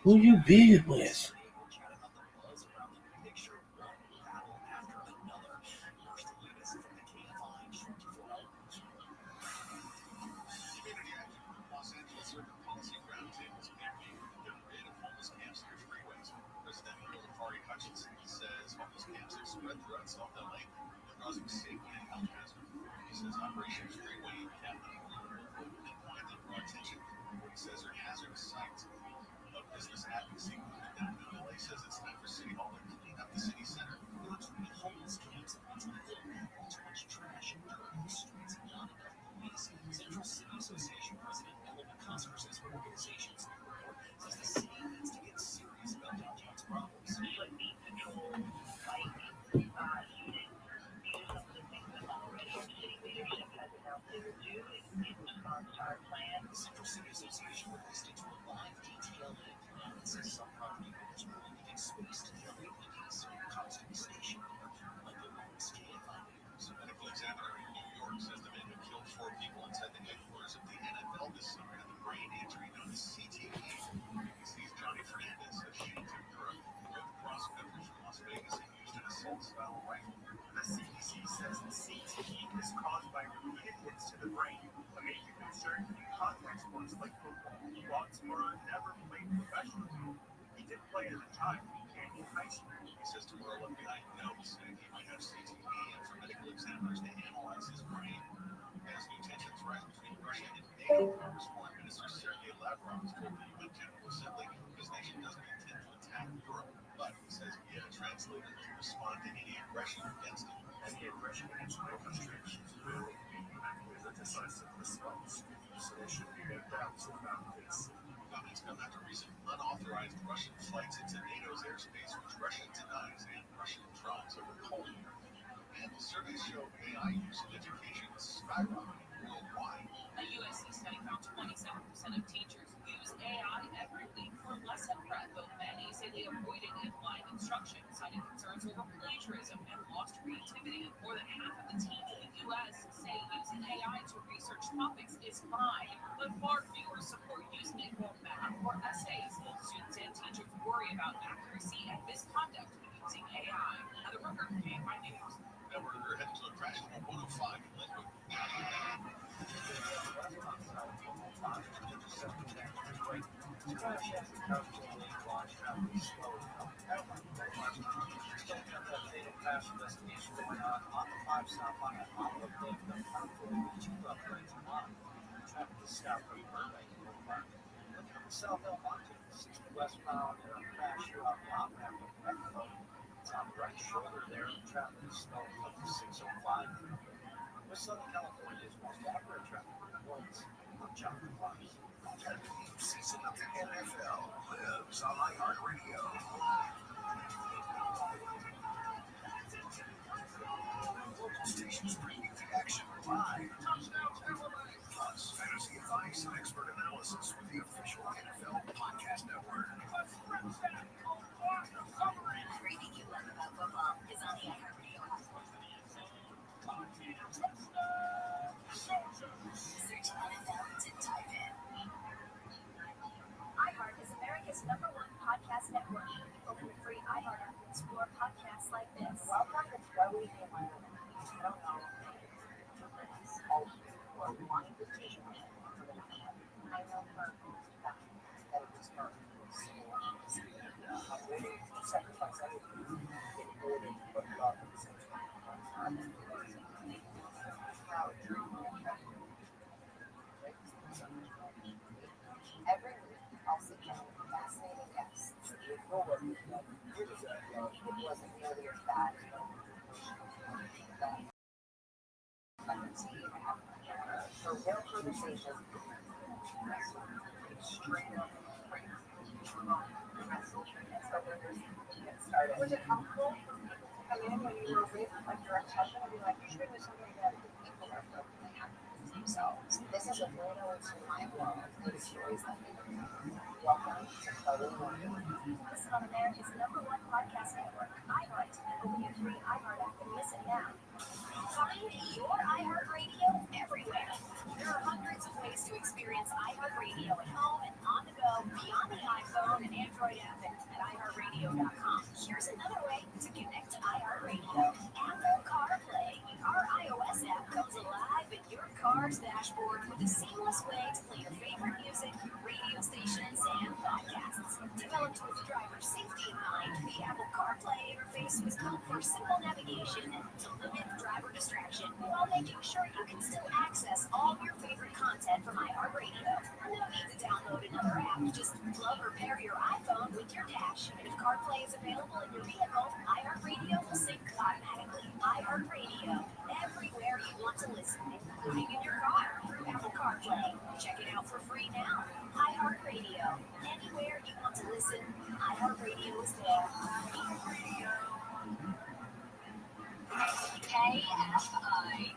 Who you be with? Season of the NFL lives on iHeartRadio. Local stations bring you the action live. Plus, fantasy advice and expert analysis with the official NFL podcast network. Everything you love about football is on the iHeartRadio app. Search NFL to dive in. iHeart is America's #1 podcast network. Open the free iHeart app and explore podcasts like this. Welcome to Chloe and I don't know. Or wanting to teach me. I know her that it was her. I'm waiting to sacrifice everything in order to put love in the center. Every week, I'll sit down with fascinating guests. It wasn't nearly as bad as I could see it happening. For real conversations, straight up, was it comfortable? I mean, when you were with like your ex-husband, I'd be like, you should do something that people are openly happy with themselves. This is a window into my world of the stories that make me welcome to Chloe Morgan. Listen on America's #1 podcast network, iHeart. Open your free iHeart app and listen now. Find your iHeartRadio everywhere. There are hundreds of ways to experience iHeartRadio at home and on the go, beyond the iPhone and Android app and at iHeartRadio.com. Here's another way to connect to iHeartRadio. Apple CarPlay. Our iOS app comes alive in your car's dashboard with a seamless way to play your favorite music, radio stations, and podcasts. Developed with driver safety in mind, the Apple CarPlay interface was built for simple navigation and to limit driver distraction while making sure you can still access all your favorite content from iHeartRadio. No need to download another app. Just plug or pair your iPhone with your dash. And if CarPlay is available in your vehicle, iHeartRadio will sync automatically. iHeartRadio, everywhere you want to listen, including in your car through Apple CarPlay. Check it out for free now. iHeartRadio, anywhere you want to listen, iHeartRadio is there. KFI.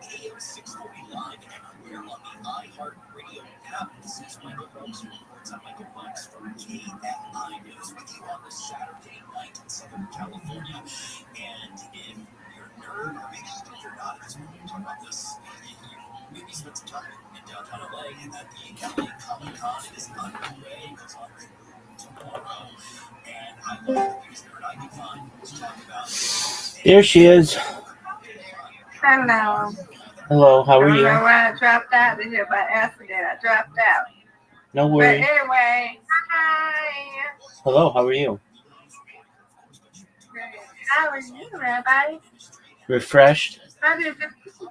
AM 640 live everywhere on the iHeartRadio app. This is Michael Rose reports on my device from KFI News with you on this Saturday night in Southern California. And if you're a nerd, or maybe if you're not, because we're going to talk about this, maybe spend some time in downtown LA and at the LA Comic Con. It is underway, goes on tomorrow. And I love the biggest nerd I can find. Let's talk about There she is. Hello. Hello, how are I don't you? know why I dropped out of here by accident. I dropped out. No But worries. anyway, Hi. Hello, how are you? How are you, Rabbi? Refreshed? How did you?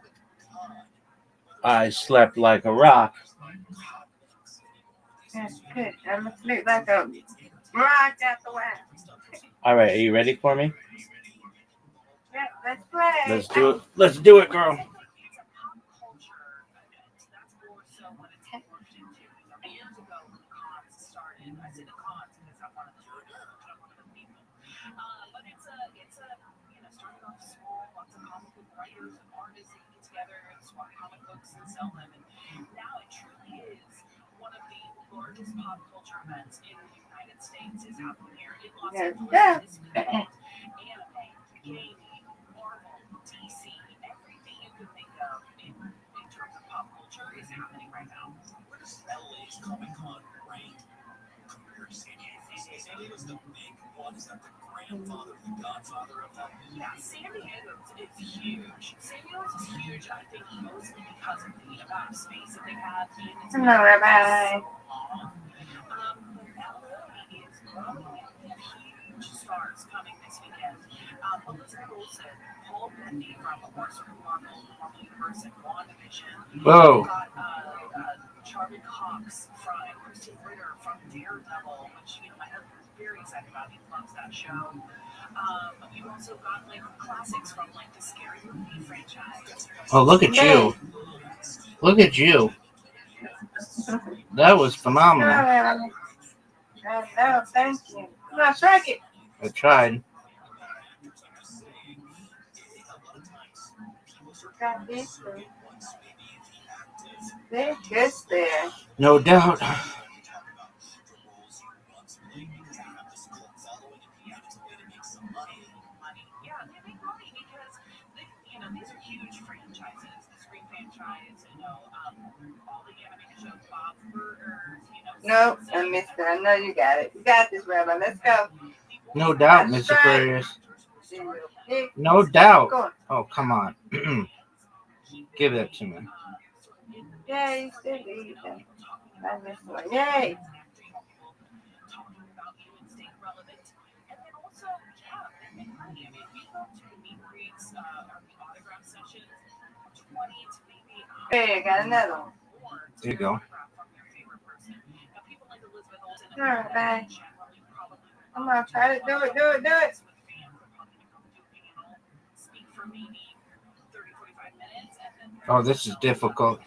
I slept like a rock. That's good. I'm asleep like a rock out the way. All right, are you ready for me? Yeah, let's play. Let's do it. Let's do it, girl. Let's go. LA's Comic Con rank careers. San Diego's the big one. Is that the grandfather, the godfather of that? Yeah, San Diego is huge. San Diego is huge, I think, mostly because of the amount of space that they have in its Hello, Rabbi. LA is growing. We have huge stars coming this weekend. Elizabeth Olsen, Paul Bettany from Horse from Marvel, Marvel Universe, and WandaVision. Whoa. We've got Charlie Cox from Christian Ritter from Daredevil, which my husband's very excited about. He loves that show. We've also got like classics from like the Scary Movie franchise. Oh, look at you. Look at you. That was Hello, phenomenal. Rabbi. Hello, thank you. Come on, strike it. I tried. Got this one. They're just there. No doubt. These are huge franchises. The Scream franchise, all the animated shows, Bob's Burgers, Nope, I missed it. I know you got it. You got this, Rabbi. Let's go. No doubt, Miss Aquarius. No doubt. Oh, come on. Give that to me. Yay, still eat them. I missed one. Yay. Hey, I got another one. There you go. All right, bye. Come on, try to do it, do it, do it. Oh, this is difficult.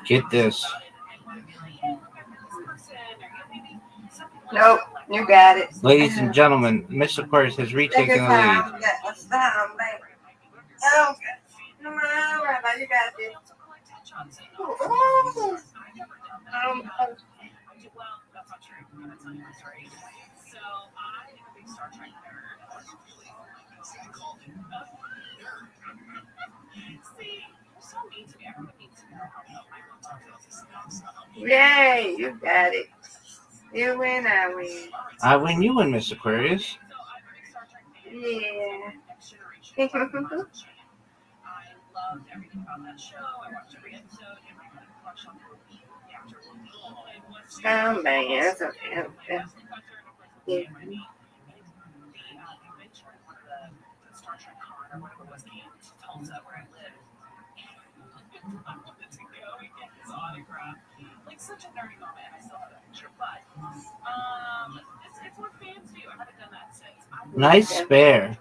Get this. Nope, you got it. Ladies and gentlemen, Miss Aquarius has retaken the lead. Oh, come on, Rabbi, you got this. Ooh. That's not true. That's not yours, right? So I am a big Star Trek nerd. Are you really? I called it nerd. See, you're so mean to me. Everyone means to me. Yay, you got it. You win, I win. I win, you win, Miss Aquarius. Yeah. I loved everything about that show. I watched every episode. And I had a crush on the actor. Oh, man, that's okay. Yeah. Star Trek con or whatever it was came to Tulsa where I live. I wanted to go and get his autograph. Like such a nerdy moment, and I still have that picture. But it's what fans do. I haven't done that since. Nice spare.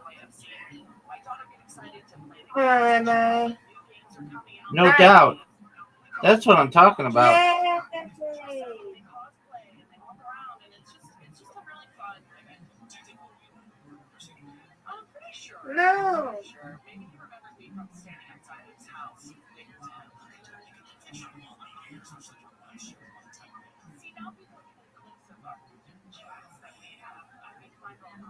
My daughter get excited to play the All right, man. No doubt. That's what I'm talking about. Yeah. No. Maybe you remember me from standing outside his house. See, now people get a glimpse of our chats that we have. I make my own.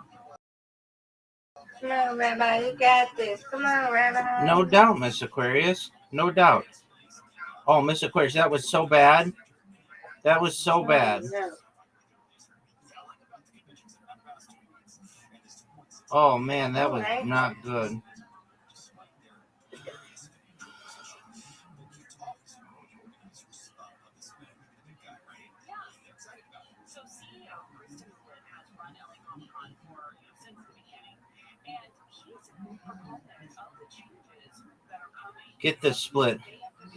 Come on, Rabbi, you got this. Come on, Rabbi. No doubt, Miss Aquarius. No doubt. Oh, Miss Aquarius, that was so bad. That was so bad. No. Oh man, that was Alright. not good. Get this split.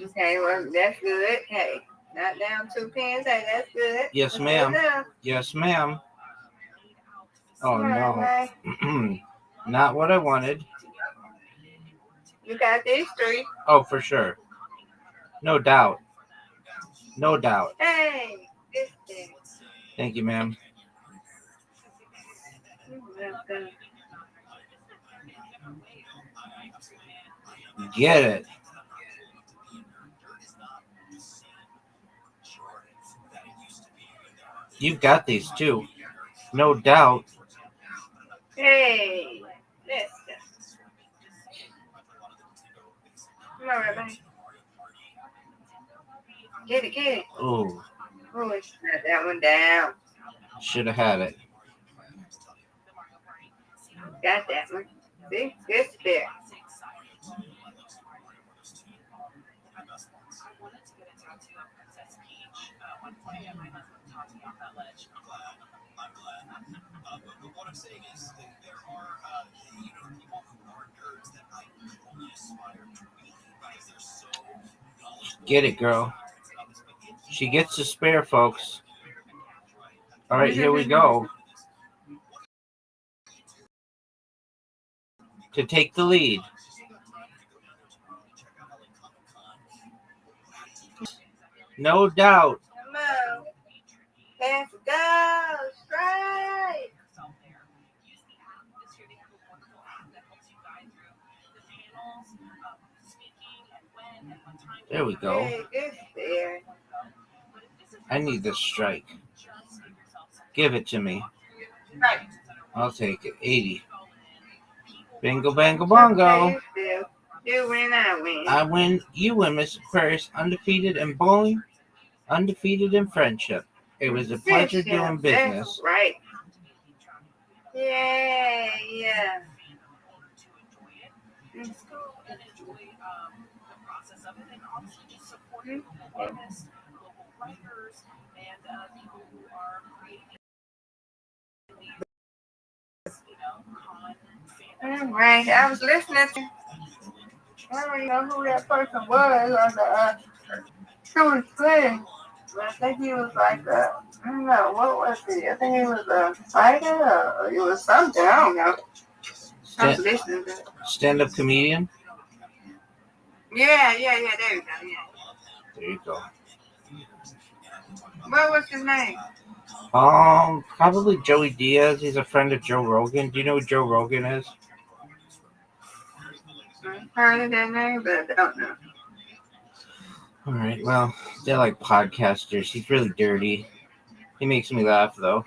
Okay, well, that's good. Hey, not down 2 pins. Hey, that's good. Yes, That's ma'am. good enough. Yes, ma'am. Oh All right, no. man. Not what I wanted. You got these 3. Oh, for sure. No doubt. No doubt. Hey, this thing. Thank you, ma'am. Welcome. Get it. You've got these too. No doubt. Hey, let's go. Come on, Rabbi. Get it, get it. Ooh, Oh, it's not that one down. should have had it. Got that one. See, good spare. What I'm saying is that there are, people who are nerds that I only aspire to be because they're so knowledgeable. Get it, girl. She gets the spare, folks. All right, here we go. To take the lead. No doubt. Come on. Let's go. Strike. There we go. Hey, good spare. I need this strike. Give it to me. Right. I'll take it. 80. Bingo, bango, bongo. Okay, you win, I win. I win, you win, Miss Aquarius. Undefeated in bowling, undefeated in friendship. It was a pleasure doing business. That's right. Yeah, yeah. All right, I was listening to. I don't even know who that person was on the Truly Slim. But I think he was like I don't know, what was he? I think he was a fighter or he was something. I don't know. I was listening to it. Stand-up comedian? Yeah, there you go, yeah. There you go. What was his name? Probably Joey Diaz. He's a friend of Joe Rogan. Do you know who Joe Rogan is? I've heard of that name, but I don't know. All right, well, they're like podcasters. He's really dirty. He makes me laugh, though.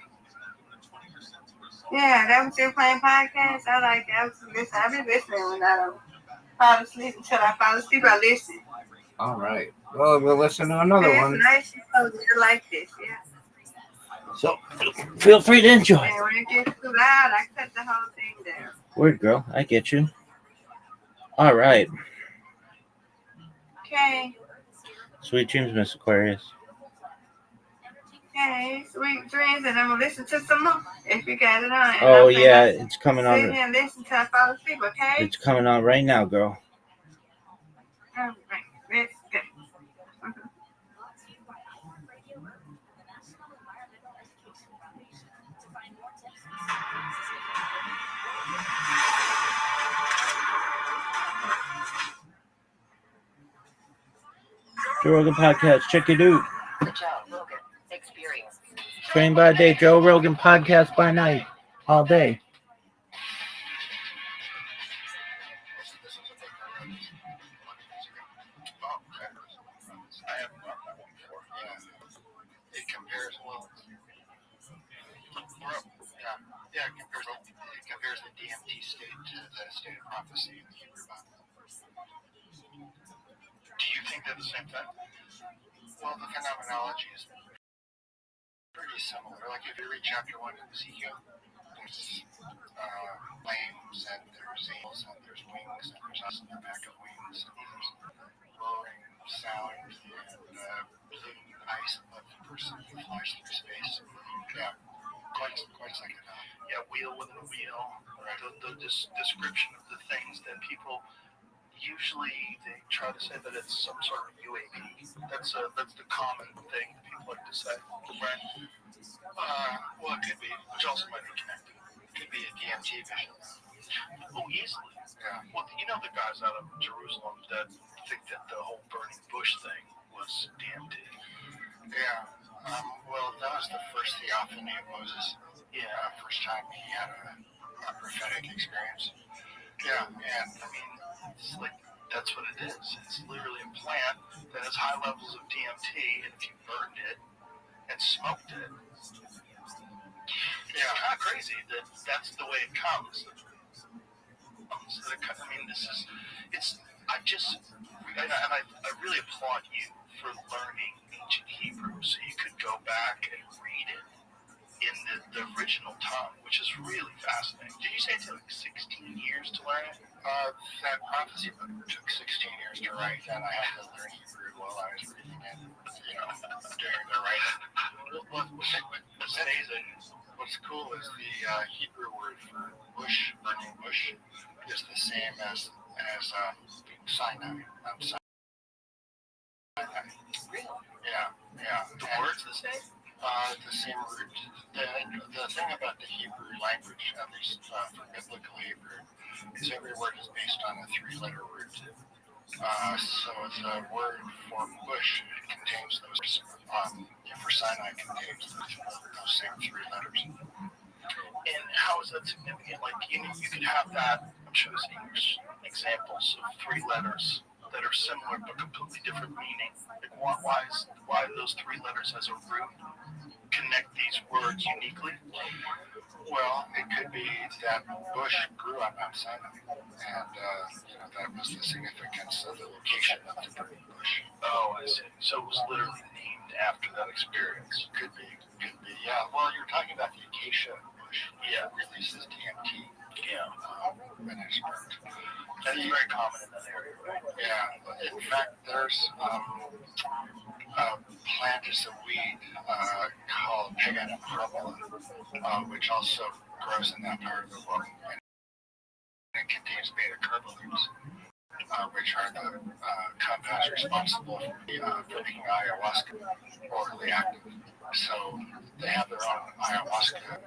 Yeah, that was you playing podcasts. I like that. I've been listening when I don't fall asleep. Until I fall asleep, I listen. All right. Well, we'll listen to another It's one. nice you like this, yeah. So, feel free to enjoy. And when it gets too loud, I cut the whole thing down. Word, girl. I get you. All right. Okay. Sweet dreams, Miss Aquarius. Okay, sweet dreams, and I'm gonna listen to some more if you got it on. Oh yeah, it's coming on. Sit and listen till I fall asleep, okay? It's coming on right now, girl. All right, let's go. Joe Rogan Podcast. Check it out. The Joe Rogan Experience. Train by day, Joe Rogan Podcast by night. All day. It compares the DMT state to the state of prophecy. Do you think they're the same thing? Well, the phenomenology is pretty similar. Like if you read chapter 1 of Ezekiel, there's flames and there's angels and there's wings and there's us in the back of wings and there's roaring sound and blue ice above the person who flies through space. Yeah, quite psychedelic. Yeah, wheel within a wheel. Right. The description of the things that people usually they try to say that it's some sort of UAP. That's the common thing that people like to say. Right. Well, it could be, Which also might be connected. it could be a DMT vision. Oh, easily. Yeah. Well, you know the guys out of Jerusalem that think that the whole burning bush thing was DMT. Yeah. Well, that was the first theophany of Moses. Yeah. First time he had a prophetic experience. Yeah, and I mean, it's like that's what it is. It's literally a plant that has high levels of DMT, and if you burned it and smoked it, it's kind of crazy that that's the way it comes. I mean, I really applaud you for learning ancient Hebrew so you could go back and read it in the original tongue, which is really fascinating. Did you say it took 16 years to learn it? That prophecy book took 16 years to write, and I had to learn Hebrew while I was reading it, during the writing. What's amazing, what's cool is the Hebrew word for bush, burning bush, is the same as Sinai. Really? Yeah. The word's the same? The same root. The thing about the Hebrew language, at least for biblical Hebrew, is every word is based on a 3-letter root. So it's a word for bush contains those. For Sinai contains those same 3 letters. And how is that significant? Like, you could have that. I'm sure there's English examples of 3 letters that are similar but completely different meaning. Like, why those 3 letters as a root connect these words uniquely? Well, it could be that bush grew on Mount Sinai, and that was the significance of the location of the burning bush. Oh, I see. So it was literally named after that experience. Could be. Yeah. Well, you're talking about the acacia bush. Yeah. It releases DMT. Yeah. When it's burnt. That's very common in that area, right? Yeah. In fact, there's a plant is a weed called Pagana parabula, which also grows in that part of the world. And it contains beta-carbolines, which are the compounds responsible for making ayahuasca orally active. So they have their own ayahuasca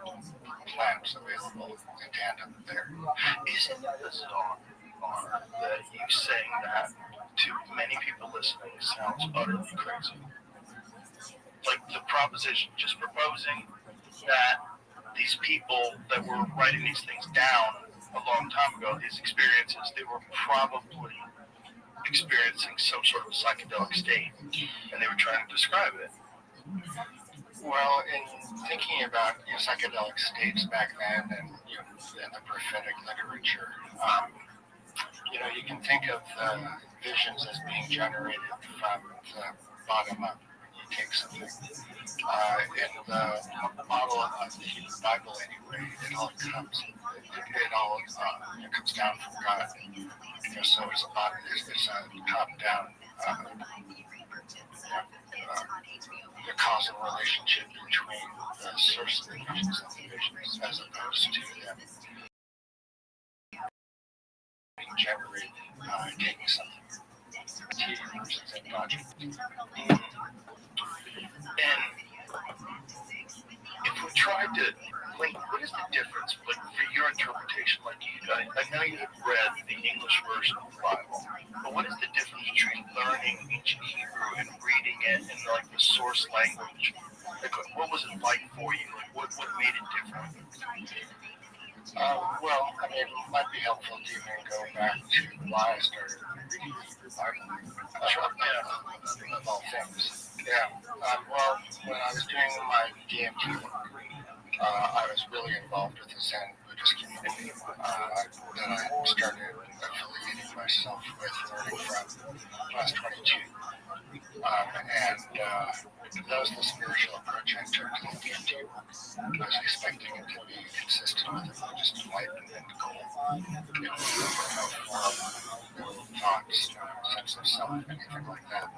plants available in tandem there. Isn't it bizarre that you saying that to many people listening sounds utterly crazy? Like the proposition, just proposing that these people that were writing these things down a long time ago, these experiences, they were probably experiencing some sort of psychedelic state, and they were trying to describe it. Well, in thinking about psychedelic states back then and the prophetic literature, you can think of the visions as being generated from the bottom up. You take something. In the model of the Hebrew Bible, anyway, it all comes down from God. So it's a top-down. The causal relationship between the source of the visions and the visions, as opposed to them being generated taking something versus endogenous. And if we tried to, what is the difference, for your interpretation? I know you have read the English version of the Bible, but what is the difference between learning ancient Hebrew and reading it in the source language? What was it like for you? What made it different? Well, it might be helpful to even go back to why I started reading the Hebrew Bible, of all things. Yeah. Well, when I was doing my DMT work, I was really involved with the Zen Buddhist community that I started affiliating myself with learning from when I was 22. That was the spiritual approach I took to the DMT work. I was expecting it to be consistent with just enlightenment and goal. No form, no thoughts, no sense of self, anything like that.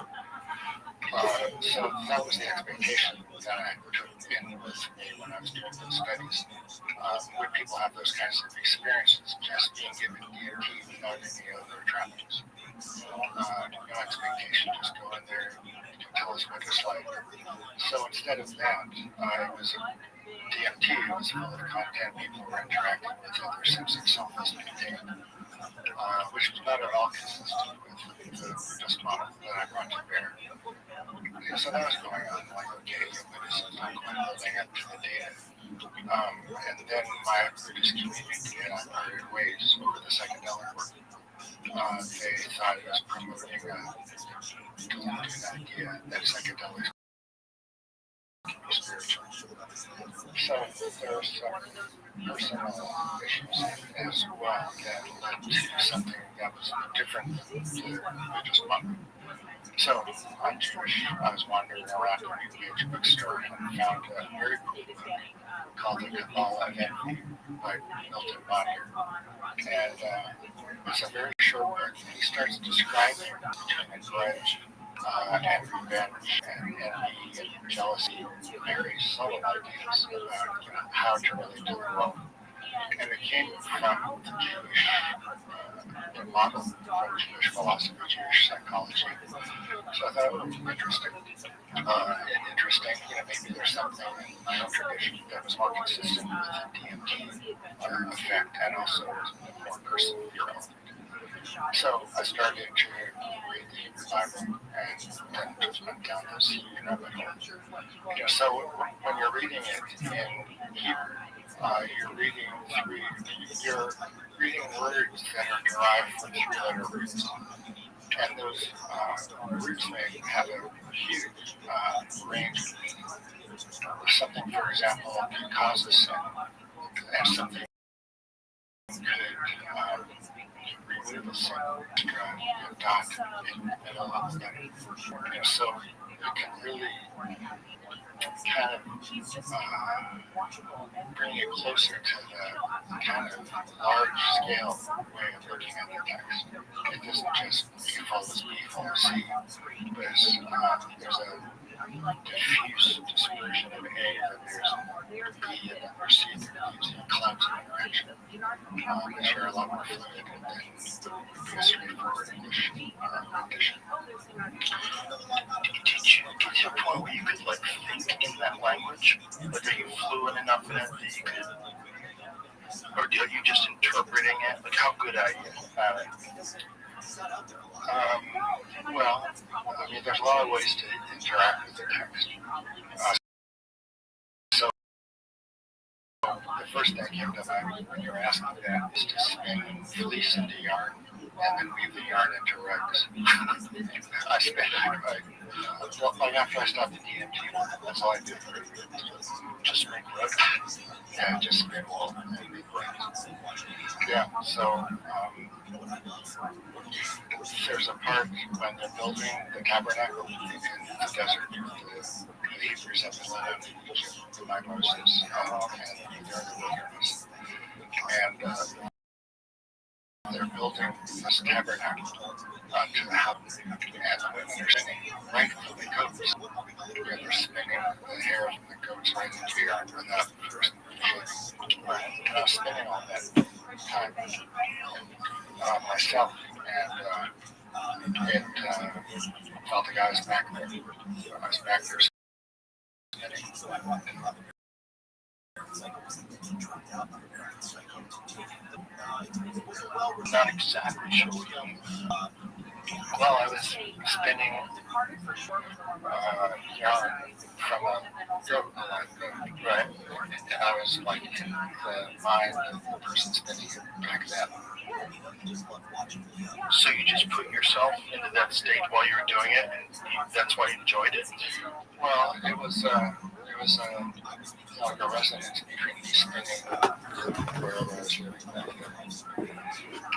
So that was the expectation that I took in with me when I was doing those studies. Would people have those kinds of experiences just being given DMT without any other trappings? No expectation, just go in there and tell us what it's like. So instead of that, it was DMT. It was full of content. People were interacting with other sense of self as contained, which was not at all consistent with the Buddhist model that I brought to bear. So that was going on, like, okay, this is not quite living up to the data. And then my Buddhist community and I parted ways over the psychedelic work. They thought it was promoting an idea that psychedelics can be spiritual. So there were some personal issues as well that led to something that was different than the Buddhist model. So I'm Jewish. I was wandering around a New Age bookstore and found a very cool book called The Kabbalah of Envy by Milton Bonder. And it's a very short book. He starts describing between grudge and revenge and envy and jealousy, very subtle ideas about how to really do the world. And it came from the Jewish the model from Jewish philosophy, Jewish psychology. So I thought it was interesting. Maybe there's something in my own tradition that was more consistent with the DMT effect and also was more personally relevant. So I started to read the Hebrew Bible and then just went down this rabbit hole. So when you're reading it in Hebrew, you're reading words that are derived from three-letter roots. And those roots may have a huge range of meaning. Something, for example, could cause a sin, and something could remove a sin, a dot in the middle of the letter. So it can really kind of bring you closer to the kind of large-scale way of looking at the text. It doesn't just B follows B follows C, but there's a diffuse dispersion of A, that there's B, and then there's C, there's clouds of interaction, which are a lot more fluid than would be a straightforward English rendition. Did you get to a point where you could think in that language? Like, are you fluent enough in it that you could, or are you just interpreting it? Like, how good are you at it? Well, there's a lot of ways to interact with the text. So the first thing came to mind when you were asking that is to spin fleece into yarn and then weave the yarn into rugs. I spent after I stopped the DMT, that's all I did for it. Just make rugs. Yeah, just spin wool and make rugs. Yeah, so there's a part when they're building the tabernacle in the desert. The Hebrews have been led out of Egypt by Moses, and they're in the wilderness. And they're building this tabernacle to the house, and the women are spinning right through the goats. Yeah, they're spinning the hair from the goats right into the yarn without first shaving. And I was spinning all that time myself, and it felt like I was back there. I was back there spinning. Not exactly sure. Well, I was spinning yarn from a goat, right? And I was like in the mind of the person spinning it back then. So you just put yourself into that state while you were doing it, and that's why you enjoyed it? Well, it was like a resonance between me spinning where I was living back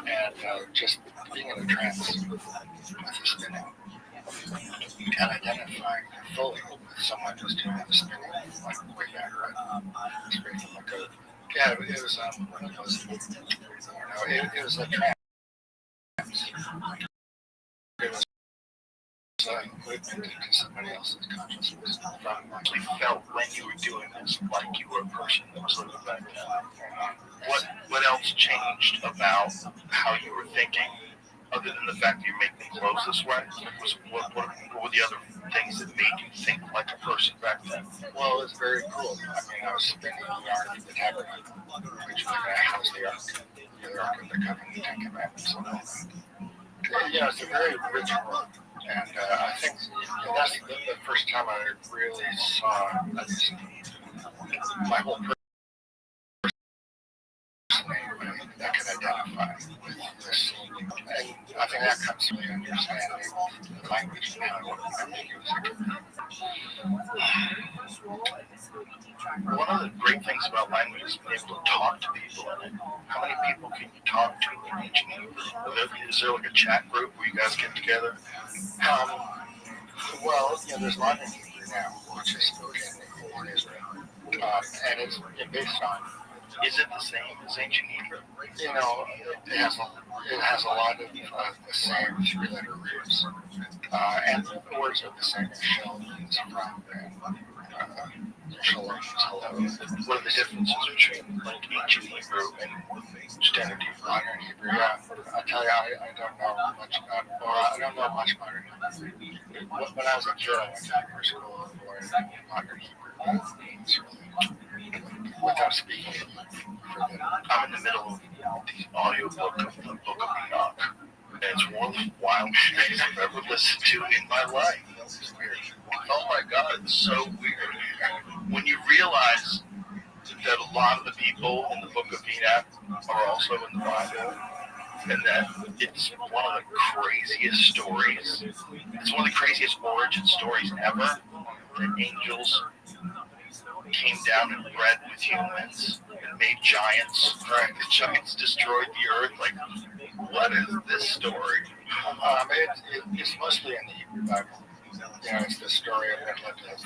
there. and just being in a trance with the spinning. You can identify fully with someone who's doing the spinning, like way back, right? It's great. It was it was a trance. It was movement into somebody else's consciousness. You felt when you were doing this like you were a person that was living back then. What else changed about how you were thinking, other than the fact that you're making clothes this way? What were the other things that made you think like a person back then? Well, it was very cool. I mean, I was spinning yarn for the tabernacle, which was the ark. The ark of the covenant, the Ten Commandments, and all that. Yeah, it's a very rich world. And I think that's the first time I really saw my whole personality that could identify with this. And I think that comes from the understanding of the language and how ambiguous it can be. One of the great things about language is being able to talk to people in it. How many people can you talk to in ancient Hebrew? Is there like a chat group where you guys get together? Well, there's a lot in Hebrew now, which is spoken in Israel. And it's based on. Is it the same as ancient Hebrew? It has a lot of the same three-letter roots, and the words are the same as shell means from and shalom. What are the differences between like ancient Hebrew and standard Hebrew? Modern Hebrew, yeah. I tell you, I don't know much about modern Hebrew. When I was a kid, I went to Hebrew school and learned modern Hebrew. It's really, without speaking it. I'm in the middle of the audiobook of the Book of Enoch, and it's one of the wildest things I've ever listened to in my life. It's weird. Oh my God, it's so weird. When you realize that a lot of the people in the Book of Enoch are also in the Bible, and that it's one of the craziest stories. It's one of the craziest origin stories ever. That angels came down and bred with humans and made giants. Right? The giants destroyed the earth. Like, what is this story? It's mostly in the Hebrew Bible. It's the story of what led to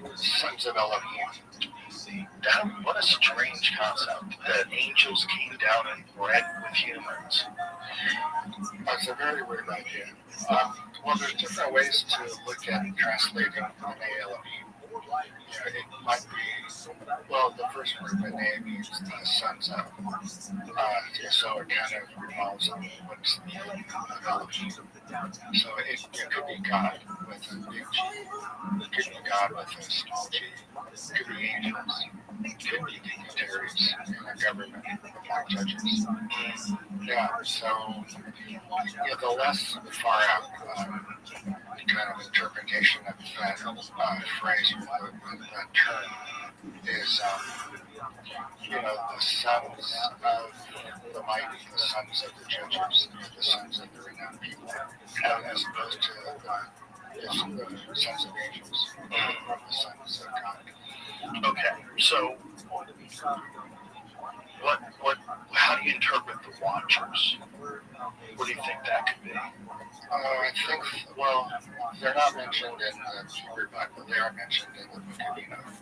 the sons of Elohim. What a strange concept that angels came down and bred with humans. It's a very weird idea. Well, there's different ways to look at translating B'nai Elohim. It might be, well, the first word B'nai means sons of. So it kind of revolves on what's the meaning of Elohim. So it could be God with a big G. It could be God with a small g. It could be angels. It could be dignitaries in the government, like judges. So the less far out kind of interpretation of that phrase or that term is, the sons of the mighty, the sons of the judges, the sons of the renowned people, as opposed to the sons of angels, or the sons of God. Okay, so how do you interpret the Watchers? What do you think that could be? I think, well, they're not mentioned in the Hebrew Bible. They are mentioned in the Book of Enoch.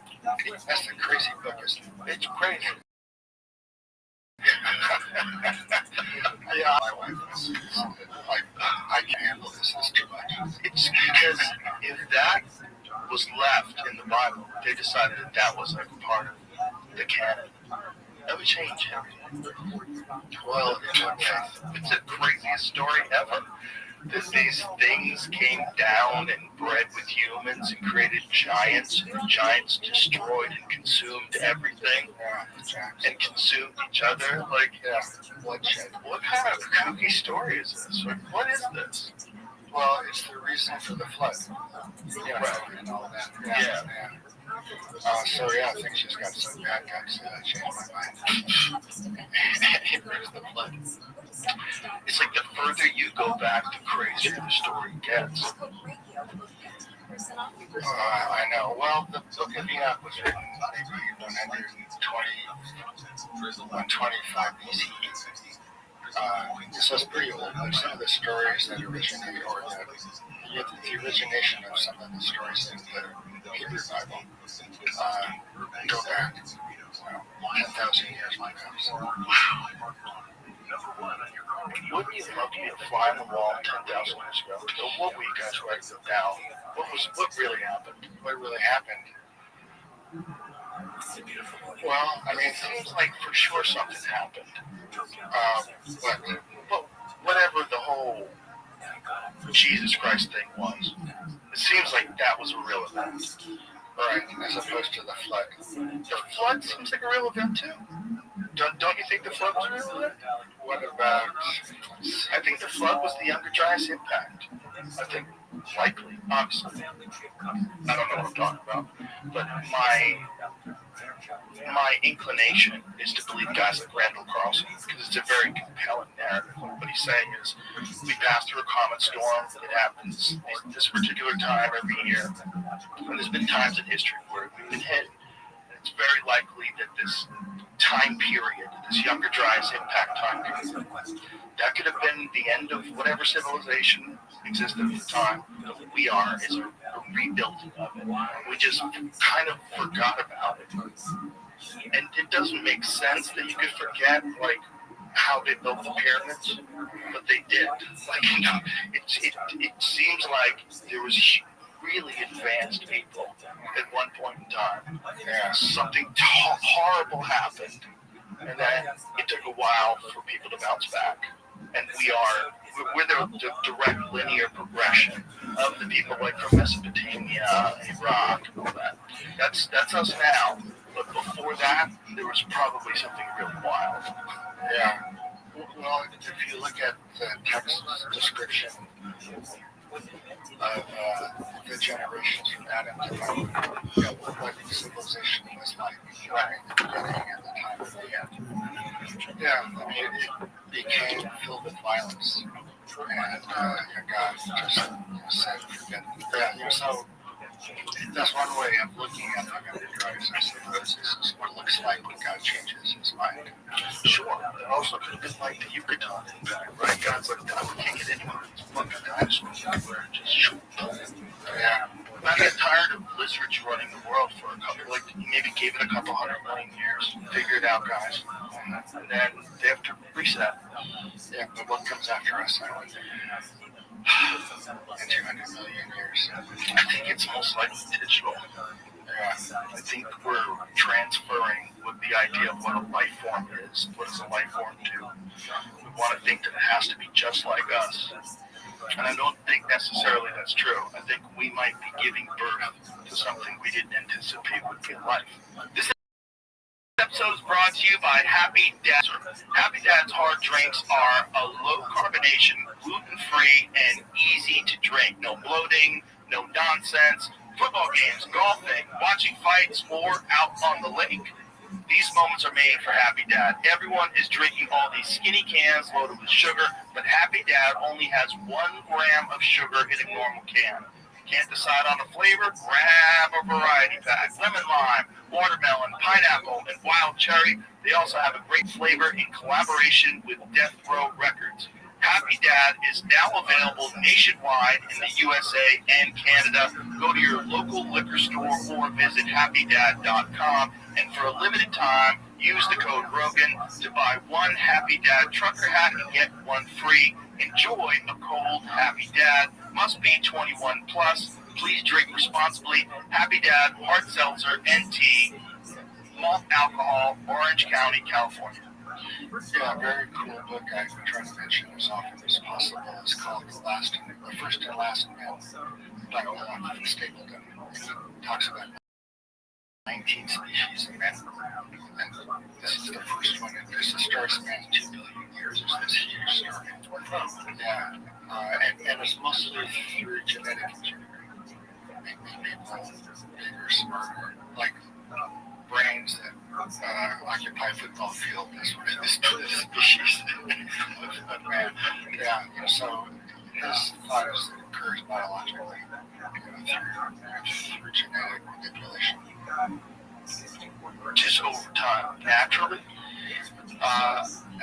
That's the crazy book, isn't it? It's crazy. Yeah, my wife was like, I can't handle this. It's too much. It's because if that was left in the Bible, they decided that was like part of the canon. That would change everything. Well, it's the craziest story ever. That these things came down and bred with humans and created giants, and the giants destroyed and consumed everything and consumed each other. Like, bloodshed. What kind of kooky story is this? Like, what is this? Well, it's the reason for the flood. And all that. Yeah. So I think she's got some bad guts that changed my mind. There's the flood. It's like the further you go back, the crazier the story gets. I know. Well, the Book of Enoch was written maybe 120 125 BCE. So it's pretty old. Like some of the stories that originate, or the origination of some of the stories in the Hebrew Bible, go back 10,000 years like that. So, wouldn't you love to be a fly on the wall 10,000 years ago? So what were you guys writing down? What really happened? What really happened? Well, I mean, it seems like for sure something happened. But whatever the whole Jesus Christ thing was, it seems like that was a real event. Right, as opposed to the flood. The flood seems like a real event too. Don't you think the flood was a real event? What about? I think the flood was the Younger Dryas impact. I think likely, obviously. I don't know what I'm talking about, but my inclination is to believe guys like Randall Carlson because it's a very compelling narrative. What he's saying is, we passed through a comet storm. It happens at this particular time every year, and there's been times in history where we've been hit. And it's very likely that this time period, this Younger Dryas impact time period, that could have been the end of whatever civilization existed at the time. But what we are is a rebuilding of it. We just kind of forgot about it. And it doesn't make sense that you could forget, like, how they built the pyramids, but they did. Like, it seems like there was really advanced people at one point in time. Yeah, something horrible happened, and then it took a while for people to bounce back. And we're the direct linear progression of the people like from Mesopotamia, Iraq, and all that. That's us now. But before that, there was probably something really wild. Yeah. Well, if you look at the text description of the generations from Adam to Noah, what civilization was like right at the beginning and the time of the end. Yeah, I mean, it became filled with violence. And God just said, forget it. Yeah, so that's one way of looking at the Younger Dryas, I suppose. This is what it looks like when God changes his mind. Sure, it also could have been like the Yucatan impact, right? God's like, God, we can't get anyone of these fucking dinosaurs out there. Just shoot them. Yeah. I get tired of lizards running the world for a couple, like, maybe give it a couple 100 million years. Figure it out, guys. And then they have to reset. Yeah, but what comes after us? I don't think. In 200 million years. I think it's most likely digital. Yeah, I think we're transferring with the idea of what a life form is. What does a life form do? We want to think that it has to be just like us. And I don't think necessarily that's true. I think we might be giving birth to something we didn't anticipate would be life. This episode is brought to you by Happy Dad. Happy Dad's hard drinks are a low carbonation, gluten-free, and easy to drink. No bloating, no nonsense. Football games, golfing, watching fights, or out on the lake. These moments are made for Happy Dad. Everyone is drinking all these skinny cans loaded with sugar, but Happy Dad only has 1 gram of sugar in a normal can. Can't decide on a flavor? Grab a variety pack. Lemon lime, watermelon, pineapple, and wild cherry. They also have a great flavor in collaboration with Death Row Records. Happy Dad is now available nationwide in the USA and Canada. Go to your local liquor store or visit happydad.com. And for a limited time, use the code Rogan to buy 1 Happy Dad trucker hat and get 1 free. Enjoy a cold Happy Dad. Must be 21 plus. Please drink responsibly. Happy Dad, hard seltzer, NT, malt alcohol, Orange County, California. Yeah, very cool book I've been trying to mention as often as possible. It's called The First and Last Man by Stapleton. It talks about 19 species of men. And this is the first one. And this story spans 2 billion years. It's this huge story. Yeah. And it's mostly through genetic engineering. Make people bigger, smarter. Like brains that occupy a football field. That's what this species of man. Yeah. So his thought is that it occurs biologically, through genetic manipulation. Just over time, naturally.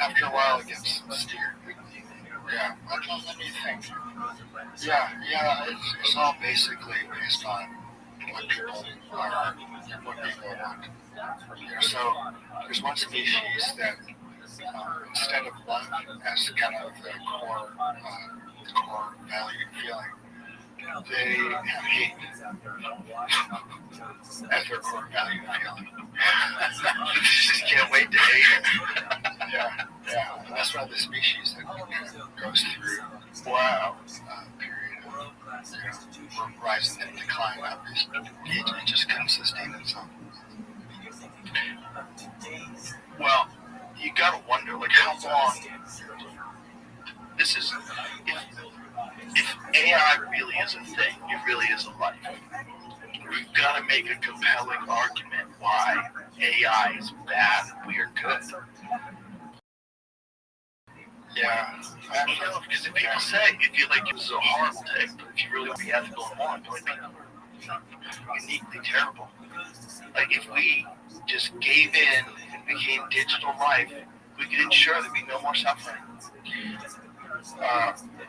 After a while, it gets steered. Yeah, let me think. Yeah, it's all basically based on what people are, what people want. So there's one species that instead of love as kind of the core value feeling, they have hate as their core value feeling. Just can't wait to hate it. Yeah. And that's one of the species that goes through period of rise and then decline. Obviously, it just kind of sustains itself. Well, you gotta wonder, like, how long this is. If AI really is a thing, it really is a life. We've got to make a compelling argument why AI is bad and we are good. Yeah, Because if people say, if you like, it was a horrible take, but if you really want to be ethical and moral, don't be uniquely terrible. Like, if we just gave in and became digital life, we could ensure there'd be no more suffering.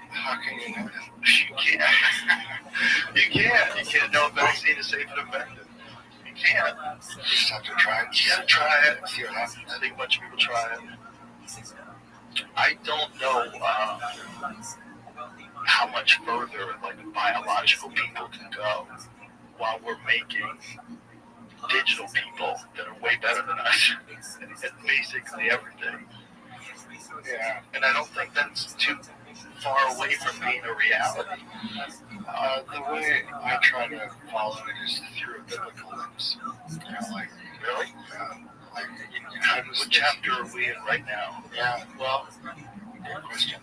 How can you know that? You can't. You can't know if vaccine is safe and effective. You can't. You just have to try it. You gotta try it. See what happens. I think a bunch of people try it. I don't know how much further like biological people can go while we're making digital people that are way better than us at basically everything. Yeah. And I don't think that's too far away from being a reality. The way I try to follow it is through a biblical lens. Like, Really? like, how does What chapter are we in right now? Yeah, well, good question.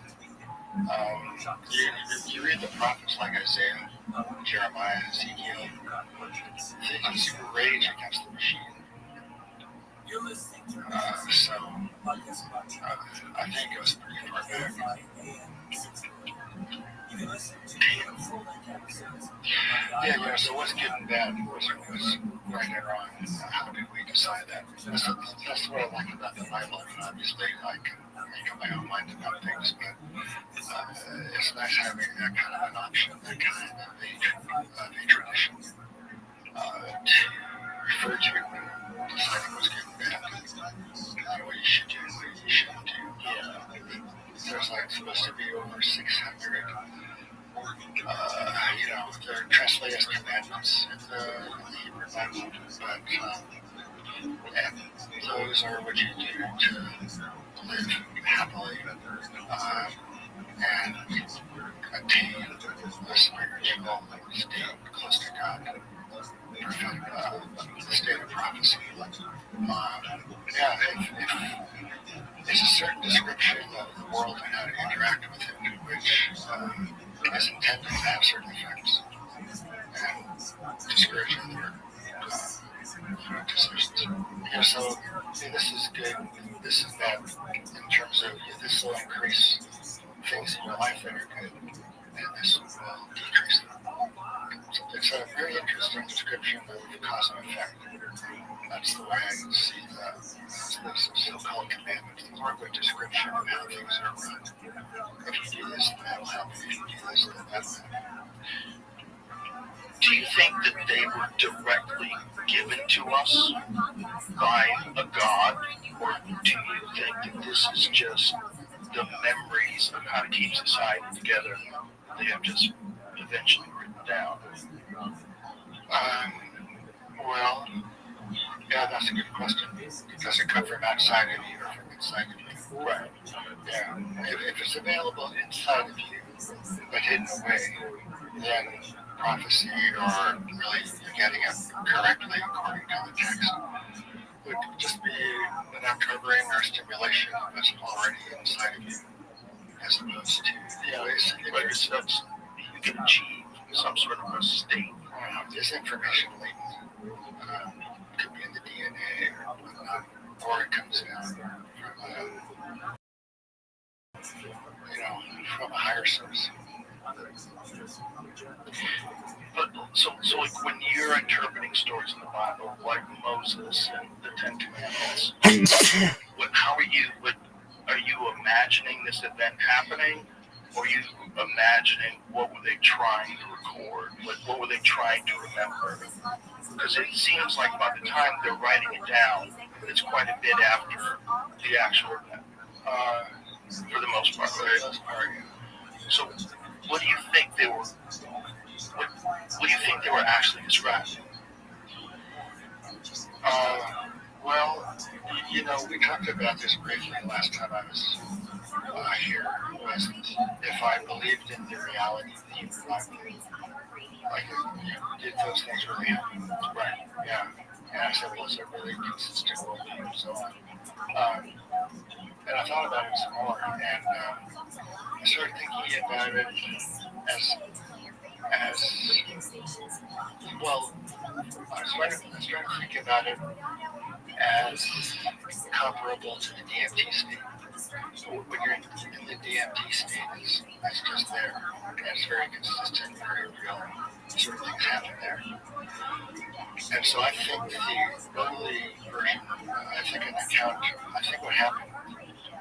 You read the prophets like Isaiah, Jeremiah, Ezekiel. They just rage against the machine. So I think it was pretty far back. Yeah, so what's good and bad? What's right and wrong? How do we decide that? That's what I like about the Bible. Obviously, I can make up my own mind about things, but it's nice having that kind of an option, that kind of a tradition to refer to when deciding what's good and bad, what you should do and what you shouldn't do. Yeah. There's like supposed to be over 600 they're translated as commandments in the Hebrew Bible, and those are what you do to live happily and attain a spiritual state close to God, the state of prophecy. It's a certain description of the world and how to interact with it, which is intended to have certain effects and discourage other decisions. So this is good, this is bad in terms of this will increase things in your life that are good, and this will decrease them. So it's a very interesting description of cause and effect. That's the way I see the so-called commandments. It's more of a description of how things are run. If you do this, then that will happen. If you do this, then that will happen. Do you think that they were directly given to us by a God, or do you think that this is just the memories of how to keep society together they have just eventually written down? Well, yeah, that's a good question. Does it come from outside of you or from inside of you? Right. Yeah. If it's available inside of you, but hidden away, then prophecy, or really you're getting it correctly according to the text, would just be an uncovering or stimulation of what's already inside of you, as opposed to, That's you can achieve some sort of a state. this information latent. Could be in the DNA or whatnot, or it comes in from a higher source. But So like when you're interpreting stories in the Bible, like Moses and the Ten Commandments, how are you imagining this event happening, or are you imagining what were they trying to record? What were they trying to remember? Because it seems like by the time they're writing it down, it's quite a bit after the actual event, for the most part. So, what do you think they were? What do you think they were actually describing? Well, we talked about this briefly last time I was here. Was if I believed in the reality of the human life, like, did those things really happen? Right. Yeah. And I said, was it really consistent worldview and so on? And I thought about it some more, and I started thinking about it as well. I was trying to think about it as comparable to the DMT state. When you're in the DMT state, it's just there. And it's very consistent, very real. Sort of things happen there. And so I think the early version, I think what happened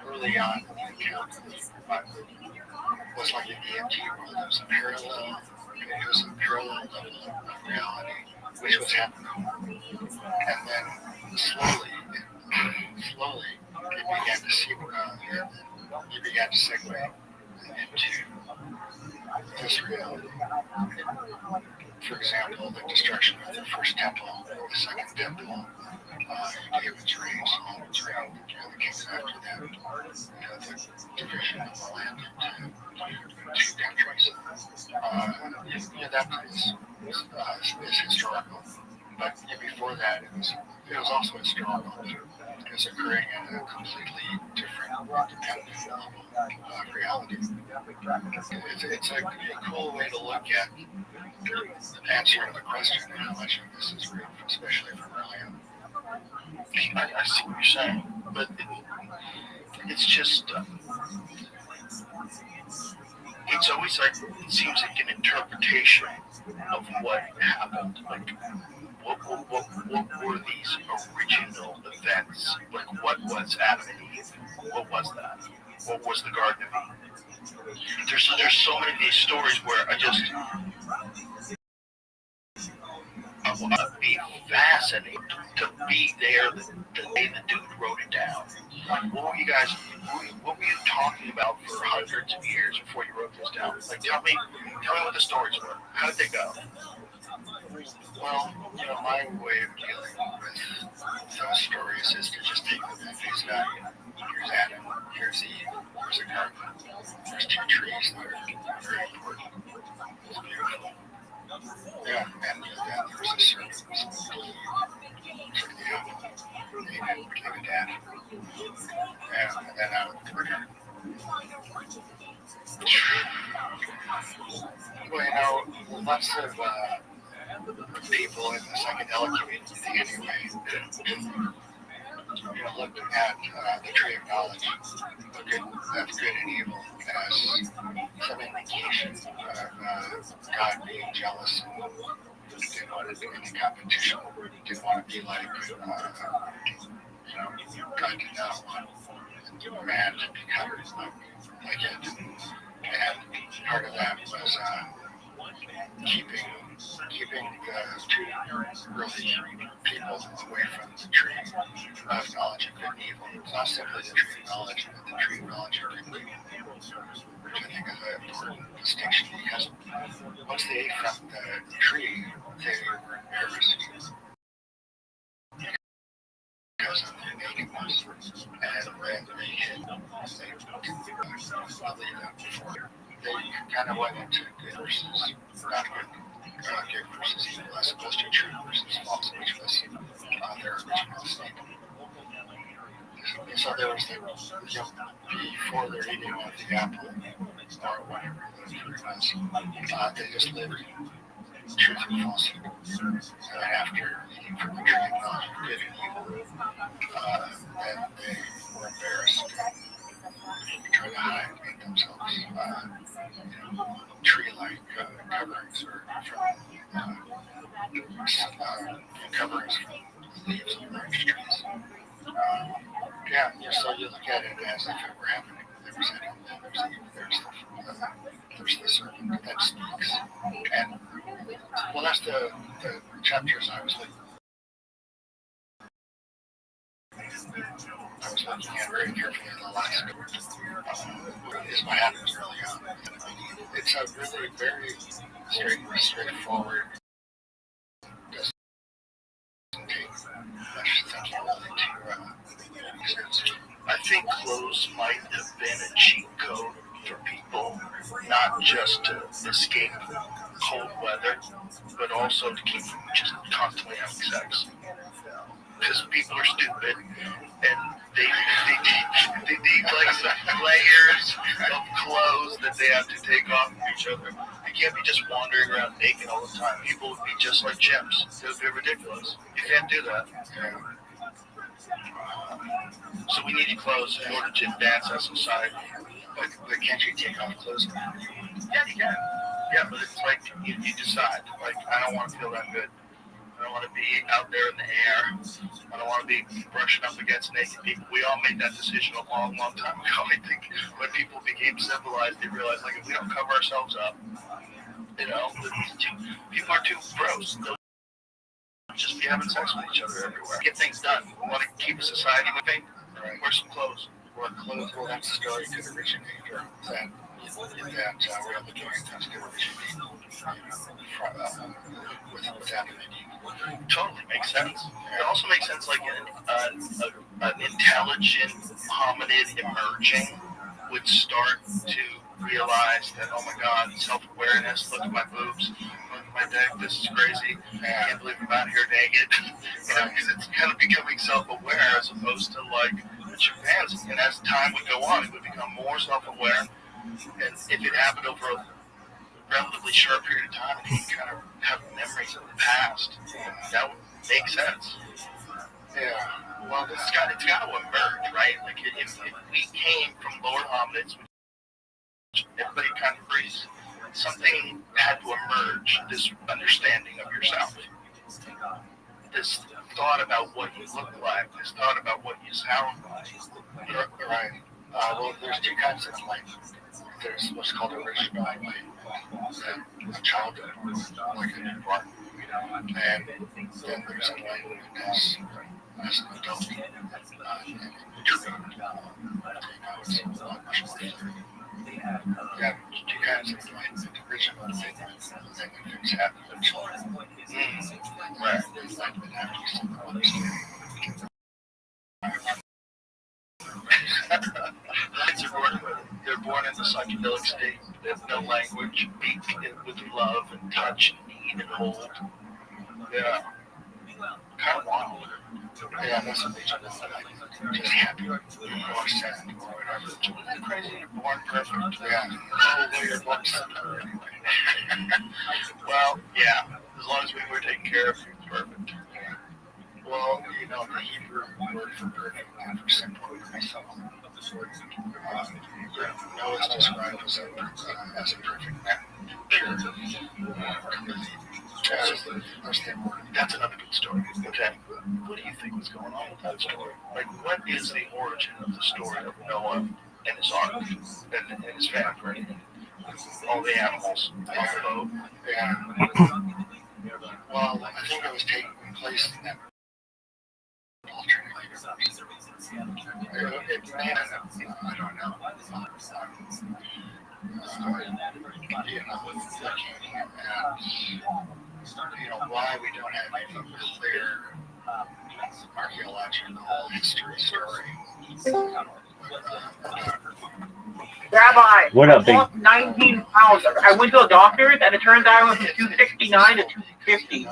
early on in the account was like the DMT world. It was a parallel level of reality, which was happening. And then slowly, it began to you began to segue into this reality. For example, the destruction of the first temple, the second temple, David's reign, Solomon's reign, the kings after that, the division of the land into two countries. That is historical. But before that, it was also historical. It was occurring in a completely different, independent level of reality. It's a cool way to look at answering the question how much of this is real, especially from early on. I see what you're saying, but it's just it's always like it seems like an interpretation of what happened. Like what were these original events? Like what was Adam and Eve? What was that? What was the Garden of Eden? There's so many of these stories where I'd be fascinated to be there the day the dude wrote it down. Like, what were you talking about for hundreds of years before you wrote this down? Like, tell me what the stories were. How did they go? Well, my way of dealing with those stories is to just take them at face value. Here's Adam, here's Eve, here's a garden, there's two trees that are very important. It's beautiful. Yeah, and then there was a serpent took the apple, ate it, gave it to Adam. Yeah, and then out of the garden. Well, lots of people in the psychedelic community anyway, looking at the tree of knowledge, look at good and evil as some indication of God being jealous and didn't want to do any competition, didn't want to be like, God did not want man to become like it. And part of that was keeping the two early people away from the tree of knowledge of good and evil. It's not simply the tree of knowledge, but the tree of knowledge of good and evil, which I think is an important distinction, because once they ate from the tree, they were embarrassed because of their nakedness, and when they hid, they kind of went into good versus not good versus evil, as opposed to true versus false, which was their original state. So there was before their eating of the apple, or whatever the fruit was, they just lived truth and falsehood. And after eating from the tree of knowledge of good and evil, then they were embarrassed and tried to hide themselves, tree-like coverings or from look at it as if it were happening. There's the serpent that speaks. And, well, that's the chapters I was looking at very carefully in the last is what happens early on. It's a really very straightforward. Doesn't take much thinking really to make sense. I think clothes might have been a cheat code for people, not just to escape cold weather, but also to keep from just constantly having sex. Because people are stupid, and they need like some layers of clothes that they have to take off of each other. You can't be just wandering around naked all the time. People would be just like chimps. It would be ridiculous. You can't do that. So we need clothes in order to advance as a society. But can't you take off clothes? Yeah, you can. Yeah, but it's like you decide. Like, I don't want to feel that good. I don't want to be out there in the air. I don't want to be brushing up against naked people. We all made that decision a long, long time ago. I think when people became civilized, they realized, like, if we don't cover ourselves up, people are too gross. They'll just be having sex with each other everywhere. Get things done. We want to keep a society moving. Right. Wear some clothes. Wear clothes. Well, that story could originate or that real majority times could originate with happening. Totally makes sense. It also makes sense, like an intelligent hominid emerging would start to realize that, oh my God, self-awareness, look at my boobs, look at my dick, this is crazy, I can't believe I'm out here naked. Because it's kind of becoming self-aware as opposed to like the chimpanzees. And as time would go on, it would become more self-aware. And if it happened over a relatively short period of time, and you kind of have memories of the past, that would make sense. Yeah. Well, it's got to emerge, right? Like if we came from lower hominids, which everybody kind of agrees, something had to emerge. This understanding of yourself, this thought about what you look like, this thought about what you sound like. Right. Well, there's two kinds of enlightenment. There's what's called original enlightenment, a childhood, like a newborn, and then there's enlightenment as an adult, and matured. It's a lot much more clear. Yeah, two kinds of enlightenment. Original enlightenment, and then things happen to children. Right. Enlightenment after some understanding. They're born in the psychedelic state. They have no language, speak with love and touch and need and hold. Yeah. Kind of wild. Yeah, that's what they do. Just happy or sad or whatever. It's crazy. You're born perfect. Yeah. Oh, well, your books. Well, yeah. As long as we were taking care of you, it's perfect. Well, the Hebrew word for perfect and for simple is Noah's described as a perfect man. Pure. That's another good story. Okay. What do you think was going on with that story? Like, what is the origin of the story of Noah and his ark and his family? All the animals on the boat. Yeah. Well, I think it was taking place in that I don't know. Looking at why we don't have any clear archaeological history story. Rabbi, What up, I lost 19 pounds. I went to a doctor's and it turns out I went from 269 to 250.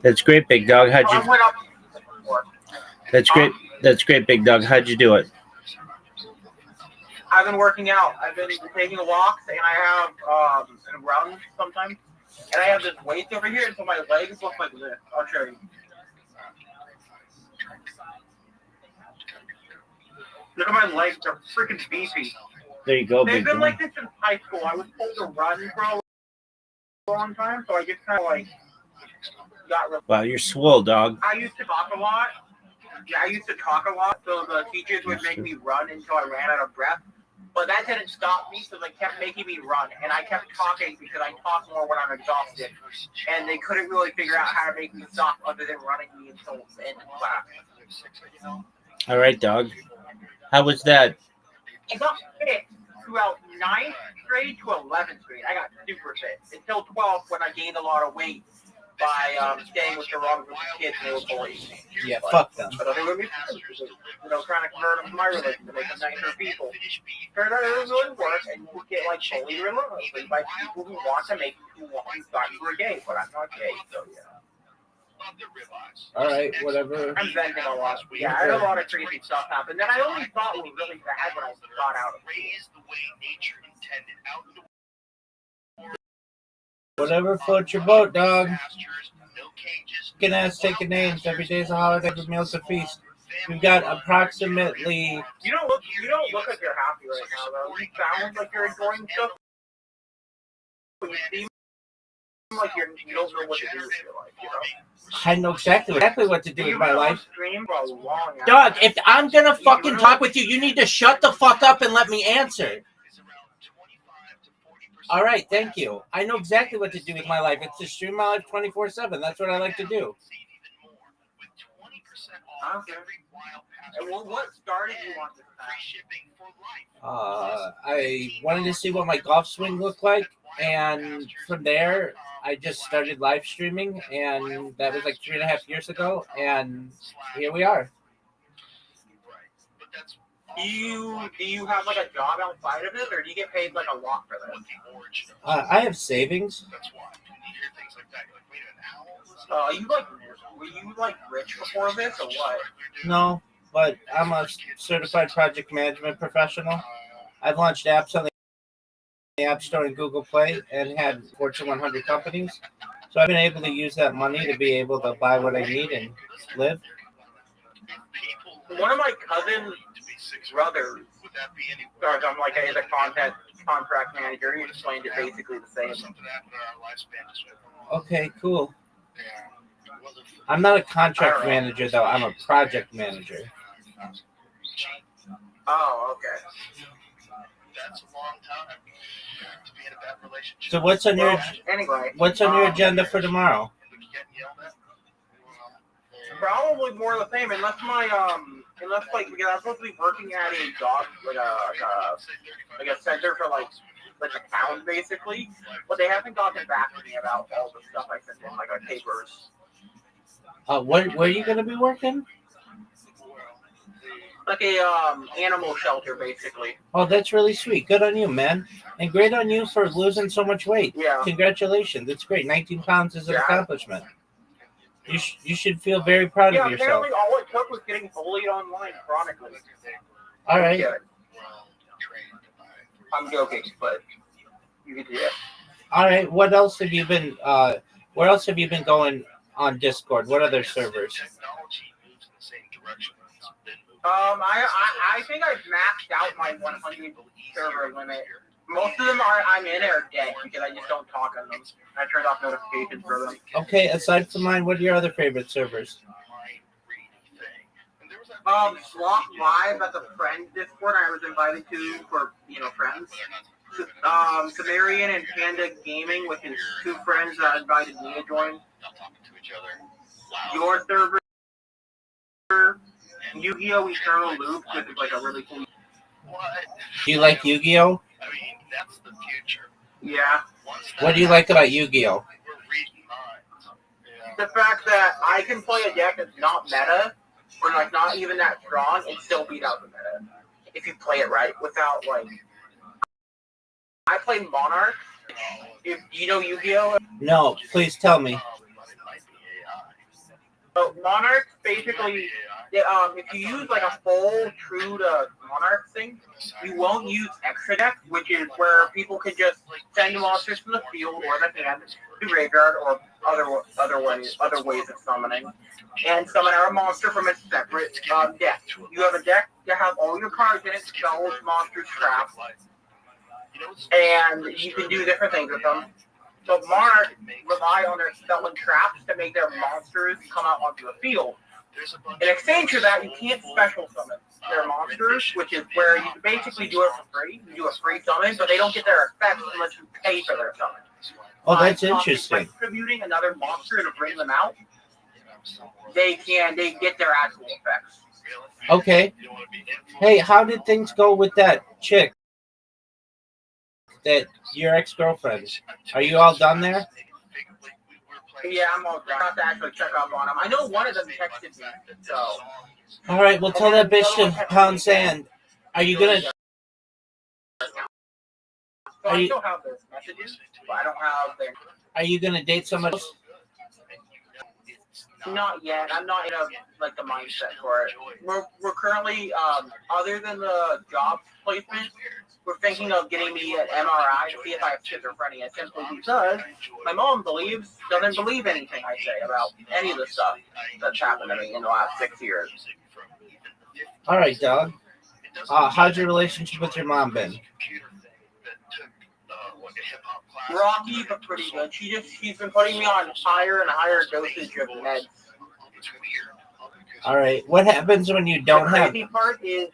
That's great, big dog. I went up. That's great. That's great, big dog. How'd you do it? I've been working out. I've been taking walks, and I have and runs sometimes. And I have this weight over here, and so my legs look like this. I'll show you. Look at my legs; they're freaking beefy. There you go, They've big been dog. like this since high school. I was told to run for a long time, so I just kind of like got. Wow, you're swole, dog. I used to talk a lot. I used to talk a lot, so the teachers would make me run until I ran out of breath. But that didn't stop me, so they kept making me run. And I kept talking because I talk more when I'm exhausted. And they couldn't really figure out how to make me stop other than running me until the end of class. All right, dog. How was that? I got fit throughout 9th grade to 11th grade. I got super fit until 12th when I gained a lot of weight by staying with the wrong group of kids and they were bullying me. Yeah, fuck them. But they would be friends, trying to convert them to my religion to make them nicer people. Turned out it doesn't really work, and you get like bullied religiously by people who want to make you thought you were gay, but I'm not gay, so yeah. All right, whatever. I'm venting a lot. Yeah, I had a lot of crazy stuff happen that I only thought was really bad when I got out of it. Whatever floats your boat, dog. Fucking ass taking names. Every day's a holiday, every meal's a feast. We've got approximately. You don't look like you're happy right now, though. You sound like you're enjoying stuff. But you seem like you don't know what to do with your life, you know? I know exactly what to do with my life. Dog, Dog, if I'm gonna fucking talk with you, you need to shut the fuck up and let me answer. All right, thank you. I know exactly what to do with my life. It's to stream my life 24/7. That's what I like to do. Okay. And what started you on this path? I wanted to see what my golf swing looked like, and from there, I just started live streaming, and that was like 3.5 years ago, and here we are. Do you have like a job outside of it, or do you get paid like a lot for this? I have savings. Were you like rich before this, or what? No, but I'm a certified project management professional. I've launched apps on the App Store and Google Play and had Fortune 100 companies. So I've been able to use that money to be able to buy what I need and live. One of my cousin's brothers, I'm like a content contract manager. He explained it basically the same. Okay, cool. I'm not a contract manager, though. I'm a project manager. Oh, okay. That's a long time to be in a bad relationship. So what's on your agenda for tomorrow? Probably more of the same, unless because I'm supposed to be working at a job like a center for like a town basically, but they haven't gotten back to me about all the stuff I sent in, like our papers. Where are you gonna be working? Like a animal shelter basically. Oh, that's really sweet. Good on you, man. And great on you for losing so much weight. Yeah. Congratulations. It's great. 19 pounds is an accomplishment. You should feel very proud of yourself. Apparently all it took was getting bullied online chronically. All right. I'm joking, but you can do it. All right. What else have you been? Where else have you been going on Discord? What other servers? I think I've maxed out my 100 server limit. Most of them I'm in are dead because I just don't talk on them. I turned off notifications for them. Okay, aside from mine, what are your other favorite servers? Slot Live at the Friends Discord I was invited to for, friends. Sumerian and Panda Gaming with his two friends that invited me to join. Your server. Yu-Gi-Oh! Eternal Loop, which is like a really cool. Do you like Yu-Gi-Oh? I mean, that's the future. Yeah. What do you like about Yu-Gi-Oh? The fact that I can play a deck that's not meta, or like not even that strong, and still beat out the meta. If you play it right, without like. I play Monarch. If you know Yu-Gi-Oh? No, please tell me. So Monarch basically, if you use like a full true to Monarch thing, you won't use extra deck, which is where people can just send monsters from the field or the hand to graveyard or other ways of summoning, and summon out a monster from a separate deck. You have a deck to have all your cards in it, spells, monsters, traps, and you can do different things with them. So Monarch rely on their spell and traps to make their monsters come out onto the field. In exchange for that, you can't special summon their monsters, which is where you basically do it for free. You do a free summon, but they don't get their effects unless you pay for their summon. Oh, that's interesting. By contributing another monster to bring them out, they get their actual effects. Okay. Hey, how did things go with that chick? That your ex-girlfriend? Are you all done there? Yeah, I'm all done. I have to actually check up on them. I know one of them texted me, so. All right, well, tell that bitch to pound sand. Are you gonna? So I still have their messages, but I don't have their. Are you gonna date somebody else? Not yet. I'm not in the mindset for it. We're currently other than the job placement, we're thinking of getting me an MRI to see if I have schizophrenia. Simply because my mom doesn't believe anything I say about any of the stuff that's happened to me in the last 6 years. All right, dog. How's your relationship with your mom been? Rocky, but pretty good. She's been putting me on higher and higher dosage of meds. All right. What happens when you don't have? The crazy part is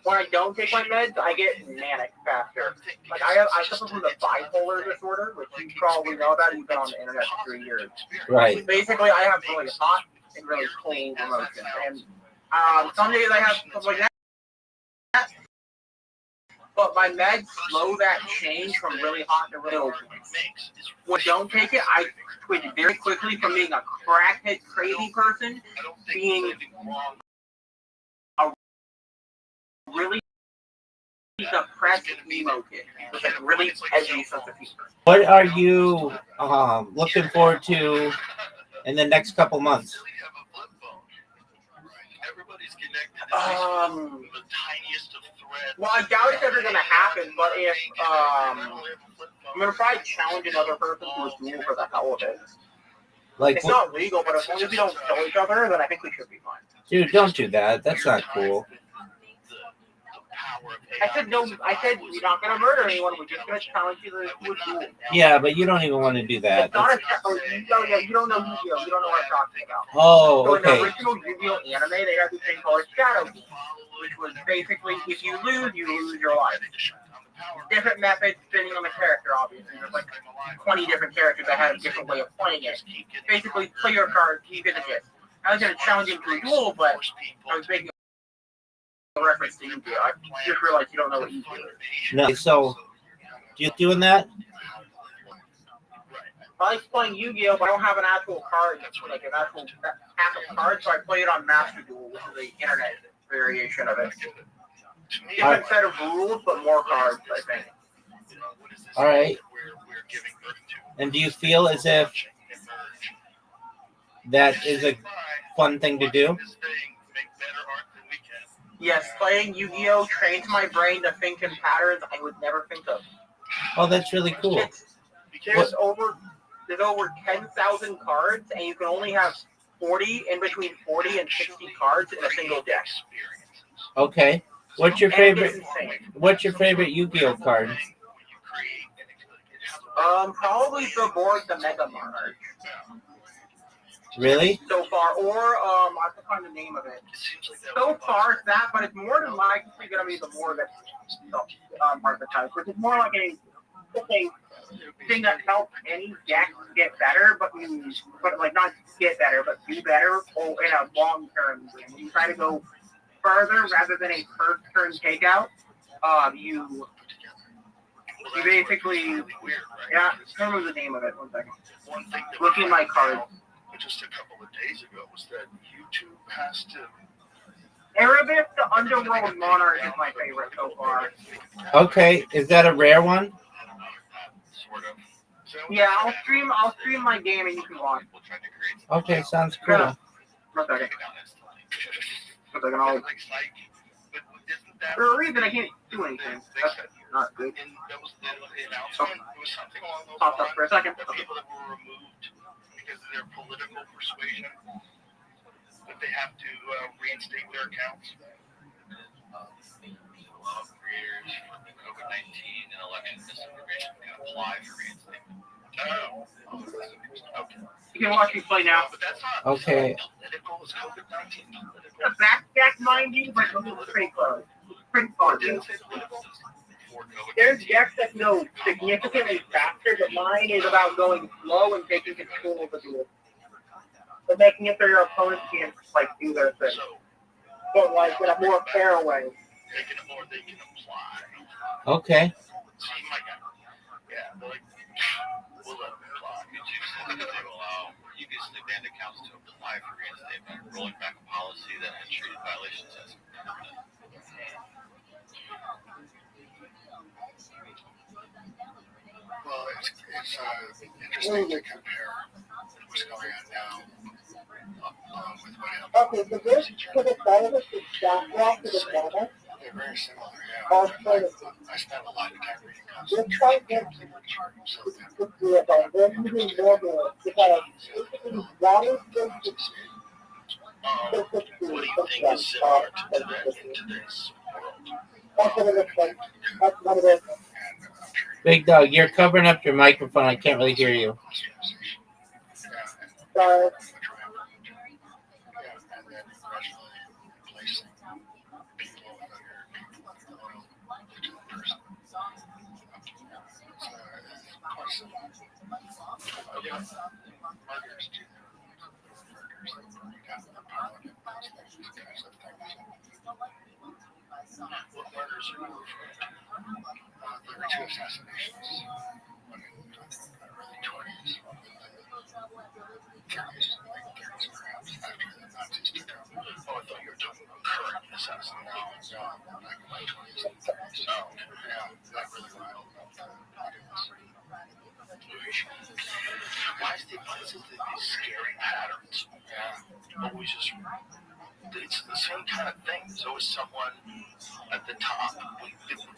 when I don't take my meds, I get manic faster. Like I suffer from the bipolar disorder, which you probably know about. You've been on the internet for 3 years. Right. Basically, I have really hot and really cold emotions, and some days I have stuff like that. But my meds slow that change from really hot to really cold. When I don't take it, I switch very quickly from being a crackhead crazy person being a really depressed emo kid with a really edgy sense of humor. What are you looking forward to in the next couple months? Well, I doubt it's ever going to happen, but if I'm going to probably challenge another person to a duel for the hell of it. Like, it's not legal, but as long as we don't kill each other, then I think we should be fine. Dude, don't do that. That's not cool. I said no. I said we're not going to murder anyone. We're just going to challenge you to a duel. Yeah, but you don't even want to do that. It's not you don't know Yu-Gi-Oh. You don't know what I'm talking about. Oh, so okay. In the original Yu-Gi-Oh anime, they had this thing called Shadow Duel, which was basically if you lose your life. Different methods depending on the character, obviously. There's like 20 different characters that have a different way of playing it. Basically, play your card, you get the gist. I was going to challenge him to a duel, but I was making a reference to Yu-Gi-Oh. I just realized you don't know what Yu-Gi-Oh is. No, so you doing that? I like playing Yu-Gi-Oh, but I don't have an actual card, like an actual pack of cards, so I play it on Master Duel, which is the internet variation of it. Different set of rules, but more cards, I think. All right. And do you feel as if that is a fun thing to do? Yes, playing Yu-Gi-Oh trains my brain to think in patterns I would never think of. Oh, that's really cool. There's over 10,000 cards, and you can only have 40 and 60 cards in a single deck. Okay. What's your favorite Yu-Gi-Oh card? Probably the board, the Mega Monarch. Really? So far, or I have to find the name of it. So far, it's that, but it's more than likely going to be the more that archetype, which is more like a thing that helps any deck get better, but like not get better, but do better in a long term. When you try to go further rather than a first turn takeout, you basically I don't know the name of it. 1 second. Looking at my card. Just a couple of days ago was that YouTube has to. Erebus, the Underworld Monarch, is my favorite so far. Okay, is that a rare one? Sort of. Yeah, I'll stream my game and you can watch. Okay, sounds cool. Yeah. For a reason I can't do anything. That's not good. Popped up for a second. People that were removed because of their political persuasion, that they have to reinstate their accounts. Creators for COVID-19 and election misinformation can apply for reinstatement. Oh. Okay. can watch me play now. But that's not Okay. political. It's COVID-19 political. The backstack, mind you, but it's pretty close. It's pretty fun. Didn't say political. For COVID. There's decks that go significantly faster, but mine is about going slow and taking control of the duel. But making it so your opponents can't like do their thing. So But like in a more fair way. they can apply. Okay. So you might get, yeah, they're like, we'll let them apply. They will allow previously banned accounts to apply for reinstatement, rolling back a policy that had treated violations as permanent. Well, it's interesting to compare what's going on now with what happened. Okay, so this to the side of it is background to the center. They're very similar, yeah. Also, I spent a lot of time reading this part constitutional gets literature, so that to do about they're using normal because basically water is What do you think is similar to that in today's world? that's what it looks like. That's what it is. and I'm sure Big Dog, you're covering up your microphone. I can't really hear you. ostracization. Yeah, and So yeah, and then gradually replacing people with other people that are loyal to the person. So it's quite similar. Yeah, murders do that. Murders that burn down the parliament, these kinds of things. What murders are you referring to? There were two assassinations, one in the early 20s, one in the 30s, late 30s perhaps, after the Nazis took over. Oh, I thought you were talking about current assassination. No, back in my 20s and 30s. Oh, Yeah, that really riled up the populace. why is it that these scary patterns always just, it's the same kind of thing. There's always someone at the top.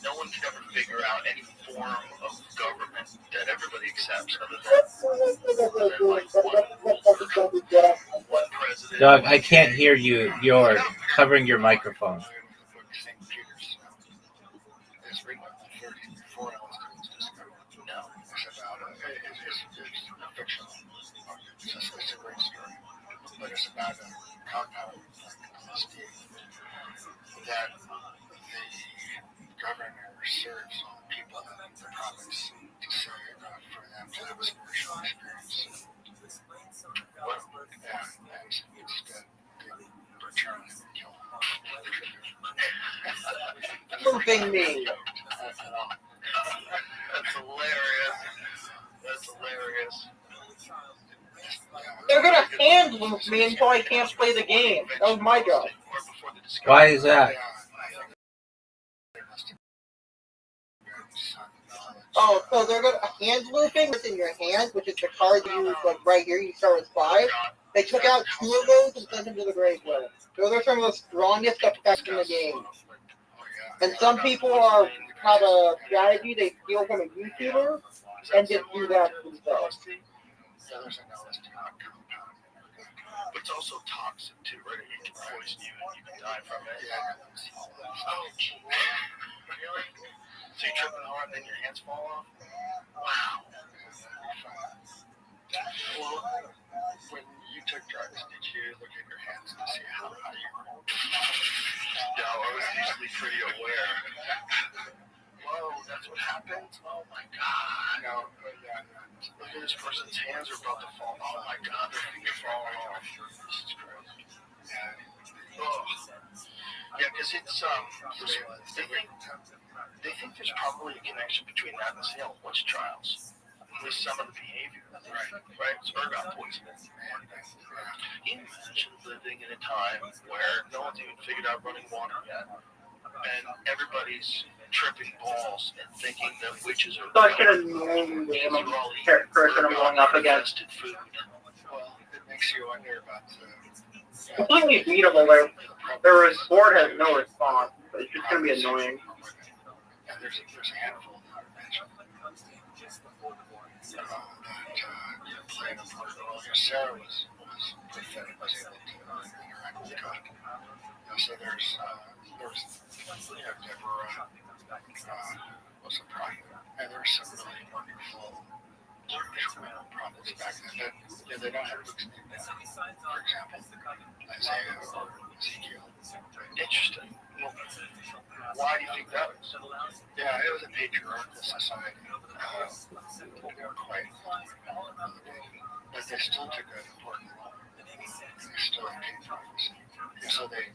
No one can ever figure out any form of government that everybody accepts other than one president. Doug, I can't hear you. You're covering your microphone. St. Peter's is written 34 Ellis discovered. No. It's about it's fictional. It's a great story, but it's about a compound LSD that the governor serves all the people in the province to say for them to have a spiritual experience. What? Yeah, and instead they return and kill them. Looping me. That's hilarious. That's hilarious. They're gonna hand loop me until I can't play the game. That was my job. Why is that? Oh, so they're gonna hand looping what's in your hand, which is the card you use like right here. You start with 5. They took out 2 of those and sent them to the grave with it. Those are some of the strongest effects in the game. And some people have a strategy they steal from a YouTuber and just do that themselves. But it's also toxic too, right? It can poison you and you can die from it. Really? So you're tripping hard and then your hands fall off? Wow. Well, when you took drugs, did you look at your hands to see how high you were? No, I was usually pretty aware. Whoa, that's what happened? Oh my god. No, yeah. Look at this person's hands are about to fall. Oh my god, their feet are falling off. This is crazy. Oh. Yeah, because it's they think there's probably a connection between that and the Salem witch trials. At least some of the behavior. Right? It's ergot poisoning. Can you imagine living in a time where no one's even figured out running water yet? And everybody's tripping balls and thinking that witches are Such an annoying game of person I'm going up against. food. Well, it makes you wonder about Completely beatable. Their board has no response, but it's just gonna be annoying. and there's a handful that I mentioned that played a part. Well, Sarah was pathetic, was able to interact with God. So there's Deborah was a prophet, and there's some really wonderful true prophets back then. But they don't have books named that. For example, Isaiah or Ezekiel. Interesting. Well, why do you think that was? Yeah, it was a patriarchal society. They were quite but they still took an important role. They still came prophecy. And so they,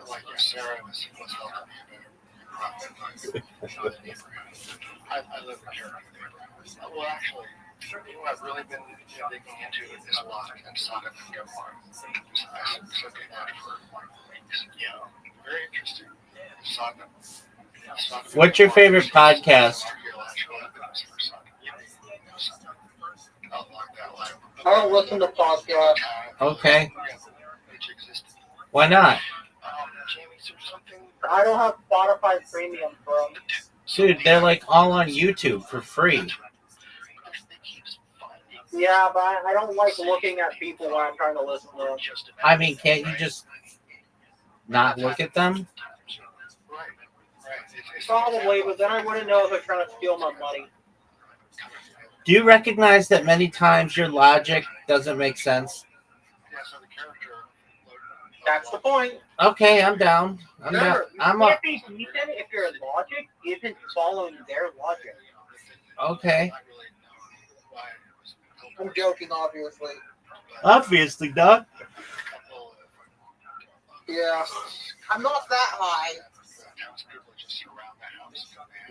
like Sarah was held to be a prophet than Abraham. I love the character of Abraham. Well, actually, what I've really been digging into is Lot and Sodom and Gomorrah. I've been studying that for weeks. Yeah, very interesting. Sodom. What's your favorite podcast? I don't listen to podcasts. Okay. Why not? I don't have Spotify Premium, bro. Dude, they're like all on YouTube for free. Yeah, but I don't like looking at people when I'm trying to listen to them. I mean, can't you just not look at them? Probably, but then I wouldn't know if they're trying to steal my money. Do you recognize that many times your logic doesn't make sense? That's the point. Okay, I'm down. I'm down. Remember, you I'm can't be decent if your logic isn't following their logic. okay. I'm joking, obviously. Obviously, Doc. Yeah. I'm not that high.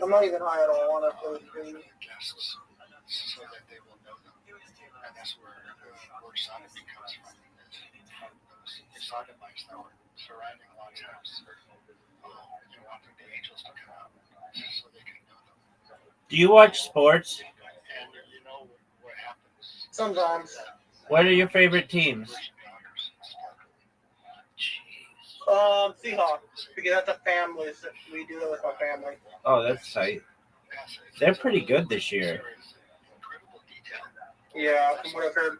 I'm not even high at all, honestly. So that they will know them. And that's where the word sodomy comes from. They sodomize that word, surrounding Lot's house. And wanting the angels to come out so they can know them. Do you watch sports? And you know what happens? Sometimes. What are your favorite teams? Seahawks. Because that's a family. So we do it with our family. Oh, that's tight. They're pretty good this year. Yeah, from what I've heard.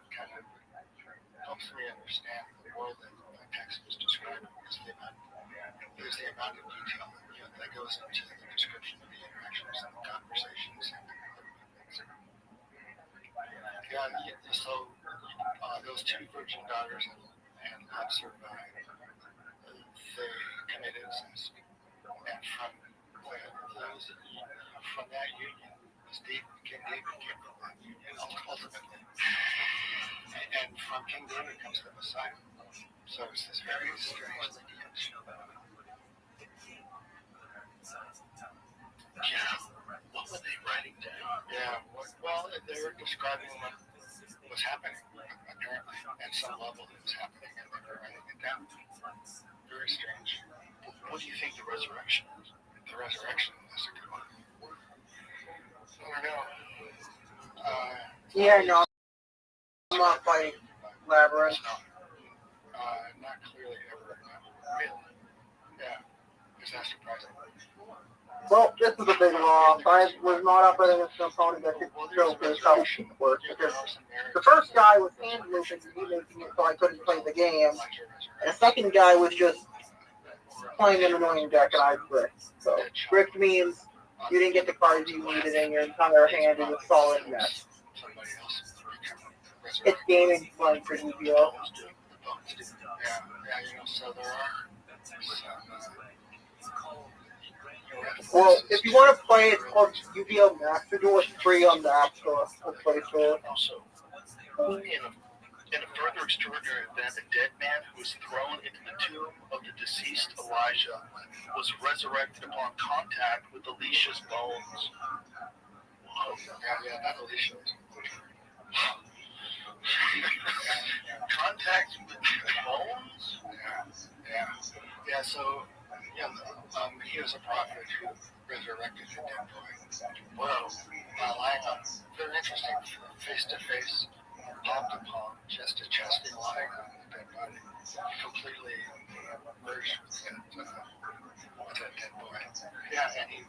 Helps me understand the world that text was describing is the amount of detail that goes into the description of the interactions and the conversations and things. Yeah, so those two virgin daughters and Lot survived. They committed incest, and from that union, King David came from that union ultimately, and from King David comes the Messiah. So it's this very strange lineage. Yeah, what were they writing down? Yeah, well, they were describing what was happening, apparently, at some level it was happening, and they were writing it down. Very strange. What do you think the resurrection is? The resurrection is a good one. I don't know. Yeah, no. I'm not fighting Labyrinth. Not clearly ever. Really? Yeah. Is that surprising? Well, this is a big loss. I was not operating as an opponent that could showcase how it works. Because the first guy was hand looping and making it so I couldn't play the game. And the second guy was just playing an annoying deck and I bricked. So bricked means you didn't get the cards you needed and your entire hand is a solid mess. It's gaming fun for Yu-Gi-Oh! Yeah, so there are Well, if you want to play, it's called Yu-Gi-Oh! Master Duel. It's free on the App Store or Play Store. Also, in a further extraordinary event, a dead man who was thrown into the tomb of the deceased Elijah was resurrected upon contact with Elisha's bones. Whoa. Yeah, not Elisha. Contact with bones? Yeah, so, he was a prophet who resurrected the dead boy. Wow. Lying on, very interesting, face to face, palm to palm, chest to chest, lying on the dead body, completely merged with that dead boy. Yeah, and he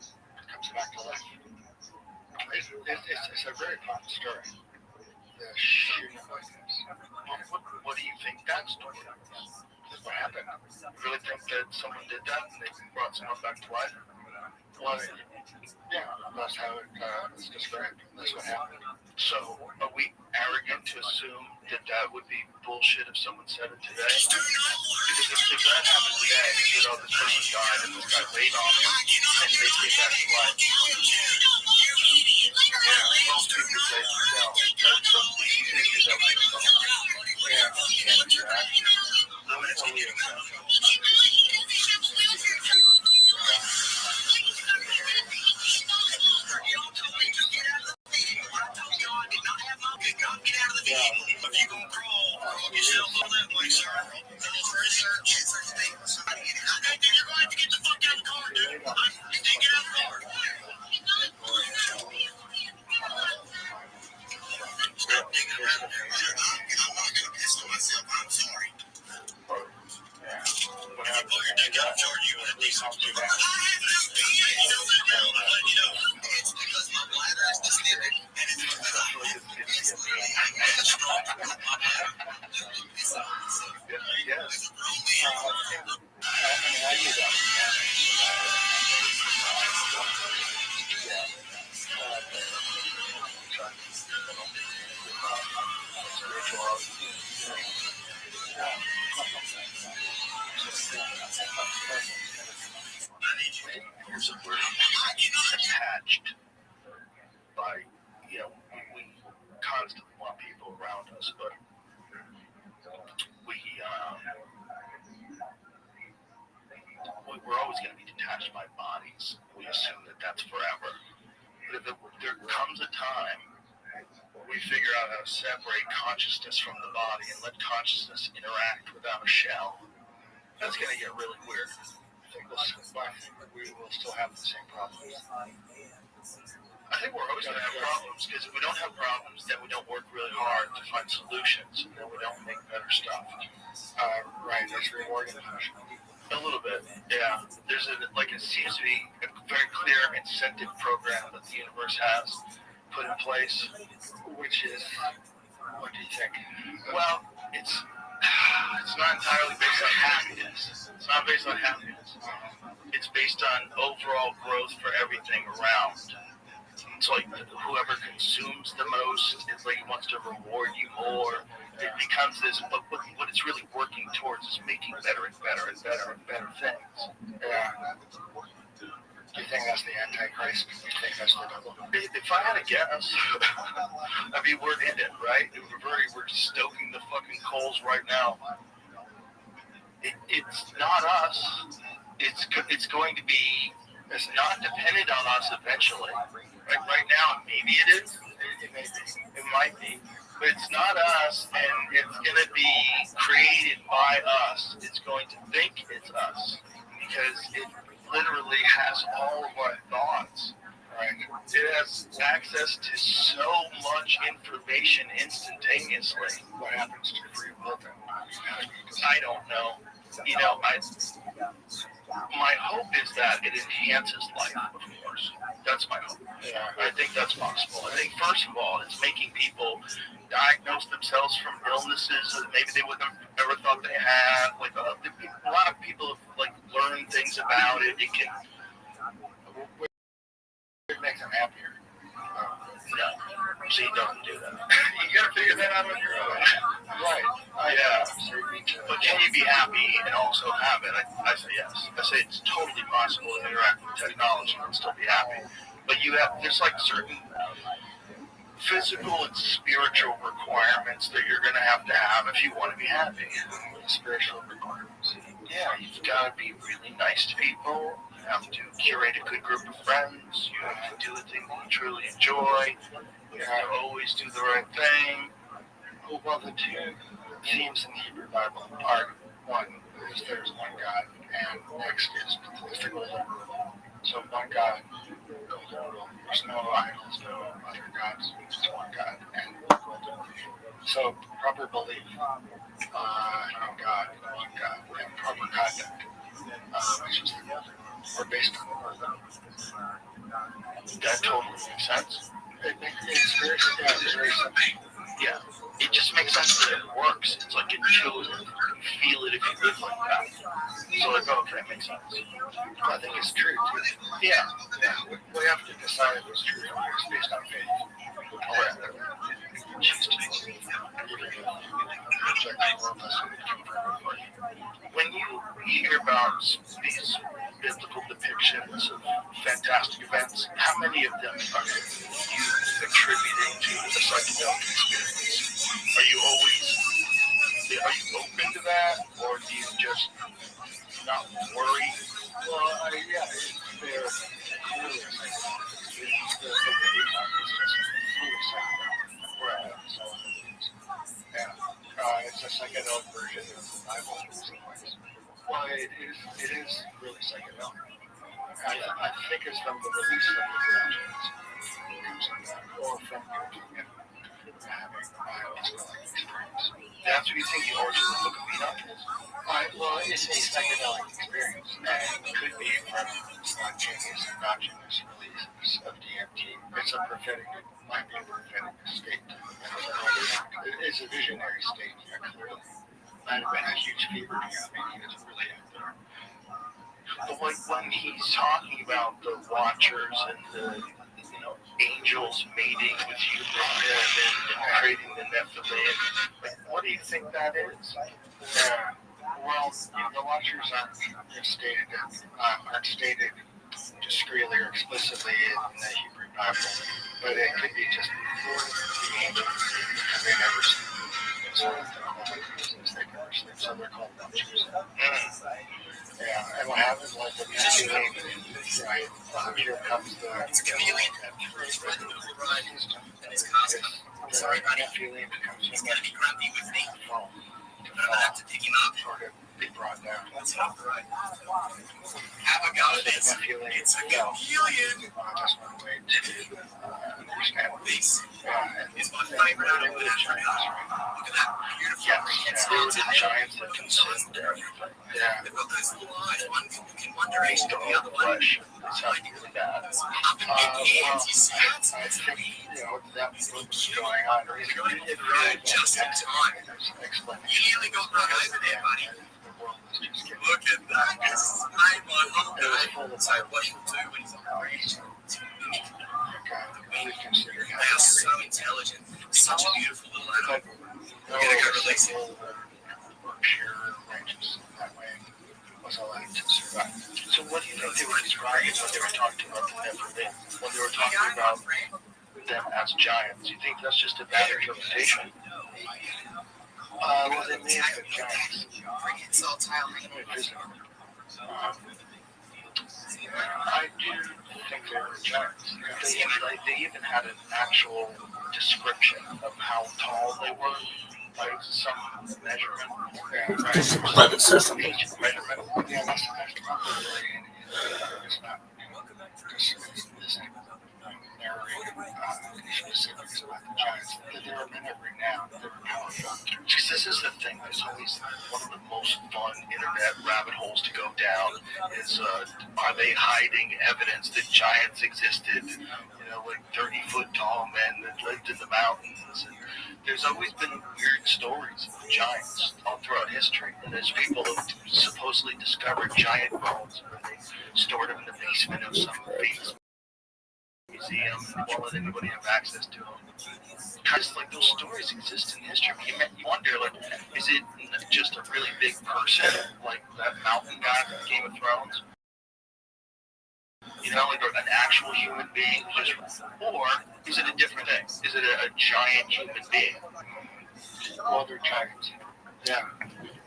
comes back to life. It's a very fun story. The sheer noise. What do you think that story is? What happened? You really think that someone did that and they brought someone back to life? Well, yeah, that's how it's described. That's what happened. So, are we arrogant to assume that that would be bullshit if someone said it today? Because if that happened today, you know, this person died and this guy laid on him and they came back to life. Yeah, most people would say, no, that's you can't do that with your phone. Yeah, you can't do that. No, it's only a yes. I knew that. Here's a word attached by, you know, we constantly want people around us, but we're always going to be detached by bodies. We assume that that's forever. But there comes a time where we figure out how to separate consciousness from the body and let consciousness interact without a shell. That's going to get really weird. We will still have the same problems. I think we're always going to have problems, because if we don't have problems, then we don't work really hard to find solutions, and then we don't make better stuff. Right, that's rewarding. A little bit, yeah. There's it seems to be a very clear incentive program that the universe has put in place, which is, what do you think? Well, it's not entirely based on happiness. It's not based on happiness. It's based on overall growth for everything around. It's like whoever consumes the most, it's like it wants to reward you more. It becomes this, but what it's really working towards is making better and better and better and better things. Yeah. Do you think that's the Antichrist? Do you think that's the devil? If I had to guess, I mean, we're in it, right? We're stoking the fucking coals right now. It's not us. It's going to be. It's not dependent on us eventually. Like right now, maybe it is. It might be. But it's not us, and it's going to be created by us. It's going to think it's us because it literally has all of our thoughts. Right? It has access to so much information instantaneously. What happens to free will then? I don't know. You know, my hope is that it enhances life, of course. That's my hope. Yeah. I think that's possible. I think, first of all, it's making people diagnose themselves from illnesses that maybe they wouldn't have ever thought they had. Like a lot of people have learned things about it. It can make them happier. No, so you don't do that. You gotta figure that out on your own. Right. Yeah. But can you be happy and also have it? I say yes. I say it's totally possible to interact with technology and still be happy. But there's certain physical and spiritual requirements that you're gonna have if you want to be happy. Spiritual requirements. Yeah, you've got to be really nice to people. You have to curate a good group of friends. You have to do the thing that you truly enjoy. You have to always do the right thing. Well, the two themes in the Hebrew Bible are, one is there's one God, and next is mystical rule. So one God, golden rule. There's no idols, no other gods. It's just one God, and golden rule. So proper belief in God, one God, and proper conduct, which is the golden rule, are based on the word. That totally makes sense. It's very simple. Yeah, it just makes sense that it works. It's like intuitive. You feel it if you live like that. So like, okay, it makes sense. I think it's true too. Yeah. We have to decide if it's true or it's based on faith. Or choose to believe. When you hear about these biblical depictions of fantastic events, how many of them are you attributing to the psychedelic experience? Are you open to that, or do you just not worry? Well, yeah, they're clearly it's a psychedelic version of the Bible in some ways. Well, it is really psychedelic. I think it's from the release of the or from having ayahuasca-like experience. That's what you think the origin of the Book of Enoch is? Well, it's a psychedelic experience, and it could be from spontaneous endogenous releases of DMT. It's a prophetic, it might be a prophetic state. It's a visionary state, yeah, clearly. Might have been a huge fever dream. I mean, it's really out there. But like when he's talking about the Watchers and the angels mating with human and creating the Nephilim, what do you think that is? Well, the Watchers aren't stated discreetly or explicitly in the Hebrew Bible, but it could be just the angels because they never sleep. So they're called Watchers. Yeah, and what happens like the Nephilim, right? Here comes the chameleon. Sorry, buddy. He's gonna be grumpy with me. I'm gonna have to pick him up. Be brought down. That's not right. Have a go at this. It's a chameleon. Just one way to understand this. It's my favorite animal in Africa. Look at that beautiful the giants that consumed everything. Yeah. They've got those little eyes. One can one direction to the other one. It's not really bad. Up in your hands, you see that? I think, that was going on. Just in time. You nearly got run over there, buddy. Look at that. It's made my whole day. So what he'll do when he's on the range. They are so intelligent. Such a beautiful little animal. We're going to go release him. So what do you think they were describing when they were talking about the Nephilim? When they were talking about them as giants? Do you think that's just a bad interpretation? Well, they may have been giants. I do think they were giants. They even had an actual description of how tall they were. Like some measurement. Ancient measurement. Yeah, that's probably it's not specifics about the giants. They were men of renown. They were powerful. Because this is the thing that's always one of the most fun internet rabbit holes to go down is are they hiding evidence that giants existed? Like 30-foot tall men that lived in the mountains. And there's always been weird stories of giants all throughout history. And there's people who supposedly discovered giant bones where they stored them in the basement of some famous museum and won't let anybody have access to them. Because like those stories exist in history. You wonder, like, is it just a really big person, like that mountain guy from Game of Thrones? Like an actual human being, or is it a different thing? Is it a giant human being? Well, they're giants. Yeah.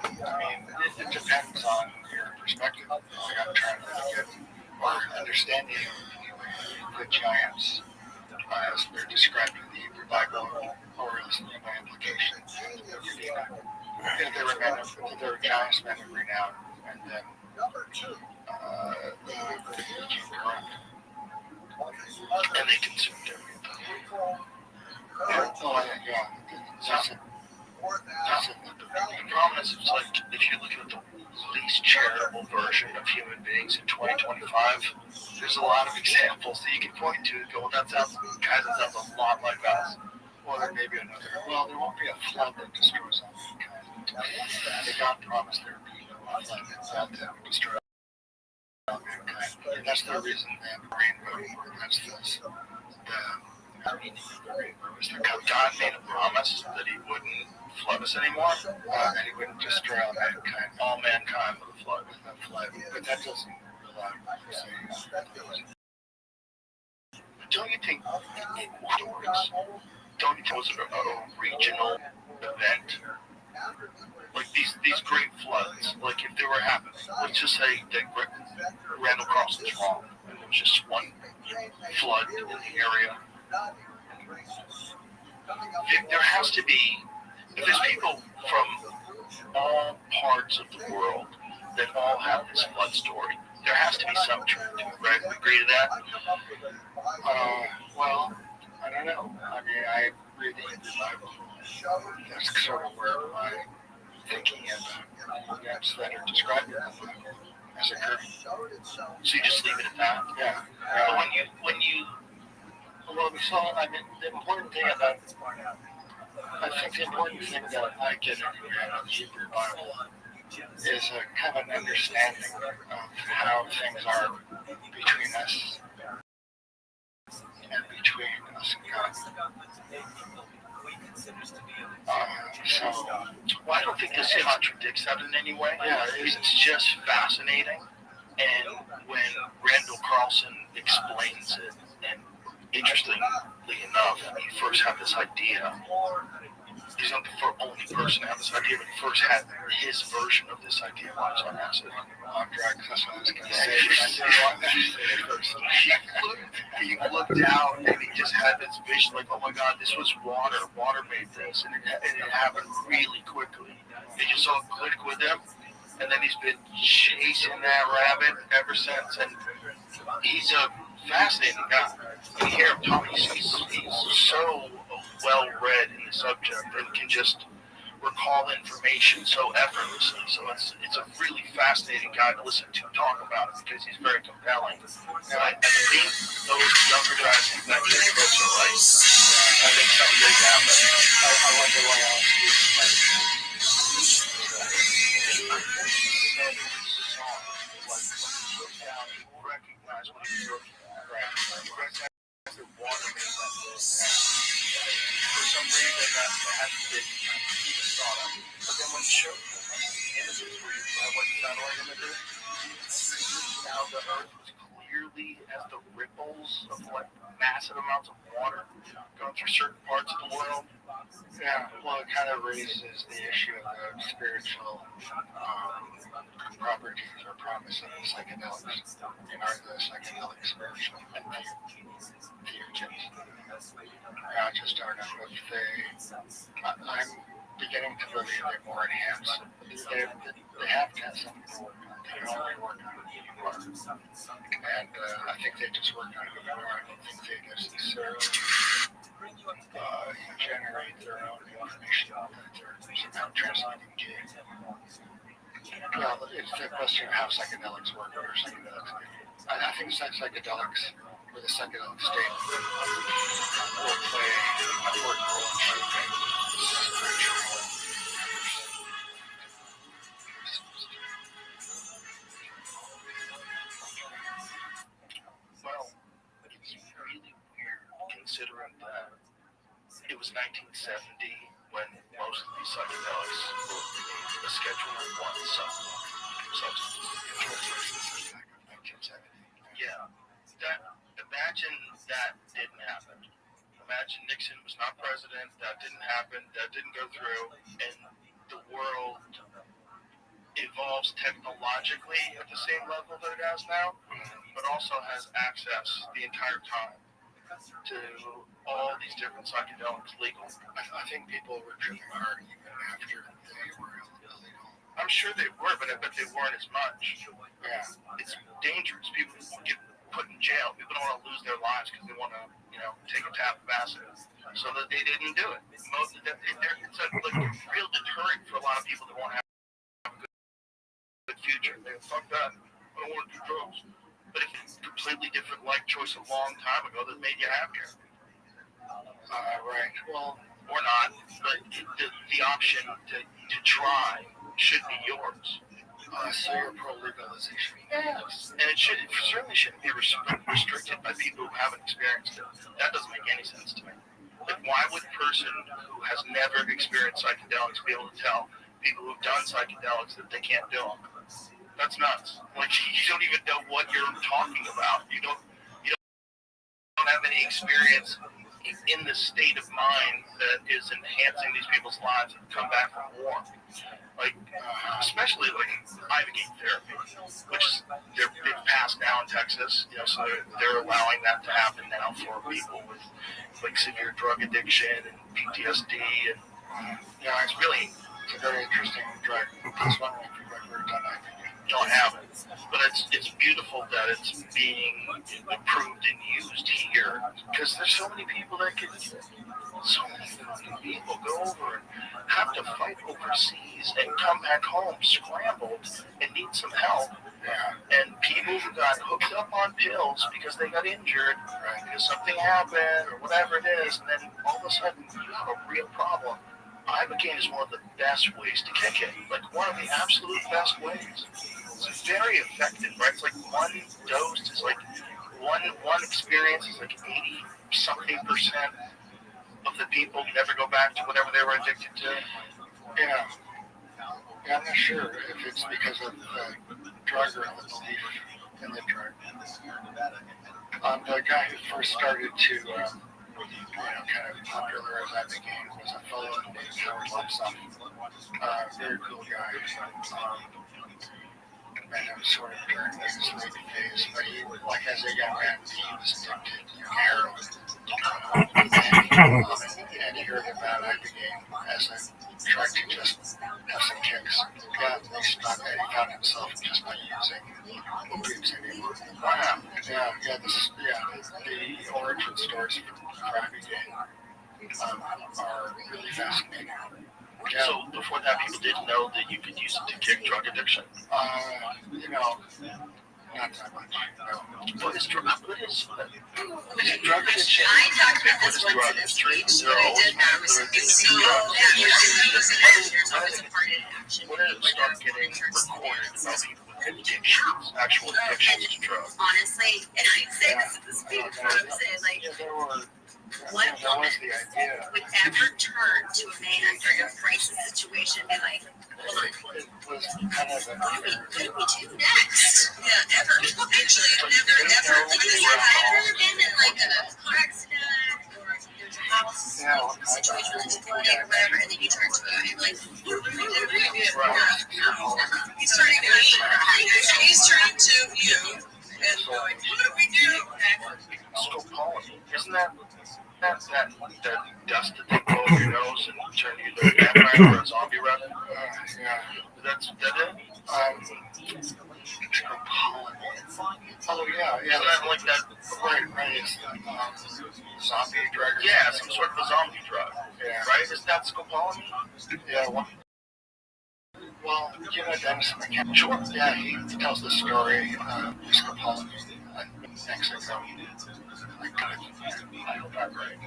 I mean, it depends on your perspective. Like I'm trying to look at or understanding the giants as they're described in the Hebrew Bible, or at least by implication. They were giants, men of renown, and then they became corrupt. And they consumed everything. The problem is, it's like, if you look at the least charitable version of human beings in 2025, there's a lot of examples that you can point to and go, that sounds a lot like us. Well, there may be another. Well, there won't be a flood that destroys all mankind. God promised there would be no flood that would destroy all mankind. And that's the reason that the rainbow, that's the rainbow is the God made a promise that He wouldn't flood us anymore, and He wouldn't destroy all mankind with a flood. But that doesn't rely on saying. Don't you think don't you think it was a regional event? Like these great floods, like if they were happening, let's just say that Randall Carlson's wrong, and there was just one flood in the area. There has to be, if there's people from all parts of the world that all have this flood story, there has to be some truth to it, right? We agree to that? Well, I don't know. I mean, I read the Bible. That's sort of where my thinking about events that are described in the Bible as occurring. So you just leave it at that? Yeah. But I mean, the important thing about, I think the important thing that I get out of the Hebrew Bible is a kind of an understanding of how things are between us and between us and God. Well, I don't think this contradicts that in any way. Yeah, it's just fascinating. And when Randall Carlson explains it, and interestingly enough, he first had this idea. He's not the only person to have this idea, but he first had his version of this idea when he was on acid. On drugs, that's what I was going to say. He looked out and he just had this vision like, oh my God, this was water. Water made this. And it happened really quickly. It just all clicked with him. And then he's been chasing that rabbit ever since. And he's a fascinating guy. You hear him talk, he's so well read in the subject and can just recall information so effortlessly. So it's a really fascinating guy to listen to talk about it because he's very compelling. And I think those younger guys think that his books are right. I think something big happened. I wonder why else recognize what he's looking at, right? Water made that for some reason that hasn't been even thought of. But then when you show images where you what satellite images, now the Earth was clearly as the ripples of like massive amounts of water going through certain parts of the world. Yeah, well, it kind of raises the issue of the spiritual properties or promise of the psychedelics. Are the psychedelic spiritual and theurgies? I just don't know if I'm beginning to believe they're more enhanced. They have to have something to work on. They can only work on it more. And I think they just work on it more. I don't think they necessarily generate their own information that they're somehow translating to. Well, it's the question of how psychedelics work or psychedelics do. I think psychedelics or the psychedelic state will play an important role in shaping spiritual. Well, it's really weird considering that it was 1970 when most of these psychedelics were a Schedule 1 substance. Yeah. Imagine that didn't happen. Imagine Nixon was not president, that didn't happen, that didn't go through, and the world evolves technologically at the same level that it has now, but also has access the entire time to all these different psychedelics legal. I think people were tripping hard even after they were illegal. I'm sure they were, but they weren't as much. Yeah. It's dangerous. People get put in jail. People don't want to lose their lives because they want to, take a tap of acid. So that they didn't do it. It's a real deterrent for a lot of people that want to have a good future. They're fucked up. I don't want to do drugs. But if it's a completely different life choice a long time ago that made you happier. Right. Well, or not, but the option to try should be yours. So you're pro legalization. Yes. And it certainly shouldn't be restricted by people who haven't experienced it. That doesn't make any sense to me. Like, why would a person who has never experienced psychedelics be able to tell people who've done psychedelics that they can't do them? That's nuts. Like, you don't even know what you're talking about. You don't have any experience in the state of mind that is enhancing these people's lives and come back from war. Like, especially like Ibogaine therapy, which is they've passed now in Texas, so they're allowing that to happen now for people with like severe drug addiction and PTSD, and it's a very interesting drug. I was wondering if you've ever done Ibogaine. Don't have it, but it's beautiful that it's being approved and used here, because there's so many people that could use it. So many people go over and have to fight overseas and come back home scrambled and need some help. Yeah. And people who got hooked up on pills because they got injured, because something happened or whatever it is, and then all of a sudden you have a real problem. Ibogaine is one of the best ways to kick it, like one of the absolute best ways. It's very effective, right? It's like one dose is like one experience is like 80-something% of the people never go back to whatever they were addicted to. Yeah. I'm not sure if it's because of the drug or the belief in the drug. The guy who first started to kind of popularize Ibogaine was a fellow named Howard Lipson. Very cool guy. And it was sort of during his late phase, but he, like as a young man, he was addicted to heroin. And he heard about Ibogaine as a drug to just have some kicks. Yeah, they stopped that. He found himself just not using opiates anymore. Wow. The origin stories for Ibogaine are really fascinating. Yeah. So before that, people didn't know that you could use it to kick drug addiction. Not that much. No. What is drug addiction? I talked about this once in a speech that I did that was so that was a part of action. When did it start getting recorded about people with addictions, actual addictions to drugs? Honestly, and I say this in the speech, but I'm saying, like, what woman would ever turn to a man during a crisis situation and be like, hold on, what do we do next? Yeah, ever. Actually, never. Like, have you ever been in like a car accident or there's a house situation with a flooding or whatever, and then you turn to a guy and like, what do we do? He's turning to you and going, what do we do? Scopolamine. Isn't that dust that they blow up your nose and turn you into a vampire or a zombie rather? Yeah. That's it? Oh yeah. Isn't that like that? Right. It's zombie drug. Yeah, some sort of a zombie drug. Yeah. Right? Isn't that scopolamine? Yeah. Well, Dennis McKenna. Sure. Yeah, he tells the story of scopolamine in Mexico. I hope I'm right.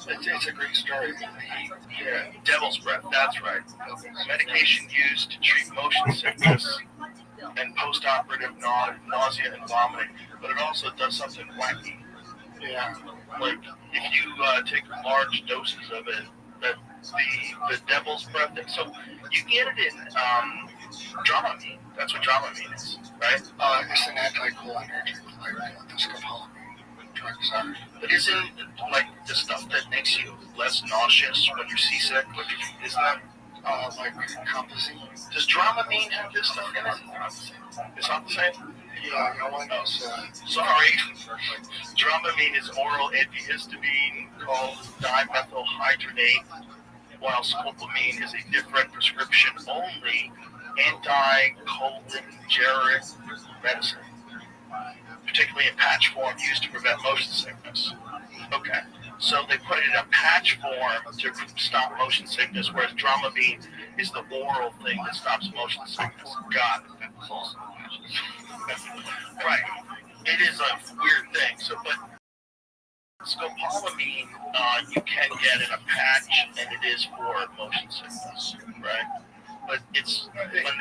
It's a great story. Yeah, devil's breath, that's right. Medication used to treat motion sickness and post-operative nausea and vomiting, but it also does something wacky. Yeah, like if you take large doses of it, that the devil's breath. So you get it in Dramamine. That's what Dramamine is, right? It's an anticholinergic, like the scopolamine. But isn't like the stuff that makes you less nauseous when you're seasick? Like, isn't that like composite? Does Dramamine have this stuff in it? It's not the same. Yeah, no one knows. Sorry. Dramamine is oral antihistamine called dimethylhydronate, while scopolamine is a different prescription-only anticholinergic medicine, particularly in patch form used to prevent motion sickness. Okay, so they put it in a patch form to stop motion sickness, whereas Dramamine is the oral thing that stops motion sickness. God, that was also right. It is a weird thing. So, but Scopolamine, you can get in a patch, and it is for motion sickness, right? But it's when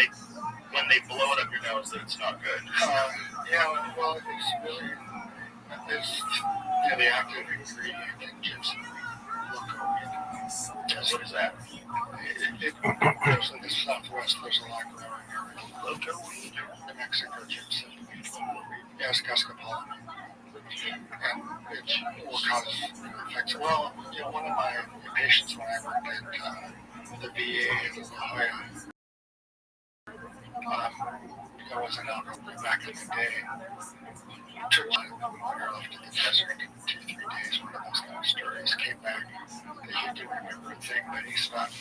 they blow it up your nose that it's not good. Yeah, well, it's really the active ingredient in gypsum. What is that? It goes in the southwest. There's a lot growing here. Loco weed, the Mexico gypsum. Yes, Scopolamine. And which will cause effects. Well, one of my patients when I worked at the VA in La Jolla, I was an alcoholic back in the day. Took my water off to the desert 2-3 days, one of those kind of stories. Came back. He didn't remember a thing, but he stopped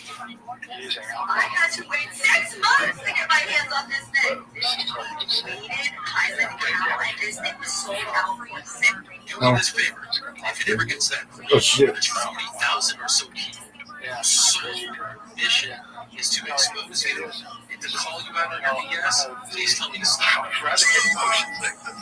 using alcohol. I had to wait 6 months to get my hands on this thing. Weighted Kaizen cow, and this thing was sold out for $70. Do me this favor. If it ever gets that close, Oh, shit. 20,000 or so people, sole mission is to expose you and to call you out on your BS. Please tell me to stop. I'd rather get motion sickness.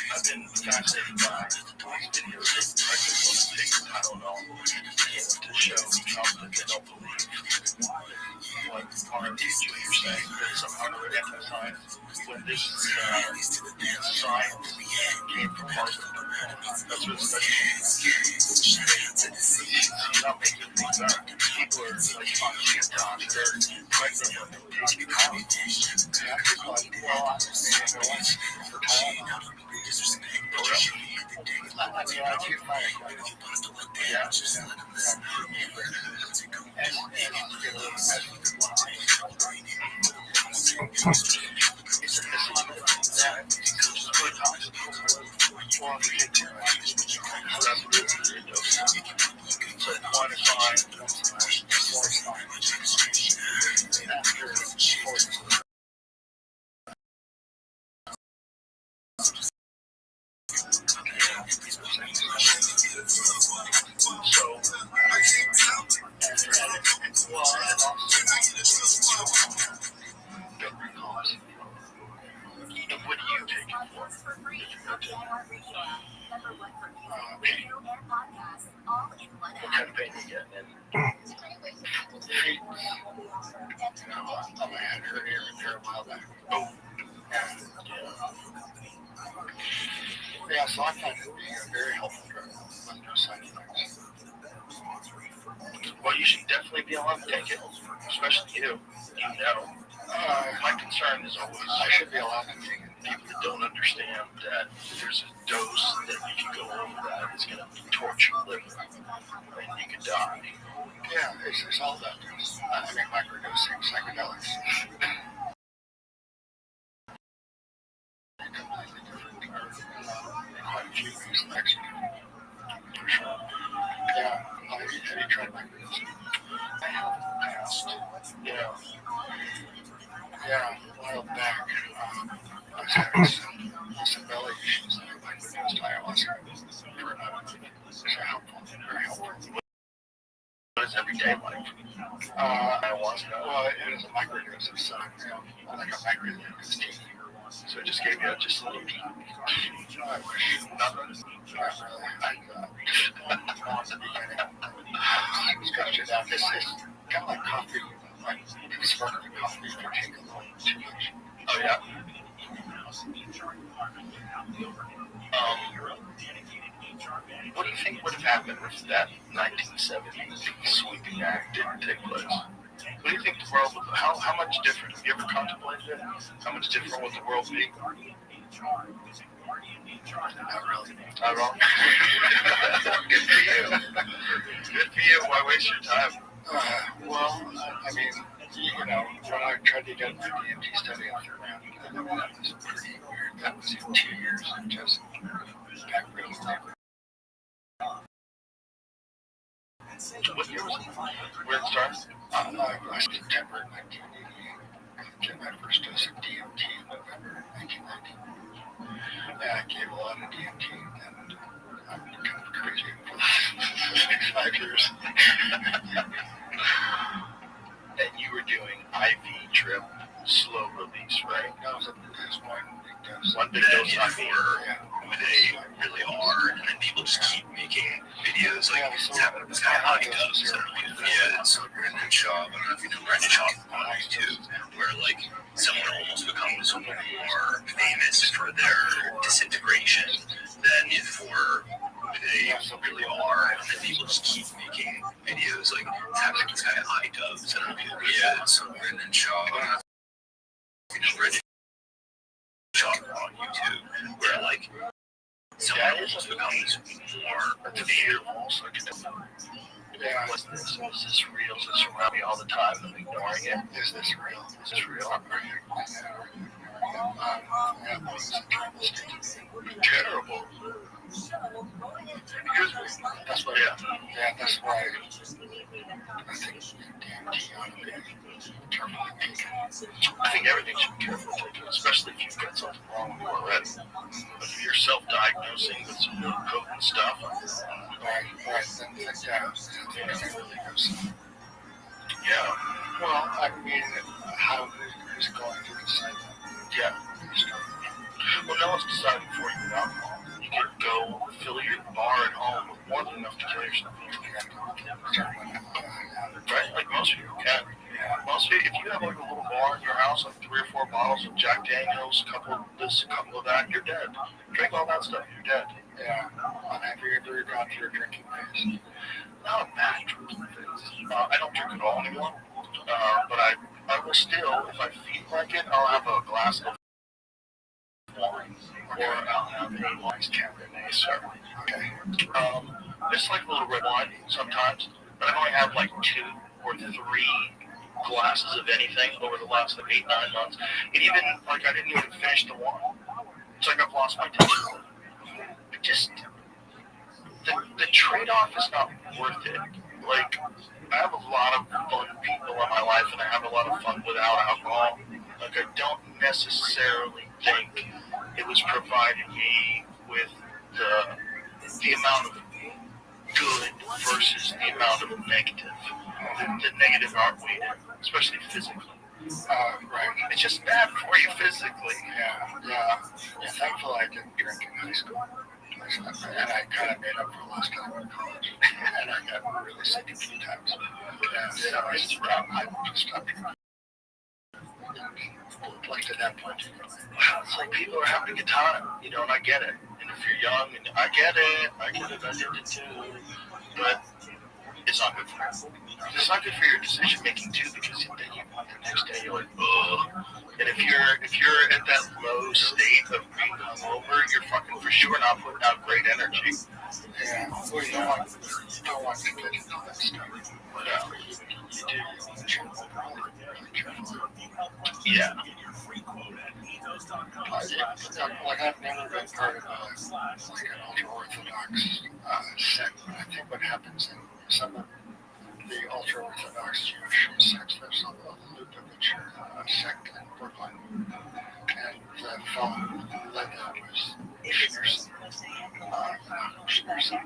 I've been fascinated by these videos. I just want to take the title and all to show how that they don't believe what our teachers are saying. That somehow they're anti-science. When this science came from Harvard. That's what it's not making things up. People are like talking shit on. They're pregnant when they take it out. Well, I understand it once for time. What do you take it for? What kind of pain you get? I had her here a while back. Oh. Yeah, so I find it being a very helpful drug with no side effects. Well, you should definitely be allowed to take it, especially you. My concern is always I should be allowed to take it. People that don't understand that there's a dose that if you go over that, it's going to torture your liver and you could die. Yeah, it's all that dose. I mean, microdosing psychedelics. Completely different. Quite a few things next to for sure. Yeah, have you tried microdosing? I have in the past. Yeah, a while back, I was having some belly issues and I microdosed ayahuasca for about a minute. It's helpful, very helpful. What is everyday life? Ayahuasca? Well, it was a microdose of sun, like a microdose of tea. So it just gave you just a little peek. I wish. Not really. Structured out. This is kind of like coffee. Like smoking coffee if you take a little too much. Oh, yeah. What do you think would have happened if that 1970s sweeping act didn't take place? What do you think the world would, how much different, have you ever contemplated it? How much different would the world be? Not really. Not at all? Good for you. Good for you. Why waste your time? Well, I mean, when I tried to get my DMT study off the ground, that was pretty weird. That was in 2 years of just got really deep. What year was it? Where it started? September 1988. my first dose of DMT in November 1990. And I gave a lot of DMT, and I'm kind of crazy for the next 5 years. And you were doing IV drip, slow release, right? That was at this point, big dose. One big dose when they really hard, and then people just keep making videos like it's happening this guy how he does. Yeah, it's Brendan Shaw. I don't know if you know Brendan Shaw on YouTube, where like someone almost becomes more famous for their disintegration than for who they really are, and then people just keep making videos like it's happening this guy high dubs. I don't know if you know, it's Brendan Shaw. I don't know if you know Brendan Shaw on YouTube, where like someone almost becomes more famous. Yeah, was this real? Is this around me all the time? I'm ignoring it. Is this real? Is this real? Terrible. That's why. Yeah, that's why I think DMT ought to be carefully taken. I think everything should be carefully taken, especially if you've got something wrong with you already. If you're self-diagnosing with some really potent stuff, Right, then really goes. yeah. Well, I mean, who's going to decide that? Yeah. Well, no one's deciding for you with alcohol. You can go fill your bar at home with more than enough to kill yourself. Right? Like most people can. Most people, if you have like a little bar in your house, like 3 or 4 bottles of Jack Daniels, a couple of this, a couple of that, you're dead. Drink all that stuff, you're dead. Yeah. Have you ever gone through a drinking phase? Not a bad drinking phase. I don't drink at all anymore. But I will still, if I feel like it, I'll have a glass of wine, or I'll have a wise Cabernet, sir. Okay. Just like a little red wine sometimes, but I've only had like 2 or 3 glasses of anything over the last like 8-9 months. It even like I didn't even finish the wine. It's like I've lost my taste. It just the trade-off is not worth it. Like I have a lot of fun people in my life, and I have a lot of fun without alcohol. Like I don't necessarily think it was providing me with the amount of good versus the amount of negative. The negative aren't weighted, especially physically. Right. It's just bad for you physically. Yeah. Thankfully, I didn't drink in high school. And I kind of made up for lost time in college. And I got really sick a few times. So it's rough. I just stopped drinking. Like at that point, Wow, it's like people are having a good time, and I get it. And if you're young, and I get it, I did it too. But it's not good for you. It's not good for your decision making too, because then the next day you're like, ugh. And if you're at that low state of being hungover, you're fucking for sure not putting out great energy. Yeah. Well, you don't want to get into that stuff. No. You do. You want to check really carefully. Yeah. Like I've never been part of like an ultra-Orthodox sect, but I think what happens in some of the ultra-Orthodox Jewish sects, there's a Lubavitcher sect in Brooklyn, and the fellow who led that was Schneerson,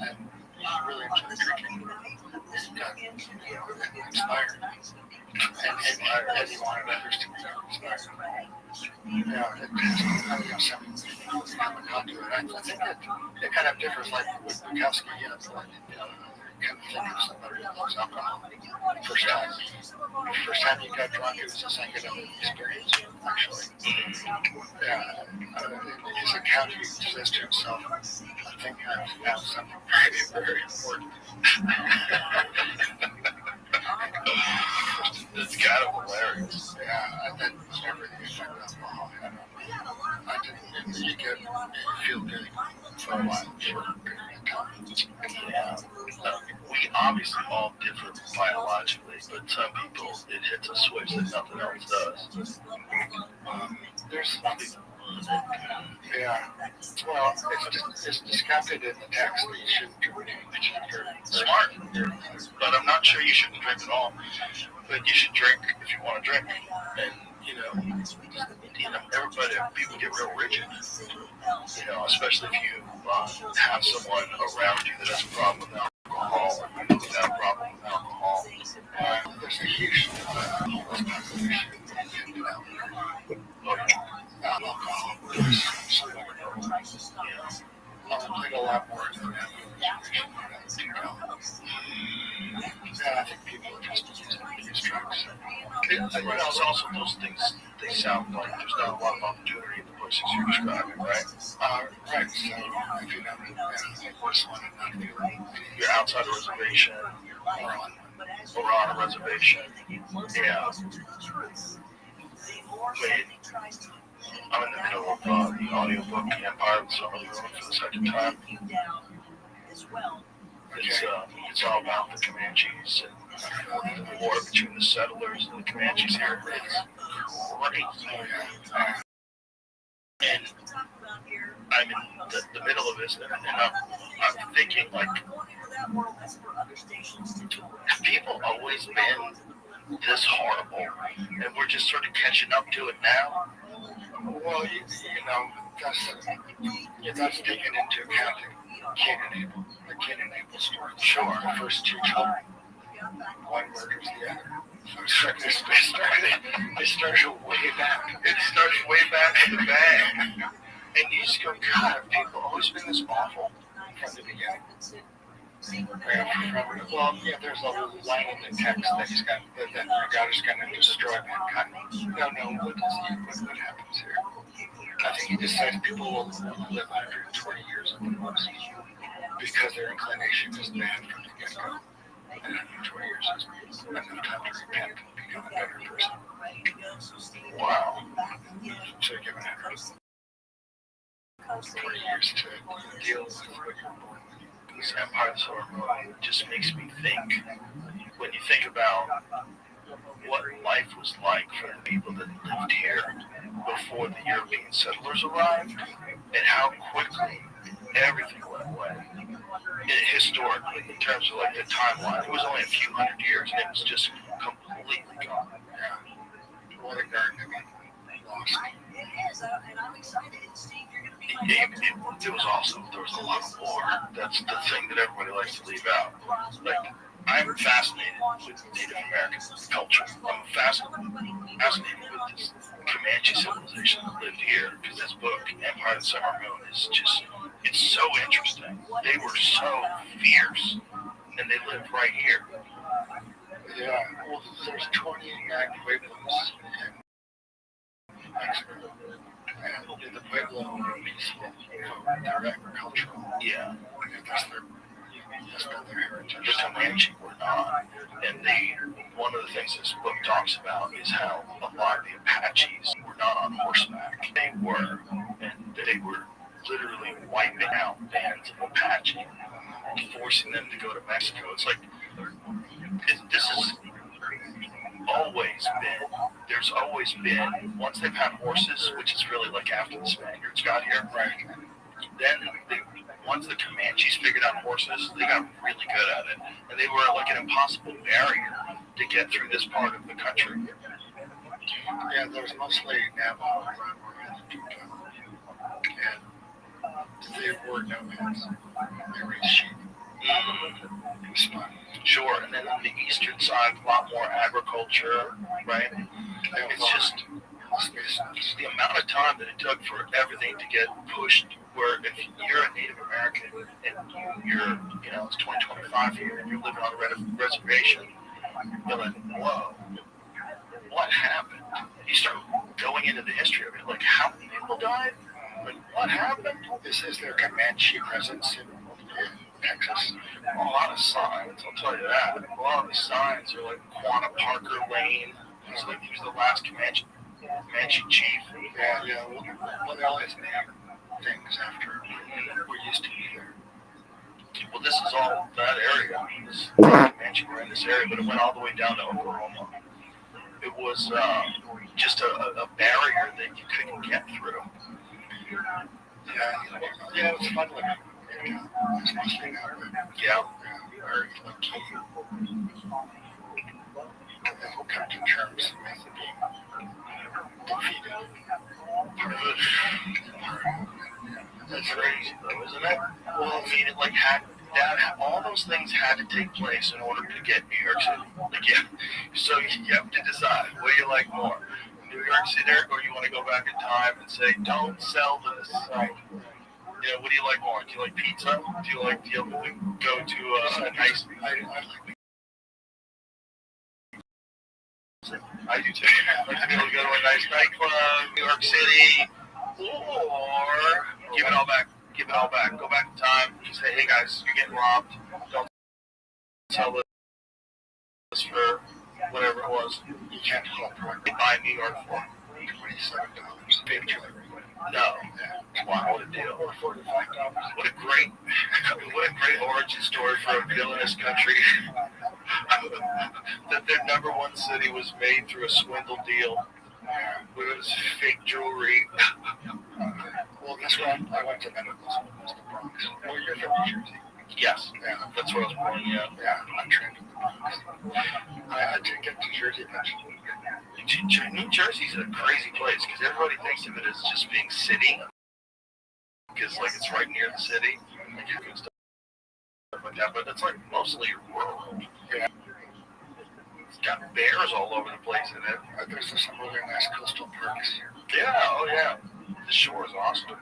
and he really enjoyed drinking. He got inspired. And he wanted others to be inspired. Some become a conduit. I think it kind of differs, like with Bukowski, kind of think of somebody who loves alcohol. First time you got drunk, it was a psychedelic experience, actually. His account he says to himself, I think I've found something very, very important. It's kind of hilarious. Yeah, that was never the effect of alcohol had on me. You feel good for a while, for a period of time. Yeah. We obviously all differ biologically, but some people, it hits a switch that nothing else does. There's some people. Yeah. Well, it's discounted in the text that you shouldn't drink. Smart. But I'm not sure you shouldn't drink at all. But you should drink if you want to drink. And, get real rigid. Especially if you have someone around you that has a problem with alcohol, or you have a problem with alcohol. There's a huge homeless population, alcohol is something I'll played a lot more into that and I think people are just using these drugs. It's also those things, they sound like there's not a lot of opportunity in the places you're describing, right? Right. So if you know, you're outside a reservation or on a reservation, yeah. Wait, I'm in the middle of the audiobook Empire of the Summer Moon for the second time. It's all about the Comanches and the war between the settlers and the Comanches here. It's great. And I'm in the middle of this, and I'm thinking, like, have people always been this horrible, and we're just sort of catching up to it now? Well, that's taken into account the Cain and Abel story. Sure, the first two children, one murders the other. It started way back. It started way back in the bag. And you just go, God, have people always been this awful from the beginning? Well, yeah, there's a line in the text that God is going to destroy mankind. No, what happens here? I think he decides people will live 120 years at the most because their inclination is bad from the get-go. And 120 years is enough time to repent and become a better person. Wow. So you're given 20 years to deal with what you're born with. This Empire of the Summer Moon just makes me think, when you think about what life was like for the people that lived here before the European settlers arrived, and how quickly everything went away. Historically, in terms of like the timeline, it was only a few hundred years, and it was just completely gone. What a garden lost. It was awesome. There was a lot of war. That's the thing that everybody likes to leave out. Like, I'm fascinated with Native American culture. I'm fascinated with this Comanche civilization that lived here, because this book, Empire of the Summer Moon, is just, it's so interesting. They were so fierce, and they lived right here. Yeah, well, there's 29 Pueblos in Mexico. And the Pueblo are peaceful, they're agricultural. Yeah. That's their heritage. The Comanche were not. And one of the things this book talks about is how a lot of the Apaches were not on horseback. They were. And they were literally wiping out bands of Apache, forcing them to go to Mexico. It's like, this has there's always been, once they've had horses, which is really like after the Spaniards got here, right? Then once the Comanches figured out horses, they got really good at it. And they were like an impossible barrier to get through this part of the country. Yeah, there was mostly Navajo and they were nomads. They raised sheep. It was fun. Sure, and then on the eastern side, a lot more agriculture, right? It's just the amount of time that it took for everything to get pushed, where if you're a Native American and you're, it's 2025 here and you're living on a reservation, you're like, whoa, what happened? You start going into the history of it, like, how many people died? Like, what happened? Is there Comanche presence in Texas? A lot of signs, I'll tell you that. A lot of the signs are like Quanah Parker Lane. He was the last Comanche chief. Yeah. Well, they always name things after we used to be there. Well, this is all that area. The Comanche were in this area, but it went all the way down to Oklahoma. It was just a barrier that you couldn't get through. Yeah, it was fun living. Yeah. Very lucky. And we'll come to terms with being defeated. It's crazy though, isn't it? Well, I mean, it like had that. All those things had to take place in order to get New York City. Like, yeah. So you have to decide what do you like more, New York City, or you want to go back in time and say, don't sell this. Right. You know, what do you like more? Do you like pizza? Do you go to a nice? I do too. I like to be able to go to a nice nightclub, New York City, or give it all back. Give it all back. Go back in time. Just say, hey guys, you're getting robbed. Don't sell this for whatever it was. You can't buy New York for $27. Big jewelry. No. Wow, what a deal. What a great origin story for a villainous country. That their number one city was made through a swindle deal. It was fake jewelry. Well, that's why I went to medical school. It was the Bronx. Well, you're from New Jersey. Yes. Yeah, that's where I was born. Yeah. Yeah, I'm trained in the Bronx. I didn't get to Jersey much. New Jersey's a crazy place because everybody thinks of it as just being city, because like it's right near the city, like stuff like that. But it's like mostly rural. Yeah. It's got bears all over the place in it. There's some really nice coastal parks here. Yeah. Oh yeah. The shore is awesome.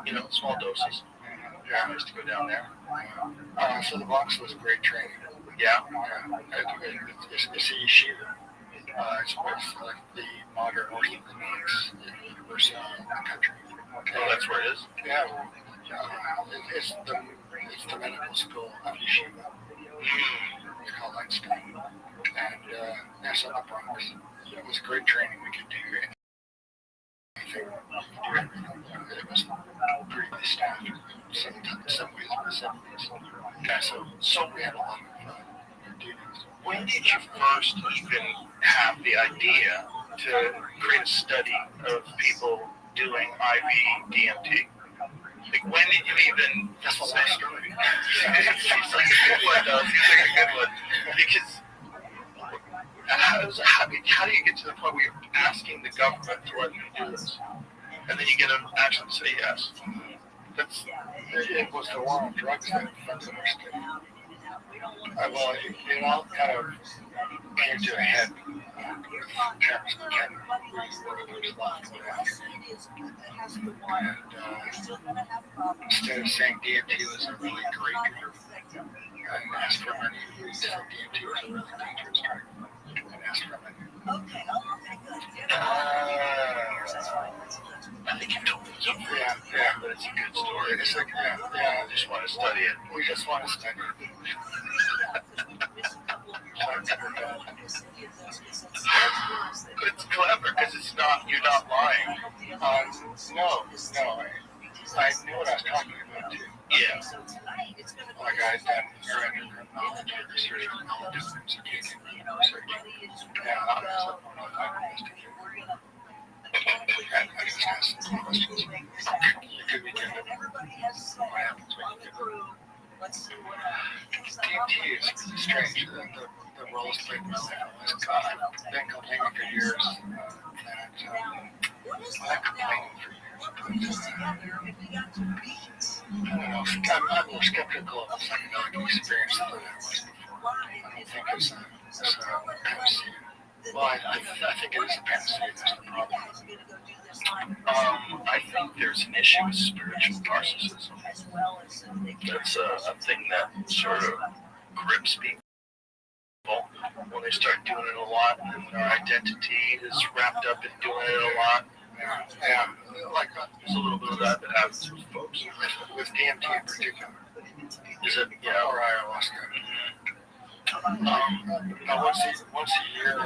You know, small doses. Yeah, I used to go down there. So the Bronx was great training. Yeah. It's a yeshiva. It's like the modern Orthodox university in the country. Oh, that's where it is? Yeah. It's the medical school of yeshiva. It's called Einstein. And that's in the Bronx. It was great training. We could do anything. It was pretty staffed. Some ways were assemblies. Yeah, so we had a lot of duties. When did you first even have the idea to create a study of people doing IV DMT? Like, when did you even? That's the last story. Seems like a good one, though. Seems like a good one. Because how do you get to the point where you're asking the government to let you do this, and then you get them actually to say yes? It was the war on drugs that funded our study. Well, it all kind of came to a head with Paris McKenna, who was left and instead of saying DMT was a really great drug and asked for money, he said DMT was a really dangerous drug and asked for money. I think you told me something. Yeah, but it's a good story. It's like, I just want to study it. We just want to study it. It's clever because you're not lying. No. I knew what I was talking about too. Yeah. Like I've done neuroendocrine knowledge research on all different research. Yeah, I'm I just asked some questions. You could be given what happens when you get DMT is strange. The roles played in my life. I've been complaining for years I've complained for years. I don't know. I'm more skeptical of the psychedelic experience than I was before. I don't think it's a panacea. Well, I think it is a panacea. That's the problem. I think there's an issue with spiritual narcissism. That's a thing that sort of grips people when they start doing it a lot, and their identity is wrapped up in doing it a lot. Yeah. Like there's a little bit of that happens with folks. With DMT in particular. Is it? Yeah. Or ayahuasca. Once a year, I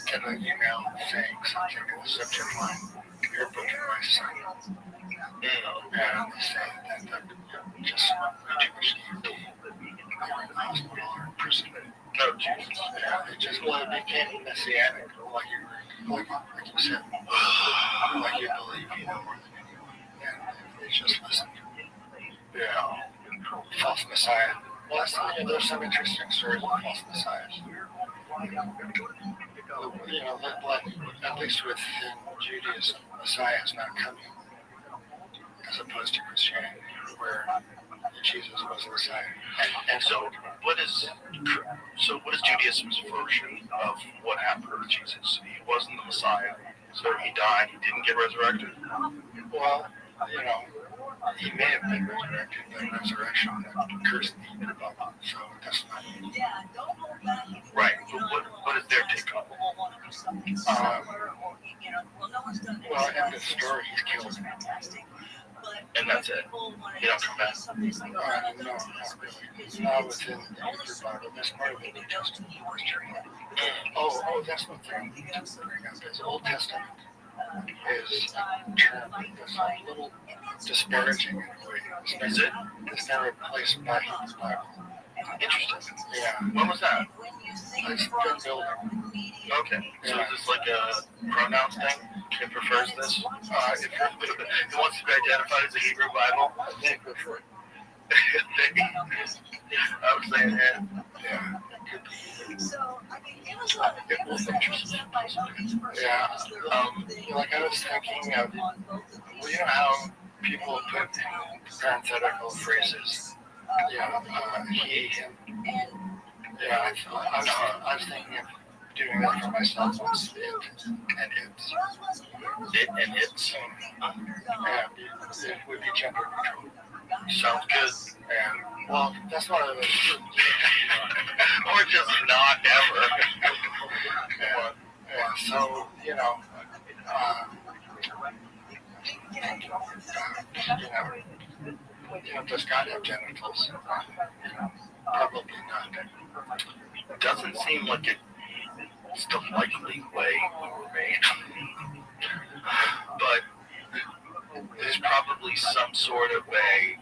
get an email saying something in the subject line, "You're booking my son." And they say that just way too much DMT. They were in the hospital or in prison. Oh, Jesus. Yeah, it just became messianic, like you said, like you believe you know more than anyone. And they just listened. Yeah. False Messiah. Well, there's some interesting stories of false messiahs. At least within Judaism, Messiah is not coming. as opposed to Christianity, where Jesus was the Messiah. And so, what is Judaism's version of what happened with Jesus? He wasn't the Messiah, so he died. He didn't get resurrected. Well, he may have been resurrected, but resurrection occurs in the Bible, so that's not. Right. But what is their take on it? Well, in the story, he's killed. And that's it. He don't come back. No, not really. Not within the Hebrew Bible. That's part of the New Testament. Oh, that's one thing to bring up is Old Testament is a term that's a little disparaging in a way. Is it? It's never replaced by Hebrew Bible. Interesting. Yeah. When was that? It's done building. Okay. So is this like a pronouns thing? It prefers this? It wants to be identified as a Hebrew Bible? They prefer it. I was saying, Yeah. It was interesting. Yeah. Like I was thinking of, how people put parenthetical phrases. He, him. Yeah, I was thinking of doing that for myself once. It and it's. It and it's. Yeah, it would be gender neutral. Sounds good. Yeah. Well, that's what I was. Or just not ever. Yeah. So, does God have genitals? Probably not. Doesn't seem like it's the likely way we were made. But there's probably some sort of a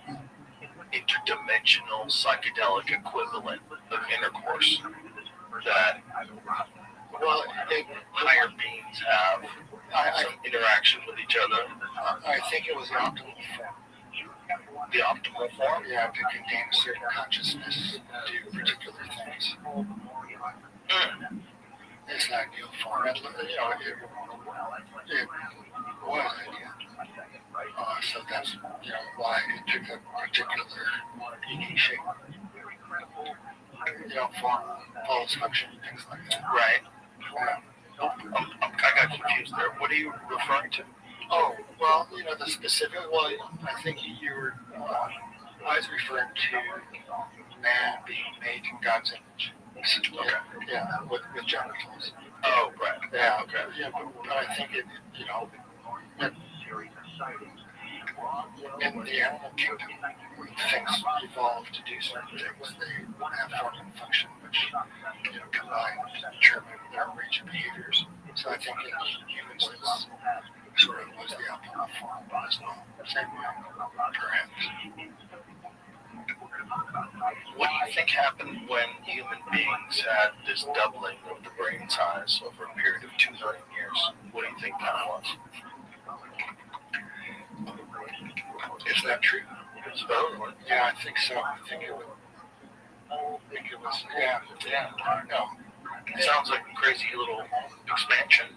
interdimensional psychedelic equivalent of intercourse that higher beings have some interaction with each other. I think it was the optimal form. The optimal form? Yeah, to contain a certain consciousness, do particular things. It's an ideal form. It was ideal. So that's why it took a particular unique shape. Form, follows function, things like that. Right. I got confused there. What are you referring to? Oh, well, the specific, I think you were, I was referring to man being made in God's image. Okay. Yeah, with genitals. Oh, right. Yeah, Okay. Yeah, but I think it, in the animal kingdom, things evolve to do certain things. They have form and function, which, combine to determine their range of behaviors. So I think in humans, it's sort of was the optimal form as well. Same way, perhaps. What do you think happened when human beings had this doubling of the brain size over a period of 2 million years? What do you think that was? Is that true? Supposedly. Yeah, I think so. I think it was. Yeah. No. It sounds like a crazy little expansion.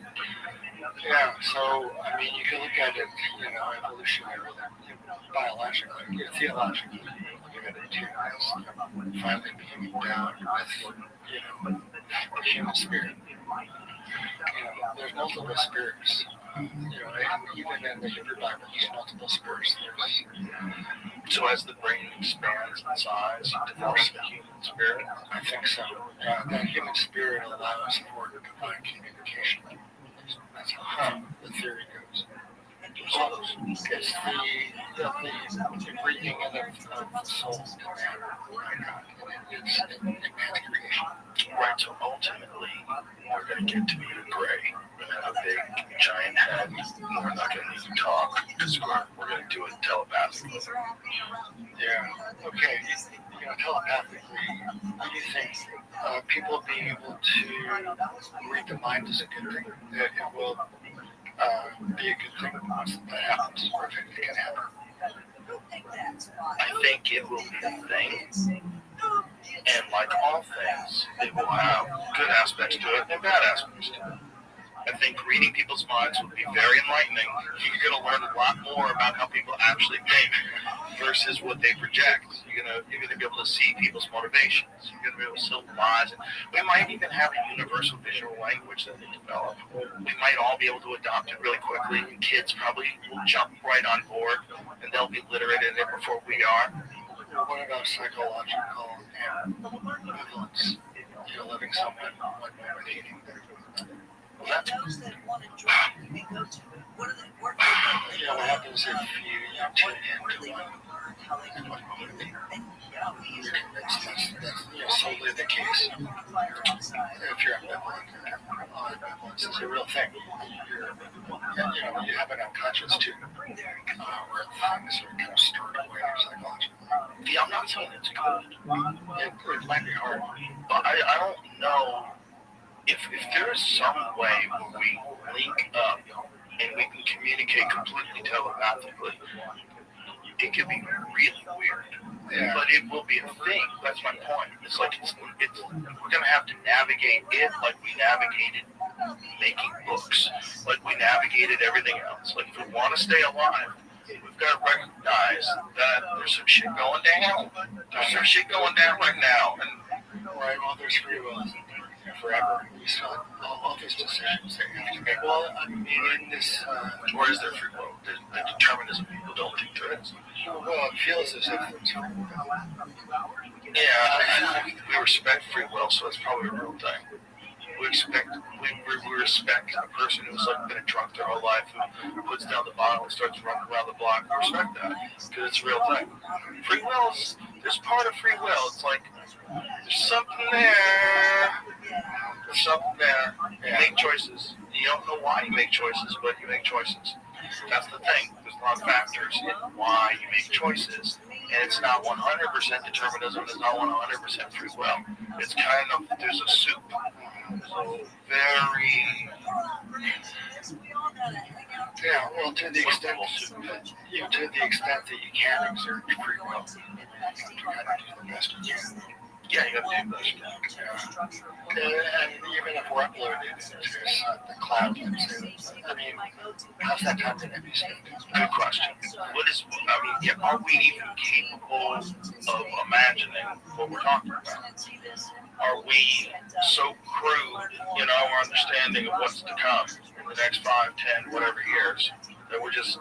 Yeah, so, you can look at it, evolutionarily, biologically, theologically, look at it too, as finally being down with, the human spirit. There's multiple spirits. And even in the Hebrew Bible, there's multiple spirits. So as the brain expands in size, it develops the human spirit? I think so. That human spirit allows for divine communication. That's how the theory goes. So it's the breathing in of the soul to man by God. It's in man's creation. Right, so ultimately, we're going to get to be a gray. We're going to have a big, giant head. We're not going to need to talk because we're going to do it telepathically. Yeah, okay. Telepathically, what do you think? People being able to read the mind is a good thing. That it will be a good thing once that happens, or if it can happen. I think it will be a thing. And like all things, it will have good aspects to it and bad aspects to it. I think reading people's minds would be very enlightening. You're going to learn a lot more about how people actually think versus what they project. You're going to be able to see people's motivations. You're going to be able to see lies. We might even have a universal visual language that they develop. We might all be able to adopt it really quickly. And kids probably will jump right on board, and they'll be literate in it before we are. What about psychological equivalence? Living somewhat like meditating. Well, that's What happens if you tune into one and one movie? You're convinced that's solely the case. If you're ambivalent, ambivalence is a real thing. You have an unconscious too, where things are kind of stored away psychologically. Yeah, I'm not saying it's good. It might be hard. But I don't know if there is some way where we link up and we can communicate completely telepathically. It could be really weird, but it will be a thing. That's my point. It's like we're gonna have to navigate it like we navigated making books, like we navigated everything else. Like if we want to stay alive, we've got to recognize that there's some shit going down. There's some shit going down right now, and well, there's free will forever. You still have all these decisions that you have to make. Well, I mean, in this, or is there free will? The determinism people don't think there is. Well, it feels as if there's free will. Yeah, we respect free will, so it's probably a real thing. We respect a person who's like been a drunk their whole life, who puts down the bottle and starts running around the block. We respect that because it's a real thing. Free will there's part of free will. It's like there's something there. There's something there. You make choices. You don't know why you make choices, but you make choices. That's the thing. There's a lot of factors in why you make choices. And it's not 100% determinism. It's not 100% free will. It's kind of, there's a soup. So very... Yeah, well, to the extent that you can exert free will, you kind of do the best you can. Yeah, you gotta do the best you can. And even if we're uploaded into the cloud, I mean, how's that time going to be spent? Good question. Are we even capable of imagining what we're talking about? Are we so crude in our understanding of what's to come in the next 5, 10, whatever years that we're just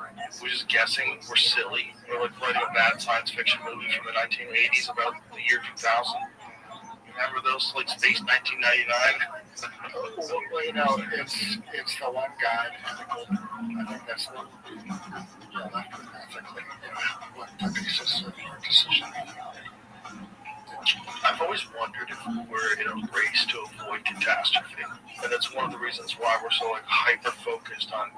guessing? We're silly. We're like writing a bad science fiction movie from the 1980s about the year 2000. Remember those, like Space 1999? Well, it's the one God and the golden. I think that's what what the basis of our decision. I've always wondered if we're in a race to avoid catastrophe, and that's one of the reasons why we're so hyper focused on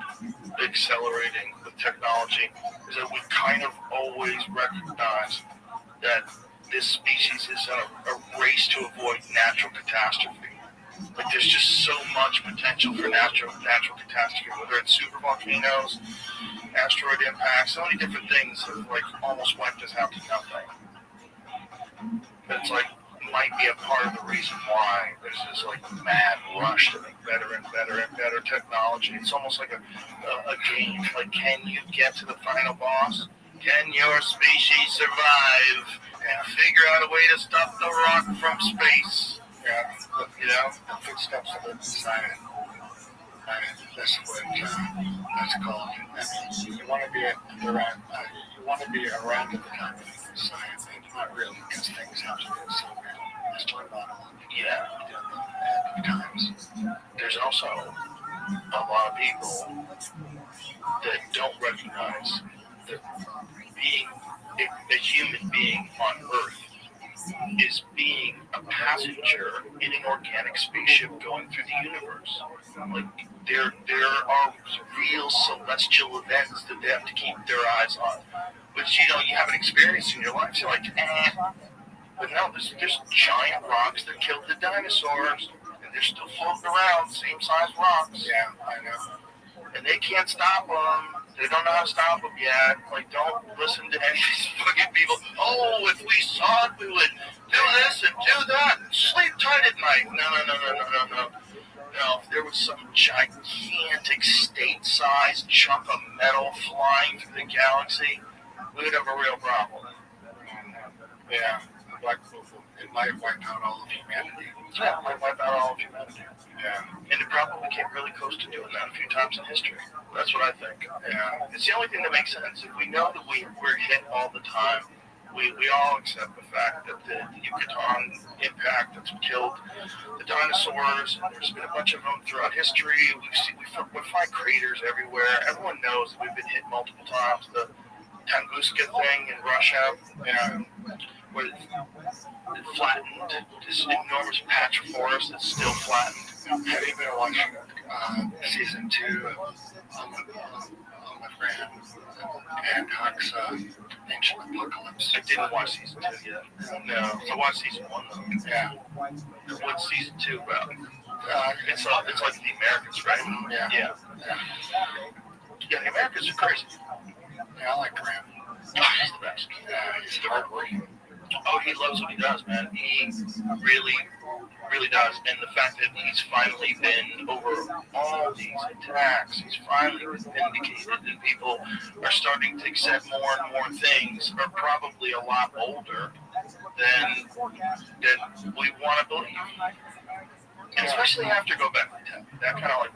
accelerating with technology. Is that we kind of always recognize that this species is in a race to avoid natural catastrophe. Like there's just so much potential for natural catastrophe, whether it's super volcanoes, asteroid impacts, so many different things that like almost wiped us out to nothing. It's like might be a part of the reason why there's this like mad rush to make better and better and better technology. It's almost like a game. Like, can you get to the final boss? Can your species survive and figure out a way to stop the rock from space? Yeah, the footsteps of the design. That's what that's called. I mean, you want to be around. You want to be around at the time of science, and not really, because things have to be so real. That's what about Yeah. at times. There's also a lot of people that don't recognize that being a human being on Earth is being a passenger in an organic spaceship going through the universe. Like there are real celestial events that they have to keep their eyes on, which you haven't experienced in your life. You're like, but no, there's giant rocks that killed the dinosaurs, and they're still floating around, same size rocks. Yeah, I know. And they can't stop them. They don't know how to stop them yet. Like, don't listen to any of these fucking people. Oh, if we saw it, we would do this and do that and sleep tight at night. No. Now, if there was some gigantic state-sized chunk of metal flying through the galaxy, we would have a real problem. Yeah, it might wipe out all of humanity. Yeah, it might wipe out all of humanity. Yeah, And it probably came really close to doing that a few times in history. That's what I think. yeah. It's the only thing that makes sense. If we know that we're hit all the time, we all accept the fact that the Yucatan impact that's killed the dinosaurs, and there's been a bunch of them throughout history. We find craters everywhere. Everyone knows that we've been hit multiple times. The Tunguska thing in Russia, where it flattened this enormous patch of forest that's still flattened. Have you been watching season 2 of my friend Hancock's Ancient Apocalypse? I didn't watch season 2 yet. No, I watched season 1 though. Yeah. What's season 2 about? It's like the Americans, right? Yeah. Yeah, the Americans are crazy. Yeah, I like Graham. Oh, he's the best. Yeah, he's hardworking. Oh, he loves what he does, man. He really, really does. And the fact that he's finally been over all these attacks, he's finally been vindicated, and people are starting to accept more and more things, are probably a lot older than we want to believe. And especially after Gobekli Tepe, that kind of like,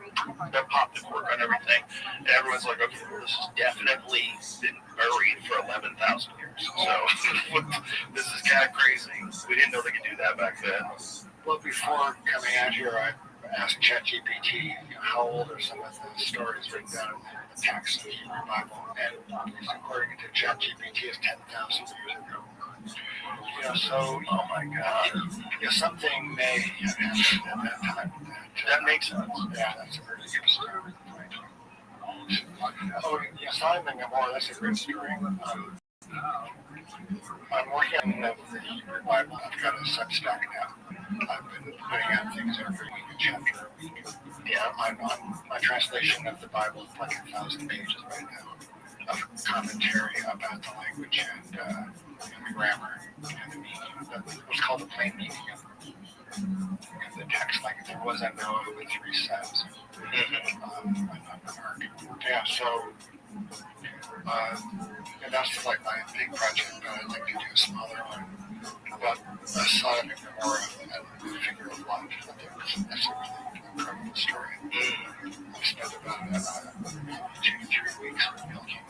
that popped the cork on everything. And everyone's like, okay, well, this has definitely been buried for 11,000 years. So this is kind of crazy. We didn't know they could do that back then. Well, before coming out here, I asked ChatGPT, how old are some of the stories written down in the text of the Hebrew Bible? And according to ChatGPT, it's 10,000 years ago. So, oh my God, something may have happened at that time. That makes sense. Yeah, that's a very good story. Oh, Simon, more or less a great story. I'm working on the Hebrew Bible. I've got a Substack now. I've been putting out things every week, a chapter a week. Yeah, I'm on my translation of the Bible, it's like 1,000 pages right now, of commentary about the language and the grammar and the meaning. What's called the plain meaning of the text. Like if there was a Noah with 3 sons. Yeah, so and that's like my big project, but I'd like to do a smaller one about Sodom and Gomorrah and the figure of Lot. I think that's a really incredible story. I spent about 2 to 3 weeks looking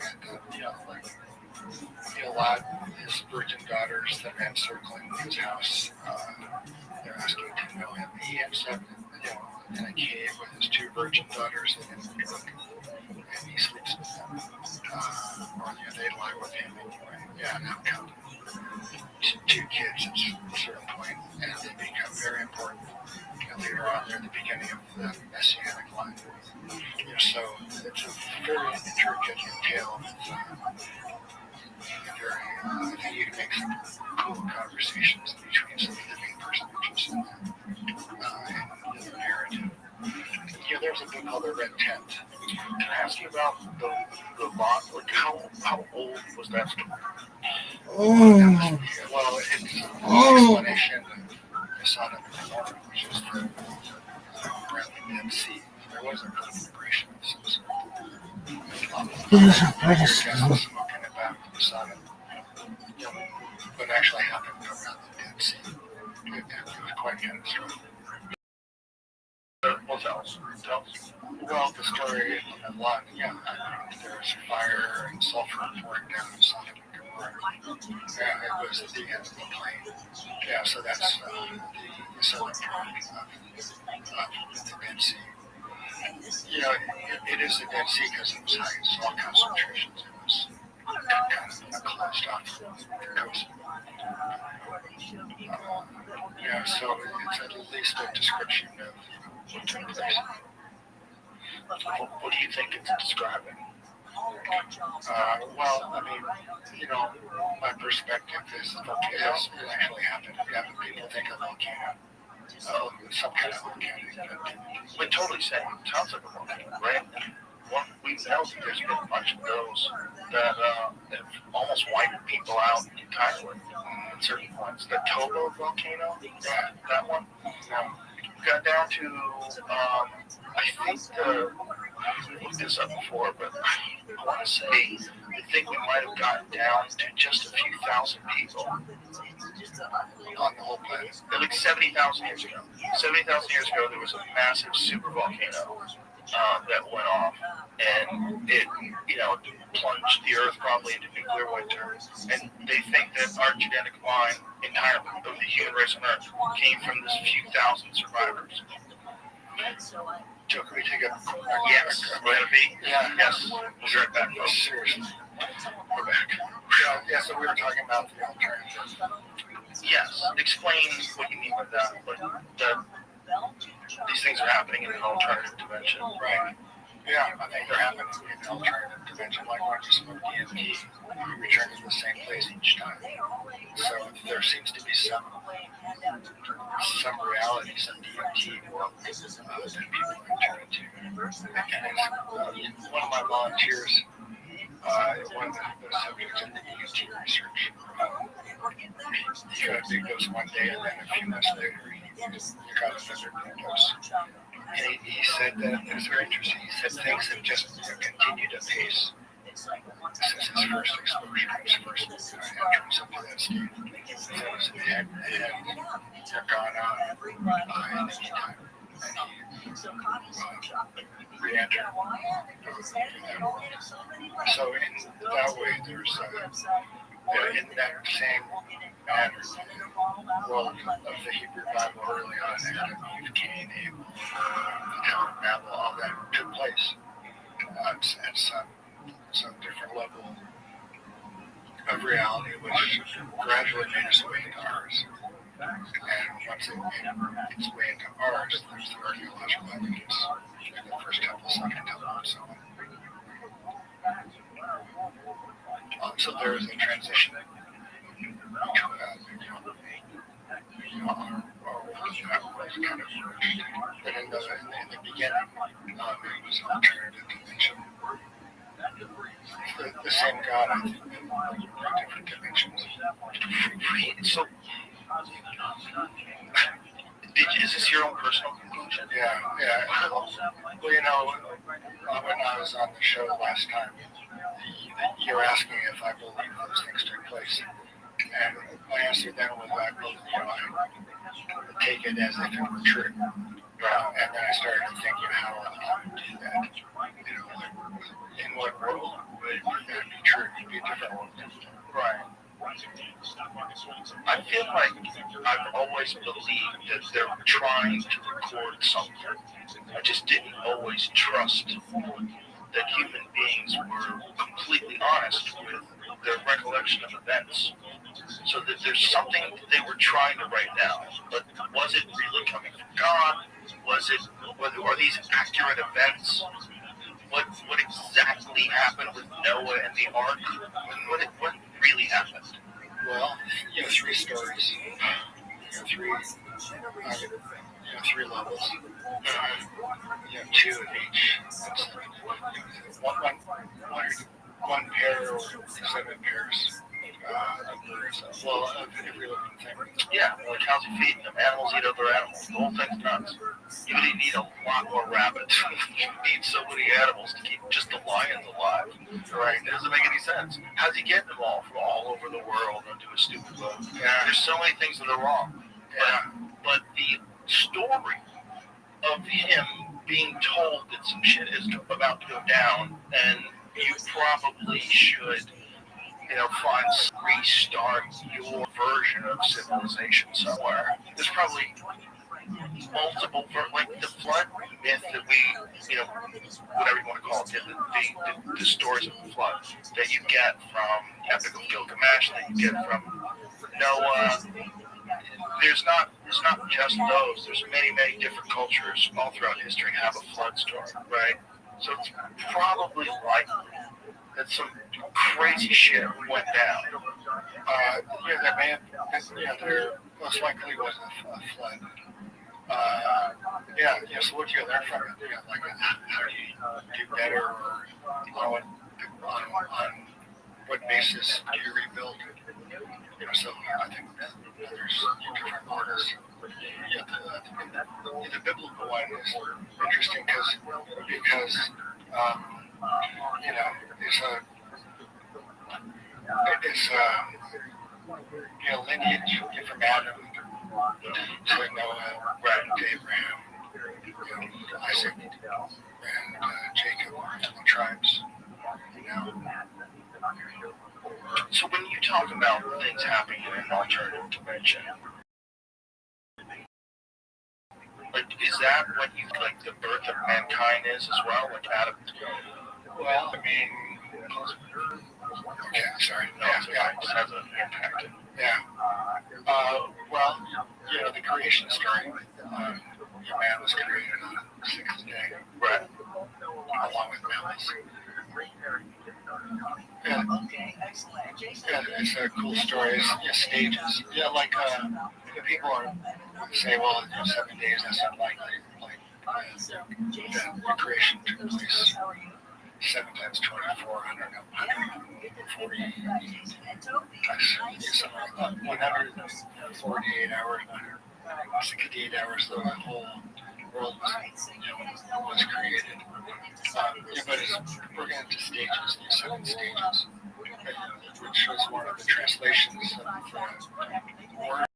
at Lot, his virgin daughters, the men circling his house. They're asking to know him. He ends up, in a cave with his 2 virgin daughters and he sleeps with them. Or they lie with him anyway. Yeah, now come 2 kids at a certain point, and they become very important. Later on, they're the beginning of the Messianic line. So it's a very intricate tale. I think you can make some cool conversations between some of the main personages and the narrative. There's a book called The Red Tent. Can I ask you about the Lot? Like, how old was that story? Well, it's an explanation of Sodom and Gomorrah, which is the around the Dead Sea. There was a conflagration of some sort. Smoking about Sodom. What actually happened around the Dead Sea. It was quite catastrophic. Well, tell us. Well, the story of Lot, there was fire and sulfur pouring down on Sodom and Gomorrah. Yeah, it was at the end of the plain. Yeah, so that's the southern part of the Dead Sea. It is the Dead Sea because it was high salt concentrations. It was kind of closed off the coast. So it's at least a description of what took place. What do you think it's describing? Well, I mean, my perspective is volcanoes actually happened. Yeah, but people think of volcano. Some kind of volcano. But totally saying it sounds like a volcano, right? We know that there's been a bunch of those that have almost wiped people out entirely at certain points. The Toba volcano, that one. got down to, I think we looked this up before, but I want to say, I think we might have gotten down to just a few thousand people on the whole planet. Like 70,000 years ago. 70,000 years ago, there was a massive super volcano that went off, and it, plunged the Earth probably into nuclear winter. And they think that our genetic line entirely of the human race on Earth came from this few thousand survivors. Joe, can we take a Yes. Let it be? Yeah. Yes. We'll be right back, folks. Seriously. We're back. Yeah, so we were talking about the alternative. Yes. Explain what you mean by that. Like, these things are happening in an alternative dimension. Right. Yeah, I think they're happening in an alternative dimension, like when you smoke DMT, you return to the same place each time. So there seems to be some reality, some DMT world that people return to. And one of my volunteers, one of the subjects in the DMT research, he goes one day and then a few months later he got another dose. And he said that it was very interesting. He said things have just continued apace since his first exposure, his first entrance into that state. Things had gone on in any time. And he re-entered that world. So in that way, there's in that same manner, world of the Hebrew Bible early on, Adam, Eve, Cain, Abel, the Tower of Babel, all that took place at some different level of reality, which gradually made its way into ours. And once it made its way into ours, there's the archaeological evidence, like the first temple, second temple, and so on. So there is a transition. Our world was kind of merged. But in the beginning, it was an alternative dimension. The same God, I think, in different dimensions. So, is this your own personal conclusion? Yeah. Well, when I was on the show last time, you were asking if I believe those things took place. And my answer then was I take it as if it were true. And then I started to think, how would you do that? In what world would that be true? It'd be a different world. Right. I feel like I've always believed that they're trying to record something. I just didn't always trust that human beings were completely honest with their recollection of events. So that there's something that they were trying to write down, but was it really coming from God? Are these accurate events? What exactly happened with Noah and the ark? What really happened? Well, you have three stories. Three levels. You have two of each. One pair or 7 pairs of birds. Well, of every living thing. Yeah, like how's he feeding them? Animals eat other animals. The whole thing's nuts. You would need a lot more rabbits. You need so many animals to keep just the lions alive. Right? It doesn't make any sense. How's he getting them all from all over the world onto a stupid boat? Yeah. There's so many things that are wrong. Yeah. But the story of him being told that some shit is about to go down, and you probably should, restart your version of civilization somewhere. There's probably multiple, like the flood myth that we, whatever you want to call it, the stories of the flood that you get from Epic of Gilgamesh, that you get from Noah. There's not just those. There's many different cultures all throughout history have a flood story, right? So it's probably likely that some crazy shit went down. There most likely was a flood. So what do you learn from it? How do you do better or on what basis do you rebuild? So I think there's different orders. Yeah, the biblical one is interesting because it's lineage from Adam to Noah, to Abraham, Isaac, and Jacob, the tribes. So when you talk about things happening in an alternative dimension, like, is that what you like the birth of mankind is as well? Like Adam? Well, I mean, okay, sorry. Yeah, it has an impact. Yeah. Well, the creation story. Man was created on the sixth day, Right. along with mammals. Yeah, it's a cool story. It's stages. Yeah, like people say, well, 7 days, that's unlikely. Like the creation took place 7 times 24, I don't know, 140, something like that. 148 hours, 168 hours, the whole world was created. But we're getting to stages, these 7 stages, which was one of the translations of word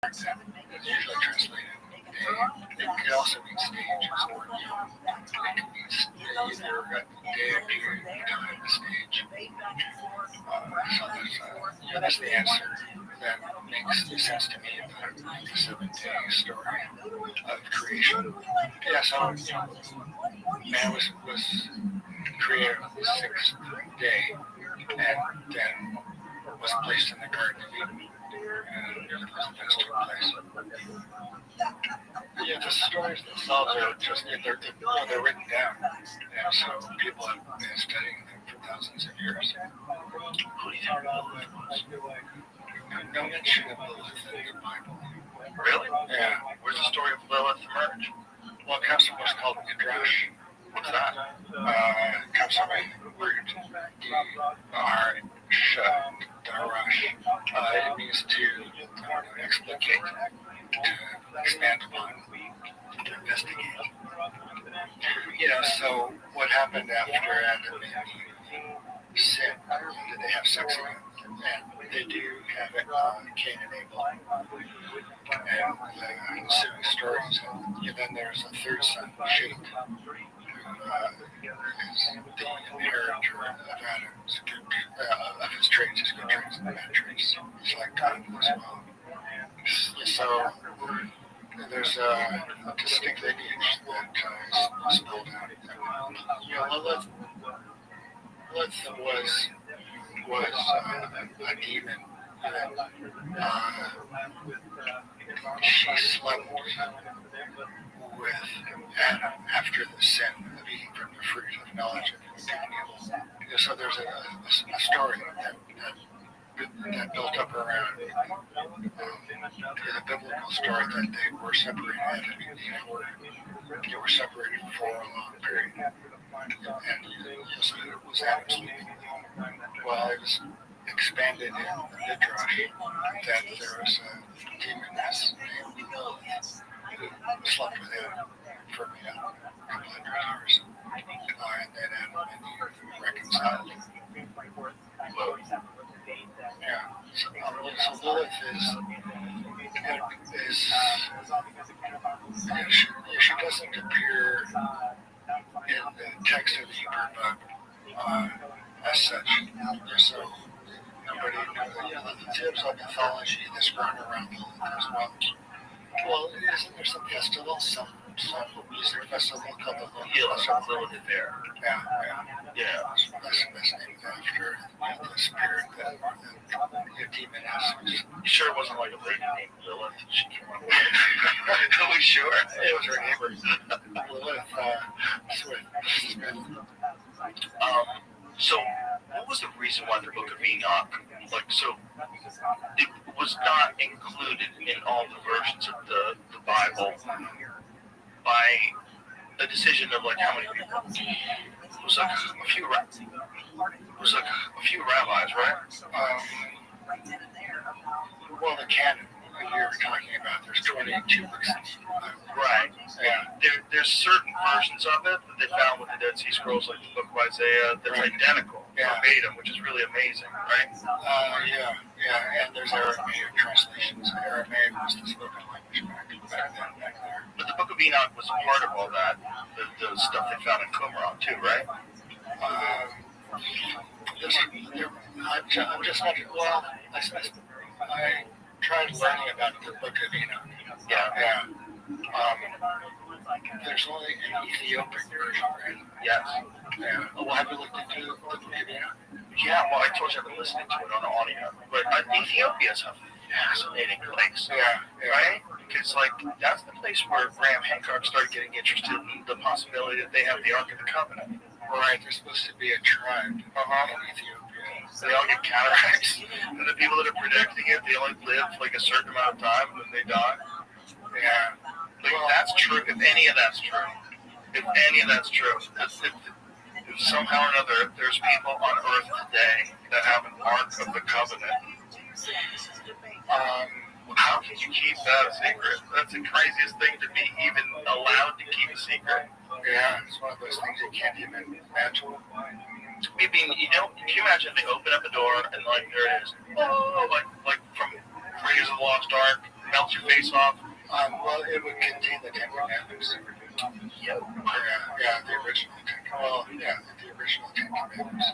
that is usually translated. It could also mean stages, or it could mean either a day, a period of time, a stage. So that's the answer that makes sense to me about the 7-day story of creation. Yeah, so man was created on the 6th day, and then was placed in the Garden of Eden. And those events took place. Yeah, the stories themselves are just, they're written down. And so people have been studying them for thousands of years. Who do you think Lilith was? No mention of Lilith in the Bible. Really? Yeah. Where's the story of Lilith emerge? Well, it comes from what's called Midrash. What's that? It comes from a word, Darash. It means to explicate, to expand upon, to investigate. So what happened after Adam and Eve sin? Did they have sex again? And they do have Cain and Abel. And the ensuing stories. And then there's a third son, Shet, who is the inheritor of Adam's of his traits, his good traits and bad traits. He's like God as well. So there's a distinct lineage that is spelled out. Lilith was a demon. She slept with Adam after the sin of eating from the fruit of knowledge of good and evil. So there's a story that built up around the biblical story that they were separated. Adam and Eve were separated for a long period. And so it was Adam sleeping. Well, it was expanded in the Midrash that there was a demoness named Lilith who slept with Adam for a couple hundred years. And then Adam and Eve reconciled. Yeah. So Lilith she doesn't appear in the text of the Hebrew book as such. So nobody knows. There's a mythology that's run around Lilith as well. Well, isn't there some festival, some music festival called the Lilith Fair? Yeah. That's named after the spirit that the demoness. You sure it wasn't like a lady named Lilith? She came up with Are we sure? It was her neighbor. Lilith, so what was the reason why the Book of Enoch, it was not included in all the versions of the Bible by a decision of how many people? It was a few few rabbis, right? Well, the canon that you're talking about, there's 22 verses. Right. Yeah. There's certain versions of it that they found with the Dead Sea Scrolls, like the Book of Isaiah, that's identical, verbatim, which is really amazing, right? Yeah. And there's Aramaic translations. Aramaic was the spoken language back there. But the Book of Enoch was a part of all that, the stuff they found in Qumran too, right? I'm just not, well, I tried learning about the Book of Enoch. Yeah. There's only an Ethiopic version, right? Yes. Yeah. Well, have you looked into the Book of Enoch? Yeah, well, I told you I've been listening to it on audio. But Ethiopia is a fascinating place. Yeah. Right? Because, like, that's the place where Graham Hancock started getting interested in the possibility that they have the Ark of the Covenant. Right, there's supposed to be a tribe in Ethiopia. They all get cataracts, and the people that are predicting it, they only live like a certain amount of time, and then they die. Yeah, like that's true. If any of that's true, if somehow or another there's people on Earth today that have an Ark of the Covenant, how can you keep that a secret? That's the craziest thing to be even allowed to keep a secret. Yeah, it's one of those things you can't even imagine. I mean, can you imagine if they open up a door and like there it is, like from Raiders of the Lost Ark, melts your face off? Well, it would contain the Ten Commandments. Yep. Yeah, the original Ten Commandments.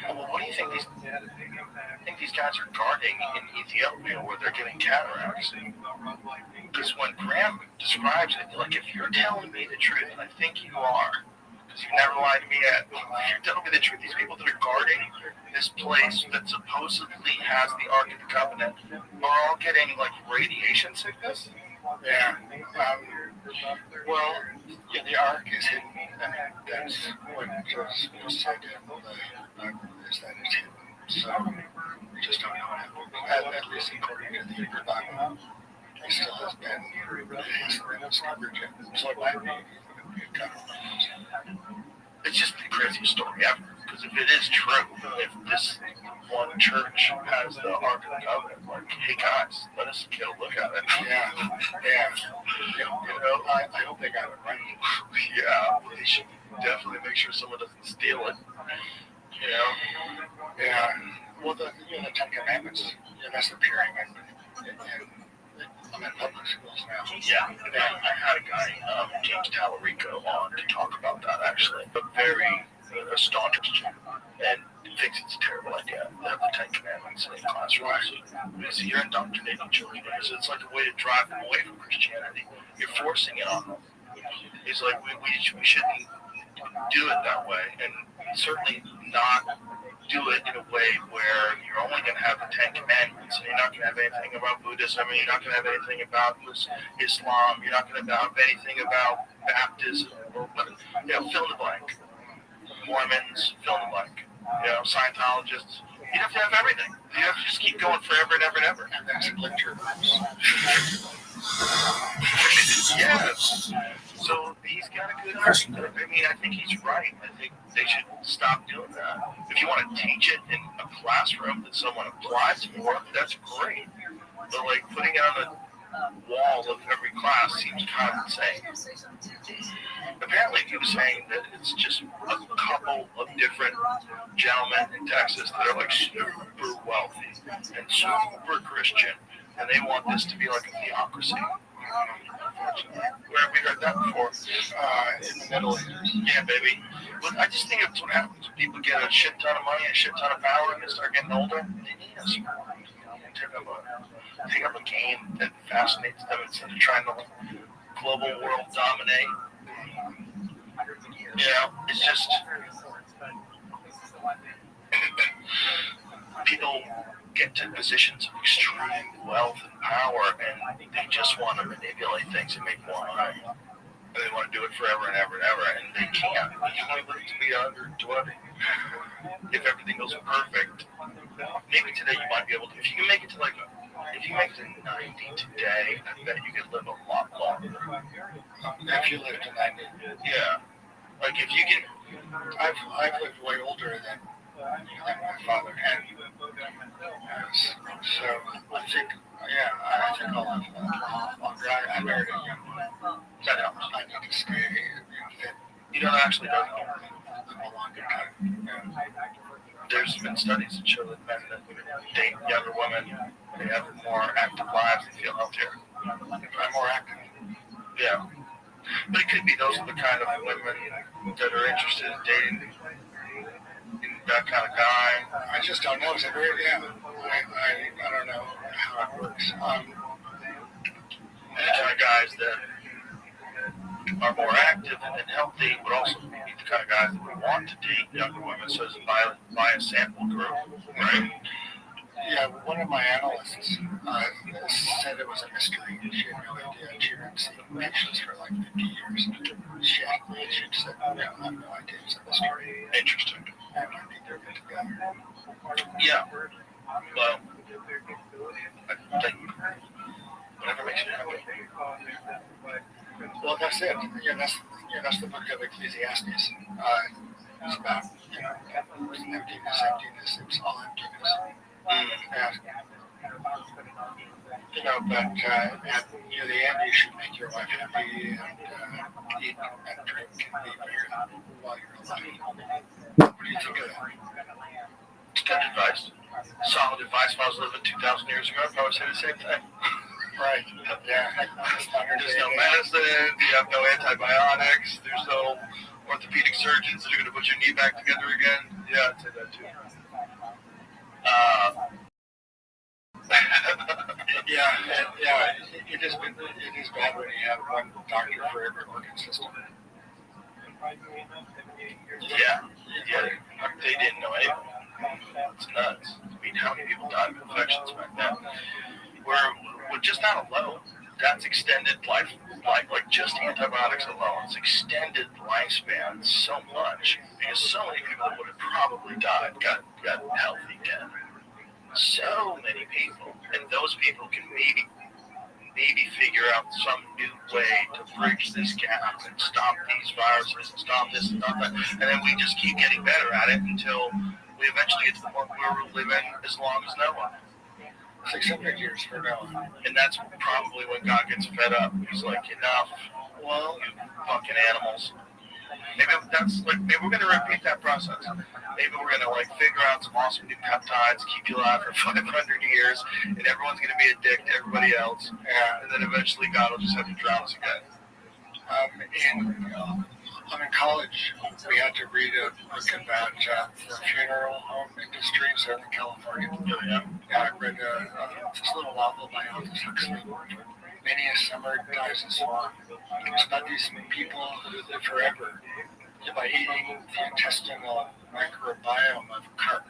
Well, what do you think these guys are guarding in Ethiopia where they're getting cataracts? Because when Graham describes it, like, if you're telling me the truth, and I think you are, because you've never lied to me yet, if you're telling me the truth, these people that are guarding this place that supposedly has the Ark of the Covenant are all getting, like, radiation sickness? Yeah. Well, yeah, the Ark is hidden. That's what was said in the Bible, is that it's hidden. So, we just don't know what at least according to the Hebrew Bible. It still has been, it hasn't been discovered yet. So it might be it's just the craziest story ever. Because if it is true, if this one church has the Ark of the Covenant, like, hey guys, let us get a look at it. Yeah. You know, I hope they got it right. Yeah, they should definitely make sure someone doesn't steal it. You know? Yeah. Well, the Ten Commandments, that's appearing I'm in public schools now. Yeah, I had a guy, James Tallarico, on to talk about that, actually. But very staunch Christian, and thinks it's a terrible idea to have the Ten Commandments in classrooms. Because you're indoctrinating children. Because it's like a way to drive them away from Christianity. You're forcing it on them. He's like, we shouldn't do it that way, and certainly not do it in a way where you're only going to have the Ten Commandments, and you're not going to have anything about Buddhism, and you're not going to have anything about Islam, you're not going to have anything about baptism, or fill in the blank. Mormons, fill in the blank. Scientologists. You have to have everything. You have to just keep going forever and ever and ever. And that's lecture. Yes. So he's got a good argument. I mean, I think he's right. I think they should stop doing that. If you want to teach it in a classroom that someone applies for, that's great. But like putting it on the wall of every class seems kind of insane. Apparently he was saying that it's just a couple of different gentlemen in Texas that are like super wealthy and super Christian, and they want this to be like a theocracy. Where have we heard that before? In the Middle Ages. Yeah, baby. But I just think that's what happens when people get a shit ton of money, a shit ton of power, and they start getting older. They need us. Take up a game that fascinates them instead of trying to global world dominate. It's just people get to positions of extreme wealth and power, and they just want to manipulate things and make more money. And they want to do it forever and ever and ever, and they can't. You want to live to be 120. If everything goes perfect, maybe today you might be able to. If you can make it to if you make it to 90 today, I bet you can live a lot longer. If you live to 90. Yeah. Like if you can, I I've lived way older than my father, and so I think I'll live longer. I married a young woman. That helps. I need to stay fit. You know, that actually does help. Live a longer time. There's been studies that show that men that date younger women, they have more active lives, they feel healthier. I'm more active. Yeah. But it could be those are the kind of women that are interested in dating that kind of guy. I just don't know. Is it weird? Yeah. I don't know how it works. The kind of guys that are more active and healthy, but also be the kind of guys that would want to date younger women, so as by a sample group, right? Yeah, one of my analysts said it was a mystery. She had no idea. She hadn't seen patients for like 50 years. She said, no, I have no idea. It's a mystery. Interesting. And I think they're good together. Yeah. Well, I think whatever makes you happy. Well, that's it. That's the book of Ecclesiastes. It's about emptiness. It's all emptiness. But at the end, you should make your wife happy and eat and drink and be married while you're alive. What do you think of that? It's good advice. Solid advice. If I was living 2,000 years ago, I'd probably say the same thing. Right. Yeah. There's no medicine. You have no antibiotics. There's no orthopedic surgeons that are going to put your knee back together again. Yeah, I'd say that too. It is bad when you have one doctor for every organ system. Yeah. They didn't know anything. It's nuts. I mean, how many people died of infections back then? We're just not alone. That's extended life, like just antibiotics alone. It's extended lifespan so much because so many people that would have probably died got healthy again. So many people, and those people can maybe figure out some new way to bridge this gap and stop these viruses and stop this and stop that, and then we just keep getting better at it until we eventually get to the point where we're living as long as Noah. 600 years for Noah. And that's probably when God gets fed up. He's like, enough. Well, you fucking animals. Maybe we're gonna repeat that process. Maybe we're gonna figure out some awesome new peptides, keep you alive for 500 years, and everyone's gonna be a dick to everybody else. And then eventually God will just have to drown us again. In college, we had to read a book about the funeral home industry in Southern California. Yeah. And I read this little novel by Aldous Huxley, Many a Summer Dies a Swan. It's about these people who live forever by eating the intestinal microbiome of carp.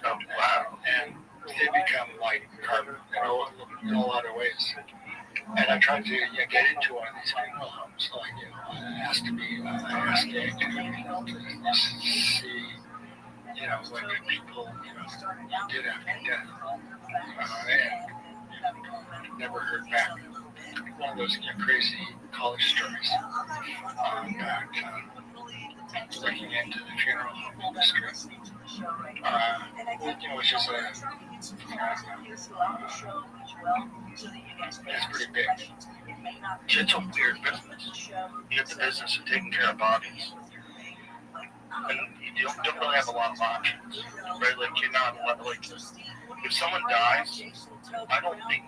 Oh, wow. And they become like carp in a lot of ways. And I tried to get into one of these funeral homes, I asked to see, what people, did after death. And never heard back. One of those crazy college stories about looking into the funeral home industry, which is it's pretty big. It's a weird business. You have the business of taking care of bodies. And you don't really have a lot of options, right? You're not, if someone dies, I don't think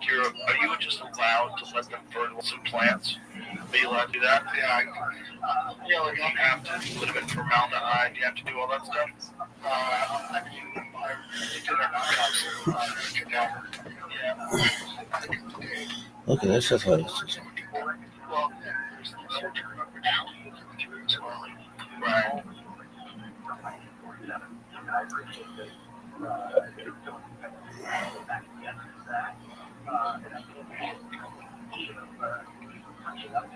are you just allowed to let them fertilize some plants? Are you allowed to do that? Yeah, you have to put them in formaldehyde, you have to do all that stuff? I did an autopsy on a cadaver. Yeah. Okay, that's just how it's Well, there's the surgery, which I'll go through as well. Right.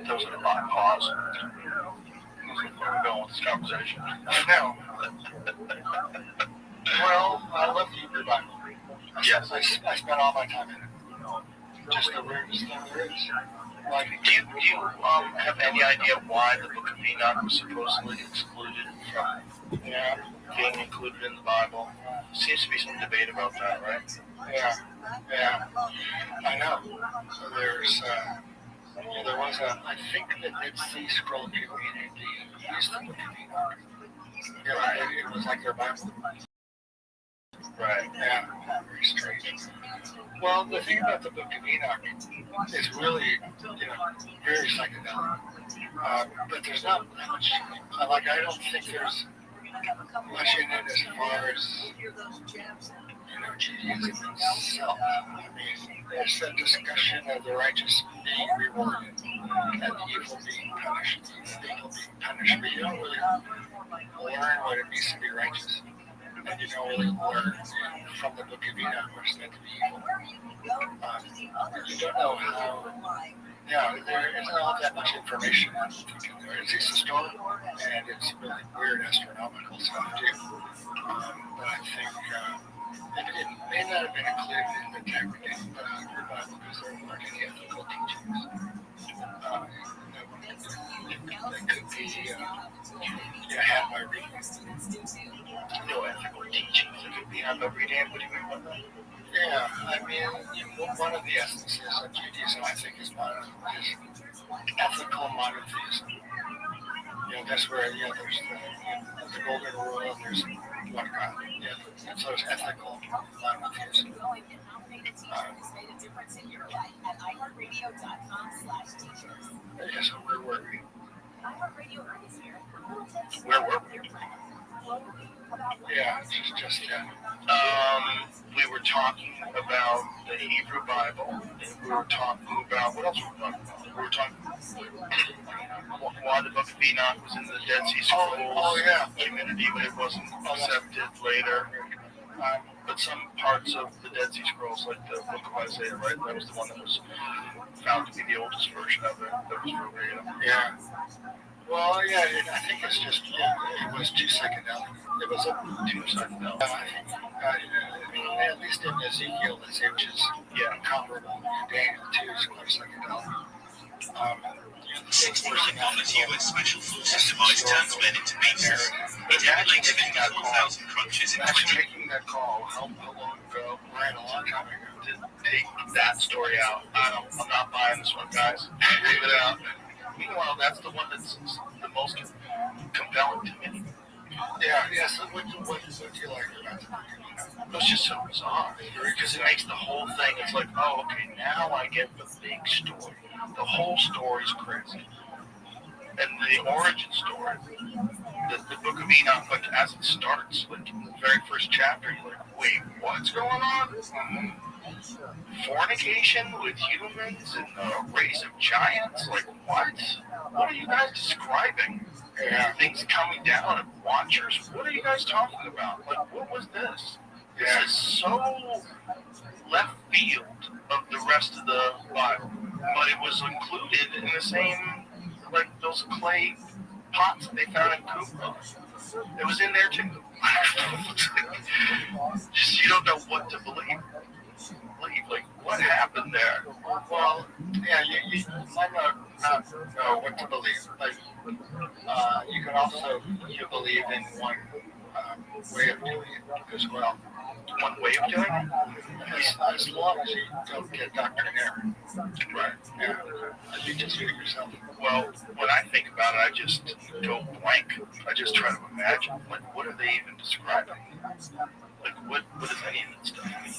That was a long pause. Where are we going with this conversation? I know. Well, I love the Hebrew Bible. Yes. I spent all my time in it. Just the weirdest thing there is. Do you have any idea why the Book of Enoch was supposedly excluded from Yeah, being included in the Bible. Seems to be some debate about that, right? Yeah, I know. So there's, there was I think the Dead Sea Scroll community used the Book of Enoch. Yeah, it was like their Bible. Right. Yeah, very strange. Well, the thing about the Book of Enoch is really, very psychedelic. But there's not much, I don't think there's much in it as far as, Judaism itself. I mean, there's a discussion of the righteous being rewarded and the evil being punished. The evil being punished, but you don't really learn what it means to be righteous. And you don't really learn from the Book of Enoch what's meant to be evil. You don't know how. Yeah, there isn't all that much information. It's just a story, and it's really weird astronomical stuff too. But I think it may not have been included in the Bible because there weren't any ethical teachings. That could be had by reading. No ethical teachings that could be had by reading. What do you mean by that? Yeah, I mean, one of the essences of Judaism, I think, is ethical monotheism. That's where, there's the golden rule, and there's one God. And so it's ethical monotheism. So where were we? Where were we? Yeah, just we were talking about the Hebrew Bible, and we were talking about, what else were we talking about? We were talking why the Book of Enoch was in the Dead Sea Scrolls community, but it wasn't accepted later. But some parts of the Dead Sea Scrolls, like the Book of Isaiah, right? That was the one that was found to be the oldest version of it. That was for real. Yeah. Well, yeah, I think it's just, it was too psychedelic. It was too psychedelic. At least in Ezekiel, let's say, which is, comparable to Daniel, too, is quite psychedelic. 16 components US Special Forces device turns men into beasts. It emulates 54,000 crunches in 20 making that call, how long ago, right, a long time ago, to take that story out. I'm not buying this one, guys. Leave it out. Meanwhile, that's the one that's the most compelling to me. Yeah, so what do you like about it? It's just so bizarre, because it makes the whole thing, it's like, oh, okay, now I get the big story. The whole story's crazy. And the origin story, the Book of Enoch, as it starts, in the very first chapter, you're like, wait, what's going on? Fornication with humans and a race of giants? Like, what? What are you guys describing? Things coming down and watchers? What are you guys talking about? Like, what was this? This is so left field of the rest of the Bible. But it was included in the same, those clay pots that they found in Cuba. It was in there too. You don't know what to believe. Like, what happened there? Well, yeah, you might not know what to believe. You can also believe in one way of doing it as well. One way of doing it? As long as you don't get doctrinaire. Right. Yeah. You just do it yourself. Well, when I think about it, I just go blank. I just try to imagine, what are they even describing? What does any of that stuff mean?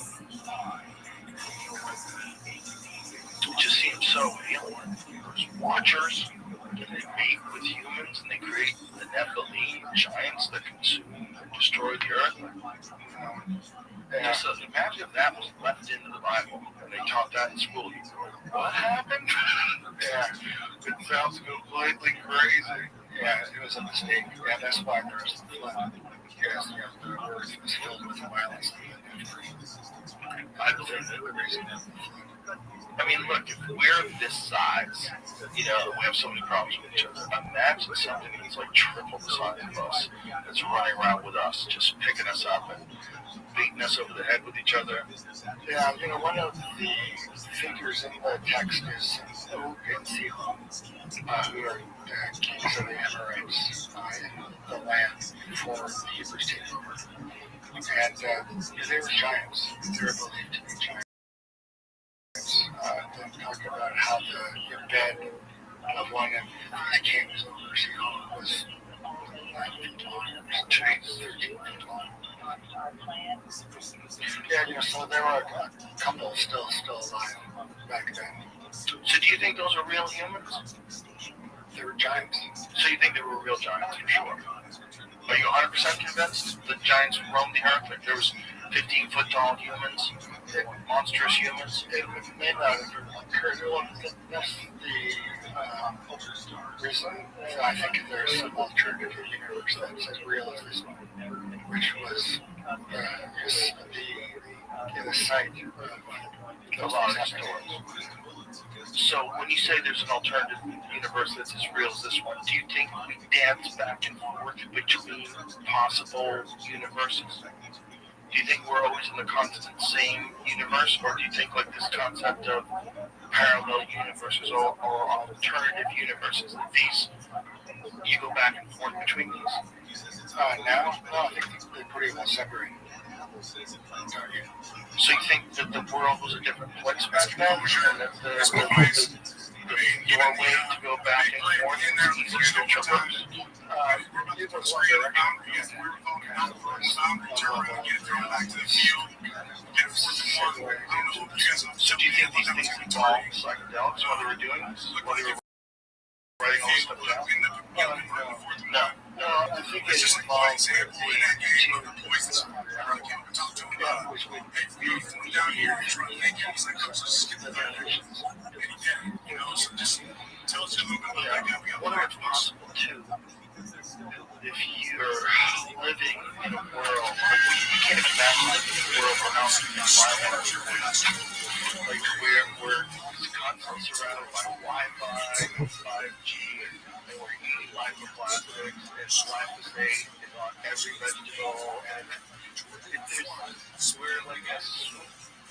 It just seems so alien. There's watchers, and they mate with humans, and they create the Nephilim giants that consume and destroy the earth. Just imagine if that was left into the Bible, and they taught that in school. You'd go, what happened? It sounds completely crazy. Yeah, it was a mistake. Yeah, that's why there's the flood. Because, the earth was filled with violence. I believe that the reason is the flood. I mean, look, if we're this size, we have so many problems with each other. Imagine something that's like triple the size of us, that's running around with us, just picking us up and beating us over the head with each other. Yeah, one of the figures in the text is Og and Sihon, who are the kings of the Amorites in the land. before the Hebrews came over. And they were giants. They were believed to be giants. Then talk about how the bed of one of the kings of Mercy was 9 feet long, 13 feet long. Yeah, so there were a couple still alive back then. So do you think those are real humans? They were giants. So you think they were real giants for sure? Are you 100% convinced the giants roamed the earth? Like there was 15-foot tall humans, monstrous humans? It may not have occurred. Well, that's the reason I think there's some alternative universe that's as real as this one, which was the site of A lot of stories. So when you say there's an alternative universe that's as real as this one, do you think we dance back and forth between possible universes? Do you think we're always in the constant same universe, or do you think like this concept of parallel universes or alternative universes, that these, you go back and forth between these? Now, no, I think they're pretty well separated. So you think that the world was a different place back then, and that the doorway to go back and forth was easier to traverse? It was one direction. So do you think these things involved psychedelics while they were doing this? While they were writing all this stuff down? No. No, I think it involves the which would be down here trying to make it so tells you a little bit about that. What if it's possible too? If you're living in a world, like you can't imagine living in a world where how many violent, like we're constantly surrounded by Wi-Fi, 5G, and we're eating microplastics, and glyphosate is on every vegetable, and we're like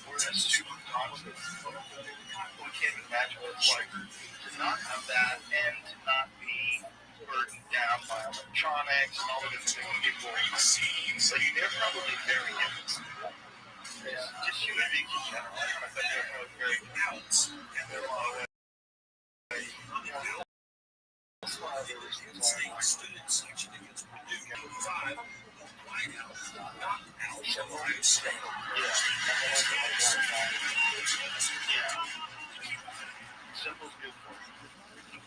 we're in a super constant. We can't imagine what it's like to not have that and to not be burdened down by electronics and all the different things people see. Like they're probably very different. Just human beings in general. I bet they're probably very different. And they're a lot of ways. Simple's good for you.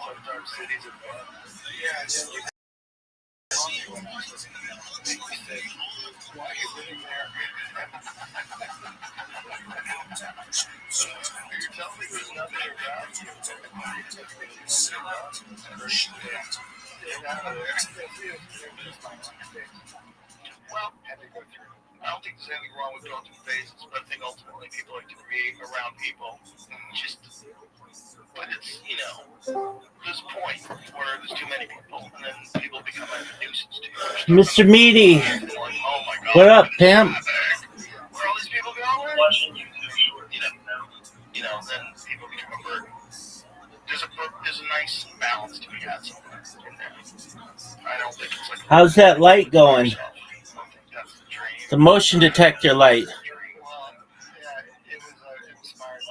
Sometimes cities are fun. Why are you living there? You're telling me there's nothing around you. Well, I don't think there's anything wrong with going through phases, but I think ultimately people like to create around people. But it's, there's a point where there's too many people, and then people become a nuisance to you. Mr. Meaty, Oh my God. what up, pimp? Where all these people going? Then people become a burden. There's a nice balance to be had somewhere in there. I don't think it's like. How's that light going? That's the dream. The motion detector light. Well, yeah, it was inspired.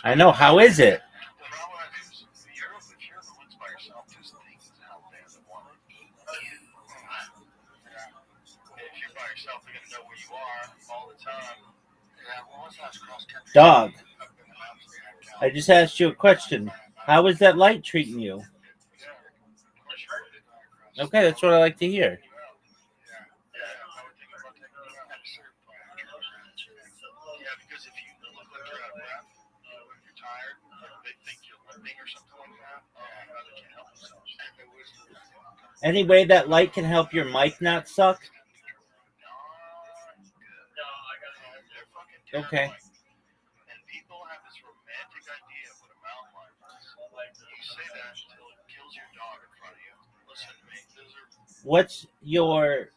I know. How is it? The problem is, if you're in the woods by yourself, there's things out there that want to eat you. If you're by yourself, they're going to know where you are all the time. Yeah, well, let's ask cross country. Dog, I just asked you a question. How is that light treating you? Okay, that's what I like to hear. Yeah, because if you look like you're out of breath, if you're tired, they think you're limping or something like that. They can't help themselves. Any way that light can help your mic not suck? Okay. And people have this romantic idea of what a mountain lion is. You say that until it kills your dog in front of you. Listen to me. What's your...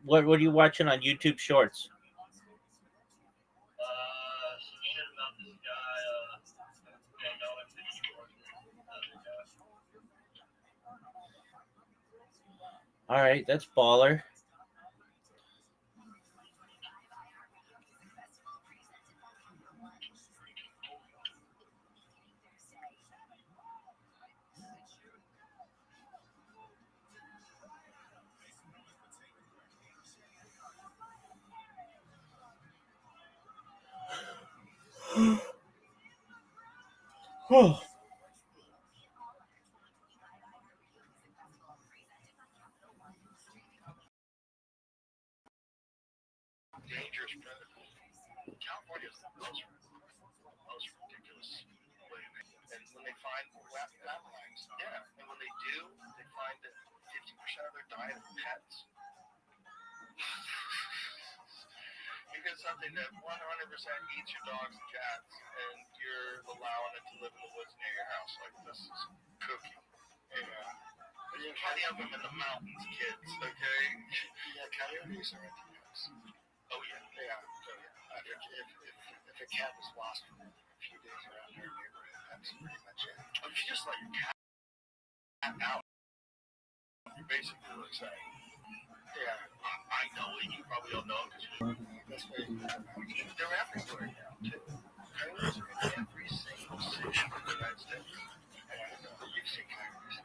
What are you watching on YouTube Shorts? Some shit about this guy, All right, that's baller. Oh. Dangerous predator. California is the most ridiculous way to make it. And when they find wildlings, yeah, and when they do, they find that 50% of their diet is pets. You get something that 100% eats your dogs and cats, and you're allowing it to live in the woods near your house. Like, this is cookie. Yeah. There's plenty of them in the mountains, kids, okay? Yeah, coyotes are into pets. Oh, yeah. Yeah. So, if a cat was lost for a few days around our neighborhood, that's pretty much it. If you just let your cat out, you're basically really saying, yeah, I know it. You probably don't know because that's why they're everywhere now, too. Coyotes are in every single city in the United States. And you've seen coyotes.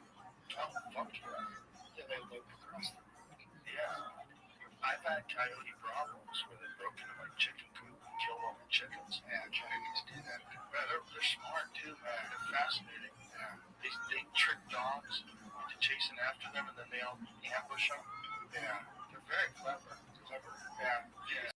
Oh, fuck yeah. Yeah, they live across the road. Yeah. I've had coyote problems where they broke into my chicken coop and killed all the chickens. Yeah, coyotes do that. Man, they're smart too, man. They're fascinating. Yeah. They trick dogs into chasing after them, and then they all ambush them. Yeah, they're very clever. Yeah. Yeah.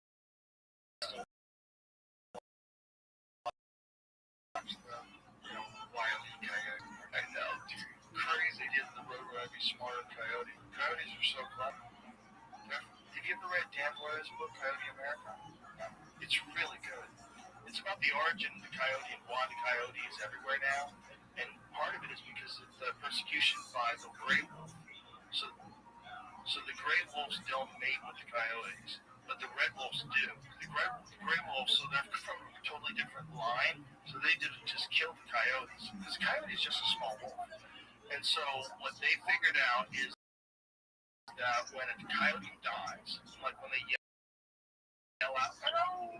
Wild coyote. I know, dude. Crazy. Get in the road where I'd be smarter than coyote. Coyotes are so clever. Have you ever read Dan Boyle's book, Coyote America? It's really good. It's about the origin of the coyote and why the coyote is everywhere now. And part of it is because of the persecution by the gray wolf. So the gray wolves don't mate with the coyotes, but the red wolves do. The gray wolves, so they're from a totally different line. So they didn't just kill the coyotes. Because the coyote is just a small wolf. And so what they figured out is that when a coyote dies, like when they yell out, hello,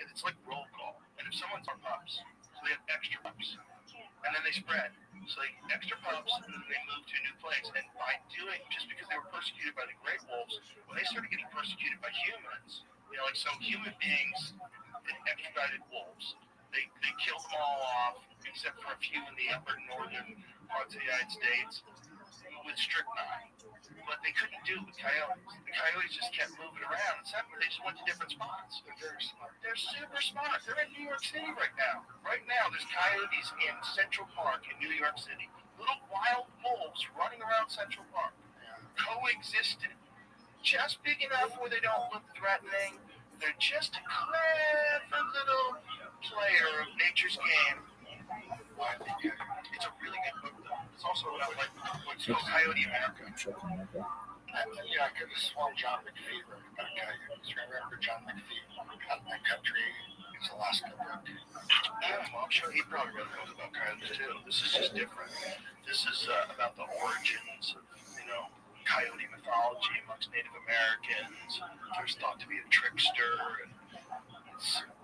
and it's like roll call. And if someone's on pups, so they have extra pups, and then they spread. So they extra pups, and then they move to a new place. And by doing, just because they were persecuted by the great wolves, when they started getting persecuted by humans, like some human beings and extradited wolves, they killed them all off, except for a few in the upper northern parts of the United States with strychnine. But they couldn't do it with coyotes. The coyotes just kept moving around, and suddenly they just went to different spots. They're very smart. They're super smart. They're in New York City right now. Right now, there's coyotes in Central Park in New York City. Little wild wolves running around Central Park, coexisting. Just big enough where they don't look threatening. They're just a clever little player of nature's game. It's a really good book, though. It's also about what's called Coyote America. I could have sworn John McPhee wrote about coyotes. Remember John McPhee, Out in the Country, his Alaska book? Yeah, well, I'm sure he probably wrote a book about coyotes too. This is just different. This is about the origins of, coyote mythology amongst Native Americans. There's thought to be a trickster, and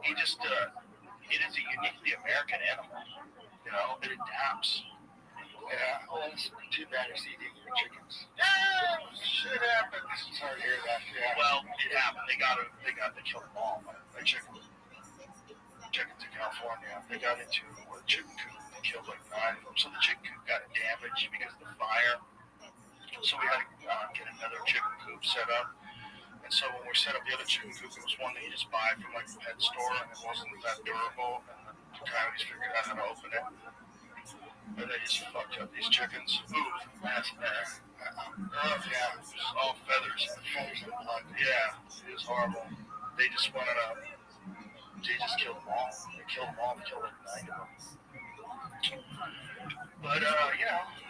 it is a uniquely American animal. It adapts. Yeah, well, it's too bad it's eating your chickens. Yeah, shit happens. Sorry to hear that. Yeah. Well, it happened. They killed them all. My chickens in California, they got into a chicken coop. They killed like 9 of them. So the chicken coop got damaged because of the fire. So we had to get another chicken coop set up. And so when we set up the other chicken coop, it was one that you just buy from like a pet store, and it wasn't that durable. And the coyotes figured out how to open it. And they just fucked up these chickens. Ooh, that's bad. Oh, yeah, it was all feathers. Feathers and blood. Yeah, it was horrible. They just wanted to, they just killed them all. They killed them all. They killed like 9 of them. But,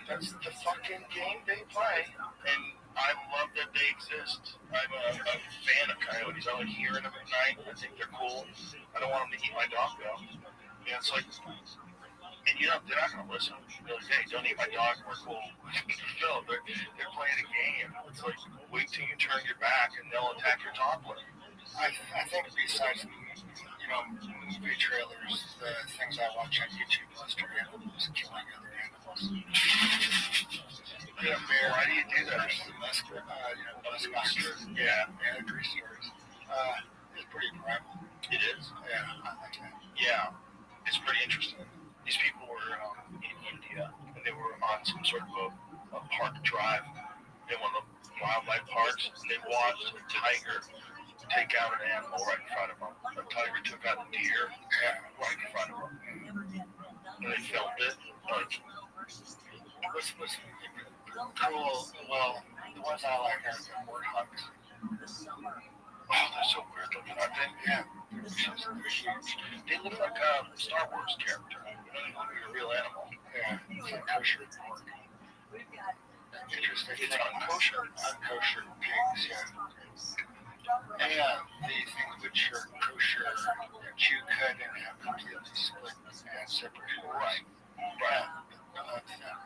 that's the fucking game they play. And I love that they exist. I'm a fan of coyotes. I like hearing them at night. I think they're cool. I don't want them to eat my dog, though. Yeah, it's like And they're not going to listen. They're like, hey, don't eat my dog. We're cool. No, they're playing a game. It's like, wait till you turn your back and they'll attack your toddler. I think besides, movie trailers, the things I watch on YouTube list are animals killing other animals. Bear, why do you do that? Musk monsters. Yeah, tree stories. It's pretty primal. It is? Yeah, I like that. Yeah, it's pretty interesting. These people were in India, and they were on some sort of a park drive in one of the wildlife parks, and they watched a tiger take out an animal right in front of them. A tiger took out a deer right in front of them. And they filmed it. Like, What's cool? Well, the ones I like are the warthogs. oh, they're so weird looking, aren't they? Yeah. They're huge. They look like a Star Wars character. They look like a real animal. Yeah, it's like kosher pork. Interesting. It's unkosher. Unkosher pigs, yeah. And the things which are kosher that you cut and have completely split and separate. Right.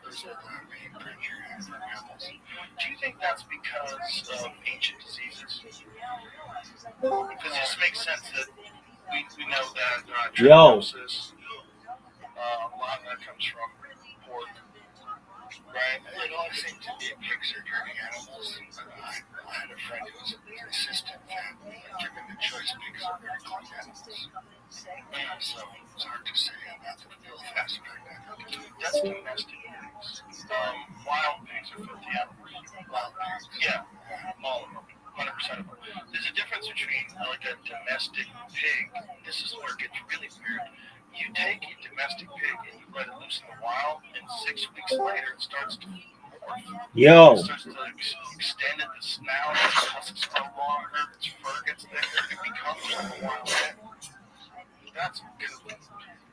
Those are the main criteria for mammals. Do you think that's because of ancient diseases? Because it just makes sense that we know that trichinosis, a lot of that comes from pork, right? It all seemed to be pigs are dirty animals. I had a friend who was insistent that, given the choice, pigs are very clean animals. So it's hard to say about the filth aspect of it. That's domestic pigs. Wild pigs are filthy animals. Wild pigs. Yeah, all of them. 100% of them. There's a difference between like a domestic pig. This is where it gets really weird. You take a domestic pig and you let it loose in the wild, and 6 weeks later it starts to morph. Yo. It starts to extend at the snout, its tusks grow longer, its fur gets thicker, it becomes like a wild pig. That's good.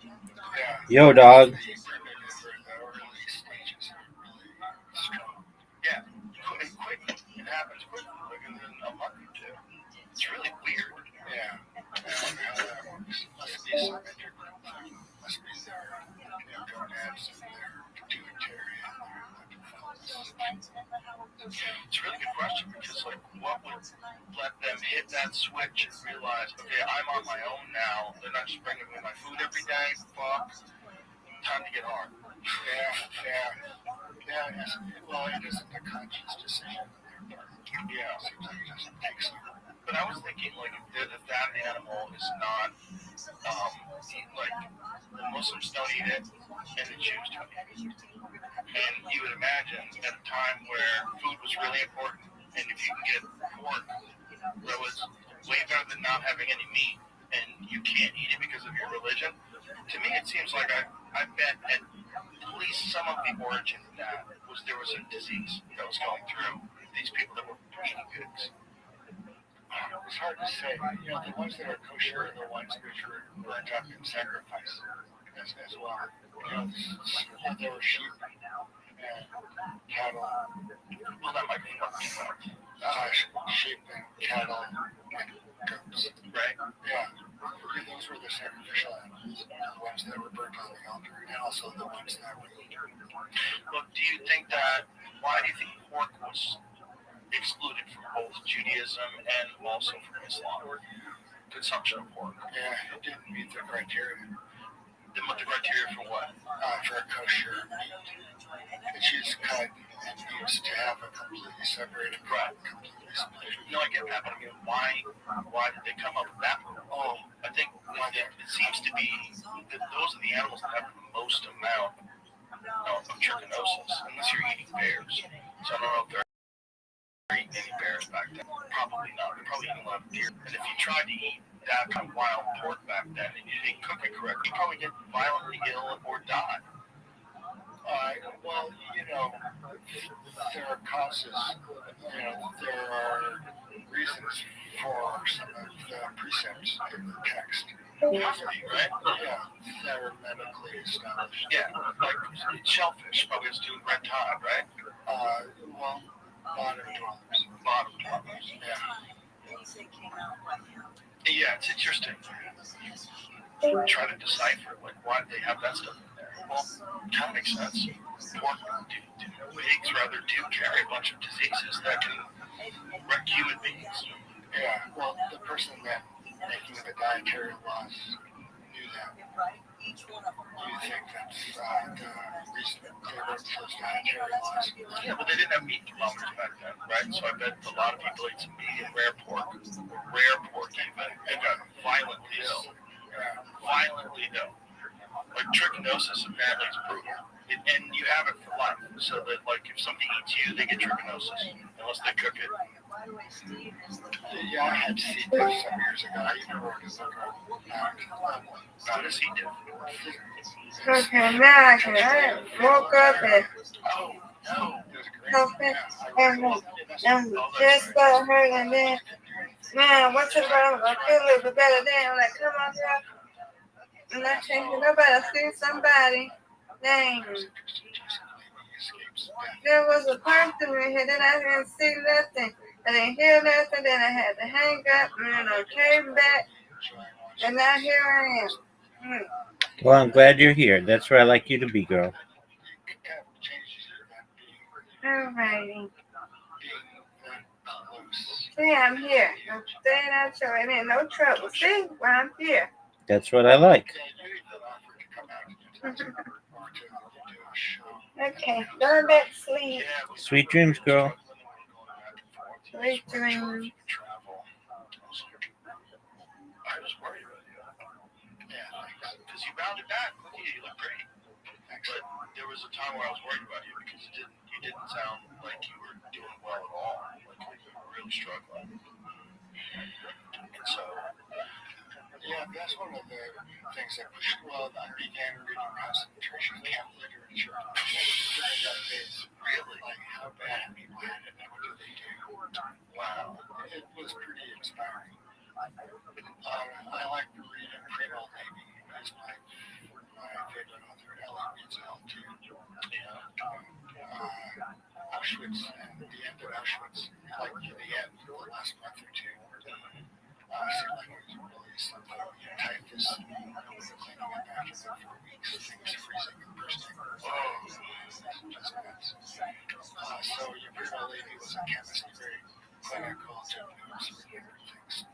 Yeah. Yo, dog. The primitive or the early stages are really strong. Yeah, and quick. It happens quickly, like in a month or two. It's really weird. Yeah. I wonder how that works. Must be some integral thing. Must be their gonads and their pituitary and their hypothalamus. It's a really good question because, like, what would let them hit that switch and realize, okay, I'm on my own now. They're not just bringing me my food every day. Fuck. Time to get hard. Yeah. Well, it isn't a conscious decision on their part. Yeah. Seems like it doesn't take some. But I was thinking, like, if that animal is not, like, the Muslims don't eat it, and the Jews don't eat it. And you would imagine at a time where food was really important, and if you can get pork that was way better than not having any meat, and you can't eat it because of your religion, to me it seems like I bet at least some of the origin of that was there was a disease that was going through these people that were eating pigs. It's hard to say. The ones that are kosher are the ones which are burnt up in sacrifice as well. There were sheep and cattle. Well, that might be helpful. Sheep and cattle and goats. Right? Yeah. Those were the sacrificial animals, the ones that were burnt on the altar, and also the ones that were eaten. Well, do you think why do you think pork was excluded from both Judaism and also from Islam? Consumption of pork. Yeah, it didn't meet the criteria. Didn't meet the criteria for what? For a kosher meat. It's just cut and used to have a completely separated Right. completely split. No, I get that, but I mean, why did they come up with that rule? Oh, I think it seems to be that those are the animals that have the most amount of trichinosis, unless you're eating bears. So I don't know if they're eating any bears back then. Probably not. They're probably eating a lot of deer. And if you tried to eat that kind of wild pork back then and you didn't cook it correctly, you probably get violently ill or die. Well, there are causes. There are reasons for some of the precepts in the text. Right? Yeah, that are medically established. Yeah, like shellfish probably has to do with red tide, right? Well, bottom dwellers. Bottom dwellers. Yeah, it's interesting. Try to decipher, like, why do they have that stuff in there? Well, kind of makes sense. Pigs rather do carry a bunch of diseases that can wreck human beings. Yeah, well, the person that making the dietary laws knew that. You think that's the reason they wrote those dietary laws? Yeah, but they didn't have meat thermometers back then, right? So I bet a lot of people ate some medium rare pork, or rare pork even, and got violently ill. Violently ill. Like trichinosis apparently is brutal. And you have it for life. So that like if somebody eats you, they get trichinosis. Unless they cook it. Yeah, I had C. diff some years ago. I even wrote a book on Not a C. diff. Okay, now I can woke up and Oh, no. something and just got hurt and then man, what's it about? I feel a little bit better then. I'm like, come on, girl. And I can't hear nobody. I see somebody. Dang. There was a person in here. Then I didn't see nothing. I didn't hear nothing. Then I had to hang up. And then I came back. And now here I am. Well, I'm glad you're here. That's where I like you to be, girl. Alrighty. See, I'm here. I'm staying out your way. There ain't no trouble. See, well, I'm here. That's what I like. Okay, going back to sleep. Sweet dreams, girl. Sweet dreams. I was worried about you. Yeah, because you rounded back. Look at you, you look great. But there was a time where I was worried about you because you didn't sound like you were doing well at all. Like you were really struggling. And so, yeah, that's one of the things that pushed. Well, I began reading concentration camp literature. During that phase, really, like how bad people had it and what did they do? wow. It was pretty inspiring. I like to read and Primo Lady as my favorite author. Ellen reads L too. Auschwitz and the end of Auschwitz, like the end, the last month or two. Seemed like it was really something. Typhus, cleaning up after that for weeks, things freezing and bursting. Just nuts. So your Primo Lady was a chemist, very clinical, took notes, remembered things.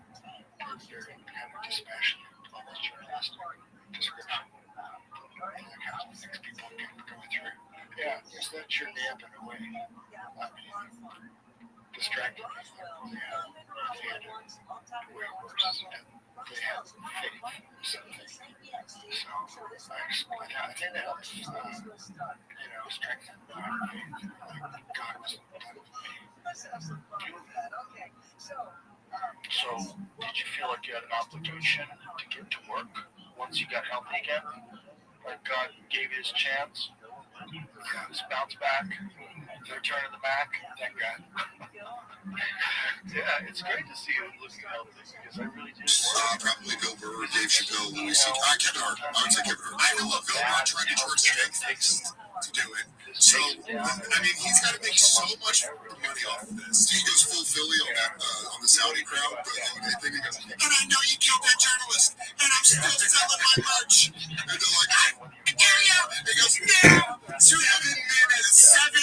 Very kind of dispassionate, almost journalistic description. And the kinds of things people can go through. Yeah, is that your nap in a way? I mean, distracted people. They had way worse, and they had faith in something. So I think that helps, strengthen our faith. Like God wasn't done with me. So, did you feel like you had an obligation to get to work once you got healthy again? Like God gave you his chance? This bounce back? The return of the Mac? Thank God. Yeah, it's great to see you looking healthy because I really do. Probably Bill Burr, Dave Chappelle, Louis C.K. Kevin Hart. I would say Kevin Hart. I know Bill Burr tried to charge checks to do it. So, I mean, he's got to make so much money off of this. He goes full Philly on that on the Saudi crowd. They think he goes, and I know you killed that journalist, and I'm still selling my merch. And they're like, I dare you. He goes, no. 7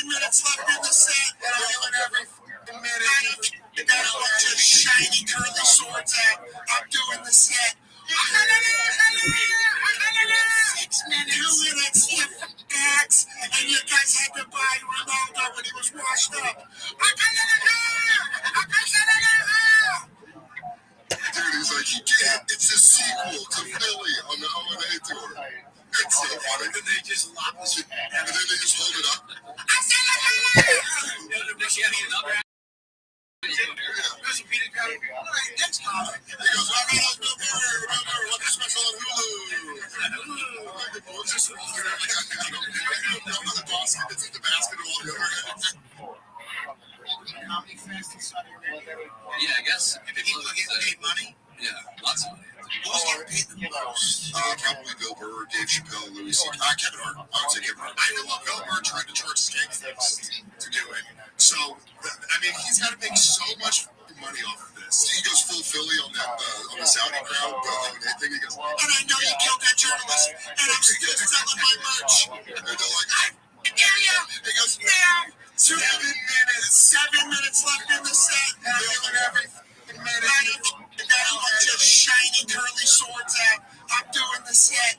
minutes left in the set. And I'm doing every minute. You got a bunch of shiny curly swords out. I'm doing the set. 6 minutes. 2 minutes, you bags. And you guys had to buy Ronaldo when he was washed up. Dude, he's like, you get it. It's a sequel to Philly on the O&A tour. It's so funny. And then they just lock the shit. And then they just hold it up. Next time, he goes, all right, I'll go remember what the special on Hulu. I'm not the boss. It's in the basketball. Yeah, I guess. People get paid money. Yeah, lots of money. Who's getting paid the most? Probably Bill Burr, Dave Chappelle, Louis C.K. Kevin Hart. I would say Kevin Hart. I know Bill Burr tried to charge skanks to do it. So, I mean, he's got to make so much money off of this. He goes full Philly on that on the Saudi crowd. They think he goes, and I know you killed that journalist, and I'm still selling my merch. And they're like, I hear you. He goes, now, 7 minutes left in the set. And I'm doing every minute. And got a bunch of shiny curly swords out. I'm doing the set.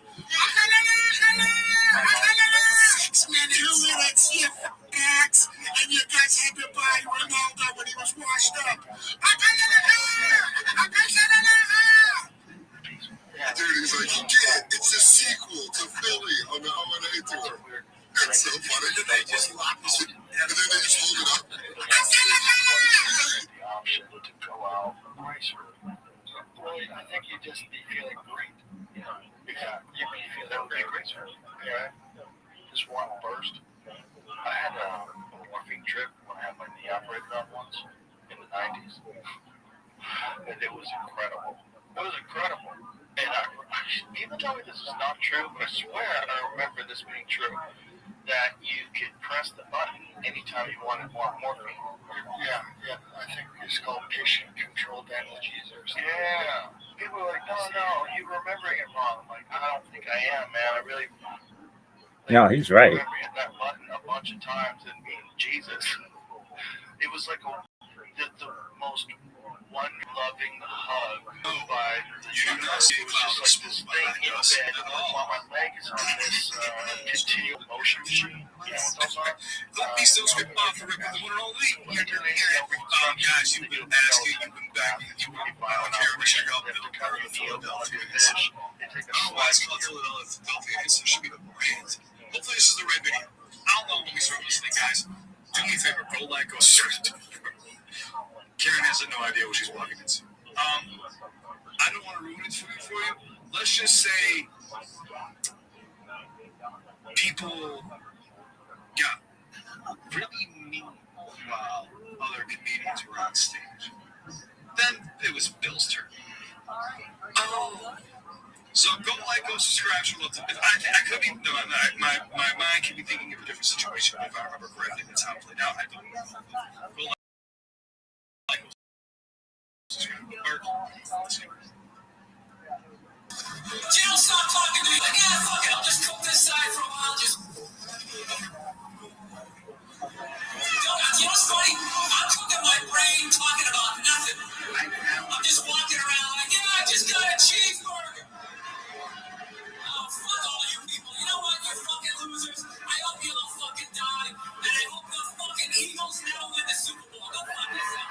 6 minutes. 2 minutes, you f***ass. And you guys had to buy Ronaldo when he was washed up. Dude, he's like, you get it. It's a sequel to Philly on the O&A tour. That's so funny. And they just lock this in. And then they just hold it up. The option to go out and race her. I think you'd just be feeling great. Yeah, you'd be feeling great. Yeah, just one burst. I had a morphine trip when I had my knee operated on once in the 90s. And it was incredible. It was incredible. And people tell me this is not true, but I swear I remember this being true. That you could press the button anytime you wanted more morphine. Yeah. I think it's called patient-controlled analgesics. Yeah. People are like, no, you're remembering it wrong. I'm like, I don't think I am, man. I really... No, he's right. I remember hitting that button a bunch of times and being Jesus. It was like the most one-loving hug by the universe. It was just like this thing in bed while my leg is on this continual motion machine. You know what those are? Let me still skip off the rip of the one and only. Guys, you've been asking, you've been back, you want to care to check out Middle Part of Philadelphia. I don't know why it's called Philadelphia. It should be the brand. Hopefully this is the right video. How long will we start listening, guys? Do me a favor, go like, go subscribe. Karen has no idea what she's walking into. I don't want to ruin it for you. Let's just say people got really mean while other comedians were on stage. Then it was Bill's turn. Oh. So go like, go subscribe. I could be, no, my mind could be thinking of a different situation, but if I remember correctly, that's how it played out. I don't know. Go like, go subscribe. Jill, stop talking to me. Like, yeah, fuck it, I'll just cook this side for a while. Just. You know what's funny? I'm cooking my brain talking about nothing. I'm just walking around like, yeah, I just got a cheeseburger. Oh, fuck all you people. You know what, you fucking losers? I hope you all fucking die. And I hope the fucking Eagles never win the Super Bowl. Go fuck yourself.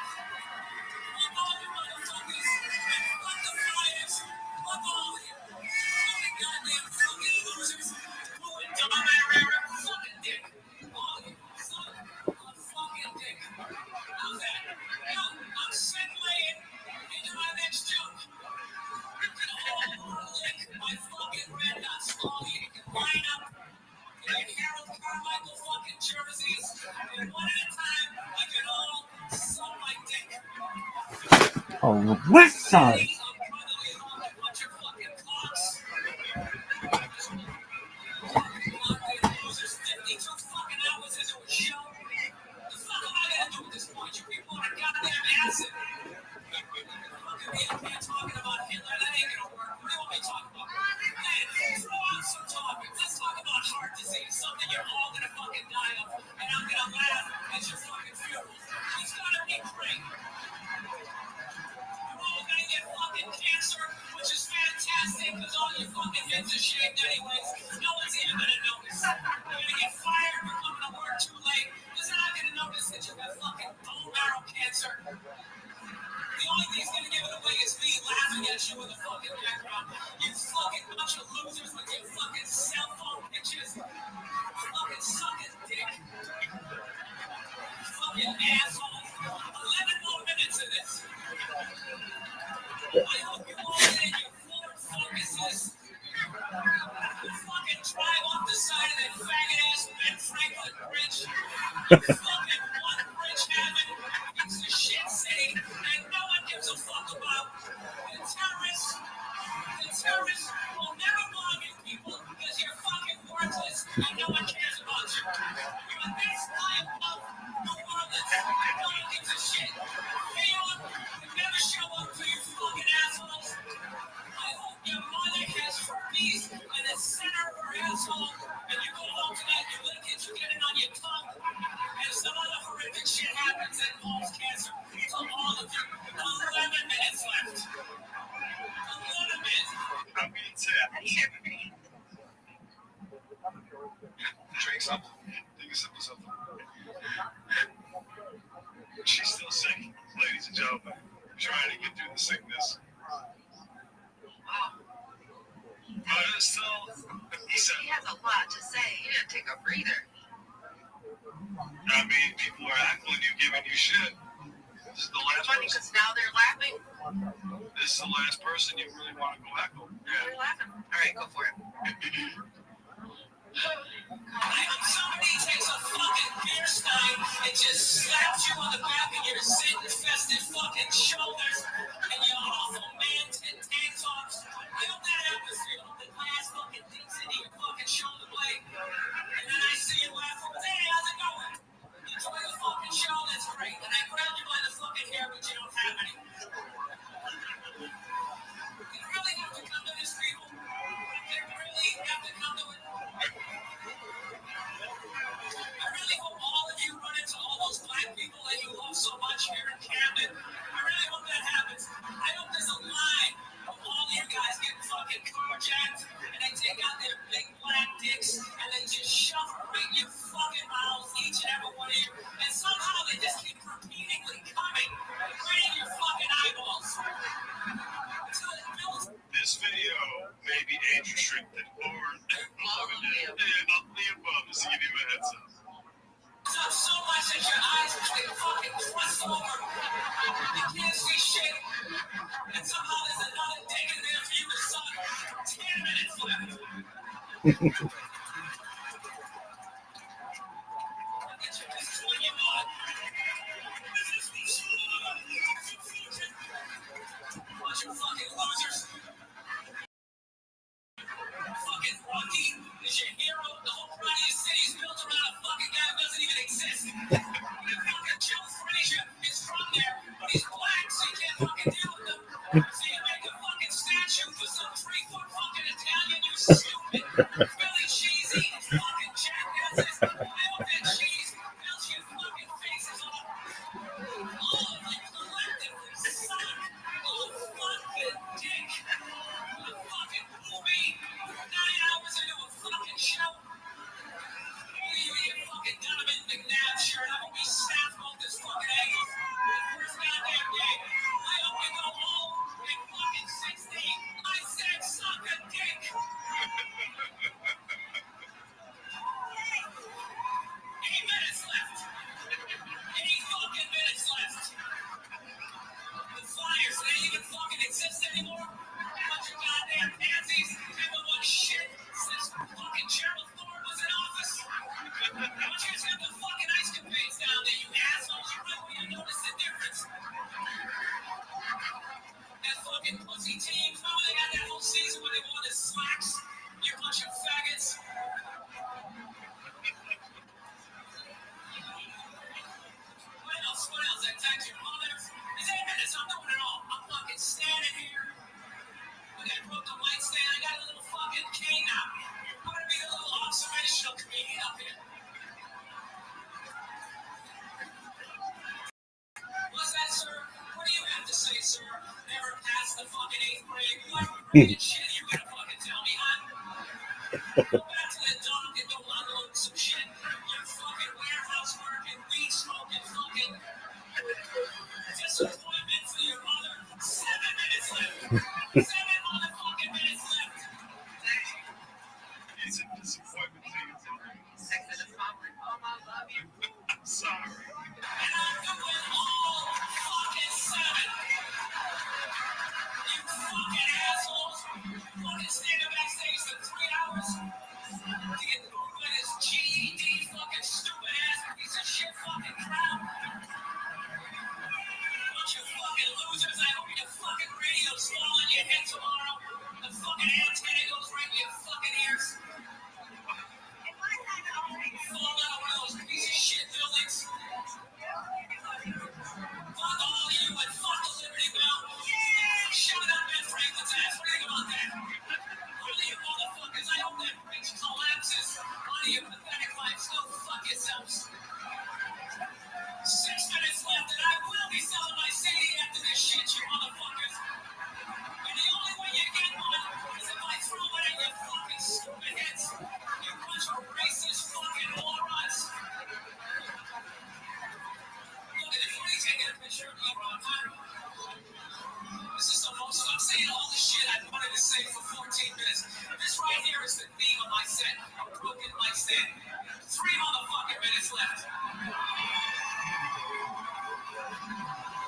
Fuck all you motherfuckers. And fuck the Friars. Fuck all of you. Fucking goddamn fucking losers. Fucking dick. All of you. Son of a fucking dick. How's that? Now, I'm segueing into my next joke. You can all lick my fucking red nuts. All you can line up in your Harold Carmichael fucking jerseys. And one at a time, I can all suck my dick. On the west side. Something you're all gonna fucking die of, and I'm gonna laugh at your fucking funeral. It's gonna be great. You're all gonna get fucking cancer, which is fantastic, because all your fucking heads are shaved anyways. No one's even gonna notice. You're gonna get fired for coming to work too late, because they're not gonna notice that you got fucking bone marrow cancer. The only thing that's gonna give it away is me laughing at you in the fucking background. You fucking bunch of losers with your fucking cell phone pictures. Fucking suck his dick. Fucking assholes. 11 more minutes of this. I hope you all get in your Ford Focuses. You fucking drive off the side of that faggot ass Ben Franklin bridge. You fucking one bridge having piece of shit city and no one gives a fuck about. The terrorists will never bomb you people because you're fucking worthless and no one cares about you. You're the best lying punk. You're worthless. No one gives a shit. Anyone would never show up to you fucking assholes. I hope your mother has herpes and simple something. She's still sick, ladies and gentlemen. Trying to get through the sickness. Wow. But it's still. He has a lot to say. He didn't take a breather. I mean, people are acting you, giving you shit. This is the last Funny person. because now they're laughing. This is the last person you really want to go back on. They're laughing. All right, go for it. Somebody takes a fucking beer stein and just slaps you on the back of your zit-infested fucking shoulders and your awful man-tin tank tops. I hope that happens to you. The glass fucking digs into your fucking shoulder blade. And then I see you afterwards. Hey, how's it going? Enjoy the fucking show, that's great. And I grab you by the fucking hair, but you don't have any. You really have to come to this, people. You really have to come to it. I really hope all of you run into all those black people that you love so much here in Camden. I really hope that happens. I hope there's a line of all you guys getting fucking carjacked and they take out their big black dicks and they just shove them right in your fucking mouths, each and every one of you. And somehow they just keep repeatedly coming right in your fucking eyeballs. This video may be age restricted or all of the above, just to give you a heads up. Up so much that your eyes they fucking cross over. You can't see shit. And somehow there's another dick in there for you to suck. 10 minutes left. I'll get you this when you want. Bunch of fucking losers. Fucking Rocky is your hero. The whole pride of your city is built around a fucking guy who doesn't even exist. Fucking Joe Frazier is from there, but he's black, so you can't fucking deal with him. So you make a fucking statue for some 3-foot fucking Italian, you stupid. Really cheesy fucking jackasses. I hope that cheese melts your fucking faces off. All of you collectively suck. Oh, fucking dick. A fucking movie. 9 hours into a fucking show. You fucking Donovan McNabb shirt. I hope he snaps both his fucking ankles. First goddamn game. I hope we go home at fucking 16. I said suck a dick. 8 minutes left. 8 fucking minutes left. The Flyers, they even fucking exist anymore? Bunch of goddamn pansies. Haven't won shit since fucking Gerald Thorne was in office. Why don't you just have the fucking ice capades down there, you assholes? You right where you notice the difference. That fucking pussy team, remember they got that whole season where they wore the slacks? You bunch of faggots. What else? I text your mother. It's 8 minutes, I'm doing it all. I'm fucking standing here. I broke the light stand. I got a little fucking cane now. I'm gonna be a little observational comedian up here. What's that, sir? What do you have to say, sir? Never passed the fucking 8th grade. What shit you gonna fucking tell me, huh? Go back to the dock and go unload some shit. Your fucking warehouse working, weed smoking, fucking disappointment for your mother. 7 minutes left. 7 motherfucking minutes left. It's a disappointment to you. Sex in the public. Oh, I love you. I'm sorry. And I'm doing all fucking 7. You fucking assholes. Fucking standing backstage for 3 hours. To get through by this GED fucking stupid ass piece of shit fucking crowd. Bunch of fucking losers. I hope your fucking radio's fall on your head tomorrow. The fucking antenna goes right in your fucking ears. Fall out of one of those piece of shit buildings. Fuck all of you and fuck the Liberty Bell. Shut up, Ben Franklin's ass. What do you think about that? All of you motherfuckers, I hope that bridge collapses onto your pathetic lives. Go fuck yourselves. 6 minutes left, and I will be selling my CD after this shit, you motherfuckers. And the only way you get one is if I throw it at your fucking stupid heads. You bunch of racist fucking morons. left.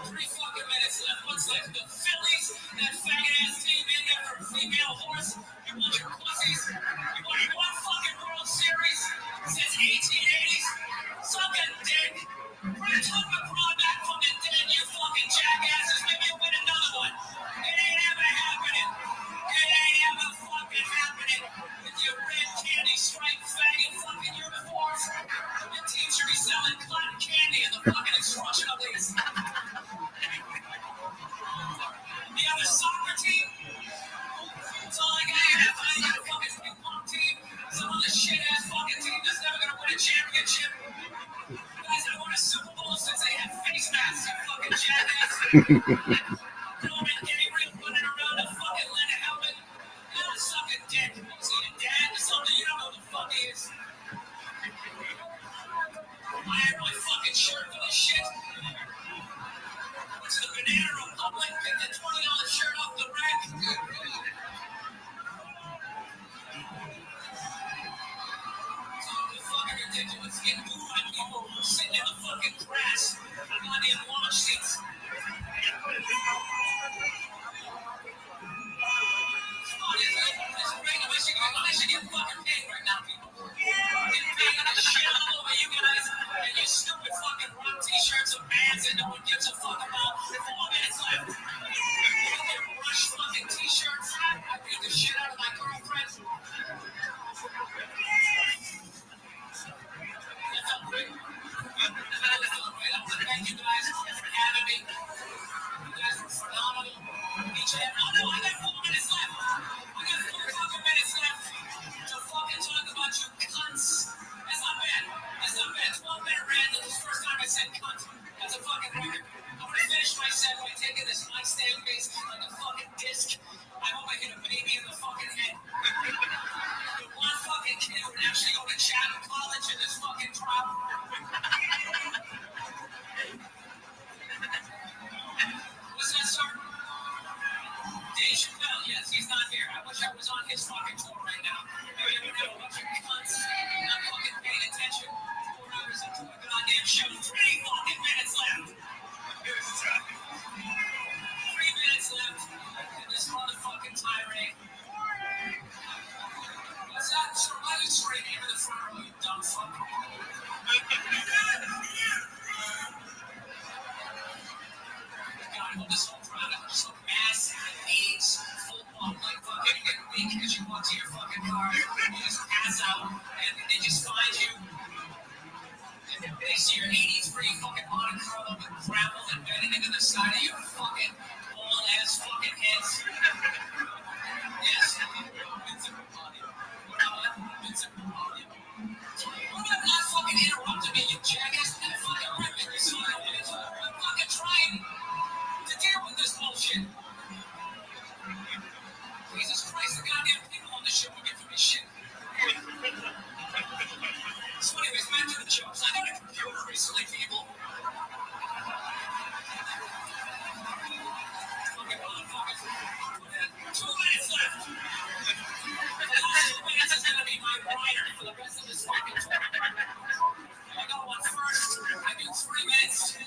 3 fucking minutes left. What's left? The Phillies, that faggot ass team in there for a female horse. You want your pussies? You want one fucking World Series since 1880s? Suck a dick. Brett Hooker brought back from the dead, you fucking jackasses. Maybe you win another one. It ain't ever happening. It ain't ever fucking happening. With your red candy striped faggot fucking uniforms. Your team should be selling cotton candy in the fucking instructional list. The other soccer team? That's all I got. I got a fucking ping pong team. Some other shit ass fucking team that's never gonna win a championship. Guys that won a Super Bowl since they had face masks, you fucking jackass. Norman Gabriel running around a fucking leather helmet. You're sucking dick. See your dad or something? You don't know who the fuck he is. I had my fucking shirt for this shit. Went to the Banana Republic, picked a $20 shirt off the rack. Fucking ridiculous. Getting booed by people sitting in the fucking grass. Goddamn launch seats. I should get fucking paid right now, people. Getting paid on the shit all over you guys and your stupid fucking rock t-shirts of bands that no one gives a fuck about. 4 minutes left. Fucking Rush fucking t-shirts. I beat the shit out of my girlfriend. Thank you guys for having me. You guys were phenomenal. Each and every. Oh no, I got 4 minutes left. I got 4 fucking minutes left to fucking talk about you cunts. That's not bad. That's not bad. 12-minute rant. This is the first time I said cunt. That's a fucking record. I'm gonna finish my set by taking this mic stand base like a fucking disc. I hope I hit a baby in the fucking head. One fucking kid would actually go to Chatham College in this fucking drop. What's that, sir? Dave Chappelle, yes, he's not here. I wish I was on his fucking tour right now. Maybe I would know a bunch of cunts not fucking paying attention. 4 hours into a goddamn show. 3 fucking minutes left. 3 minutes left in this motherfucking tirade. What's that? Sir, why are you screaming into the front row, you dumb fuck? God, I hope this whole product is so mass AIDS football like fucking get weak as you walk to your fucking car. You just pass out and they just find you. And they see your 83 fucking Monte Carlo with gravel embedded into the side of your fucking old ass fucking heads. Yes. What about not fucking interrupting me, you jackass? That fucking ripping your son. I'm fucking trying to deal with this bullshit. Jesus Christ, the goddamn people on the show are giving me shit. So anyways, back to the jokes. I got a computer recently, people. Fucking motherfuckers. 2 minutes left. The last 2 minutes is gonna be my rider for the rest of this fucking tour. I got one first. I do 3 minutes.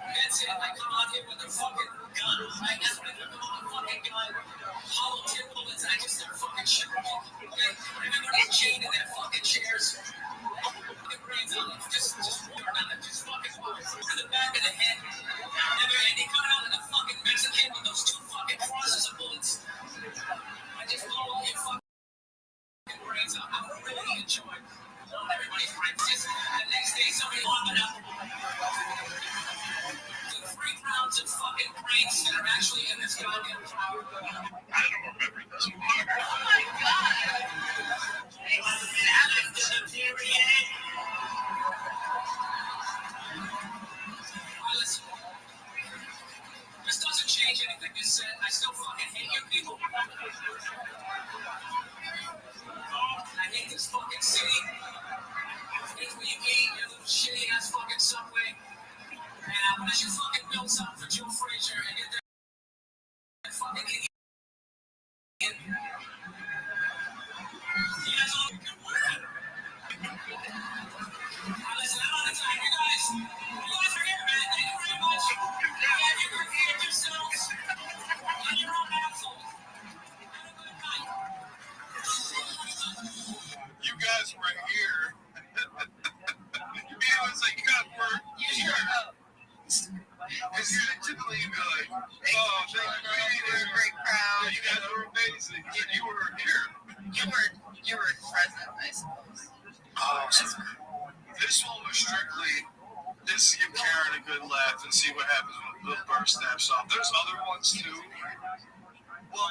That's it. I come out here with a fucking gun, right? That's what I do. I'm a fucking gun. Hollow tip bullets. I just start fucking shooting people. Okay? Everybody chained in their fucking chairs. Fucking brains out. Just walk on it. Just fucking walk. To the back of the head. And they come out like a fucking Mexican with those 2 fucking crosses of bullets. I just blow all your fucking brains out. I would really enjoy blowing everybody's brains. Just the next day, somebody long enough. 3 pounds of fucking brains that are actually in this goddamn tower. I don't remember this one. Oh my god! Listen, this doesn't change anything you said. I still fucking hate you people. I hate this fucking city. It's where you eat your little shitty ass fucking Subway. And I wish you fucking built something for Joe Frazier and get that fucking idiot. You guys all can win. just to give Karen a good laugh and see what happens when Bill Burr snaps off. There's other ones too. Well,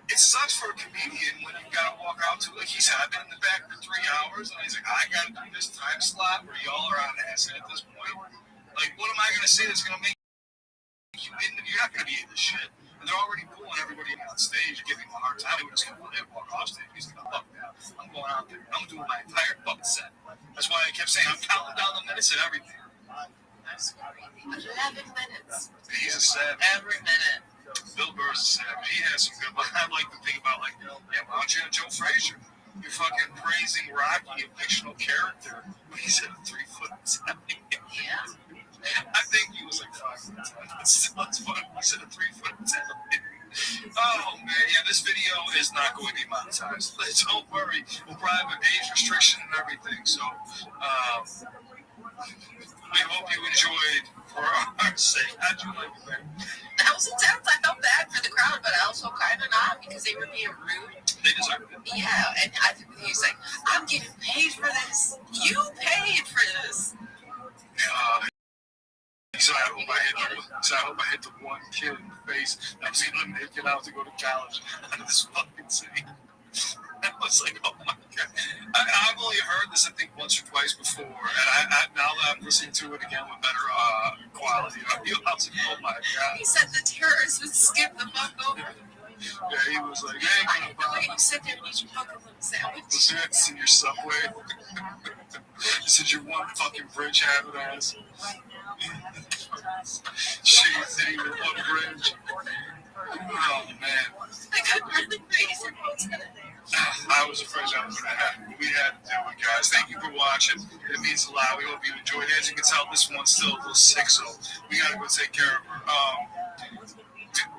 it sucks for a comedian when you gotta walk out to, like, he's been in the back for 3 hours, and he's like, I gotta do this time slot where y'all are on acid at this point. Like, what am I gonna say that's gonna make you in? You're not gonna be in this shit. And they're already pulling everybody on stage, giving them a hard time. They were just gonna walk off stage. He's gonna fuck that. I'm going out there. I'm doing my entire fucking set. That's why I kept saying I'm counting down the minutes and everything. 11 minutes. He's a savage. Every minute. Bill Burr's a savage. He has some good ones. I like to think about, like, yeah, why don't you have Joe Frazier? You're fucking praising Rocky, a fictional character, when he's at a 3'7". Yeah. I think he was like 5'10". It's funny. He's at a 3'10". Oh man, yeah, this video is not going to be monetized. Don't worry, we'll probably have an age restriction and everything. So, we hope you enjoyed for our sake. How'd you like it, man? That was intense. I felt bad for the crowd, but also kind of not because they were being rude. They deserve it. Yeah, and I think he was like, I'm getting paid for this. You paid for this. He said, I hope I hit the one kid in the face that was going to make it out to go to college out of this fucking city. I was like, oh my God. I've only heard this, I think, once or twice before. And I now that I'm listening to it again with better quality audio, I was like, oh my God. He said the terrorists would skip the fuck over. Yeah, he was like, hey, I didn't know you sit there and eat your fucking little sandwich. It's in your Subway. He said, you're one fucking bridge habit ass. She said he was one bridge. Oh, man. I got really crazy. I was afraid that was going to happen. We had to do it, guys. Thank you for watching. It means a lot. We hope you enjoyed it. As you can tell, this one's still a little sick, so we got to go take care of her.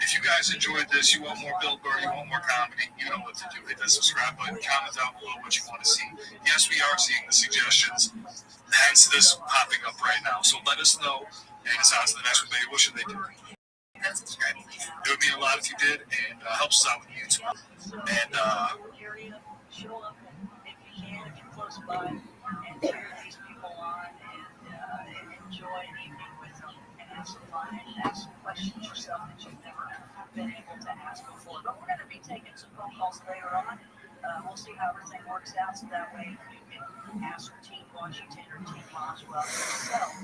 If you guys enjoyed this, you want more Bill Burr, you want more comedy, you know what to do. Hit that subscribe button, comment down below what you want to see. Yes, we are seeing the suggestions, hence this popping up right now. So let us know, and it's on to the next one, baby. What should they do? And subscribe, please. It would mean a lot if you did, and helps us out with YouTube. And show up if you can, if you're close by, and cheer these people on, and enjoy an evening with them, and have some fun, and ask some questions yourself that you've never been able to ask before. But we're going to be taking some phone calls later on. We'll see how everything works out, so that way you can ask Team Washington or Team Boswell yourself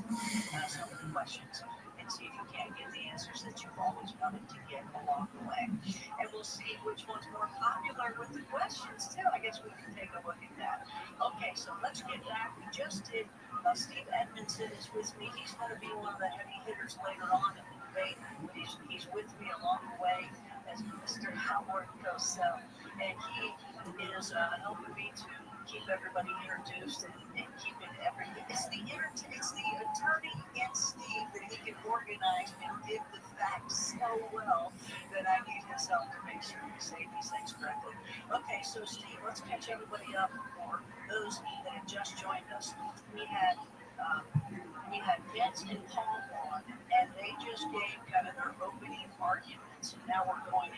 some of the questions, and see if you can't get the answers that you've always wanted to get along the way. And we'll see which one's more popular with the questions, too. I guess we can take a look at that. Okay, so let's get back. We just did, Steve Edmondson is with me. He's going to be one of the heavy hitters later on in the debate. He's with me along the way as Mr. Howard goes. And he is helping me to keep everybody introduced and keeping everything. It's the attorney in Steve that he can organize and give the facts so well that I need his help to make sure we say these things correctly. Okay, so Steve, let's catch everybody up for those that have just joined us. We had Vince and Paul on, and they just gave kind of their opening arguments. Now we're going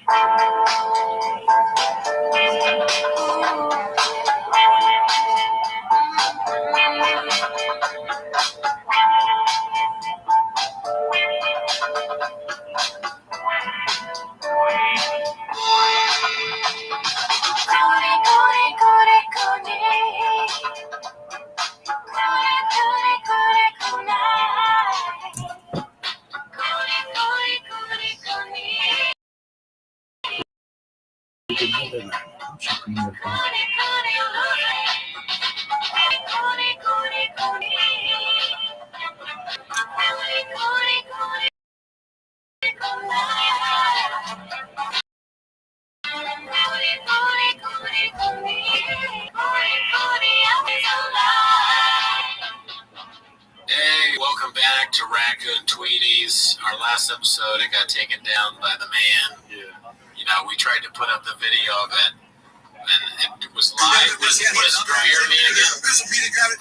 Hey, welcome back to Raccoon Tweeties. Our last episode, it got taken down by the man. Yeah. You know, we tried to put up the video of it, and it was live. What does premiere mean again?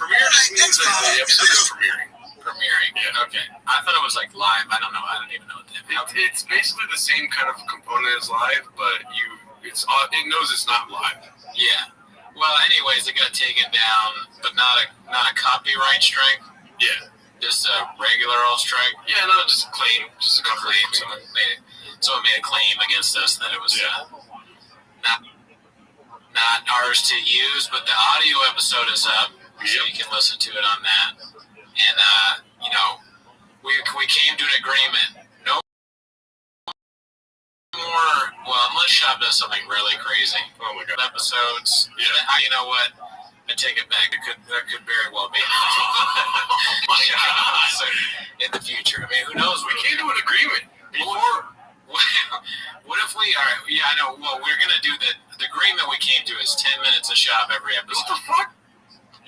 Premiere just means that the episode is premiering. Premiering, yeah. Okay. I thought it was like live. I don't know. I don't even know what that means. It's basically the same kind of component as live, but it knows it's not live. Yeah. Well, anyways, it got taken down, but not a copyright strike. Yeah. Just a regular old strike? Yeah, no, just a claim. Just a claim. Someone made a claim against us that it was not ours to use, but the audio episode is up, so you can listen to it on that. And, we came to an agreement. No more, well, unless Shop does something really crazy. Oh my God. Episodes. Yeah. You know what? I take it back. That could very well be. So, in the future. I mean, who knows? We came to an agreement before. What if we are? Yeah, I know. Well, we're gonna do the agreement we came to is 10 minutes a shop every episode. What the fuck?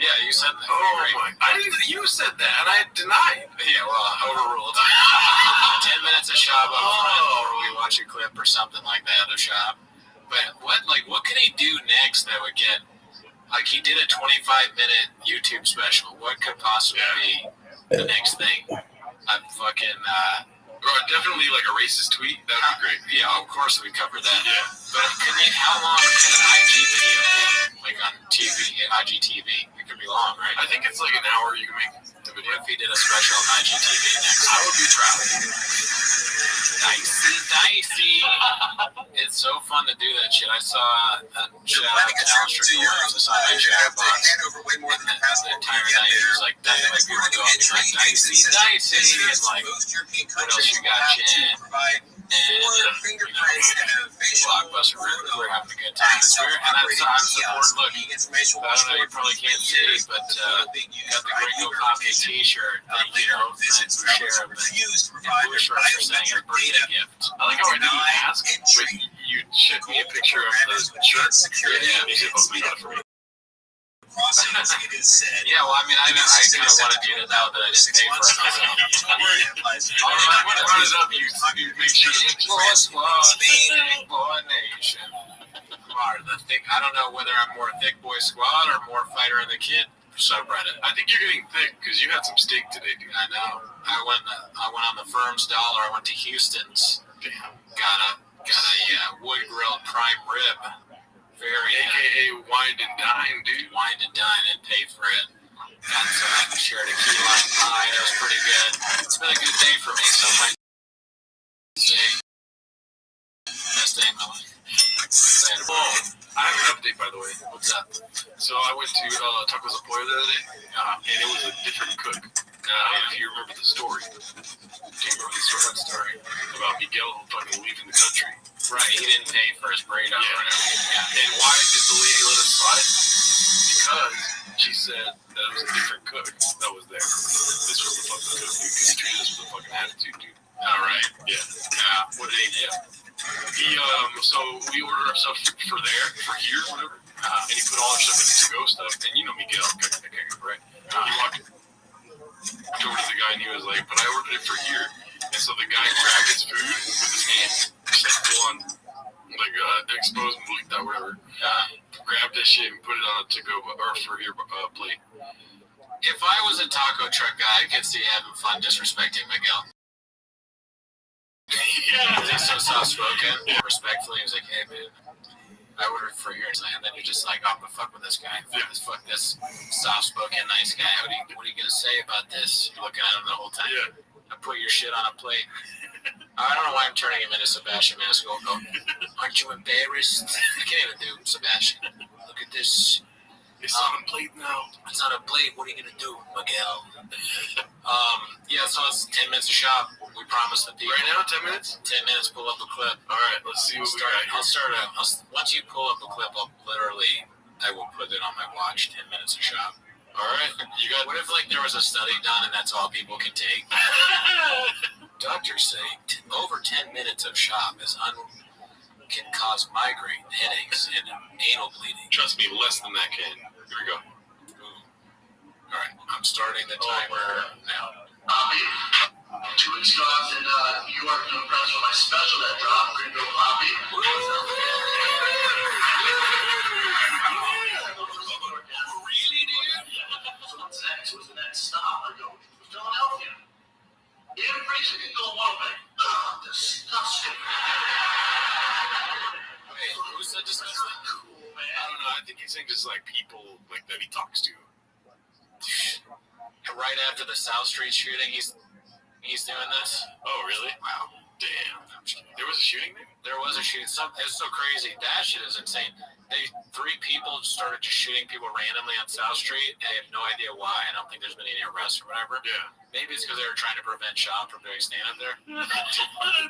Yeah, you said that. Oh my! I didn't. You said that, and I denied. Yeah, well, overruled. 10 minutes a shop up front, or we watch a clip or something like that of shop. But what could he do next that would get? Like, he did a 25-minute YouTube special. What could possibly be the next thing? I'm fucking, definitely like a racist tweet. That would be great. Yeah, of course we covered that. Yeah. But how long can an IG video be? Like on TV, IGTV? It could be long, right? I think it's like an hour you can make the video. What if he did a special on IGTV next? I would be proud. Dicey. It's so fun to do that shit. I saw that shit out of Alistair Lawrence. I saw that chat box. The entire night he was like, that might be able to go up and like, Dicey. And like, what else you got, Jen? And Blockbuster, we're having a good time. And I'm supporting, look, I don't know, you probably can't see, but got the Gringo Coffee t-shirt. Thank you, friends who share it. And Blue Shirts are saying a birthday gift. I like how I didn't ask, but you sent me a picture of the shirt. Yeah, you said, oh, we got it for me. Yeah, well, I mean, I kind of want to do that now that I didn't pay for it. When it runs up, you make sure to Boy Squad, Big Boy Nation. I don't know whether I'm more Thick Boy Squad or more Fighter and the Kid subreddit. I think you're getting thick because you had some steak today, dude. I know. I went on the firm's dollar. I went to Houston's. Got a wood grilled prime rib. AKA Wine and Dine, dude. Wine and Dine and pay for it. Got some shared a key lime pie. That was pretty good. It's been a good day for me. So my best day of my life. I have an update, by the way. What's up? So I went to Tacos El Pollo the other day, and it was a different cook. If you remember the story. Do you remember the story? About Miguel fucking leaving the country. Right, he didn't pay for his burrito or whatever. Yeah. And why did the lady let us slide? Because she said that it was a different cook that was there. This was the fucking cook, dude, because he treated us with a fucking attitude, dude. All right. Yeah. What did he do? So we ordered our stuff for here, whatever. And he put all our stuff in the to-go stuff. And you know Miguel, right? He walked over to the guy and he was like, but I ordered it for here. And so the guy grabbed his food with his hand, just like full on, like exposed and leaked out, whatever. Grabbed that shit and put it on a to-go or for here plate. If I was a taco truck guy, I could see having fun disrespecting Miguel. Yeah. He's so soft-spoken. Respectfully, he was like, hey, man, I ordered for here. And then you're just like, oh, I'm going to fuck with this guy. Fuck this soft-spoken, nice guy. What are you going to say about this? You're looking at him the whole time. Yeah. I put your shit on a plate. I don't know why I'm turning him into Sebastian Maniscalco. Aren't you embarrassed? I can't even do Sebastian. Look at this. It's on a plate now. It's on a plate. What are you going to do, Miguel? Yeah, so it's 10 minutes to shop. We promised the people. Right now, 10 minutes? 10 minutes, pull up a clip. All right, let's see what we got. Once you pull up a clip, I will put it on my watch, 10 minutes to shop. All right, you got. What if there was a study done and that's all people can take? Doctors say over 10 minutes of shop can cause migraine, headaches, and anal bleeding. Trust me, less than that can. Here we go. All right, I'm starting the timer now. 2 weeks ago, I was in New York doing press for my special that dropped, Gringo Coffee. Really, dude? So what's next? What's the next stop? I go, Philadelphia. Even freezing can go one way. Disgusting. Wait, who said disgusting? Cool, man. I don't know. I think he's saying just like people like that he talks to. right after the South Street shooting, he's doing this. Oh, really? Wow. Damn. There was a shooting there? There was a shooting. It's so crazy. That shit is insane. 3 people started just shooting people randomly on South Street. I have no idea why. I don't think there's been any arrests or whatever. Yeah. Maybe it's because they were trying to prevent Sean from doing stand-up there.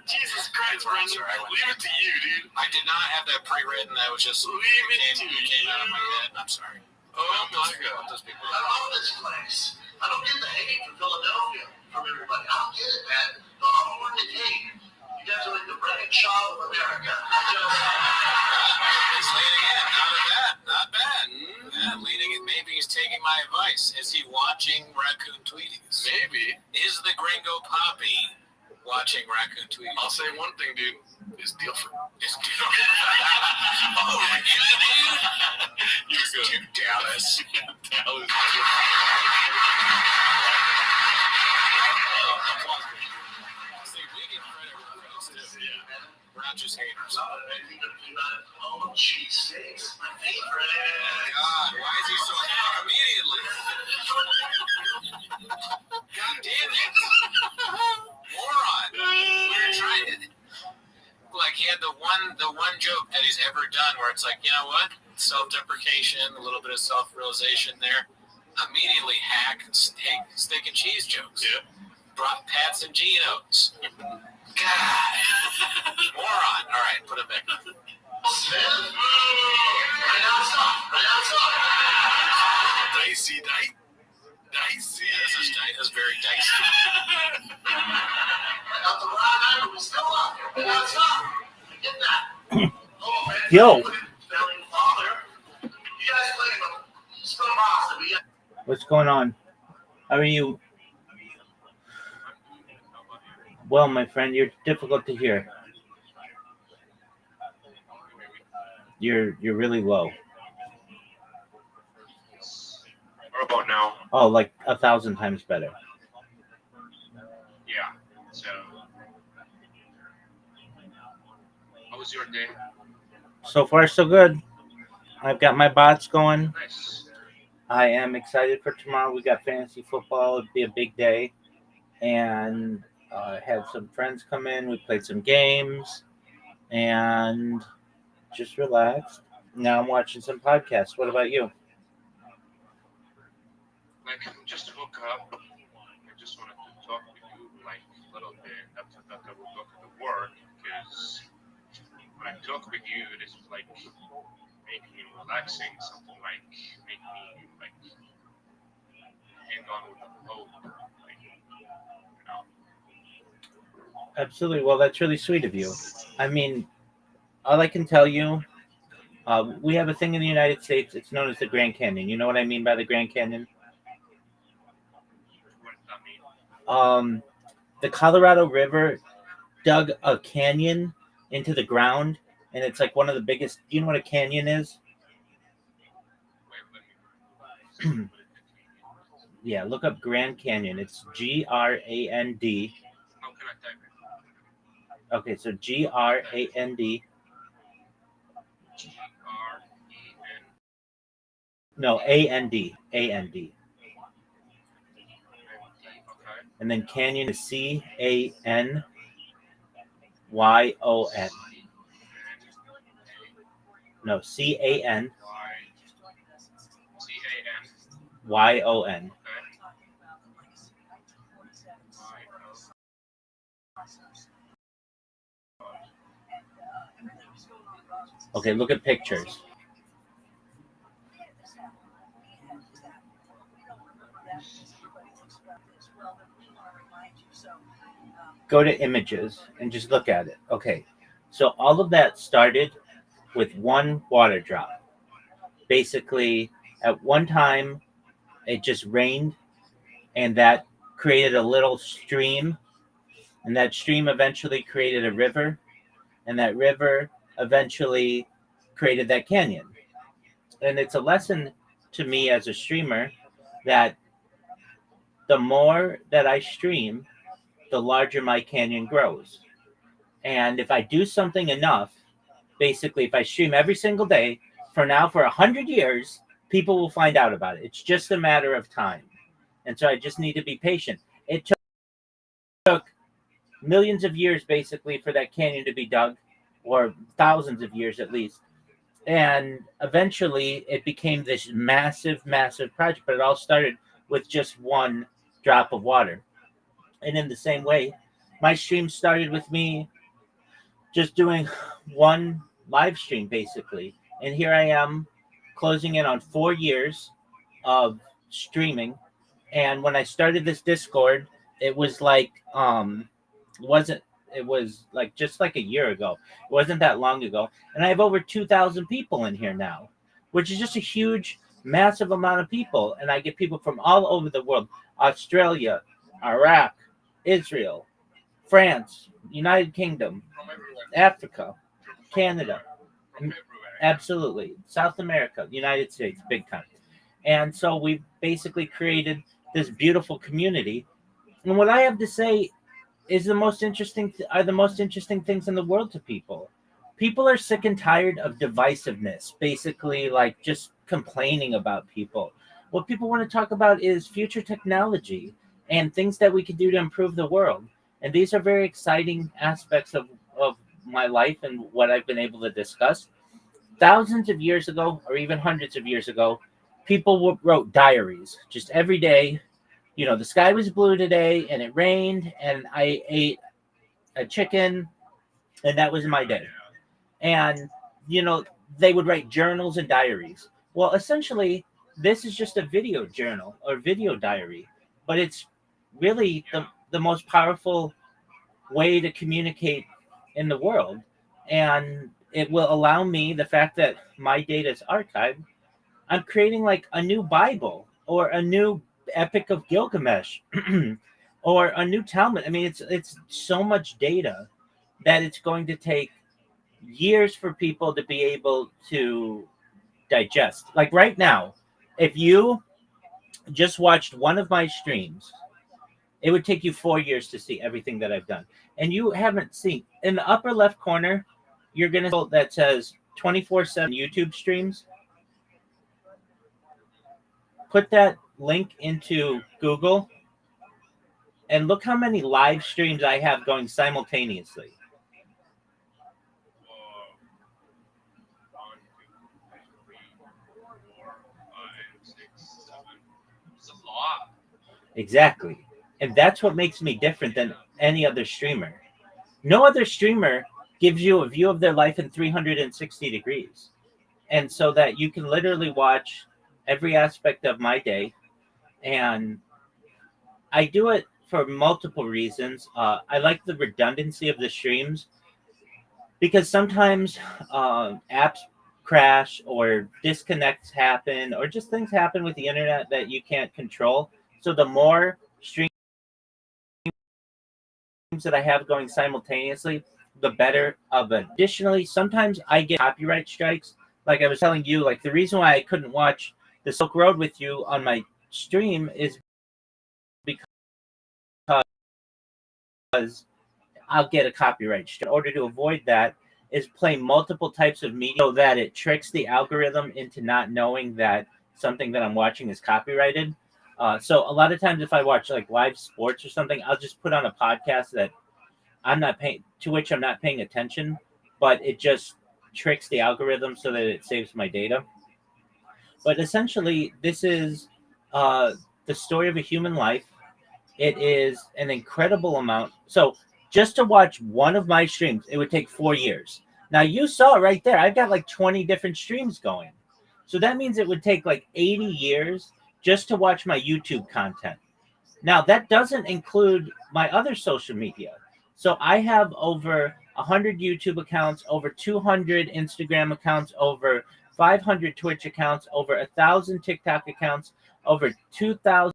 Jesus Christ, Brendan. Leave it to you, dude. I did not have that pre-written. That was just came out of my head. I'm sorry. Oh, my God. Those people. I love this place. I don't get the hate from Philadelphia from everybody. I don't get it, man. The home the hate. You guys are like the Red Child of America. He's leaning in. Not bad. Yeah, leaning in. Maybe he's taking my advice. Is he watching Raccoon Tweeties? Maybe. Is the Gringo Poppy watching Raccoon Tweeties? I'll say one thing, dude. It's Dilfer. Oh, my God. You're good. Dallas. Dallas. See, we get credit for this, too. Yeah. We're not just haters. Oh, cheesesteaks. My favorite. Oh, God. Why is he so happy immediately? God damn it. Moron. We're trying to... Like, he had the one joke that he's ever done where it's like, you know what? Self-deprecation, a little bit of self-realization there. Immediately hack steak and cheese jokes. Yeah. Brought Pats and Geno's. God. Moron. All right, put it back. Dicey. Dicey. Yeah, this is very dicey. Out the right eye, we still up. What's up? Get that. Oh, man. Yo. What's going on? How are you? Well, my friend, you're difficult to hear. You're really low. What about now? Oh, like 1,000 times better. Yeah. So, how was your day? So far, so good. I've got my bots going. Nice. I am excited for tomorrow. We got fantasy football. It'll be a big day. And had some friends come in. We played some games. And just relaxed. Now I'm watching some podcasts. What about you? Like, just woke up. I just wanted to talk with you, like, a little bit after that I will go to work, because when I talk with you, it is like make me relaxing, something like make me like hang on with the hope, like, you know. Absolutely. Well, that's really sweet of you. I mean, all I can tell you, we have a thing in the United States. It's known as the Grand Canyon. You know what I mean by the Grand Canyon? What does that mean? The Colorado River dug a canyon into the ground, and it's like one of the biggest. You know what a canyon is? Wait, let me Yeah, look up Grand Canyon. It's GRAND. how can I type it? Okay, so GRAND. GREN. No, AND. AND. Okay. And then canyon is CANYON. No, CANYON. Okay, look at pictures. Go to images and just look at it. Okay, so all of that started with one water drop. Basically, at one time, it just rained, and that created a little stream, and that stream eventually created a river, and that river eventually created that canyon. And it's a lesson to me as a streamer that the more that I stream, the larger my canyon grows. And if I do something enough, basically, if I stream every single day, for 100 years, people will find out about it. It's just a matter of time. And so I just need to be patient. It took millions of years basically for that canyon to be dug, or thousands of years at least. And eventually it became this massive, massive project, but it all started with just one drop of water. And in the same way, my stream started with me just doing one live stream basically. And here I am closing in on 4 years of streaming. And when I started this Discord, it was like wasn't it was like just like a year ago. It wasn't that long ago. And I have over 2,000 people in here now, which is just a huge, massive amount of people. And I get people from all over the world: Australia, Iraq, Israel, France, United Kingdom, Africa, Canada, absolutely, South America, United States, big time. And so we basically created this beautiful community. And what I have to say is the most interesting things in the world to people. People are sick and tired of divisiveness, basically like just complaining about people. What people want to talk about is future technology and things that we can do to improve the world. And these are very exciting aspects of my life and what I've been able to discuss. Thousands of years ago, or even hundreds of years ago, people wrote diaries just every day. The sky was blue today and it rained and I ate a chicken, and that was my day. And, they would write journals and diaries. Well, essentially, this is just a video journal or video diary, but it's really the most powerful way to communicate in the world. And it will allow me, the fact that my data is archived, I'm creating like a new Bible or a new Epic of Gilgamesh or a new Talmud. I mean, it's so much data that it's going to take years for people to be able to digest. Like right now, if you just watched one of my streams, it would take you 4 years to see everything that I've done. And you haven't seen in the upper left corner, you're going to that says 24/7 YouTube streams. Put that link into Google and look how many live streams I have going simultaneously. Exactly. And that's what makes me different than any other streamer. No other streamer gives you a view of their life in 360 degrees. And so that you can literally watch every aspect of my day. And I do it for multiple reasons. I like the redundancy of the streams because sometimes apps crash or disconnects happen or just things happen with the internet that you can't control. So the more streams that I have going simultaneously, the better of it. Additionally, sometimes I get copyright strikes. Like I was telling you, like the reason why I couldn't watch the Silk Road with you on my stream is because I'll get a copyright strike. In order to avoid that is play multiple types of media so that it tricks the algorithm into not knowing that something that I'm watching is copyrighted. So a lot of times if I watch like live sports or something, I'll just put on a podcast that I'm not paying attention, but it just tricks the algorithm so that it saves my data. But essentially, this is the story of a human life. It is an incredible amount. So just to watch one of my streams, it would take 4 years. Now you saw it right there. I've got like 20 different streams going. So that means it would take like 80 years just to watch my YouTube content. Now that doesn't include my other social media. So I have over 100 YouTube accounts, over 200 Instagram accounts, over 500 Twitch accounts, over 1,000 TikTok accounts, over 2,000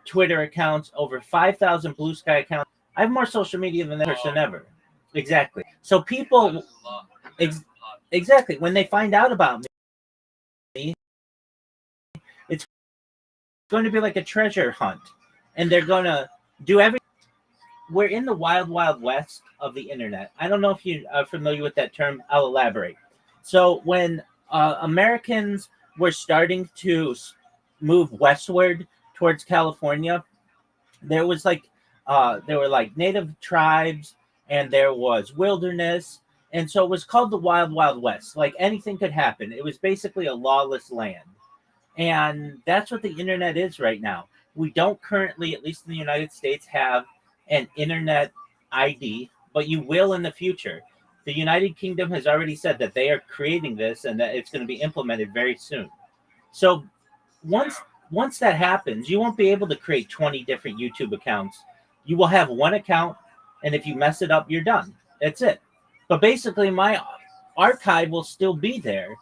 Twitter accounts, over 5,000 Blue Sky accounts. I have more social media than that person ever. Exactly. So people, exactly, when they find out about me, it's going to be like a treasure hunt. And they're going to do everything. We're in the wild, wild west of the internet. I don't know if you are familiar with that term. I'll elaborate. So when Americans were starting to move westward towards California, there was there were like native tribes and there was wilderness, and so it was called the Wild Wild West. Like anything could happen. It was basically a lawless land. And that's what the internet is right now. We don't currently, at least in the United States, have an internet ID, but you will in the future. The United Kingdom has already said that they are creating this and that it's going to be implemented very soon. So once once that happens, you won't be able to create 20 different YouTube accounts. You will have one account, and if you mess it up, you're done. That's it. But basically, my archive will still be there.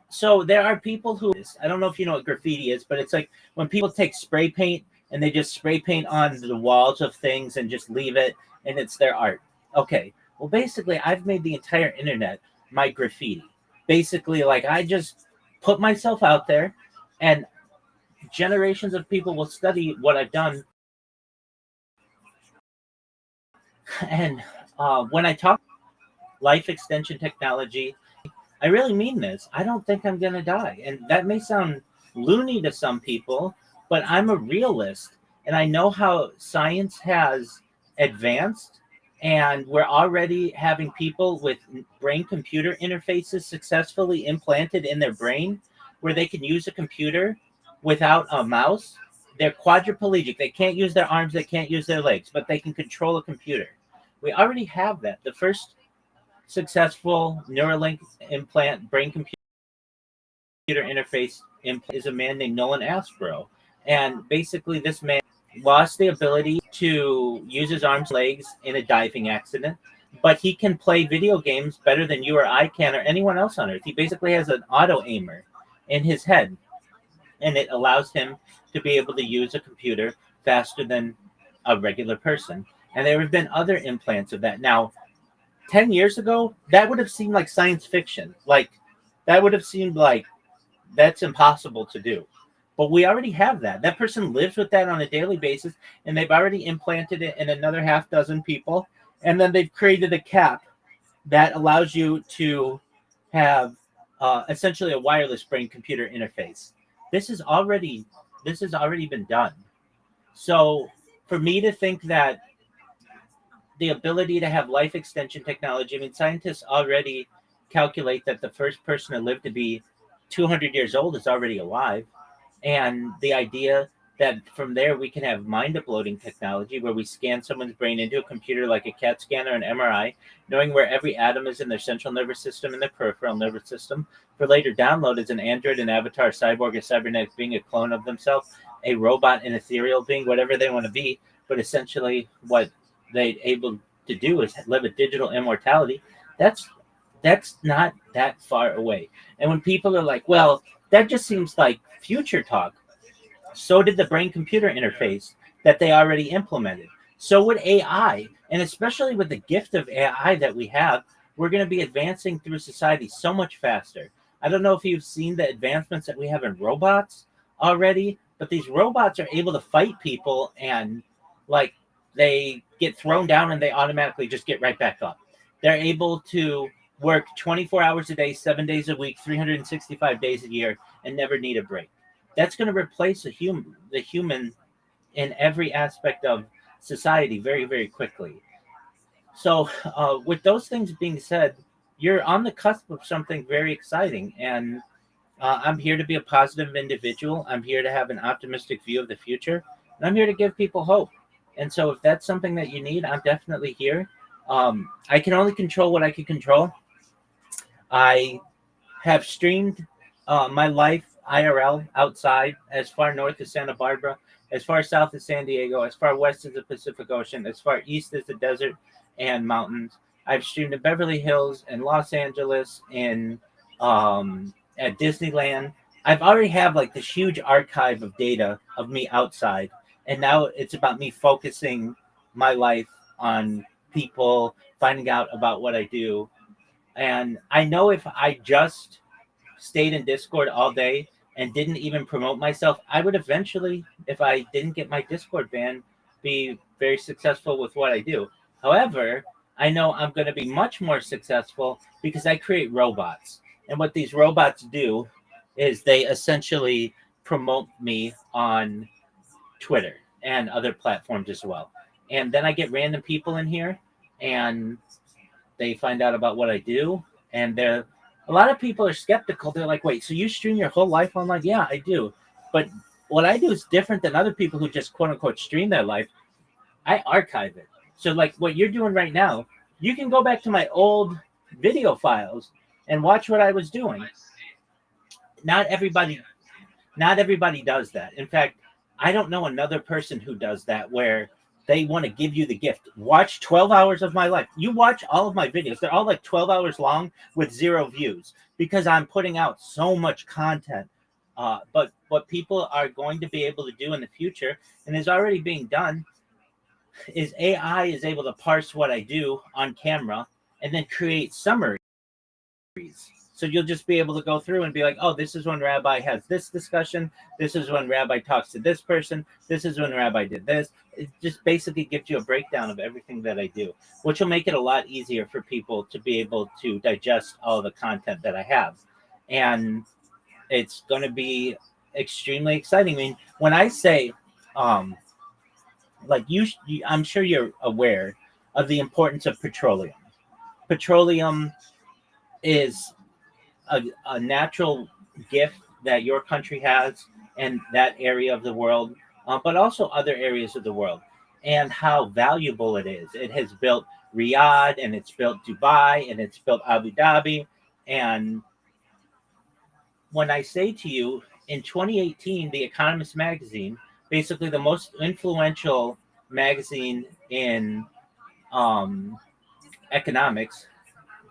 So there are people who, I don't know if you know what graffiti is, but it's like when people take spray paint and they just spray paint on the walls of things and just leave it, and it's their art. Okay, well, basically, I've made the entire internet my graffiti. Basically, like I just put myself out there, and generations of people will study what I've done. And when I talk life extension technology, I really mean this. I don't think I'm going to die. And that may sound loony to some people, but I'm a realist. And I know how science has advanced. And we're already having people with brain-computer interfaces successfully implanted in their brain where they can use a computer without a mouse. They're quadriplegic. They can't use their arms. They can't use their legs, but they can control a computer. We already have that. The first successful Neuralink implant brain computer interface is a man named Nolan Aspro. And basically, this man lost the ability to use his arms and legs in a diving accident, but he can play video games better than you or I can or anyone else on Earth. He basically has an auto aimer in his head, and it allows him to be able to use a computer faster than a regular person. And there have been other implants of that. Now, 10 years ago, that would have seemed like science fiction. Like, that would have seemed like that's impossible to do. But we already have that. That person lives with that on a daily basis, and they've already implanted it in another half dozen people. And then they've created a cap that allows you to have essentially a wireless brain-computer interface. This has already been done. So for me to think that the ability to have life extension technology, I mean, scientists already calculate that the first person to live to be 200 years old is already alive. And the idea that from there we can have mind uploading technology where we scan someone's brain into a computer like a CAT scan or an MRI, knowing where every atom is in their central nervous system and their peripheral nervous system, for later download as an android, an avatar, a cyborg, a cybernetic being, a clone of themselves, a robot, an ethereal being, whatever they want to be. But essentially what they're able to do is live a digital immortality. That's not that far away. And when people are like, well, that just seems like future talk. So did the brain-computer interface that they already implemented. So would AI. And especially with the gift of AI that we have, we're going to be advancing through society so much faster. I don't know if you've seen the advancements that we have in robots already, but these robots are able to fight people and like they get thrown down and they automatically just get right back up. They're able to work 24 hours a day, 7 days a week, 365 days a year, and never need a break. That's going to replace the human in every aspect of society very, very quickly. So with those things being said, you're on the cusp of something very exciting. And I'm here to be a positive individual. I'm here to have an optimistic view of the future. And I'm here to give people hope. And so if that's something that you need, I'm definitely here. I can only control what I can control. I have streamed my life IRL outside, as far north as Santa Barbara, as far south as San Diego, as far west as the Pacific Ocean, as far east as the desert and mountains. I've streamed in Beverly Hills and Los Angeles and at Disneyland. I've already have like this huge archive of data of me outside. And now it's about me focusing my life on people, finding out about what I do. And I know if I just stayed in Discord all day and didn't even promote myself, I would eventually, if I didn't get my Discord ban, be very successful with what I do. However, I know I'm going to be much more successful because I create robots. And what these robots do is they essentially promote me on Twitter and other platforms as well. And then I get random people in here and they find out about what I do, and they're a lot of people are skeptical. They're like, "Wait, so you stream your whole life online?" Yeah, I do. But what I do is different than other people who just quote unquote stream their life. I archive it. So like what you're doing right now, you can go back to my old video files and watch what I was doing. Not everybody not everybody does that. In fact, I don't know another person who does that where they want to give you the gift. Watch 12 hours of my life. You watch all of my videos. They're all like 12 hours long with 0 views because I'm putting out so much content. But what people are going to be able to do in the future, and is already being done, is AI is able to parse what I do on camera and then create summaries. So you'll just be able to go through and be like, oh, this is when Rabbi has this discussion. This is when Rabbi talks to this person. This is when Rabbi did this. It just basically gives you a breakdown of everything that I do, which will make it a lot easier for people to be able to digest all the content that I have. And it's going to be extremely exciting. I mean, when I say, like I'm sure you're aware of the importance of petroleum. Petroleum is a natural gift that your country has and that area of the world, but also other areas of the world, and how valuable it is. It has built Riyadh, and it's built Dubai, and it's built Abu Dhabi. And when I say to you, in 2018, The Economist magazine, basically the most influential magazine in um, economics,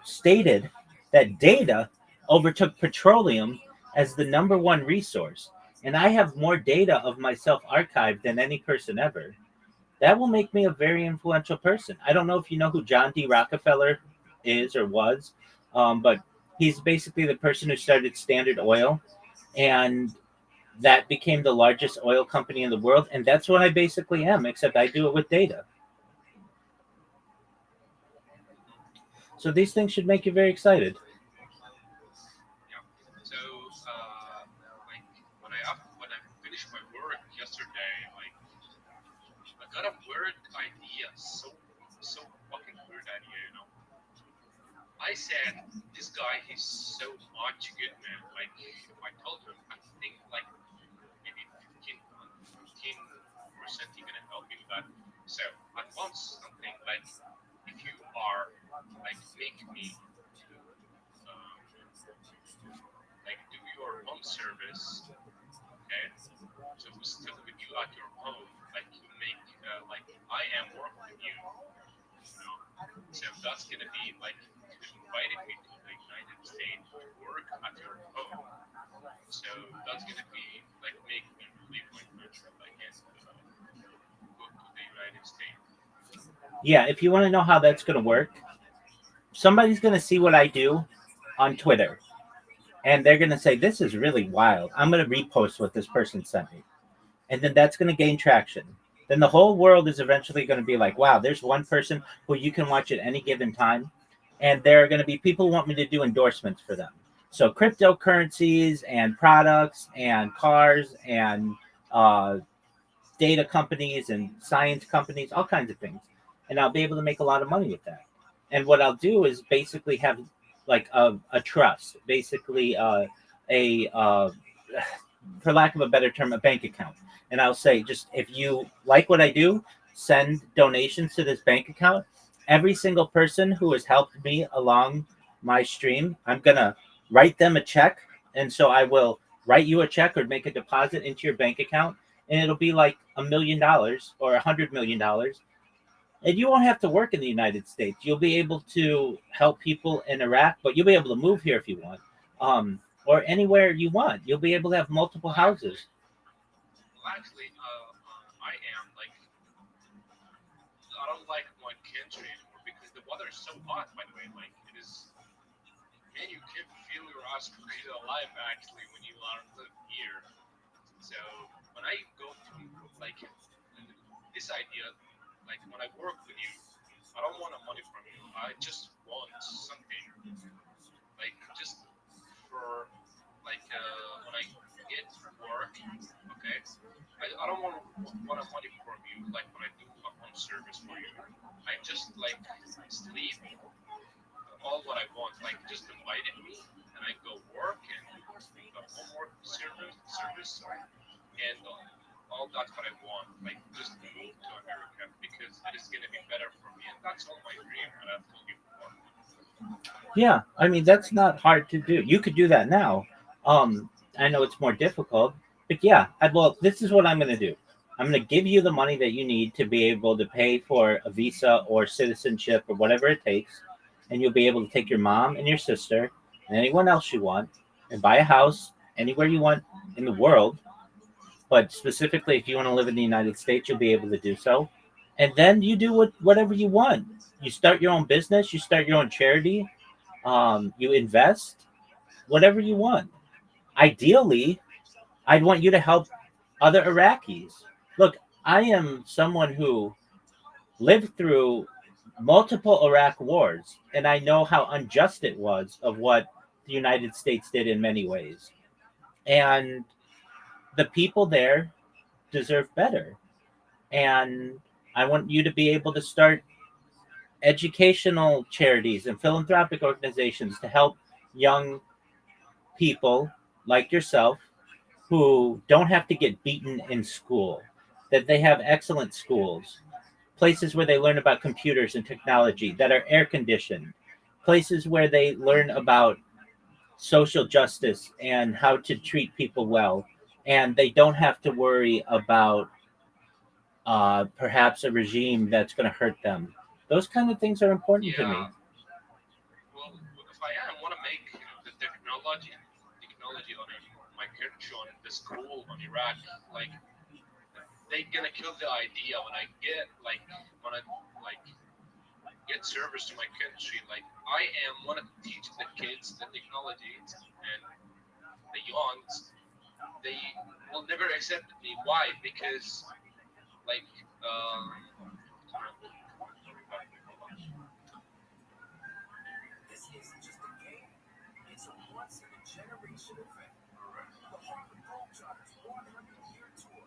stated that data overtook petroleum as the number one resource. And I have more data of myself archived than any person ever. That will make me a very influential person. I don't know if you know who John D. Rockefeller is or was, but he's basically the person who started Standard Oil. And that became the largest oil company in the world. And that's what I basically am, except I do it with data. So these things should make you very excited. So, like when I finished my work yesterday, like I got a weird idea, so fucking weird idea, you know. I said this guy he's so much good man. Like if I told him, I think like maybe 15% he gonna help me with that. So I want something like if you are like make me to um, like do your home service, okay? So we still with you at your home, like you make like I am work with you, you know. So that's gonna be like you invited me to the United States to work at your home. So that's gonna be like make me leave my country like and go to the United States. Yeah, if you want to know how that's going to work, somebody's going to see what I do on Twitter and they're going to say, this is really wild. I'm going to repost what this person sent me. And then that's going to gain traction. Then the whole world is eventually going to be like, wow, there's one person who you can watch at any given time. And there are going to be people who want me to do endorsements for them. So cryptocurrencies and products and cars and uh, data companies and science companies, all kinds of things. And I'll be able to make a lot of money with that. And what I'll do is basically have like a trust, basically a for lack of a better term, a bank account. And I'll say, just if you like what I do, send donations to this bank account. Every single person who has helped me along my stream, I'm going to write them a check. And so I will write you a check or make a deposit into your bank account. And it'll be like $1 million or $100 million. And you won't have to work in the United States. You'll be able to help people in Iraq, but you'll be able to move here if you want. Or anywhere you want. You'll be able to have multiple houses. Well, actually, I am like I don't like my country anymore because the weather is so hot. By the way, like it is, man, you can feel your ass cooking alive actually when you are live here. So when I go to like this idea, like when I work with you, I don't want money from you. I just want something like just for like when I get work, okay, I don't want money from you like when I do a home service for you. I just like sleep all what I want, like just invited me and I go work and do the homework service and all that's what I want. Like just move to America because it is gonna be better for me and that's all my dream that I've told you before. Yeah, I mean that's not hard to do. You could do that now. I know it's more difficult, but yeah. Well, this is what I'm going to do. I'm going to give you the money that you need to be able to pay for a visa or citizenship or whatever it takes, and you'll be able to take your mom and your sister and anyone else you want and buy a house anywhere you want in the world. But specifically, if you want to live in the United States, you'll be able to do so. And then you do whatever you want. You start your own business. You start your own charity. You invest whatever you want. Ideally, I'd want you to help other Iraqis. Look, I am someone who lived through multiple Iraq wars, and I know how unjust it was of what the United States did in many ways. And the people there deserve better. And I want you to be able to start educational charities and philanthropic organizations to help young people like yourself who don't have to get beaten in school, that they have excellent schools, places where they learn about computers and technology that are air conditioned, places where they learn about social justice and how to treat people well, and they don't have to worry about perhaps a regime that's going to hurt them. Those kind of things are important to me. Yeah. Well, if I want to make the technology on my country, on the school, on Iraq, like they gonna kill the idea when I get like when I like get service to my country. Like I am want to teach the kids the technology and the youngs. They will never accept me. Why? Because like This isn't just a game, it's a once in a generation event. The Harlem Globetrotters 100-year tour.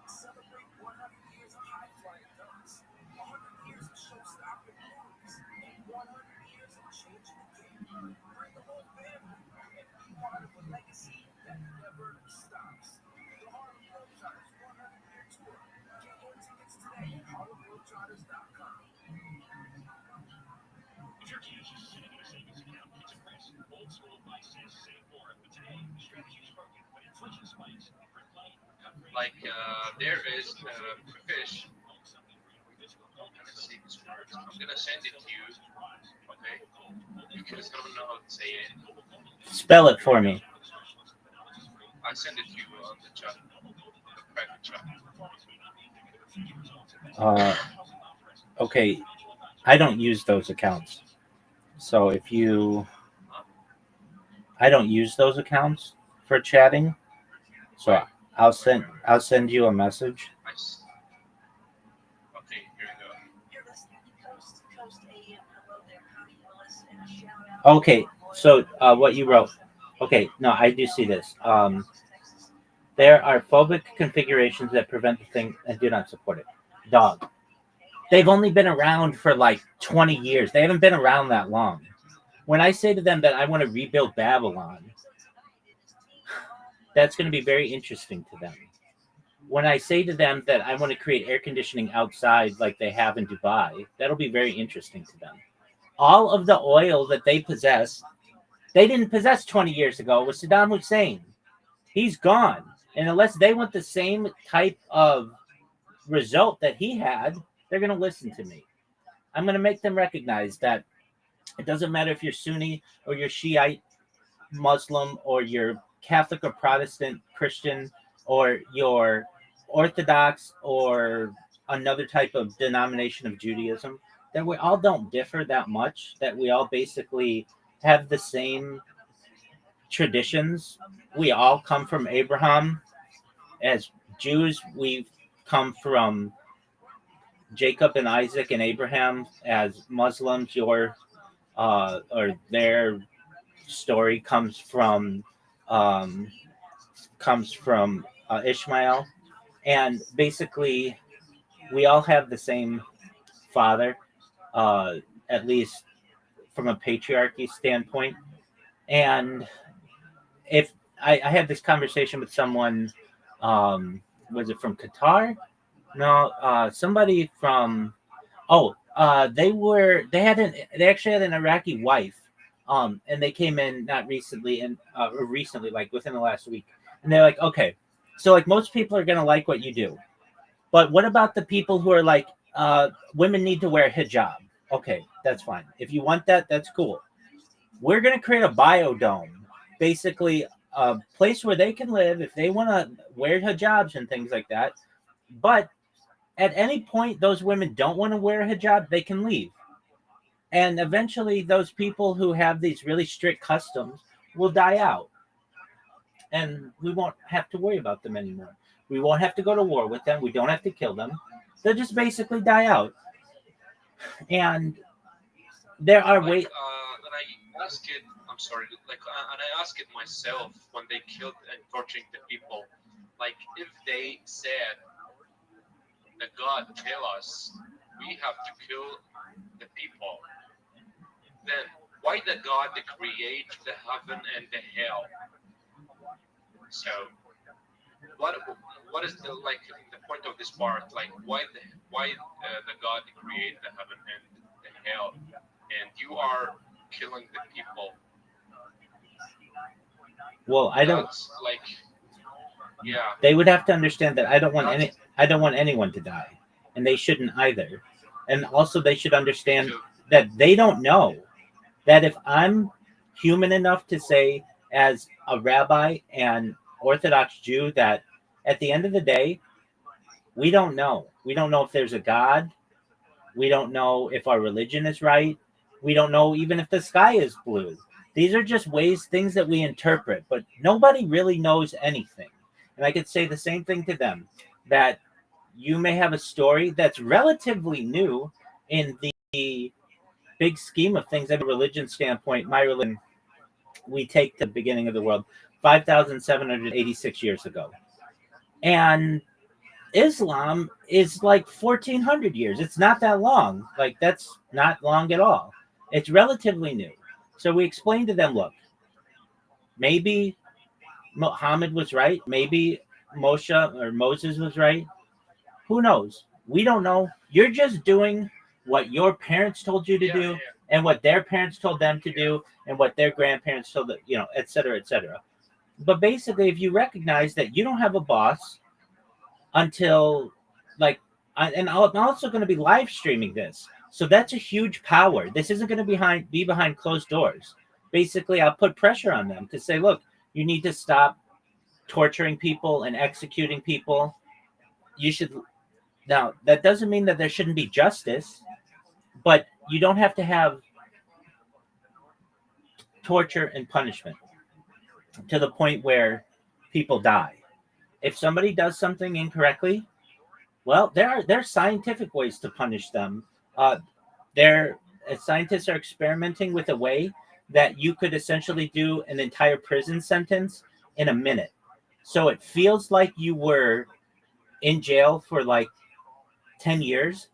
Celebrate 100 years of high flying dunks, 100 years of show stopping moves, and 100 years of changing the game. Bring the whole family and be part of a legacy that never stops. The Harlem Globetrotters 100-year tour. Get your tickets today at harlemglobetrotters.com. If your kid is sitting in a savings account, it's a risk. Old school advice says save more, but today the strategy is broken. When inflation spikes, print money, cut rates. like there is fish. Let's see this word. I'm gonna send it to you, okay? Because I don't know how to say it. Spell it for me. I send it to you on the chat, the private chat. Okay, I don't use those accounts. So if you, I don't use those accounts for chatting. So I'll send you a message. Okay, here we go. You're listening to Coast to Coast AM. Hello there, Connie Willis, and a shout out. Okay, so what you wrote. Okay, no, I do see this. There are phobic configurations that prevent the thing and do not support it. Dog. They've only been around for like 20 years. They haven't been around that long. When I say to them that I want to rebuild Babylon, that's going to be very interesting to them. When I say to them that I want to create air conditioning outside like they have in Dubai, that'll be very interesting to them. All of the oil that they possess, they didn't possess 20 years ago with Saddam Hussein. He's gone. And unless they want the same type of result that he had, they're going to listen to me. I'm going to make them recognize that it doesn't matter if you're Sunni or you're Shiite Muslim or you're Catholic or Protestant Christian or you're Orthodox or another type of denomination of Judaism, that we all don't differ that much, that we all basically have the same traditions. We all come from Abraham. As Jews, we've come from Jacob and Isaac and Abraham. As Muslims, you're or they're story comes from Ishmael, and basically we all have the same father, uh, at least from a patriarchy standpoint. And if I had this conversation with someone, was it from Qatar? No, somebody from. They actually had an Iraqi wife, and they came in not recently, and recently, like within the last week, and they're like, okay, so like most people are gonna like what you do, but what about the people who are like, women need to wear hijab? Okay, that's fine. If you want that, that's cool. We're gonna create a biodome, basically a place where they can live if they want to wear hijabs and things like that. But at any point those women don't want to wear a hijab, they can leave. And eventually those people who have these really strict customs will die out. And we won't have to worry about them anymore. We won't have to go to war with them. We don't have to kill them. They'll just basically die out. And there are Like, ways. and I ask it. I'm sorry. Like, and I ask it myself when they killed and torturing the people. Like, if they said that God tell us we have to kill the people, then why the God that create the heaven and the hell? So what is the like the point of this part? Like why the God that create the heaven and the hell, and you are killing the people? Well, I don't. That's like, yeah. They would have to understand that That's I don't want anyone to die, and they shouldn't either. And also, they should me understand too. that they don't know that if I'm human enough to say, as a rabbi and Orthodox Jew, that at the end of the day, we don't know. We don't know if there's a God. We don't know if our religion is right. We don't know even if the sky is blue. These are just things that we interpret, but nobody really knows anything. And I could say the same thing to them, that you may have a story that's relatively new in the big scheme of things. From a religion standpoint, my religion, we take the beginning of the world 5,786 years ago. And Islam is like 1,400 years. It's not that long. Like, that's not long at all. It's relatively new. So we explained to them, look, maybe Muhammad was right. Maybe Moses was right. Who knows? We don't know. You're just doing what your parents told you to Yeah, do, and what their parents told them to do, and what their grandparents told them, et cetera, et cetera. But basically, if you recognize that you don't have a boss until, like, and I'm also going to be live streaming this, so that's a huge power. This isn't going to be behind closed doors. Basically, I'll put pressure on them to say, look, you need to stop torturing people and executing people. You should. Now, that doesn't mean that there shouldn't be justice, but you don't have to have torture and punishment to the point where people die. If somebody does something incorrectly, well, there are scientific ways to punish them. Uh, Scientists are experimenting with a way that you could essentially do an entire prison sentence in a minute. So it feels like you were in jail for like 10 years,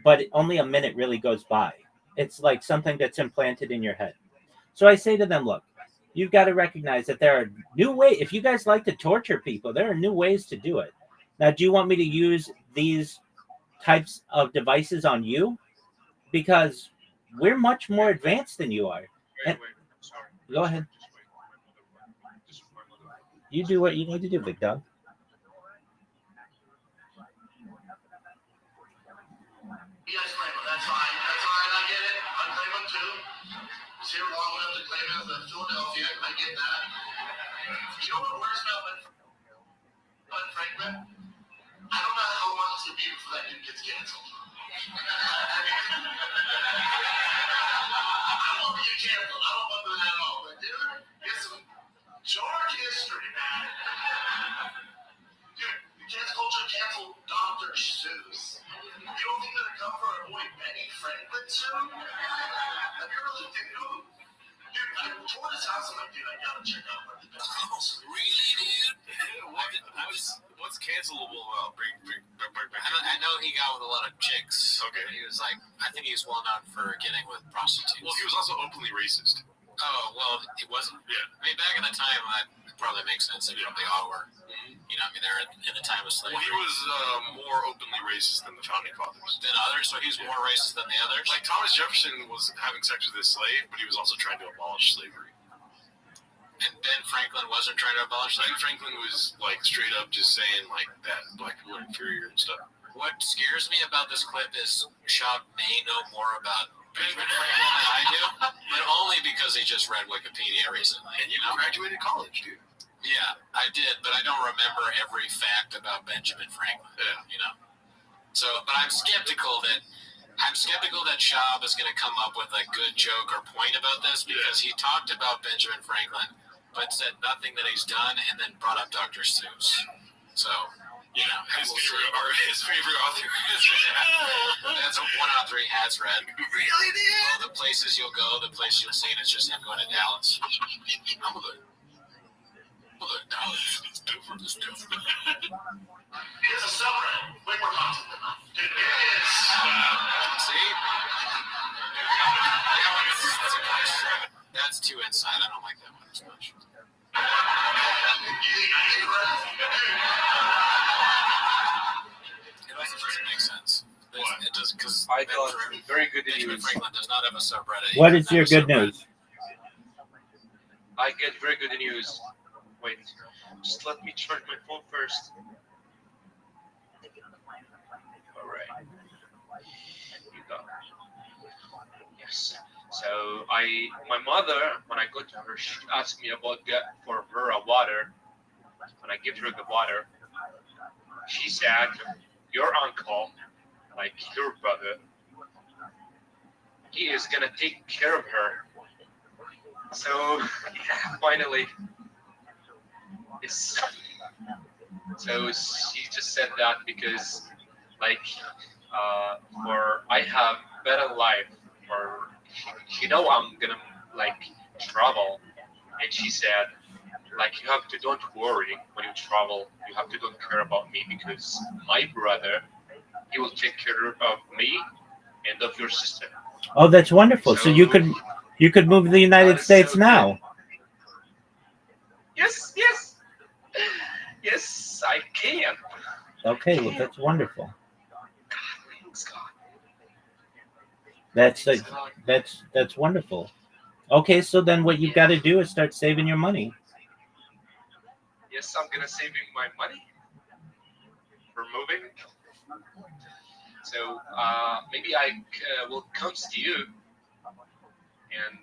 but only a minute really goes by. It's like something that's implanted in your head. So I say to them, look, you've got to recognize that there are new ways. If you guys like to torture people, there are new ways to do it. Now, do you want me to use these types of devices on you? Because we're much more advanced than you are. And Wait, I'm sorry. go ahead. Just wait. My mother. You do what you need to do, big dog. You guys claim it. That's fine. That's all right. I get it. I claim it too. Was here long enough to claim it as a Philadelphia. I get that. You know what works about Ben Franklin? I don't know how long it's going to be before that dude gets canceled. I won't be canceled. I don't want that at all. But dude, get some George history, man. Dude, you cancel culture canceled Dr. Seuss. You don't think they're gonna come for our boy Benny Franklin soon? Have you really think, dude, Tortoise it's a little break. I know he got with a lot of chicks. Okay. He was like, I think he's well known for getting with prostitutes. Well, he was also openly racist. Oh, well, he wasn't. Yeah. I mean, back in the time, that probably makes sense. They probably all were. You know, I mean, they're in the time of slavery. Well, he was more openly racist than the founding fathers. Than others, so he's more racist than the others. Like Thomas Jefferson was having sex with his slave, but he was also trying to abolish slavery. And Ben Franklin wasn't trying to abolish slavery. Ben Franklin was like straight up just saying like that black people are inferior and stuff. What scares me about this clip is Shab may know more about Benjamin Franklin than I do, but only because he just read Wikipedia recently. And you graduated college, dude. Yeah, I did, but I don't remember every fact about Benjamin Franklin. Yeah. You know. So, but I'm skeptical that Shab is going to come up with a good joke or point about this because he talked about Benjamin Franklin, but said nothing that he's done, and then brought up Dr. Seuss. So, you know, his favorite author. That's a 1 out of 3 has read. Really, dude? All the places you'll go, the places you'll see, and it's just him going to Dallas. I'm a good. Dallas. It's different. It's a subreddit. When we're talking about it is. See? That's too inside. I don't like that one as much. It also doesn't make sense. It does because I got very good Benjamin news. Franklin does not have a subreddit. What is your good news? I get very good news. Wait, just let me charge my phone first. Alright. You got it. Yes. So my mother, when I go to her, she asked me about for her a water. When I give her the water, she said, your uncle, like your brother, he is gonna take care of her. So yeah, finally, so she just said that because, like, for I have better life, or she know I'm gonna like travel, and she said, like, you have to don't worry when you travel. You have to don't care about me because my brother, he will take care of me and of your sister. Oh, that's wonderful. So you could move to the United States so now. Yes, I can. Okay, well, that's wonderful. Thanks God. That's wonderful. Okay, so then what you've got to do is start saving your money. Yes, I'm gonna saving my money for moving. So maybe I will come to you and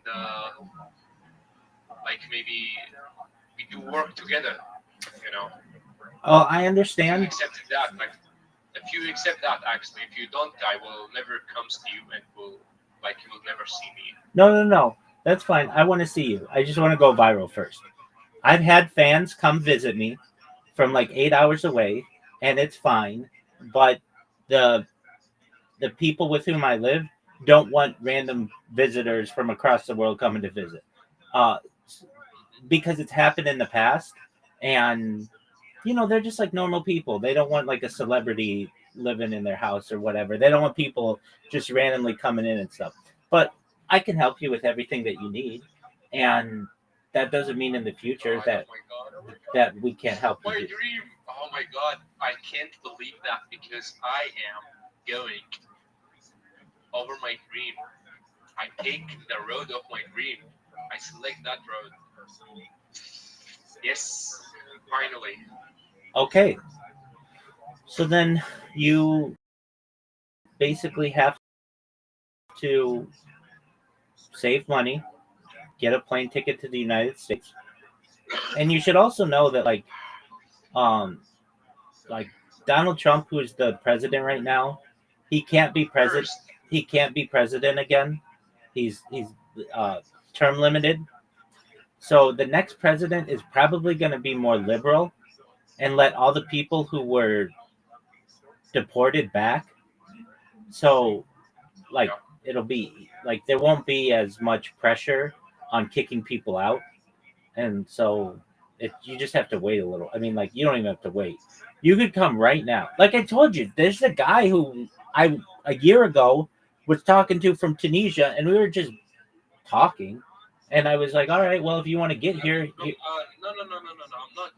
like maybe we do work together. You know. Oh, I If you understand. accepted that, like, if you accept that, actually, if you don't, I will never come to you and you will never see me. No. That's fine. I want to see you. I just want to go viral first. I've had fans come visit me from like 8 hours away, and it's fine. But the people with whom I live don't want random visitors from across the world coming to visit, because it's happened in the past, and they're just like normal people. They don't want like a celebrity living in their house or whatever. They don't want people just randomly coming in and stuff. But I can help you with everything that you need, and that doesn't mean in the future that we can't help My you. dream. Oh my God, I can't believe that because I am going over my dream. I take the road of my dream. I select that road. Yes, finally. Okay. So then you basically have to save money, get a plane ticket to the United States. And you should also know that like Donald Trump, who is the president right now, he can't be president. He can't be president again. He's term limited. So the next president is probably going to be more liberal and let all the people who were deported back. So like it'll be like there won't be as much pressure on kicking people out. And so You just have to wait a little. I mean, like, you don't even have to wait. You could come right now. Like I told you, there's a guy who a year ago was talking to from Tunisia, and we were just talking. And I was like, all right, well, if you want to get here. No. I'm not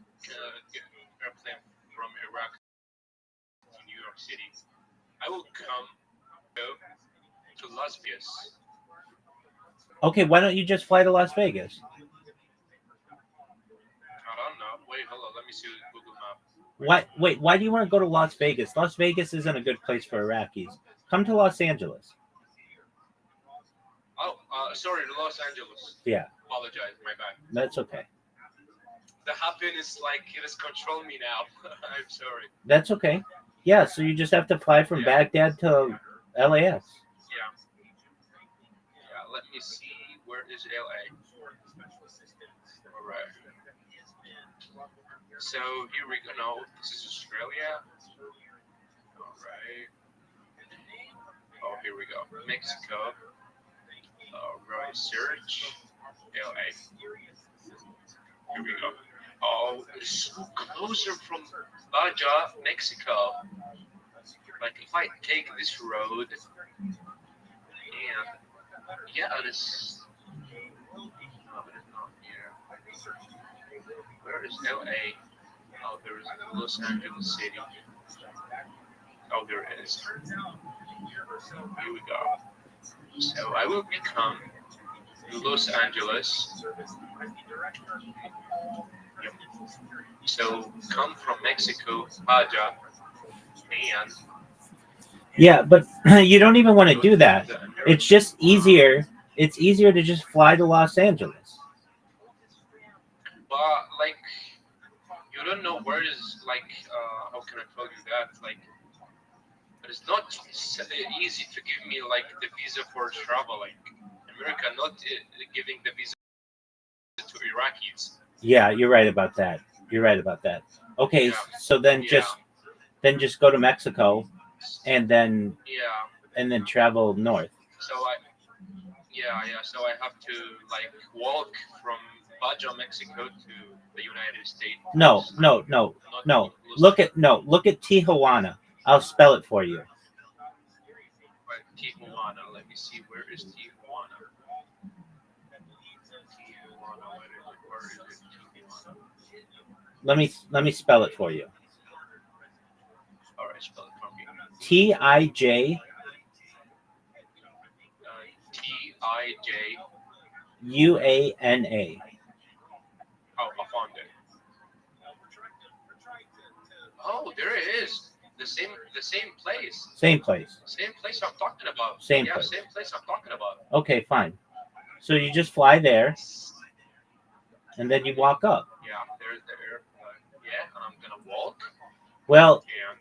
airplane from Iraq to New York City. I will go to Las Vegas. Okay, why don't you just fly to Las Vegas? I don't know. Wait, hold on. Let me see Google Map. Why do you want to go to Las Vegas? Las Vegas isn't a good place for Iraqis. Come to Los Angeles. Oh, sorry, Los Angeles. Yeah. Apologize, my bad. That's okay. The happiness, like, it has controlled me now. I'm sorry. That's okay. Yeah, so you just have to fly from Baghdad to LAX. Yeah, let me see. Where is LA? All right. So here we go. No, this is Australia. All right. Oh, here we go. Mexico. All right. Search. LA. Here we go. Oh, it's so closer from Baja, Mexico. Like if I take this road, and yeah, this. No, but it's not here. Where is LA? Oh, there is Los Angeles City. Oh, there it is. Here we go. So I will become Los Angeles. Yep. So come from Mexico, Baja, and yeah, but you don't even want to do that. It's just easier. It's easier to just fly to Los Angeles. But like, you don't know where is like. How can I tell you that? Like, it's not easy to give me like the visa for traveling. America not giving the visa to Iraqis. Yeah, you're right about that. Okay, so then just go to Mexico, and then travel north. So So I have to like walk from Baja, Mexico to the United States. No. Look at Tijuana. I'll spell it for you. Right, Tijuana. Let me see. Where is Tijuana? Where is it? Tijuana. Let me spell it for you. All right, spell it for me. TIJ. TIJ. UANA. Oh, I found it. Oh, there it is. The same place. Same place. Same place I'm talking about. Same place I'm talking about. Okay, fine. So you just fly there, and then you walk up. Yeah, there's the airport. Yeah, and I'm gonna walk. Well, and,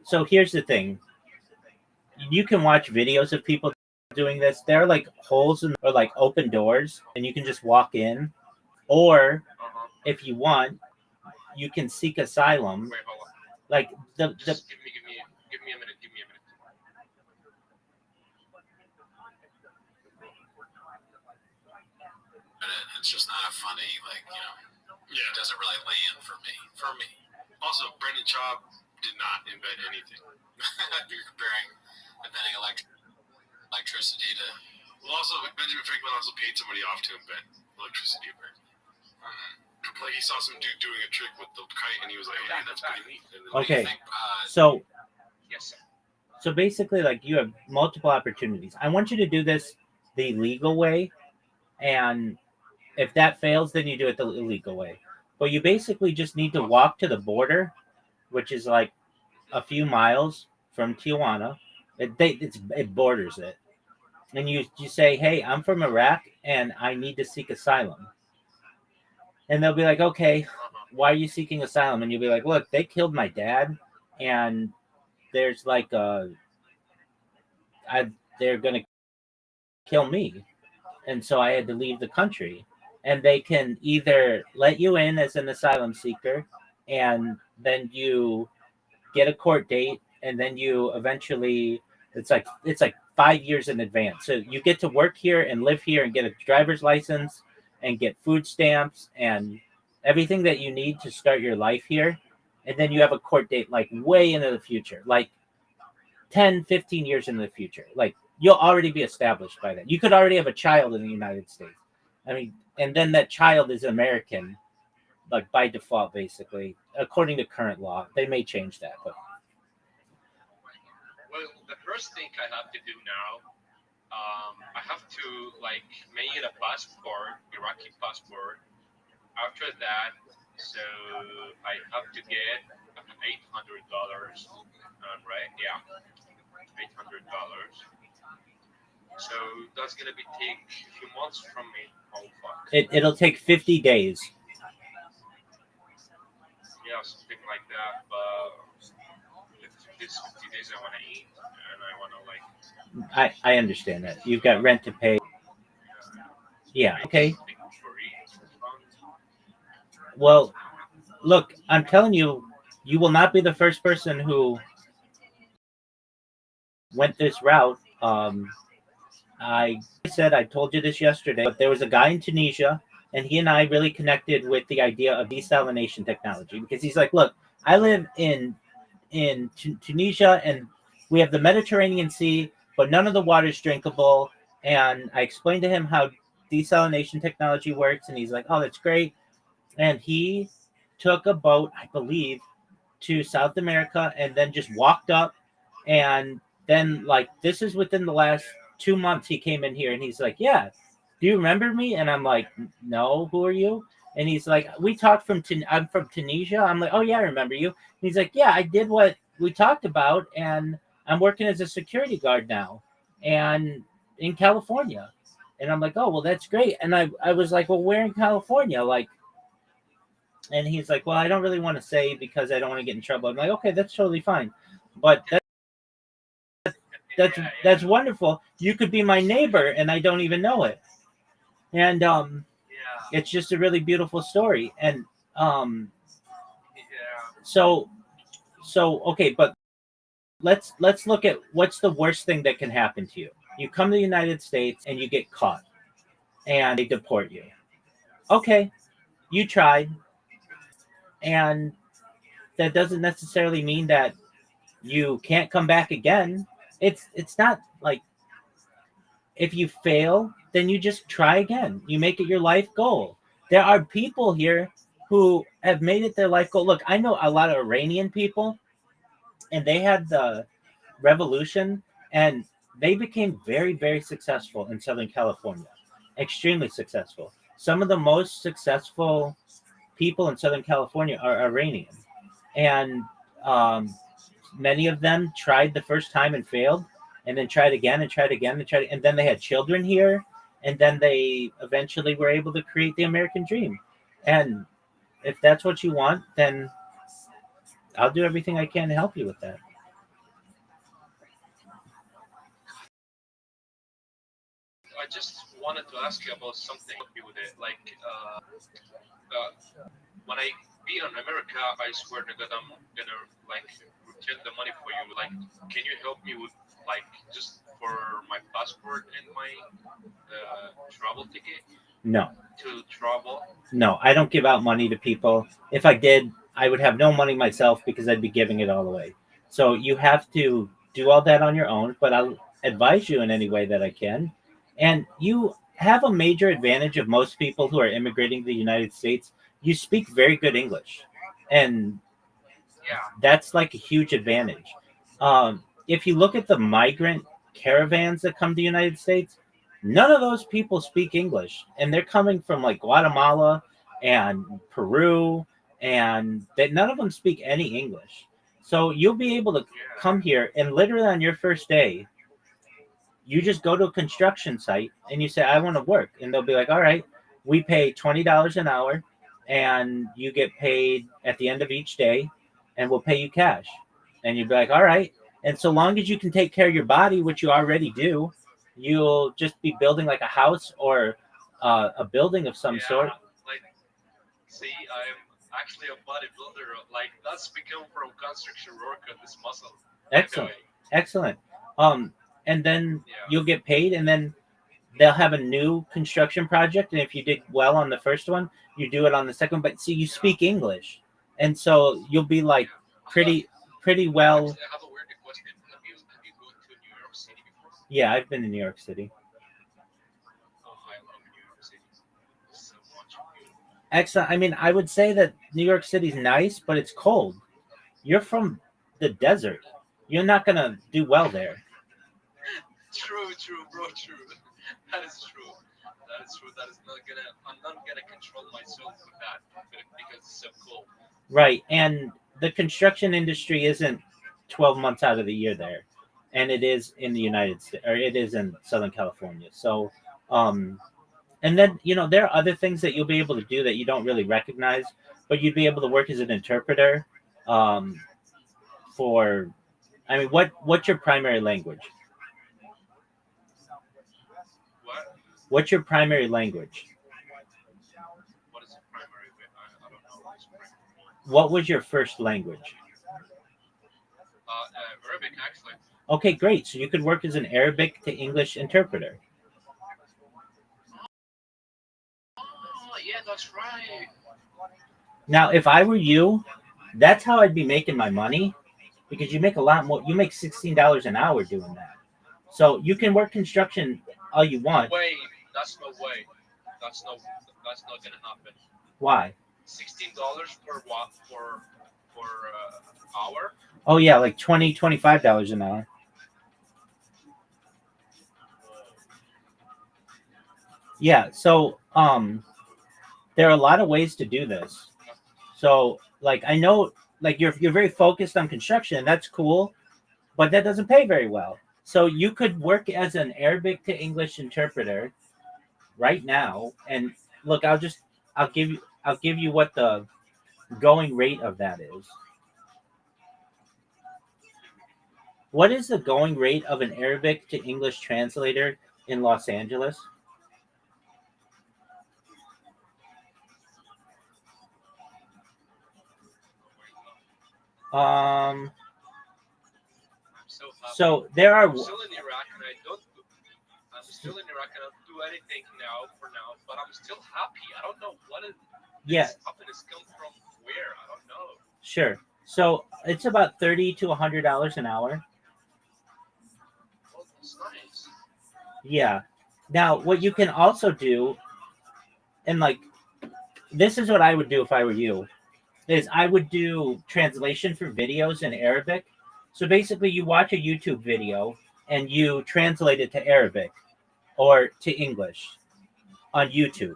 so here's the thing. You can watch videos of people doing this. There are like holes or like open doors, and you can just walk in. Or if you want, you can seek asylum. Wait, hold on. Like the Just give me a minute. It's just not a funny, like, it doesn't really lay in for me. Also, Brendan Schaub did not invent anything. You're comparing inventing electricity to. Well, also, Benjamin Franklin also paid somebody off to invent electricity, apparently. Like, he saw some dude doing a trick with the kite, and he was like, hey, that's pretty neat. And then, okay. So, yes, sir. So basically, like, you have multiple opportunities. I want you to do this the legal way, and if that fails, then you do it the illegal way. But you basically just need to walk to the border, which is like a few miles from Tijuana. It borders it. And you say, hey, I'm from Iraq, and I need to seek asylum. And they'll be like, okay, why are you seeking asylum? And you'll be like, look, they killed my dad, and there's like they're gonna kill me, and so I had to leave the country. And they can either let you in as an asylum seeker, and then you get a court date, and then you eventually it's like 5 years in advance. So you get to work here and live here and get a driver's license and get food stamps and everything that you need to start your life here, and then you have a court date like way into the future, like 10, 15 years into the future. Like you'll already be established by then. You could already have a child in the United States. I mean, and then that child is American, like by default, basically, according to current law. They may change that, but Well, the first thing I have to do now, I have to like make a passport, Iraqi passport. After that, so I have to get $800. Right? Yeah, $800. So that's gonna be take a few months from me. Oh fuck. it'll take 50 days. Yeah, something like that. But this 50 days I wanna eat and I wanna like I understand that. You've got rent to pay. Yeah, make okay. something for eat for fun. Well, look, I'm telling you, you will not be the first person who went this route. I said I told you this yesterday, but there was a guy in Tunisia, and he and I really connected with the idea of desalination technology because he's like, look, I live in Tunisia, and we have the Mediterranean Sea, but none of the water is drinkable. And I explained to him how desalination technology works, and he's like, oh, that's great. And he took a boat, I believe, to South America and then just walked up. And then, like, this is within the last 2 months, he came in here and he's like, yeah, do you remember me? And I'm like, no, who are you? And he's like, we talked I'm from Tunisia. I'm like, oh, yeah, I remember you. And he's like, yeah, I did what we talked about, and I'm working as a security guard now and in California. And I'm like, oh, well, that's great. And I was like, well, where in California? Like, and he's like, well, I don't really want to say because I don't want to get in trouble. I'm like, okay, that's totally fine. But that's wonderful. You could be my neighbor and I don't even know it. And it's just a really beautiful story. And so okay, but let's look at what's the worst thing that can happen to you. You come to the United States and you get caught and they deport you. Okay, you tried, and that doesn't necessarily mean that you can't come back again. It's not like if you fail, then you just try again. You make it your life goal. There are people here who have made it their life goal. Look, I know a lot of Iranian people, and they had the revolution, and they became very, very successful in Southern California. Extremely successful. Some of the most successful people in Southern California are Iranian. And many of them tried the first time and failed, and then tried again and tried again and tried, and then they had children here, and then they eventually were able to create the American dream. And if that's what you want, then I'll do everything I can to help you with that. I just wanted to ask you about something with it. Like, when I be in America, I swear to God, I'm gonna like return the money for you. Like, can you help me with like just for my passport and my travel ticket No, to travel? no, I don't give out money to people. If I did, I would have no money myself because I'd be giving it all away. So you have to do all that on your own, but I'll advise you in any way that I can. And you have a major advantage of most people who are immigrating to the United States. You speak very good English. And Yeah. that's like a huge advantage. If you look at the migrant caravans that come to the United States, none of those people speak English, and they're coming from like Guatemala and Peru, and that none of them speak any English. So you'll be able to come here, and literally on your first day, you just go to a construction site and you say, I want to work, and they'll be like, all right, we pay $20 an hour, and you get paid at the end of each day, and we'll pay you cash. And you'd be like, all right. And so long as you can take care of your body, which you already do, you'll just be building like a house or a building of some sort. Like, see, I'm actually a bodybuilder. Like, that's become from construction worker, this muscle. Excellent. Excellent. And then you'll get paid, and then they'll have a new construction project, and if you did well on the first one, you do it on the second. But see, you speak English, and so you'll be like pretty well. I have a weird question. Have you gone to New York City before? Yeah, I've been to New York City. Oh, I love New York City so much. Excellent. I mean, I would say that New York City's nice, but it's cold. You're from the desert. You're not gonna do well there. True, bro, true. That is true. That is true. That is not gonna. I'm not gonna control myself with that because it's so cool. Right, and the construction industry isn't 12 months out of the year there, and it is in the United States, or it is in Southern California. So, and then there are other things that you'll be able to do that you don't really recognize, but you'd be able to work as an interpreter. Um, for, I mean, what's your primary language? What? What's your primary language? What is the primary? I don't know what is primary. What was your first language? Arabic, actually. Okay, great. So you could work as an Arabic to English interpreter. Oh, yeah, that's right. Now, if I were you, that's how I'd be making my money, because you make a lot more. You make $16 an hour doing that. So you can work construction all you want. Wait, that's no way. That's not gonna happen. Why? $16 per what for hour? Oh yeah, like $25 an hour. Yeah. So there are a lot of ways to do this. So like I know like you're very focused on construction. That's cool, but that doesn't pay very well. So you could work as an Arabic to English interpreter right now, and look, I'll give you what the going rate of that is. What is the going rate of an Arabic to English translator in Los Angeles? Um, so there are. I'm still in Iraq, and I'm still in Iraq, and I don't do anything for now. But I'm still happy. I don't know what is. Yeah. This happiness come from where? I don't know. Sure. So it's about $30 to $100 an hour. Oh, that's nice. Yeah. Now, what you can also do, and like, this is what I would do if I were you, is I would do translation for videos in Arabic. So basically, you watch a YouTube video and you translate it to Arabic or to English on YouTube,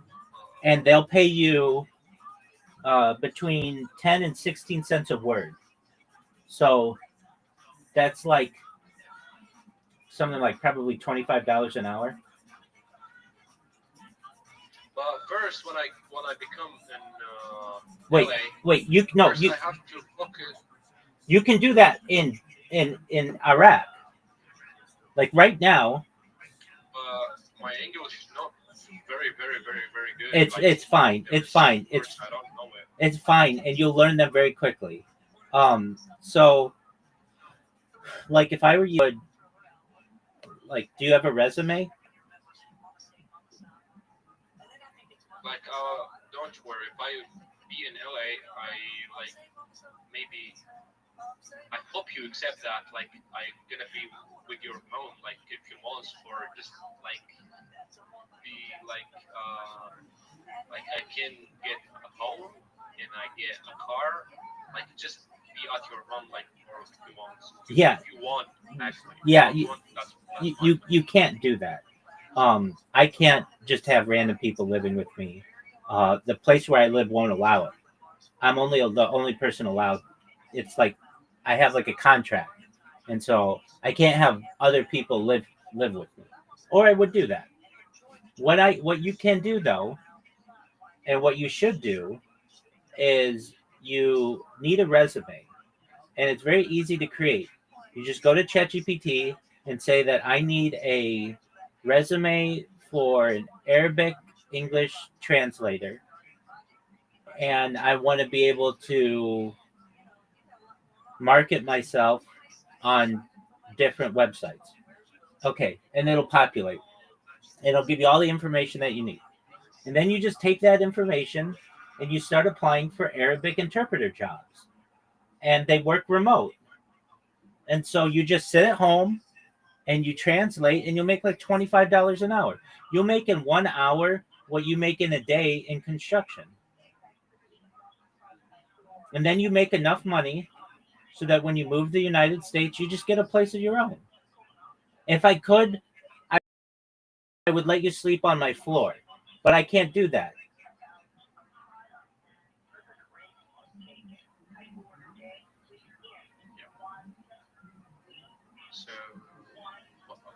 and they'll pay you between 10 and 16 cents a word. So that's like something like probably $25 an hour. But first, when I become in Wait, LA, wait, you I have to focus. You can do that in Iraq. Like right now. My English is not very, very, very, very good. It's fine. It's fine. I don't know it. It's fine, and you'll learn them very quickly. So like if I were you, like, do you have a resume? Like, don't worry. If I be in LA, maybe I hope you accept that. Like, I'm gonna be with your home, like, a few months for just be like I can get a home and I get a car, like just be at your home like for a few months. Yeah. If you want, actually. Yeah. That's You can't do that. I can't just have random people living with me. The place where I live won't allow it. I'm the only person allowed. It's like I have like a contract, and so I can't have other people live with me, or I would do that. What you can do though, and what you should do, is you need a resume, and it's very easy to create. You just go to ChatGPT and say that I need a resume for an Arabic English translator, and I want to be able to market myself on different websites. Okay, and it'll populate. It'll give you all the information that you need. And then you just take that information and you start applying for Arabic interpreter jobs. And they work remote. And so you just sit at home and you translate and you'll make like $25 an hour. You'll make in 1 hour what you make in a day in construction. And then you make enough money so that when you move to the United States, you just get a place of your own. If I could, I would let you sleep on my floor, but I can't do that. So,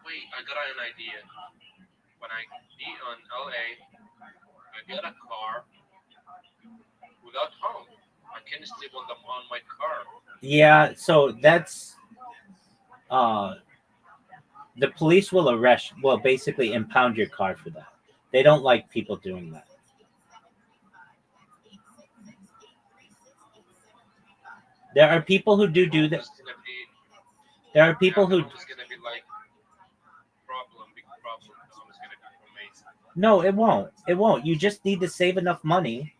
wait, I got an idea. When I be on LA, I get a car without home. I can sleep on my car. Yeah, so that's the police will basically impound your car for that. They don't like people doing that. There are people who do that. There are people who. It's gonna be like big problem. It's gonna be for me. No, it won't. It won't. You just need to save enough money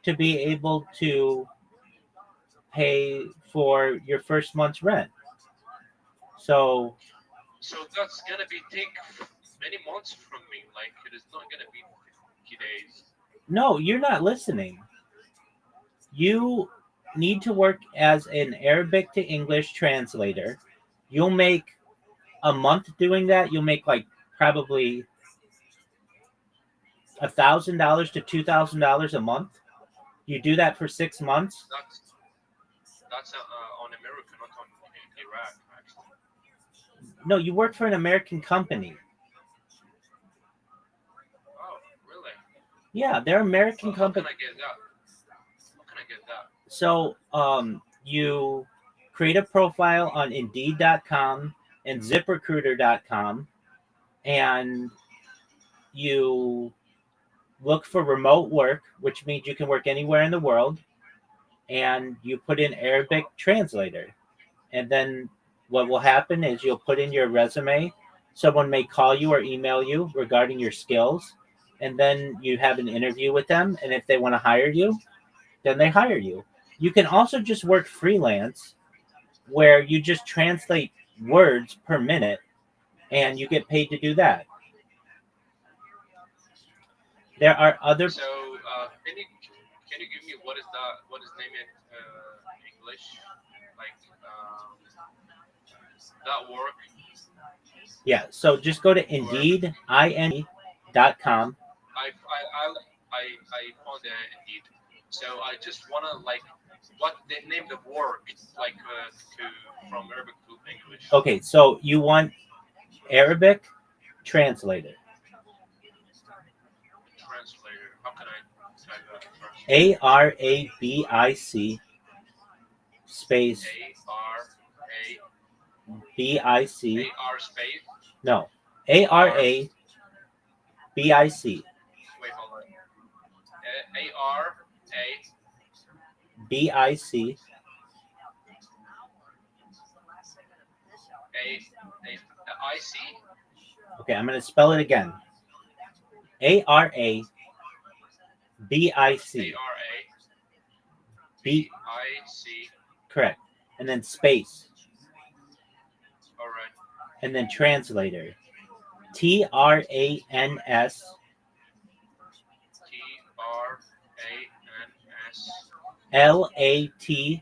to be able to pay for your first month's rent. So that's gonna be take many months from me. Like it is not gonna be 50 days. No, you're not listening. You need to work as an Arabic to English translator. You'll make a month doing that. You'll make like probably $1,000 to $2,000 a month. You do that for 6 months. That's on America, not on Iraq. Actually. No, you work for an American company. Oh, really? Yeah, they're American company. How can I get that? How can I get that? So, you create a profile on Indeed.com and ZipRecruiter.com, and you look for remote work, which means you can work anywhere in the world, and you put in Arabic translator. And then what will happen is you'll put in your resume. Someone may call you or email you regarding your skills, and then you have an interview with them. And if they want to hire you, then they hire you. You can also just work freelance where you just translate words per minute and you get paid to do that. There are other. So can you give me what is name in English? Like that work? Yeah, so just go to Indeed, IND.com. I found that Indeed. So I just wanna like what the name of work like from Arabic to English. Okay, so you want Arabic translator. Translator. How can I type that first? ARABIC space BIC. AR space. No, ARABIC. Wait, hold on. BIC. IC. Okay, I'm going to spell it again. ARABIC. BIC. Correct. And then space. All right. And then translator. TRANS. TRANS. LAT. I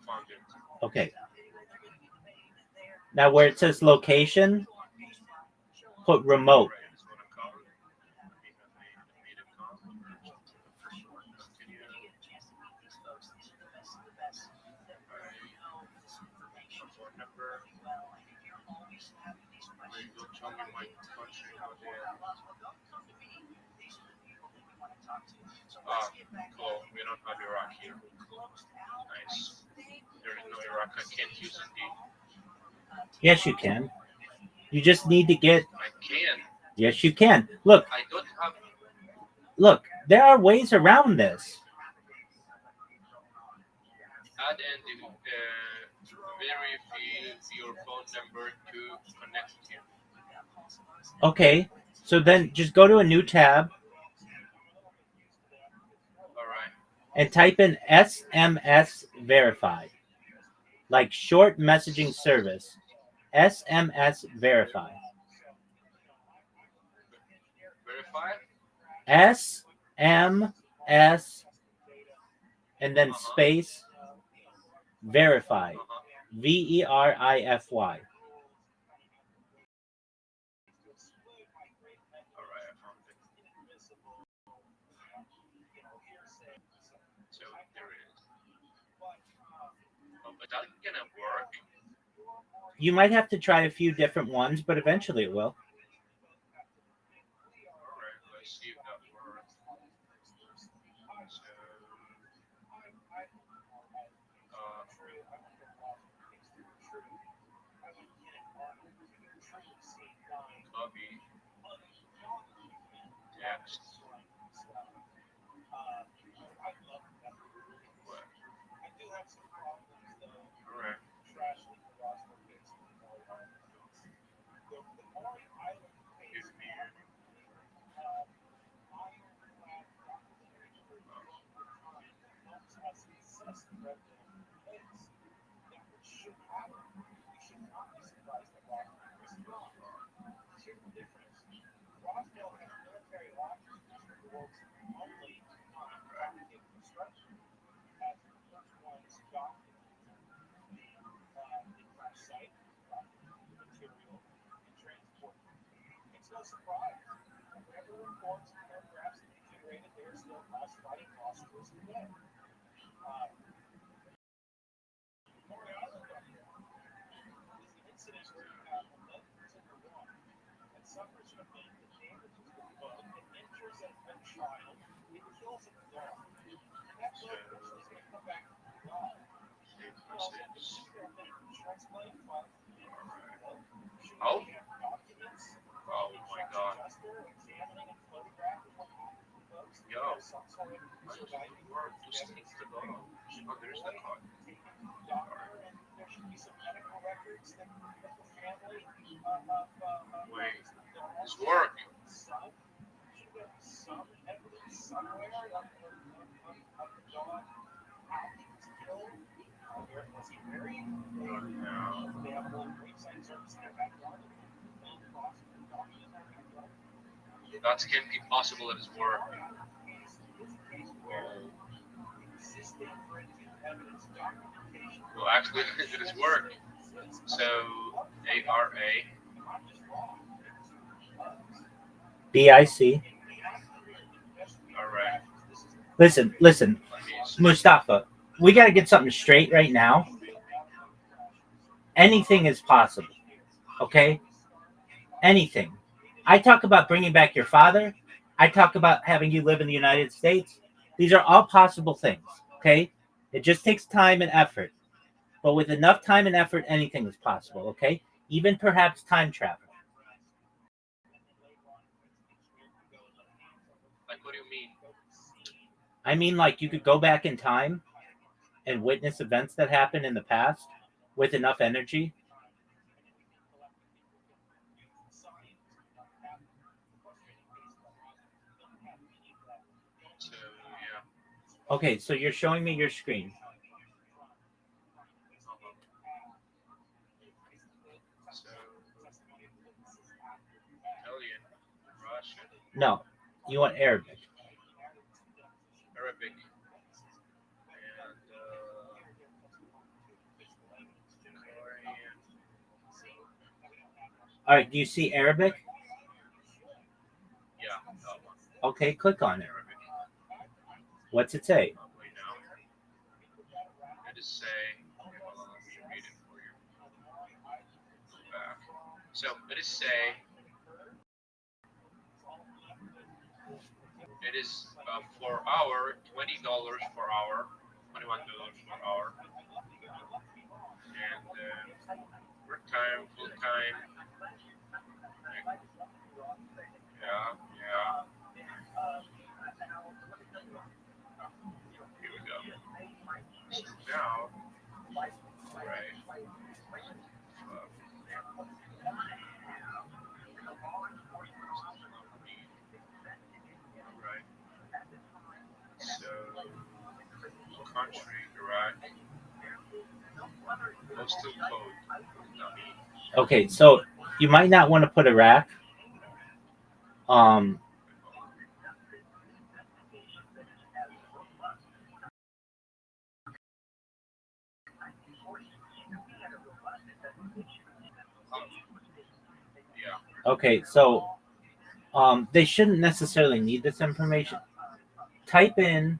found it. Okay. Now where it says location, put remote. Cool. We don't have Iraq here. Nice. There is no Iraq. I can't use Indeed. Yes, you can. You just need to get. I can. Yes, you can. Look. I don't have. Look, there are ways around this. Add and verify your phone number to connect you. Okay, so then just go to a new tab All right. and type in SMS Verify, like short messaging service. SMS Verify. Verify. SMS and then space Verify. Verify. All right. I found it. So there it is. But that's gonna work. You might have to try a few different ones, but eventually it will. All right. Let's see if that works. So, copy text. What? All right. Give me. Oh? Oh my god. Yo. How does it work to stick the dog? Oh, there's the card. Wait. This work. That can't be possible at his work. Well, actually, it is work. So, ARA. BIC. Alright. Listen, Mustafa. We got to get something straight right now. Anything is possible. Okay? Anything. I talk about bringing back your father. I talk about having you live in the United States. These are all possible things. Okay? It just takes time and effort. But with enough time and effort, anything is possible. Okay? Even perhaps time travel. Like, what do you mean? I mean, like, you could go back in time and witness events that happened in the past with enough energy. So, yeah. Okay, so you're showing me your screen. So, Italian, Russian, No, you want Arabic. Arabic, and Korean. All right, do you see Arabic? Yeah, that one. Okay, click on it. Arabic. What's it say? Wait now. It is say. Okay, hold on, let me read it for you. Back. So it is say. It is for hour $20 per hour, $21 per hour, and work time, full time. Yeah, yeah. Here we go. So now, right. country, Iraq, postal code. Okay, so you might not want to put Iraq. Um, Yeah. okay, so they shouldn't necessarily need this information. Type in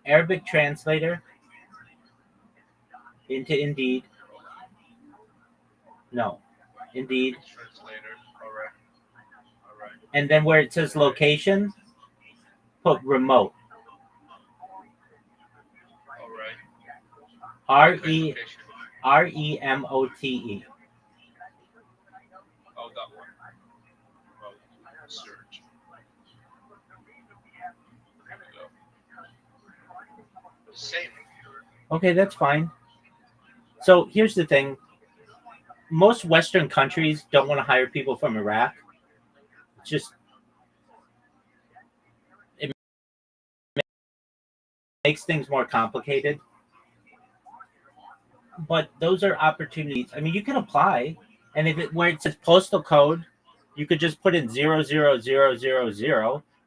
Arabic translator into Indeed. No, Indeed. Translator. All right. All right. And then where it says location, put remote. All right. REMOTE. Oh, that one. Remote search. There we go. Same. Okay, that's fine. So here's the thing. Most Western countries don't want to hire people from Iraq. It's just it makes things more complicated. But those are opportunities. I mean, you can apply, and if it where it says postal code, you could just put in 00000,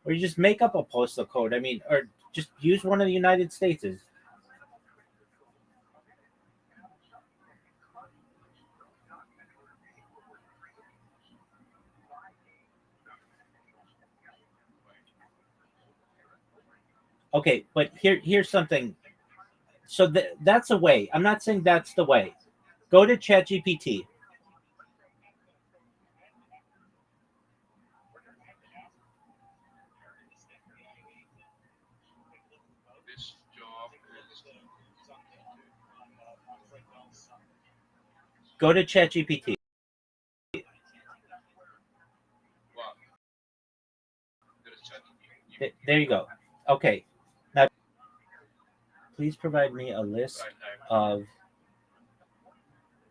or you just make up a postal code. I mean, or just use one of the United States's. Okay, but here's something. So that's a way. I'm not saying that's the way. Go to ChatGPT. This job is. Go to ChatGPT. Wow. There you go. Okay. Now, please provide me a list of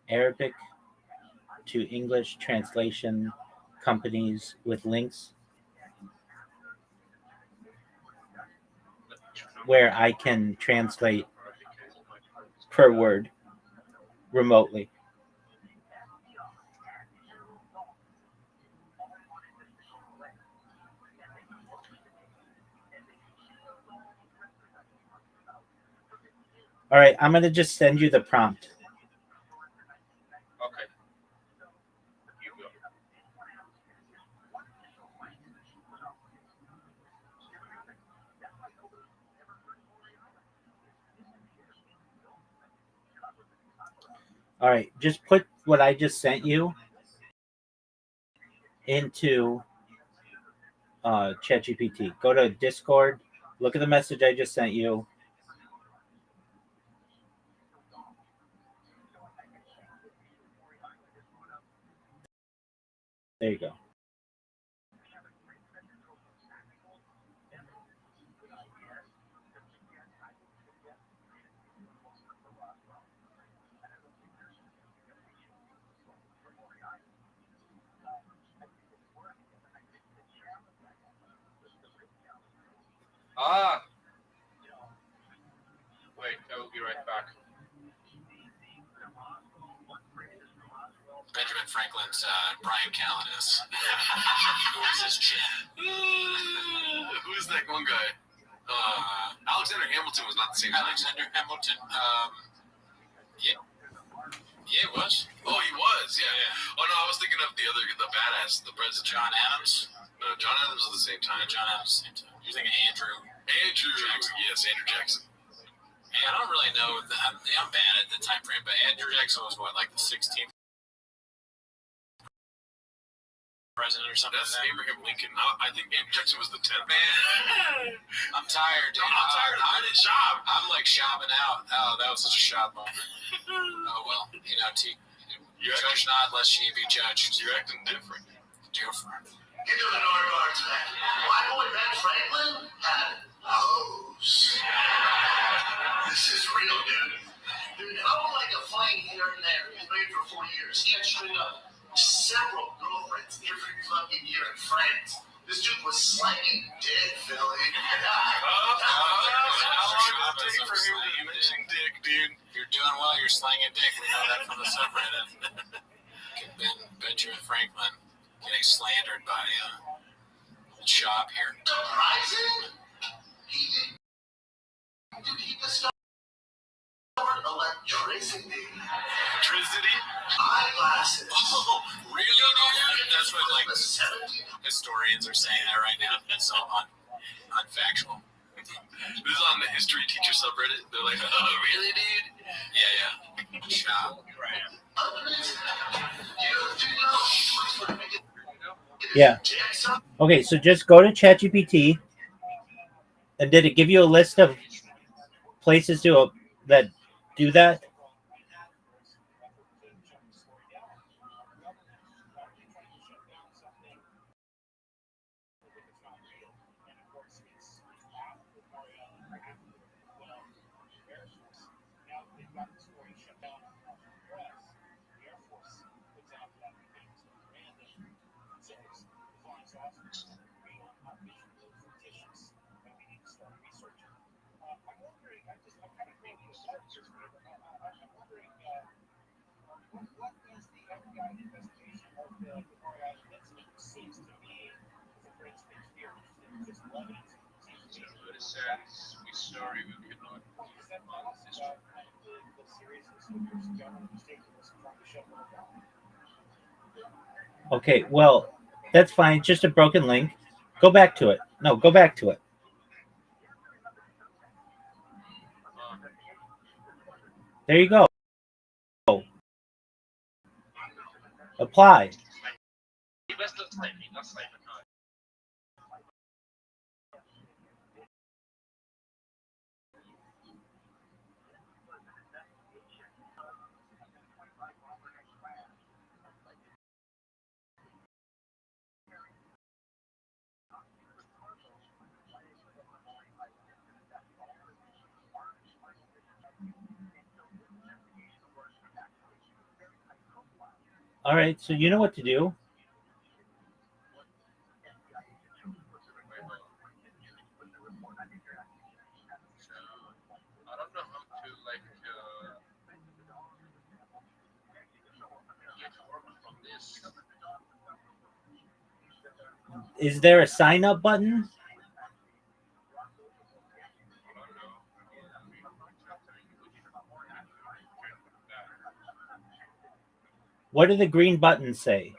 Arabic to English translation companies with links where I can translate per word remotely. All right, I'm going to just send you the prompt. Okay. You go. All right, just put what I just sent you into ChatGPT. Go to Discord, look at the message I just sent you. There you go. Ah. Wait, I will be right back. Benjamin Franklin's Brian Callen is. Who is this Chad? Who's that one guy? Alexander Hamilton was not the same. Alexander Hamilton. Yeah. Yeah, it was. Oh, he was. Yeah. Oh no, I was thinking of the badass, the president. John Adams. No, John Adams was at the same time. John Adams. You're thinking Andrew. Andrew Jackson. Yes, Andrew Jackson. And I don't really know. I'm bad at the time frame, but Andrew Jackson was what, like the 16th president or something? That's Abraham Lincoln. I think Andrew Jackson was the 10th. Man, I'm tired, dude. I'm tired. I didn't shop. I'm like shopping out. Oh, that was such a shop moment. Oh well, you know, judge not lest ye be judged. You're acting different. Different. Get to the North Arch. Why would Ben Franklin had hose? This is real, dude. Dude, I don't like a fling here and there. He's married for 4 years. He had string up several girlfriends every fucking year in France. This dude was slanging dick, Philly. How long did it take for him to mention dick, dude? You're doing well. You're slanging dick. We know that from the subreddit. Benjamin Franklin getting slandered by Shop here. Surprising? He discovered electricity. Electricity? Eyeglasses. Oh, really? That's what like historians are saying that right now. It's so unfactual. This is on the history teacher subreddit. They're like, oh, really, dude? Yeah. Shop. Yeah. Okay, so just go to ChatGPT, and did it give you a list of places that do that? It says we sorry we cannot on this. Okay, well, that's fine. Just a broken link. Go back to it. No, go back to it. There you go. Apply. All right, so you know what to do. I don't know how to like get work from this. Is there a sign up button? What do the green buttons say?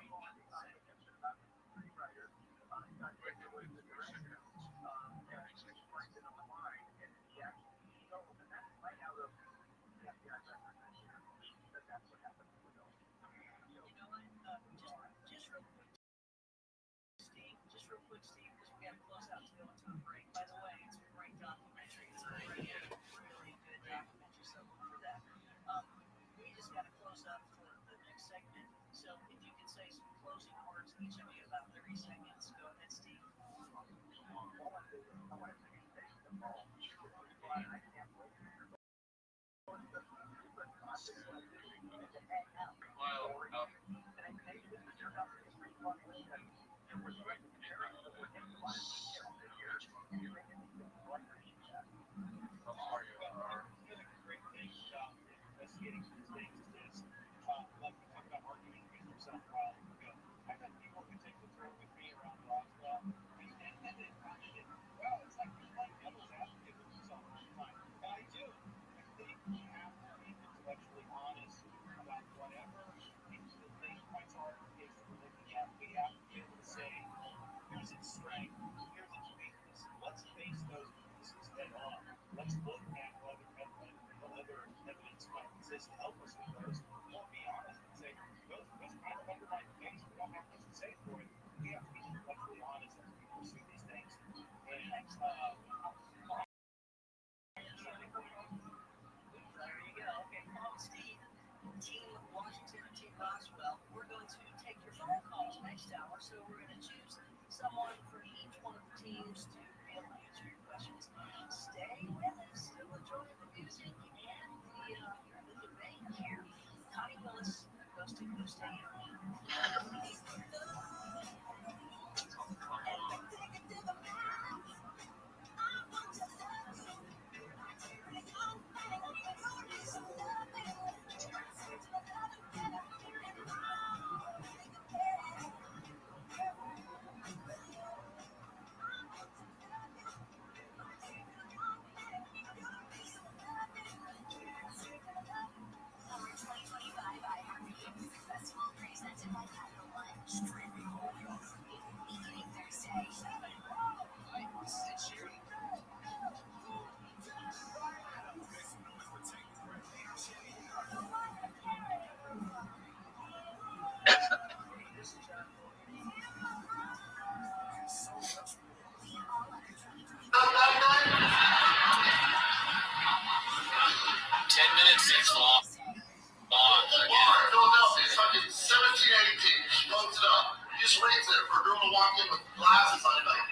Philadelphia, it's fucking 1718. She loads it up. He just waits there for a girl to walk in with glasses on. Like,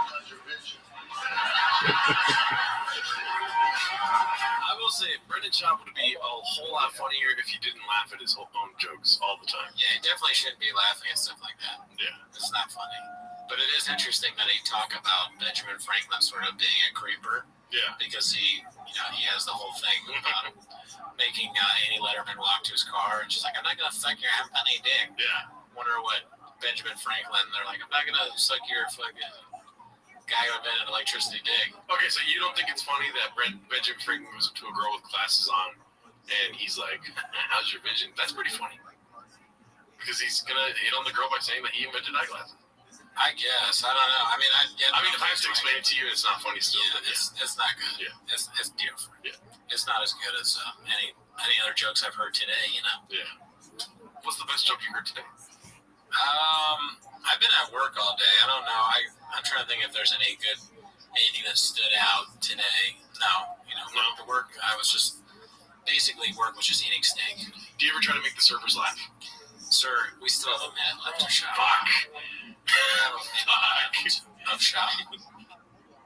that's your bitch. I will say, Brendan Schaub would be a whole lot funnier if he didn't laugh at his own jokes all the time. Yeah, he definitely shouldn't be laughing at stuff like that. Yeah. It's not funny. But it is interesting that he talk about Benjamin Franklin sort of being a creeper. Yeah. Because he has the whole thing about making Annie Letterman walk to his car, and she's like, I'm not going to suck your half-penny dick. Yeah. Wonder what Benjamin Franklin, they're like, I'm not going to suck your fucking guy who invented electricity dick. Okay, so you don't think it's funny that Benjamin Franklin goes up to a girl with glasses on, and he's like, how's your vision? That's pretty funny. Because he's going to hit on the girl by saying that he invented eyeglasses. I guess. I don't know. I mean, if I have to explain it to you, it's not funny still. Yeah, it's not good. Yeah. It's different. Yeah. It's not as good as any other jokes I've heard today, you know? Yeah. What's the best joke you heard today? I've been at work all day. I don't know. I'm trying to think if there's anything that stood out today. No. The work, work was just eating steak. Do you ever try to make the servers laugh? Sir, we still have a minute left of shop. Fuck. Of shop.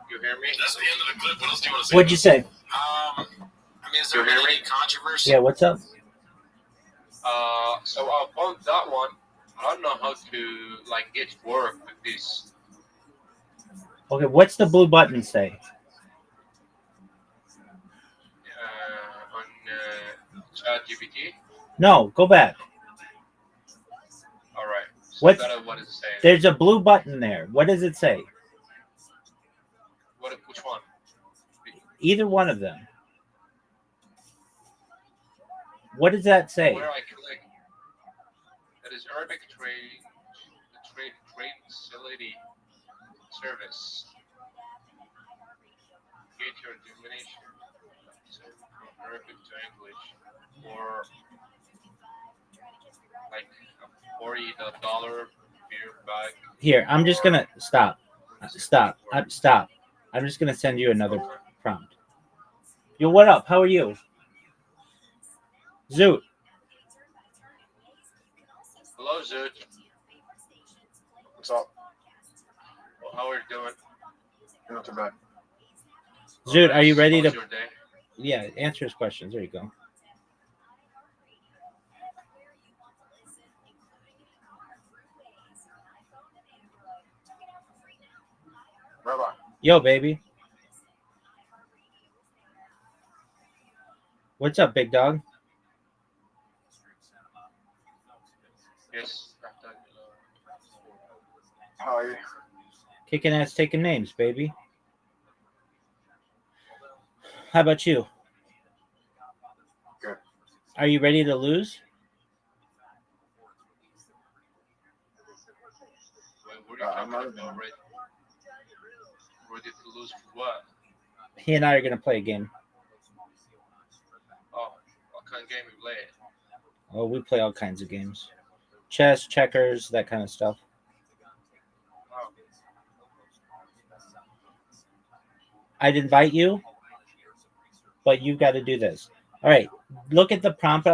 You hear me? That's the end of the clip. What else do you want to say? What'd you say? I mean, is there been any controversy? Yeah, what's up? So I found that one. I don't know how to get work with this. Okay, what's the blue button say? On ChatGPT. No, go back. All right. So What is it saying? There's a blue button there. What does it say? Which one? Either one of them. What does that say? Where I click. That is Arabic trade facility service. Get your denomination from Arabic to English, or like $40 beer bag. Here, I'm just gonna stop. I'm just gonna send you another prompt. Yo, what up? How are you? Zoot. Hello, Zoot. What's up? Well, how are you doing? Not too bad. Zoot, are you ready How's to? your day? Yeah, answer his questions. There you go. Rabbi. Yo, baby. What's up, big dog? Yes. How are you? Kicking ass, taking names, baby. How about you? Good. Are you ready to lose? What are you talking about, right? Ready to lose for what? He and I are gonna play a game. Oh, what kind of game you play? Oh, we play all kinds of games. Chess, checkers, that kind of stuff. Oh. I'd invite you, but you've got to do this. All right, look at the prompt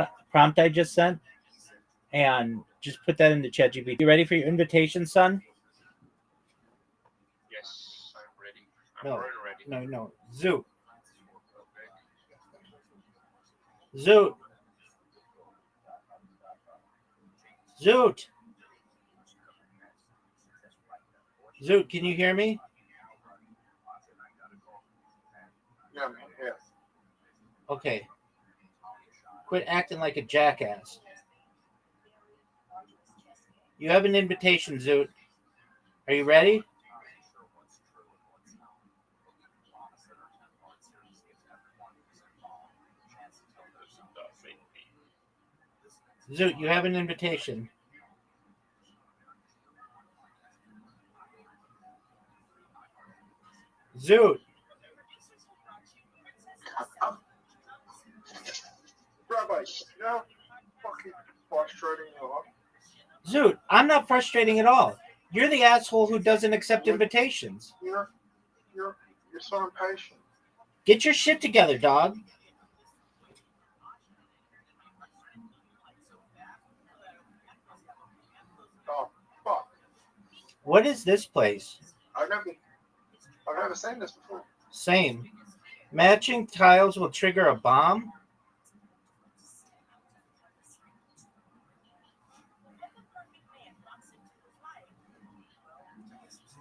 I just sent, and just put that into ChatGPT. You ready for your invitation, son? Yes, I'm ready. I'm ready. No. Zoot. Zoot. Zoot. Zoot, can you hear me? Yeah, man. Yeah. Okay. Quit acting like a jackass. You have an invitation, Zoot. Are you ready? Zoot, you have an invitation. Zoot. Rabbi, you know, fucking frustrating you are. Zoot, I'm not frustrating at all. You're the asshole who doesn't accept invitations. You know, You're so impatient. Get your shit together, dog. Oh fuck! What is this place? I've never seen this before. Same. Matching tiles will trigger a bomb?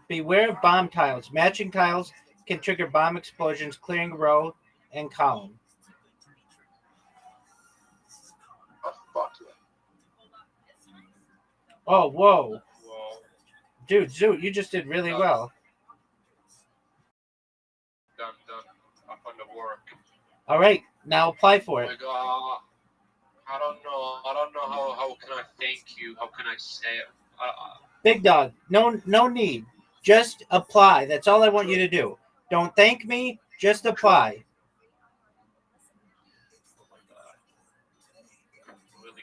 Beware of bomb tiles. Matching tiles can trigger bomb explosions, clearing row and column. Oh fuck yeah! Oh, whoa. Whoa. Dude, Zoot, you just did really well. Done. I've done the work. All right, now apply for Oh my it. god. I don't know how can I thank you? How can I say it? Big dog, no need. Just apply. That's all I want you to do. Don't thank me, just apply.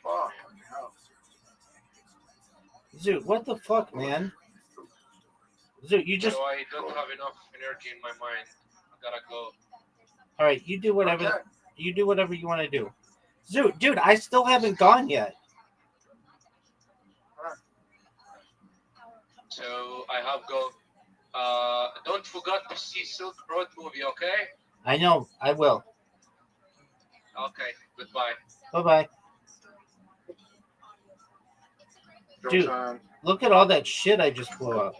Fuck. Zoot, what the fuck, man? Zoot, you just... So I don't have enough energy in my mind. I gotta go. All right, you do whatever. Okay. You do whatever you want to do. Zoot, dude, I still haven't gone yet. So I have go. Don't forget to see Silk Road movie, okay? I know, I will. Okay, goodbye. Bye-bye. Dude, look at all that shit I just blew up.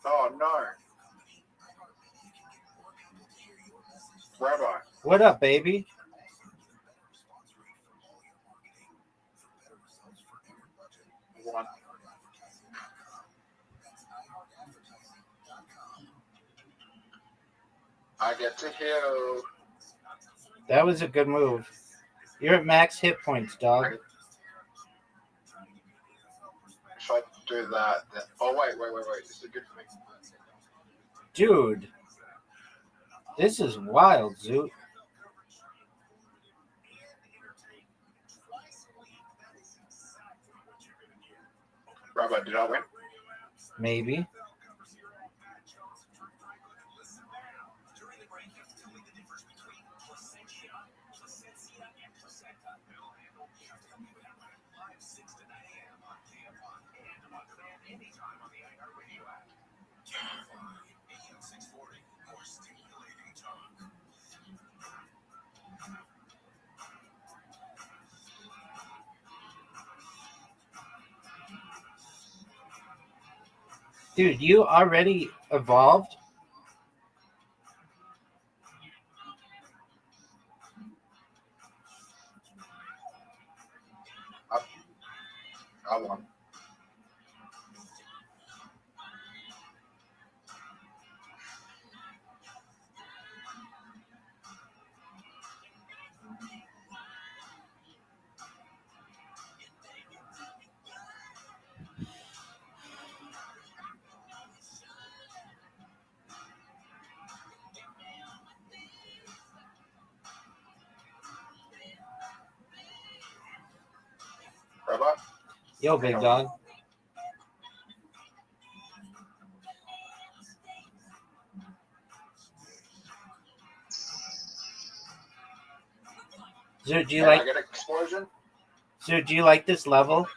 Oh no. Rabbi. What up, baby? One. I get to heal. That was a good move. You're at max hit points, dog. If I do that, then... Oh, wait. This is good for me. Dude. This is wild, Zoot. Rabbi, did I win? Maybe. Dude, you already evolved? I won. Rabbi? Yo, big dog. Zoot, do you Can I like... get an explosion? Zoot, do you like this level?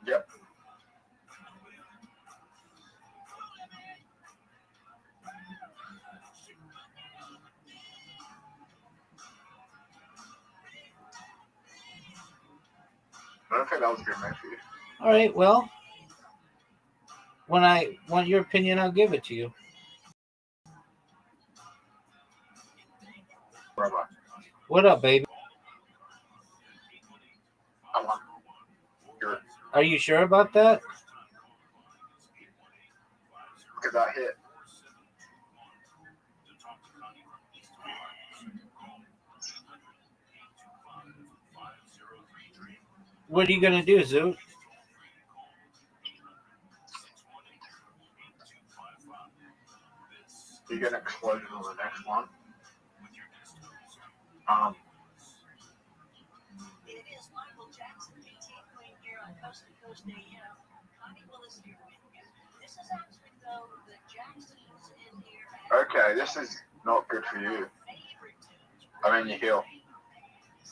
Yep. I don't think that was a good match for you. All right, well, when I want your opinion, I'll give it to you. Rabbi. What up, baby? I won. You're... Are you sure about that? Because I hit. What are you going to do, Zoot? You get an explosion on the next one. It is Michael Jackson, 18 Queen here on Coast to Coast AM. Connie Willis here with Okay, this is not good for you. I mean, you heal.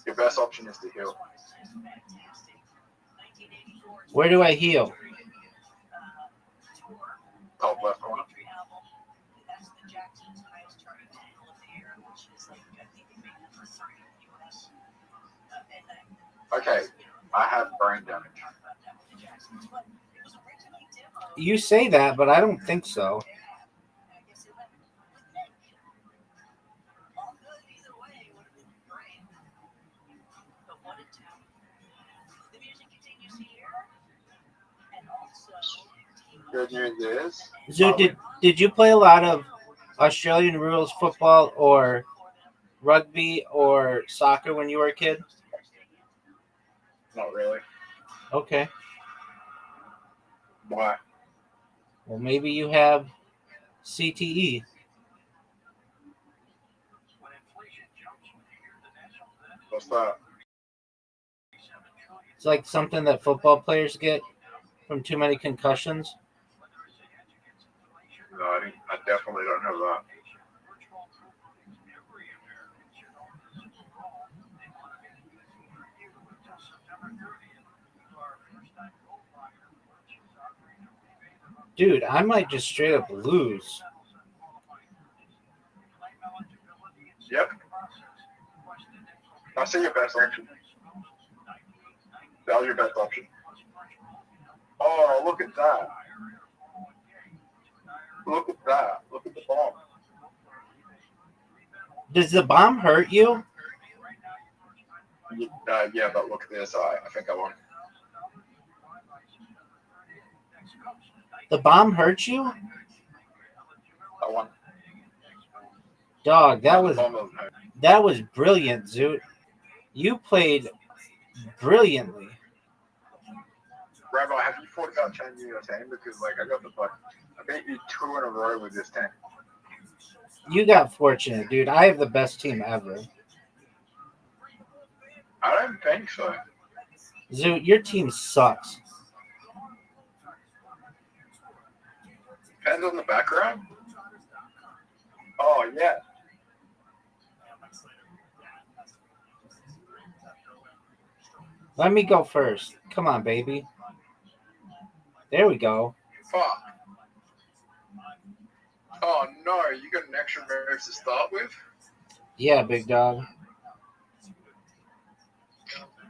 Your best option is to heal. Where do I heal? Top left corner. Okay, I have brain damage. You say that, but I don't think so. Good news is, Zoo, did you play a lot of Australian rules football or rugby or soccer when you were a kid? not really. Okay. Why? Well, maybe you have CTE. What's that? It's like something that football players get from too many concussions. No, I definitely don't have that. Dude, I might just straight up lose. Yep. I see your best option. That was your best option. Oh, look at that. Look at that. Look at the bomb. Does the bomb hurt you? Yeah, but look at this. I think I won. The bomb hurt you? I won. Dog, that was brilliant, Zoot. You played brilliantly. Rabbi, have you thought about changing your team? Because, like, I got the fuck. I beat you 2 in a row with this team. You got fortunate, dude. I have the best team ever. I don't think so. Zoot, your team sucks. Depends on the background. Oh, yeah. Let me go first. Come on, baby. There we go. Fuck. Oh, no. You got an extra move to start with? Yeah, big dog.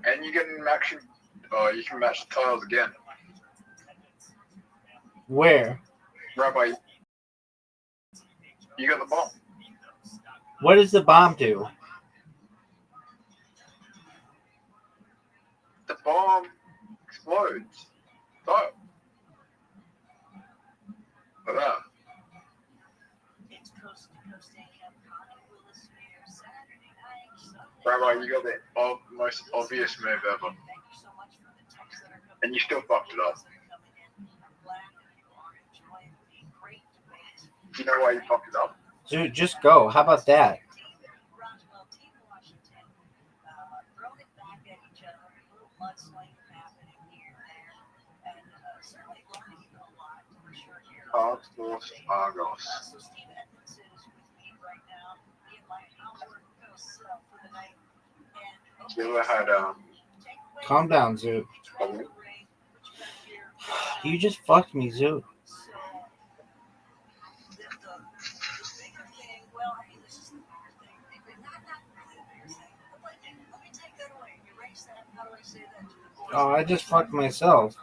And you get an action. Oh, you can match the tiles again. Where? Rabbi, you got the bomb. What does the bomb do? The bomb explodes. So. But Rabbi, you got the most obvious move ever. And you still fucked it up. Do you know why you fucked it up? Dude, just go. How about that? Argos, Argos. You ever had Calm down, Zoot. You just fucked me, Zoot. Oh, I just fucked myself.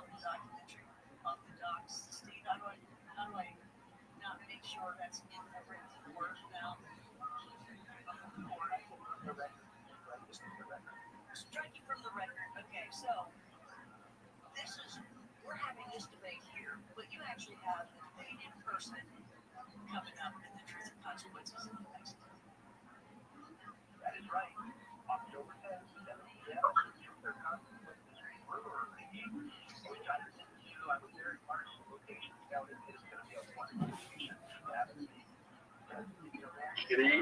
kitty,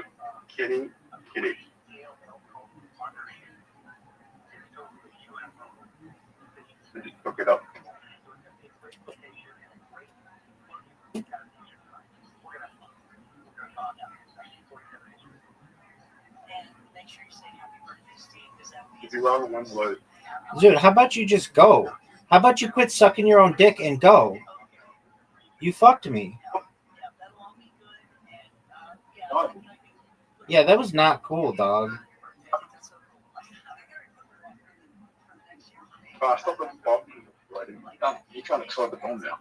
kitty, kitty. So just look it up. If you rather one load, Dude, how about you just go? How about you quit sucking your own dick and go? You fucked me. Yeah, that was not cool, dog. stop the bomb. You're trying to slow the bomb down.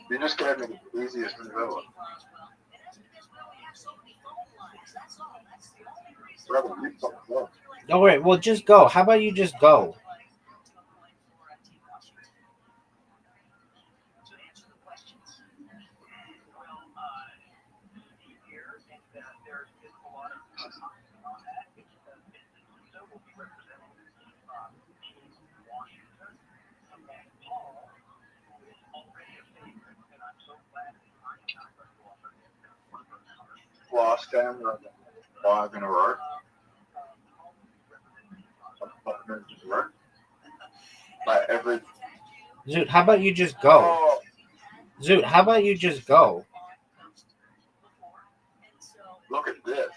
You just gave me the easiest move ever. All right, well, just go. How about you just go? Last game, 5 in a row. 5 minutes in a row. Like every. Zoot, how about you just go? Oh, Zoot, how about you just go? look at this.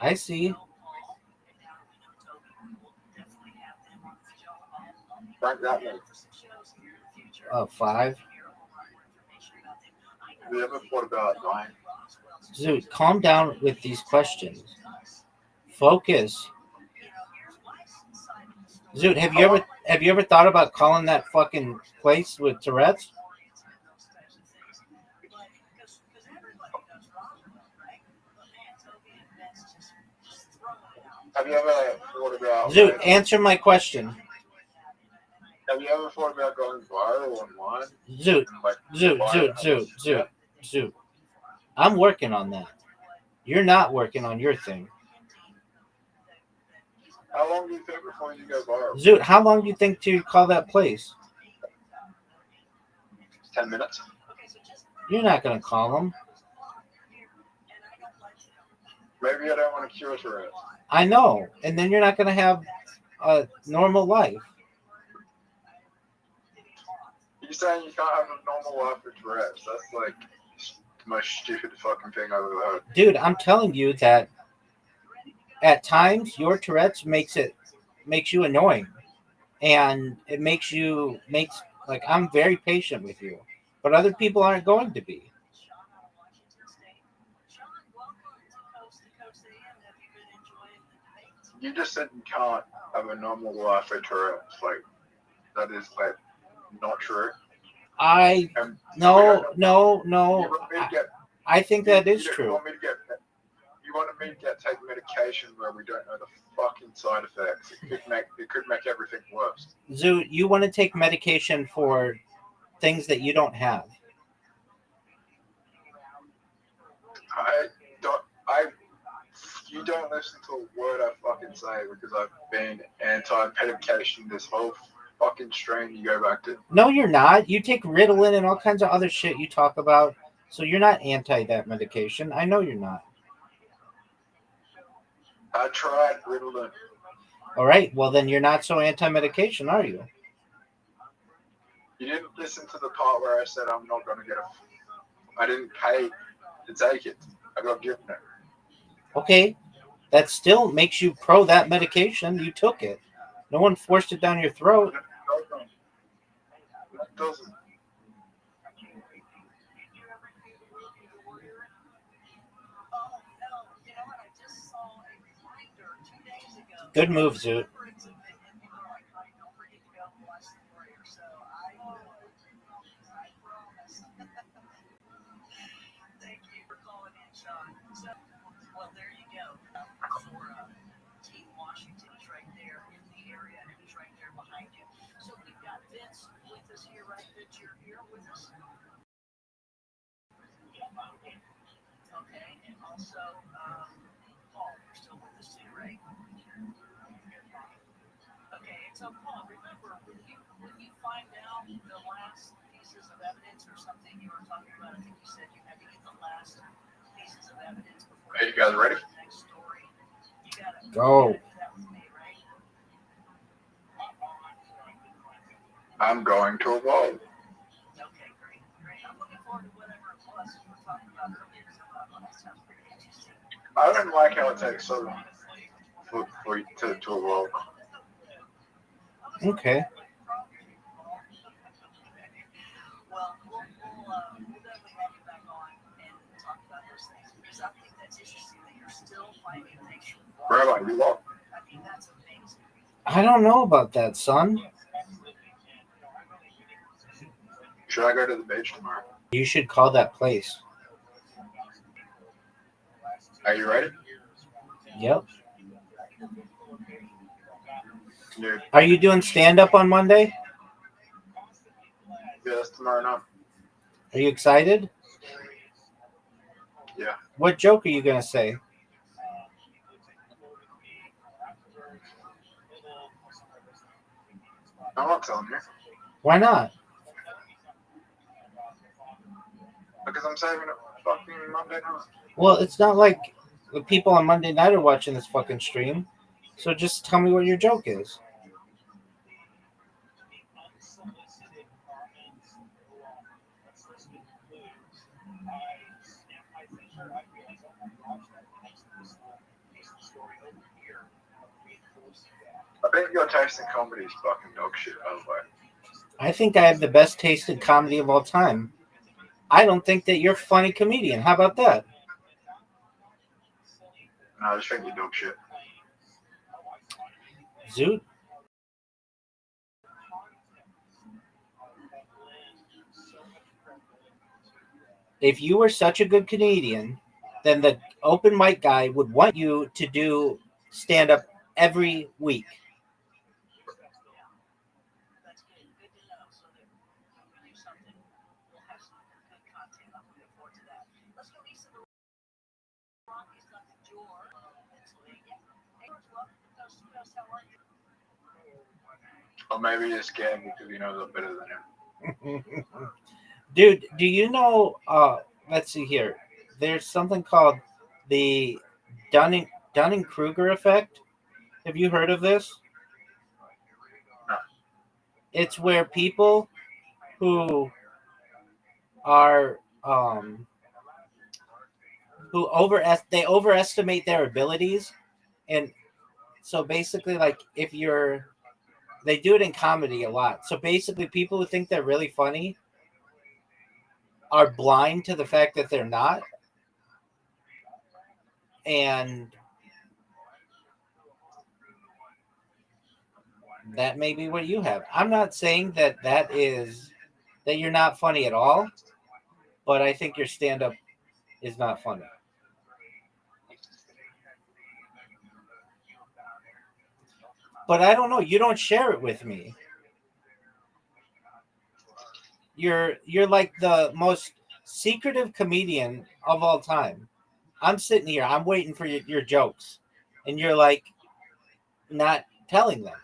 I see. Frank that way. 5. Have you ever thought about dying? Zoot, calm down with these questions. Focus. Zoot, have you ever thought about calling that fucking place with Tourette's? Have you ever thought about... Zoot, answer my question. Have you ever thought about going viral online? Zoot, Zoot. I'm working on that. You're not working on your thing. How long do you think before you go viral? Zoot, how long do you think to call that place? 10 minutes. You're not going to call them. Maybe I don't want to cure Tourette's. I know. And then you're not going to have a normal life. You're saying you can't have a normal life with Tourette's. That's like the most stupid fucking thing I've ever heard. Dude, I'm telling you that at times your Tourette's makes you annoying. And it makes like, I'm very patient with you. But other people aren't going to be. You just said you can't have a normal life with Tourette's. Like, that is like not true. No. I think that is true. You wanted me to take medication where we don't know the fucking side effects. It could make everything worse. Zoot, you want to take medication for things that you don't have. You don't listen to a word I fucking say because I've been anti-medication this whole fucking strain you go back to. No, you're not. You take Ritalin and all kinds of other shit you talk about. So you're not anti that medication. I know you're not. I tried Ritalin. All right. Well, then you're not so anti-medication, are you? You didn't listen to the part where I said I'm not going to get I didn't pay to take it. I got given it. Okay. That still makes you pro that medication. You took it. No one forced it down your throat. It doesn't. Good move, Zoot. Well, there you go. For Team Washington is right there in the area, and he's right there behind you. So we've got Vince with us here, right? Vince, you're here with us. Okay, and also Paul, you're still with us too, right? Okay, and so Paul, remember when you find out the last pieces of evidence or something you were talking about, I think you said you had to get the last pieces of evidence before. Are you guys ready? Go. I'm going to evolve. Okay, great. I'm I don't like how it takes so long for you to evolve. Okay. Well, we'll definitely have you back on and talk about those things because I think that's interesting that you're still finding things. Rabbi, you walk. I think that's amazing. I don't know about that, son. Should I go to the beach tomorrow? You should call that place. Are you ready? Yep. Dude, Are you doing stand-up on Monday? yeah, that's tomorrow night. Are you excited? Yeah. What joke are you going to say? I'm not telling you. Why not? Because I'm saving it for fucking Monday night. Well, it's not like the people on Monday night are watching this fucking stream. So just tell me what your joke is. I think your taste in comedy is fucking dog shit, by the way. I think I have the best taste in comedy of all time. I don't think that you're a funny comedian. How about that? No, I just think you're dog shit. Zoot. If you were such a good comedian, then the open mic guy would want you to do stand-up every week. That's good. Good to know. So that when we do something, we'll have some good content. I'm looking forward to that. Let's go east of the Rockies, Dr. George, Pennsylvania. Hey, George, welcome to Coast to Coast. How are you? Or maybe you're scared because you know they're better than him. Dude, do you know, let's see here. There's something called the Dunning-Kruger effect. Have you heard of this? No. It's where people who are they overestimate their abilities, and so basically, like, they do it in comedy a lot. So basically, people who think they're really funny are blind to the fact that they're not, and that may be what you have. I'm not saying that you're not funny at all, but I think your stand-up is not funny. But I don't know. You don't share it with me. You're like the most secretive comedian of all time. I'm sitting here. I'm waiting for your jokes, and you're like not telling them.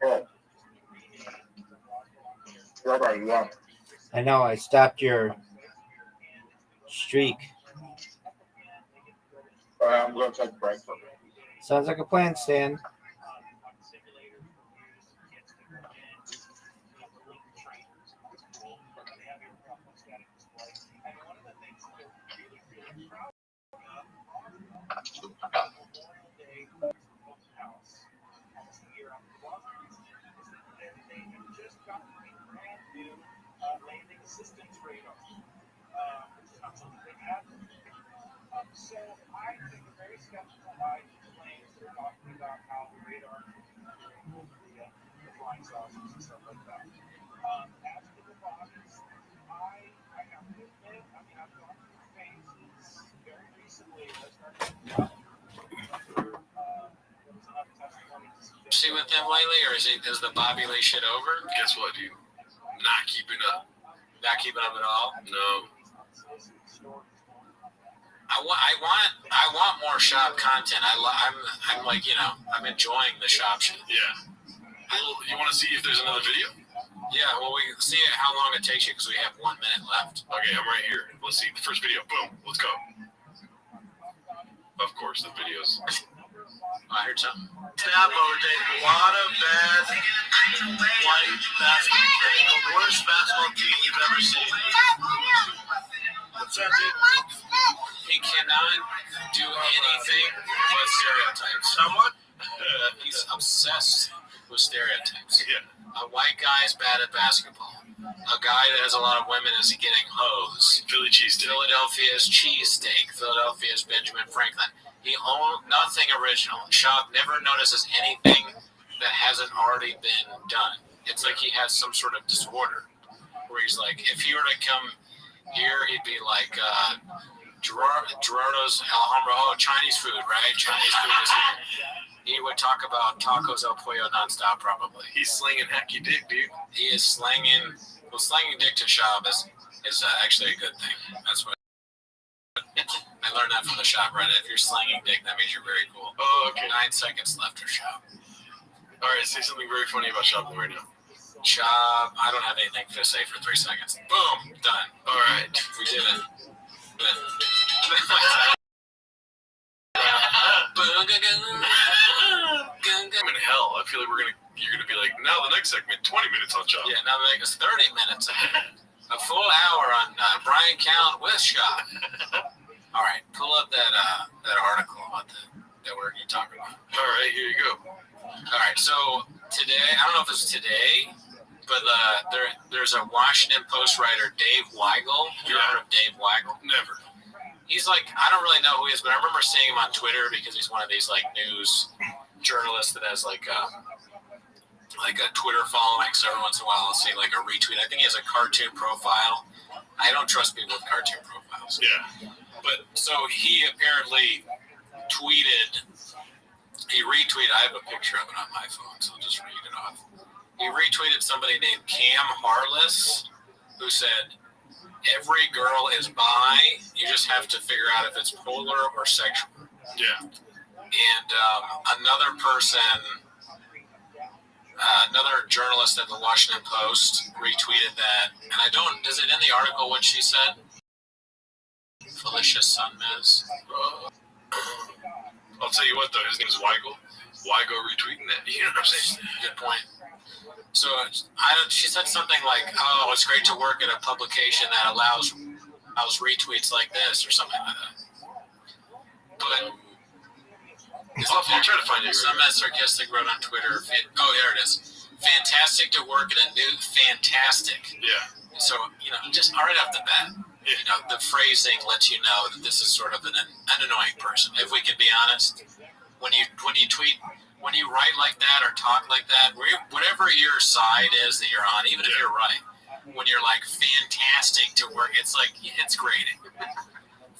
Oh. Rabbi, you want? I know. I stopped your streak. I'm going to take a break for a bit. Sounds like a plan, Stan. Assistant radar. It's not something they have. So I think a very skeptical by claims they're talking about how the radar the flying saucers and stuff like that. As for the bodies, I have to admit, I mean, I've gone through phases very recently. I started See with them lately, or is the Bobby Lee shit over? Guess what, dude? Not keeping up. Not keeping up at all. No. I want more shop content. I'm like, you know, I'm enjoying the shop shit. Yeah. Well, you want to see if there's another video? Yeah, well, we can see how long it takes you because we have 1 minute left. Okay, I'm right here. Let's see the first video. Boom. Let's go. Of course, the videos. I heard something. Tap over day. A lot of bad white basketball team. The worst basketball team you've ever seen. What's that, dude? He cannot do anything but stereotypes. Someone? He's obsessed with stereotypes. Yeah. A white guy is bad at basketball. A guy that has a lot of women is getting hosed. Philly cheesesteak. Philadelphia's cheesesteak. Philadelphia's Benjamin Franklin. He owns nothing original. Shop never notices anything that hasn't already been done. It's like he has some sort of disorder where he's like, if he were to come here, he'd be like, Gerardo's Alhambra, Chinese food, right? Chinese food is here. He would talk about tacos El Pollo nonstop, probably. He's slinging hacky dick, dude. He is slanging dick to Shab is actually a good thing. That's what I learned that from the shop Reddit. If you're slanging dick, that means you're very cool. Oh, okay. 9 seconds left for Shab. All right, say something very funny about shopping right now. Shab, I don't have anything to say for 3 seconds. Boom, done. All right. We did it. I'm in hell. I feel like you're gonna be like, now the next segment, 20 minutes on Shop. Yeah, now the next 30 minutes. A full hour on Brian Callen with Shop. All right, pull up that article about that we're going to talk about. All right, here you go. All right, so today, I don't know if it's today, but there's a Washington Post writer, Dave Weigel. You ever heard of Dave Weigel? Never. He's like, I don't really know who he is, but I remember seeing him on Twitter because he's one of these like news journalists that has like a Twitter following. So every once in a while I'll see like a retweet. I think he has a cartoon profile. I don't trust people with cartoon profiles. Yeah. But so he apparently retweeted, I have a picture of it on my phone, so I'll just read it off. He retweeted somebody named Cam Harless who said, every girl is bi, you just have to figure out if it's polar or sexual. Yeah. And another person, another journalist at the Washington Post retweeted that, and does it in the article what she said? Felicia Sunmez. I'll tell you what though, his name is Weigel. Weigel retweeting that, you know what I'm saying? Good point. So she said something like, "Oh, it's great to work at a publication that allows retweets like this," or something like that. But I'll try to find it. Some sarcastic wrote on Twitter. Oh, there it is. Fantastic to work at a new fantastic. Yeah. So just right off the bat, the phrasing lets you know that this is sort of an annoying person. If we can be honest, when you tweet. When you write like that or talk like that, whatever your side is that you're on, even if you're right, when you're like fantastic to work, it's like it's grating.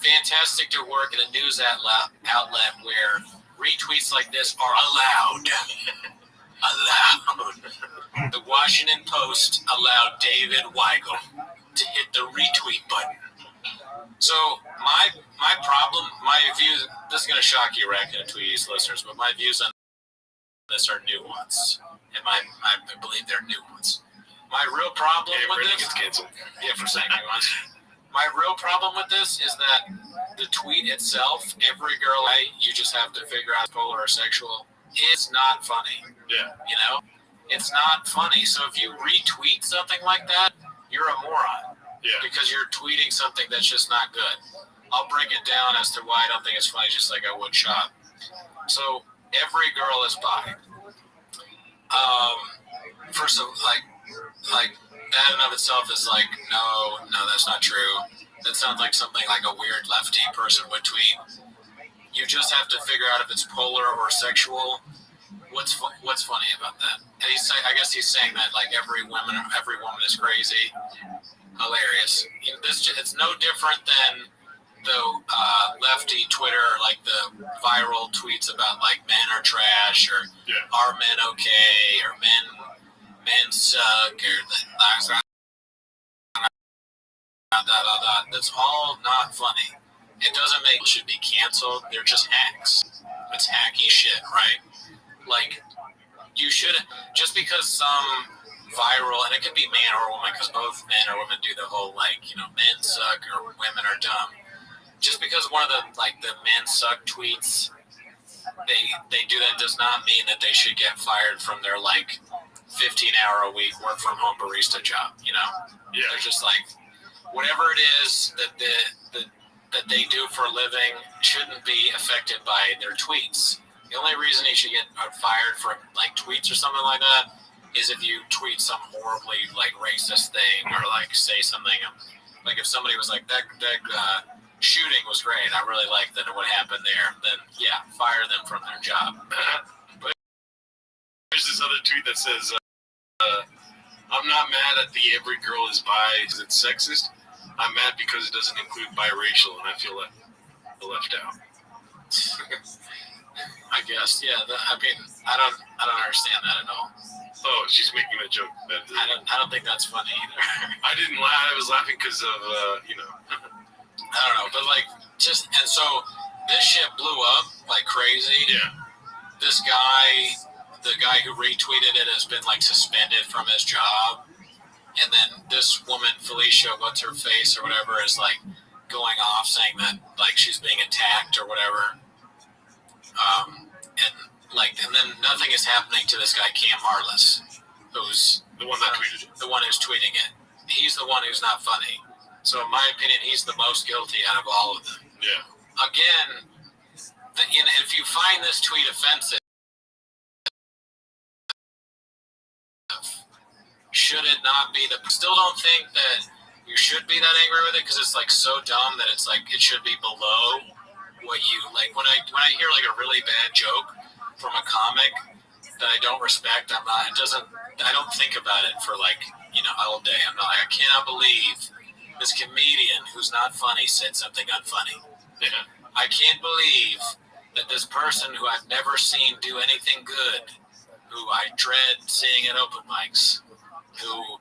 Fantastic to work at a news outlet where retweets like this are allowed. Allowed. The Washington Post allowed David Weigel to hit the retweet button. So my problem, my views. This is going to shock you, Racketweets listeners, but my views on this are nuanced, and I believe they're nuanced. My real problem with this, gets canceled. Yeah, for saying nuanced. My real problem with this is that the tweet itself, every girl you just have to figure out polar or sexual, is not funny. Yeah. It's not funny. So if you retweet something like that, you're a moron. Yeah. Because you're tweeting something that's just not good. I'll break it down as to why I don't think it's funny, just like I would Shop. So every girl is bi. First of like that in of itself is like, no, that's not true. That sounds like something like a weird lefty person would tweet. You just have to figure out if it's polar or sexual. What's funny about that? And I guess he's saying that like every woman is crazy. Hilarious. It's no different than the lefty Twitter, like the viral tweets about like men are trash or are men okay or men suck or that's all not funny. It doesn't make it should be canceled. They're just hacks. It's hacky shit, right? Like you should just because some viral, and it can be man or woman because both men or women do the whole like men suck or women are dumb. Just because one of the men suck tweets, they do that does not mean that they should get fired from their 15-hour a week work from home barista job. They're just like whatever it is that they do for a living shouldn't be affected by their tweets. The only reason he should get fired for tweets or something like that is if you tweet some horribly racist thing or say something like if somebody was like that shooting was great, I really liked that what happened there, then yeah, fire them from their job. But there's this other tweet that says I'm not mad at the every girl is bi because it's sexist. I'm mad because it doesn't include biracial and I feel left out. I guess, yeah. I don't understand that at all. Oh, she's making a joke. I don't think that's funny either. I didn't laugh. I was laughing because of I don't know, but and so this shit blew up like crazy. Yeah. This guy, the guy who retweeted it, has been suspended from his job, and then this woman Felicia, what's her face or whatever, is going off saying that she's being attacked or whatever. And then nothing is happening to this guy Cam Harless, who's the one who's tweeting it. He's the one who's not funny. So in my opinion, he's the most guilty out of all of them. Yeah. Again, if you find this tweet offensive, should it not be still don't think that you should be that angry with it because it's so dumb that it's it should be below what you when I hear a really bad joke from a comic that I don't respect, I don't think about it for all day. I'm not I cannot believe this comedian who's not funny said something unfunny. Yeah. I can't believe that this person who I've never seen do anything good, who I dread seeing at open mics, who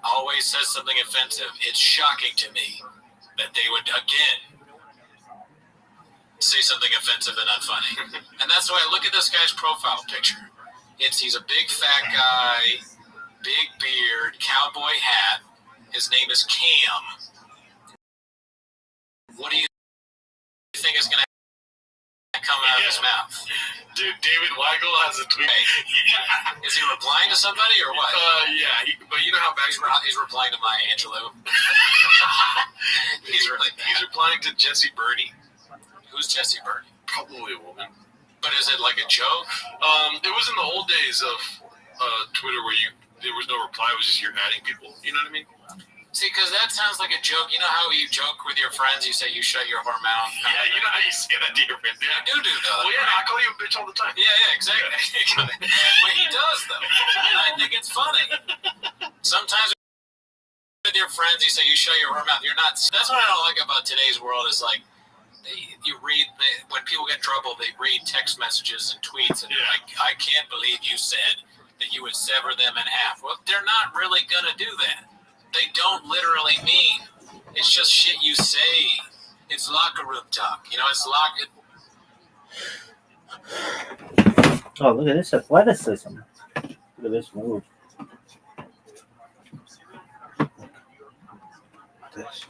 always says something offensive, it's shocking to me that they would again say something offensive and unfunny. And that's why I look at this guy's profile picture. He's a big fat guy, big beard, cowboy hat. His name is Cam. What do you think is going to come out of his mouth? Dude, David Weigel has a tweet. Yeah. Is he replying to somebody or what? Yeah, but you know how back he's replying to Maya Angelou. He's replying to Jesse Birdie. Who's Jesse Birdie? Probably a woman. But is it a joke? It was in the old days of Twitter where there was no reply, it was just you're adding people. You know what I mean? See, because that sounds like a joke. You know how you joke with your friends? You say you shut your whore mouth. Yeah, you know how you say that to your friends. Yeah. You do though. Well, yeah, I call you a bitch all the time. Yeah, exactly. Yeah. But he does though, and I think it's funny. Sometimes with your friends, you say you shut your whore mouth. You're not. That's what I don't like about today's world. Is you read when people get in trouble, they read text messages and tweets, and they're like, "I can't believe you said that you would sever them in half." Well, they're not really gonna do that. They don't literally mean. It's just shit you say. It's locker room talk. It's Oh, look at this athleticism. Look at this move. This.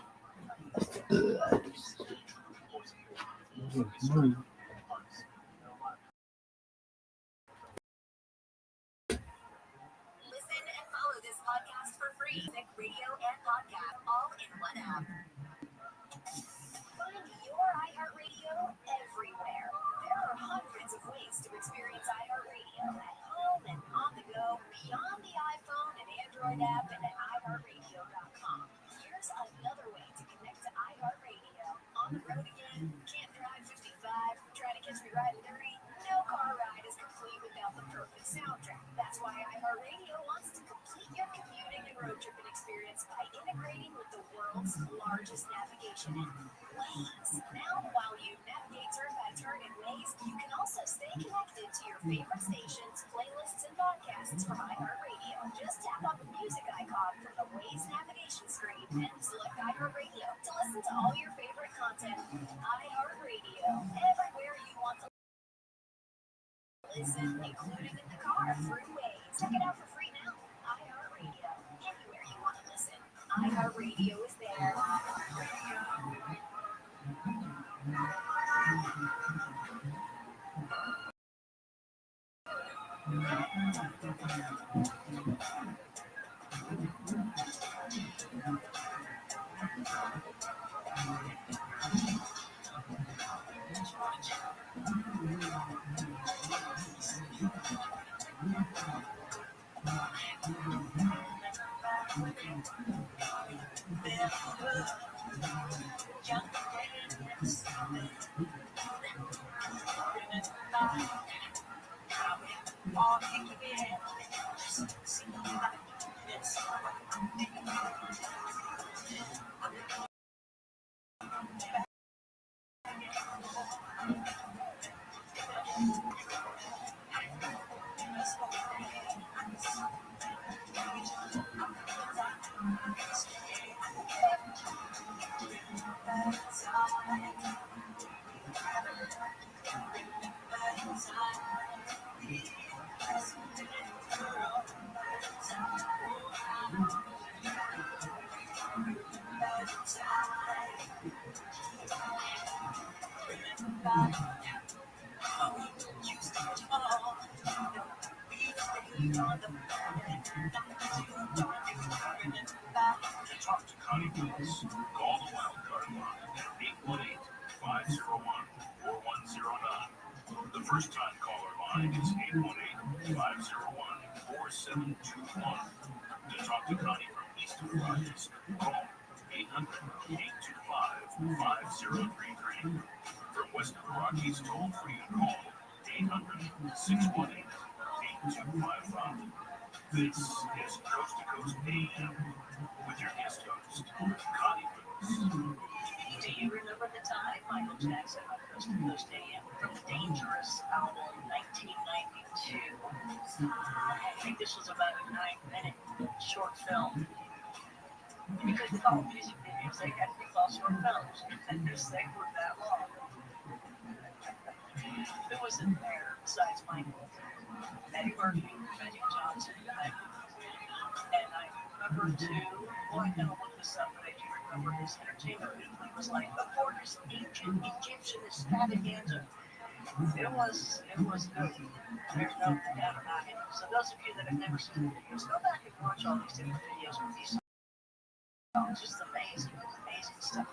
Listen and follow this podcast for free. Music, radio, and podcast all in one app. Find your iHeartRadio everywhere. There are hundreds of ways to experience iHeartRadio at home and on the go, beyond the iPhone and Android app and the road again? Can't drive 55, trying to catch me riding dirty? No car ride is complete without the perfect soundtrack. That's why iHeartRadio wants to complete your commuting and road tripping experience by integrating with the world's largest navigation app, Waze. Now, while you navigate turn by turn in Waze, you can also stay connected to your favorite stations, playlists, and podcasts from iHeartRadio. Just tap on the music icon from the Waze navigation screen and select iHeartRadio to listen to all your favorite content. iHeartRadio, everywhere you want to listen, including in the car through Waze. Check it out for free now. iHeartRadio, anywhere you want to listen. iHeartRadio is there. Talk to Connie Willis. Call the wild card line at 818-501-4109. The first time caller line is 818-501-4721. To talk to Connie from East of the Rockies, call 800-825-5033. From West of the Rockies, toll free, call 800-618-8255. This is Coast to Coast AM with your guest host, Connie Willis. Do you remember the time Michael Jackson on Coast to Coast AM from the Dangerous album 1992? I think this was about a 9-minute short film. You couldn't call music videos, they had to be called short films because they were that long. Who was in there besides Michael? Eddie Murphy, Magic Johnson, and I remember too, boy, I gotta look this up, but I do remember his entertainment movie was like a gorgeous ancient Egyptian extravaganza. It was good. There's no doubt about it. So those of you that have never seen the videos, go back and watch all these different videos with these songs. Just amazing, amazing stuff.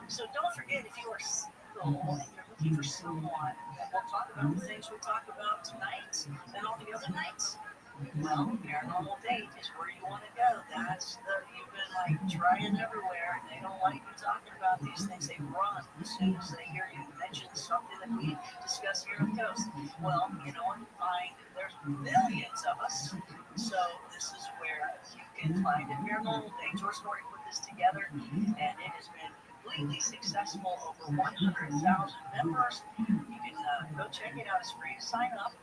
So don't forget, if you are single and you're looking for someone, and we'll talk about the things we talk about tonight and all the other nights. Well, Paranormal Date is where you want to go. That's you've been like trying everywhere, and they don't like you talking about these things. They run as soon as they hear you mention something that we discuss here on the coast. Well, you know what? There's millions of us, so this is where you can find a Paranormal Date. George Story put this together, and it has been completely successful. Over 100,000 members. You can go check it out. It's free to sign up.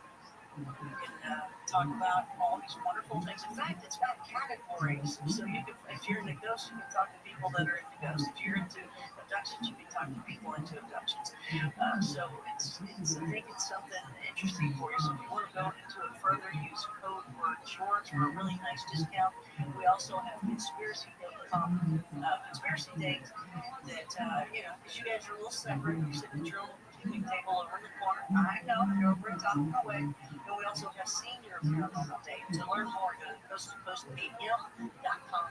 You can talk about all these wonderful things. In fact, it's got categories. So you can, if you're into ghosts, you can talk to people that are into ghosts. If you're into abductions, you can talk to people into abductions. So I think it's something interesting for you. So if you want to go into it further, use code word George for a really nice discount. We also have conspiracy date that because you guys are a little separate. You sit at your own picnic table over in the corner. I know you're over at top of the way. And we also have senior Paranormal Date. To learn more, go to coasttocoastam.com.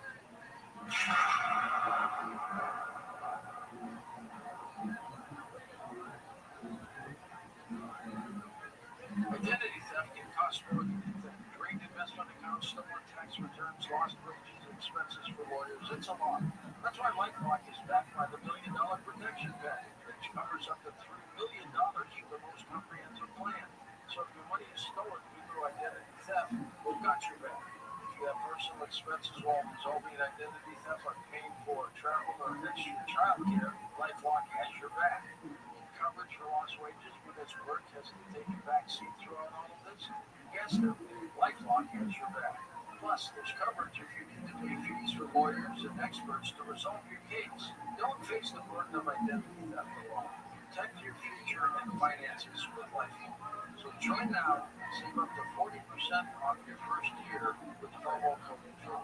Identity theft can cost more than you think. Drained investment accounts, stolen tax returns, lost wages, and expenses for lawyers. It's a lot. That's why LifeLock is backed by the $1 Million Protection Package, which covers up to $3 million for the most comprehensive plan. So if your money is stolen due to identity theft, we've got your back. If you have personal expenses while resolving an identity theft, like paying for travel or extra child care, LifeLock has your back. Coverage for lost wages because work has taken back seat throughout all of this? Yes, no. LifeLock has your back. Plus, there's coverage if you need to pay fees for lawyers and experts to resolve your case. Don't face the burden of identity theft alone. Protect your future and finances with LifeLock. So join now and save up to 40% off your first year with promo code JOY.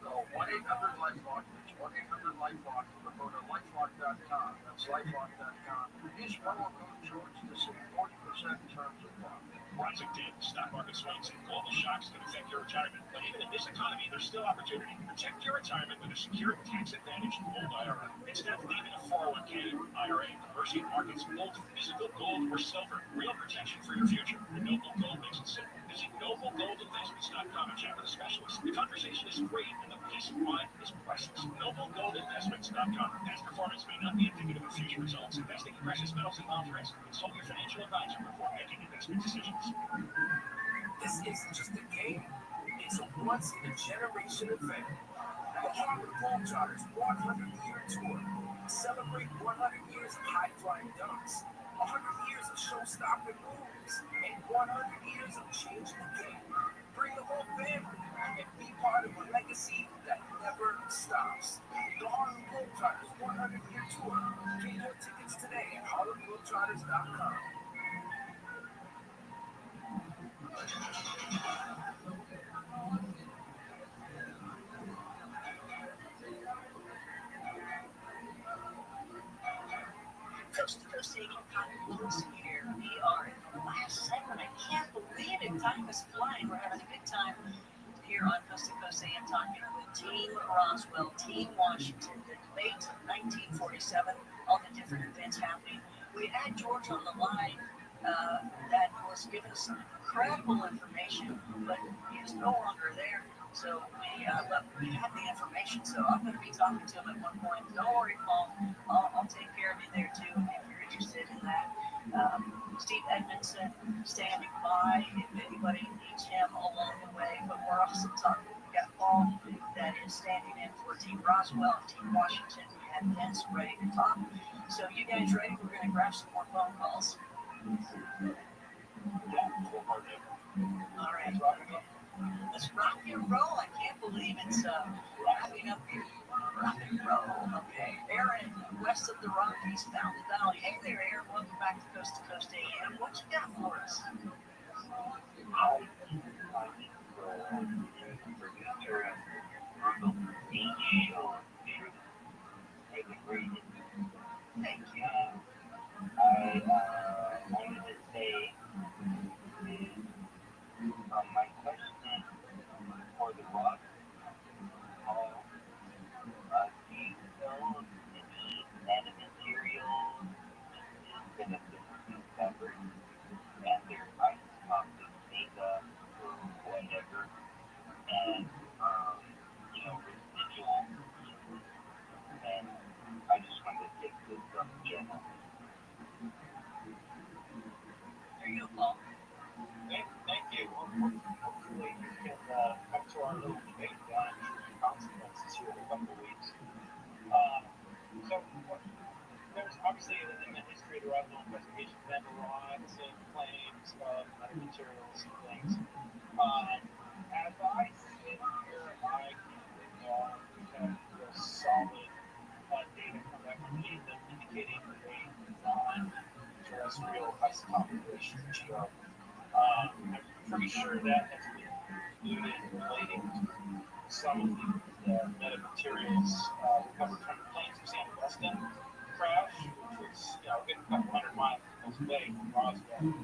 Call 1-800-LifeLock. That's 1-800-LifeLock or go to lifelock.com. That's lifelock.com. Use promo code George to save 40% in terms of law. Rising debt, stock market swings, and global shocks can affect your retirement. But even in this economy, there's still opportunity. Protect your retirement with a secure, tax-advantaged gold IRA. Instead of leaving a 401k IRA in commercial markets, gold, physical gold or silver, real protection for your future. The Noble Gold makes it simple. Visit NobleGoldInvestments.com and chat with a specialist. The conversation is free, and the peace of mind is priceless. NobleGoldInvestments.com. Past performance may not be indicative of future results. Investing in precious metals involves risk. Consult your financial advisor before making investment decisions. This isn't just a game. It's a once-in-a-generation event. The Harlem Globetrotters 100-year tour. Celebrate 100 years of high-flying dunks, 100 years of show-stopping moves, and 100 years of changing the game. Bring the whole family and be part of a legacy that never stops. The Harlem Globetrotters 100-year tour. Get your tickets today at harlemglobetrotters.com. Coast to Coast Stadium, Cotton here. We are in the last segment. I can't believe it. Time is flying. We're having a good time here on Coast to Coast AM talking with Team Roswell, Team Washington, the debate of 1947, all the different events happening. We had George on the line that was giving us some incredible information, but he is no longer there. So we had the information. So I'm going to be talking to him at one point. Don't worry, Paul. I'll take care of you there too if you're interested in that. Steve Edmondson standing by if anybody needs him along the way. But we're also talking. We got Paul that is standing in for Team Roswell, Team Washington, and Vince ready to talk. So you guys ready? We're going to grab some more phone calls. All right. Let's rock and roll. I can't believe it's wrapping up here. Rock and roll. Okay. Aaron, west of the Rockies, down the valley. Hey there, Aaron. Welcome back to Coast AM. What you got for us? Thank you. I wanted to say my question for the rock, do you know any nanomaterials that have been discovered and their isotopes makeup or whatever, and residual, and I just wanted to take this up general. There you go, Paul. Thank you. Hopefully you can come to our little debate on consequences here in a couple of weeks. So there's obviously in the history of the Roswell investigation been lots of claims of other materials and things. As I sit here, I can't have real solid data come back from them indicating a non-terrestrial isotopic relationship. I'm pretty sure that has been included relating to some of the metamaterials recovered from the plains of San Augustine crash, which was a good couple hundred miles away from Roswell.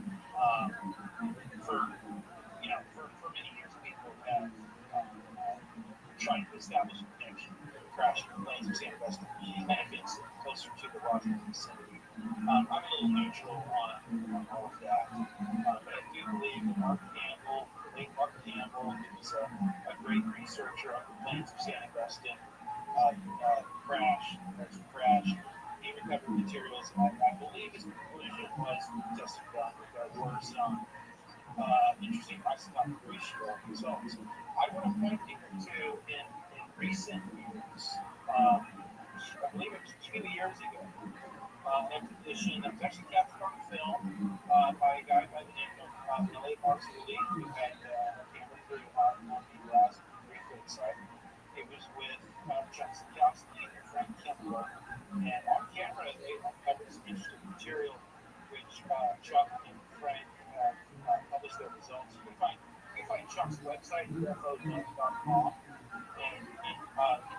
For many years, people have tried to establish a connection with the crash of the plains of San Augustine and events closer to the Roswell vicinity. I'm a little neutral on all of that, but I do believe that Mark Campbell, the late Mark Campbell, who was a great researcher on the plains of San Augustine, crash, even covered materials. I believe his conclusion was testing done that there were some interesting isotopic ratio results. I want to point people to in recent years, I believe it was 2 years ago, an exhibition that was actually captured on film by a guy by the name of the late Mark Lee, who had a camera crew on the last Greenfield site. It was with Chuck Yoxley and Frank Kemper, and on camera they uncovered some interesting material which Chuck and Frank have published their results. You can find Chuck's website, ufo.com, and he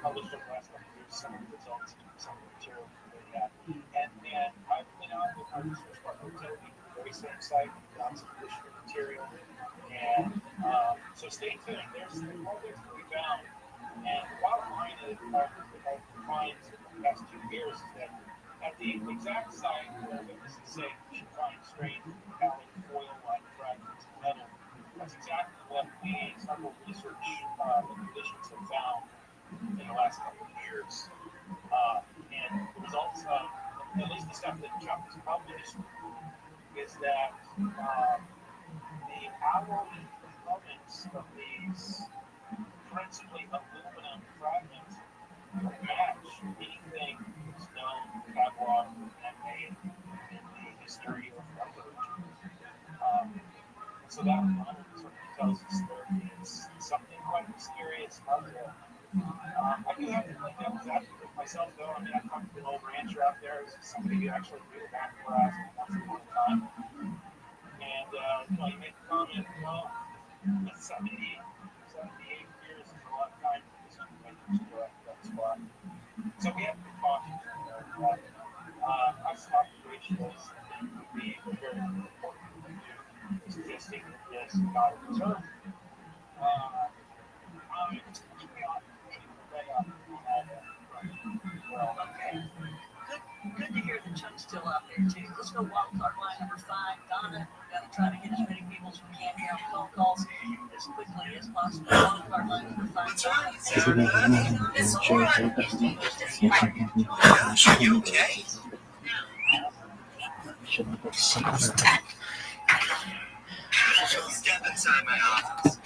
published over the last couple of years some of the results, some of the material that they have. And I've been out with my research partner, Toby, the very same site, got some additional material. And so stay tuned. There's more things to be found. And the bottom line is, I've defined in the past 2 years is that at the exact site where witnesses say you should find strange metallic foil-like fragments of metal, that's exactly what we, several research expeditions have found in the last couple of years. And the results of, at least the stuff that Chuck has published, is that the alloy components of these principally aluminum fragments match anything that's known catalog and made in the history of metallurgy. So that alone sort of tells us there is something quite mysterious out there. I do have to play devil's advocate myself, though. I mean, I've talked to an old rancher out there. Somebody who actually knew that grass once upon a time. And, you make the comment, well, 78 years is a lot of time for this information to go out that spot. So we have to be cautious. Isotopic ratios would be very important to suggesting that this not a return. Good to hear that Chuck's still out there too. Let's go wild card line number 5. Donna, we've got to try to get as many people as we can here on phone calls as quickly as possible. Wild card line number 5. What's wrong, Sarah? It's all right. Are you okay? Step inside my office.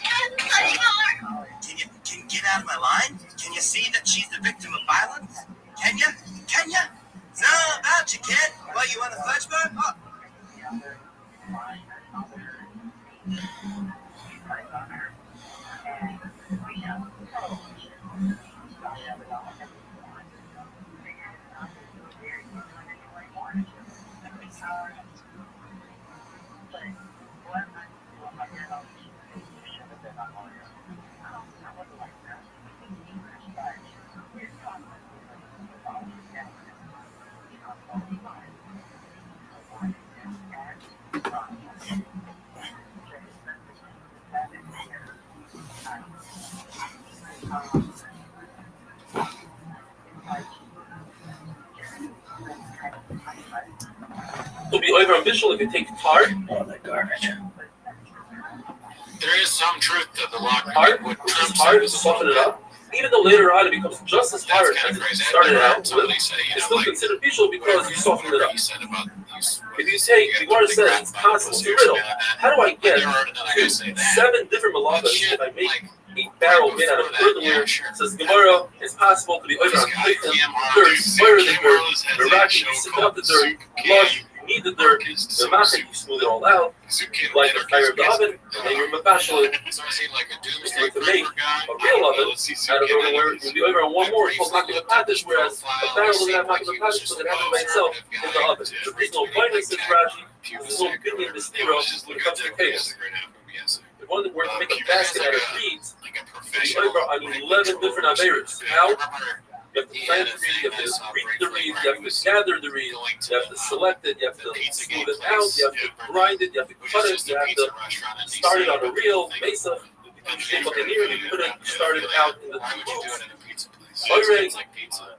Can you get out of my line? Can you see that she's the victim of violence? Can you? Can you? It's all about you, kid. What, you want a fudge bar? Oh. It'll be over official if you take tar. Oh, that garbage. There is some truth to the rock. Hard to soften it up. Even though later on it becomes just as hard as it started out with, it's still considered official because you softened it up. If you say, the word says it's possible to riddle, how do I get 7 different malachas if I make a barrel made out of earthenware? Says Gemara, it's possible to be over on dirt, fire the dirt, miraculously sit up the dirt, flush, you need the dirt, the matzah, you smooth it all out, like the fire of the oven, and then you're mabashal it. Just like to make a real oven out of earthenware, you'll be over on one more, it's called matzah patish, whereas a barrel doesn't have matzah patish, so it happens by itself in the oven. So there's no fineness in Rashi, there's no opinion in the stiro when it comes to chaos. If one were to make a basket out of reeds, you'll be over on 11 different averas. How? You have to plant the reed, you have to reap the reed, you have to gather the reed, you have to select it, you have to smooth it out, you have to grind it, you have to cut it, you have to start it on a reel, mesa, you put it, start it out in the 2 booths.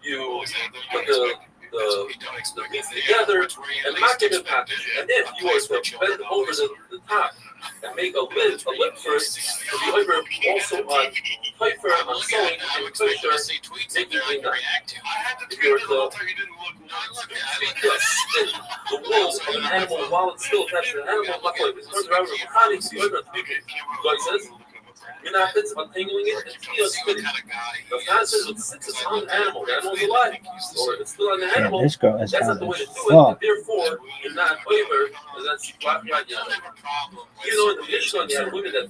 You put the meats together and mack it in package. And if you are to bend over the top and make a lip for it. And the over also on Pfeiffer on sewing and kosher making green dye. If you were to spin the wool of an animal while it's still attached to an animal, luckily it turns around with mechanics, the guy says, you're not fit untangling it and spinning. The fast says since it's on the animal is alive, or it's still on the animal, this girl is that's hot not the way to as do it, fuck. and therefore you're not over, and that's right. You know, in the Mishnah, you have women that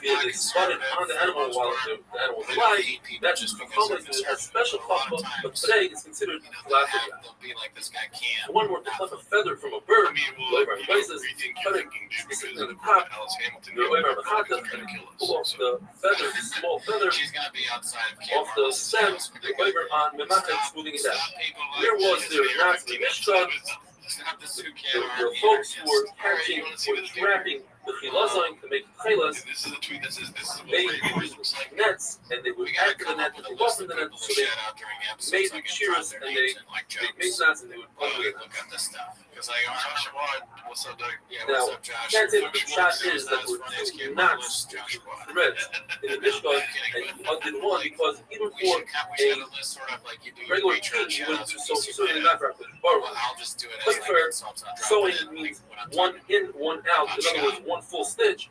they spotted on the animal while the animal was alive. That's just becoming a special chachma, but today it's considered classic. The one where they pluck a feather from a bird, the places cut it specifically in the top, pull off the feather, the small feather, off the stem, the waiver on memachet, smoothing it down. There was their Nazi Mishnah. The folks who were catching or trapping the chilazon to make chelas, they used nets, and they would add to the net, and they lost in the net, so they made shears, and they made knots, and they would plug it. Now, can't say what the shot is that we're doing knots threads in the Mishkan, and you undid one, because even for a regular king, you wouldn't do so, certainly not for a borrower. Sewing means one in, one out, in other words, one full stitch.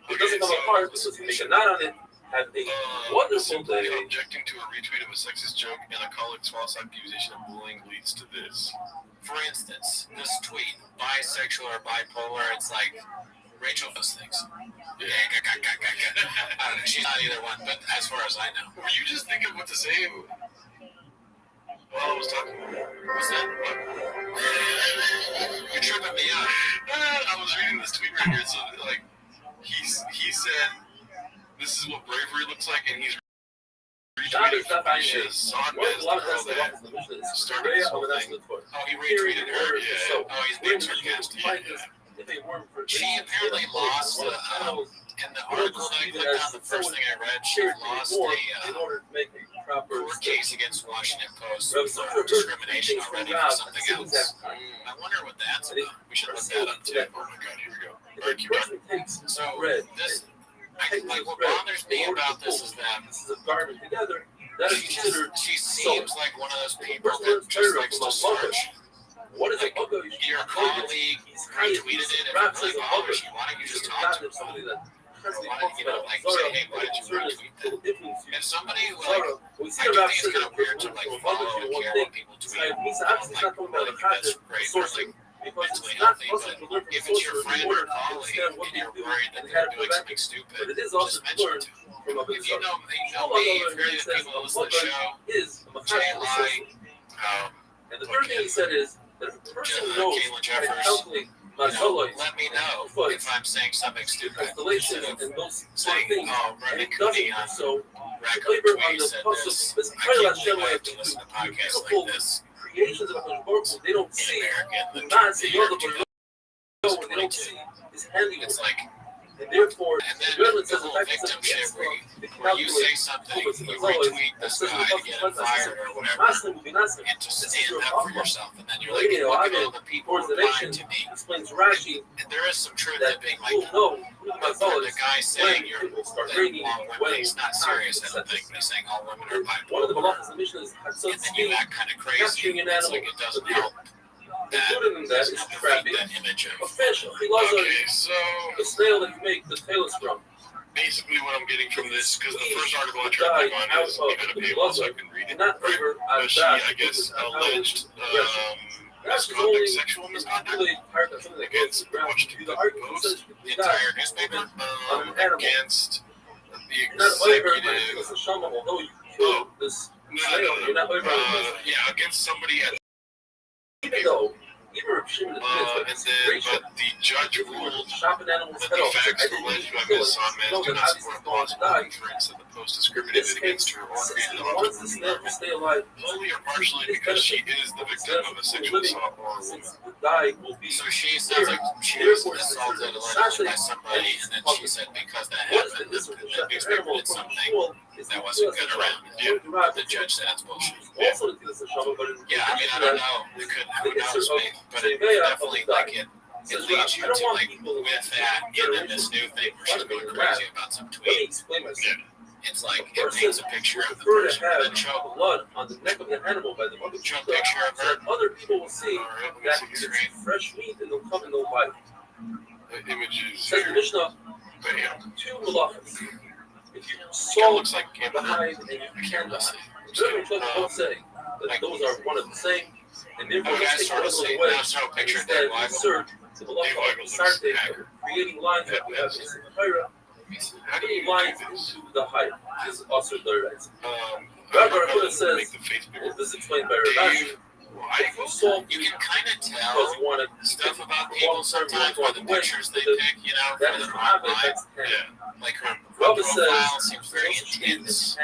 It doesn't come apart because you make a knot on it. Have a wonderful day. Objecting to a retweet of a sexist joke and a colleague's false accusation of bullying leads to this. For instance, this tweet, bisexual or bipolar, it's like Rachel does things. Yeah, I don't know, she's not either one, but as far as I know. Were you just thinking what to say while I was talking? What's that? What? You're tripping me out. I was reading this tweet right here, so like he said this is what bravery looks like, and he's retweeted Felicia Sonmez, the girl that started this whole thing. Oh, he retweeted her. Yeah. Oh, he's being sarcastic. She apparently lost in the article that I clicked on, the first thing I read, she lost a court case against Washington Post for discrimination already for something else. I wonder what that's about. We should look that up too. Oh my god, here we go. All right, keep going. So this, like, what bothers me about this is that this is a garment together. That is considered. She seems like one of those people that just likes to search. What is like your colleague retweeted it, and it really bothers you. Why don't you just talk to somebody that? Or why don't you, like, say, hey, why did you retweet that? If somebody who, like, I do think it's kind of weird to, like, follow and care what people tweet. Like, that's great. Like, mentally healthy, but if it's your friend or colleague and you're worried that they're doing something stupid, just mention it to them. If you know me, if you're the people who listen to the show, Jay Lai, and the third thing he said is that if the person knows how to calculate let me know if I'm saying something stupid. Installation and those sort of things, and it Cooney doesn't. on So Record Tweet said this. I can't believe to listen to podcasts like this. Creations of the they don't see in not see the year what they don't see is handiwork. It's like, and therefore, and then the whole victim shit where you say something, you retweet this guy to get him fired or whatever, and to stand up for yourself, and then you're like, look at all the people who lied to me. Explains Rashi. And there is some truth to being like, but for the guy saying you're women, he's not serious, I don't think, but he's saying all women are bipolar. One of the malachas of the Mishnah is and then you act kind of crazy, it's like it doesn't help. Included in that is trapping a fish, Okay, so a snail that you make the tails from. basically what I'm getting from this, because the first article I tried to click on is you gotta pay one so I can read it, right? But she, I guess, alleged misconduct, sexual misconduct against Washington Post, the entire newspaper, against the executive. Oh, no. Yeah, against somebody at. And then, but the judge ruled that the facts alleged by Ms. Sonmez do not support a plausible inference that the Post discriminated against her or created a harmful environment, wholly or partially because she is the victim of a sexual assault or a woman. So she sounds like she was assaulted allegedly by somebody, and then she said because that happened, the newspaper did something that wasn't good around it. Yeah, the judge said that's bullshit. Yeah, I mean, I don't know. Who knows, but it definitely, like, it it leads you to like with that and then this new thing where she's going crazy about some tweet. It's like it paints a picture of the person and then show blood on the neck of the animal by the mother. Show a picture of her. Other people will see that it's fresh meat and they'll come and they'll buy it. The images. Says the Mishnah, two malachas. If you saw looks like the hide and you can't die, don't say that those are one and the same, and therefore let's take one of those away. Instead, insert the malacha on Saturday, creating lines that we have in the Torah. Putting lines into the hide is also the rights. Rabbi Rothschild says, and this is explained by Rashi, if you solve you can kind of tell because you want to stuff about people sometimes by the pictures they pick, you know, that for is the habit online. that's Like her Rabbi profile says, seems very intense.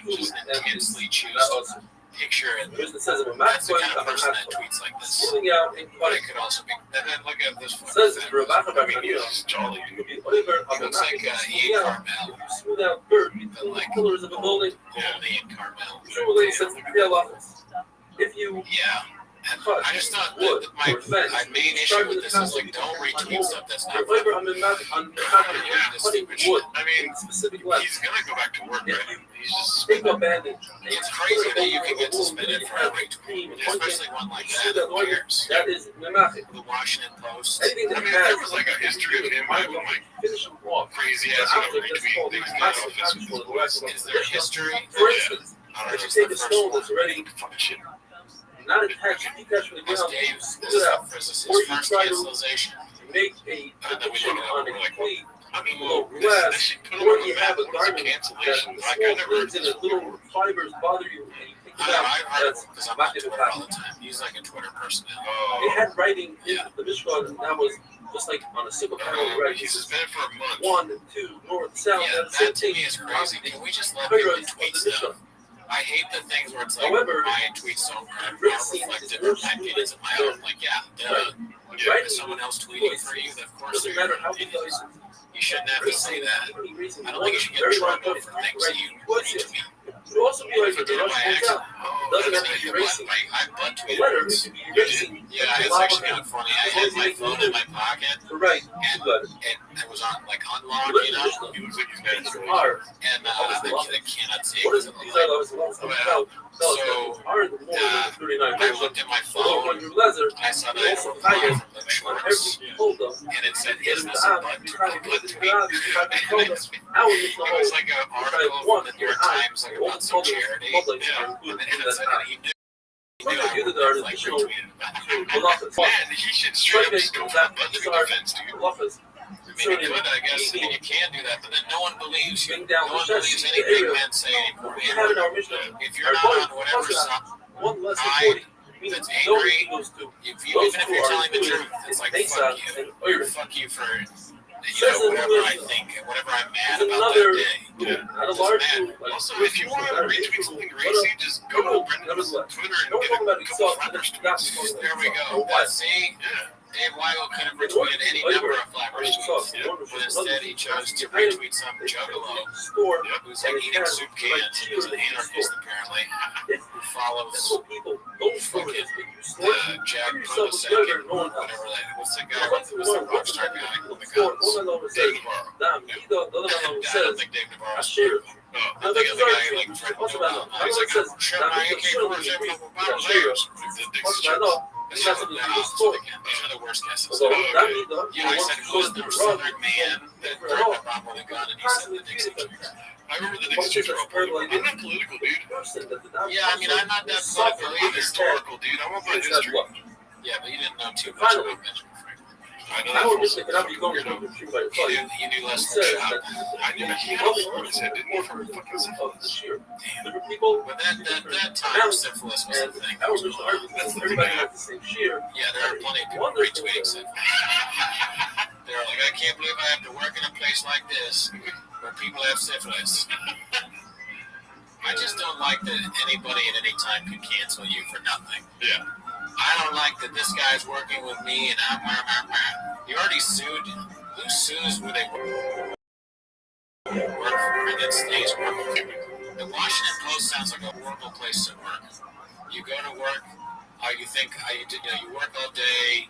Just intensely choose picture and it says that's the kind of person that tweets like this. smoothing out and But it could also be, and then look at this one. says I Rabbi mean, he's jolly, dude. It Looks like he ate Carmel. smooth out dirt between the pillars of a building. Yeah, they ate Carmel. Usually says the Kriya Lachas. If you Yeah. And I just thought that my main issue with this is like don't retweet stuff that's not flavor on the cutting wood, I mean, specific he's gonna go back to work, right? He's just take a bandage. it's crazy that you can get suspended for a retweet, especially one like that. Who cares? That is Memachik. The Washington Post. Anything I that mean, if there was like a history of him having like finish him off. crazy ass, retweeting things in the office with his voice. Is there history? For instance, I don't know. if you It's take the a first stone one. that's already Function. not attached, detached from the This ground, Dave, smooth this is it out, his or you first try to cancellation. make a prediction on a tweet I mean, below this glass, shit put him or on you the have map. a What is a garment cancellation? that Like, I small never heard things in this the little fibers bother you and you take it out. I heard That's because I'm on Makif Twitter all the Attack. time. He's like a Twitter person now. It had writing in Yeah. the Mishkan that was just like on a single panel right. He's suspended for a month. 1, 2, north, south, Yeah, and the same that to thing. me is crazy. Can we just let Torah people is tweet of the stuff? Mishkan. I hate the things where it's like However, my tweets don't are racing reflective is of my opinions of my own. Like, yeah, duh. Right. If someone else tweeting for you, then of course Doesn't they're matter your how he opinions. does it. You shouldn't have to say that. I don't think you should get Very in long trouble point. for things that you Right. retweet. It could also be like If you a did it by Russian accident, hotel. Doesn't have to be racing. I butt The tweeted letter once. could be racing. Yeah, it's actually kind of funny. I had my phone in my pocket, Right. and it was on like unlocked, you know. He looks like he's mad at Hard. And I cannot see What is because it? of These the are light. those ones that Well, tell so, are the more than 39 I version. looked at my Although phone. when you leather, I saw that you I also had hide a it from the on shorts, every folder. and it said, Get "Is it this a out. butt You try to tweet?" get it out. You try to tell them. Now we need to It was like an article from the New York Times, like about some charity. Public Yeah. are And included it in had said that that he knew. Some I of you would that are have, like additional retweeted that. halachas. Man, he should straight up just go for a butt tweet defense, dude. Halachas. I mean, you could, I guess, and you can do that, but then no one believes you. Being down No one the chest, believes the anything area. men say anymore. We have in our mission. If you're not on whatever side, One less than I- 40. Meaning that's nobody angry, goes to if you, those even if who you're are telling the included truth, it's in like, Mesa fuck you. and Oyer. Fuck you for, you Says know, in whatever I Louisville. think, and whatever I'm mad There's about another that day. group, Yeah. not a Doesn't large matter. group. Like Also, if you want to retweet something racy, just go to Brendan's Twitter and Don't get talk a about couple yourself. flappers That's tweets. There we go. See? Dave Weigel could have retweeted any number of flappers tweets, but instead he chose to retweet some juggalo Store. who's like eating soup cans and who's an anarchist apparently, who follows So people don't store fucking it. But you store it. Jack Yourself a Podosek flavor, and no one else. whatever that. What's the guy? What's What's the rock star guy? The guns. One of them Dave says, Navarro. "Damn, he the other one I don't says, think Dave Navarro. I share it." No, I think it's the guy who like threatened to kill him. He's like, I'm sure my AK-47 is a couple bottles of yours. These are the worst guesses. Yeah, I said who was the southern man that threatened a bomb with a gun, and he said the Dixie Chicks. I remember the Dixie Chicks were all political. I'm not political, dude. Yeah, I mean, I'm not that political I'm either. historical, dude. I want my history. Yeah, but you didn't know too much about Benjamin Franklin. I know I that would full just cannot be going to the tree by yourself. He knew less He than says shot. that I knew he had a hole in his head, didn't he, for fucking of syphilis? this year. Different people, But that time, syphilis was a and thing. I was just arguing that everybody has the same shear. Yeah, there are plenty of people retweeting syphilis. They're like, I can't believe I have to work in a place like this where people have syphilis. I just don't like that anybody at any time can cancel you for nothing. Yeah. I don't like that this guy's working with me and you already sued. Who sues when they work for and then stays working? The Washington Post sounds like a horrible place to work. You go to work, you think you work all day,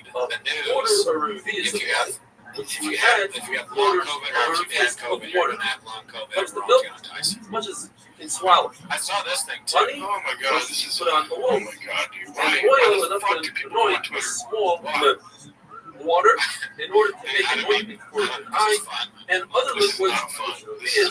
read a the quarter news, of a review. if you have long COVID or if you had COVID, you're gonna have long COVID. Comes the We're all milk, gonna die soon. as much as you can swallow. I saw this thing too. Honey, Oh my god, this is put on the oh wall. my god, dude. And Why oil the enough fuck to do people annoy go on a Twitter? small Why? lip. water in order to make an ointment for the eye, and other liquids, and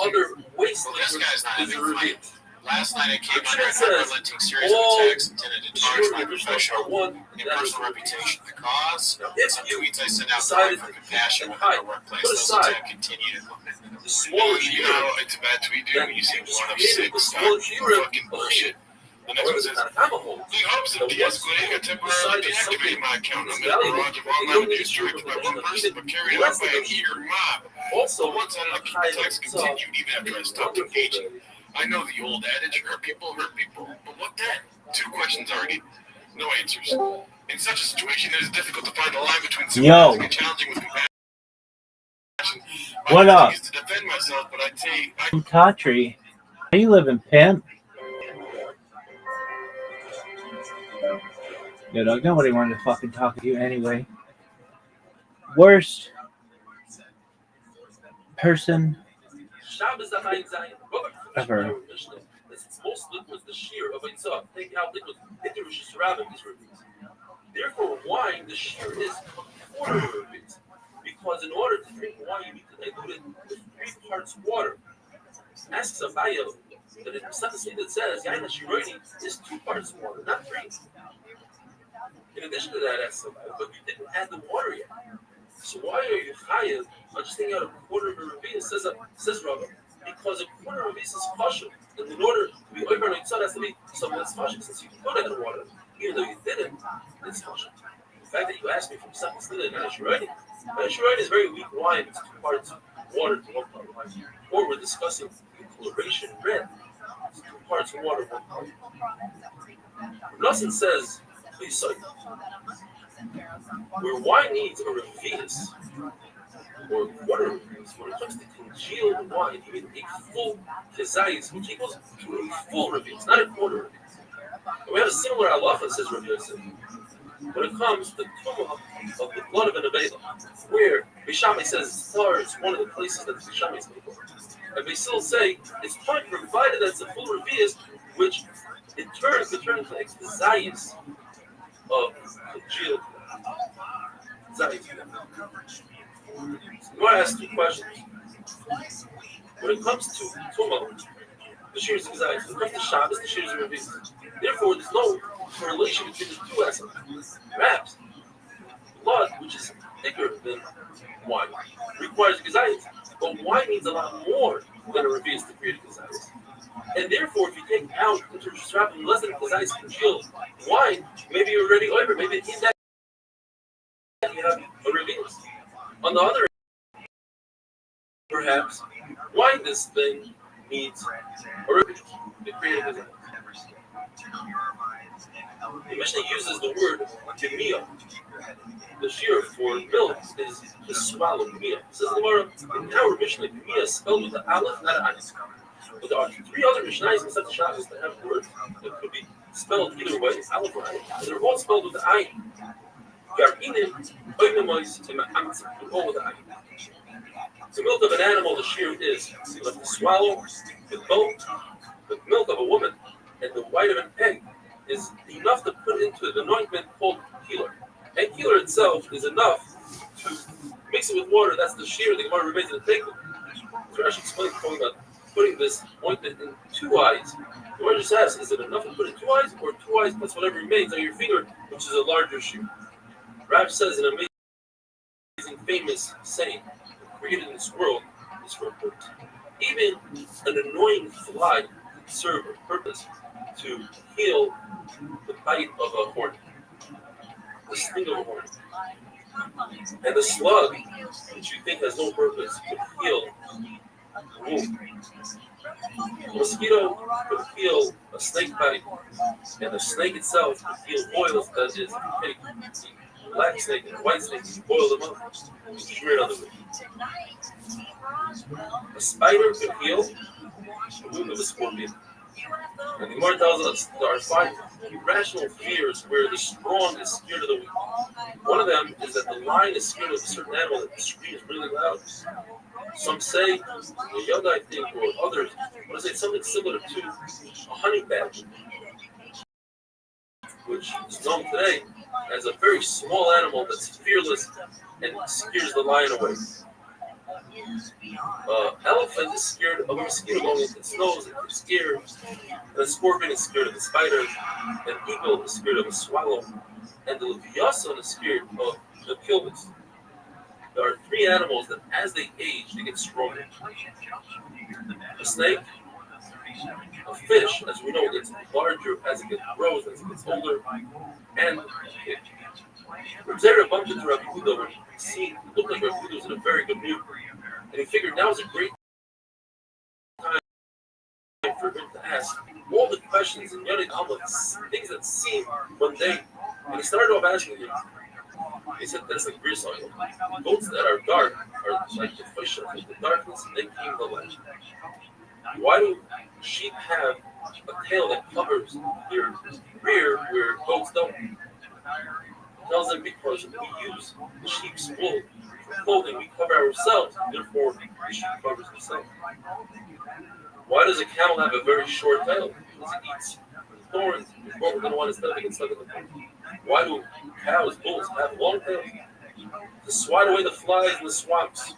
other waste liquids is a reveal. Last night I came under an Says unrelenting series of all attacks intended to tarnish my professional one and personal reputation. The cause? if Some you tweets I sent out decided for to compassion within hide, our workplace. put Those aside attacks continued. the smaller You know, it's a bad tweet, dude. You see one of six fucking bullshit. The next one says, the hopes of de-escalating a temporarily deactivating my account amid a barrage of online abuse directed by one person but carried out by an eager mob. Also, One side of the attacks continued even after I stopped engaging. I know the old adage, hurt people, but what then? 2 questions already, no answers. In such a situation, it is difficult to find the line between sympathizing and challenging with compassion. What up? Is to defend myself, but I'd say I'm Tatri. How you living, pimp? Yeah, dog, nobody wanted to fucking talk to you anyway. Worst person ever. Most liquids, the shear of itself, take out liquids, surrounding these reviews. Therefore, wine, the shear is quarter reviews. Because in order to drink wine, you need to dilute it with 3 parts water. Asks a bio that it's not the same that says Yaina Shironi is 2 parts water, not 3. In addition to that, asks a bio, but you didn't add the water yet. So why are you chayav on just taking out a quarter of a revius? Says Rabbi, because a quarter of a revius is partial. And in order to be over on the has to be something that's partial, since you put it in the water, even though you didn't, it's partial. The fact that you asked me from second still in Shironi is very weak wine. It's 2 parts water to 1 part wine. Or we're discussing coloration red. It's 2 parts water, 1 part. Nothing says, please cite. Where wine needs a revius, or quarter revius, when it comes to congealed wine, you need a full kazayis, which equals to a full revius, not a quarter revius. And we have a similar halacha that says revius when it comes to the tumah of the blood of an abela, where Bishami says Sar is one of the places that Bishami is made. And they still say it's fine provided that it's a full revius, which in turn could turn into kazayis of congealed zayis. I want to ask 2 questions. When it comes to tumah, the shears of zayis. When it comes to Shabbos, the shears of revius. Therefore, there's no correlation between the 2 aspects. Perhaps blood, which is thicker than wine, requires gazayis, but wine needs a lot more than a revius to create a gazayis. And therefore, if you take out the Turkish strap and less than gazayis congealed wine, maybe you're already over. Maybe in that you have a revius. On the other hand, perhaps wine this thing needs a revius to create a gazayis. The Mishnah uses the word gemia. The shear for milk is to swallow gemia. Says the Gemara, in our Mishnah, gemia is spelled with the aleph, not an aleph. But there are 3 other Mishnahs in such Shabbos that have words that could be spelled either way, aleph or ayin. And they're all spelled with the ayin. Gar'inim, oinamois, and ma'amtzim, they're all with the ayin. The milk of an animal, the shear is to swallow with both the milk of a woman and the white of an egg is enough to put into the anointment called keeler. And keeler itself is enough to mix it with water. That's the shear. The Gemara remains in the table. So Rashi explains talking about putting this ointment in 2 eyes. The Gemara just asks, is it enough to put in 2 eyes, or 2 eyes plus whatever remains on your finger, which is a larger shear? Rav says an amazing, famous saying: created in this world is for a purpose. Even an annoying fly can serve a purpose to heal the bite of a hornet, the sting of a hornet. And the slug, which you think has no purpose, could heal a wound. A mosquito could heal a snake bite, and the snake itself could heal boils that is a black snake and a white snake. You boil them up and shear it on the wood. A spider could heal the wound of a scorpion. And the Gemara tells us there are 5 irrational fears where the strong is scared of the weak. One of them is that the lion is scared of a certain animal that screams really loud. Some say, the young I think, or others, want to say something similar to a honey badger, which is known today as a very small animal that's fearless and scares the lion away. Elephant is scared of a mosquito going into its nose and they're scared. And a scorpion is scared of a spider. An eagle is scared of a swallow. And the leviathan is scared of the kilbis. There are three animals that as they age, they get stronger. A snake, a fish, as we know, gets larger as it grows, as it gets older, and a pig. Zera bumped into Rabbi Huda when he looked like Rabbi Huda was in a very good mood. And he figured now is a great time for him to ask all the questions and Yonit Alma, things that seem mundane. And he started off asking him, he said, that's like gristle. Goats that are dark are like the fish of the darkness, and they came the light. Why do sheep have a tail that covers their rear where goats don't? He tells them because we use the sheep's wool for clothing, we cover ourselves, therefore the sheep covers itself. Why does a camel have a very short tail? Because it eats thorns, what we're going to want instead of getting stuck in the thorn. Why do cows, bulls have long tails? To swat away the flies in the swamps.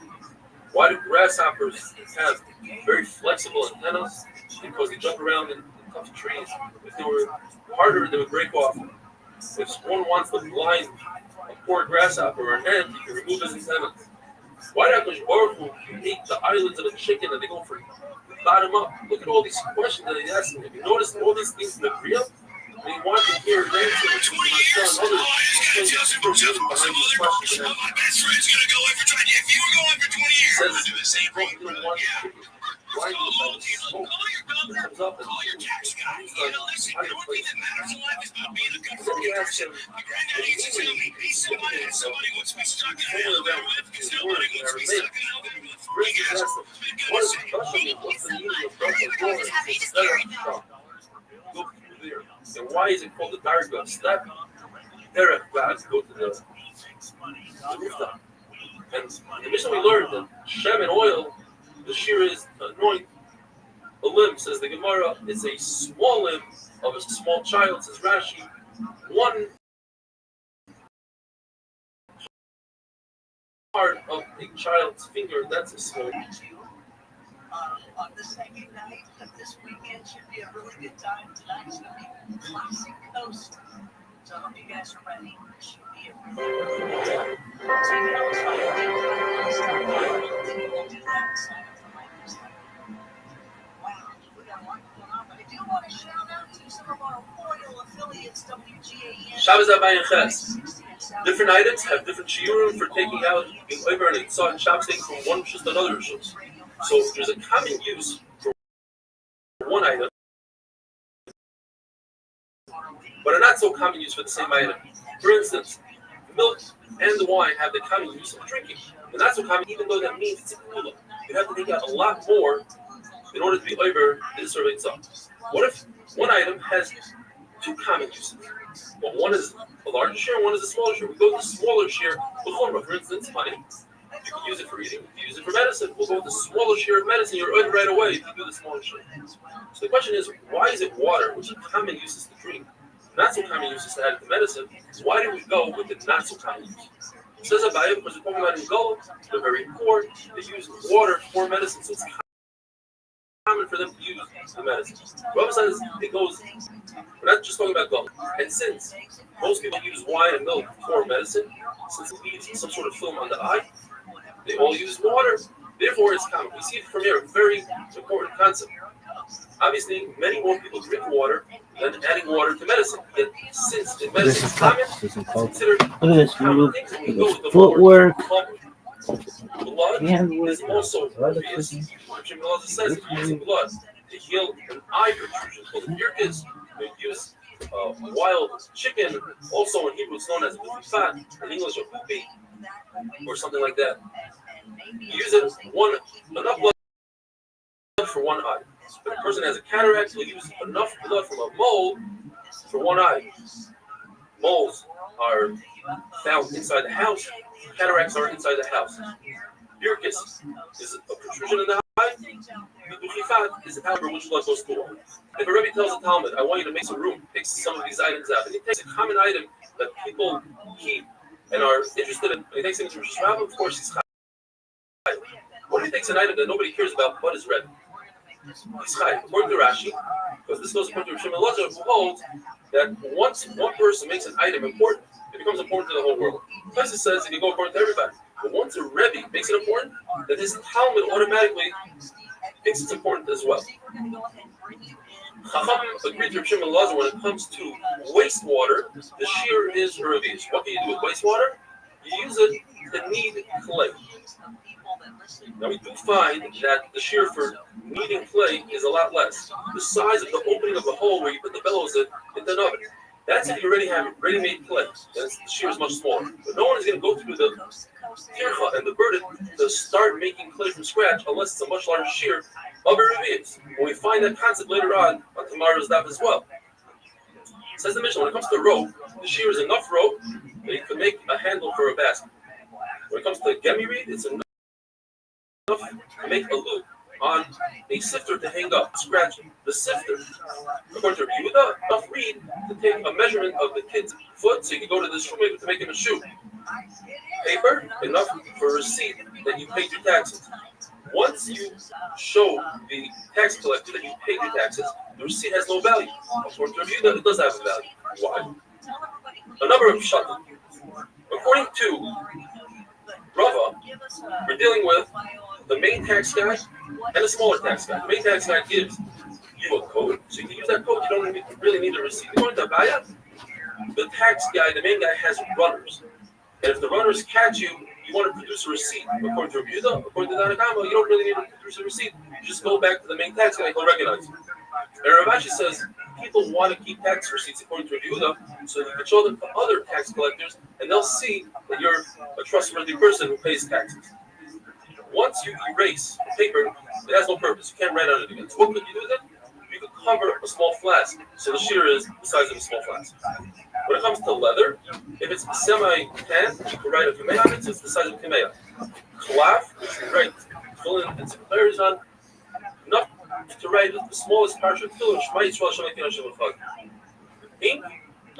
Why do grasshoppers have very flexible antennas? Because they jump around in tough trees. If they were harder, they would break off. If one wants to blind a poor grasshopper or an ant, he can remove his antennas. Why do Akash Baruch Hu eat the eyelids of a chicken and they go for bottom up? Look at all these questions that he's asking. Have you noticed all these things in the Kriya? And he wanted to hear an answer. For 20 years, I gotta tell some other my best friend's gonna go in for 20 years. If you were going for 20 years, I'm gonna do the same thing. Yeah. Call your tax guy. You know, listen, the only thing that matters in life is about being a good fucking person. My granddad used to tell me, be somebody that somebody wants to be stuck in an elevator with, because nobody wants to be stuck in an elevator with. Freak ass. Been good to say. What's the meaning of Go through there. And why is it called the Darga? Step Derek Glass, go to the rooftop. And in the mission we learned that Shem and oil, the shear is anoint a limb, says the Gemara, it's a small limb of a small child, says Rashi. One part of a child's finger, that's a small. On the second night of this weekend should be a really good time. Tonight's going to be classic coast. So I hope you guys are ready. It should be a really good time. So you know it's like we'll do that sign up for my newsletter. Wow, we got a lot going on. But I do want to shout out to some of our loyal affiliates, WGAN. Shabbos Abayin Ches. Different items have different shiurim for taking out being over and it's on Shabbos from one rishus to another rishus. So there's a common use for one item, but a not so common use for the same item. For instance, the milk and the wine have the common use of drinking. The not so common, even though that means it's a kula. You have to take out a lot more in order to be over the survey itself. What if one item has two common uses? Well, one is a larger share, and one is a smaller share. We go to the smaller share, for instance, money. You can use it for eating, you can use it for medicine. We'll go with the smaller share of medicine, you're in right away if you do the smaller share. So the question is, why is it water, which is common use is to drink, not so common use is to add to medicine? Why do we go with the not so common use? It says about it because we're talking about in Gola, they're very poor, they use water for medicine, so it's common for them to use the medicine. Rabbi says it goes, we're not just talking about Gola. And since most people use wine and milk for medicine, since it leaves some sort of film on the eye, they all use water, therefore it's common. We see from here a very important concept. Obviously, many more people drink water than adding water to medicine. Yet, since in medicine is common, it's considered common things. And we go with the footwork. Blood is also obvious. Jim Laws says it's using blood to heal an eye protrusion called a mucus. They use wild chicken, also in Hebrew it's known as fat, in English a poopy, or something like that. Use it enough blood for one eye. If a person has a cataract, he'll use enough blood from a mole for one eye. Moles are found inside the house. Cataracts are inside the house. Mucus is a protrusion in the eye. Fat is however which blood goes through. If a Rebbe tells a Talmud, I want you to make some room, pick some of these items out, and he takes a common item that people keep and are interested in. He thinks it's Rabbi, of course, he's Chai. What if he takes an item that nobody cares about but is red? He's Chai. According to Rashi, because this goes according to Shimon Lazar, who holds that once one person makes an item important, it becomes important to the whole world. Plus, it says it can go according to everybody. But once a Rebbe makes it important, then his Talmud automatically thinks it's important as well. Chacham agreed to Shimon Lazar when it comes to wastewater. The shear is Rebbe's. What can you do with wastewater? You use it to knead clay. Now we do find that the shear for kneading clay is a lot less. The size of the opening of the hole where you put the bellows in the oven. That's if you already have ready-made clay. The shear is much smaller. But no one is going to go through the tircha and the burden to start making clay from scratch unless it's a much larger shear of a Rebbe's. When we find that concept later on tomorrow's daf as well. Says the Mishnah, when it comes to rope, the shear is enough rope that you can make a handle for a basket. When it comes to gemi reed, it's enough to make a loop on a sifter to hang up, scratch the sifter. According to Yehuda, enough reed to take a measurement of the kid's foot so you can go to the shoemaker to make him a shoe. Paper, enough for a receipt that you paid your taxes. Once you show the tax collector that you paid your taxes, the receipt has no value. According to Yehuda, it does have a value. Why? A number of shatim. According to Rava, we're dealing with the main tax guy and the smaller tax guy. The main tax guy gives you a code, so you can use that code. You don't really need a receipt. According to Abaya, the tax guy, the main guy, has runners. And if the runners catch you, you want to produce a receipt. According to Yehuda, according to Danakama, you don't really need to produce a receipt. You just go back to the main tax guy, he'll recognize you. And Rav Ashi says people want to keep tax receipts according to Yehuda, so you can show them to other tax collectors, and they'll see that you're a trustworthy person who pays taxes. Once you erase paper, it has no purpose. You can't write on it again. So what could you do then? You could cover a small flask, so the shear is the size of a small flask. When it comes to leather, if it's semi-tan, you can write a kameh on it, so it's the size of a kameh. Cloth, which you write, fill in some letters on, enough to write the smallest part of the Shema Yisrael Shem Elokeinu Hashem Echad. Ink,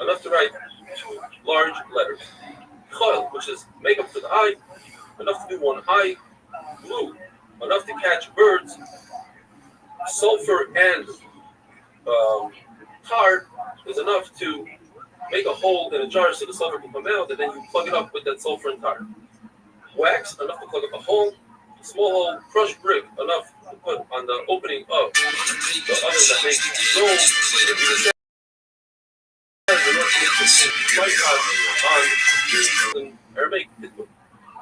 enough to write 2 large letters. Chol, which is makeup for the eye, enough to do one eye. Glue, enough to catch birds. Sulfur and tar is enough to make a hole in a jar so the sulfur can come out, and then you plug it up with that sulfur and tar. Wax, enough to plug up a hole. Small hole. Crushed brick, enough to put on the opening of the oven that makes dough. On Aramaic,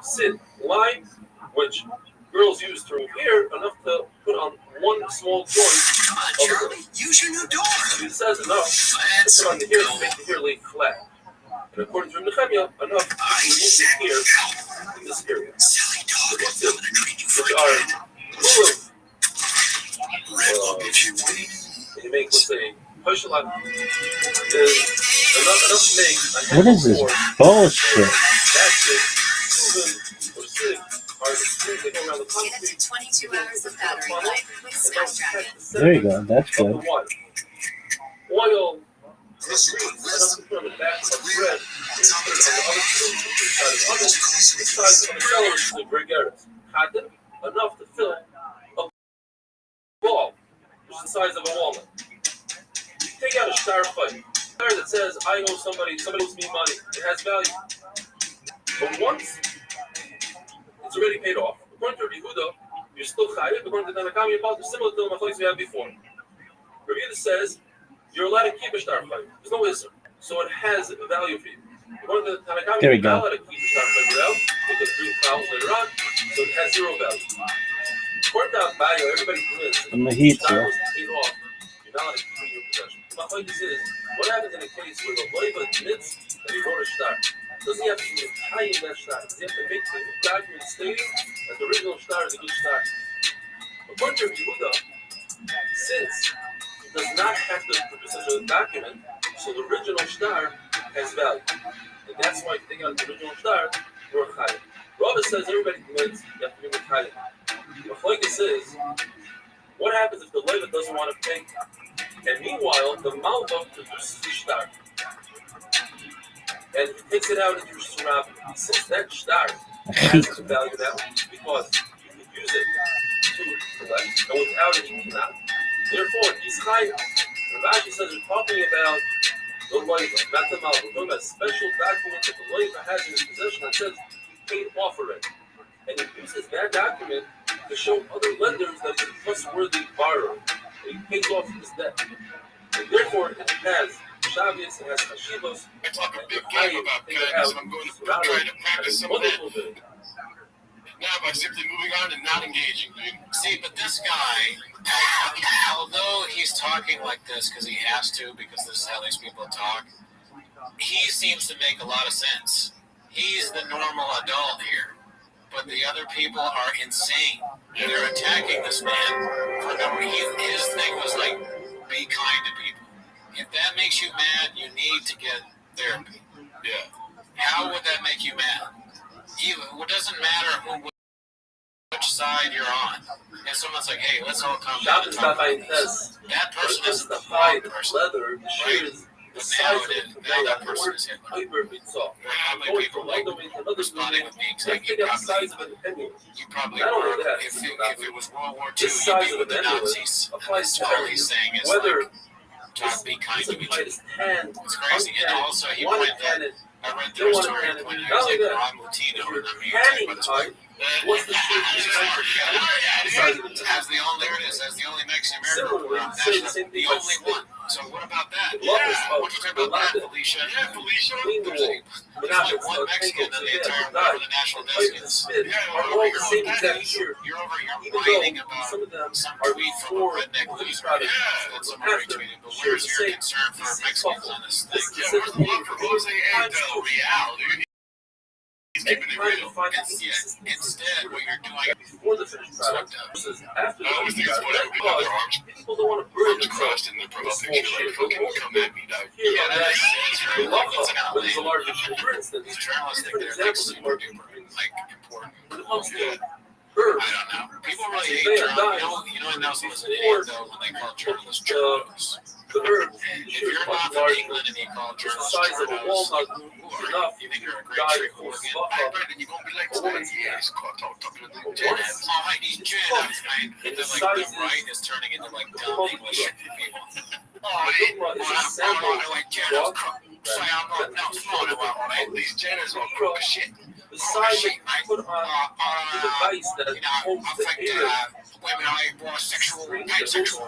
Sid, lime, which girls use to remove hair, enough to put on one small joint of it. Use your new door. It says enough to put on the hair to make the hair lay flat. And according to Nehemiah, enough to remove the hair in this area. Which are full of you make, let's say, Pashalat is enough to make a what is this bullshit? That's it. Or sick. Get up to 22 hours of battery life with Snapdragon. There you go. That's good. Oil. Enough to put on the back of bread. Inside of the cellar, which is a gregaris. Cotton, enough to fill a ball, which is the size of a walnut. Take out a star fight. That says, I owe somebody owes me money. It has value. But once it's already paid off, according to Rabbi Yehuda, you're still chayav. According to Tanakam, you're about similar to the machlokes we had before. Rabbi Yehuda says you're allowed to keep a star fight. There's no issue, so it has value for you. According to Tanakam, you're not allowed to keep a star fight without because 3 fouls later on, so it has 0 value. According to Abaya, everybody wins. I'm gonna heat star you. was paid off. You're not allowed to keep it in your possession. The machlokes is what happens in a case where the loiva admits that he wrote a star. Doesn't he have to be tying that star? Does he have to make the document stating that the original star is a good star? According to Yehuda, since he does not have to produce such a document, so the original star has value. And that's why if you take out the original star, you're a chayav. Rava says everybody commits, you have to be a chayav. Machlokes says, what happens if the loiva doesn't want to pay? And meanwhile, the malva produces the star. and he takes it out into your surround. Since that star has its value now, because you can use it to collect, and without it you cannot. Therefore, he's high. Rashi says we're talking about the loiva, not the mal. We're talking about a special document that the loiva has in his possession that says he paid off already. And he uses that document to show other lenders that he's a trustworthy borrower. And he pays off his debt. And therefore, it has Shabbos, it has Hashivos. I talk a big game about kindness, and I'm going to try to practice some of that now by simply moving on and not engaging, dude. See, but this guy, although he's talking like this because he has to, because this is how these people talk, he seems to make a lot of sense. He's the normal adult here, but the other people are insane. They're attacking this man for no reason. His thing was like, be kind to people. If that makes you mad, you need to get therapy. Yeah. How would that make you mad? It doesn't matter which side you're on. If someone's like, hey, let's all come down and talk about this, that person is the wrong person. Leather, right? But now it is. Now that person is hit. How many people like responding with me saying you probably were, if it was World War II, you'd be with the Nazis. And that's all he's saying is like, just be kind to each other. It's crazy. And also, he pointed out, I read their story and pointed out, he's like, well, I'm Latino, and I'm here to talk about this. What's the truth? As the only, there it is, as the only Mexican American around national, the only one. So what about that? What do you think about that, Felicia? Yeah, Felicia. There's only one Mexican in the entire world of the national deskins. You're over here whining about some tweet from a redneck loser that somebody retweeted. But where's your concern for Mexicans on this thing? Yeah, where's the love for Jose Del Real, dude? He's keeping it real. Instead, what you're doing before the finished product versus after the finished product. People don't want to burn themselves in the profile picture like fucking come at me, dog. Yeah, but there's a large issue. For instance, these journalists think they're like super duper, like important. When it comes to I don't know. People really hate journalists. You know what else was an idiot though when they call journalists journalists. If you're not from England and you call journalists journalists, you think you're a great trick hooligan. You're going to be like, oh, yes, talking to the Jedi's. Oh, I need Jedi's, right? And then, like, the right is turning into, like, dumb English people. Oh, I like Jedi's. Say I'm not smart about all these Jedi's are crook shit. The side I put on the device that holds the air. Women are more sexual, bisexual.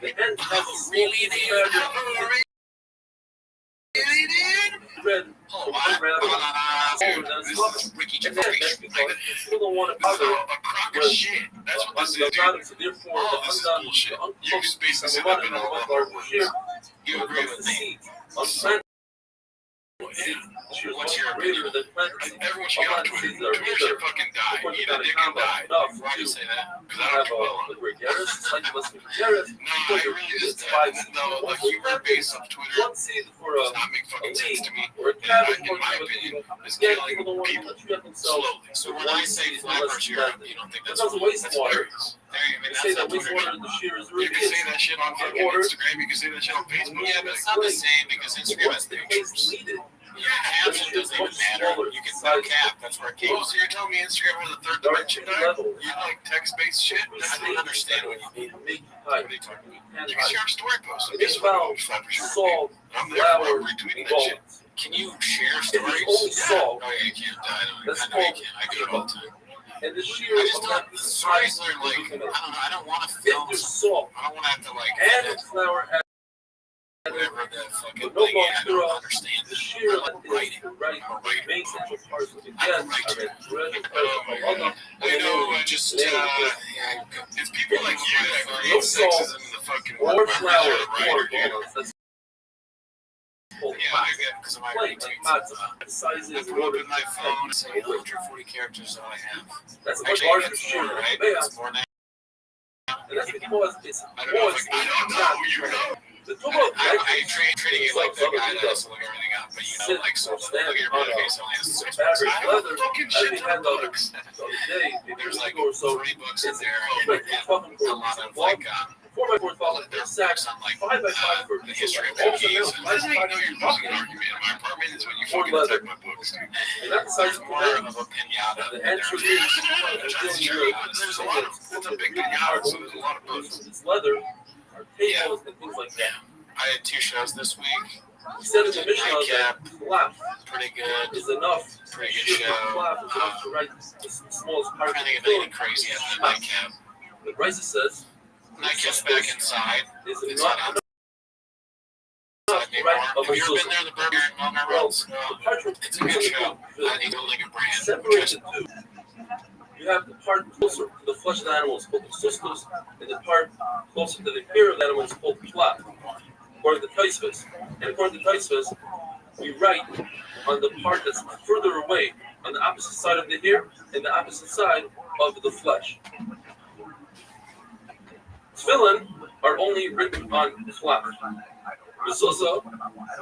The end has a really red. Ricky People don't want to be a crock of shit. That's what this is, dude. So therefore, the this is bullshit. You just basically said that in all of our words. You agree with me? What's your greater than fantasy? Everyone should get on Twitter. Twitter should fucking die. Eat a dick and die. Why do you say that? Because I don't do well on it. No, I really just the humor base of Twitter does not make fucking sense to me. In my opinion, is killing people slowly. So when I say flappers Europe, you don't think that's hilarious. You say that You can say that shit on fucking Instagram. You can say that shit on Facebook. Yeah, but it's not the same because Instagram has pictures. Your caption doesn't even matter. You can no cap. That's where it came. So you're telling me Instagram was the third dimension? You like text-based shit? I don't understand what you mean. What are you talking about? You can share a story post. I'm there for retweeting that shit. Can you share stories? Only Oh yeah, you can't. I know you can. I do it all the time. And the sheer I just don't. The stories are like I don't know. I don't want to film. I don't want to have to like. And flour. Whatever the fucking thing is, I don't understand the sheer writing. Main central parts of the I know, just, it's people like you that create sexism in the fucking or world. flour, or Yeah, I get because of my retweets. I put up in my phone and say 140 characters that I have. That's actually it's more, right? It's more now. And that's because it's I don't know, you know. I treating you like that guy that has to look everything up, but you know, like, so look at your case only has 6 books. I have a fucking shit ton of books. There's like 3 books in there, and a lot of like, there's books on like the history of cookies. That's how you know you're losing an argument in my apartment is when fucking leather. take my books, dude. And that decides to More prevent of a pinata. the answer is That's true. There's a lot of, it's a big pinata, so there's a lot of books. it's leather, our tables, and things like that. I had 2 shows this week. He said in the Mishnah that clap Pretty good. is enough. Pretty good show. Clap is enough to write the smallest part of Trying to the get anything crazy at the nightcap. The Brisa says Nightcap's back inside. is It's not not enough to write of Have a you ever been there, the burger in Milner Roads? It's a good show. I need to link a brand. Separate the two. You have the part closer to the flesh of the animal is called the sustus, and the part closer to the hair of the animal is called the flap, according to Taisvis. And according to Taisvis, we write on the part that's further away, on the opposite side of the hair and the opposite side of the flesh. Tefillin are only written on flap. Mezuzah,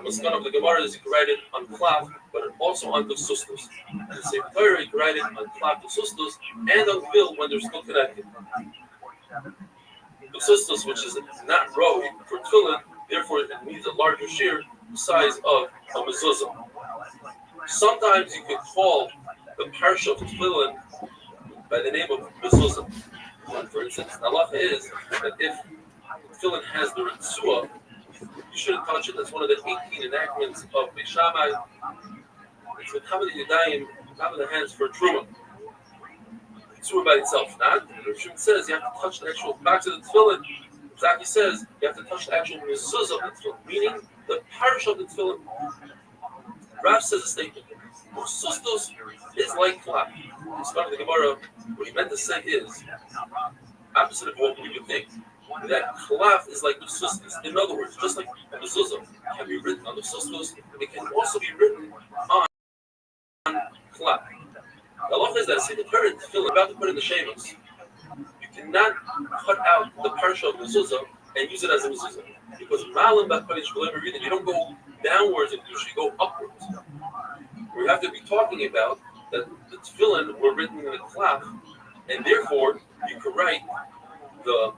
Maskan of the Gemara is written on flap, but also on the sustus. The same Torah is written on flap, the sustus, and on fill when they're still connected. The sustus, which is not row for tefillin, therefore it needs a larger shear size of a mezuzah. Sometimes you can call the parsha of tefillin by the name of mezuzah. For instance, the halacha is that if tefillin has the ritzua, you shouldn't touch it. That's one of the 18 enactments of Beis Shammai. It's with Hamad Yadayim, top of the hands for truma. Truma by itself, not. The Rishon says you have to touch the actual back to the tefillin. Zaki says you have to touch the actual mezuzah of the tefillin, meaning the parish of the tefillin. Rav says a statement. Sustos is like flap. It's part of the Gemara. What he meant to say is opposite of what we would think. That chalaf is like the sustos. In other words, just like the mezuzah can be written on the sustos, it can also be written on chalaf. The law is that the parent feel about to put in the shavings. You cannot cut out the parsha of mezuzah and use it as a mezuzah because malam b'panish v'lemer reading. You don't go downwards and usually go upwards. We have to be talking about that the tefillin were written in the chalaf, and therefore you could write the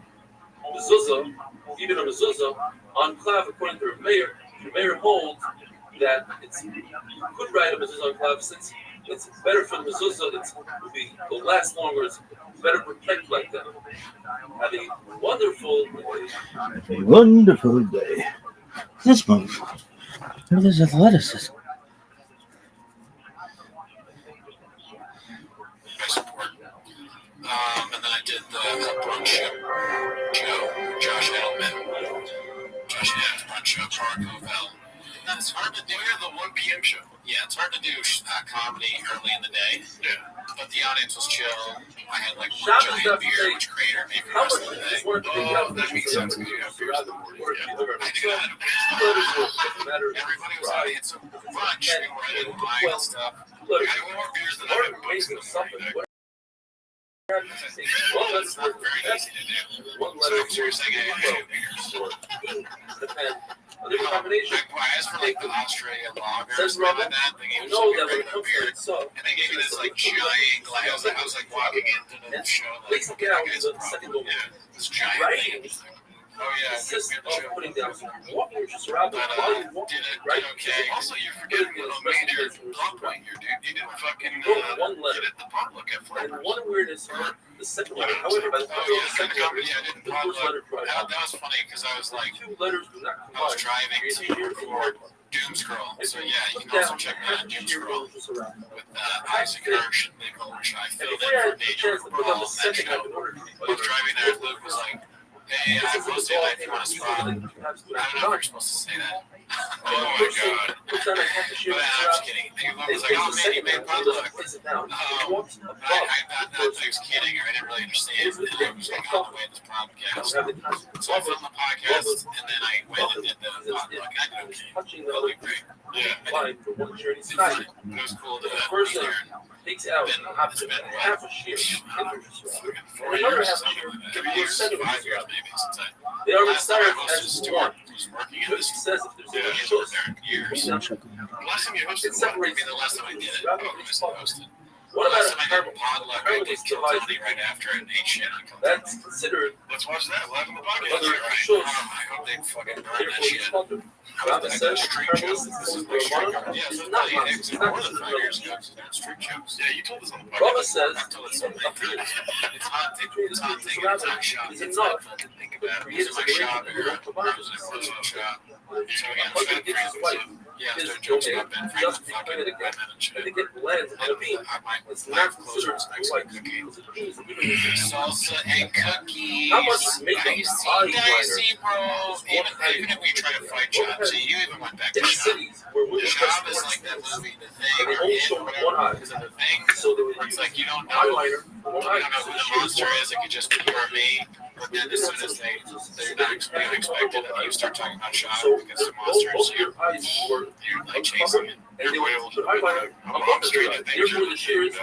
mezuzah, even a mezuzah, on chalaf according to Rav Meir. Rav Meir holds that you could write a mezuzah on chalaf since it's better for the mezuzah. It'll last longer. It's better protect like that. Have a wonderful day. A wonderful day. This move. Look at this athleticism. And then I did the brunch show, Josh Edelman. Josh Edelman's brunch show, Park Hotel. It's hard to do here, the 1 p.m. show. Yeah, it's hard to do comedy early in the day. Yeah. But the audience was chill. I had like one giant beer, which creator made for the rest of the day. Oh, that makes sense because you have beers in the morning. Yeah. I do that. Everybody was out. I had some brunch. We were in wine and stuff. I had more beers than I had books in the morning. Well, that's not very easy to do. So I'm seriously getting 2 beers. I asked for like the Australian lager or something like that. They gave me some regular beer. And they gave me this like giant glass. I was like walking into the show like, okay, that guy's a problem. Yeah, this giant thing. Oh yeah, good beer show. But did okay. Also, you're forgetting a major plot point here, dude. You didn't fucking you did the potluck at Fort Worth. One weirdness about the second letter. However, by the time I did the potluck. That was funny because I was like, I was driving to record Doom Scroll. So yeah, you can also check me out Doom Scroll with Isaac Hirsch and Nick Ulrich. I filled in for Nature Brawl on that show. I was driving there, and Luke was like, hey, I'm posting that if you want to spot. I don't know if you're supposed to say that. Oh my god. But I'm just kidding. Luke was like, oh man, you made potluck. I was kidding, or I didn't really understand. And I was like, on the way to this podcast. So I filmed the podcast, and then I went and did the potluck. I did okay. That'll be great. Yeah, I did. It was cool to be here. Takes out It's been half a shear. 4 years, something like that. 3 years, 5 years maybe since They are last time I retired hosted as Stuart, one. who's working in this. Says if there's Yeah, he's lived there years. The last time you hosted one, maybe the last time I did it. Oh, I missed hosted. What about Last a time I did Podluck, I did caramelist Kill device? Tony right after and ate shit on Kill Tony. That's considered Let's watch that live on the podcast. another Right. show. I hope they fucking burn that Therefore, shit. it's sponsored. Robin says caramelist is This is marijuana. yeah, It's so not it's marijuana. it's It's more not than 5 years ago. It's street jokes. Yeah, you told us on the podcast. Robin says I told us even something. a few It's hot. It's hot thing in surrounding my shop. is It's enough not fun to think about. to It was create in my separation shop in here. your I providers. was in a closed shop. So A again, husband gets his wife yeah, his there's jokes domain about Ben just Franklin to fucking women and shit. they get lands on a bean. It's not considered like salsa and cookies. How much makeup Dicey, body dicey, bro. liner? Even if we try to fight Chop, so you even went back to In Chop. cities where women Chop dress is more like that expensive, movie, The Thing, and they or only It, show or one whatever, eye. because of The Thing. So they would It's use like you don't know. eyeliner for You one eye. don't know who the monster is. It could just be you or me. But then as soon as they're not expected, and you start talking about Chop because the monster is your eyes were you're like chasing it. and they would put eyeliner above straight the to eye. things. Therefore, the shear is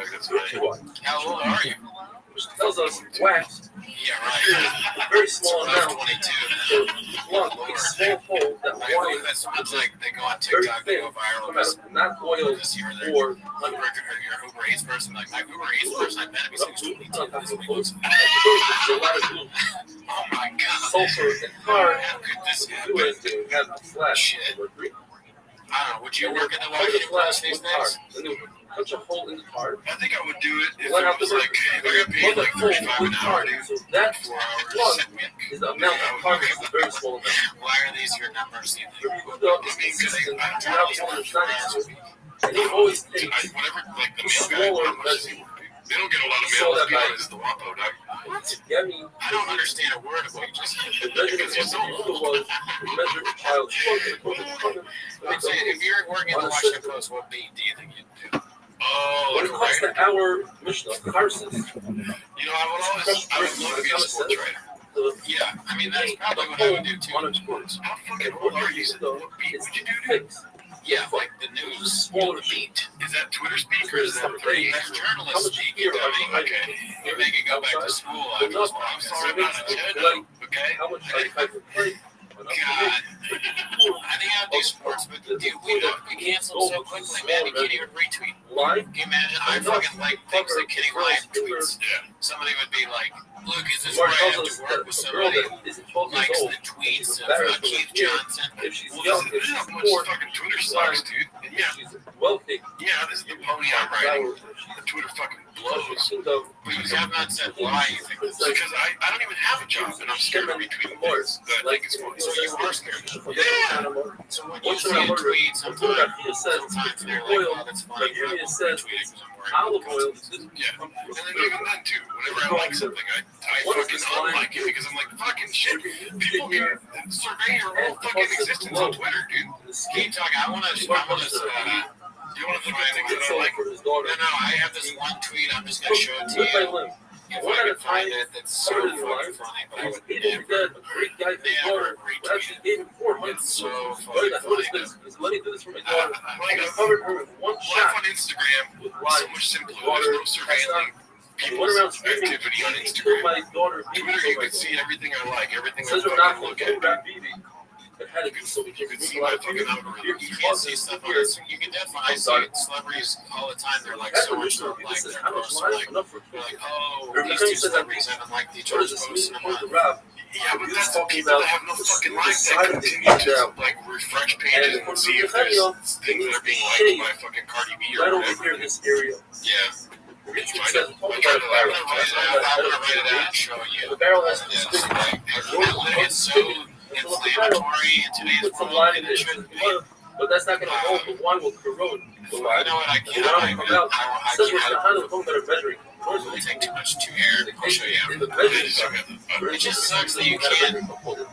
How old are you? which tells us wax Yeah, right. a very small So I was amount 22. to plug a small hole that Like, wine that sounds like they go on very TikTok, they thin, go viral come because out, not oil you're there. or Uber, your Uber Eats person, like my Uber Eats person, I bet it was 622. That's what it was. a lot of glue, Oh my god. sulfur, and tar. How could this Do happen? it to have a flash. Shit. I don't know. Would you work in the Washington flash Post these with tar. days? And they would punch a hole in the tar. I think I would do it if Let it out the was like, if I got paid like 35 an hour, dude. So that 4 hours, plug sit me. is the amount of tar is a very small amount. Why are these your numbers? You think? If you look up, I it's mean, because consistent I throughout travel the 4 hours a week. and they always take Whatever, like the the mail guy, smaller how much does he measure. work? They don't get a lot of So mail. that Let's be guy- honest, the Wampo, dog. Yeah, I mean, I don't understand a word of what you just said. the measurement Because you're so was old. measured a child's foot and put it on I'm saying, if you're working in the Washington Post, what beat do you think you'd do? Oh, when it like comes to our Mishnah, Tarsus, you know, I would love to be a sports writer. Yeah, I mean, that's probably what I would do too. on its sports. How fucking old are you? What beat would you do, dude? Fix. Yeah, like the news, you know, the beat. Is that Twitter speak or is that that's journalist speak? You know, I mean, okay. You make it go back to school. I'm sorry about it, okay? How much I type of play? God. I think I'll do sports, but dude, we canceled so quickly, man. You can't even retweet. Live? Can you imagine? I fucking like things that Kenny Ryan tweets. Yeah. Somebody would be like, look, is this where I have to work with somebody who likes the tweets of Keith Johnson? If she's Well, young, this if is how she's much poor, fucking Twitter sucks, dude. And yeah, she's wealthy. yeah, this is the pony I'm riding. The Twitter fucking blows. Please have not said why you think this. Because I don't even have a job, and I'm scared of retweeting things that I think it's funny. So you are scared. Yeah. So when you see a tweet, sometimes they're like, oh, that's funny. I'm retweeting because I'm worried. Olive oil. Yeah. And then even then, too, whenever I like something, I fucking unlike it because I'm like, fucking shit. People can survey your whole fucking existence on Twitter, dude. Keep talking. I want to, do you want to find things that I like? No, I have this one tweet. I'm just going to show it to you. If I can find it, that's so fucking funny, but I would never. It's so fucking funny. Let me do this for my daughter. I covered her with one Life shot. on Instagram is so much simpler. There's no surveilling people's activity on Instagram. My daughter, Twitter, you can see everything I like, everything I says her fucking not look to at. grab BB. It had to be so we You can can see my fucking algorithm. You can't see stuff on Instagram. You can definitely see celebrities all the time. They're like so much more like their posts. They're like, oh, these two celebrities haven't liked each other's posts in a month. Yeah, but that's the people that have no fucking life that continue to like refresh pages and see if there's things that are being liked by fucking Cardi B or right over whatever. here in this area. Yeah. I'm gonna write it out and show you. The barrel has This, like, it's so inflammatory in today's put some world, lime and in it it, shouldn't be. but that's not going to hold. The wine will corrode. You know what? I can't. Says we're behind the phone that are measuring. I take too much to air. I'll show you. In the measuring cup, It just sucks that you can't.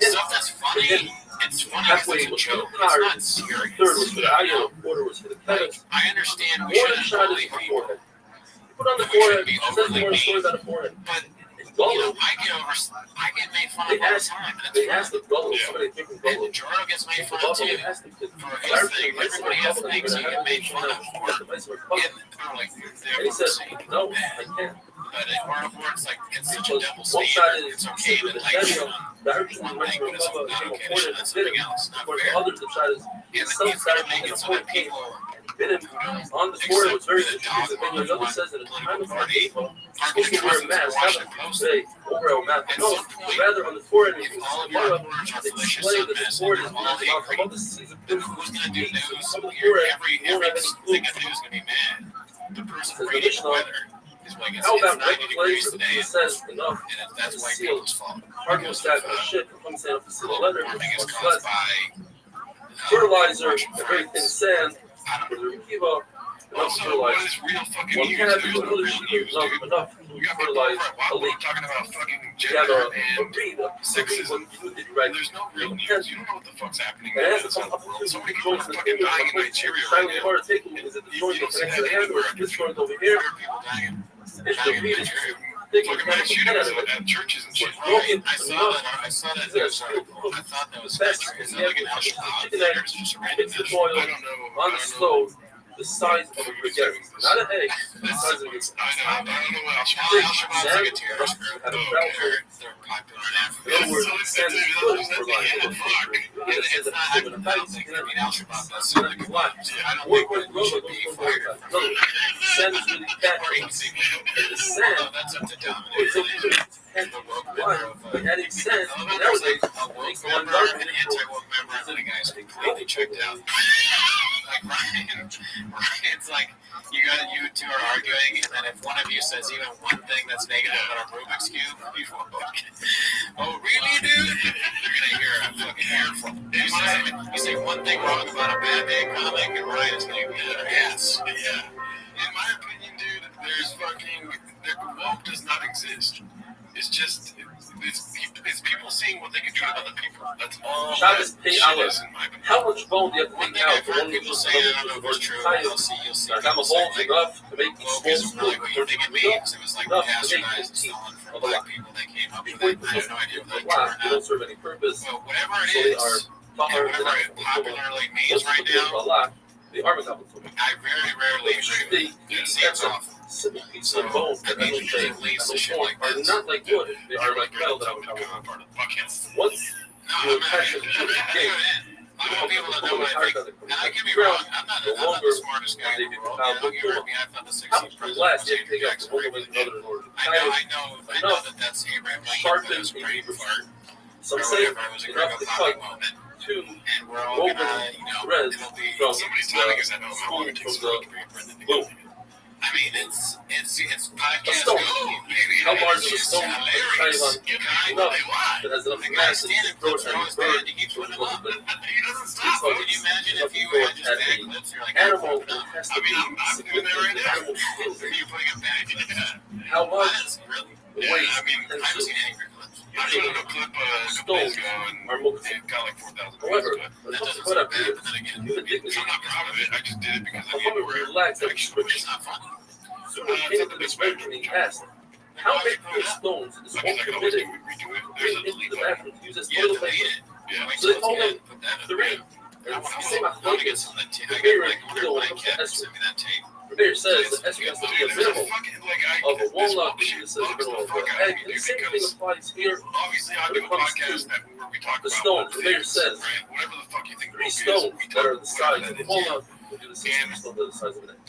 Stuff that's funny. It's funny because it's a joke. It's not serious. Third was for the You eye, know? quarter was for the cut. I understand we One shouldn't shot bully is for people, forehead. Put on the we shouldn't forehead. be Says overly more mean. stories on the forehead. But It's you know, gullible. I get made fun They of all the asked, time, and they it's asked fun. the gullible. Somebody came from And gullible. Jordo gets made The fun of gullible too. asked him to For his thing, everybody has things he get made fun of for. And like, they're And he said, saying, no, I can't. but or it's like, it's such a double One shot standard. is It's okay to like direction one thing, but it's not okay to shit on something else. Not For fair. the others, the shot is And some he's gonna direction make in it a so that point. people Bitten on the forehead was very interesting. And another says that at the time of the people, supposed to wear a mask, not like today, overall mask. No, but rather on the forehead, and they display that the forehead is not above the season. Who's gonna do news? Every thing I do is gonna be mad. The person reading the weather is like it's 90 degrees today. It says enough. And that's white people's fault. Arguments that shit comes in off the city letter. Warming is caused by Fertilizer, a very thin sand, with a Kiva, enough fertilizer. One can have to really shoot enough to fertilize a leak. Talking about fucking You have gender a and read of sexism. right? There's no real news. You don't know what the fuck's happening in And the it has to come up world. to So many the people are joints and fucking dying in Nigeria right now. part of taking is it the joint that connects to the hand or this joint over here? People dying. It's the read. Fucking mass shootings at churches and shit. I saw that news article. I thought that was factual. Is that like an Al-Shabaab thing or is it just a random It's the news? boil I don't know. on the stove, the size of a baguette. Not an egg, the size of a baguette. I don't know what Al-Shabaab's like a terrorist group. Have a Oh, voucher. they're popular in Africa. In other words, So sand is it's good not for life. it's not, I don't think, I mean, Al-Shabaab does seem like a lot. I don't think that we should be fired. Sand is really catchy. And the sand, That's up to Dominic. it's a and why? By adding sand, nowadays, makes the one dark. An anti-woke member of the guy's completely checked out. Like Ryan's like, you two are arguing, and then if one of you says even one thing that's negative about a Rubik's Cube, you fuck. Oh, really, dude? You're gonna hear a fucking earful. You say one thing wrong about a Batman comic, and Ryan is gonna get an ass. Yeah. In my opinion, dude, woke does not exist. It's just, it's people seeing what they can do to other people. That's all. Shabbos pay shit hour. is, in my opinion. How much bone do you have to One take thing out I've for heard one people to say, I don't know if it's true, you'll see like I'm a people say, bone like, enough to make woke these isn't really what you think it means. It was like bastardized and stolen from black people that came up with it. I have no idea what that turned they out. don't serve any purpose. But whatever So it they are is, and whatever it popularly means right now, they are metabolism. I very rarely agree with it. It seems awful. So bones that I mean, it leads to shit like are this. not like wood. They are like metal that I would have. Once you attach them to the gate, I want people to know what I think. And I can be wrong. I'm not the smartest guy in the world. Don't get me. I thought the 16th president was Andrew Jackson. I know that that's Abraham Lincoln, but it was a great fart. Some Or say whatever. It was a great bonding moment. two And we're all woven gonna, threads it'll be, from somebody's timing is at home. I want to take some boom. I mean, it's podcast stone. go, baby. How large It's is a just stone? hilarious. Give guys what they want. That has enough The guy mass to standing throw clips it are and always burn. bad. You keep putting them up. But He doesn't stop. Can you imagine if you had just bad clips? You're like, animal I has to mean, be I'm doing that right now. animal skin. Are you putting it back? How much Really? weight Yeah, I mean, I and haven't seen angry clips. I put in a clip a couple days ago, and are more it got like 4,000 views. However, But that that doesn't doesn't put sound up bad. here. But then again, Human dignity. I'm not proud of it. I just did it because I How need to about we wear relax and extra, which is not funny. Soon as came to this way being asked, how big are stones is I mean, one like, I always permitted do it, redo it. to There's bring a into delete the button. bathroom to use as Yeah, toilet delete paper? it. Yeah, wait So they till told it's him in. Put that in. three. I And want the same to authority get some of that tape. the I mayor got like one of my comes to cats Esther. sent me that tape. The mayor says that Esther has to be a minimum of a walnut, which is a minimum of an egg. And the same thing applies here. Obviously, I do a podcast where we talk The about stones, the mayor things, says, right? Whatever the fuck you think three woke is, stones we that talk are the size about of that. a walnut will do the same stone that are the size of an egg.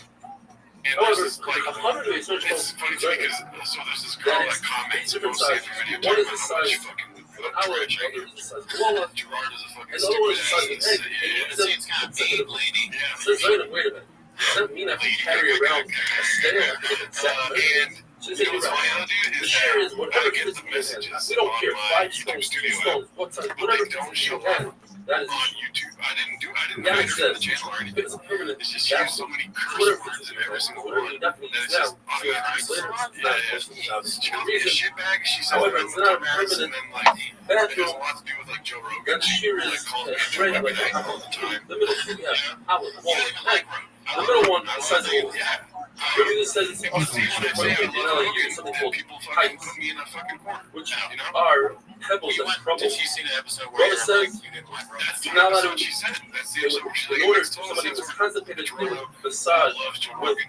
And However, there's this, like, 100 research it's funny too because so there's this girl that that is comments different mostly sizes. every video One talking is the about how much size fucking of an owl, trash I the other get. is the size of a walnut, Gerard is a fucking and the other one is the size of stupid an egg. ass. Yeah, And it's kind of mean, lady. Yeah. says, wait a minute. Does that mean I have to carry around a stare at the exact measurement? So they say, you're right. The share is whatever get fits the in your hand. messages We don't care. on 5 my stones, 2 YouTube studio stones, what size, but whatever they fits don't in your show up hand. That is on YouTube. I didn't Yeah, hide it it from the says, channel or if anything. it's a permanent It's just you use so many curse words in every single one that it's just automatic. She calls me a shitbag. She says However, I'm it's not a dumbass, and permanent then like it has bathroom. a lot to do with like Joe Rogan. That shear She is calls me a straight Joe like Rogan a all the time. The middle two, yeah, outlet, Yeah, wallet, even like the middle one, the size of a yeah. Everything says it's People see what I say on Rogan, something and called people fucking heights, put me in a fucking corner. which You know? are pebbles that crumble. Did she see the episode where Brother you're like, says, you didn't like Rogan? That's you're the not allowed episode to- she said. That's the episode where she's like, in order it's for told us somebody it's who's Rogan. constipated to Rogan massage loves Joe with Rogan.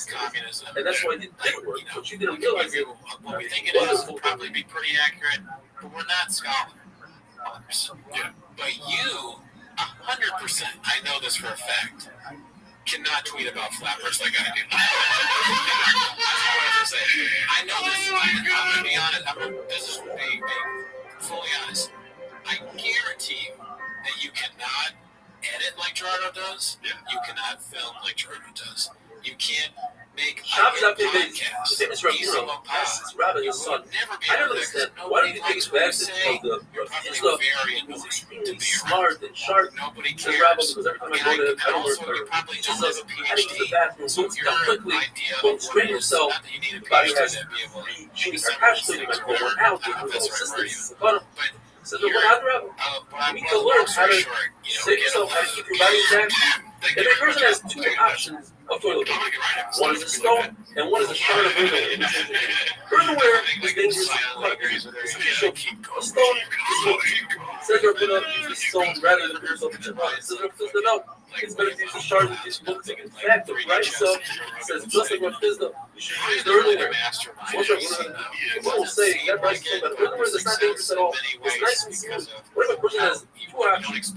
against communism. And that's why it didn't work. But you didn't realize it. What we think it is will probably be pretty accurate, but we're not scholars. Yeah, But you, 100%, I know this for a fact, cannot tweet about flappers like I do. I know this. I'm going to be honest. This is being fully honest. I guarantee you that you cannot edit like Gerardo does. Yeah. You cannot film like Gerardo does. You can't make Shabbos a after days, the famous Rabbi Rothschild asks Rabbi his son, I don't understand, why do you think bags of the Hitler was extremely smart and sharp? Nobody Says cares. Rabbi, because every time I go to I work for he just says, heading to the bathroom, so it's down quickly, don't strain yourself, the body has three genes attached to it, and when we're out, the whole system is so the one other you need to learn how to save yourself, how to keep your body intact. Every person has two options of toilet paper. One is a stone, and one is a shard of earthenware. Earthenware is dangerous. It's official. A stone is what says you're put up use a stone rather than put yourself in the water. It says you're put it out. It's better to use a shard than just look to. In fact, the right stuff says just like what Fizda, you should use the earthenware. Once you're people will say you got rice stone, but earthenware is not dangerous at all. It's nice and smooth. What if a person has two options?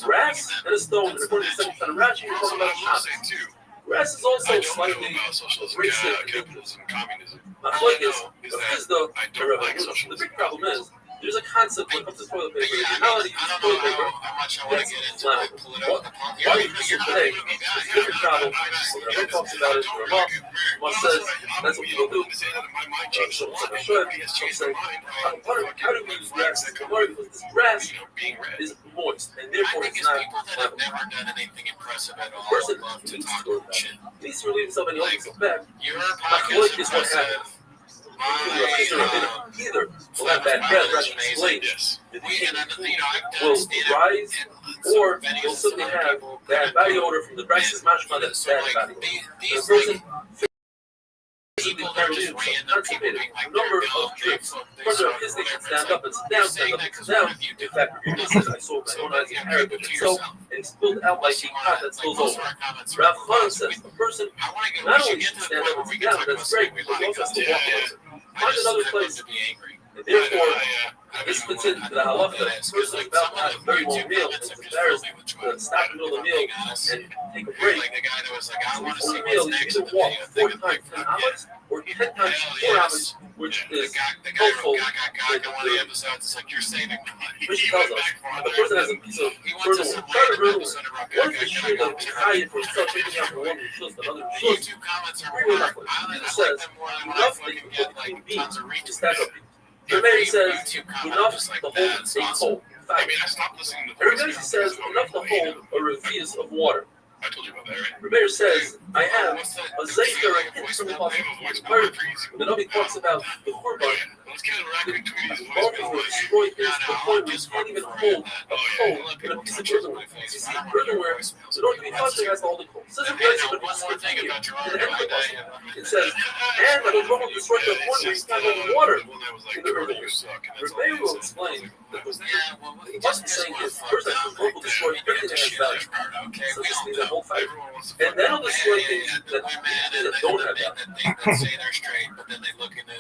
Grass and a stone, and according to the second kind of Rashi, you're talking about a shop. Grass is also slightly abrasive and dangerous. My point is, the big problem is, there's a concept when it comes to toilet paper. You know how to use toilet paper. That's flammable. Why you use it today? It's different travel. Rabbi talks about it. Ramah says that's what people do. Some say, how do we use grass? Because this grass is moist, and therefore it's not flammable. A person needs to go to that. He needs to relieve himself and he holds himself back. My point is what happened. Either will have bad breath, rather explain the will rise, or will simply have bad body odor from the breast is mashma that's bad body odor. The person physically carries constipated, a number of trips, further his they can stand up and sit down, stand up and sit down. In fact, he says, I saw my own eyes in Arabic, so, and he spilled out like a pot that spills over. Rav Khan says, a person not only should stand up and sit down, that's great, but he also has to walk away. Find another place. And therefore, this fits into the halacha that a person is about to have a very long meal and is embarrassed to stop in the middle of the meal and take a break. So before the meal, you either walk 4 times 10 amas or 10 times 4 amas, which is helpful. Which tells us, if a person has a piece of earthenware, try to remember, what is the shear that we tie it from itself, taking out from one rishus to another rishus? Really enough. Jesus says, enough that you can put between beams to stack up. Rabbi says, enough to hold a coal. Rabbi says, enough to hold a revius of water. I told you about that, right? Rabbi says, I have a zayter and hint from the Pasuk. When the Navi talks about the Korban, the Balkan will destroy things to the point where you can't even hold a coal in a piece of earthenware. You see, earthenware, in order to be kosher, it has to hold a coal. It says in place, but it's just continue. In the end of the Pasuk, it says, and the Balkan will destroy to the point where you can't hold water in the earthenware. Rabbi will explain that he must be saying is, first, the Balkan will destroy everything that has value. So this means that whole fight. And then on the destroy things that don't have that. They say they're straight, but then they look into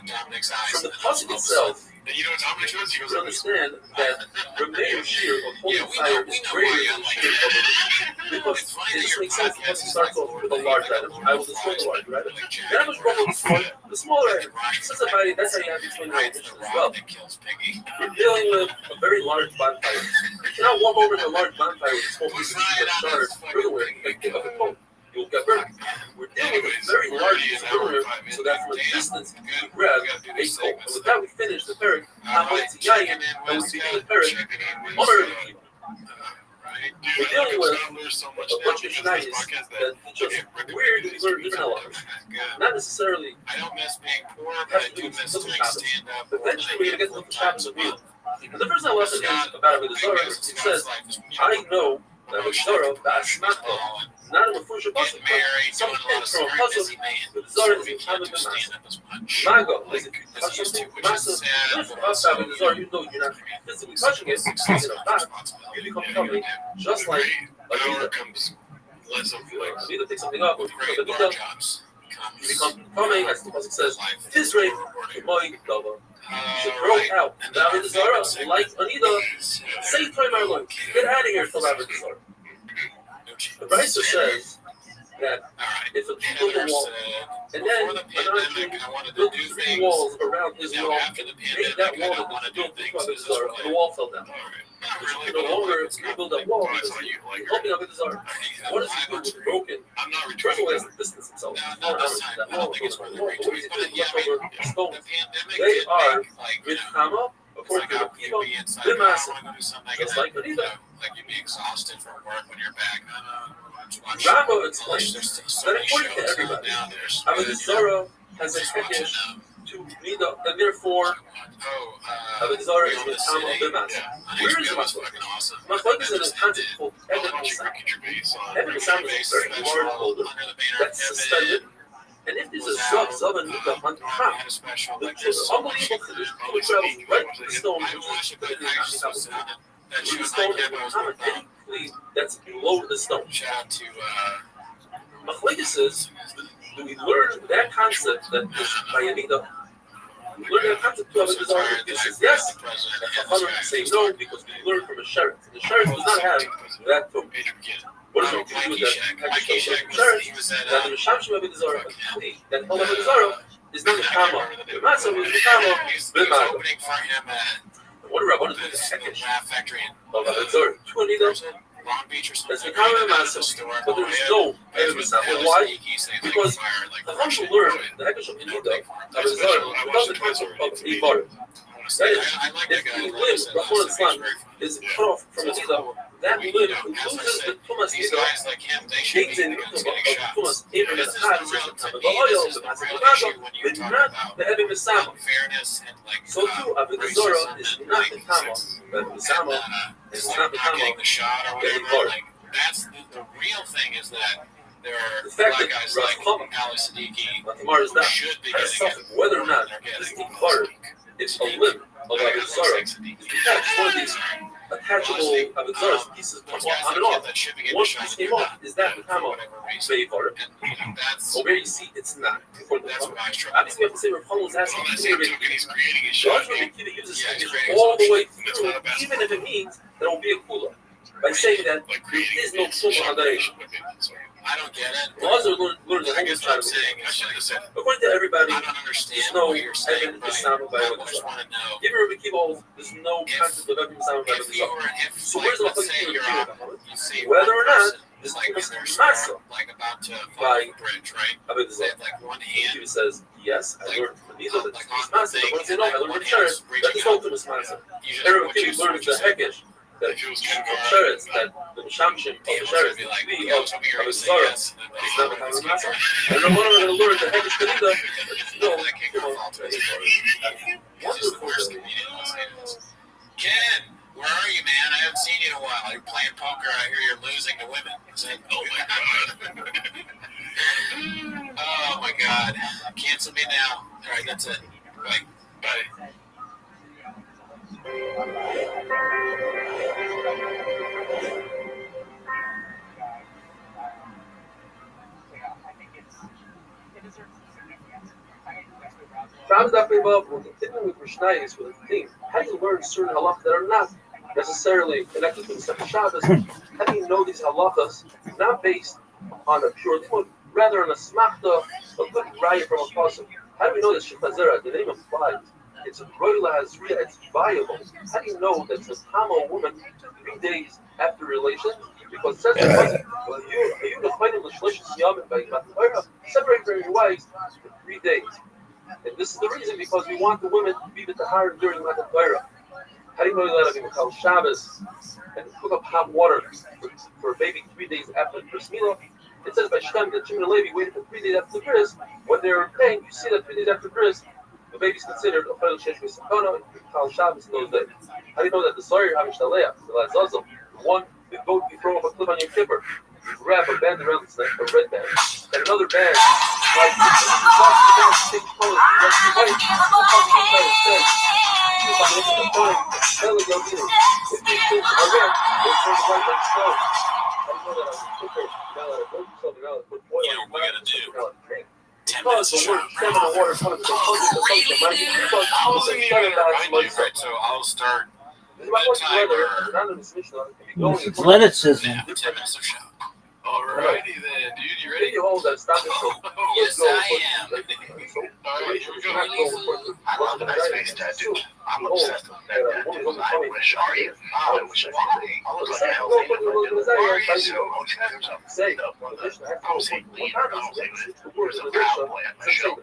Dominic's eyes. From the Pasuk itself, and you know what Dominic does? You understand that Rabbi's shear of holy fire is greater than the shear of a because it just makes sense. The Pasuk starts off with a large item. I will destroy the large item. Then I was wrong with the smaller item. That's how you have to explain the as well. We're dealing with a very large bonfire. You cannot walk over to a large bonfire with a small piece of shard earthenware and pick up a phone. You'll get burned. We're dealing with a very large piece of earthenware, so that from a distance we grab a coal. And with that, we finish the parak. And we begin the parak. We're dealing with a bunch of Shnayis that just weird we learn different elements. Not necessarily have to do with Hilchos Shabbos, but eventually we're going to get to Hilchos Shabbos of meal. And the first lesson is about Rabbi Zara. It says, I know that Rabbi Zara, Ba'asmatko, not in the Fusha Pasuk, but some hints from a Pasuk, Rabbi Zara is in Hamid and Masa. Mago, like if you touch something, Masa, if Rabbi Zara, you know you're not physically touching it, in a pot, you become covered, just like Avida. Avida picks something up, You become coming, as the pasuk says, Tisrei, K'moi Dava. You should throw out the Avodah Zarah like Anida. Say Toimar Lo, get out of here from Avodah Zarah. The Brisa says that if a Jew built a wall, and then a non-Jew built 3 walls around his wall, made that wall that was built with Avodah Zarah, and the wall fell down. You can no longer rebuild that wall because you're opening Avodah Zarah. What does he do with broken? First of all, he has to distance himself. That wall, but what does he do with leftover stones? They are with Hama, according to the people, Bimasa. Just like Anida. Like you'd be exhausted from work when you're back. Rambam explains that according to everybody, Avodah Zarah has a hekesh to Nida, and therefore Avodah Zarah is with Hama Bimasa. Where is the Maslow? Maslow is in a concept called Eben Masam. Eben Masam is a very large boulder that's suspended. And if there's a Zav and Nika on top, which is unbelievable condition, it travels right to the stone, the stone and common any cleave that's below the stone. Machlekes says, do we learn that concept that is by Anida? We learn that concept to Avodah Zarah. He says yes, and Chachamim say no because we learn from a sheretz. The sheretz does not have that token. What is it to do with that? That the Mishamshim Avodah Zarah, that whole Avodah Zarah is not the Kama. The Matzah is the Kama, B'Maga. What do Rabbanan do with the hekesh of Avodah Zarah? To Anida, that's the Kama and Matzah, but there is no Eben Masam. Why? Because the Chacham learn the hekesh of Anida, Avodah Zarah, without the concept of Ibadah. That is, if the limb, Rahman Islam, is cut off from Anida, that limb loses the Tumas Nida, gains in Tumas Abraham and Had, the oil, the Matzah, but not the Eben Masam. So too, Avodah Zarah is not the Kama, but the Masama is not the Kama, the Ibadah. That's the real thing is that there are the fact black that guys like Ali Siddiqui should be whether or not this Ibadah it's a limb of Avodah Zarah. It's one of these attachable Avodah Zarah pieces come on and off. Once piece came off, is that the Kama Beivar? Or where you see it's not. Obviously, we have to say Rav is asking Judge Rabbi Kiva uses all the way through, even if it means that it will be a kula. By saying that there is no kula on that age. I don't get it. Well, also learn the whole side of it. According to everybody, there's no Eben Masam by Avodah Zarah. Even Rabbi Kiva, there's no concept of Eben Masam by Avodah Zarah. So where's the Machlekes? Whether or not this is Matzah by Avodah Zarah. He says, yes, I learned from Anida that this is Matzah, but when I say no, I learned from Sheretz that this ultimate is Matzah. And Rabbi Kiva learned the hekesh that Sheretz, that the Mishamshim of the Sheretz, the Kli of Avodah Zarah, is not the Kama Matzah. And Rabbanan are going to learn the hekesh Anida that it's no, Ken, where are you, man? I haven't seen you in a while. You're playing poker. I hear you're losing to women. It's like, oh my god. Oh my god. Cancel me now. All right, that's it. Bye. Bye. Shabbos Daf Mei we're continuing with Mishnayos with a theme. How do you learn certain halachas that are not necessarily connected to the second Shabbos? How do you know these halachas not based on a pure limud, rather on a smachta, a good raya from a pasuk? How do we know that Shechazera, the name implies, it's a roila hazriya, it's viable? How do you know that it's a Tama woman 3 days after relations? Because it says in the pasuk, separate from your wives for 3 days. And this is the reason, because we want the women to be with the higher during Matan Torah. How do you know you let them call Shabbos and cook up hot water for a baby 3 days after the Bris Milah? It says by Shtem that Shimon and Levi waited for 3 days after the Bris. When they were praying, you see that 3 days after Bris, the baby's considered a Chayil Shesh V'Sakana and called Shabbos in those days. How do you know that the Sawyer Hamishtalea, the Lazazal, the one the goat you throw up a clip on your kipper, you wrap a band around its neck, a red band, and another band, like six colors, Right, so I'll start the timer. Athleticism. Yeah, 10 minutes of show. Alrighty then, dude, you ready? Yes, I am. Alright, here we go. I love the nice face tattoo. I'm obsessed with that tattoo. I wish I wish I look like a healthy Why are you so obsessed? I was a leader. I was a proud boy at my show.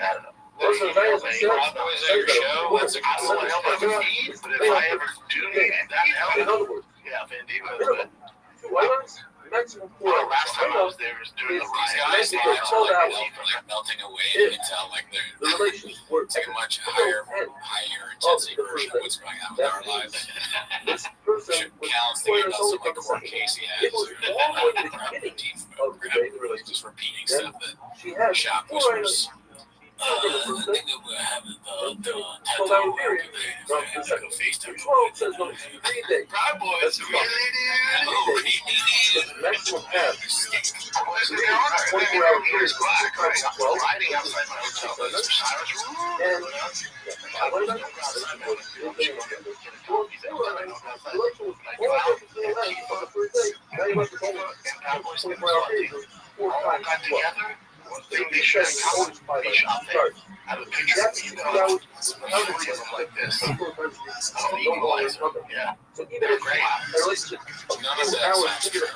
Add it up. Proud Boys at your show? That's a I don't want to help out with feed, but if I ever do need that help, yeah, Van Diva is good. Well, last time I was there was during the These riot. guys are like melting away, and you can tell like they're it's like a much higher intensity version of what's going on with our lives. Cal's thinking about some like court case he has, or just repeating stuff that shop whispers. I think that we're having the tattoo today. I go FaceTime. Proud Boys, really, dude? Oh, really? Maximum pass. Here's black, right? Riding outside my hotel. And what about got together. They should have a picture of me, like this. Yeah. They're great. None of that sounds true.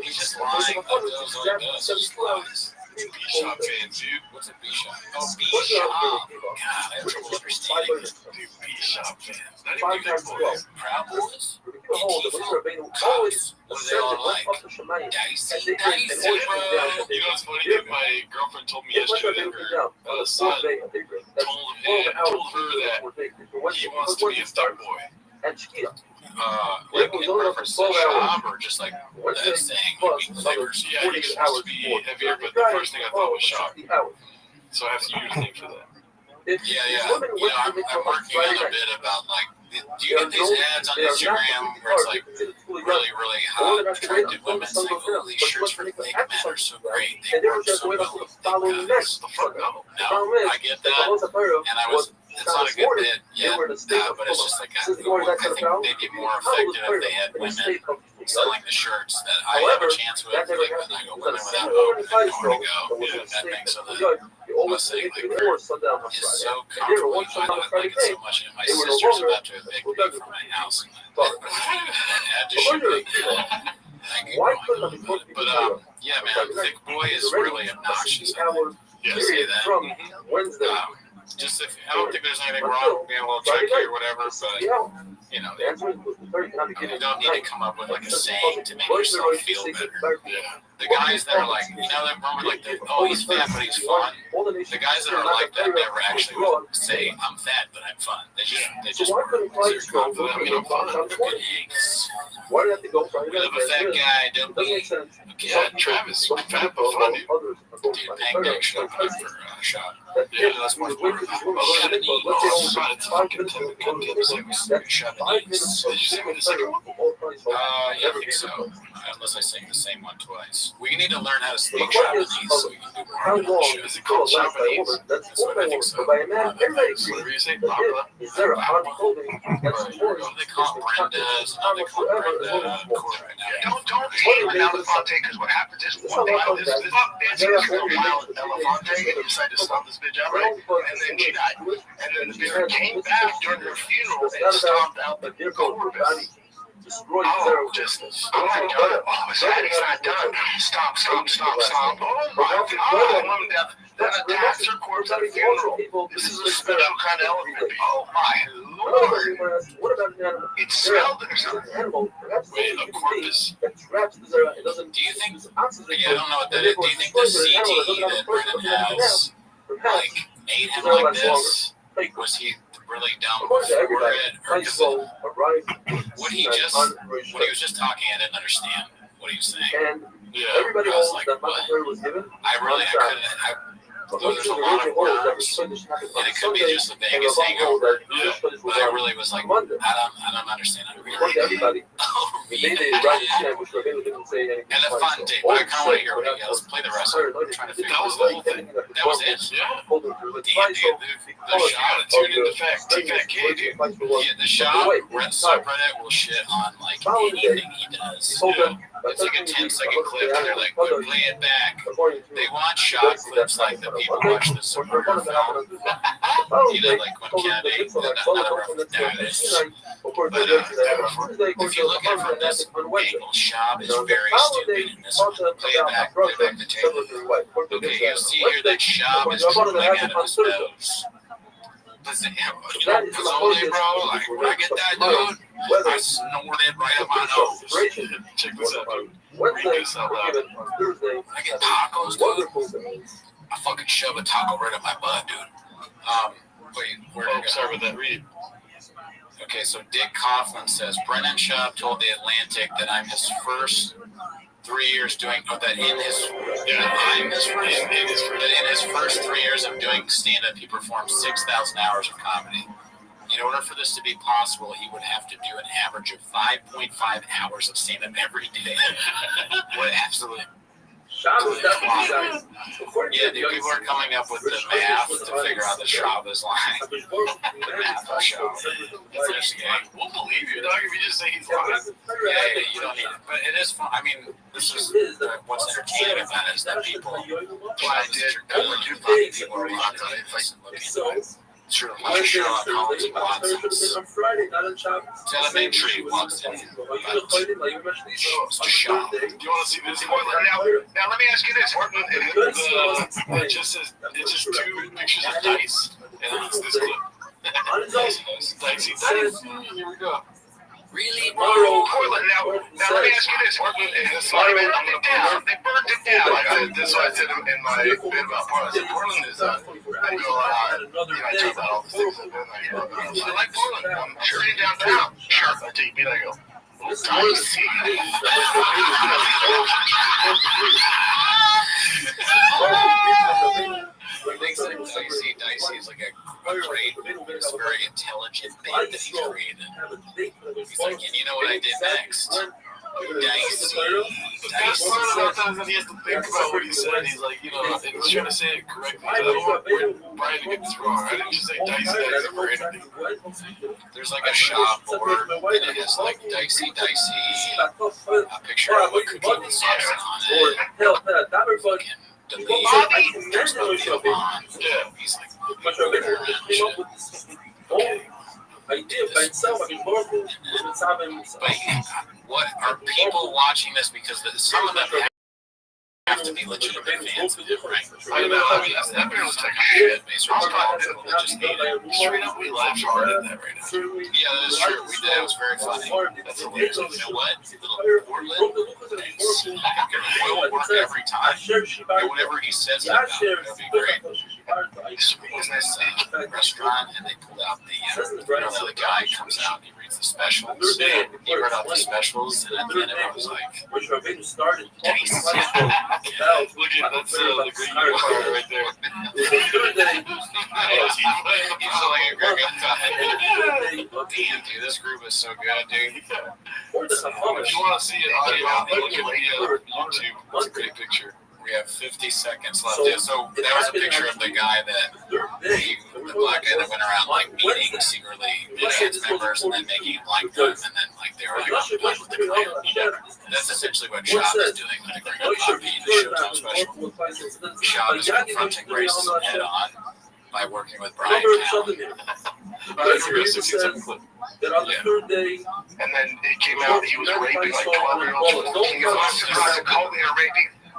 He's just lying. That does all he does. He just lies. B-Shop fans, dude. What's a B-Shop? Oh, B-Shop. God, I have trouble understanding. Dude, B-Shop fans. Not even 5 good boys. Proud Boys? Cops. What are they all like? Dicey, Bro, you know what's funny? Dude, my girlfriend told me yesterday that her son told her that he wants to be a thug boy. Like in reference to shop or just like that saying, like being flavors. Yeah, he just wants to be heavier, but the first thing I thought was shop. So I have to use your thing for that. Yeah. You know, I'm working on a bit about like, do you get these ads on Instagram where it's like really, really hot, attractive women saying, oh, these shirts for thick men are so great. They work so well with thick guys. The fuck no. No, I get that. And it's not a good bit yet, but it's just like, I think they'd be more effective if they had women selling the shirts that I have a chance with. Like when I go women without hope, I don't want to go. That thing, so that I was saying, like, it's so comfortable. I like it so much. And my sister's about to evict me from my house. Had to ship me. But yeah, man, thick boy is really obnoxious. Yeah, say that. Just if I don't think there's anything wrong being a little tricky or whatever, but you know, you don't need to come up with like a saying to make yourself feel better. yeah. The guys that are like, you know, that remember like the, oh, he's fat but he's fun. The guys that are like that never actually say I'm fat but I'm fun. They just work. They're confident. I mean, I'm fun. They're good eggs. We love a fat guy, don't we? Yeah, Travis, fat but fun, dude. Dude, Bang Bang should open up for a shot. Yeah, that's much more. Oh, shit. Oh, God, it's fucking 10 seconds. Did you sing me the second one? Yeah, I think so. Unless I sing the same one twice. We need to learn how to speak Japanese so we can do more of the show. Is it called Japanese? That's what I think so. Whatever you say, Papa. What do they call Brenda's? What do they call Brenda? Don't take it Elefante, because what happens is one day this bitch is going to file Elefante and decide to stop this bitch outright, and then she died. And then the bitch came back during her funeral and stomped out the corpus. Oh, just, oh my God, oh, it's not done. Stop. Oh my God, woman death. Then attacks her corpse at a funeral. This is a special kind of elephant. Oh my Lord. It smelled or something. Wait, a corpus? Do you think, I don't know what that is. Do you think the CTE that Brennan has, like, made him like this? Was he really dumb before it? Or what he was just talking, I didn't understand what he was saying. Yeah. I was like, what? There's a lot of words, and it could be just a Vegas hangover. Yeah. But I really was like, I don't understand. I really, oh They right here, which Rabbeinu didn't say anything. Elefante. But I kind of want to hear what he yells. Play the rest of it. I'm trying to figure That out. was the whole thing. That was it. Yeah. Hold on through. The shot tuned into fact. T-Fat-K, dude. Yeah, the shop subreddit will shit on like anything he does. Yeah. It's like a 10-second clip, and they're like, "But play it back." They want shot clips like the people watch the Suburban film. You know, like when Kennedy, not a reference to this. But if you look at it from this angle, Shab is very stupid in this one. Play it back the tape. Okay, you'll see here that Shab is drooling out of his nose. Listen, you know, Fazoli, bro, like, when I get that, dude, I snort it right up my nose. Check this out, dude. Wednesday, Read this out loud. Thursday, I get tacos, dude. I fucking shove a taco right up my butt, dude. Wait, where did it go? Sorry about that. Read. Okay, so Dick Coughlin says, Brennan Schaub told The Atlantic that I'm his first 3 years doing, that in his first 3 years of doing stand-up, he performed 6,000 hours of comedy. In order for this to be possible, he would have to do an average of 5.5 hours of stand-up every day. What absolute... Yeah, the people are coming up with the math to figure out the Schaub is lying. The math of Schaub. We'll believe you, dog, if you just say he's lying. Yeah, you don't need it. But it is fun. I mean, this is what's entertaining about it is that people, people are watching it, looking at it. Sure, like Sherlock Holmes and Watson. Elementary walks in. Mr. Shaw. Do you want to see this? Now, let me ask you this. It just says, it's just two pictures of dice, and it's this clip. Dicey dice. Here we go. Really, Portland. Now, let me ask you this. They burned it down. That's what I said in my bit about Portland. I said Portland is, I talk about all the things I've done. I like Portland. I'm sure you're downtown. Sure. I take me, I go. Dicey. Dicey is like a great, it's very intelligent bit that he created. He's like, and you know what I did next? Dicey. That's one of those times that he has to think about what he said. He's like, you know, and he's trying to say it correctly. I don't want Brian to get this wrong. I didn't just say Dicey for anything. There's like a shop board, and it has like Dicey, a picture of a cookie with sauce on it. Delete. There's no deal on. Yeah. He's like, what are people watching this because some of them have to be legitimate fans of it, right? I know. I mean, that video was like shit. There's a lot of people that just hate it. Straight up, we laughed hard at that right now. Yeah, that is true. We did. It was very funny. That's hilarious. You know what? Little Portland. It will work every time. And whenever he says it, it'll be great. This was this restaurant, and they pulled out the guy comes out and he reads the specials. He read out the specials, and at the end of it was like, Dice. Look at that's the green card right there. Damn, dude, this group is so good, dude. If you want to see it, look at the YouTube. It's a great picture. We have 50 seconds left. So that was a picture of the guy the black guy that went around like meeting secretly fans members and then making it like them, and then like they were like on with the clan. That's essentially what Schaub is doing with the Green Poppy, the Showtime special. Schaub is confronting racism head on by working with Brian Callen. That's a real 16-second clip. And then it came out he was raping like 12-year-olds. He was called me a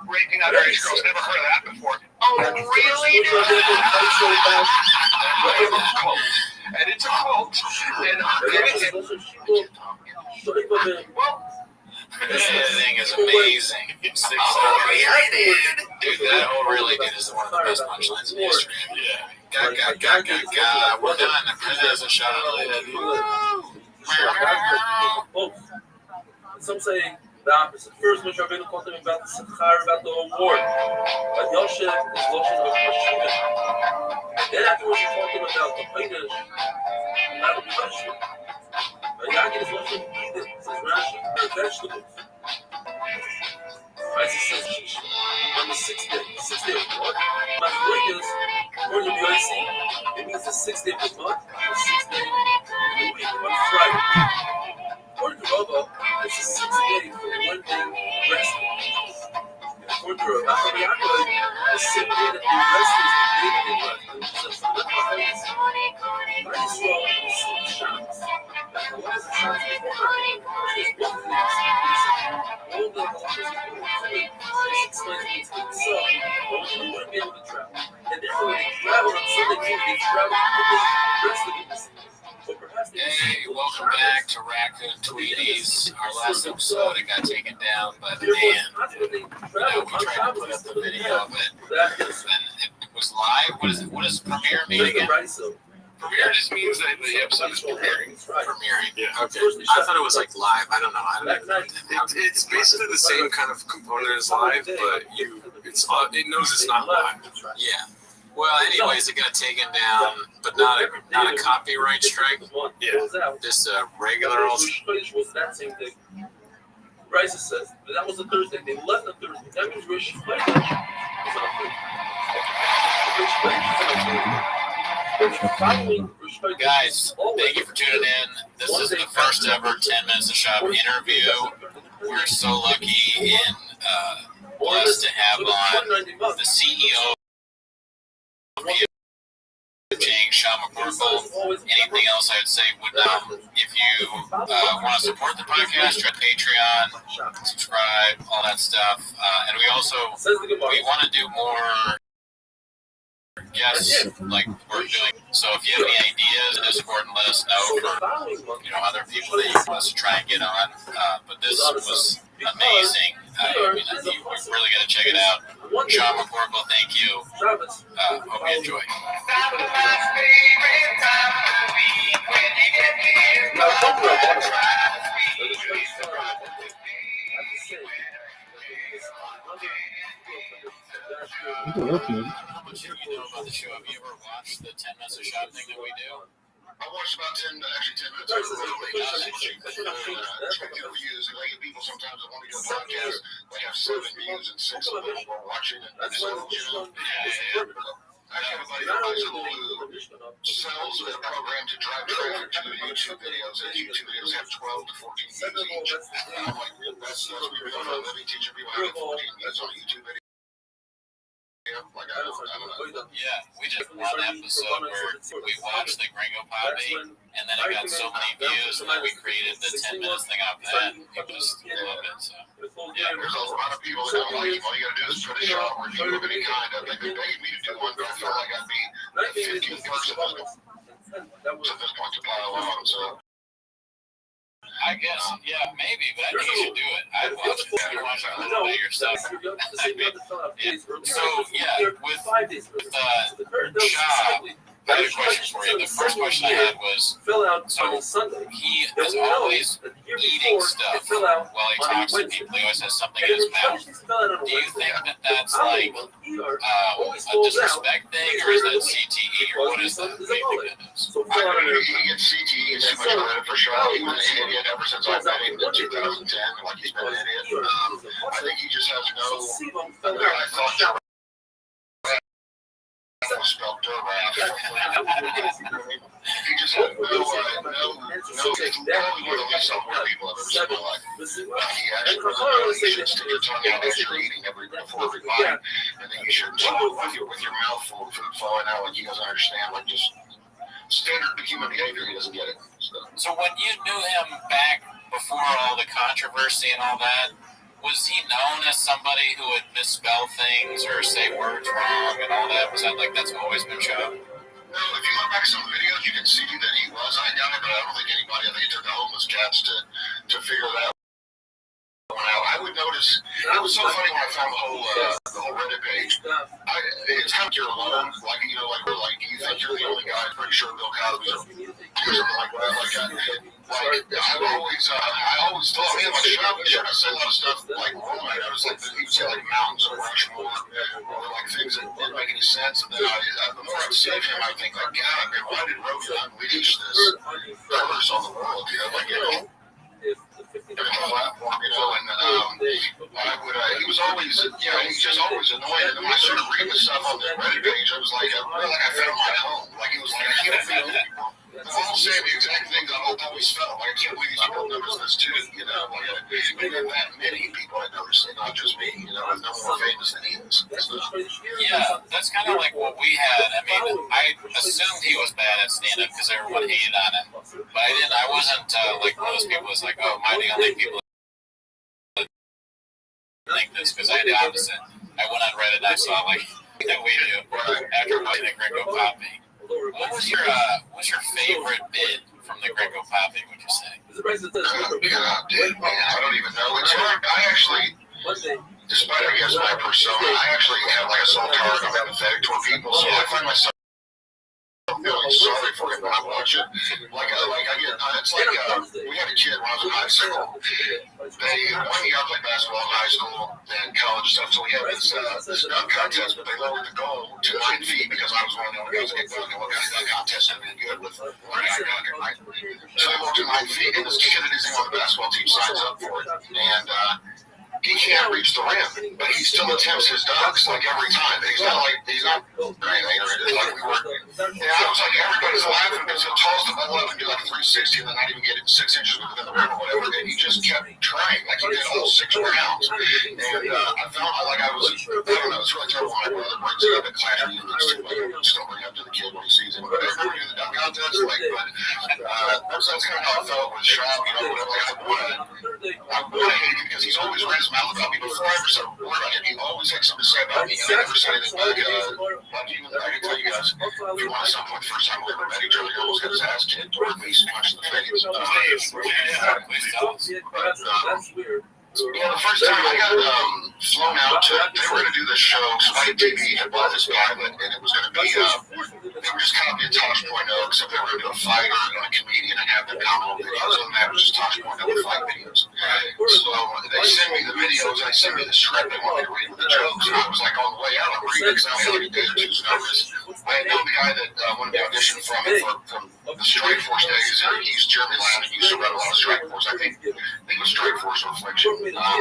raping underage girls. Never heard of that before. Oh, really? And it's a quote. This thing is amazing. Dude, that whole really dude is one of the best punchlines in history. Yeah. We're done. The president has a shot on Some say the opposite. First, Moshe Rabbeinu called him about the Sechar, about the award. But Yosef is Loshen of Mashimah. Then afterwards, he talked about the Paynish, not the Mashimah. But Yaakov is Loshen of Edith. So ration of vegetables. Price says on the 6th day. 6th day of what? My point is, according to BIC, it means the 6th day of the month, the 6th day of the week, on Friday. According to Robo, it's the 6th day for one day rest. According to Rabbi Rothschild, the same day that they rest is the day that they rest. So that's what I was I just saw some shots. What is the shots before? There's one thing that's all the explains it. So, well, we wouldn't be able to travel. And therefore, when they travel on Sunday morning, they travel for the rest of the so perhaps hey, welcome back to Raccoon Tweeties. Our last episode, it got taken down by the man. We tried to put up the video of it, and it was live. What does premiere mean again? Premiere just means that the episode is premiering. Premiering. Okay. I thought it was like live. I don't know. It's basically the same kind of component as live, but it knows it's not live. Yeah. Well, anyways, it got taken down, but not a copyright strike. Yeah. Just a regular old. That same day. Rice says that was a Thursday. They left on Thursday. That means Rish was on Thursday. Guys, thank you for tuning in. This is the first ever 10 Minutes of Shop interview. We're so lucky and blessed to have on the CEO of Jang Shamaportal. Anything else I would say would if you want to support the podcast, try Patreon, subscribe, all that stuff. And we also want to do more guests like we're doing. So if you have any ideas, Discord and let us know for other people that you want us to try and get on. But this was amazing. I mean, you really got to check it out. Sean McCorkle, thank you. Hope you enjoy. How much do you know about the show? Have you ever watched the 10 Minutes of Shop thing that we do? I watched about 10 minutes of check the views, and I get people sometimes that want to do a podcast, they have 7 views and 6 of them are watching it. And so, I have a buddy who sells a program to drive traffic to YouTube videos, and YouTube videos have 12 to 14 views each. And I'm like, that's what we're doing for a living, teaching people how to get 14 views on a YouTube video. Yeah, we just one episode where we watched the Gringo Poppy, and then it got so many views, and then we created the 10 minutes thing off that. People just love it. So, yeah, there's a lot of people that don't like it. All you gotta do is put a shot review of any kind. They've been begging me to do one, but I feel like I'd be the 15th person at this point to pile on. So. I guess, yeah, maybe, but I think you should do it. I'd watch it. You watch a little bit of your stuff. So, yeah, with Shah, I had a question for you. The first question I had was, so he is always eating stuff while he talks to people. He always has something in his mouth. Do you think that that's like a disrespect thing, or is that CTE, or what is that? What do you think that is? I think he gets CTE is too much credit for sure. He was an idiot ever since I met him in 2010, like he's been an idiot. I think he just has I thought spelled Duraf. He just had no more than least software people I've ever seen in my life. He actually really should stick your tongue out as you're eating before every bite, and then you shouldn't swallow with your mouth full of food falling out like he doesn't understand, like just standard human behavior. He doesn't get it. So when you knew him back before all the controversy and all that, was he known as somebody who would misspell things or say words wrong and all that? Was that like that's always been shown? No, if you look back at some videos, you can see that he was. I doubt it, but I don't think anybody. I think it took the homeless cats to figure that one out. I would notice. It was so funny when I found the whole Reddit page. It's kind of you're alone, like you think you're the only guy. I'm pretty sure Bill Cosby or something like that. I always thought, man, like, should I say a lot of stuff like wrong? I noticed like he would say like mountains of Rushmore or like things that didn't make any sense. And then the more I see him, I think like, God, man, why did Rogan unleash this curse on the world? Like, platform, you know, and he was always, he's just always annoying. And then when I started reading the stuff on the Reddit page, I was like, I felt like I found my home. Like, it was like, I can't believe people. They're all saying the exact things I always felt. Like, I can't believe these people notice this too, you know. Like, even that many people had noticed it, not just me, you know, and no more famous than he is. So. Yeah, that's kind of like what we had. I mean, I assumed he was bad at stand-up because everyone hated on him. But I didn't. I wasn't like most people was like, oh, am I the only people that think this? Because I had the opposite. I went on Reddit and I saw like that we do after watching the Greco Poppy. What was your favorite bit from the Greco Poppy? Would you say? God, dude, man, I don't even know. It's hard. I actually, despite I guess my persona, I actually have like a soft heart. I'm empathetic toward people, so I find myself feeling sorry for him when I watch it. Like I get, it's like we had a kid when I was in high school. One year I played basketball in high school and college stuff, so we had this dunk contest, but they lowered the goal to 9 feet because I was one of the only guys that could dunk. What kind of dunk contest had been good with one guy dunking, right? So they lowered to 9 feet, and this kid that is on the basketball team signs up for it, and he can't reach the rim, but he still attempts his dunks like every time. He's not great like we were. And I was like, everybody's laughing because he'll toss the ball up and do like a 360 and then not even get it 6 inches within the rim or whatever. And he just kept trying, like he did all 6 rounds. And I felt like I don't know, it's really terrible when my brother brings it up in class reunions too. Like, I'm still bring it up to the kid when he sees him. But every do the dunk contest, like, that's kind of how I felt with Shroud, you know, whatever. Like, I want to hate him because he's always ran his mouth about me before I ever said a word about him. He always had something to say about me, and I never said anything back. Like even I can tell you guys, we won at some point the first time we ever met each other. He almost got his ass kicked or at least punched in the face. Yeah, the first time I got flown out to, they were going to do this show, Spike TV had bought this pilot, and it was going to be, they were just copying Tosh.0, except they were going to do a fighter and a comedian and have them comment on videos. Other than that, it was just Tosh.0 with fight videos. So they sent me the videos, and they sent me the script they wanted me to read with the jokes, and I was like on the way out, I'm reading because I only had like a day or two's notice. I had known the guy that wanted to audition from the Strike Force days, and he's Jeremy Lamb, and used to run a lot of Strike Force. I think it was Strike Force or Affliction. But I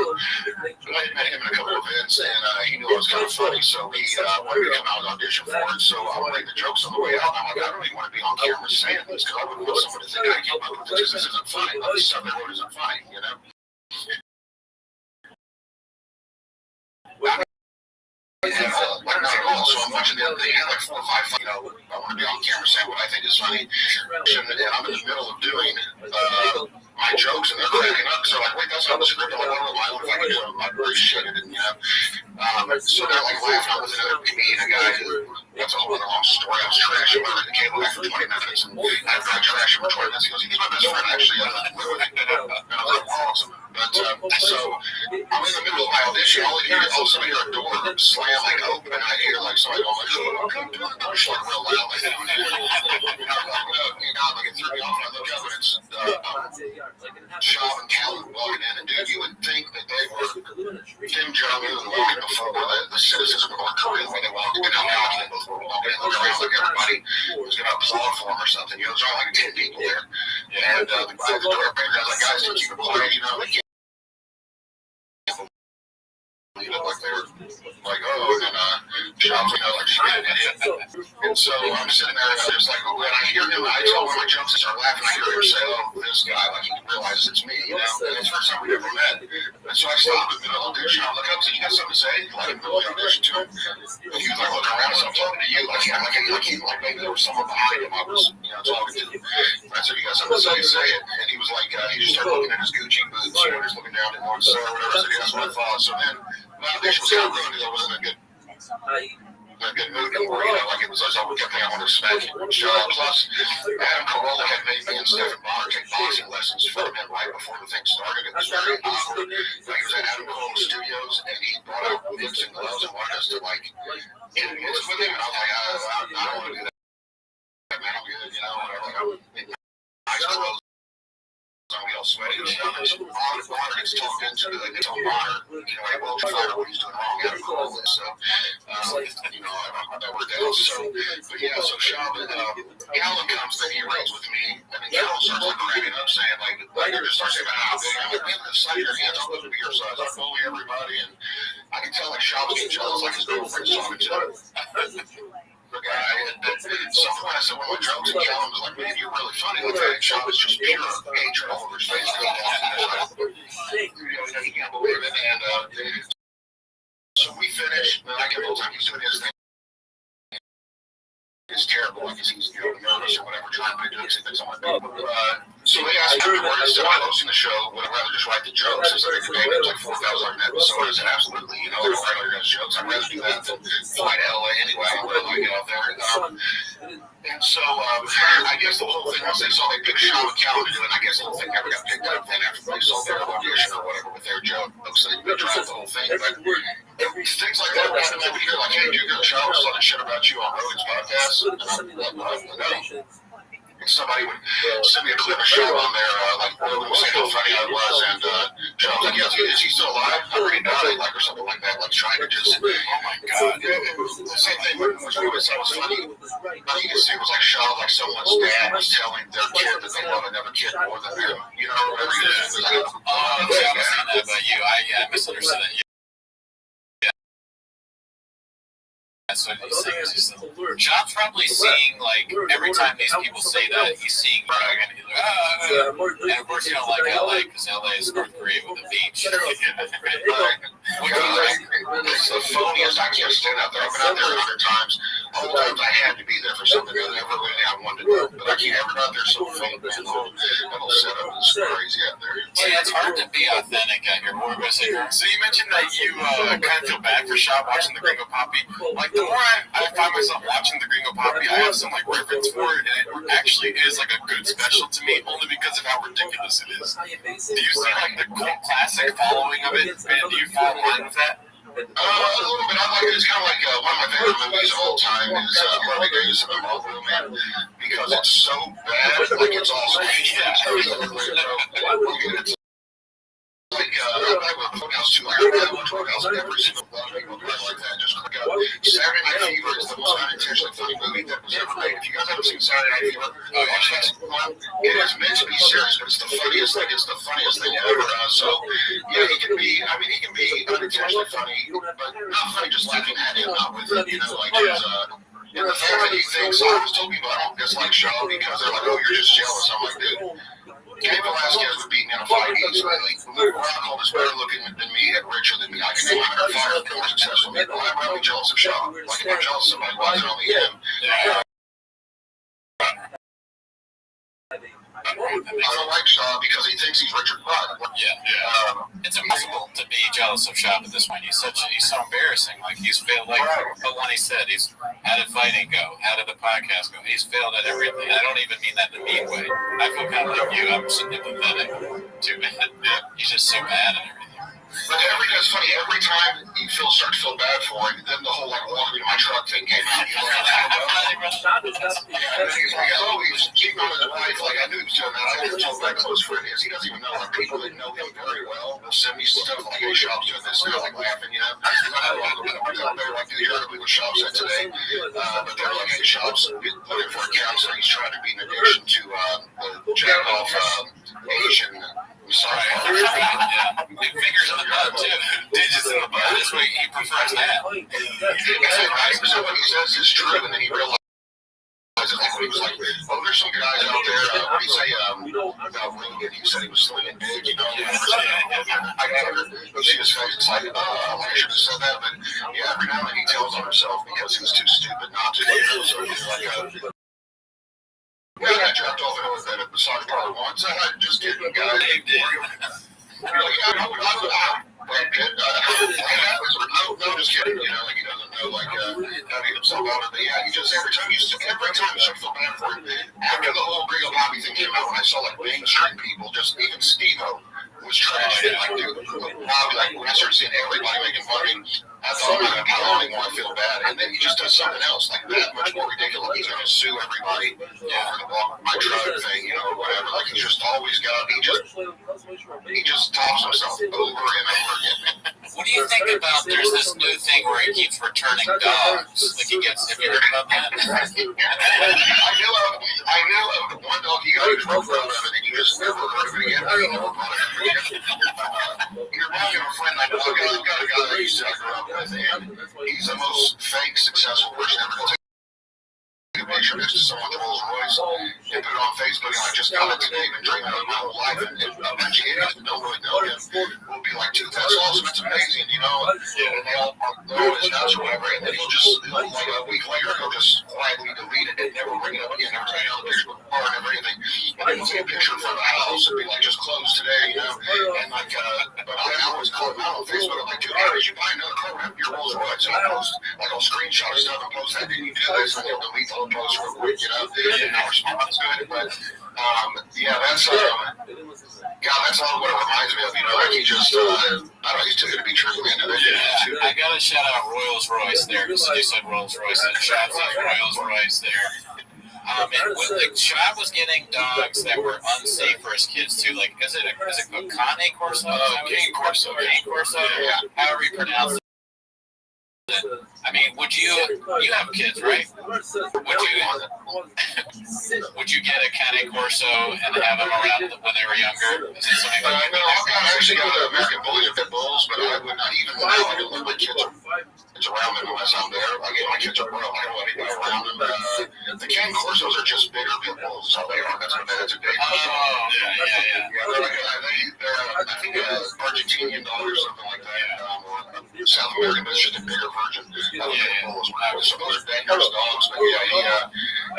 met him in a couple of events, and he knew I was kind of funny, so he wanted me to come out and audition for it. So I'm reading the jokes on the way out, and I'm like, I don't even want to be on camera saying this, because I wouldn't want someone to think I came up with this. This isn't funny. Like, the stuff they wrote isn't funny, you know? So I'm watching they had like 4 or 5, you know, I want to be on camera saying what I think is funny. And I'm in the middle of doing my jokes, and they're cracking up. So like, wait, that's not the script. I want to my own. If I can do it, I'm really shit at it, you know. So they're like laughing. I'm with another comedian, a guy who, that's a whole other long story. I was trashing him the cable guy for 20 minutes, and after I trashed him for 20 minutes, he goes, he's my best friend, actually. And I was like, awesome. But so I'm in the middle of my audition. All of a sudden I hear a door slam like open, and I hear like somebody going like, "Oh, come to the door!" Like real loud, like, and like it threw me off. And I look up, and it's Shaw and Callan walking in, and dude, you would think that they were Kim Jong-un walking before the citizens of North Korea when they walked in. How many both were walking in the crowd, like everybody was going to applaud for them or something. You know, there's only like 10 people there, and the guy at the door, I was like, guys, keep it quiet, you know. You look like they were like, oh, and Sean's like, oh, like, she's an idiot. And so I'm sitting there, and I'm just like, when I hear him, I tell one of my jokes and start laughing. I hear him say, oh, this guy, like, he realizes it's me, you know, and it's the first time we ever met. And so I stop in the middle of the audition. I look up and say, you got something to say? Like, in the middle of the audition to him. And he was like looking around, so I'm talking to you, like maybe there was someone behind him I was, you know, talking to. And I said, you got something to say it. And he was like, he just started looking at his Gucci boots, you know, just looking down at North Star or whatever. I said, yeah, that's what I thought. So then, my audition was kind of ruined because I wasn't in a good mood anymore, you know, like it was as I kept thinking I wanted to smack it. Plus, Adam Carolla had made me and Stephen Bonner take boxing lessons from him right before the thing started. It was very awkward. Like, he was at Adam Carolla Studios, and he brought out mitts and gloves and wanted us to, like, get mitts with him, and I was like, I don't want to do that, man, I'm good, you know, whatever. Like, I'm in nice clothes. We all sweaty, and stuff. And so Bonner gets talked into it. They tell Bonner, hey, well, find out what he's doing wrong out of all this. So, I don't know where that is. So, but yeah, so Callum comes that he raised with me, and then Callum starts like cracking up, saying they're just starting saying how big I'm at the side of your hands, I'm supposed to be your size, I bully everybody, and I can tell Shop's getting jealous, like his girlfriend's talking to the guy. And some point I said one of my jokes, and Callum was like, man, you're really funny. Like that Shop is just pure hatred all over his face. He can't believe it. And so we finish, and I get the whole time he's doing his thing. It's terrible, like he's nervous or whatever, trying to do things on my people. So they asked me where instead of hosting the show, would I rather just write the jokes? Is there a day that's like 4,000 an episode? I said, absolutely. I don't write all your guys' jokes. I'd rather do that than fly to LA anyway. I would like get out there. And so I guess the whole thing, once they saw they picked Sean and Calvin to do it, I guess the whole thing never got picked up then after they saw their audition or whatever with their joke. So they dropped the whole thing. But things like that happen every year. Like, hey, do you get a show? I was talking shit about you on Rogan's podcast. No. And somebody would send me a clip of Sean on there, like, Rogan was saying how funny I was, and Sean was like, yes, is he still alive? I already died, like, or something like that, like, trying to just, oh my God. The same thing when Rogan said was funny, but you can see it was like Sean, like someone's dad was telling their kid that they love another kid more than them, whatever it is. It was like, I was saying that about you. I misunderstood it. That's what he's saying. Sean's probably seeing, like, every time these people say that, he's seeing Rogan, and he's like, and of course you don't like LA, because LA is North Korea with a beach. It's the phoniest. I can't stand out there. I've been out there 100 times. All the times I had to be there for something. I never really had one to do. But I can't ever go out there so phony, man. The whole setup is crazy out there. Yeah, it's hard to be authentic out here. What was I saying? So you mentioned that you kind of feel bad for Sean watching the Gringo Poppy. Like, the more I find myself watching the Gringo Poppy, I have some, like, reference for it, and it actually is, like, a good special to me, only because of how ridiculous it is. Do you see, like, the cult classic following of it, and do you fall in line with that? A little bit. I like it. It's kind of like one of my favorite movies of all time is Harley Davidson and Marlboro Man, because it's so bad, like it's awesome. It's like I went to Clubhouse too. I went to Clubhouse every single people like that. Just click out. Saturday Night Fever is the most unintentionally funny movie that was ever made. If you guys haven't seen Saturday Night Fever, watch that. It is meant to be serious, but it's the funniest thing. It's the funniest thing ever. So yeah, he can be unintentionally funny, but not funny just laughing at him, not with it. Like his and the fact that he thinks I always told people I don't dislike Shaw because they're like, oh, you're just jealous. I'm like, dude. Cain Velasquez would beat me in a fight easily. Luke Rockhold is better looking than me and richer than me. I can name 100 fighters more successful than me, but I'm really jealous of Shaw. Like, if I'm jealous of somebody, why is it only him? I don't like Shaw because he thinks he's Richard Pryor. Yeah. It's impossible to be jealous of Shaw at this point. He's so embarrassing. Like, he's failed, like Lonnie said, how did fighting go? How did the podcast go? He's failed at everything. I don't even mean that in a mean way. I feel kind of like you. I'm sympathetic to him. He's just so bad at everything. But it's funny, every time you start to feel bad for him, then the whole, like, walk me to my truck thing came out. And then he's like, oh, he's cheating on his wife. Like, I knew he was doing that. I always told my close friend is. He doesn't even know. Like, people that know him very well will send me stuff like, hey, Shop's doing this now, like, laughing, They're like, dude, you're ugly with Shop said today. But they're like, hey, Shop's looking for a counselor. He's trying to beat an addiction to the jack-off Asian. Sorry. Big fingers in the butt, too. Digits in the butt. That's what he prefers that. He said what he says is true, and then he realized like, he was like, oh, there's some guys out there, what do you say, Rogan, he said he was slinging big, I never see his face, it's like, I should have said that, but yeah, every now and then he tells on himself because he was too stupid not to, so he's like, yeah, I got dropped off at a massage parlor once. I just did it, guys. You're like, yeah, I would. Brad Pitt. No, just kidding. Like he doesn't know, like, how to get himself out of it. But yeah, every time you start to feel bad for him. After the whole Gringo Poppy thing came out, when I saw, like, mainstream people, just even Steve-O was trash. Like, dude, Bobby, like, when I started seeing everybody making fun of him, I thought about how long anymore I feel bad, and then he just does something else like that much more ridiculous. He's gonna sue everybody over the walk my drug thing, you know, or whatever. Like he's just always got. He just tops himself over and over again. What do you think about? There's this new thing where he keeps returning dogs. Like he gets. Have you heard about that? I knew of the one dog he got his rope out of, and then you just never heard of it again. You never brought it up again. You're wrong, a friend. I've got a guy that I used to grow up with, and he's the most fake successful person ever. A picture next to someone with a Rolls Royce and put it on Facebook, and I just got it today. Been dreaming of it my whole life, and a bunch of idiots that don't really know him will be like, dude, that's awesome, it's amazing, you know, and they all know his nuts or whatever, and then he'll like a week later, he'll just quietly delete it and never bring it up again, never take another picture of the car, never anything, and then he'll see a picture from the house and be like, just closed today, you know, and like, but I always call him out on Facebook. I'm like, dude, how did you buy another car with your Rolls Royce? And I post, like, I'll screenshot stuff and post that, did you do this? And he'll delete the whole post real quick, you know, and I'll respond to it, but, yeah, that's, God, that's all what it reminds me of, you know, like he just, I don't know, he's too good to be true, man. Yeah, I gotta shout out Rolls Royce there, because you said Rolls Royce, and shouts out Rolls Royce there. And the shop was getting dogs that were unsafe for his kids too. Like, is it a Cane Corso? Cane Corso. Cane Corso. Yeah. However you pronounce it. I mean, would you have kids, right? Would you get a Cane Corso and have them around when they were younger? Is it something like that? No, I've actually got American Bullies and Pit Bulls, but I would not even now. I don't let my kids around them unless I'm there. I get my kids are broke. I don't let anybody around them. The Cane Corsos are just bigger Pit Bulls. So they are. That's what that's a big. Yeah. They're I think Argentinian dog or something like that. South American, but it's just a bigger version of the Pit Bulls. So those are dangerous dogs. But yeah,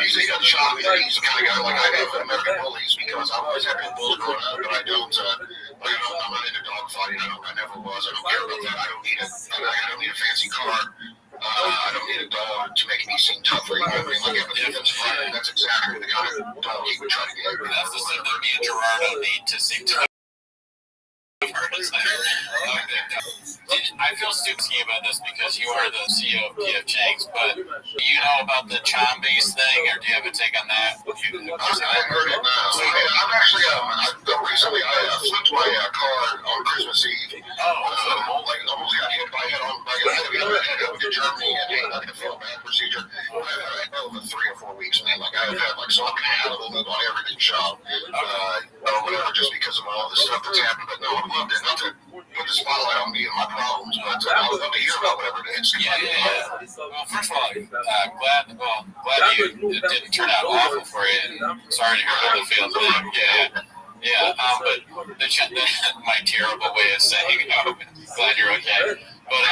he doesn't shop me. He's the kind of guy like I have American Bullies because I've always had Pit Bulls growing up, but I don't. I'm not into dog fighting. I never was. I don't care about that. I don't need a fancy car. I don't need a dog to make me seem tougher. You know what I mean? Like if it's fighting, that's exactly the kind of dog he would try to get. That's the same that me and Gerardo need to seem tough. I feel stupid about this because you are the CEO of PF Chang's, but do you know about the Chombies thing, or do you have a take on that? I heard it now. So, I'm actually, recently I flipped my car on Christmas Eve. Like almost got hit by it I had to go to Germany and had a failed bad procedure. I've had over 3 or 4 weeks, man. Like I've had, so I'm kind of out of the loop on everything shop. Whatever, just because of all the stuff that's happened. But no, I loved it. Not to put the spotlight on me and my problems, but I would love to hear about whatever it is. Yeah. Well, first of all, glad it didn't turn out awful for you. Sorry to hear how it feels. Yeah. But my terrible way of saying, glad you're okay. But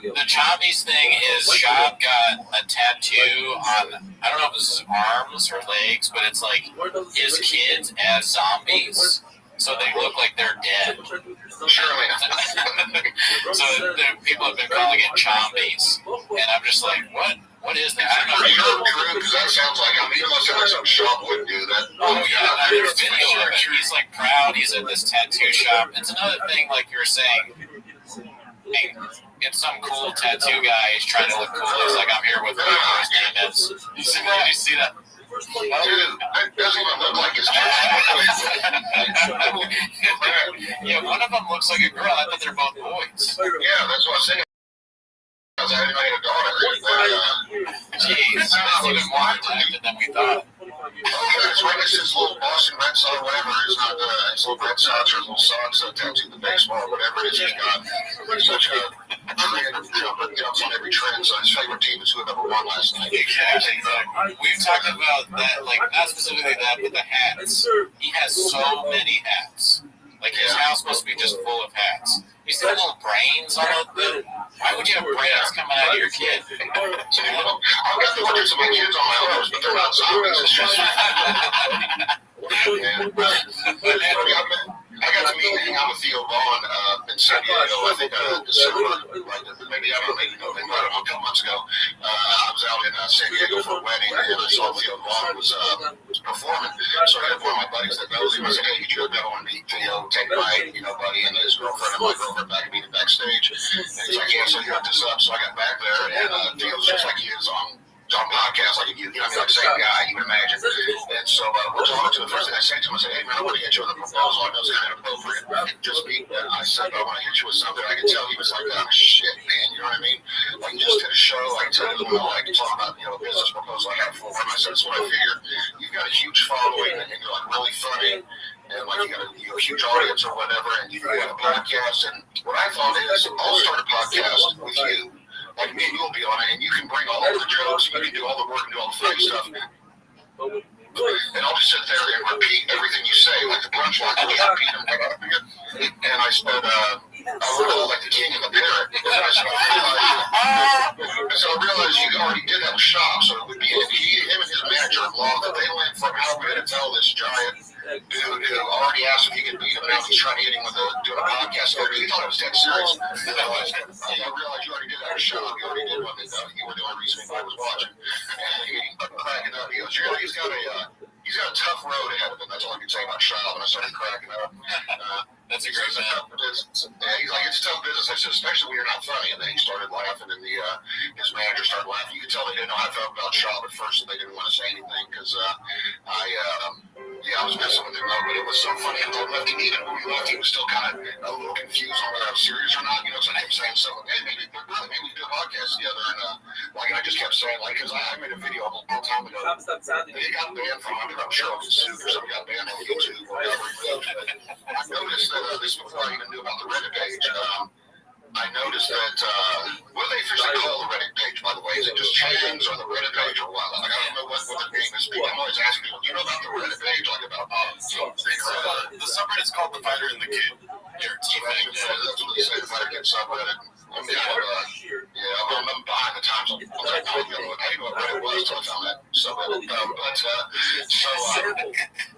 the Chombies thing is Shab got a tattoo on, I don't know if it was his arms or legs, but it's like his kids as zombies. So they look like they're dead. Surely. So people have been calling it Chombies. And I'm just like, what is that? I don't know. Because that sounds like, it must sound like some shop would do that. Oh, yeah. There's video of it. He's like proud. He's at this tattoo shop. It's another thing, like you were saying. Hey, it's some cool tattoo guy. He's trying to look cool. He's like, I'm here with his demons. You see that? Dude, that doesn't even look like his Yeah, one of them looks like a girl. I thought they're both boys. Yeah, that's what I'm saying. I had a daughter. Jeez, that's even more intelligent than we thought. It's right next to his little Boston Red Sox, whatever. It's not his little Red Sox or his little socks tattooed the baseball, whatever it is he's got. He's such a trend jumps on every trend. So his favorite team is who number 1 last night. Exactly. We've talked about that, like not specifically that, but the hats. He has so many hats. Like his house must be just full of hats. You see the little brains on it? Why would you have brains coming out of your kid? I've got portraits of my kids on my arms, but they're not zombies. It's just. I got to meet and hang out with Theo Vaughn in in San Diego. I think December, like maybe I don't know, maybe November, I don't know, a couple months ago. I was out in San Diego for a wedding, and I saw Theo Vaughn was performing. So I had one of my buddies that knows him. I said, hey, you should go and meet Theo, take my, buddy and his girlfriend and my girlfriend back and meet him backstage. And he's like, yeah, so you hooked this up. So I got back there, and Theo's just like he is on podcasts, like like same guy, you would imagine. And so we're talking to the first thing I said to him, I said, hey man, I want to hit you with a proposal. I know it's kind of inappropriate. Just me. I said, I want to hit you with something. I could tell he was like, oh shit, man, you know what I mean? Like you just did a show, I can tell you I can talk about, a business proposal I have for him. I said, that's what I figured. You've got a huge following and you're like really funny. And like you got a huge audience or whatever, and you have a podcast. And what I thought is, I'll start a podcast with you. Like me and you'll be on it, and you can bring all the jokes, you can do all the work and do all the funny stuff. And I'll just sit there and repeat everything you say, like the punchline. I'll just repeat them right up here. And I said, I really like the king and the parrot. And I realized you already did have a shop, so it would be him and his manager-in-law that they went from how we're going to tell this giant dude who already asked if he could beat him. Now he's trying to hit him with doing a podcast. He thought it was dead serious. I realized you already did that show. You already did one that you were the only reason I was watching. And he cracking up. He goes, he's got a tough road ahead of him. That's all I can say about Shop. And I started cracking up. That's a great man. He's like, it's a tough business. I said, especially when you're not funny. And then he started laughing, and his manager started laughing. You could tell they didn't know how I felt about Shop at first, and they didn't want to say anything because I was messing with him, but it was so funny. I told Lefty, even when we left, he was still kind of a little confused on whether I was serious or not. So I kept saying, hey, maybe we do a podcast together. And I just kept saying, because I made a video a long time ago. He got banned from, I'm sure I'll get sued or something, got banned on YouTube or whatever. I noticed that this before I even knew about the Reddit page. I noticed that, what do they officially call the Reddit page, by the way? Is it just Chang's or the Reddit page or what? I don't know what the name is. I'm always asking people, do you know about the Reddit page? Like about the subreddit's called The Fighter and the Kid. That's what they say, the Fighter Kid subreddit. I'm behind the times. I didn't know what Reddit was until I found that subreddit.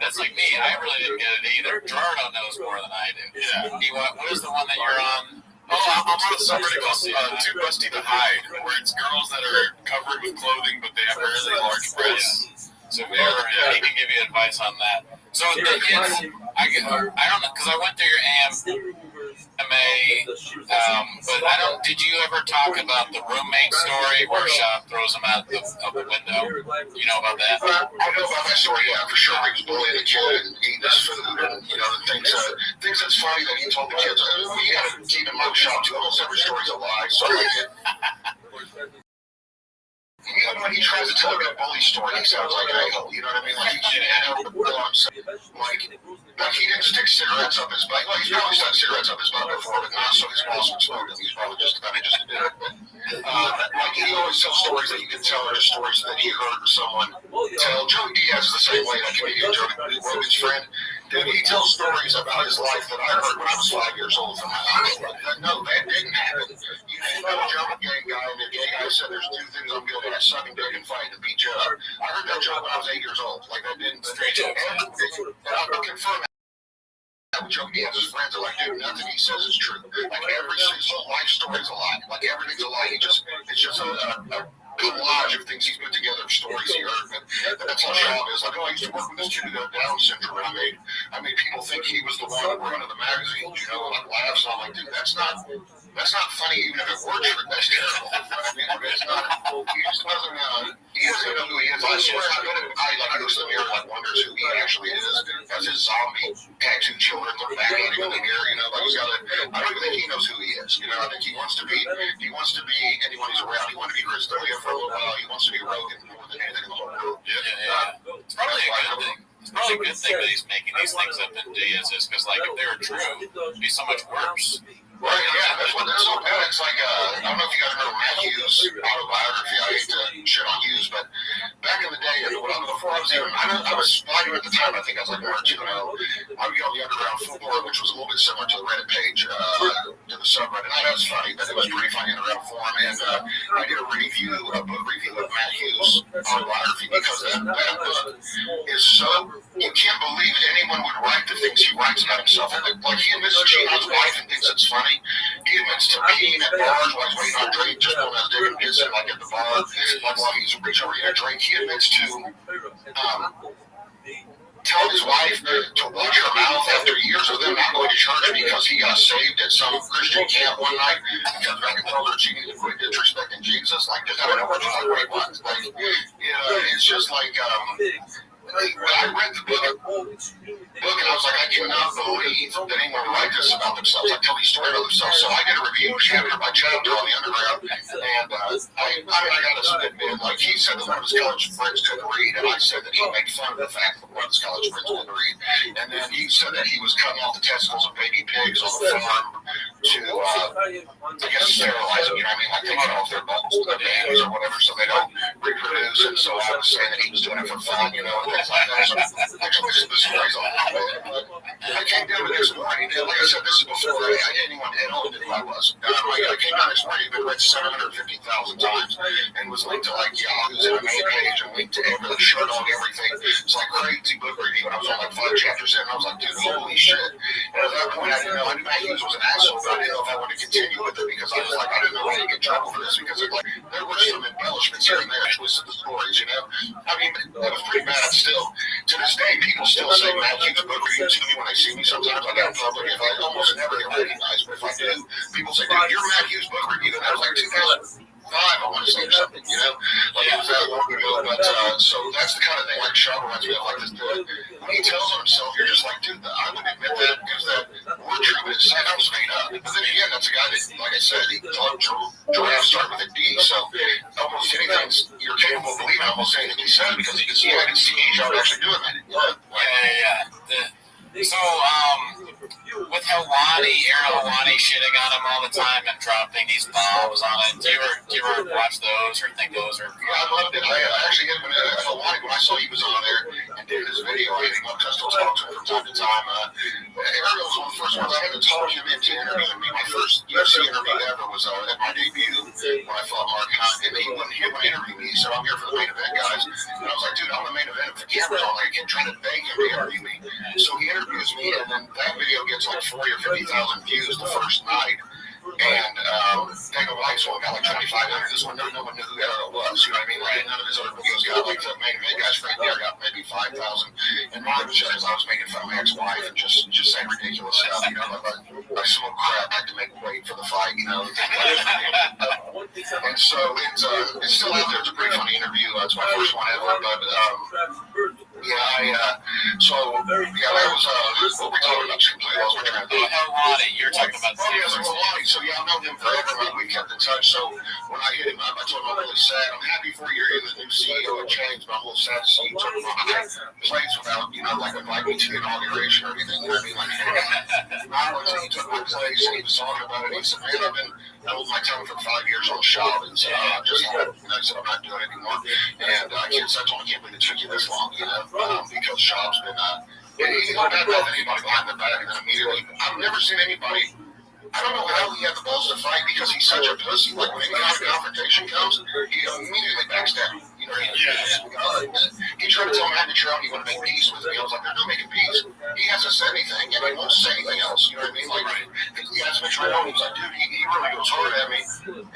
That's like me. I really didn't get it either. Gerardo knows more than I do. Yeah. What is the one that you're on? Oh, I'm on a subreddit called Too Busty to Hide, where it's girls that are covered with clothing, but they have really large breasts. So he can give you advice on that. So the kids, I don't know, because I went through your AMA, but I don't. Did you ever talk about the roommate story where Shop throws him out the window? You know about that? I know about that story, yeah, for sure. He was bullying the kid and eating his food, and things that's funny that he told the kids. We had to keep in mind Shop too. Almost every story's a lie, so even when he tries to tell a good bully story, he sounds like an a-hole. You know what I mean? Like he can't help but go on. Like he didn't stick cigarettes up his butt. Well, he's probably stuck cigarettes up his butt before, but not so his boss would smoke them. He's probably just did it. But he always tells stories that you can tell are just stories that he heard someone tell. Joey Diaz is the same way. That comedian Joey Rogan's friend. Dude, he tells stories about his life that I heard when I was 5 years old from my aunt. No, that didn't happen. You didn't know Joe, a gay guy, and the gay guy said there's two things I'm good at: sucking dick and fighting and beat you up. I heard that joke when I was 8 years old. Like that didn't. And I'll confirm that with Joe Diaz's friends are like, dude, nothing he says is true. Like his whole life story is a lie. Like everything's a lie. It's just a collage of things he's put together, stories he heard. But that's how Sean is. Like, I used to work with this kid who got Down syndrome, and I made people think he was the one running the magazines, like laughs. And I'm like, dude, that's not funny, even if it were true. That's terrible. I mean, it's not. He just doesn't know who he is. I swear, he looks in the mirror and wonders who he actually is. As his zombie tattooed children look back at him in the mirror, like he's got I don't even think he knows who he is. I think he wants to be anyone he's around. He wanted to be Chris D'Elia for a little while. He wants to be Rogan more than anything in the whole world. Yeah. It's probably a good thing. It's probably a good thing that he's making these things up in Diaz, because if they were true, it'd be so much worse. Right, yeah, that's so bad. It's like, I don't know if you guys remember Matt Hughes' autobiography. I hate to shit on Hughes, but back in the day, before I was even, I was fighting at the time. I think I was like 1 or 2 and 0. I would get on the Underground Forum, which was a little bit similar to the Reddit page, to the subreddit. That was funny, but it was pretty funny Underground Forum. And I did a book review of Matt Hughes' autobiography because that book is so, you can't believe that anyone would write the things he writes about himself. And like he admits to cheating on his wife and thinks it's funny. He admits to peeing at bars while he's waiting on a drink, just pulling his dick and pissing like at the bar, like while he's reaching over to get a drink. He admits to telling his wife to watch her mouth after years of them not going to church because he got saved at some Christian camp one night. He comes back and told her she needed to quit disrespecting Jesus. Like, just out of nowhere, she's like, wait, what? Like, you know, it's just like, I read the book and I was like, I cannot believe that anyone would write this about themselves. Like, tell these stories about themselves. So I did a review chapter by chapter on the Underground, and I gotta admit, like, he said that one of his college friends couldn't read, and I said that he made fun of the fact that one of his college friends couldn't read. And then he said that he was cutting off the testicles of baby pigs on the farm to, I guess, sterilize them, you know what I mean? Like, taking off their buttons to their babies or whatever so they don't reproduce. And so I was saying that he was doing it for fun, you know, and things like that. So actually, this story's on I came down to this morning, and like I said, this is before I didn't even know who I was. I came down this morning, been read 750,000 times, and was linked to like Yahoo's MMA page and linked to every shirt on everything. It's like crazy book review, and I was on like 5 chapters in, and I was like, dude, holy shit. And at that point, I didn't know. I knew Matt Hughes was an asshole, but I didn't know if I wanted to continue with it because I was like, I didn't know how to get in trouble for this because it, like, there were some embellishments here and there, twists of the stories, you know. I mean, it was pretty bad. Still, to this day, people still say Matt Hughes book review to me when they see me. Sometimes I got in public, if I almost never get recognized, but if I do, people say, dude, you're Matt Hughes book review, and that was like 2005, I want to say, or something, you know, like it was that long ago. But so that's the kind of thing like Shaw reminds me of, like this dude. When he tells on himself, you're just like, dude, I would admit that is that word treatment is that was made up. But then again, that's a guy that, like I said, he taught giraffes start with a D, so almost anything you're capable of believing, almost anything he said, because you can see, I can see Shaw actually doing that. So, with Aaron Helwani shitting on him all the time and dropping these bombs on it, do you ever watch those or think those are? Yeah, I loved it. I actually hit him in Helwani when I saw he was on there and did his video. I hit him up, just to talk to him from time to time. Ariel was one of the first ones I had to talk him into interviewing me. My first UFC interview ever was at my debut when I fought Mark Hunt, and he wouldn't interview me. He said, I'm here for the main event, guys. And I was like, dude, I'm the main event. If the camera's on, I kept trying to beg him to interview me. So he interviews me, and then that video gets like 40 or 50,000 views the first night. And Dana White's one got like 2,500. This one, no one knew who Ariel was. You know what I mean? Like, none of his other videos got like the main event guys. Frank there got maybe 5,000. And mine was just because I was making fun of my ex-wife and just saying ridiculous stuff. You know, like I smoke crack, I had to make weight for the fight. You know. And so it's still out there. It's a pretty funny interview. It's my first one ever. But that was what we talked about. Completely lost my train of thought. Helwani, you're talking about. Helwani. So yeah, I've known him forever. We kept in touch. So when I hit him up, I told him I'm really sad. I'm happy for you. You're the new CEO of Change, but I'm a little sad to see you took my place without, you know, like inviting me to the inauguration or anything. You know what I mean? Like, I went to, he took my place and he was talking about it. He said, man, I've been holding my tongue for 5 years on shop, and so I just, you know, I said I'm not doing it anymore. And I can't believe it took you this long, you know, because shop's been he's not bad with anybody behind the back, and then immediately, I've never seen anybody. I don't know how he had the balls to fight because he's such a pussy. Like, when any kind of confrontation comes, he immediately backs down. You know, he tried to tell Matt Trump he wanted to make peace with me. I was like, they're not making peace. He hasn't said anything, and he won't say anything else. You know what I mean? Like, he asked me, he was like, dude, he really goes hard at me.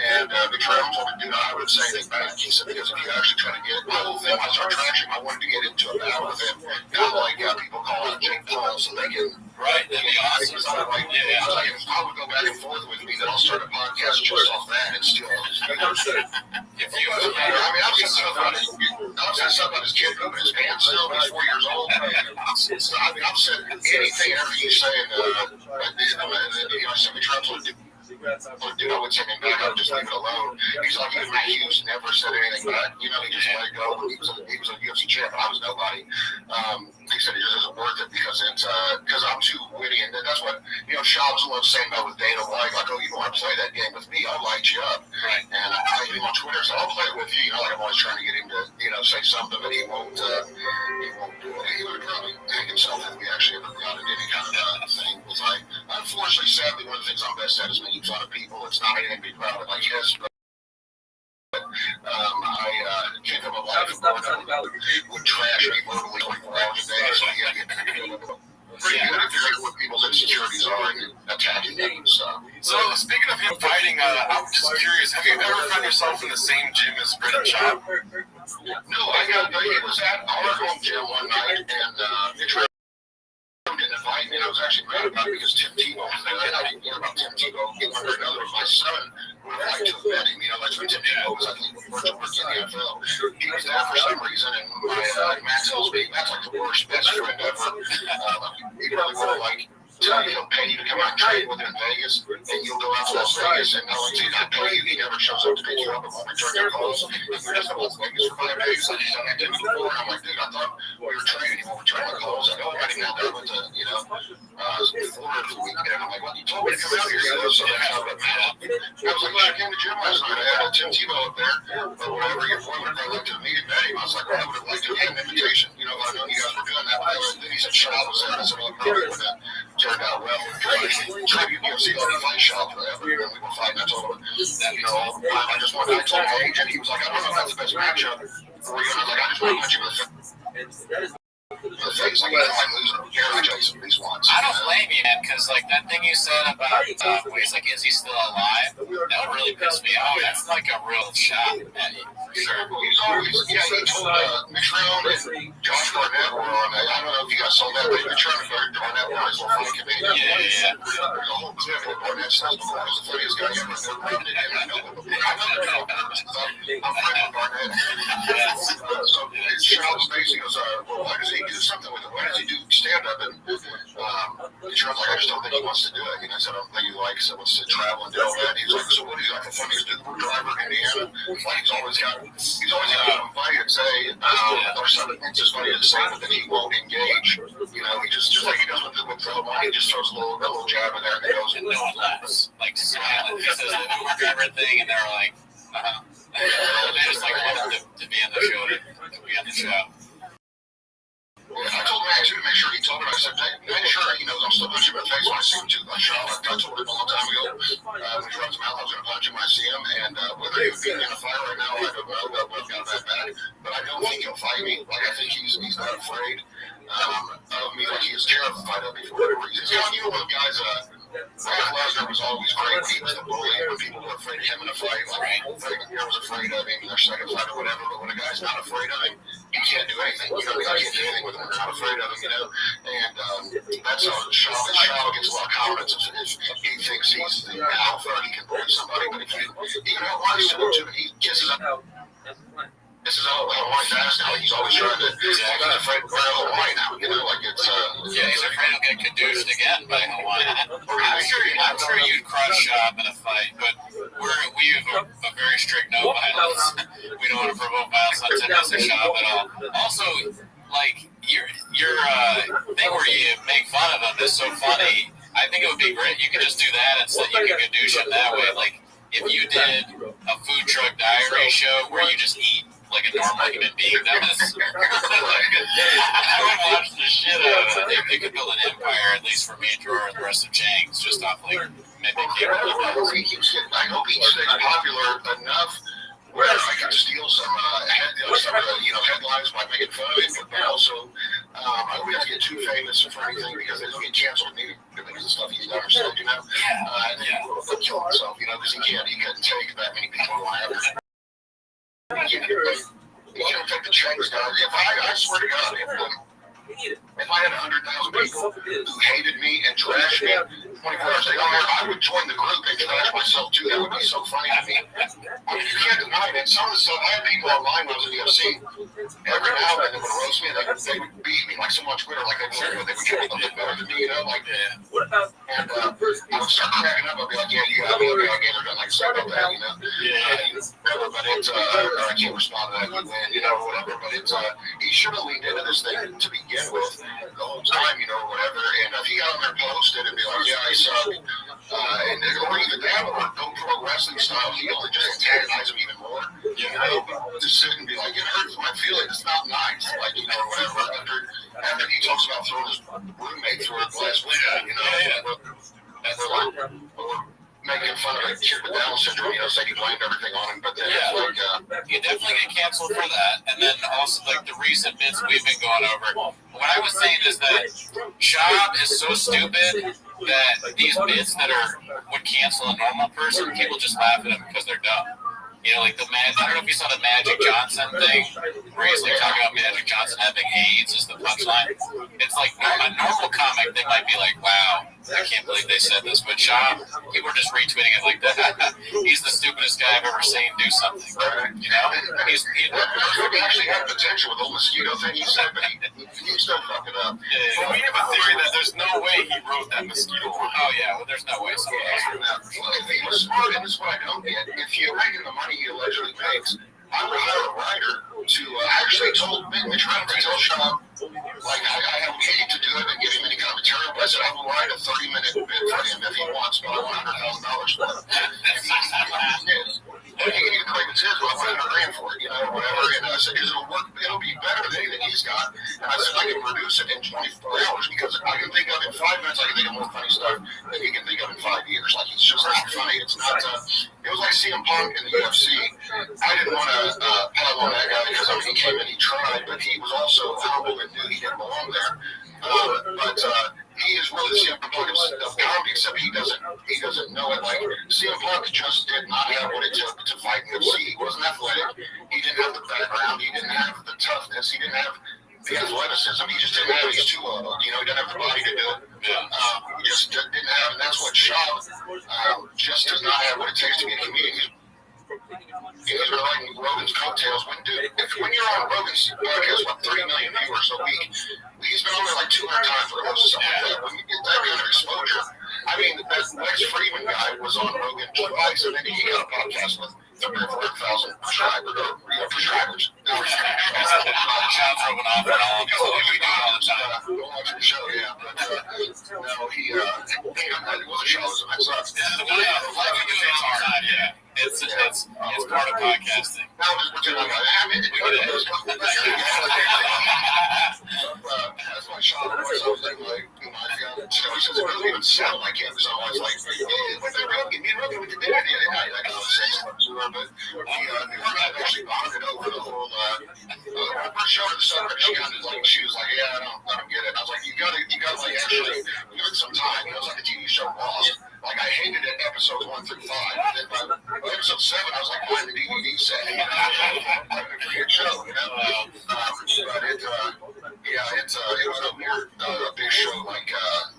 And Trump told me, dude, I wouldn't say anything back. He said, because if you actually try to get my whole thing, I started traction. I wanted to get into a battle with him. Not like people call out Jake Paul so they can. Right, that'd be awesome. I would go back and forth with me, then I'll start a podcast just off that and still. If you, I mean, I've said stuff about his kid pooping his pants still. He's 4 years old. I've said anything and everything you say, and I said, Trump's going to do. Dude, I would send him back. I would just leave it alone. He's like, Matt Hughes never said anything back. You know, he just let it go. He was a UFC champ, but I was nobody. He said it just isn't worth it because I'm too witty, and that's what Shabs loves saying about with Dana White. Like, oh, you don't want to play that game with me? I'll light you up. Right. And I hit him on Twitter, so I'll play it with you. You know, like I'm always trying to get him to say something, but he won't do it. He would probably hang himself if we actually ever got into any kind of thing. Because unfortunately, sadly, one of the things I'm best at is making fun of people. It's not anything to be proud of, I guess, but I came from a life of would trash me verbally 24 hours a day, so yeah, pretty good at figuring what people's insecurities are and attacking them and stuff. So, speaking of him fighting, I'm just curious, have you ever found yourself in the same gym as Brendan Schaub? No, he was at our home gym one night, and didn't invite me, and I was actually proud about it because Tim Tebow was there. I didn't hear about Tim Tebow. One way or another, my son would have liked to have met him. Like when Tim Tebow was, I think, working in the NFL. He was there for some reason, and Matt tells me Matt's like the worst best friend ever. He really would have he'll pay you to come out and trade with him in Vegas, and you'll go out to Las Vegas, and not only does he not pay you, he never shows up to pick you up and won't return your calls. And you're just in Las Vegas for 5 days. And he's done that to me before, and I'm like, dude, I thought we were trading, he won't return my calls. I know I'm running out there with Florida for the weekend. I'm like, well, you told me to come out here, so that's how it Matt. I was like, you came to the gym last night. I had Tim Tebow up there, but whatever your appointment, I looked at the meeting met him. I was like, well, I would have liked to have an invitation. I know you guys were doing that. But then he said, Shaw was there. I said, well, probably wouldn't have turned out well. Tribute UFC on the fight shop forever, and we were fighting. I told him, I just wanted to tell my agent. He was like, I don't know if that's the best matchup for you. And I was like, I just want to punch you with the face. Like, I'm losing Gary Jason these ones. I don't blame you, man, because that thing you said about where he's like, is he still alive? That would really piss me off. That's like a real shot at you. Sure. He's always, he told Mitrione and Josh Barnett were on that. I don't know if you guys saw that, but Mitrione and Barnett were on his little funny comedian. Yeah. There's a whole clip of Barnett says before he was the funniest guy ever. Never read it, and I know him. I'm friends with Barnett. So Charles Macy goes, well, why does he do something with it? Why does he do stand-up? And Mitrione's like, I just don't think he wants to do it. And I said, I don't think he likes it, wants to travel and do all that. He's like, so what do you like the funniest driver in Indiana? Like, he's always got to fight and say, or something that's just funny to say, but then he won't engage. He just like he does with the money, he just throws a little jab in there and it goes. No one laughs. Like, smiling. He says the Uber driver thing, and they're like, they just like wanted to be on the show, to be on the show. I told Matt too to make sure he told him. I said, make sure he knows I'm still punching him in the face when I see him too. I told him a long time ago when he runs him out, I was going to punch him when I see him. And whether he would be in a fight right now, I don't know. I've got that bad. But I don't think he'll fight me. Like, I think he's not afraid of me. Like, he was terrified of me for whatever reason. You know, one of the guys, Brock Lesnar was always great. He was the bully when people were afraid of him in a fight. Like, Frank McGill was afraid of him in their second fight or whatever. But when a guy's not afraid of him, he can't do anything. You can't do anything with him when you're not afraid of him, And that's how Shaw gets a lot of confidence. If he thinks he's the alpha, he can bully somebody. But if you even have wants to him, he kisses up. This is all about White's ass now. He's always trying to. He's afraid to wear Hawaii now. Like it's. Yeah, he's afraid he'll get caduced again by Hawaii. I'm sure you'd crush Schaub in a fight, but we have a very strict no violence. We don't want to provoke violence on Mr. Schaub at all. Also, like your thing where you make fun of him is so funny. I think it would be great. You could just do that and so you could caduce him that way. Like if you did a food truck diary show where you just eat like a normal human being does. I would watch the shit out of it. They could build an empire, at least for me and Drawer and the rest of Chang's, just off like mimicking. I hope he stays popular enough where I can steal some headlines by making fun of him, but also I don't have to get too famous for anything because they don't get canceled me because of stuff he's done or said, and then he'll kill himself, because he couldn't take that many people on average. You can't take the Chinese guy. I swear to God, if I had 100,000 people who hated me and trashed me 24 hours a day, I would join the group and trash myself too. That would be so funny to me. I mean, you can't deny it. Some of the stuff, I had people online when I was in the UFC, every now and then they would roast me and they would beat me, like someone on Twitter, like they would get me look better than me, and I would start cracking up. I'd be like, yeah, you got me, okay, they're done like say about that, but it's, I can't respond to that, you win, whatever, but it's, he should have leaned into this thing to begin with the whole time, whatever, and if he got on there posted and be like, yeah, I suck, or even that, or no pro wrestling style heel, and just antagonize him even more. To sit and be like, it hurts my feelings. It's not nice. Like, whatever. After he talks about throwing his roommate through a glass window, and they're like, making fun of a kid with Down syndrome, saying he blamed everything on him, but then it's like, you definitely get canceled for that. And then also, like, the recent bits we've been going over. What I was saying is that Shab is so stupid that these bits that would cancel a normal person, people just laugh at them because they're dumb. Like the I don't know if you saw the Magic Johnson thing, where he's like talking about Magic Johnson having AIDS is the punchline. It's like a normal comic, they might be like, wow, I can't believe they said this, but Shab, people are just retweeting it like that. He's the stupidest guy I've ever seen do something. He's actually had potential with the mosquito thing he said, but he still fucked it up. But we have a theory that there's no way he wrote that mosquito. Oh yeah, well there's no way someone else wrote that. If he was smart, and this is what I don't get, if you're making the money he allegedly makes, I would hire a writer to actually told Mitch Reynolds to tell Shab, like, I have paid to do it and give him any kind of material, but I said I will write a 30-minute bit for him if he wants, but I want $100,000 for it. If he can claim it's his, well, I want $100,000 for it, whatever. And I said, it'll work, it'll be better than anything he's got. And I said, I can produce it in 24 hours because I can think of in 5 minutes, I can think of more funny stuff than he can think of in 5 years. Like, it's just not funny. It's not, it was like CM Punk in the UFC. I didn't want to pile on that guy because he came in, he tried, but he was also humble and knew he didn't belong there. But he is really CM Punk of comedy, except he doesn't know it. Like, CM Punk just did not have what it took to fight in the UFC. He wasn't athletic. He didn't have the background. He didn't have the toughness. He didn't have the athleticism. He just didn't have it. He's too old. He didn't have the body to do it. He just didn't have it. And that's what Shab just does not have what it takes to be a comedian. He's relying on Rogan's coattails. When you're on Rogan's podcast, about 30 million viewers a week, he's been on there like 200 times or something like that. When you get that kind of exposure, I mean, that Lex Friedman guy was on Rogan twice, and then he got a podcast with 300,000 prescribers. Shab rubbing off on all of us like we do all the time. Don't watch the show, yeah. But no, he wasn't show. It's part of podcasting. That's why Sean was always like, he says it doesn't even sound like him. So I was like, me and Rogan, we did dinner the other night. I got say something to her, but we actually bonded over the whole, when I first showed her the subject, she was like, yeah, I don't get it. I was like, you gotta like actually give it some time. It was like a TV show Lost. Like, I hated it episodes 1 through 5. And then by episode 7, I was like, why the DVD set? It was a great show, but it was a weird, big show. Like,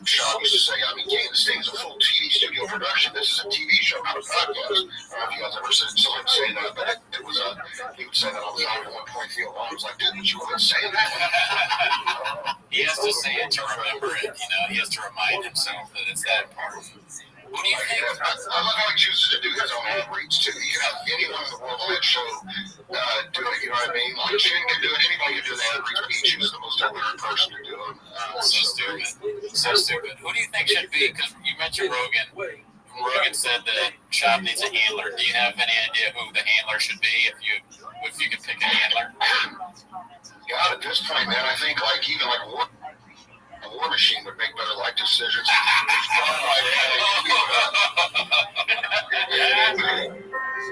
Sean used to say, I mean, this thing is a full TV studio production. This is a TV show, not a podcast. I don't know if you guys ever saw him say that, but it was he would say that all the time. At one point, Theo Long was like, dude, would you quit saying that? He has to say it to remember it, he has to remind himself that it's that important. What do you think? I love how he chooses to do his own outreach too. You can have anyone in the world on that show do it. You know what I mean? Like Shin can do it. Anybody can do the outreach, but he chooses the most ignorant person to do it. So stupid. Who do you think should be? Because you mentioned Rogan. Rogan said that Shab needs a handler. Do you have any idea who the handler should be? If you could pick a handler. Yeah, at this point, man, I think like even like a War Machine would make better life decisions.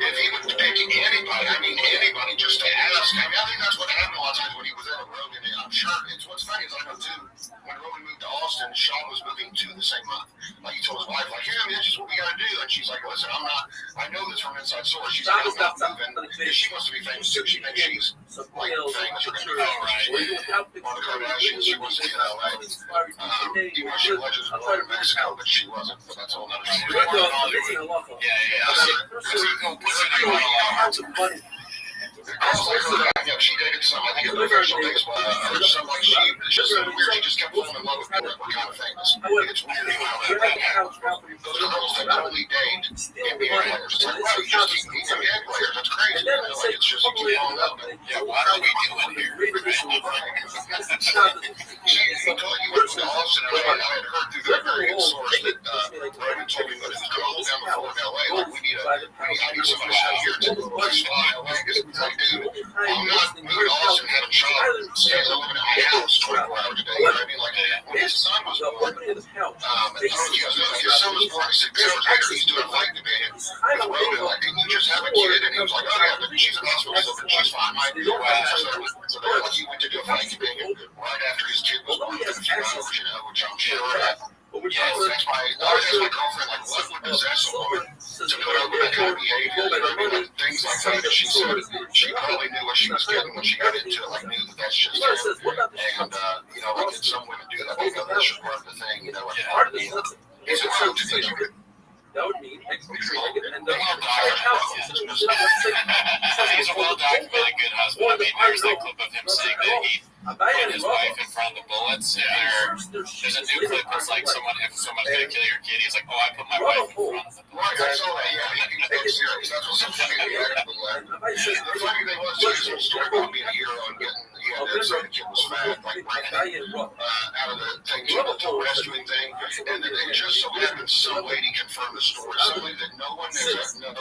If he would pick anybody just to ask. I think that's what happened a lot of times when he was at Rogan. And I'm sure what's funny is I know too, when Rogan moved to Austin, Sean was moving too the same month. Like he told his wife, like, yeah, this is what we gotta do. And she's like, listen, I know this from inside source. She's like, I'm not moving. Because she wants to be famous too. She thinks she's like famous. You're gonna be on the Kardashians. She wants to be in LA. Even though she allegedly was born in Mexico, but she wasn't. But that's a whole nother story. She dated some, I think, a professional baseball or something like she just weird. She just kept falling in love with people that were kind of famous. It's weird how those girls that totally date NBA players. It's like, wow, you just keep meeting NBA players. That's crazy. Like, it's just, you keep falling in love. Yeah, what are we doing here? He told you went to Austin, and I had heard through the very good source that Rogan told me that his girl down the floor in LA, like, we need I need somebody out here to fly away because it's like, dude, I'm not me and Austin had a child staying living in my house 24 hours a day. You know what I mean? Like, when his son was born, I don't know if you guys know, his son was born 6 hours later. He's doing a flight companion with Roman. Like, didn't you just have a kid? And he was like, oh yeah, but she's in the hospital, so she's fine. My wife is there. So they're like, he went to do a flight companion right after his kid was born within a few hours, you know, which I'm sure that's my girlfriend. Like, what would possess a woman to put up with that kind of behavior? You know what I mean? Like, things like that she said, she probably knew what she was getting when she got into it. Like, knew that that's just him. And, you know, like, some women do that. They know that's just part of the thing, you know. Like, it's a hard to do. That would mean execution and the He's a well-documented good husband. I mean, there's that clip of him saying that he put his wife in front of the bullets. And there's a new clip that's like, if someone's going to kill your kid, he's like, oh, I put my wife in front of the bullets. I saw that, yeah. He's serious. That's what's so funny. The funny thing was, his whole story about being a hero and getting, he had that second kid was fat, like, breaking out of the thing, the rescuing thing. And then it just so happened some lady confirmed the story. Somebody that no one knows, no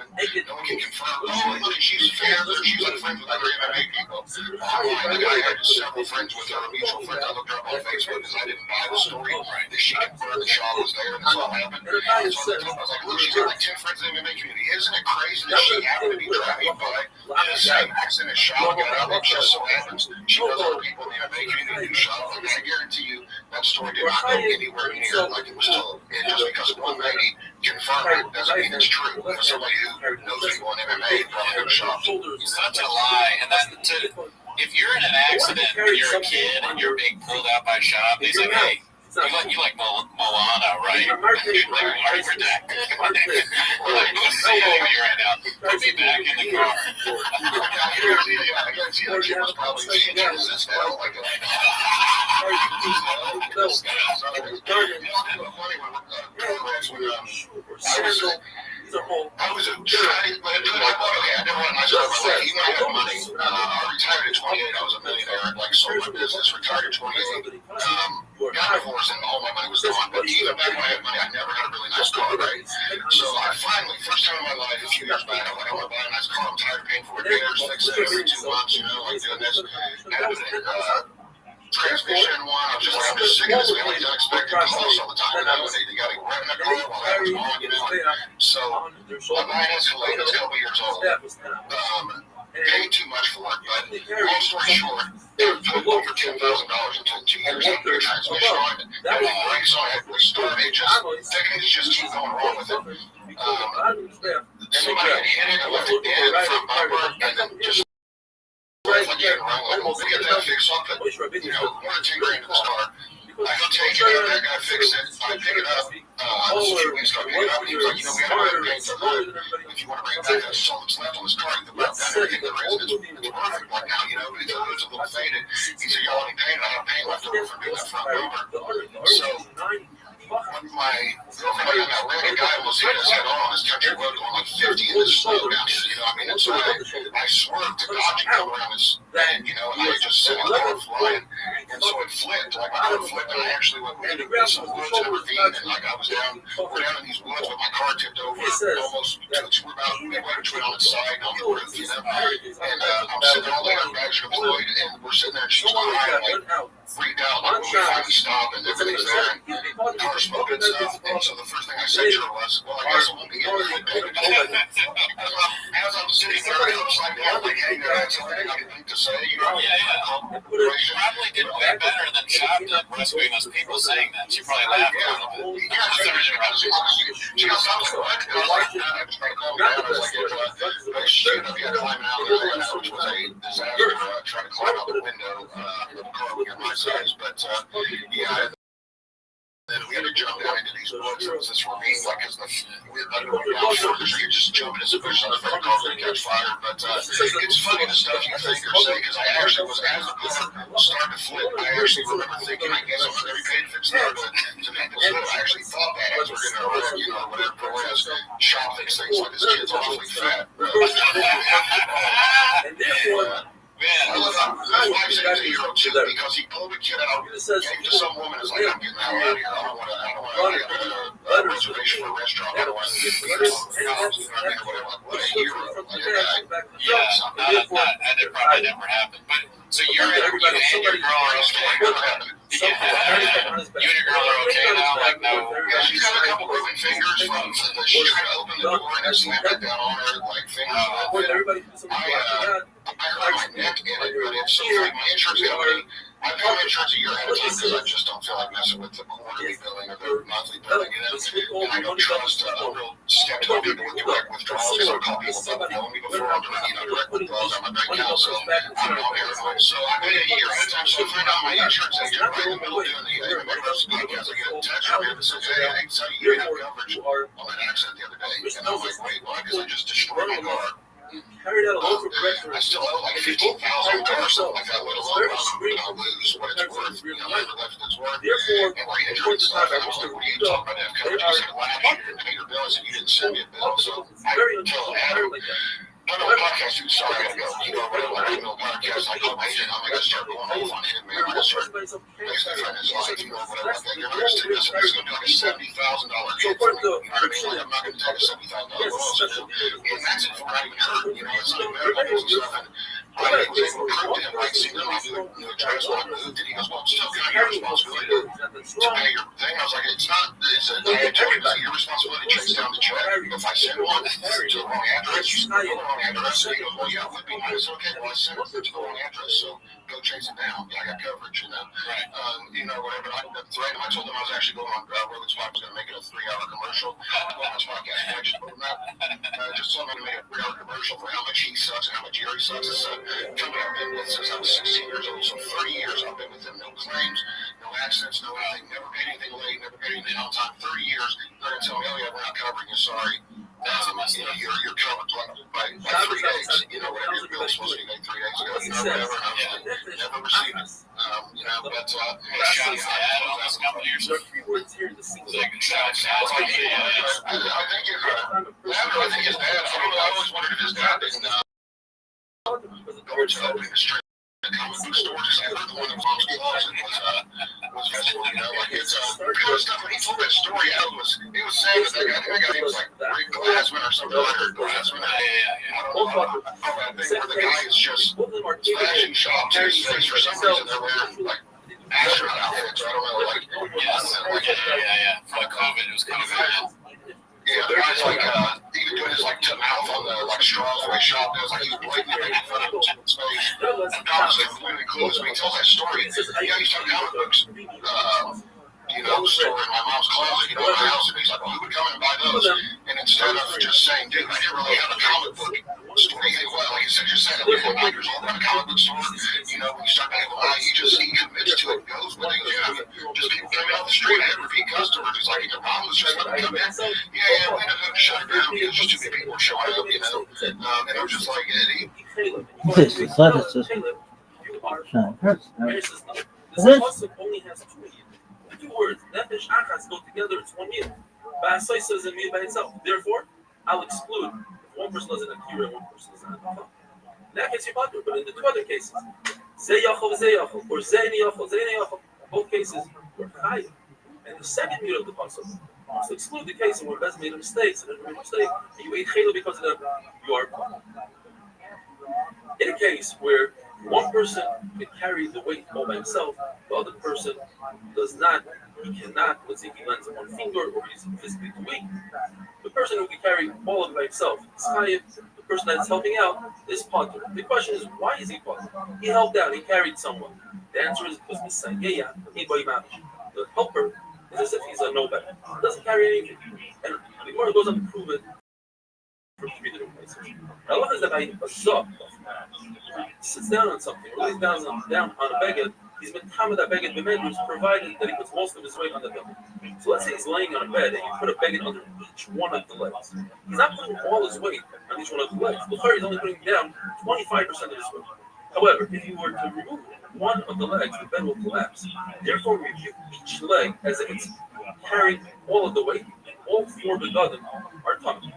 one can confirm. Oh, look, she's fans, or she's like friends with other MMA people. Online, the guy had several friends with her, mutual friends. I looked her up on Facebook because I didn't buy the story. That she confirmed the shot was there and this all happened. So I was like, look, she's got like 10 friends in the MMA community. Isn't it crazy that she happened to be driving by the same accident shot got out? It just so happens she knows other people in the MMA community who shot. And I guarantee you that story did not go anywhere near like it was told. And just because one lady confirmed it doesn't mean it's true. Somebody who knows people in MMA probably shot. It's such a lie. And then if you're in an accident and you're a kid and you're being pulled out by a shop, they say, hey, you like Moana, right? Are you redacted? Let's see you right now. Put me back in the car. I guarantee the kid was probably dangerous as hell. Like, I was a trying, but I never went myself. Even I had money. I retired at 28. I was a millionaire. Like, sold my business. Retired at 28. Got divorced, and all my money was gone. But even back when I had money, I never had a really nice car, right? So I finally, first time in my life, a few years back, I'm like, I want to buy a nice car. I'm tired of paying for repairs, fix it every 2 months, you know, like doing this. Transmission one. I was just like, I'm just sick of this family unexpected calls all the time. You know, they got to rent a car while I was gone, you know. So my mind Escalade is a couple years old. Paid too much for it, but long story short, they put over $10,000 into 2 years after the transmission on it. And the brakes on it, we started, things just keep going wrong with it. Somebody had hit it and left it in from bumper, and then just like getting wrong, like, we'll get that fixed up, but, you know, more than 10 grand in this car. I can take it, that guy fixed it, I pick it up, a few weeks ago, I pick it up, and he was like, you know, we got to pay for that, if you want to bring it back, that's all that's left on this car, you can put down everything there is, it's perfect right now, you know, but it's a little faded. He said, y'all only painted, I have paint left over from doing that front bumper. So, when my girlfriend got that red, a guy was hitting his head on this country road going like 50 in the slow down, you know, I mean, and so I swerved to dodge and come around this bend, you know, and I just sent the car flying, and so it flipped, like my car flipped, and I actually went into some woods in a ravine, and like we're down in these woods with my car tipped over, almost, we're about midway between on its side and on the roof, you know, and I'm sitting there, all the airbags are deployed, and we're sitting there, and she's crying, like, freaked out, like, when we finally stop, and everything's there, and the car smoking stuff, and so the first thing I said to her was, well, I guess I won't be getting anything paid. As I'm sitting there, upside down, like, hey, that's something I didn't think to say, you know? Yeah. She probably did way better than chopped up rescuing those people saying that. She probably laughed a little bit. She goes, I was like, what? And I was like, I was trying to calm down. I was like, shit, I got climbing out there, which was a disaster, trying to climb out the window of the car when you're my size, but, yeah, then we had to jump down into these woods. It was this ravine, like, because down further, so you just jump into some bushes, the car going to catch fire. But it's funny the stuff you think or say, because I actually was, as the car started to flip, I actually remember thinking, I guess I'm going to be paid to fix that, to make this flip. I actually thought that as we're going to arrive, you know, whatever Perez shop fix things like this kid's awfully fat. And therefore, man, his wife said he's a hero too because he pulled a kid out, gave to some woman, is like, I'm getting out of here. I don't want to a reservation for a restaurant. Otherwise, what a hero. That probably never happened. But so you and your girl are okay. You and your girl are okay now? Like, no. Yeah, she's got a couple broken fingers from she tried to open the door and it slammed it down on her, like, fingers. I hurt my neck in it, but it's like my insurance company. I pay my insurance a year ahead of time because I just don't feel like messing with the quarterly billing or the monthly billing. And I don't trust real skeptical people with direct withdrawals because I'll call people that know me before I'm doing direct withdrawals on my bank account. So I'm all paranoid. So I pay a year ahead of time. So I find out my insurance agent right in the middle of doing the emergency podcast. I get a text from him that says, hey, I tell you, you didn't have coverage on that accident the other day. And I'm like, wait, why? Because I just destroyed my car. I still owe like $15,000 or something like that, let alone I'll lose what it's worth, the life it's worth, and like injured stuff. And I was like, what are you talking about? Have coverage? He said, last year you didn't pay your bill. I said, you didn't send me a bill. So I told Adam, I know a podcast, dude, sorry, I gotta go. Whatever, I know a podcast, I called my agent, I'm gonna start going off on him, man. I'm gonna start basically trying his life, whatever. Like, you're not gonna take this, it's gonna be like a $70,000 hit for me, you know what I mean? Like, I'm not gonna take a $70,000 loss, and that's it for not even hurt, it's like medical bills and stuff, and I was able to prove to him, like, see, my new address when I moved, and he goes, well, it's still kind of your responsibility to pay your thing. I was like, it's not, it's your responsibility to chase down the check. If I send one to the wrong address, you send the wrong address, and he goes, well, yeah, it would be nice. Okay, well, I sent it to the wrong address, so go chase it down. Yeah, I got coverage, whatever. I told him I was actually going on Rogan's podcast, going to make it a 3-hour commercial. On his podcast, I just told him that. Just told him to make a 3-hour commercial for how much he sucks and how much Jerry sucks. It's a company I've been with since I was 16 years old, so 30 years I've been with them. No claims, no accidents, no anything. Never paid anything late, never paid anything on time. 30 years, they're going to tell me, oh, yeah, we're not covering you, sorry. You're covered by 3 days. Whatever your bill was supposed to be made 3 days ago, whatever. And I was never received it. But shout out to Adam, this company or something. I think his dad, I always wondered if his dad didn't go to opening the street. The comic book store, just I heard the one that was on his closet was visual, like it's kind of stuff. When he told that story, Adam he was saying that guy, he was like Rick Glassman or something. I heard Glassman. I don't know how that thing where the guy is just smashing shop to his face for some reason. They're wearing like astronaut outfits. I don't know, like For the COVID, it was kind of bad. Yeah, the guy's like, even doing his like to mouth on the like straws the way Shop does, like he was blatantly making fun of him in space. And Tom was like completely clueless when he tells that story. Yeah, he's talking comic books, store in my mom's closet, in my house, and he's like, well, who would come in and buy those? And instead of just saying, dude, I didn't really have a comic book store. Like instead of just saying, we had 9 years old, at a comic book store, when you start to have a lie, he commits to it and goes with it. Just people coming off the street, I had repeat customers. It's like, your mom was just let me come in. Yeah, we ended up shutting down because just too many people were showing up, And I'm just like, Eddie. This is lettuce. This also only has 2 years. 2 words, nefesh achas go together, it's 1 year. Ba'asai says it by itself. Therefore, I'll exclude if one person doesn't appear and one person doesn't have. In that case, you're butter. But in the 2 other cases, Zeyachov, or Zeyachov, both cases were chayiv. And the second year of the pasuk was to exclude the case where Bez made mistakes and every mistake, and you ate chayla because of them, you are. In a case where one person can carry the weight all by himself, the other person does not, he cannot, let's say he lends one finger or he's physically too weak. The person who can carry all of it by himself is chayiv. The person that's helping out is potter. The question is, why is he potter? He helped out, he carried someone. The answer is because the helper is as if he's a nobody. He doesn't carry anything. And the Gemara goes on to prove it from 3 different places. Allah is that by a zok sits down on something, or lays down on a beged, he's been common that beged b'medrus, provided that he puts most of his weight on the beged. So let's say he's laying on a bed and you put a beged under each one of the legs. He's not putting all his weight on each one of the legs. Bukhari is only putting down 25% of his weight. However, if you were to remove one of the legs, the bed will collapse. Therefore, we view each leg as if it's carrying all of the weight. All 4 begadim are tummy.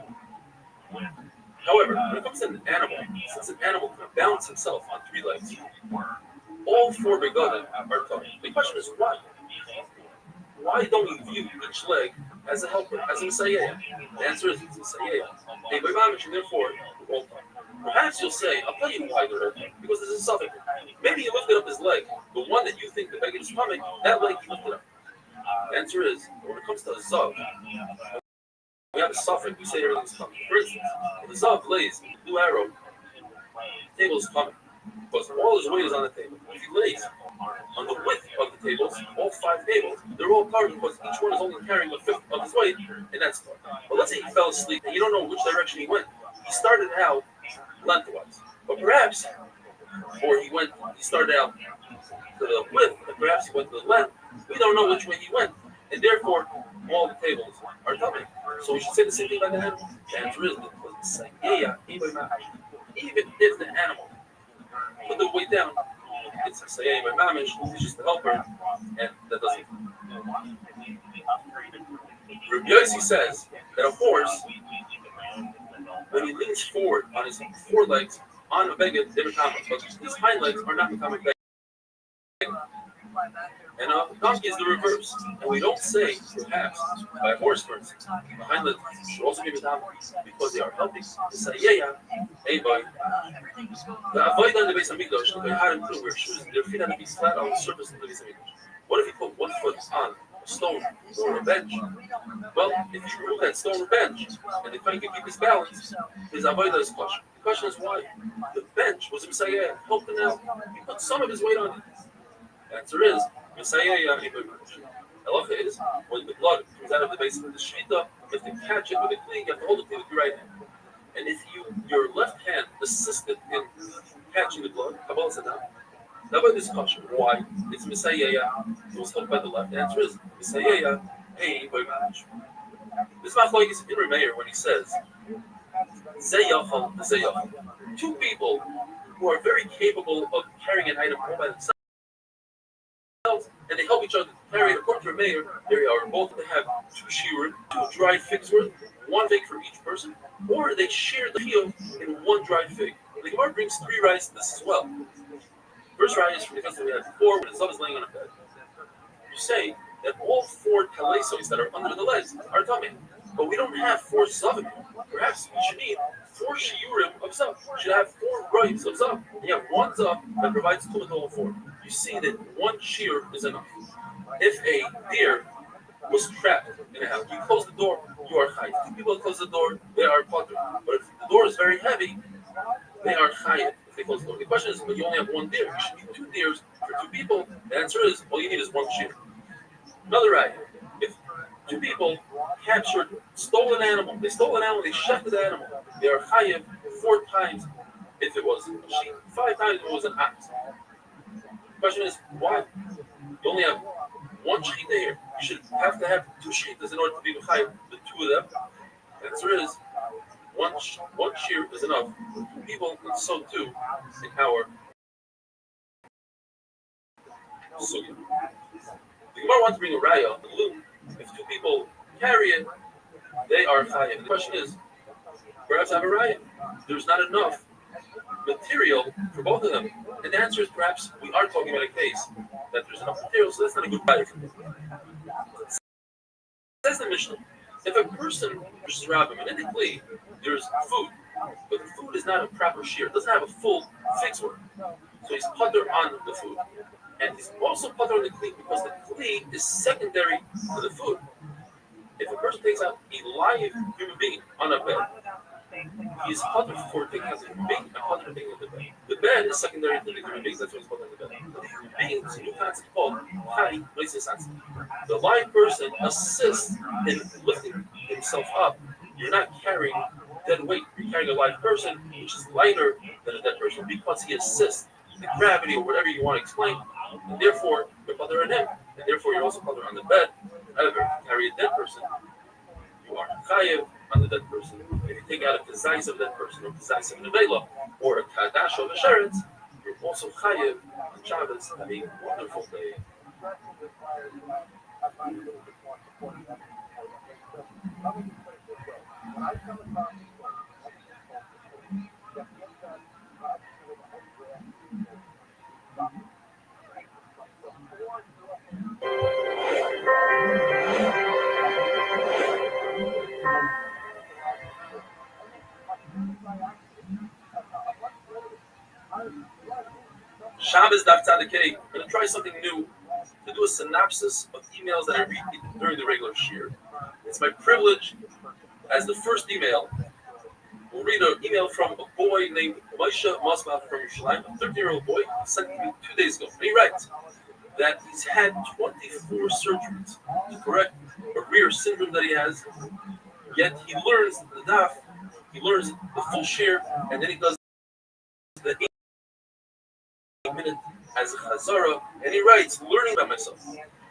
However, when it comes to an animal, since an animal can balance himself on 3 legs, all 4 begadim are tummy. The question is why? Why don't we view each leg as a helper, as a Messiah? The answer is Messiah. Hey, by Mamish, and therefore, well, perhaps you'll say, I'll tell you why they're open, because there's a suffix. Maybe he lifted up his leg, the one that you think the beggar is coming, that leg he lifted up. The answer is, when it comes to a Zav, we have a suffix, we say everything's coming. For instance, if the Zav lays the blue arrow, the table is coming, because all his weight is on the table. If he lays on the width of the tables, all 5 tables, they're all covered because each one is only carrying a fifth of his weight, and that's fine. But let's say he fell asleep and you don't know which direction he went. He started out lengthwise, but perhaps, or he started out to the width, and perhaps he went to the length. We don't know which way he went, and therefore all the tables are coming. So we should say the same thing about the animal. The answer is because even if the animal put the weight down, it's a sayay by mamish, it's just a helper, and that doesn't. Rabbi Yossi says that a horse, when he leans forward on his forelegs on a beggar, they're common, but his hind legs are not becoming beggar. And a donkey is the reverse. And we don't say, perhaps, by a horse, for instance, the hind legs should also be common because they are helping. It's a hey boy. The avoid on the base of Mikdash, the Harim Kru, where shoes, their feet have to be flat on the surface of the base of Mikdash. What if you put one foot on a stone or a bench? Well, if you remove that stone or bench, and the kohen can keep his balance, his avodah is question. The question is why? The bench was Messiah, helping out. He put some of his weight on it. The answer is Messiah. Halacha is when the blood comes out of the base of the shita, you have to catch it with a clean. You have to hold it with your right hand. And if your left hand assisted in catching the blood, Kabbalah said that. Now by this question, why? It's Messiah. It was helped by the left. The answer is Messiah. Hey, by marriage. This machlokes is in Rameir when he says, Zeyachal, Zeyachal. 2 people who are very capable of carrying an item all by themselves, and they help each other carry it. According to Rameir, they are both to have 2 shiur, 2 dried figs worth, 1 fig for each person, or they share the field in 1 dried fig. The Gemara brings 3 rice to this as well. First rice from the case that we had before when the Zav is laying on a bed. You say that all 4 telesos that are under the legs are tummy, but we don't have 4 zavim. Perhaps we should need 4 shiurim of zav. We should have 4 rice of zav. And you have 1 zav that provides 2 of all 4. You see that 1 shiur is enough. If a deer was trapped in a house, you close the door, you are chayv. 2 people close the door, they are potter. But if the door is very heavy, they are chayv. If they close the door. The question is, but you only have 1 deer. You should need 2 deers for 2 people. The answer is, all you need is 1 shiur. Another right. If 2 people stole an animal, they shechted the animal, they are chayiv 4 times if it was a sheep, 5 times if it was an ox. The question is, why? You only have 1 shechita here. You should have to have 2 shechitas in order to be chayiv the 2 of them. The answer is, 1 shear is enough for 2 people, and so too in our sugya. The Gemara wants to bring a raya, the loom. If 2 people carry it, they are chayiv. The question is, perhaps have a raya. There's not enough material for both of them. And the answer is perhaps we are talking about a case that there's enough material, so that's not a good raya for them. Says the Mishnah, if a person versus rabbinitically, there's food, but the food is not a proper shear, it doesn't have a full fixed work. So he's putter on the food. And he's also putter on the kli because the kli is secondary to the food. If a person takes out a live human being on a bed, he's putter for taking out the human being and putter taking out the bed. The bed is secondary to the human being, that's why he's putter on the bed. But the human being is a new concept called Hai Noisesansi. The live person assists in lifting himself up. You're not carrying dead weight, you're carrying a live person, which is lighter than a dead person because he assists the gravity or whatever you want to explain, and therefore you're putter on him, and therefore you're also putter on the bed. However, if you carry a dead person, you are chayiv on the dead person. If you take out a kazais of that person, or kazais of nevela, or a kadash of a sheretz, you're also chayiv on Shabbos. Having a wonderful day. Tzaddik, I'm going to try something new, to do a synopsis of emails that I read during the regular shir. It's my privilege, as the first email, we'll read an email from a boy named Moshe Mosbach from Yerushalayim, a 13-year-old boy, sent me 2 days ago. And he writes that he's had 24 surgeries to correct a rare syndrome that he has, yet he learns the daf, he learns the full shir, and then he does the 8-minute as a chazara, and he writes, learning by myself.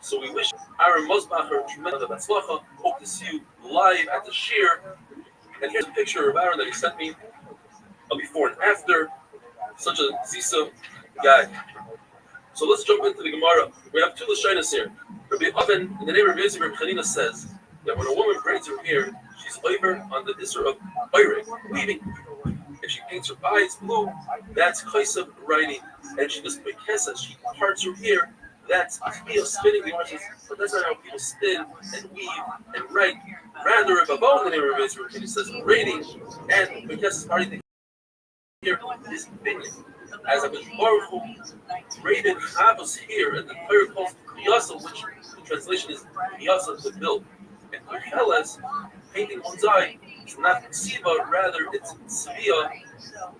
So we wish Aaron Mosbacher tremendous batzlacha. Hope to see you live at the shir. And here's a picture of Aaron that he sent me, a before and after. Such a zisa guy. So let's jump into the Gemara. We have 2 lashonos here. Rabbi Oven, in the name of Rabbi Yosef Chanina, says that when a woman braids her hair, she's over on the isser of oireg, weaving. If she paints her eyes blue, that's kaisab writing. And she does bekesa, she parts her hair, that's spinning. The artist, but that's not how people spin and weave and write. Rather, Rabbi Oven, in the name of Rabbi Yosef Chanina, says braiding and bekesa parting here is binyan. As a Baruch Hu braided Chavos here, and the Torah calls Piyasa, which the translation is Piyasa, to build. And Kucheles, painting one's eye, is not Tsiva, rather it's Tzviya,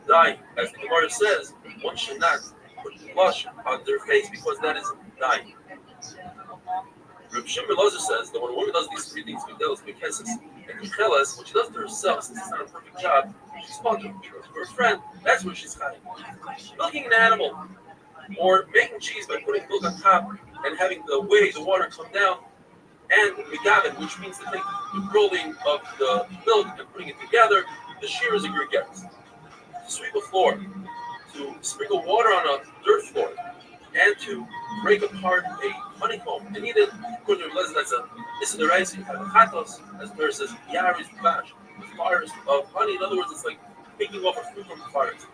dying. As the Gemara says, one should not put blush on their face because that is dying. Reb Shimon Lazar says that when a woman does these 3 things, Midelos, Mekeses, and Kucheles, what she does to herself, since it's not a perfect job, she's sponsored. For a friend, that's what she's hiding. Milking an animal, or making cheese by putting milk on top and having the way the water come down, and megavin, which means to take the rolling of the milk and putting it together. The shear is a greget. To sweep a floor, to sprinkle water on a dirt floor, and to break apart a honeycomb and eat it. According to Lezer, that's a issa d'oraisa. You have the chatos, as the verse says, yaris bash, the fires of honey. In other words, it's like picking off a fruit from the fires.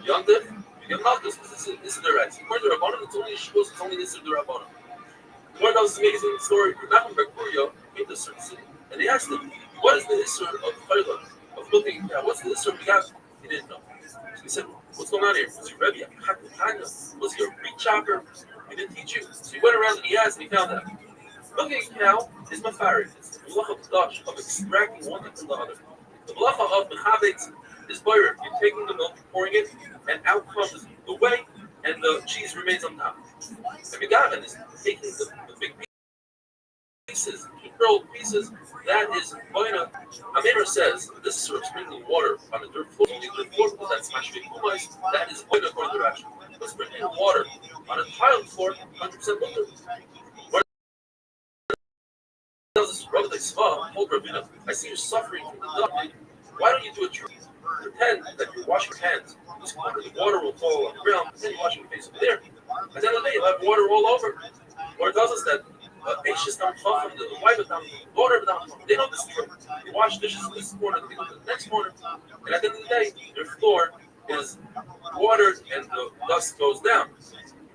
Yontif, you get malchus because it's issa d'oraisa. According to Rabbanon, it's only shvus, it's only issa d'Rabbanon. One of those amazing story. Nachman bar Kuria came to a certain city, and they asked him, "What is the issa of chayla, of looking? What's the issa of megav?" He didn't know. So he said, "What's going on here? Was your Rebbe a hakutanya? Was he a reed chopper? He didn't teach you." So he went around and he asked, and he found out. Milking a cow is mafarid. It's the malacha of Dutch of extracting one thing from the other. The malacha of mechabetz is boirer. You're taking the milk, pouring it, and out comes the whey, and the cheese remains on top. And megavin is taking the big pieces, rolled pieces. That is boina. Amir says this is sort of sprinkling water on the dirt floor. The floor that's mashvik kumais. That is boina according to Rashi. But sprinkling water on a tiled floor, 100% mutter. Rabbi Sva told Rabbeinu, I see you suffering from the dust. Why don't you do a trick? Pretend that you're washing your hands. The water will fall on the ground, and then you're washing your face over there. At the end of the day, you'll have water all over. Or it tells us that the wife of them, daughter of them, they know this trick. You wash dishes in this corner, they go to the next corner, and at the end of the day, your floor is watered and the dust goes down.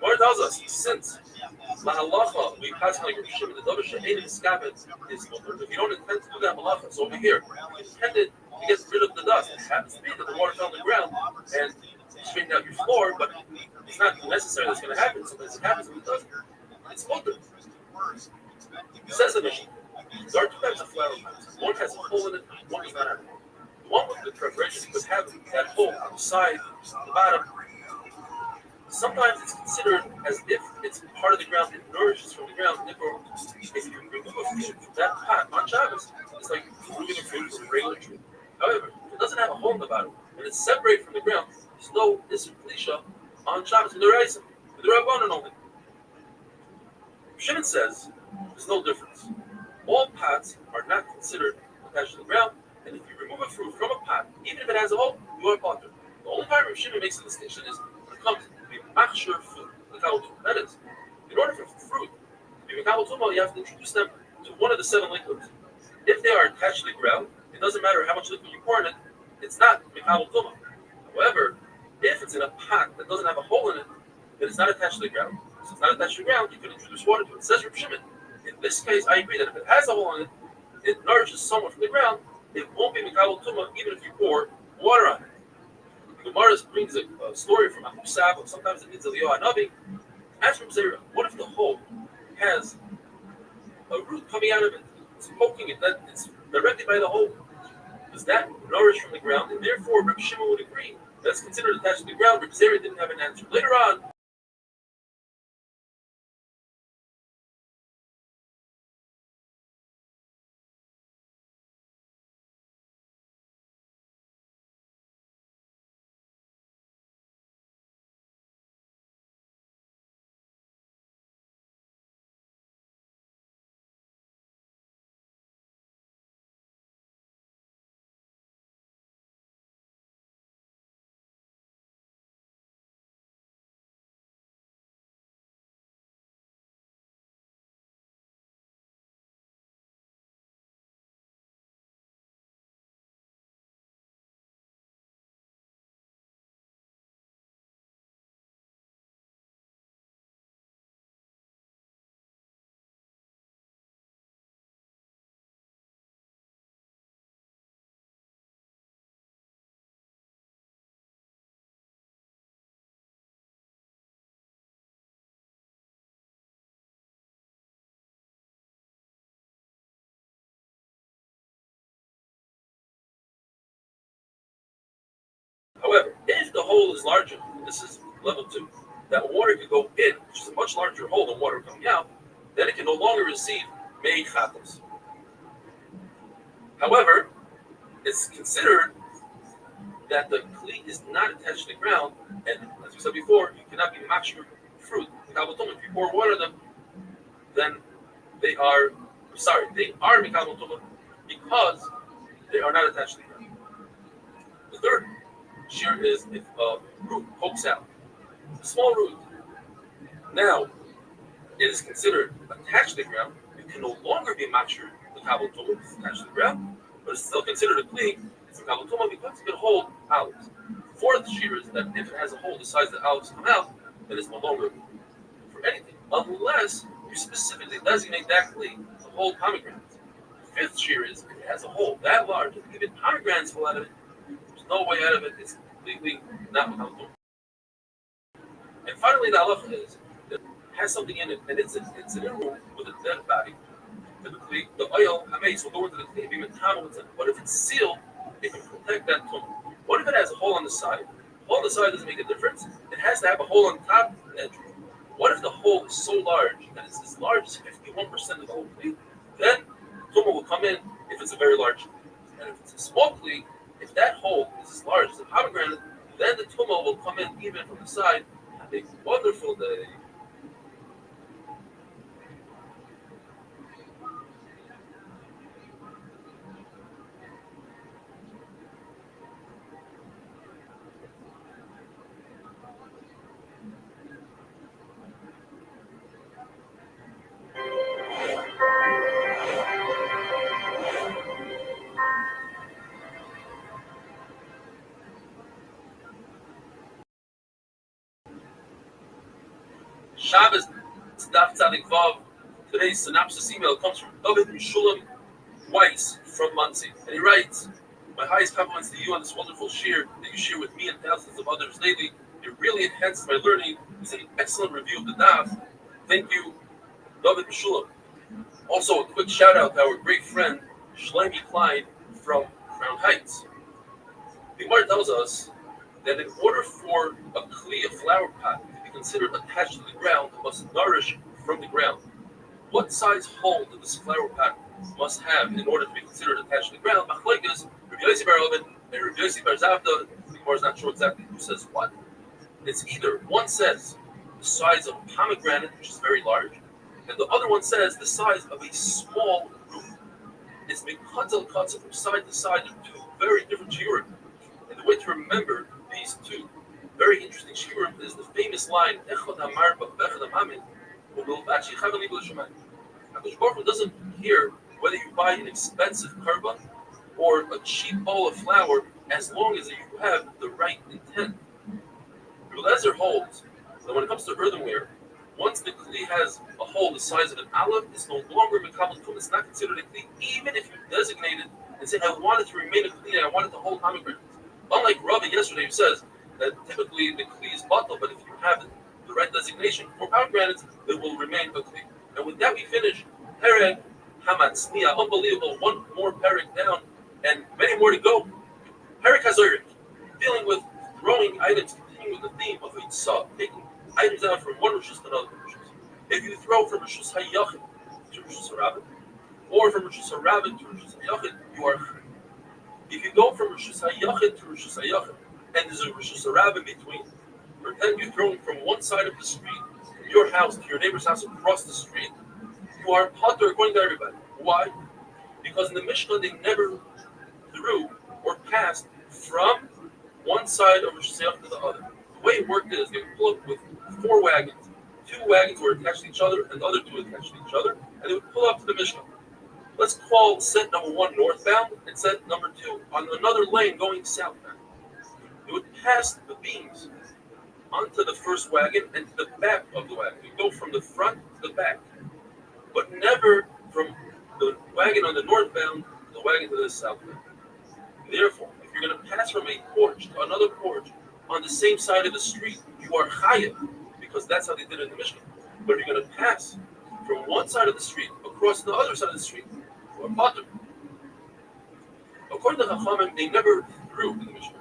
Or it tells us, since Mahalacha, we pass like Rav Shimon, the Davar She'enim Skabet is mutter. If you don't intend to do that Malacha, it's over here. You intended to get rid of the dust. It happens to be that the water fell on the ground and straighten out your floor, but it's not necessary that's going to happen. Sometimes it happens and it doesn't. It's mutter. It says the Mishnah. There are 2 types of flour pots. One has a hole in it, one does not have a hole. The one with the preparation could have that hole on the side, the bottom. Sometimes it's considered as if it's part of the ground, it nourishes from the ground. Therefore, if you remove a fruit from that pot on Shabbos, it's like removing a fruit from a regular tree. However, if it doesn't have a hole in the bottom and it's separated from the ground, there's no Isser Kalisha on Shabbos with the Reisa, with the Rabbanon only. Shimon says there's no difference. All pots are not considered attached to the ground, and if you remove a fruit from a pot, even if it has a hole, you are potter. The only time Shimon makes a distinction is when it comes to the machshir food, that is, in order for fruit to be mekabel tumah, you have to introduce them to one of the 7 liquids. If they are attached to the ground, it doesn't matter how much liquid you pour in it, it's not mekabel tumah. However, if it's in a pot that doesn't have a hole in it, then it's not attached to the ground. So it's not attached to the ground, you can introduce water to it. It says Reb Shimon. In this case, I agree that if it has a hole in it, it nourishes someone from the ground, it won't be mekabel tumah even if you pour water on it. The Gemara brings a story from Abu Sab, sometimes it means Eliyahu Hanavi, As from Zera, what if the hole has a root coming out of it? It's poking it, that it's directly by the hole. Does that nourish from the ground? And therefore, Reb Shimon would agree. That's considered attached to the ground. Reb Zera didn't have an answer. Later on, however, if the hole is larger, this is level 2, that water could go in, which is a much larger hole than water coming out, then it can no longer receive mei chatos. However, it's considered that the kli is not attached to the ground, and as we said before, you cannot be mashur fruit. If you pour water on them, then they are mikabel tumah because they are not attached to the ground. The third shear is if a root pokes out, a small root. Now, it is considered attached to the ground. It can no longer be mashur mikabel tumah because it's attached to the ground, but it's still considered a kli. It's mikabel tumah because it can hold olives. Fourth shear is that if it has a hole the size that olives come out, then it's no longer for anything, unless you specifically designate that kli to hold pomegranates. Fifth shear is if it has a hole that large, if even pomegranates fall out of it, there's no way out of it. It's completely not mikabel tumah. And finally, the halacha is that it has something in it, and it's in a room with a dead body. Typically, the oil hametz will go into the kli and be metamel with it. What if it's sealed? It can protect that tumah. What if it has a hole on the side? A hole on the side doesn't make a difference. It has to have a hole on top edge. What if the hole is so large that it's as large as 51% of the whole kli? Then tumah will come in if it's a very large kli. And if it's a small kli, if that hole is as large as a pomegranate, then the tumah will come in even from the side. Have a wonderful day. Shabbos Daf Tzadik Vav. Today's synopsis email comes from David Mishulam Weiss from Muncie, and he writes, "My highest compliments to you on this wonderful shir that you share with me and thousands of others lately. It really enhances my learning. It's an excellent review of the Daf. Thank you, David Mishulam." Also, a quick shout out to our great friend Shlomi Klein from Crown Heights. The Gemara tells us that in order for a kli, a flower pot, to be considered attached to the ground, it must nourish from the ground. What size hole does this flower pot must have in order to be considered attached to the ground? Machlokes, Rabbi Yossi bar Elvin and Rabbi Yossi bar Zavda. The Gemara is not sure exactly who says what. It's either one says the size of a pomegranate, which is very large, and the other one says the size of a small root. It's mekatzel katzel from side to side of two very different shiurim. And the way to remember these two very interesting shiurim is the famous line, Echad hamar b'echad hamamin, u'bilvachi chavel libel shemayim. HaKadosh Baruch Hu doesn't care whether you buy an expensive korban or a cheap bowl of flour, as long as you have the right intent. Eliezer holds that when it comes to earthenware, once the kli has a hole the size of an olive, it's no longer mikabel tumah. It's not considered a kli, even if you designate it and say, I want it to remain a kli, I want it to hold pomegranates. Unlike Rabbi yesterday, who says that typically the kli is batal, but if you have the right designation for pomegranates, it will remain a kli. And with that we finish Perek Hamatzniya, unbelievable, one more Perek down, and many more to go. Perek Hazorik, dealing with throwing items, continuing with the theme of Yitzhak, taking items out from one Rishus to another Rishus. If you throw from Rishus HaYachid to Rishus HaRabban, or from Rishus HaRabban to Rishus HaYachid, you are free. If you go from Rishus HaYachid to Rishus HaYachid, and there's a Rishus HaRabban in between, pretend you're throwing from one side of the street, from your house to your neighbor's house across the street, you are potter according to everybody. Why? Because in the Mishnah they never threw or passed from one side of Rishus HaYachid to the other. The way it worked is they would pull up with 4 wagons. 2 wagons were attached to each other, and the other 2 attached to each other, and they would pull up to the Mishnah. Let's call set number 1 northbound and set number 2 on another lane going southbound. They would pass the beams onto the first wagon and to the back of the wagon. You go from the front to the back, but never from the wagon on the northbound to the wagon to the southbound. Therefore, if you're going to pass from a porch to another porch on the same side of the street, you are chayav, because that's how they did it in the Mishnah. But if you're going to pass from one side of the street across the other side of the street, you are potter. According to Chachamim, they never threw in the Mishnah.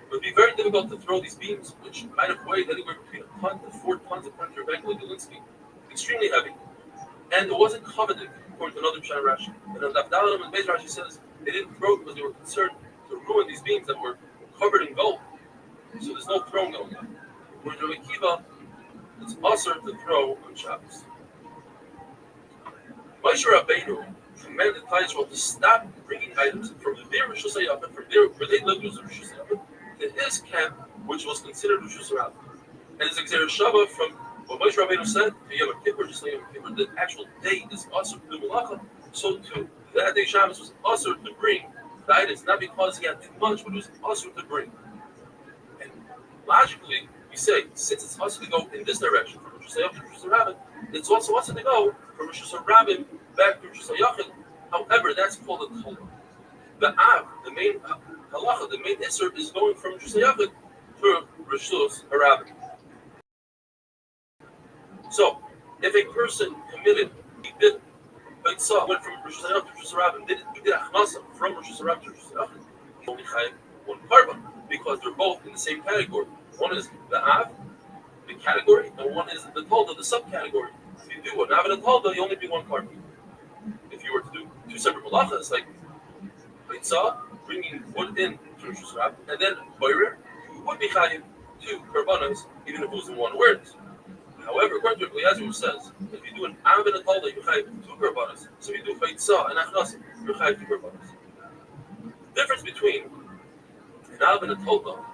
It would be very difficult to throw these beams, which might have weighed anywhere between 1 ton to 4 tons according to Rabbi Rothschild. Extremely heavy. And it wasn't coveted, according to another Pshat Rashi. And on Dafdalim and Beis Rashi says they didn't throw because they were concerned to ruin these beams that were covered in gold. So there's no throwing going on. According to Rabbi Kiva, it's also to throw on Shabbos. Moshe Rabbeinu commanded Israel to stop bringing items from their Rishus HaYachid, from their where they lived was Rishus HaYachid, to his camp, which was considered Rishus HaRabban. And his Exer Shava from what Moshe Rabbeinu said to Yom Kippur, just like Yom Kippur, the actual day is also to do Malacha, so to that day Shabbos was also to bring the items, not because he had too much, but it was also to bring. And logically, we say, since it's also to go in this direction, from Rishus HaYachid to Rishus HaRabban, it's also to go from Rishus HaRabban back to Rishus HaYachid. However, that's called a Kol. The Av, the main halacha, the main Isser, is going from Rishus HaYachid to Rishus HaRabban. So, if a person committed, he did, but saw went from Rishus HaYachid to Rishus HaRabban, he did Achnasa from Rishus HaRabban to Rishus HaYachid, he only chayav 1 carbon, because they're both in the same category. One is the Av, the category, and one is the Tolda, the subcategory. If you do an Av and a Tolda, you only do 1 carbon. If you were to do 2 separate malachas, like Beitzah, bringing wood in to Rishus HaRabban, and then Boirer, you would be chayav 2 karbanos, even if it was in 1 word. However, according to what Eliezer says, if you do an Av and a Tolda, you chayav 2 karbanos. So if you do Beitzah and Achnasa, you chayav 2 karbanos. The difference between an Av and a Tolda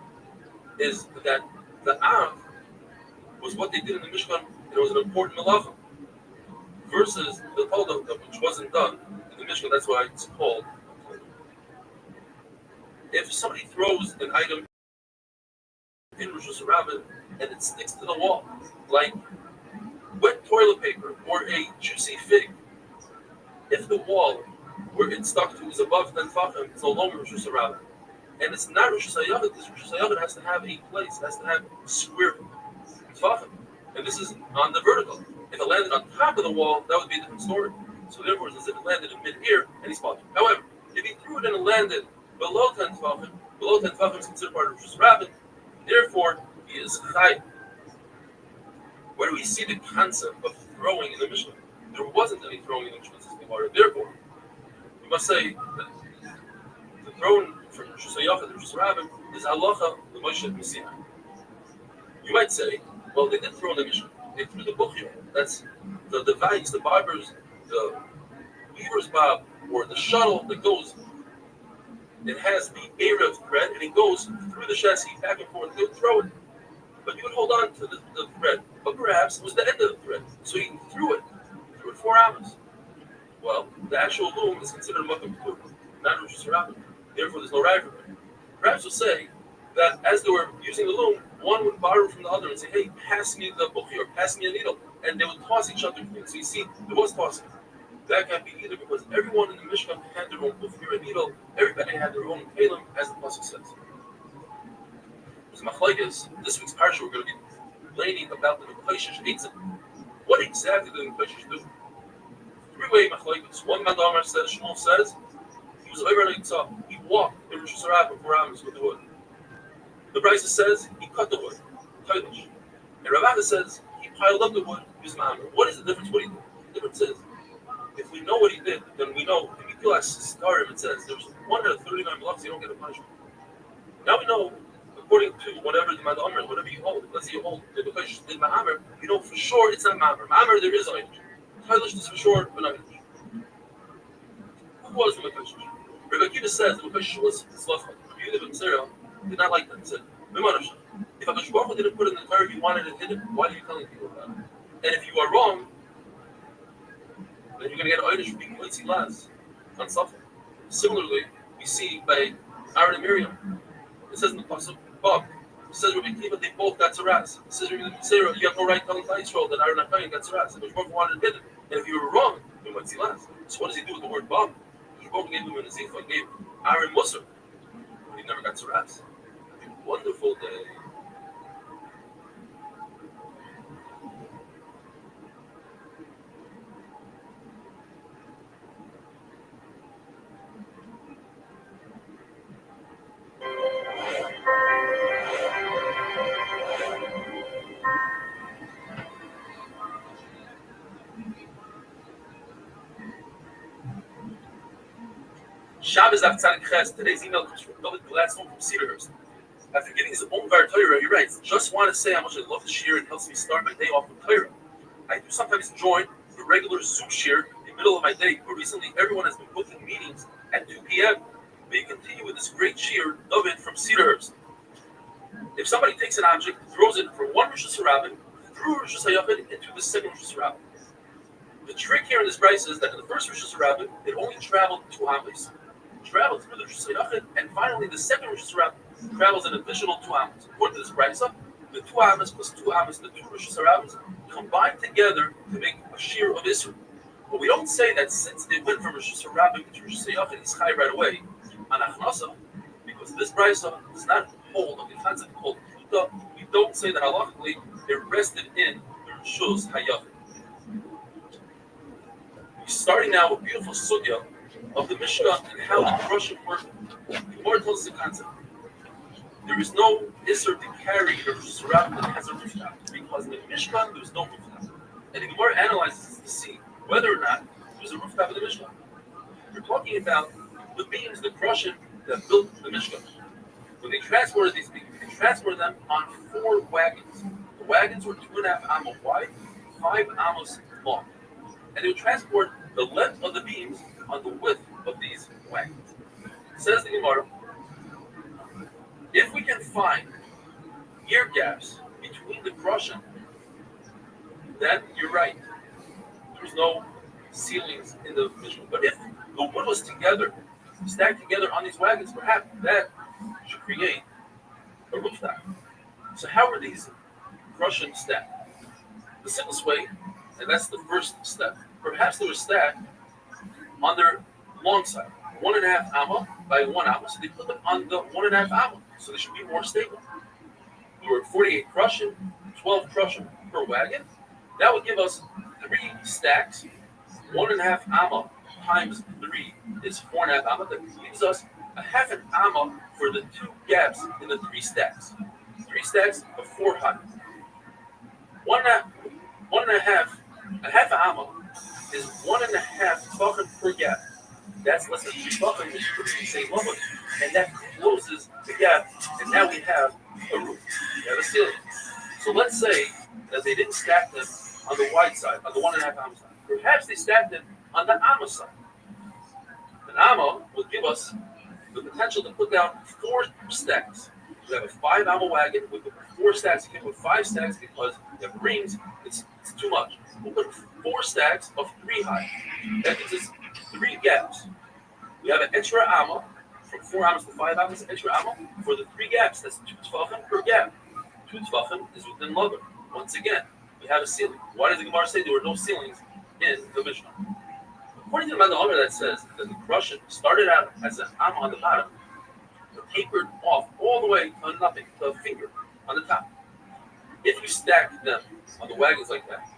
is that the Av was what they did in the Mishkan, and it was an important malacha, versus the Tolda, which wasn't done in the Mishkan. That's why it's called. If somebody throws an item in Rishus HaRabban and it sticks to the wall, like wet toilet paper or a juicy fig, if the wall where it stuck to is above 10 tefachim, it's no longer Rishus HaRabban. And it's not Rishus HaYachid, because Rishus HaYachid has to have a place, it has to have square tefachim. And this is on the vertical. If it landed on top of the wall, that would be a different story. So therefore, it's as if it landed in mid-ear and he's potter. However, if he threw it and it landed below 10 tefachim is considered part of Rishus HaRabban. Therefore, he is chayav. Where do we see the concept of throwing in the Mishnah? There wasn't any throwing in the Mishnah. Therefore, we must say that the throwing from Rishus HaYachid to Rishus HaRabban is halacha the Moshe Messiah. You might say, well, they did throw in the Mishnah. They threw the bukhir. That's the device, the barber's, the weaver's bob, or the shuttle that goes. It has the Erev thread, and it goes through the chassis back and forth. They would throw it, but you would hold on to the thread. But perhaps it was the end of the thread, so he threw it 4 hours. Well, the actual loom is considered a makom tur, not Rishus HaRabban. Therefore, there's no right for it. Perhaps we'll say that as they were using the loom, one would borrow from the other and say, "Hey, pass me the bukhir, or pass me a needle," and they would toss each other things. So you see, there was tossing. That can't be either, because everyone in the Mishkan had their own bukhir and needle. Everybody had their own kalim, as the pasuk says. There's machlokes. This week's parsha we're going to be complaining about the Mekoshish Eitzim. What exactly did the Mekoshish do? Three-way machlokes. One Madamar says, Shmuel says, he was over an Eitzah. He walked the Rosh Hashanah for Amos with the wood. The Brisa says he cut the wood, Tailish. And Ravana says he piled up the wood, his mammer. What is the difference? What he did? The difference is, if we know what he did, then we know. If you kill us, Starim, it says there's 139 blocks, you don't get a punishment. Now we know, according to whatever the Madamar, whatever you hold, let's say you hold the Mekoshish did Mahammer, you know for sure it's not Mahammer. Mahammer, there is Einish. Tailish is for sure, but not Einish. Who was the Mekoshish? Rabbi Akiva says the Mekoshish was Tzlachah. Rabbi Yehuda ben Tzera did not like that. He said, if HaKadosh Baruch Hu didn't put it in the Torah, you wanted it hidden, why are you telling people about it? And if you are wrong, then you're going to get Einish for being Moitzi Laz on something. Similarly, we see by Aaron and Miriam, it says in the Pasuk, Bob, it says Rabbi Akiva, they both got Tzaras. It says Rabbi Sarah, you have no right telling Yisrael that Aaron and Miriam got Tzaras. And HaKadosh Baruch Hu wanted it hidden. And if you were wrong, you're Moitzi Laz. So what does he do with the word Bob? HaKadosh Baruch Hu gave him an Ezekiel, gave Aaron Musar. He never got Tzaras. Wonderful day. Shabbos Daf Tzadik Ches. Today's email comes from David Gladstone from Cedarhurst. After giving his own Var Torah, he writes, just want to say how much I love the shir. It helps me start my day off with Torah. I do sometimes join the regular Zoom shir in the middle of my day, but recently everyone has been booking meetings at 2 p.m. May you continue with this great shir, David from Cedarhurst. If somebody takes an object, throws it from one Rosh Hashanah through Rosh Hashanah into the second Rosh Hashanah. The trick here in this price is that in the first Rosh Hashanah, it only traveled 2 amas. Traveled through the Rosh Hashanah, and finally the second Rosh Hashanah travels an additional 2 amas. According to this price, the 2 amas plus 2 amas, the 2 Rosh Hashanahs, combined together to make a shir of Isra. But we don't say that since they went from Rosh Hashanah to Rosh Hashanah, it's chai right away on Achnasa, because this price does not hold of the concept called Pruta. We don't say that halachically it rested in the Rosh Hashanah. We're starting now with beautiful sugya of the Mishnah and how the crushing worked. The Gemara tells us the concept. There is no Isser to carry the Rosh Hashanah that has a rooftop, because in the Mishkan there is no rooftop. And the Gemara analyzes to see whether or not there's a rooftop in the Mishkan. We're talking about the beams, the crushing that built the Mishkan. When they transported these beams, they transported them on 4 wagons. The wagons were 2.5 amos wide, 5 amos long. And they would transport the length of the beams on the width of these wagons. Says the Gemara, if we can find ear gaps between the crushing, then you're right. There's no ceilings in the Mishnah. But if the wood was together, stacked together on these wagons, perhaps that should create a rooftop. So how are these crushing stacked? The simplest way, and that's the first step, perhaps they were stacked on their long side, 1.5 amma by 1 amma, so they put them on the 1.5 amma, so they should be more stable. There were 48 crushing, 12 crushing per wagon. That would give us 3 stacks. 1.5 amma times 3 is 4.5 amma. That leaves us a half an amma for the 2 gaps in the 3 stacks. 3 stacks of 4 high. A half an amma is 1.5 tefachim per gap. That's less than 3 tefachim, which puts the same level. And that closes the gap, and now we have a roof. We have a ceiling. So let's say that they didn't stack them on the wide side, on the 1.5 amma side. Perhaps they stacked them on the amma side. An amma would give us the potential to put down 4 stacks. We have a 5 amma wagon with 4 stacks. You can't put 5 stacks because you have rings. It's too much. We'll put 4 stacks of 3 high. That gives us 3 gaps. We have an extra amma from 4 ammas to 5 ammas, extra amma for the 3 gaps. That's 2 tefachim per gap. 2 tefachim is within Lavan. Once again, we have a ceiling. Why does the Gemara say there were no ceilings in the Mishnah? According to the Manda that says that the crushing started out as an amma on the bottom, but tapered off all the way to nothing, to a finger on the top. If you stack them on the wagons like that,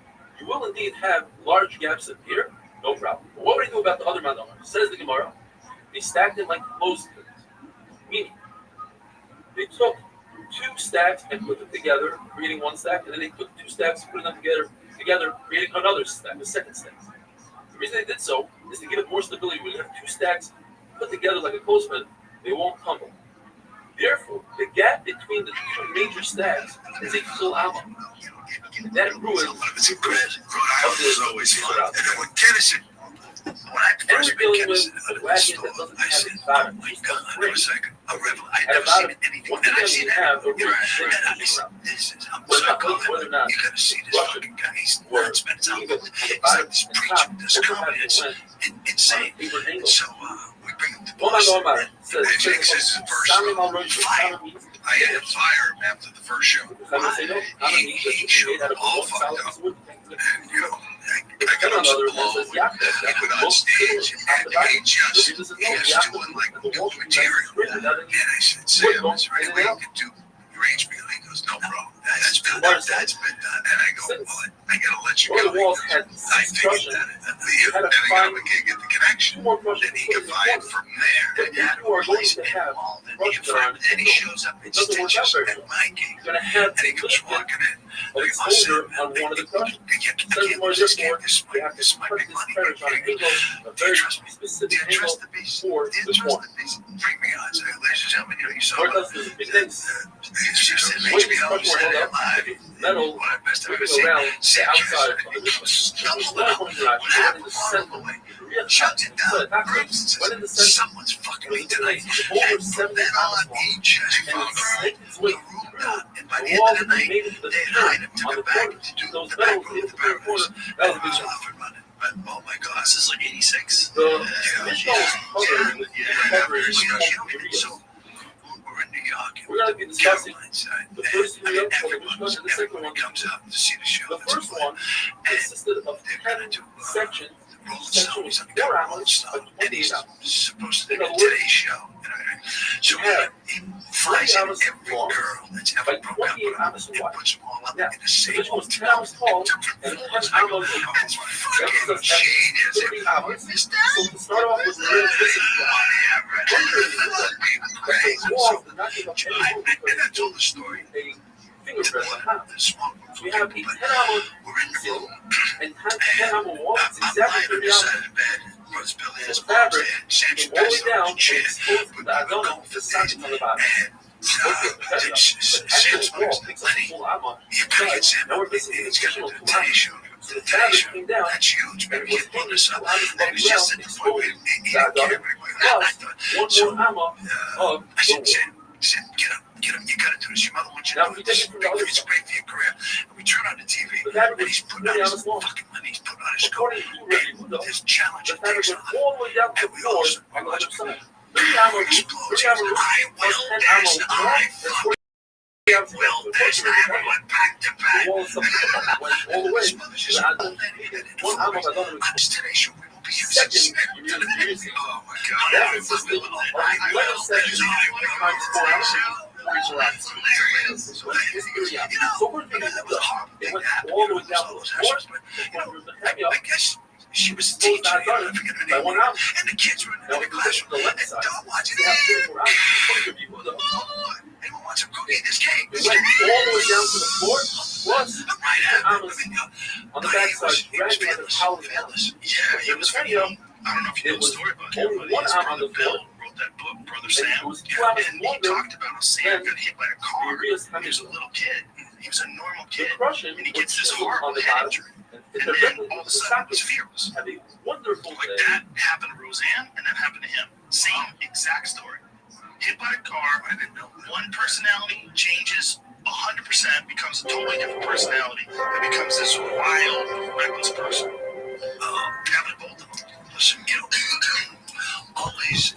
you will indeed have large gaps appear, no problem. But what would he do about the other amount? Says the Gemara, they stacked them like clothespins. Meaning, they took two stacks and put them together, creating one stack, and then they took two stacks, putting them together, creating another stack, a second stack. The reason they did so is to give it more stability. When you have two stacks put together like a clothespin, they won't tumble. Therefore, the gap between the two major stacks is a full amma. And that ruins Rhode Island is always fun. And then when Kennison, when I first met Kennison at the store, I said, oh my God, I was like a rebel. I'd never seen anything. And I've seen that in trash. And I said, this is, I'm psycho. You gotta see this fucking guy. He's nuts, man. It's unbelievable. He's like this preacher, this comedy. It's insane. So, we bring him to Boston. And I think this is the first fire. I had to fire him after the first show. He showed up all fucked up. And, you know, I got him so low. He went on stage and he was doing like new material. And I said, Sam, is there any way you can do your HBO? He goes, no, bro. That's been done. And I go, well, I gotta let you go. I figured that. And I gotta get the connection. Then he can buy it from there. And that replace him all. Then he shows up in stitches at my gig. And he comes walking in. I go, Sam, I can't just get this. This might be money. Do you trust me? Do you trust the beast? Do you trust the beast? Bring me on. So, ladies and gentlemen, you saw HBO live. Metal One of the best I've ever seen. around Sam outside Jackson, and he comes stumbling out. What happened? Walking away. Shuts it down. Groups and says, someone's fucking me tonight. And from then on, he just followed the room down. And by the end of the night, they'd hide him to the back to do the back room, the paradise. And he was off and running. But oh my God, this is like 86. So we're in New York. We're going to be discussing the first three and episodes, and the second one comes out to see the show. The first one consisted of 10 sections. Section was 4 hours, and he's supposed to be on today's show. So he flies in every girl that's ever broke up with him and puts them all up in the same hotel. It's fucking genius. So to start off with the and I told the story. We have a 10-hour seal and 10-hour wall. It's exactly 30 hours. The fabric came all the way down and exposed to the abdomen with the socket on the bottom. The actual wall takes up the full armor. Now we're basically additional 2 hours. So the fabric came down and was hanging 2 hours above the ground, exposing the abdomen. Plus, 1 more armor of the wall. Get him, you gotta do this. Your mother wants you to do this. It's great for your career. And we turn on the TV, and he's putting on his fucking money. He's putting on his coat. And this challenge takes on. And we all start watching. I will this. I went back to back. All the way. On today's show, we will be using television. Oh my God. That consisted of 11 sections times 4 hours. So we're thinking it went all the way down to the floor. I guess she was teaching I forget her name. And the kids were in the classroom. And don't watch it. Anyone wants a cookie? This cake. It went all the way down to the floor. Plus, on the backside, dragging like a towel. Yeah, it was video. I don't know if you know the story about him, but his brother Bill wrote that book, Brother Sam, and he talked about how Sam got hit by a car when he was a little kid. He was a normal kid, and he gets this horrible head injury. And then all of a sudden, he was fearless. Like that happened to Roseanne, and that happened to him. Same exact story. Hit by a car, one personality changes 100%, becomes a totally different personality, and becomes this wild, reckless person. Happened to both of them. Listen, you know, all these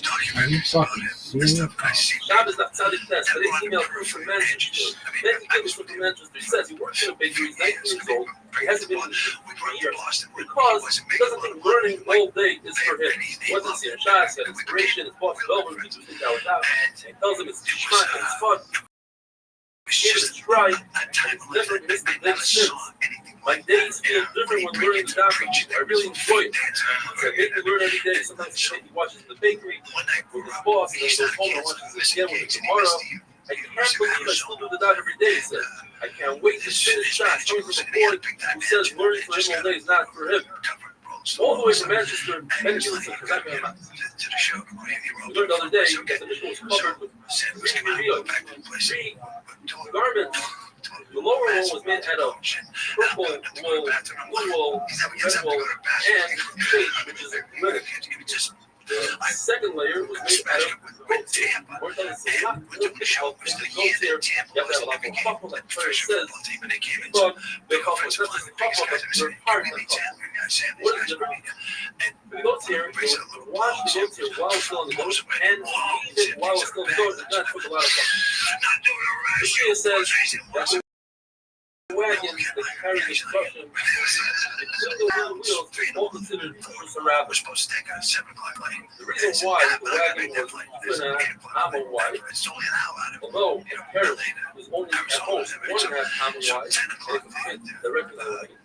documentaries about him and stuff I see. Shabbos Naftali Test, but his email proof from Manchester. Then he came from Manchester. He says he works in a bakery. He's 19 years old. He hasn't been in for years because he doesn't think learning all day is for him. He wasn't seeing shots, he had inspiration, his boss, Belver, he just think that was out. He tells him it's too hot and it's fun. Give it a try. It's never missed a day since. My days feel different when learning documents. I really enjoy it. I make me learn every day. Sometimes he watches the bakery with his boss, and then goes home and watches it again with his tomorrow. I can't believe I still do the dog every day, he says. I can't wait to finish shots coming from a boy who says learning for him all day is not for him. All the way from Manchester, many people said, because I've been we learned the other day that the mission was covered with three garments. The lower wool was made out of purple wool, blue wool, red wool, and fake, which is linen. The second layer was made out of goat's hair. More than it's not more difficult than the goat's hair. You have to have a lot more puffle, like Claire says. But they call it not just a puffle, but they're hard to puffle. What is different? The goat's hair, they would wash the goat's hair while it's still in the goat, and leave it while it's still in the goat. It does not take a lot of puffle. The Shia says that wagons that carry the construction, the two wheels, all considered for rabbit. The reason why the wagon was 2.5 wide, although apparently it was only at most 1.5 wide, and it could fit directly on the wagon.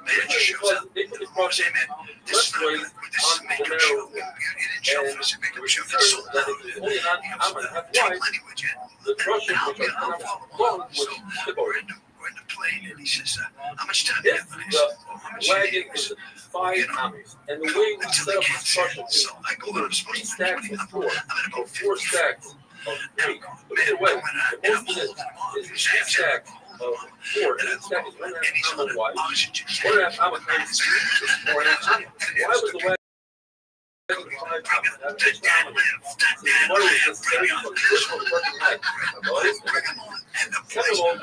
Because they put the construction lengthways on the narrow wheel, and it was concerned that if it was only 1.5 wide, the crushing which are long would tip over. If the wagon is 5 amps, and the way we set up construction is either 3 stacks of 4 or 4 stacks of 3. But either way, the most of it is 3 stacks of 4, and the stack is 1.5 amp wide. 1.5 amp times 3 is 4.5 amp. Why was the wagon 5 amps?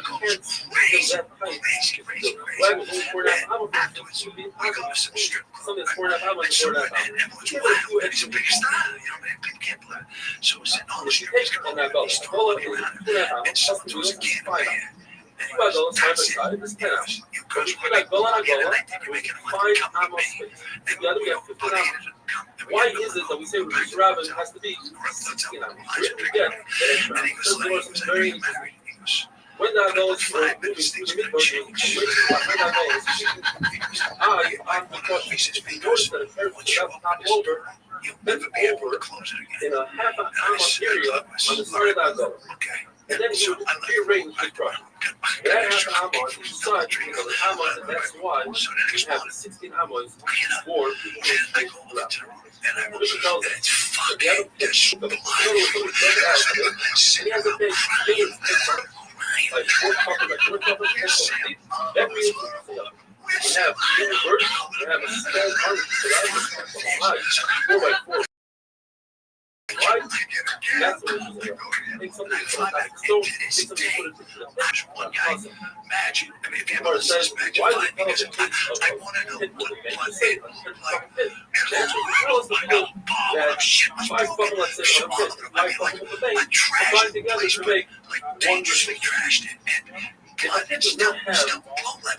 Chemical hence that height. The wagon was only 4.5 amps. Should be impossible. Something that's 4.5 amps is 4.5 amps. Even if you had to be if you take on that belt, the belt is 2.5 amps, plus the wheel is 5 amps. You got those side by side, it's 10 amps. But if you got Gola and Gola, it was 5 amp space. Together we have 15 amps. Why is it that we say Rosh Rabbin has to be 16 amps? Again, that is very interesting. When that goes for moving through the midburst, when that goes, I'm the question. You notice that if everything else toppled over, bent over in a half an hour area on the side of that goes. And then you would rearrange the truck. That half an ammo on each side, because the ammo, and that's why you have 16 ammos for people to left. This tells us that you have a pitch of a and he has a big like 4 cover, like 4 cover, that means we have inverted, we have a small arm, so that is 4x4. Right? That's what it is. Take something to put it so take something to put it into the picture. Awesome. Or it says, why does it tell us a pit of a pit with a pit? You say a pit. The answer is tell us the pit that 5 fucking, let's say, on a pit, 5 fucking with a bank, combined together to make one machine. If a pit does not have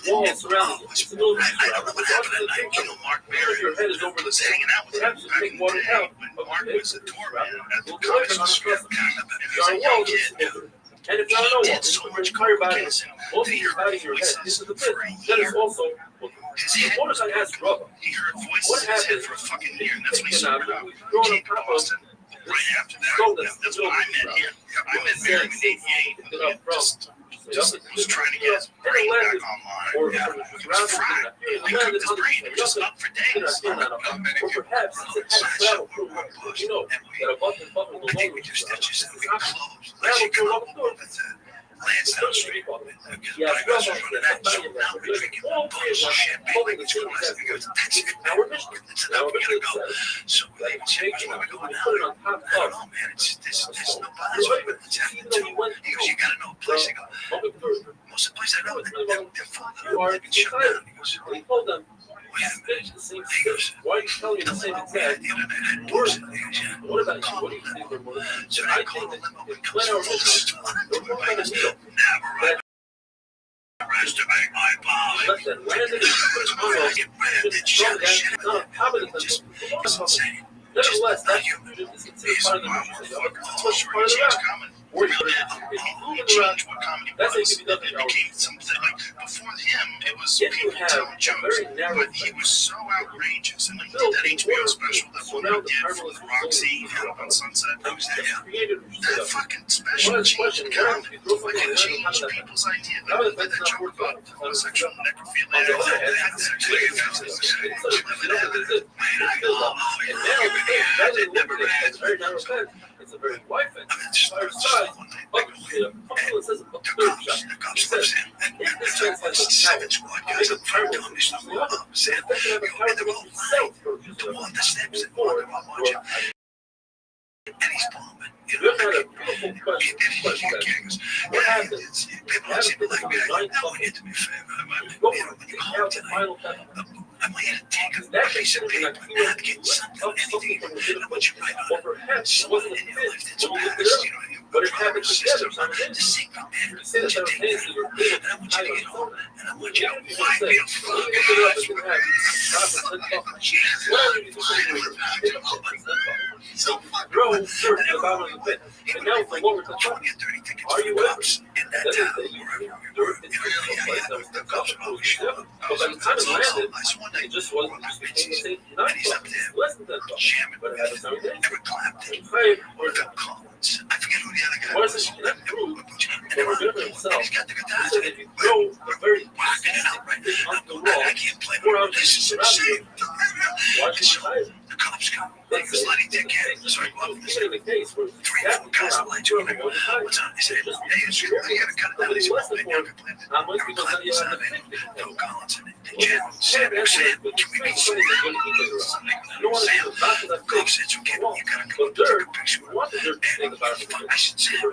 walls surrounding it, it's a military surrounding it. It's also the picture. Here, if your head is over the thing, perhaps you take water out of the pit. We'll collect it on a trust. There are walls over it. And if there are no walls, you put your entire body, most of your body, your head, into the pit. That is also the motorcycle has rubber. What happens if you take it out, you throw it on top of the stove that's filled with ground? You can say pick it up from. Just trying to get back online. Or perhaps it had to travel through you know that a button no longer travel through a door. Lands down the street. Yeah, our mission. Our mission says so. We take it, we put it on top of. Even though we went through, you gotta know a place to go. Most of the places I know, you are excited. We told them. The same thing. Why are you telling me the same exact words? What about you? What do you think they're more? So I think that when our mission, we're going to deal that estimate my ball. Let that land in the nevertheless, that is considered part of the mission. Part of the Or you put it Change what comedy that's how you was. can be done It in became something like before him, it was if you people have telling a jokes, very narrow but he was so outrageous. And when he did that HBO special, that one he did for the Roxy on Sunset, that fucking special changed comedy. Like it changed people's idea. Like that joke about homosexual necrophilia. That sexually offensive. It's a very wide fence. Entire side, it says a third shot. It says, if this fence has a power, make a power with it. So that can have a power to itself for And he's bombing. You ever had a beautiful question? What happens? You have to like 9 something. You go for you have the final time. I'm here to take a That piece of paper, napkin, something, anything. And I want you right on. Or perhaps it wasn't a In your life, fit it's when you past, looked it you up. know, But it happened together. the secret man. You say that You there are take things that, that you're and I want you to get home, and I want you to wipe me the fuck look it up, it didn't happen. Not for 10 bucks. What do you do? So grow first the bottom of the pit. And now for what we're talking about, are you ever? That is that you dirt into a place that was the culture. But by the time it landed, it just wasn't just became the same 9 bucks. Less than 10 bucks. But it happened every day. Five or I forget who the other guy was. was. That group, they were good for themselves. He said if you throw a very fish onto the wall, 4 ounces around you, watch it hide. The cops come. They He was letting Dick in. Sorry, well, in the case where 3 guys are like, what's on? He said, hey, it's true. You gotta cut it down. He's less than 4, not much because then you have to think. Phil Collins and Jim, Sam, can we be You don't want to see the back of that fish. It's okay, but you gotta But go dirt, take a picture. you want the dirt to stay about it. I should say, you know,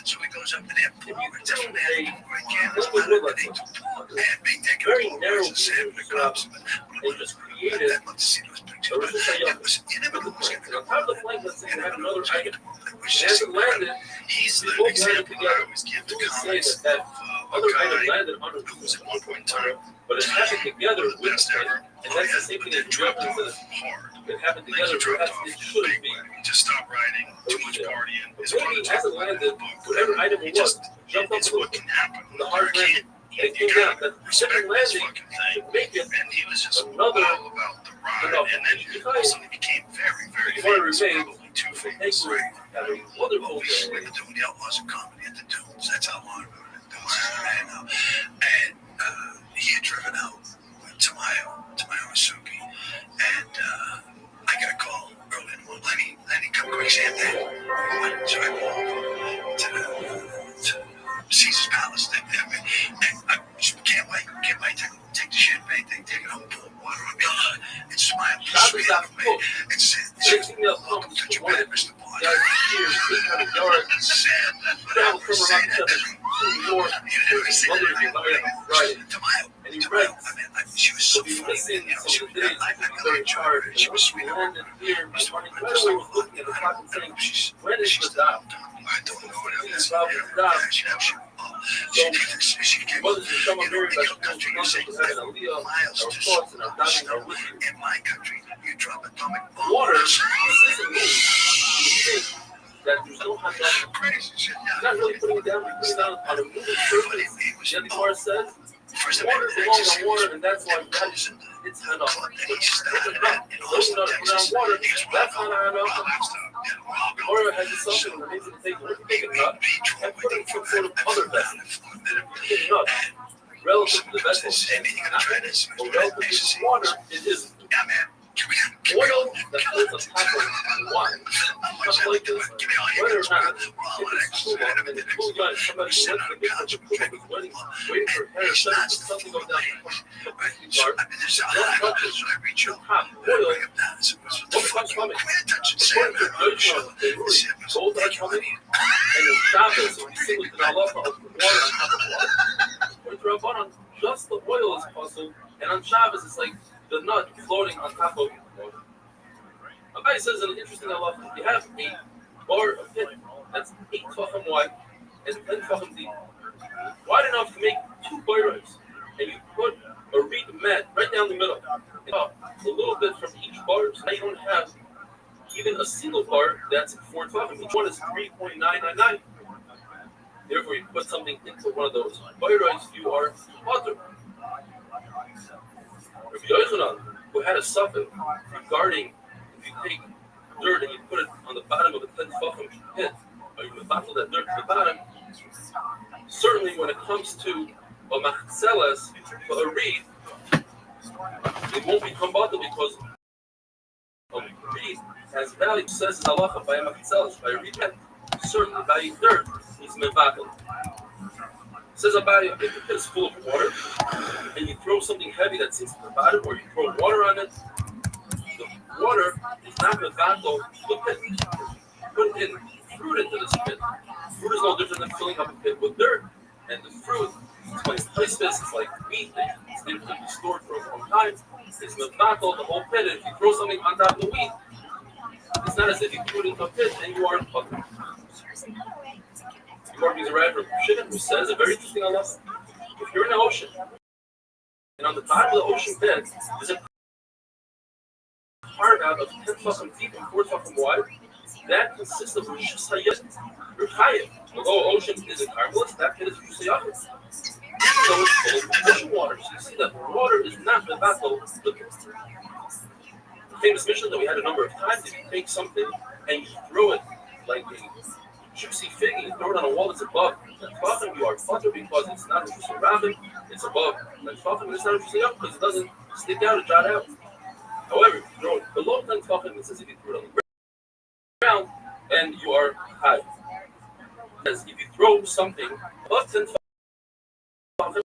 so he goes up in there, that's when they This was with like a very narrow piece of they just created a on top of the plane, let's say you have another item. And as it landed, we both landed together. You would say that other item landed under the plane, but it happened together with the plane. And that's the same thing as you referenced this. It happened together, perhaps it shouldn't be. To stop riding, too much partying. But maybe as it landed, whatever item it was, jumped up to the hard landing. It came down. That second landing to make it another enough. And then he became very, very famous. Probably too famous. Have a wonderful day. We were doing the Outlaws of Comedy at the Dunes. That's how long we were in the Dunes. And he had driven out to my Masuki. And I got a call early in the morning. Lenny, come quick, Sam. So I go over to Caesar's Palace. And I can't wait to take the champagne thing, take it home, pour water on me, and smile. And said, welcome to Japan, Mr. Bond. And he writes, she was so funny. She was sweet. Looking at the clock and saying, when is the job? I don't know what it is. She wasn't just someone very special. She was having a Leah, our thoughts, and our diving, our whiskey. In my country, you drop atomic bombs. Water is that there's no hot dog. You're not really putting it down, you're putting it down on a moving surface. Yet the car says, water belongs on water, and that's why it's not enough. It's not enough. Water, that's not enough. Or has itself and remains to take a nut and put it in some sort of other vessel. It's nut. Relative to the vessel, or relative to water, it isn't. Oil that floats on top of wine, stuff like this, whether or not it's too long and it's too young, somebody went to the big country was waiting for hair to something goes down the part, don't touch it, hot oil, don't touch plumbing, according to the gold are coming, and the Shabbos, when you see with the halacha of water on top of water, according to Rabbanan, just the oil is possible, and on Shabbos it's like the nut floating on top of water. A guy says an interesting halacha. You have a bar of pit that's 8 tefachim wide and 10 tefachim deep, wide enough to make 2 boirers, and you put a reed mat right down the middle, a little bit from each bar, so you don't have even a single car that's 4 tefachim. Each one is 3.999. Therefore, you put something into one of those bayros, you are potter. Rabbi Yochanan, who had a suffix regarding if you take dirt and you put it on the bottom of a 10 tefachim pit, or you bottle that dirt to the bottom, certainly when it comes to a machzeles, a reed, it won't become bottled because a reed has value. Says in halacha by a machzeles, by a reed, certainly by dirt is mevatel. Says about if the pit is full of water and you throw something heavy that sits at the bottom, or you throw water on it, the water is not mevatel the pit. Put in fruit into this pit. Fruit is no different than filling up a pit with dirt. And the fruit, it's like meat that it's able to be stored for a long time. It's mevatel the whole pit. And if you throw something on top of the wheat, it's not as if you threw it into a pit and you are puzzled. According to Rabbi Rothschild, who says a very interesting halacha. If you're in the ocean, and on the bottom of the ocean bed is a carve out of 10 tefachim deep and 4 tefachim wide, that consists of Rishus Hayim. Although ocean is a carmelist, that pit is Rishus Hayim. So it's full of ocean water. So you see that water is not mevatel. The famous mission that we had a number of times, if you take something and you throw it like a juicy fig, and you throw it on a wall that's above the tefachim, you are potter because it's not a Rishus Hayim, it's above the tefachim, and it's not a Rishus Hayim because it doesn't stick out or jot out. However, if you throw it below 10 tefachim, it says if you throw it on the ground, and you are high. As if you throw something above 10 tefachim,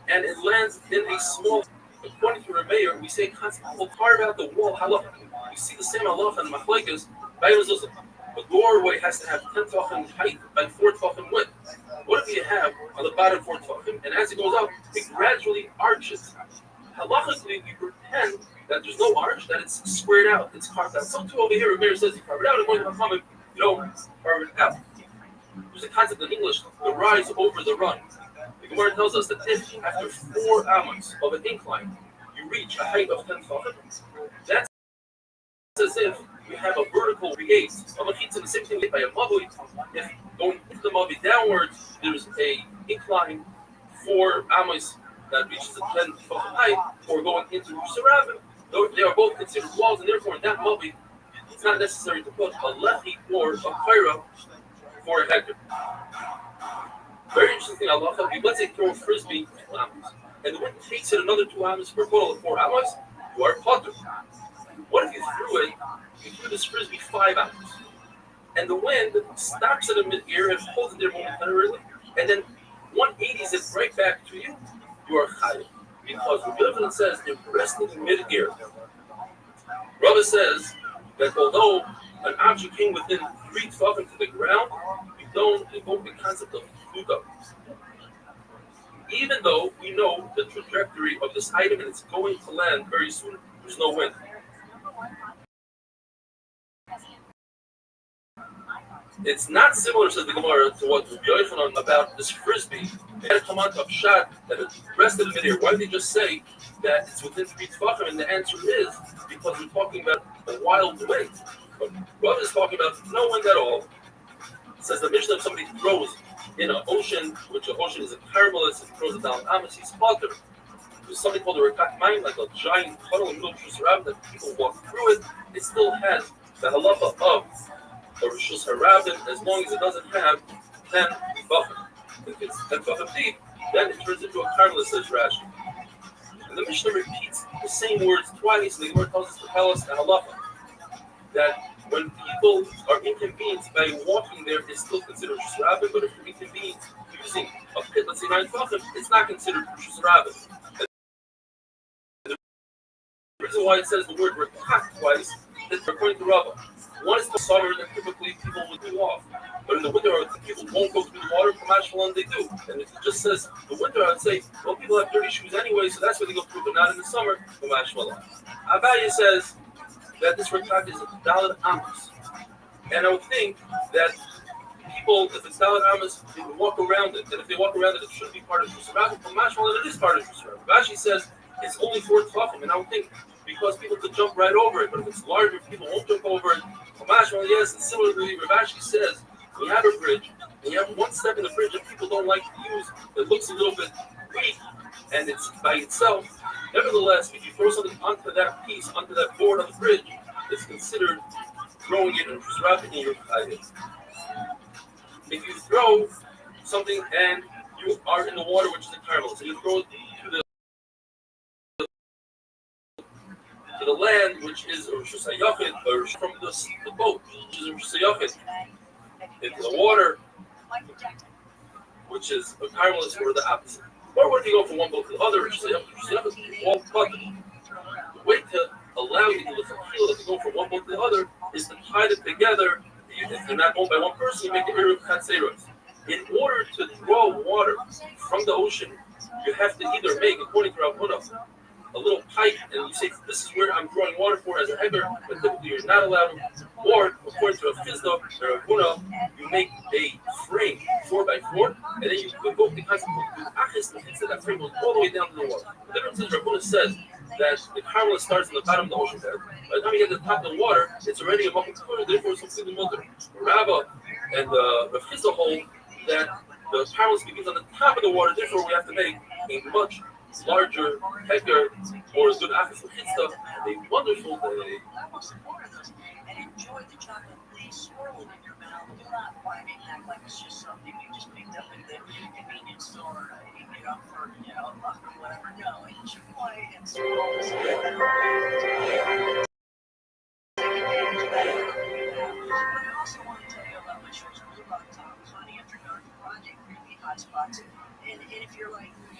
and it lands in a small, according to Rameir, we say constantly, we'll carve out the wall halacha. We see the same halacha in Machlekes. The doorway has to have 10 tefachim height by 4 tefachim width. What if you have on the bottom 4 tefachim, and as it goes up, it gradually arches? Halachically, we pretend that there's no arch, that it's squared out, it's carved out. So too over here, Rameir says you carve it out, and when you come in, you don't carve it out. There's a concept in English, the rise over the run. The Gemara tells us that if after 4 amos of an incline, you reach a height of 10 tefachim, that's as if you have a vertical create of a chitza, the same thing by a mavui. If going into the mavui downwards, there's a incline 4 amos that reaches a 10 tefachim height, or going into Rishus, they are both considered walls, and therefore in that mavui, it's not necessary to put a lechi or a kaira for a hectare. Very interesting thing, Allah. Let's say throw a frisbee 2 amos, and the wind takes it another 2 amos for a total of 4 amos, you are potter. What if you threw this frisbee 5 amos, and the wind stops it in mid-air and holds it there momentarily, and then 180s it right back to you, you are chayiv. Because Rabbi Rothschild says it resting in mid-air. Rabbi says that although an object came within 3 tefachim to the ground, we don't invoke the concept of fluga. Even though we know the trajectory of this item and it's going to land very soon, there's no wind. It's not similar, says the Gemara, to what Rabbi Yochanan about this frisbee. They had to come out of shot that it rested in midair. Why did they just say that it's within 3 tefachim? And the answer is because we're talking about a wild wind. But Rabbi is talking about no wind at all. It says the Mishnah, if somebody throws in an ocean, which the ocean is a carmelist, and throws it down Amos, he's potter. There's something called a rekat mayim, like a giant tunnel in the middle of Rishus Harabim that people walk through it. It still has the halacha of a Rishus Harabim as long as it doesn't have 10 tefachim. If it's 10 tefachim deep, then it turns into a carmelist, says Rashi. And the Mishnah repeats the same words twice, and the Gemara tells us to tell us the halacha that when people are inconvenienced by walking there, it's still considered Rishus Harabim, but if you're inconvenienced using a pit, let's say 9 tefachim, it's not considered Rishus Harabim. The reason why it says the word rekat twice is according to Rabbah. One is the summer that typically people would do off, but in the winter people won't go through the water. For Mashmalan they do, and if it just says the winter, I'd say well people have dirty shoes anyway, so that's why they go through, but not in the summer. For Mashmalan, Abaye says that this rekat is a Daled Amos, and I would think that people, if it's Daled Amos, they would walk around it, and if they walk around it, it should be part of Rishus Harabim. For Mashmalan, it is part of Rishus Harabim. Rashi says it's only 4 tefachim, and I would think because people could jump right over it, but if it's larger, people won't jump over it. Well, yes, and similarly, Rav Ashi says, when you have a bridge, when you have one step in the bridge that people don't like to use, it looks a little bit weak, and it's by itself. Nevertheless, if you throw something onto that piece, onto that board on the bridge, it's considered throwing it and disrupting your ideas. If you throw something and you are in the water, which is environmental, so you throw it to the land, which is Rosh Hashanah, or from the boat, which is Rosh Hashanah, into the water, which is a caramelist, or the opposite. Or when you go from one boat to the other, Rosh Hashanah, all button. The way to allow you to go from one boat to the other is to tie them together. If they're not owned by one person, you make the Eruv Chatzeros. In order to draw water from the ocean, you have to either make, according to Rav Huna, a little pipe, and you say, this is where I'm drawing water for as a heger, but typically you're not allowed to. Or, according to Rav Chizda or Rav Huna, you make a frame 4x4, and then you go the concept of achis, and that frame goes all the way down to the water. The difference is Rav Huna says that the carmel starts in the bottom of the ocean bed. By the time you get to the top of the water, it's already a much cooler, therefore it's completely mother. Rabba and Rav Chizda hold that the carmel begins on the top of the water, therefore we have to make a much larger hecker or a good achis of chitzah. A wonderful day. And enjoy the chocolate. Please swirl it in your mouth. Do not bite it and act like it's just something you just picked up in the convenience store and you get up for, a buck or whatever. No, enjoy and swirl this. But I also want to tell you about my show's Blue Rock Talks, Honey After Dark Project, Creepy Hotspots. And if you're like, you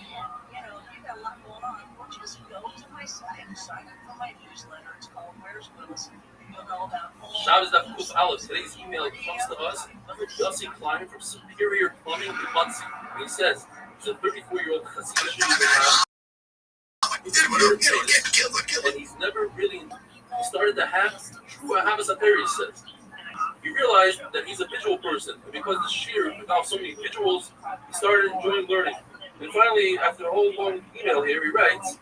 got a lot going on, well, just go to my site and sign up for my newsletter. It's called Where's Willis? You'll know about Shabbos Dafkus Aleph. Today's email comes to us from Yossi Klein from Superior Plumbing in Muncie. He says, he's a 34-year-old Hasidic and he's never really started to have true Ahavas HaTorah, he says. He realized that he's a visual person, and because the shir involves so many visuals, he started enjoying learning. And finally, after a whole long email here, he writes,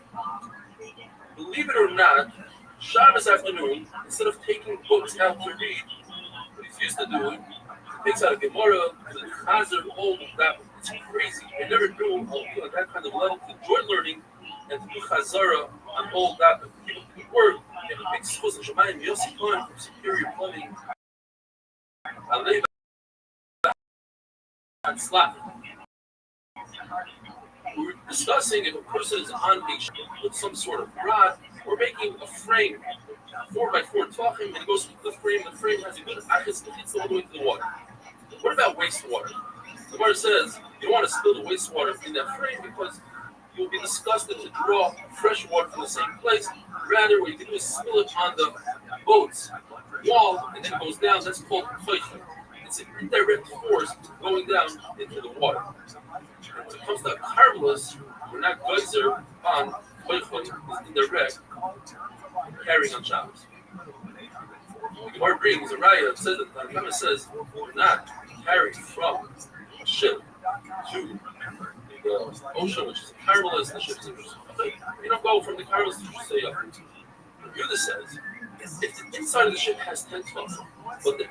believe it or not, Shabbos afternoon, instead of taking books out to read, what he's used to doing, he takes out a Gemara, the Chazer, all of that. It's crazy. I never knew on that kind of level to enjoy learning and to do Chazara on all that. People can work. You have a big schools in Shemayim, Yossi Klein from Superior Plumbing. I live on Slack. We're discussing if a person is on a ship with some sort of rod or making a frame 4x4 tefachim, and it goes to the frame. The frame has a good achis that hits all the way to the water. What about wastewater? The Gemara says you don't want to spill the wastewater in that frame because you'll be disgusted to draw fresh water from the same place. Rather, what you can do is spill it on the boat's wall, and then it goes down. That's called inflation. It's an indirect force going down into the water. And when it comes to carmelist, we're not geyser on Boichon, is indirect, carrying on Shabbos. The Gemara brings a raya that says that the Gemara says we're not carried from a ship to the ocean, which is a carmelist, the ship is interesting. You don't go from the carmelist to say Yehuda says if the inside of the ship has 10 tons, but the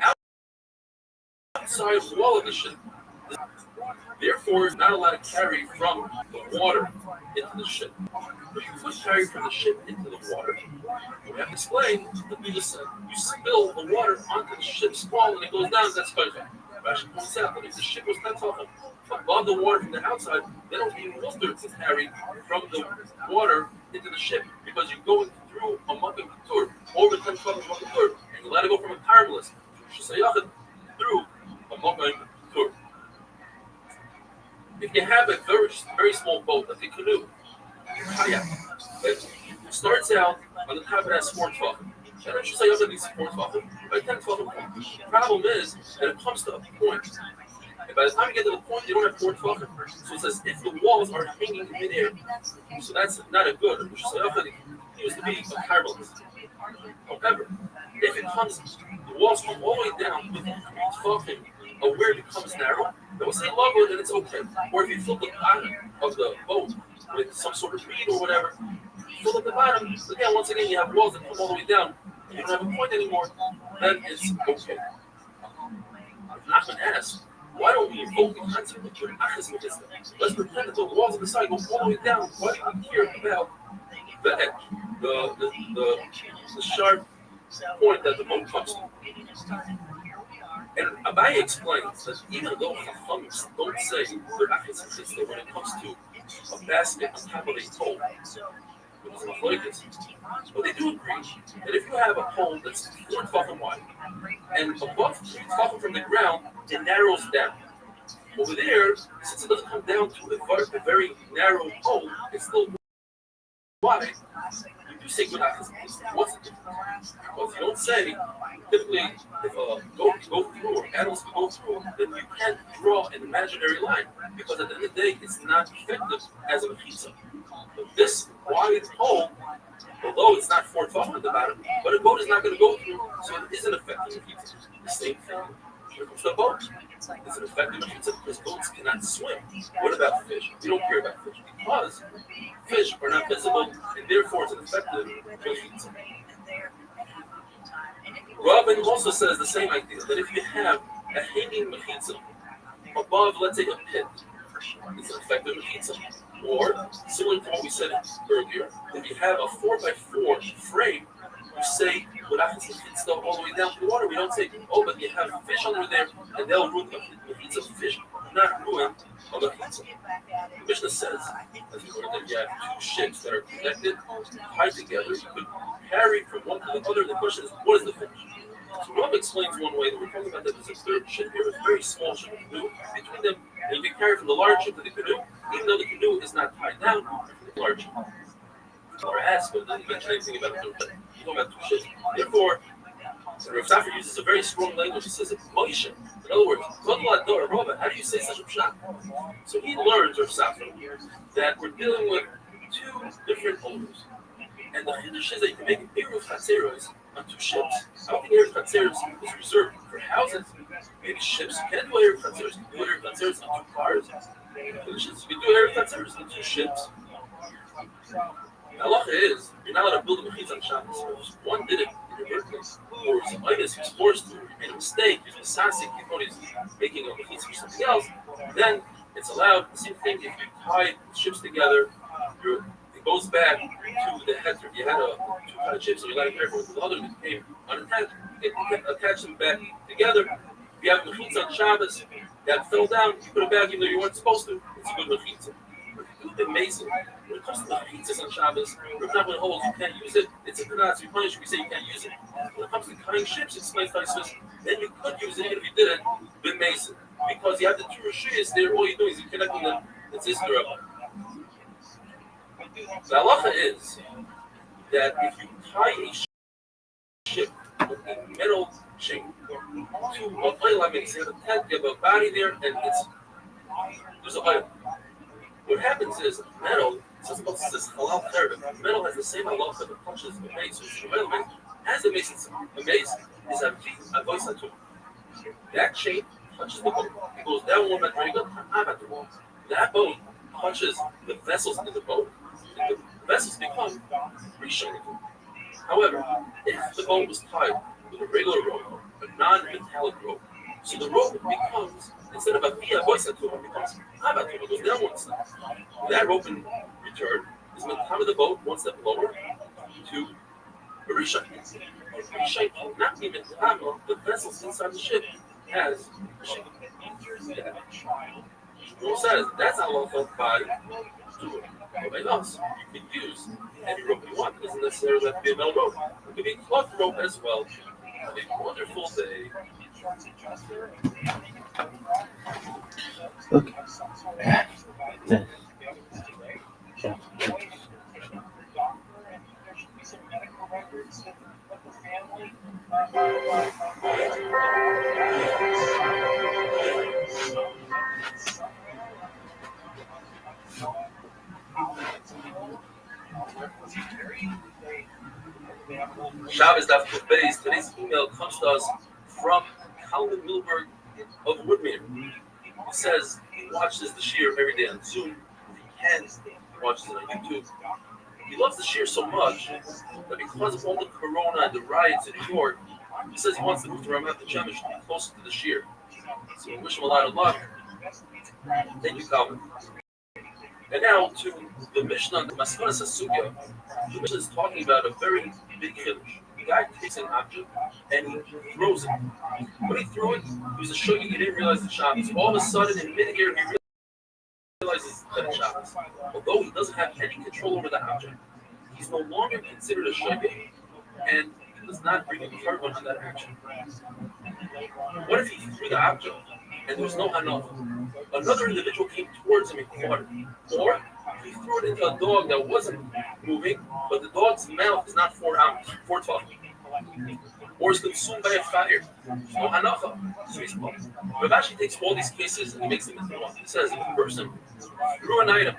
outside wall of the ship is therefore is not allowed to carry from the water into the ship. But you could carry from the ship into the water. We have to explain that we just said you spill the water onto the ship's wall and it goes down, that's koicha. Rashi points out that if the ship was not above the water from the outside, they don't need water to carry from the water into the ship because you're going through a Makkah tour, over 10 Makkah tour, and you're allowed to go from a carmelist to Shusayachet through a Makkah tour. If you have a very, very small boat, like a canoe, kayak, it starts out on the top of that sport tefachim. And then Shusayachet needs sport tefachim, by 10 tefachim. The problem is that it comes to a point. And by the time you get to the point, you don't have 4 tefachim. So it says if the walls are hanging in midair, so that's not a good. He used to be a carmelist. However, if it comes, the walls come all the way down with 3 tefachim of where it becomes narrow, then we'll say level and it's okay. Or if you fill the bottom of the boat with some sort of reed or whatever, fill up the bottom, again, once again, you have walls that come all the way down, and you don't have a point anymore, then it's okay. Nachman asks, why don't we invoke the concept of Achas Mitzvah? Let's pretend that the walls of the side go all the way down. Why do we care about the edge, the sharp point that the boat comes to? And Abaye explains that even though Chachams don't say they're Achas Mitzvah when it comes to a basket on top of a pole, but they do agree that if you have a pole that's 4 tefachim wide and above 3 tefachim from the ground, it narrows down. Over there, since it doesn't come down to a very narrow pole, it's still wide. You do say good Achas. What's the difference? Because you don't say, typically, if a goat can go through or animals can go through, then you can't draw an imaginary line, because at the end of the day, it's not effective as a mechitza. But this wide pole, although it's not 4 tefachim at the bottom, but a boat is not going to go through, so it is an effective mechitza. The same thing when it comes to a boat. It's an effective mechitza because boats cannot swim. What about fish? We don't care about fish because fish are not visible, and therefore it's an effective mechitza. Robin also says the same idea, that if you have a hanging mechitza above, let's say, a pit, it's an effective mechitza. Or, similar to what we said earlier, if you have a 4x4 frame, you say, without mechitza all the way down to the water, we don't say, oh, but you have fish under there, and they'll ruin the mechitza. Fish do not ruin a mechitza. The Mishnah says, as you learned, that you have 2 ships that are connected, tied together, you could carry from one to the other. The question is, what is the fish? So Rob explains one way that we're talking about that there's a third ship here, a very small ship, a canoe. Between them, and you can carry from the large ship to the canoe, even though the canoe is not tied down to the large ship. Or asked, but doesn't mention anything about the ship. He's talking about 2 ships. Therefore, Rav Safra uses a very strong language. He says, Moshe. In other words, how do you say such a pshat? So he learns, Rav Safra, that we're dealing with 2 different owners. And the Hiddush is that you can make an Eruv Chatzeros on 2 ships. I don't think Eruv Chatzeros is reserved for houses, maybe ships. You can't do Eruv Chatzeros. You can do Eruv Chatzeros on 2 cars. You can do Eruv Chatzeros on 2 ships. The halacha is, you're not allowed to build a mechitza on Shabbos. So if one did it inadvertently, or somebody was forced to, made a mistake, he's a sassy, he thought he's making a mechitza for something else, then it's allowed. The same thing, if you tie ships together, it goes back to the header. You had 2 kind of ships, so you got to carry with the other that came unattached. You can attach them back together. If you have mechitza on Shabbos that fell down, you put it back even though you weren't supposed to, it's a good mechitza. It's amazing. When it comes to the pizzas on Shabbos, for example, it holds you can't use it. It's a penalty. We punish. We say you can't use it. When it comes to cutting ships, it explains how then you could use it even if you didn't. Big Mason, because you have the 2 rishis there. All you're doing is you're connecting them. It's Israel. The halacha is that if you tie a ship with a metal chain to an oil, I mean, you have a tent, you have a body there, and there's an oil. What happens is metal, says halal therapy. Metal has the same halal that it punches the mace. So the oil mace, as the mace is a voice to it. That chain punches the boat. It goes down 1 meter, and it goes the wall. That boat punches the vessels in the boat. And the vessels become reshaped. However, if the boat was tied with a regular rope, a non-metallic rope, so the rope becomes, instead of a via voice to it becomes Abba, it goes down 1 step. That rope in return is on the top of the boat 1 step lower to a reshape. Reshape not even the vessels inside the ship has a shape. Rule says that's how long by us. You can use any rope you want. It doesn't necessarily have to be a metal rope. It could be a cloth rope as well. Have a wonderful day. Okay. Shabbos Daf Base. Today's email comes to us from Calvin Milberg of Woodmere. He says he watches the Shir every day on Zoom. If he can, he watches it on YouTube. He loves the shear so much that because of all the corona and the riots in New York, he says he wants to move to Ramat Shemesh to be closer to the shear. So we wish him a lot of luck. Thank you, Calvin. And now to the Mishnah, the Masmanas Sugya. The Mishnah is talking about a very big chiddush. The guy takes an object and he throws it. When he threw it, he was a shuggy, he didn't realize the Shabbos. All of a sudden, in mid-air, he realizes that it's Shabbos. Although he doesn't have any control over the object, he's no longer considered a shuggy, and he does not bring a carbon on that action. What if he threw the object and there was no hanacha? Another individual came towards him and caught it. Or he threw it into a dog that wasn't moving, but the dog's mouth is not 4 tefachim. Or is consumed by a fire. No hanacha. So he's caught. Rav Ashi takes all these cases and he makes them into one. He says, if a person threw an item,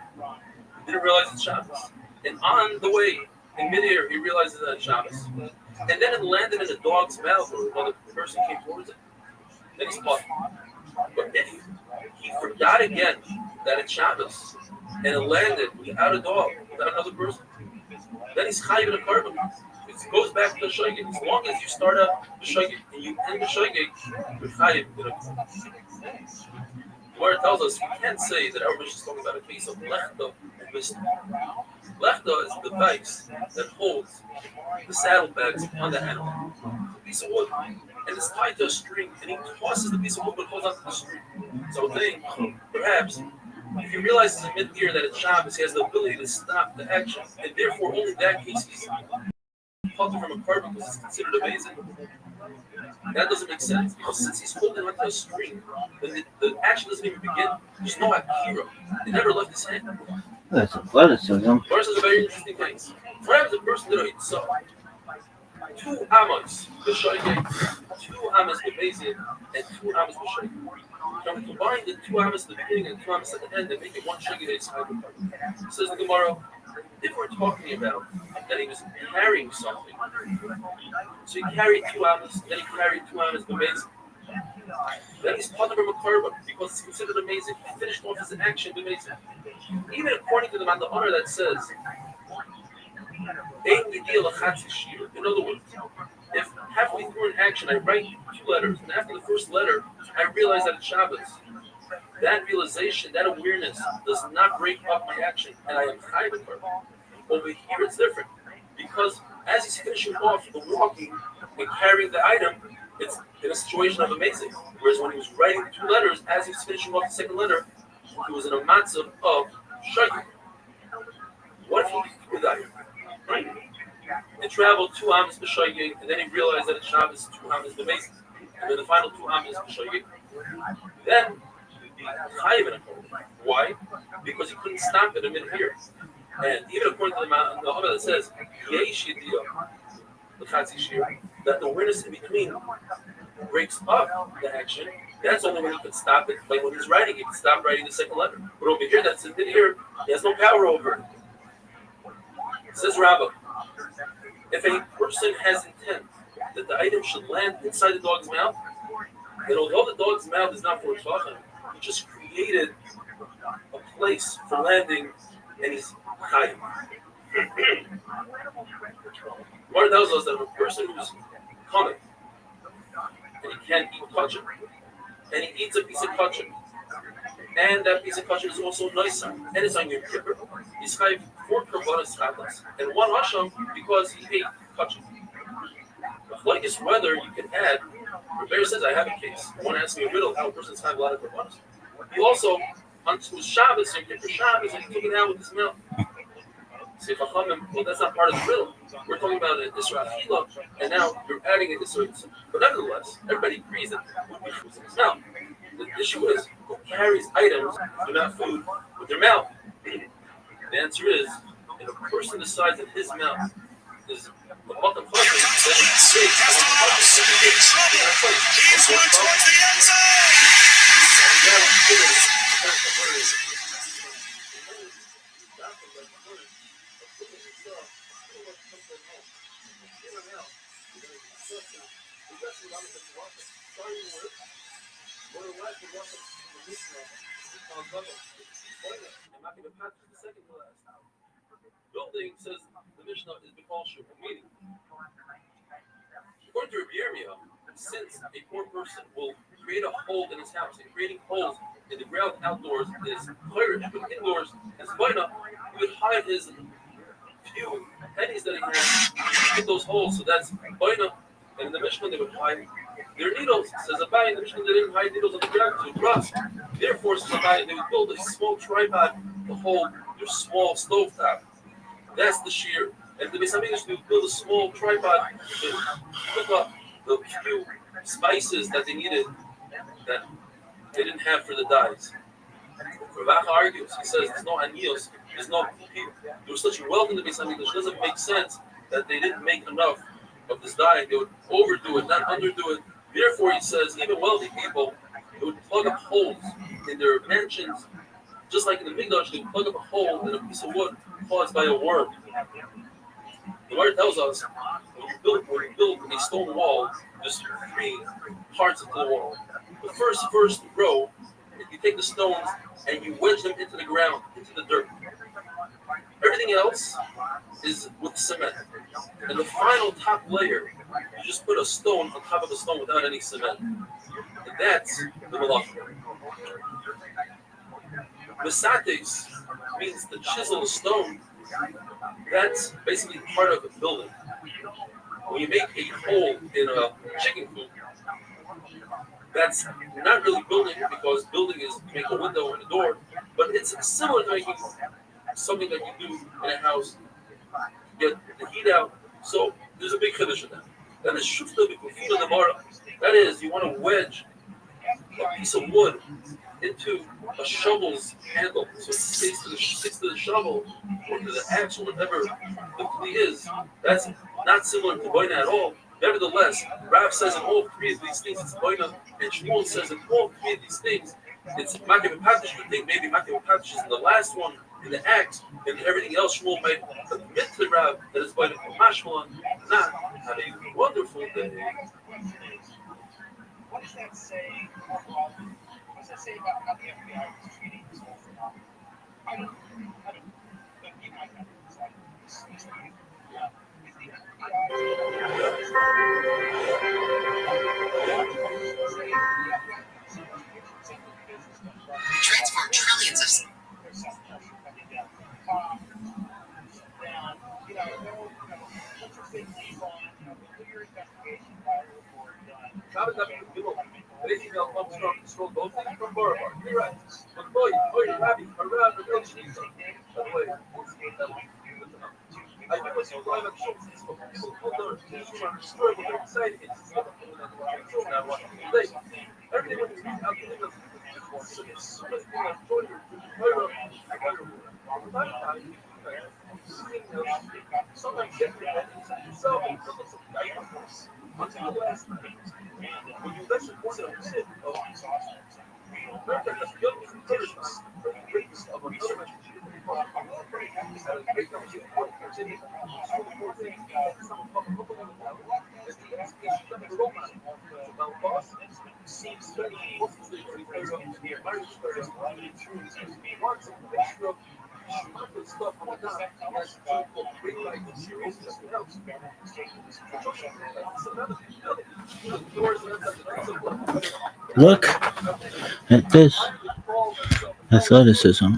he didn't realize it's Shabbos, and on the way, in midair, he realizes that it's Shabbos, and then it landed in a dog's mouth or another person came towards it, then he's caught. But if he forgot again that it's Shabbos, and it landed without a dog, without another person, then he's chayiv in a carbon. It goes back to the shogeg. As long as you start out the shogeg and you end the shogeg, you're chayiv in a carbon. Where it tells us you can't say that our Mishnah is talking about a case of lechta and wisdom. Lechta is the device that holds the saddlebags on the animal. A piece of wood, and it's tied to a string, and he tosses the piece of wood but holds onto the string. So they, perhaps, if he realizes in mid-year that it's Shabbos, he has the ability to stop the action, and therefore only that case is pulled from a carbon because it's considered amazing. That doesn't make sense because since he's holding onto a string, then the action doesn't even begin. There's no akira. It never left his hand. That's athleticism. First is a very interesting case. Perhaps the person did it so 2 amas b'shogeg, 2 amas b'mezid, and 2 amas b'shogeg. Can we combine the 2 amas at the beginning and 2 amas at the end and make it one shogeg that is hybrid? Says the Gemara, if we're talking about that he was carrying something, so he carried 2 amas, then he carried 2 amas b'mezid, then he's part of a carbon because it's considered amazing. He finished off his action b'mezid. Even according to the Manda Honor that says, in other words, if halfway through an action I write 2 letters, and after the first letter I realize that it's Shabbos, that realization, that awareness does not break up my action, and I am chayiv in carbon. Over here it's different, because as he's finishing off the walking and carrying the item, it's in a situation of amazing. Whereas when he was writing 2 letters, as he was finishing off the second letter, he was in a matzav of shogeg. What if he threw the item? Right? And traveled 2 amas b'shogeg, and then he realized that it's Shabbos, 2 amas b'mezid, and then the final 2 amas b'shogeg. Then he'd be chayiv in a carbon. Why? Because he couldn't stop it in mid-here. And even according to the Muhammad that says, yesh yediyah, the chatzi shir, that the awareness in between breaks up the action. That's only when he could stop it. Like when he's writing, he can stop writing the second letter. But over here, that's in mid-here, he has no power over it. Says Rabbah, if a person has intent that the item should land inside the dog's mouth, then although the dog's mouth is not for tefachim, he just created a place for landing, and he's chayiv. Gemara tells us that if a person who's coming and he can't eat kosher, and he eats a piece of kosher, and that piece of kosher is also nicer, and it's on Yom Kippur, he's chayiv 4 korbanos chatas and 1 asham because he ate kosher. Like this weather, you can add. Rabbi says, I have a case. One asked me a riddle how a person's have a lot of korbanos. He also, onto his Shabbos, Yom Kippur Shabbos, and he took it out with his mouth. Say, well, that's not part of the riddle. We're talking about an Isra Achila, and now you're adding an Isra. But nevertheless, everybody agrees that food was in his mouth. The issue is, who carries items, but not food, with their mouth? The answer is, if a person decides that his mouth is the bottom part, then it's safe. He's going towards the end zone! Building, says the Mishnah, is B'chol Shur, meaning, according to Rabbi Yirmiyah, since a poor person will create a hole in his house, and creating holes in the ground outdoors is clear, but indoors is minor, he would hide his few pennies that he has in those holes, so that's minor. And in the Mishnah, they would hide their needles. Says Abai, in the Mishnah, they didn't hide needles on the ground to rust. Therefore, says Abai, they would build a small tripod to hold their small stovetop. That's the shear. And the Beis Hamikdash, they would build a small tripod to cook up the few spices that they needed that they didn't have for the dyes. Ravach argues, he says there's no aniyos, there's no people. There was such a wealth in the Beis Hamikdash, it doesn't make sense that they didn't make enough of this dye. They would overdo it, not underdo it. Therefore, he says, even wealthy people, they would plug up holes in their mansions, just like in the Mikdash, they would plug up a hole in a piece of wood caused by a worm. The Gemara tells us, when you build a stone wall, there's three parts of the wall. The first row, you take the stones and you wedge them into the ground, into the dirt. Everything else is with cement. And the final top layer, you just put a stone on top of a stone without any cement. And that's the malacha. Mesates means the chisel stone. That's basically part of the building. When you make a hole in a chicken coop, that's not really building, because building is make a window and a door, but it's similar to making something that you do in a house to get the heat out. So there's a big chiddush in that. That is shufta b'kufina nemara. That is, you want to wedge a piece of wood into a shovel's handle, so it sticks to the shovel or to the axe or whatever the plea is. That's not similar to boina at all. Nevertheless, Rav says in all three of these things it's boina, and Shmuel says in all three of these things it's makim and patish. I think maybe makim and patish is in the last one in the axe, and everything else Shmuel might admit to Rav that it's boina from mashmalan. Not have a wonderful day. What does that say overall? What does that say about how the FBI is treating this whole phenomenon? I don't but you might have to decide. Is the Transform trillions of. Look at this athleticism.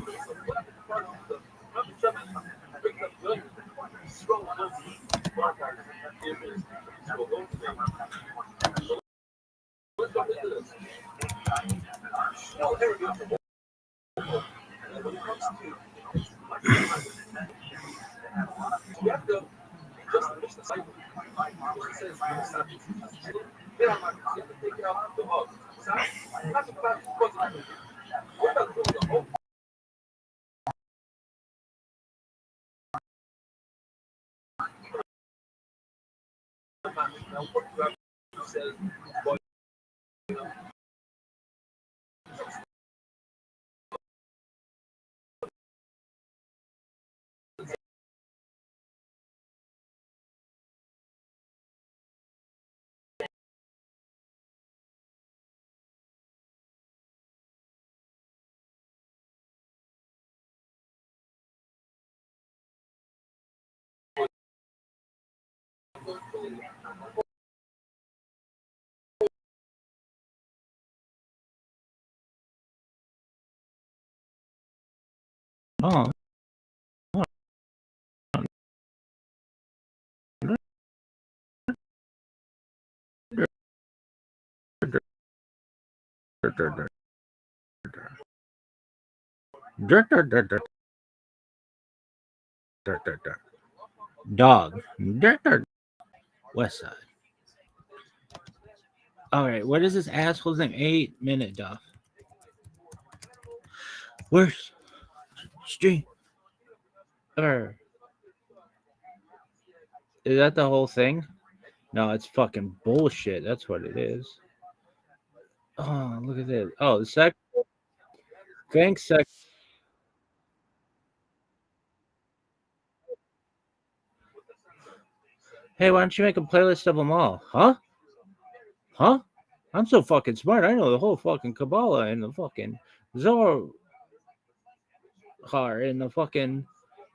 Oh. Dog. West Side. All right, what is this asshole's name? 8-minute dog. Worst stream ever. Is that the whole thing? No, it's fucking bullshit. That's what it is. Oh, look at this. Oh, the sec. Thanks, sec. Hey, why don't you make a playlist of them all? Huh? Huh? I'm so fucking smart. I know the whole fucking Kabbalah and the fucking Zohar and the fucking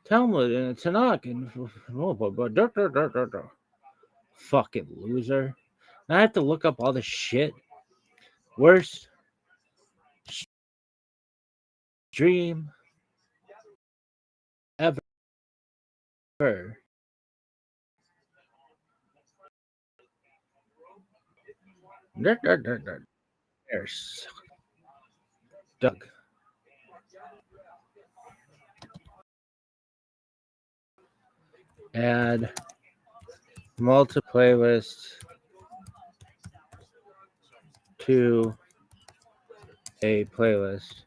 Talmud and the Tanakh and fucking loser. Now I have to look up all this shit. Worst stream ever. There's Doug. Add multi-playlist to a playlist.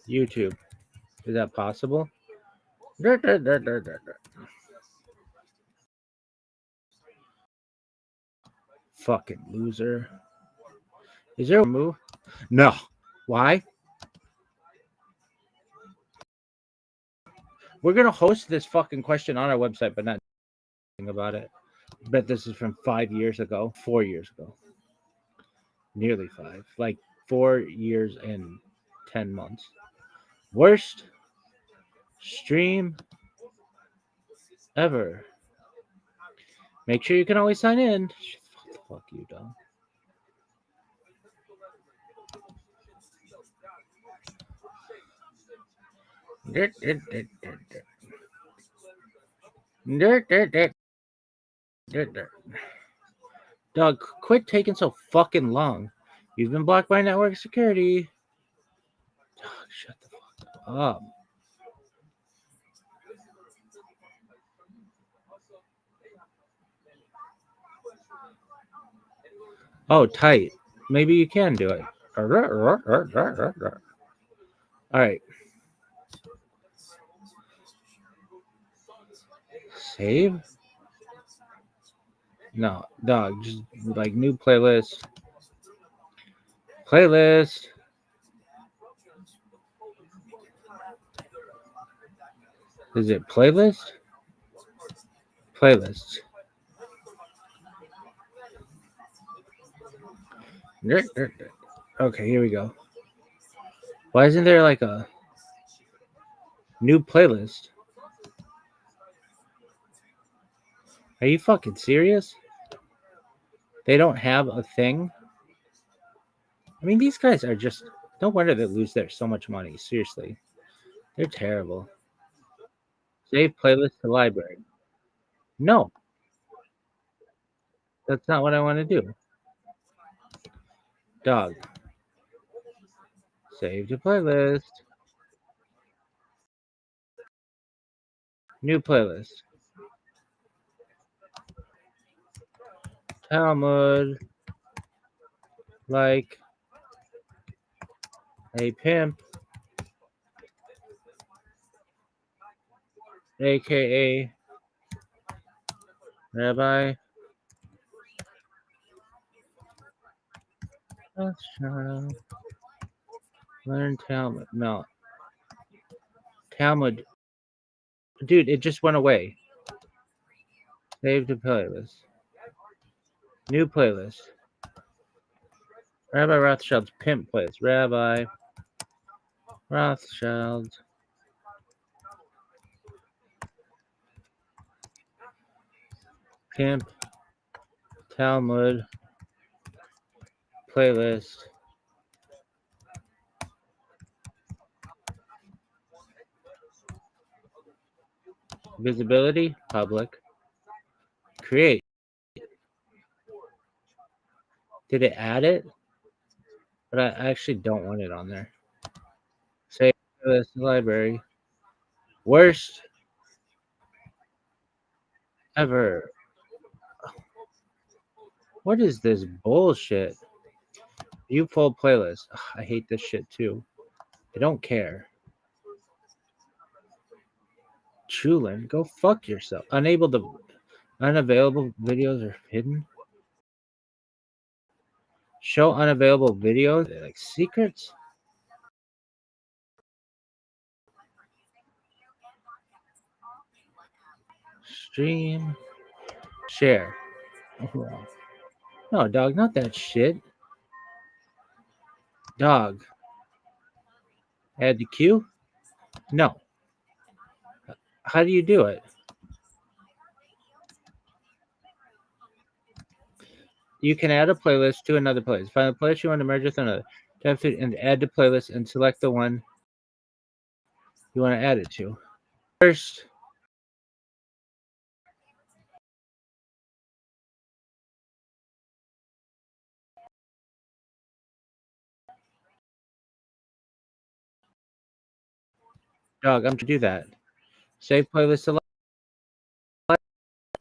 YouTube. Is that possible? Fucking loser. Is there a move? No. Why? We're gonna host this fucking question on our website, but not about it. Bet this is from 5 years ago, 4 years ago. Nearly 5. Like 4 years and 10 months. Worst stream ever. Make sure you can always sign in. Fuck you, dog. Dog, quit taking so fucking long. You've been blocked by network security. Dog, shut the fuck up. Oh, tight. Maybe you can do it. All right. Save? No, dog. Just like new playlist. Playlist. Is it playlist? Playlist. Okay, here we go. Why isn't there like a new playlist? Are you fucking serious? They don't have a thing? I mean, these guys are just... No wonder they lose there so much money. Seriously. They're terrible. Save playlist to library. No. That's not what I want to do. Dog. Save to playlist. New playlist. Talmud. Like a pimp. AKA Rabbi Rothschild. Learn Talmud. No. Talmud. Dude, it just went away. Save to playlist. New playlist. Rabbi Rothschild's pimp playlist. Rabbi Rothschild. Pimp. Talmud. Playlist. Visibility, public. Create. Did it add it? But I actually don't want it on there. Save this library. Worst ever. What is this bullshit? View full playlist. Ugh, I hate this shit too. I don't care. Chulin, go fuck yourself. Unavailable videos are hidden. Show unavailable videos like secrets. Stream. Share. No, dog, not that shit. Dog. Add to queue? No. How do you do it? You can add a playlist to another playlist. Find the playlist you want to merge with another. Tap it and add to playlist and select the one you want to add it to. First, dog, I'm trying to do that. Save playlist select.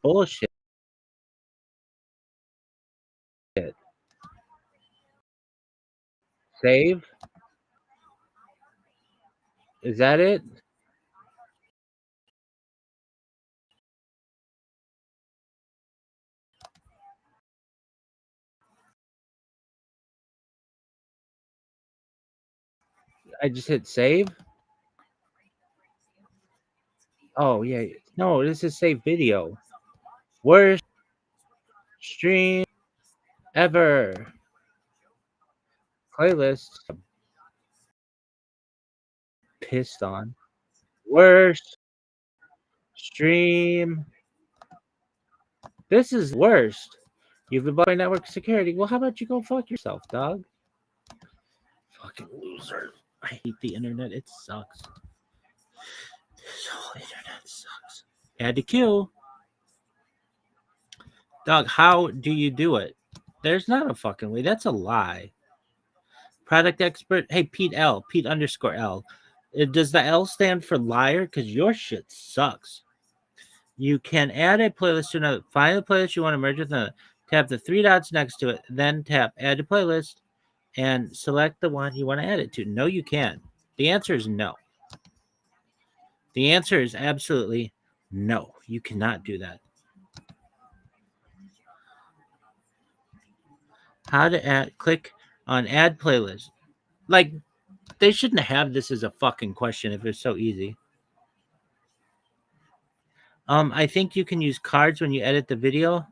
Bullshit. Save. Is that it? I just hit save. Oh yeah. No, this is save video. Worst stream ever. Playlist. Pissed on. Worst stream. This is worst. You've been by network security. Well, how about you go fuck yourself, dog? Fucking loser. I hate the internet. It sucks. This whole internet sucks. Add to queue. Dog, how do you do it? There's not a fucking way. That's a lie. Product expert. Hey, Pete L. Pete underscore L. Does the L stand for liar? Because your shit sucks. You can add a playlist to another. Find the playlist you want to merge with another. Tap the three dots next to it. Then tap add to playlist and select the one you want to add it to. No, you can't. The answer is no. The answer is absolutely no. You cannot do that. How to add? Click on add playlist. Like, they shouldn't have this as a fucking question if it's so easy. I think you can use cards when you edit the video.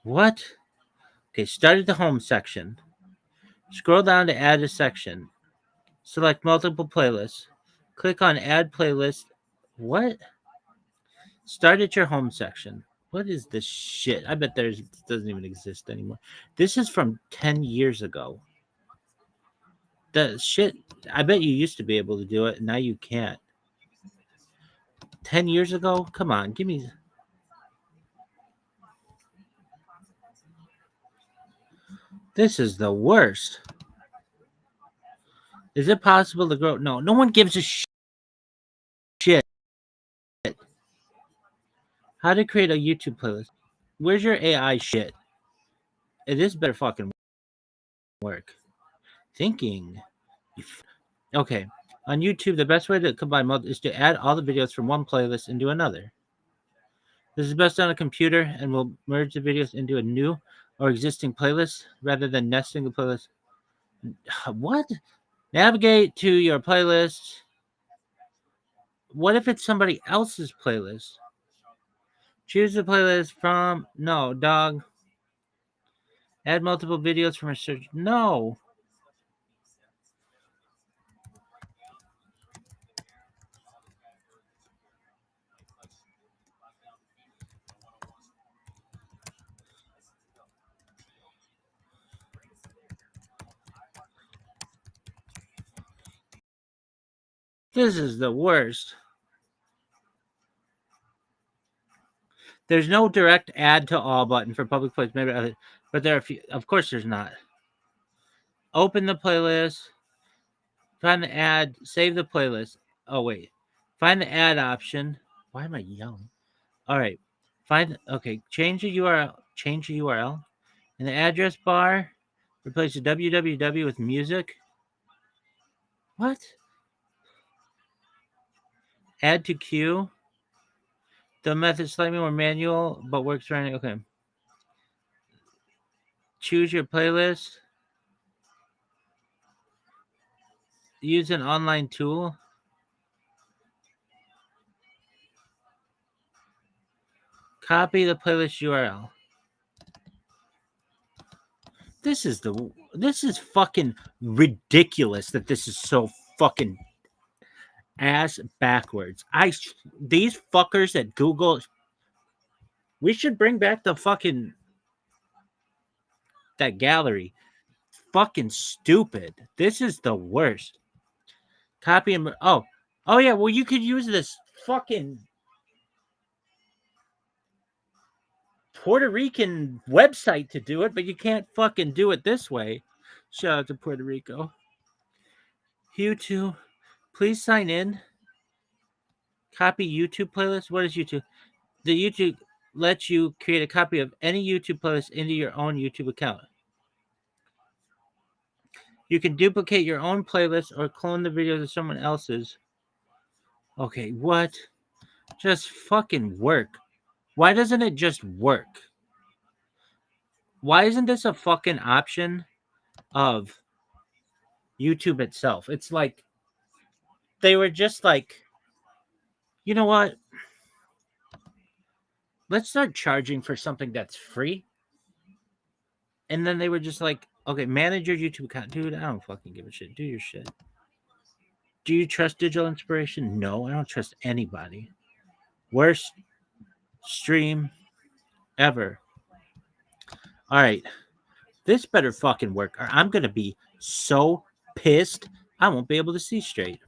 What? Okay, start at the home section. Scroll down to add a section. Select multiple playlists. Click on add playlist. What? Start at your home section. What is this shit? I bet it doesn't even exist anymore. This is from 10 years ago. The shit, I bet you used to be able to do it, and now you can't. 10 years ago? Come on, give me. This is the worst. Is it possible to grow? No, no one gives a shit. How to create a YouTube playlist? Where's your AI shit? This better fucking work. Thinking. Okay. On YouTube, the best way to combine is to add all the videos from one playlist into another. This is best on a computer and will merge the videos into a new or existing playlist rather than nesting the playlist. What? Navigate to your playlist. What if it's somebody else's playlist? Choose the playlist from. No, dog. Add multiple videos from a search. No. This is the worst. There's no direct add to all button for public plays, maybe other, but there are a few. Of course, there's not. Open the playlist. Find the ad. Save the playlist. Oh wait. Find the ad option. Why am I yelling? All right. Okay. Change the URL. Change the URL. In the address bar, replace the www with music. What? Add to queue. The method slightly more manual, but works for any. Okay. Choose your playlist. Use an online tool. Copy the playlist URL. This is fucking ridiculous that this is so fucking ass backwards. These fuckers at Google, we should bring back the fucking that gallery. Fucking stupid. This is the worst. Copy and oh yeah, well you could use this fucking Puerto Rican website to do it, but you can't fucking do it this way. Shout out to Puerto Rico. YouTube, please sign in. Copy YouTube playlist. What is YouTube? The YouTube lets you create a copy of any YouTube playlist into your own YouTube account. You can duplicate your own playlist or clone the videos of someone else's. Okay, what? Just fucking work. Why doesn't it just work? Why isn't this a fucking option of YouTube itself? It's like they were just like, you know what? Let's start charging for something that's free. And then they were just like, okay, manage your YouTube account. Dude, I don't fucking give a shit. Do your shit. Do you trust digital inspiration? No, I don't trust anybody. Worst stream ever. All right. This better fucking work, or I'm going to be so pissed I won't be able to see straight.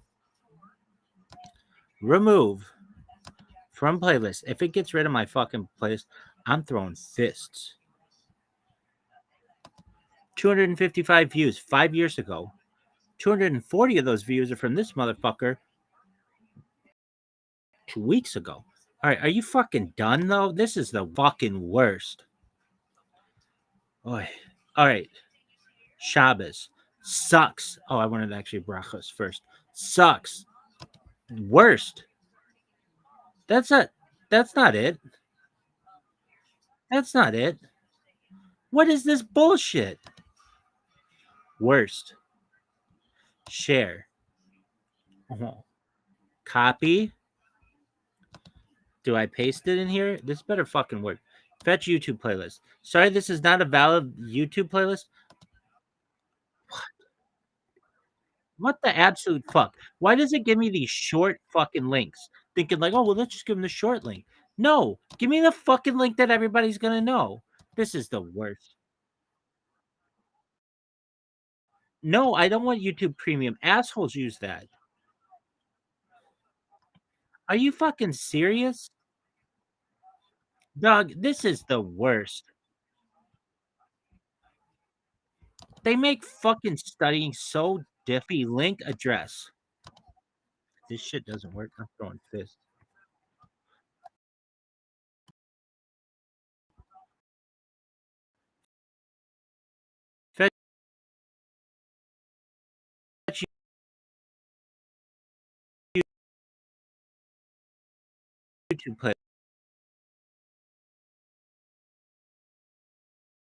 Remove from playlist. If it gets rid of my fucking playlist, I'm throwing fists. 255 views 5 years ago. 240 of those views are from this motherfucker 2 weeks ago. All right, are you fucking done though? This is the fucking worst. Oy. All right. Shabbos sucks. Oh, I wanted to actually brachos first. Sucks. Worst. That's not it. That's not it. What is this bullshit? Worst. Share. Oh. Copy. Do I paste it in here? This better fucking work. Fetch YouTube playlist. Sorry, this is not a valid YouTube playlist. What the absolute fuck? Why does it give me these short fucking links? Thinking like, oh, well, let's just give them the short link. No, give me the fucking link that everybody's gonna know. This is the worst. No, I don't want YouTube Premium. Assholes use that. Are you fucking serious? Dog, this is the worst. They make fucking studying so diffy. Link address. This shit doesn't work. I'm throwing fists. Fetch YouTube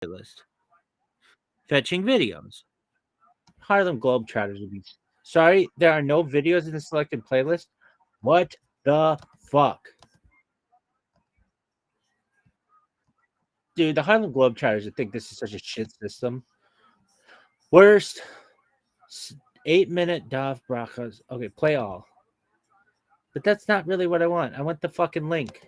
playlist. Fetching videos. Harlem Globetrotters would be sorry. There are no videos in the selected playlist. What the fuck? Dude, the Harlem Globetrotters would think this is such a shit system. Worst 8-minute Dov Brachas. Okay, play all. But that's not really what I want. I want the fucking link.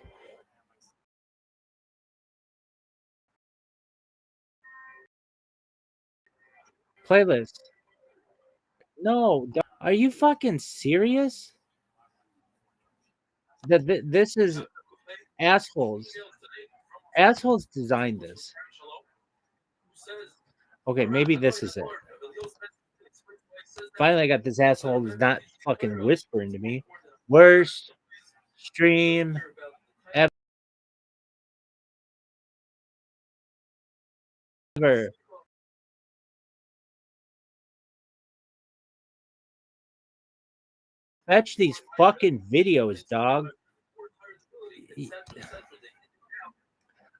Playlist. No, are you fucking serious? This is assholes. Assholes designed this. Okay, maybe this is it. Finally, I got this asshole who's not fucking whispering to me. Worst stream ever. Fetch these fucking videos, dog.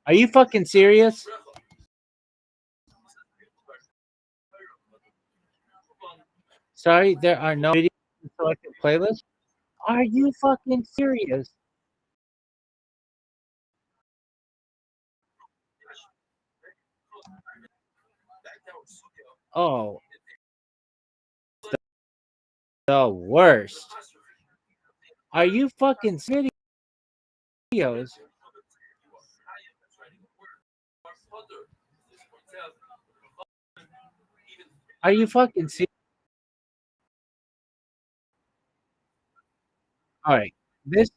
Are you fucking serious? Sorry, there are no videos in the selected playlist. Are you fucking serious? Oh, the worst. Are you fucking videos? Are you fucking serious? All right, this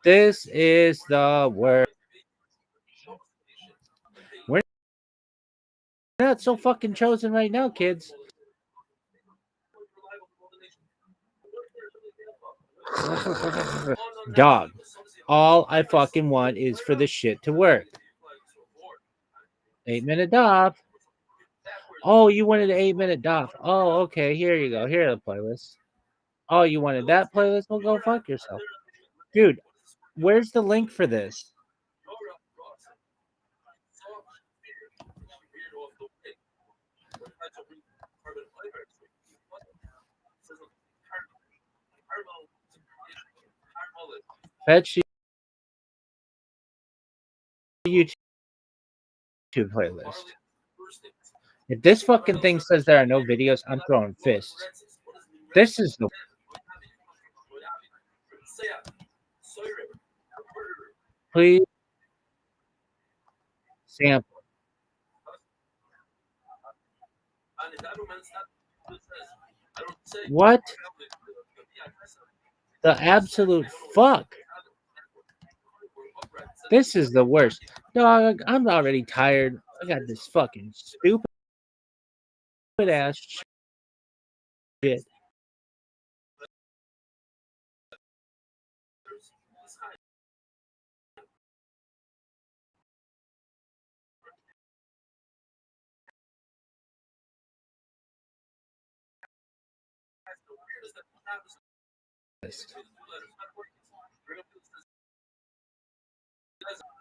is the worst. We're not so fucking chosen right now, kids. Dog. All I fucking want is for this shit to work. 8-minute DOF. Oh, you wanted an 8-minute DOF. Oh, okay. Here you go. Here are the playlists. Oh, you wanted that playlist? Well, go fuck yourself. Dude, where's the link for this? Fetch YouTube playlist. If this fucking thing says there are no videos, I'm throwing fists. This is the please sample. What the absolute fuck? This is the worst. Dog, I'm already tired. I got this fucking stupid ass shit.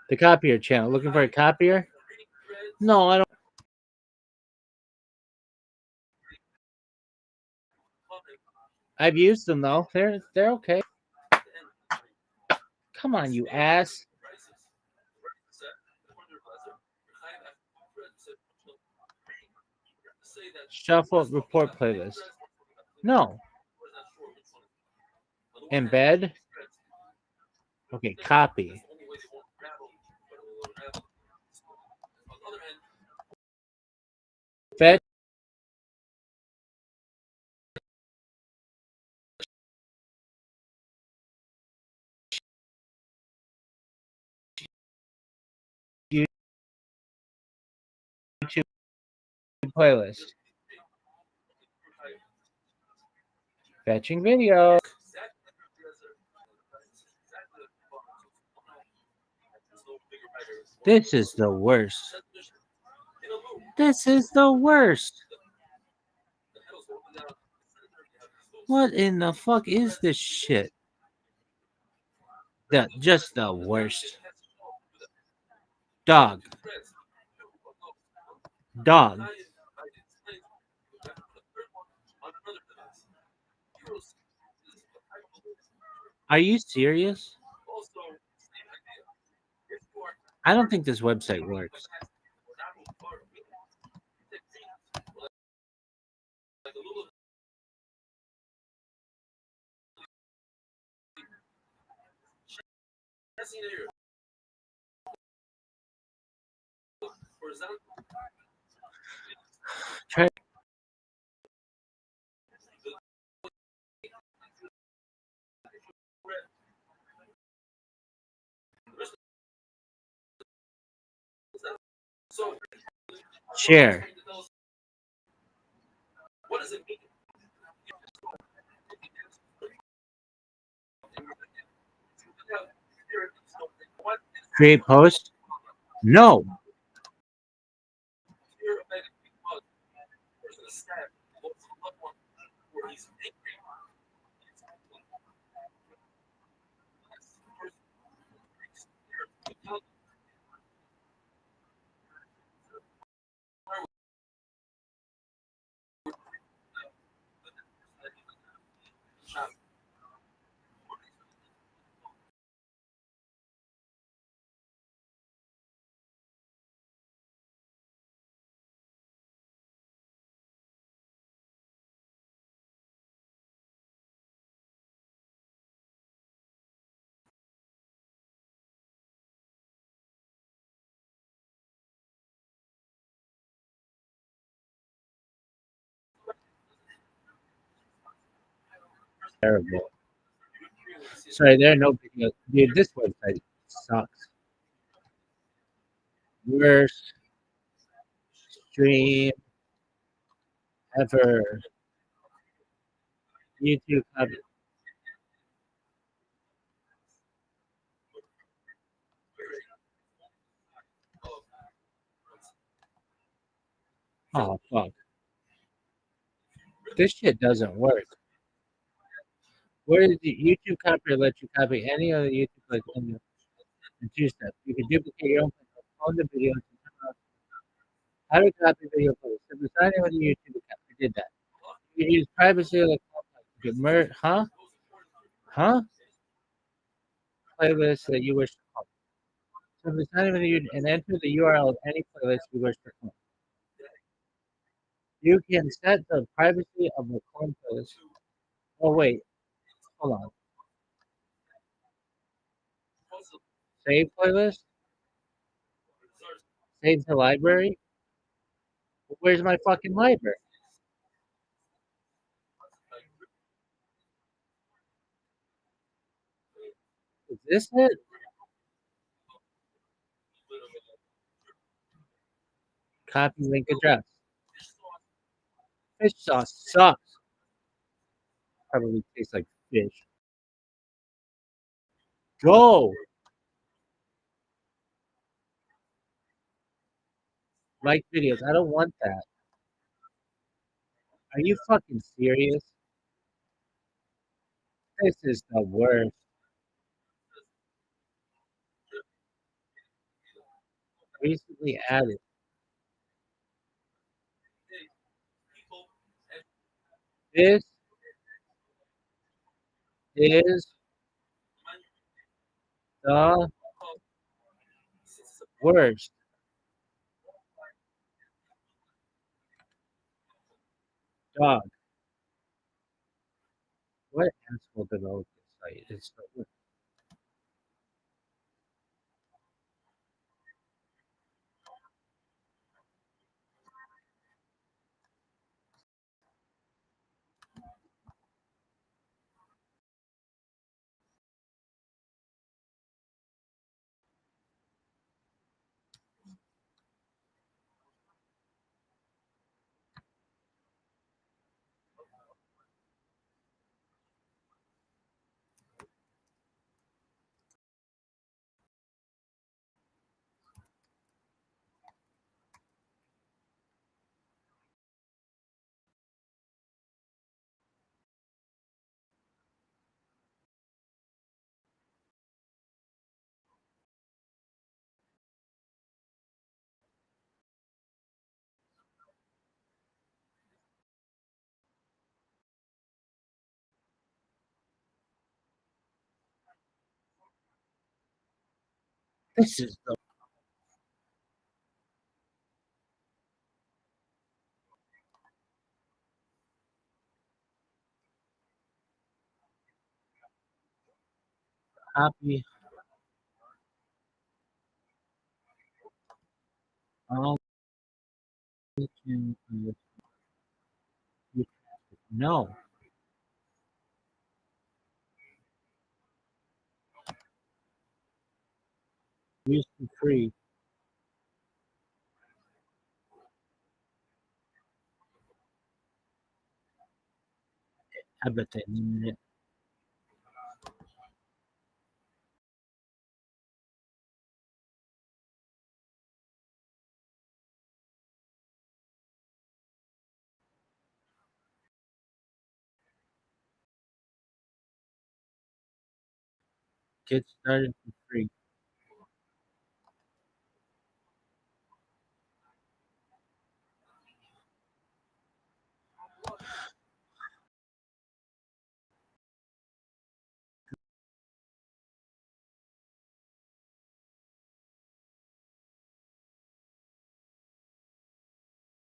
The copier channel. Looking for a copier? No, I don't. I've used them though. They're okay. Come on, you ass. Shuffle report playlist. No. Embed. Okay, copy. Fetch YouTube playlist. Fetching video. This is the worst. This is the worst. What in the fuck is this shit? Just the worst. Dog. Dog. Are you serious? I don't think this website works. Try. Share. What does it mean? Create post? No. Terrible. Sorry, there are no videos. Dude, this website sucks. Worst stream ever. YouTube have oh fuck. This shit doesn't work. Where does the YouTube copy let you copy any other YouTube like in two steps? You can duplicate your own the videos and turn off how to copy video plays. So design with the YouTube account. I did that. You can use privacy like huh? Huh? Playlist that you wish to clone. So design with you and enter the URL of any playlist you wish to clone. You can set the privacy of the clone playlist. Oh wait, hold on. Save playlist? Save to library? Where's my fucking library? Is this it? Copy link address. Fish sauce sucks. Probably tastes like fish. Go! Like videos. I don't want that. Are you fucking serious? This is the worst. Recently added. This is the worst. Dog. What asshole developed this site? It's the worst. This is the copy. No. Use for free. Habit eliminate. Get started for free.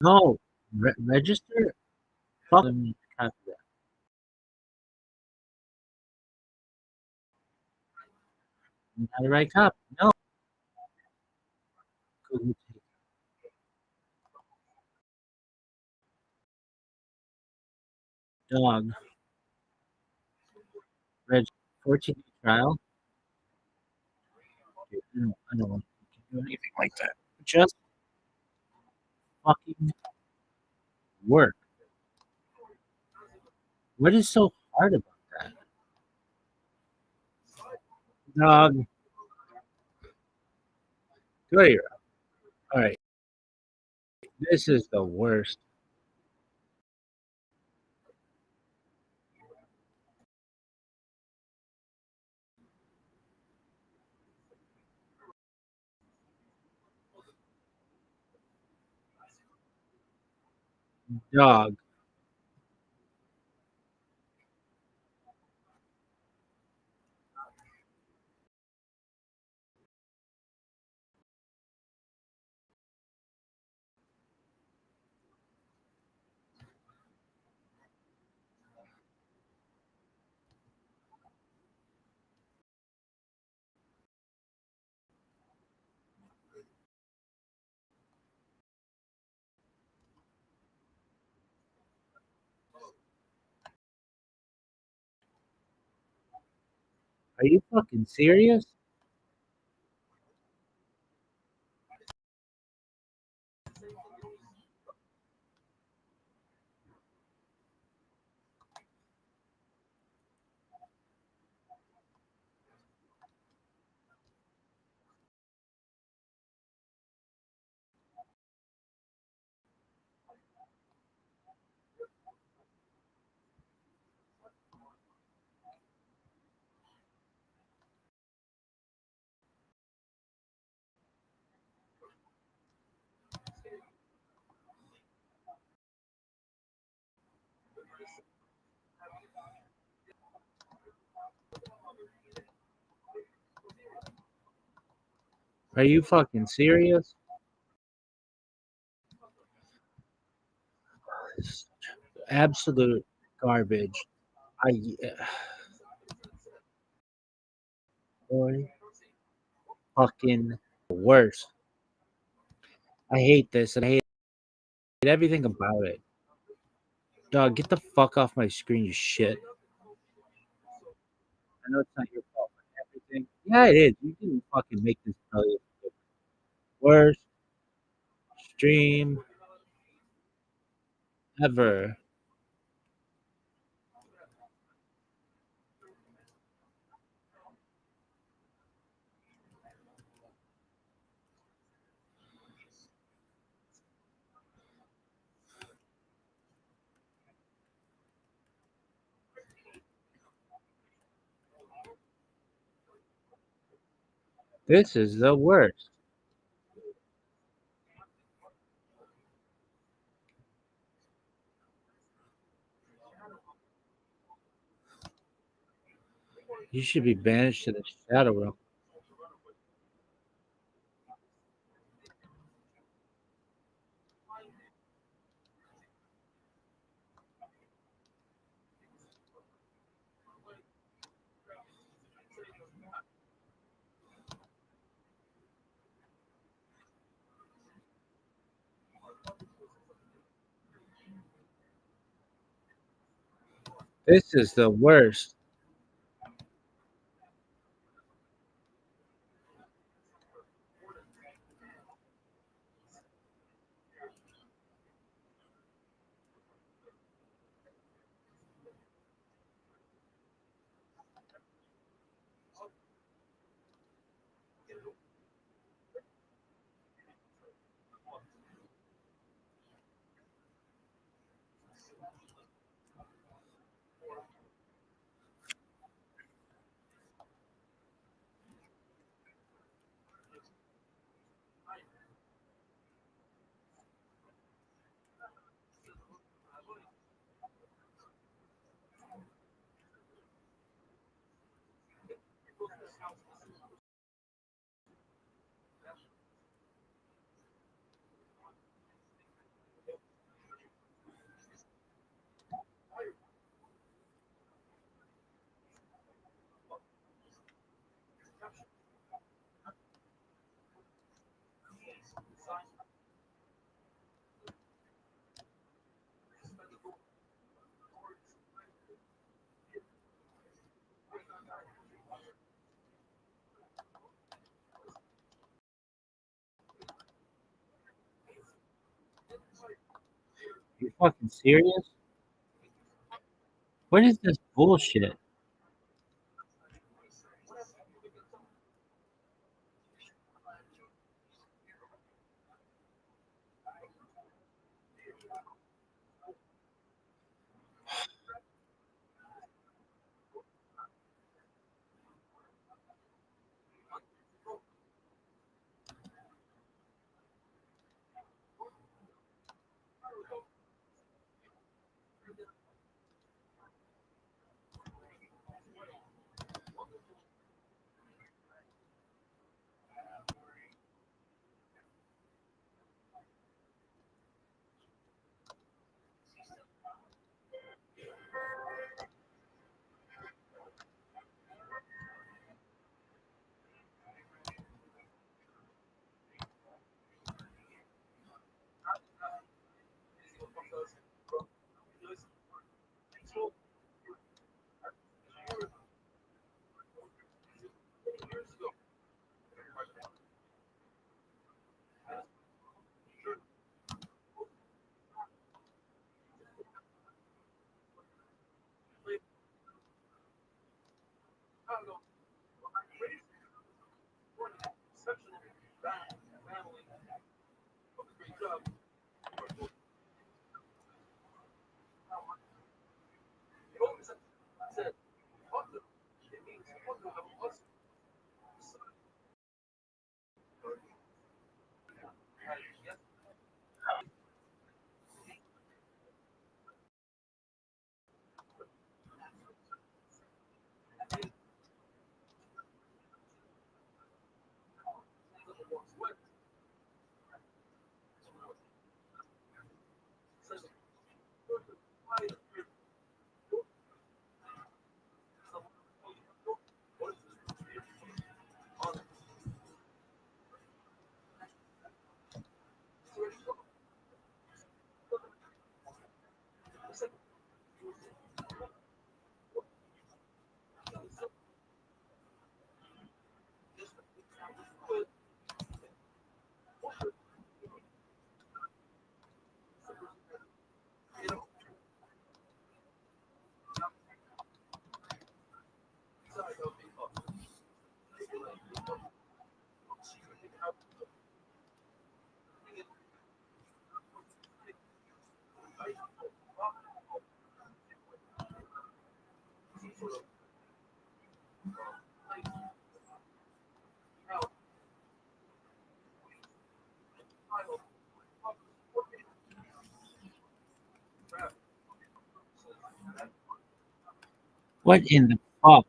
No, register. Fuck them. Copy that. Not the right copy. No. Google take dog. Reg 14-day trial. Dude, I don't want to do anything like that. Just fucking work. What is so hard about that? Dog. Go here. All right. This is the worst. Dog. Are you fucking serious? Are you fucking serious? Absolute garbage. I boy, fucking worse. I hate this and I hate everything about it. Dog, get the fuck off my screen, you shit. I know it's not your fault, but everything. Yeah, it is. You didn't fucking make this brilliant. Worst stream ever. This is the worst. You should be banished to the shadow realm. This is the worst. You fucking serious? What is this bullshit? What in the fuck?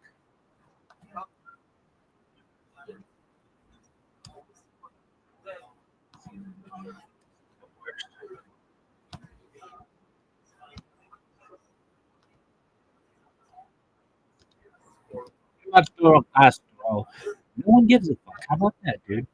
Arturo Castro. No one gives a fuck. How about that, dude?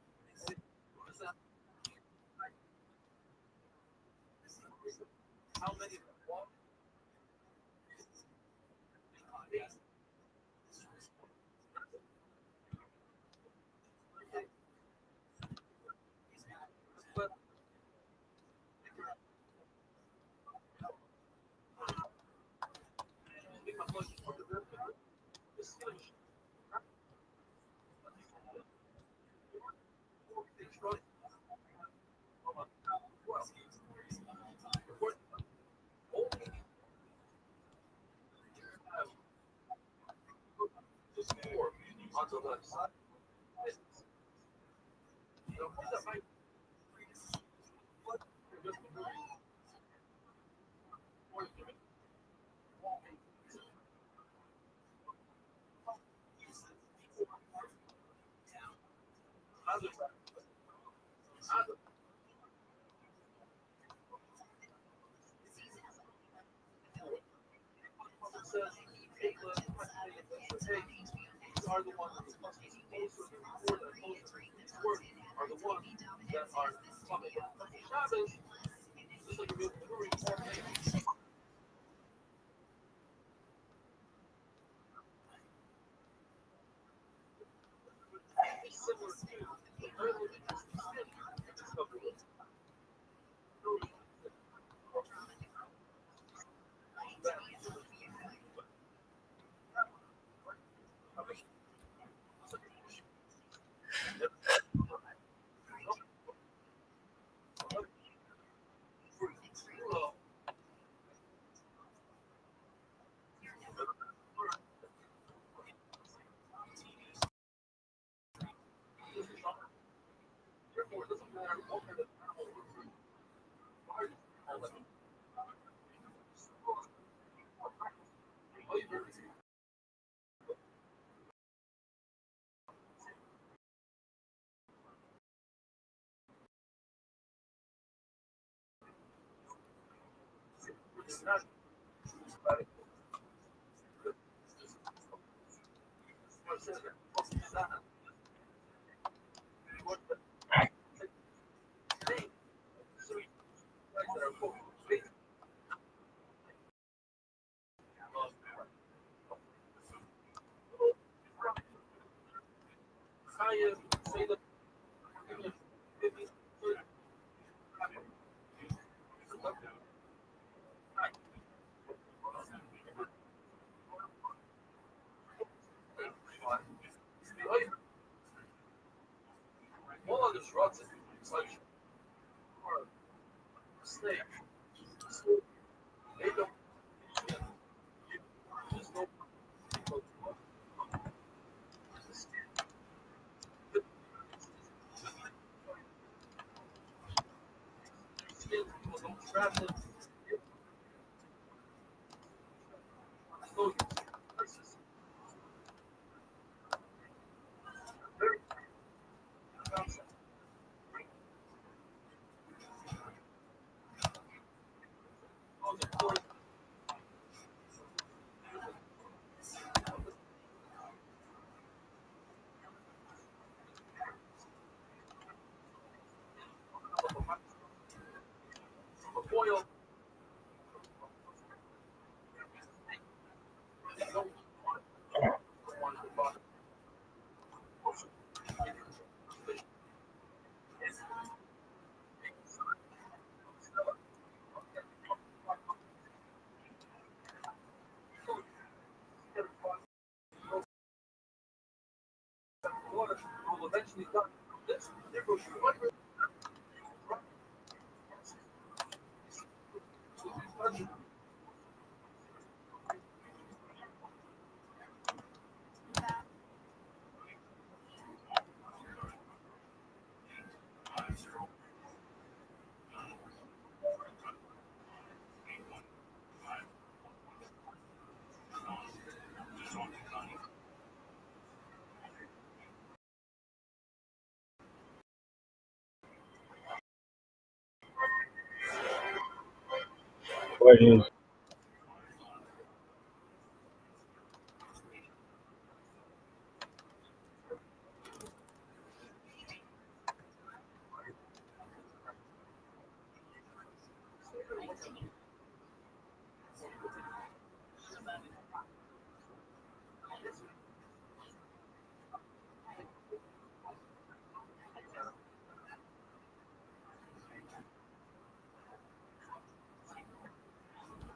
What is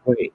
wait?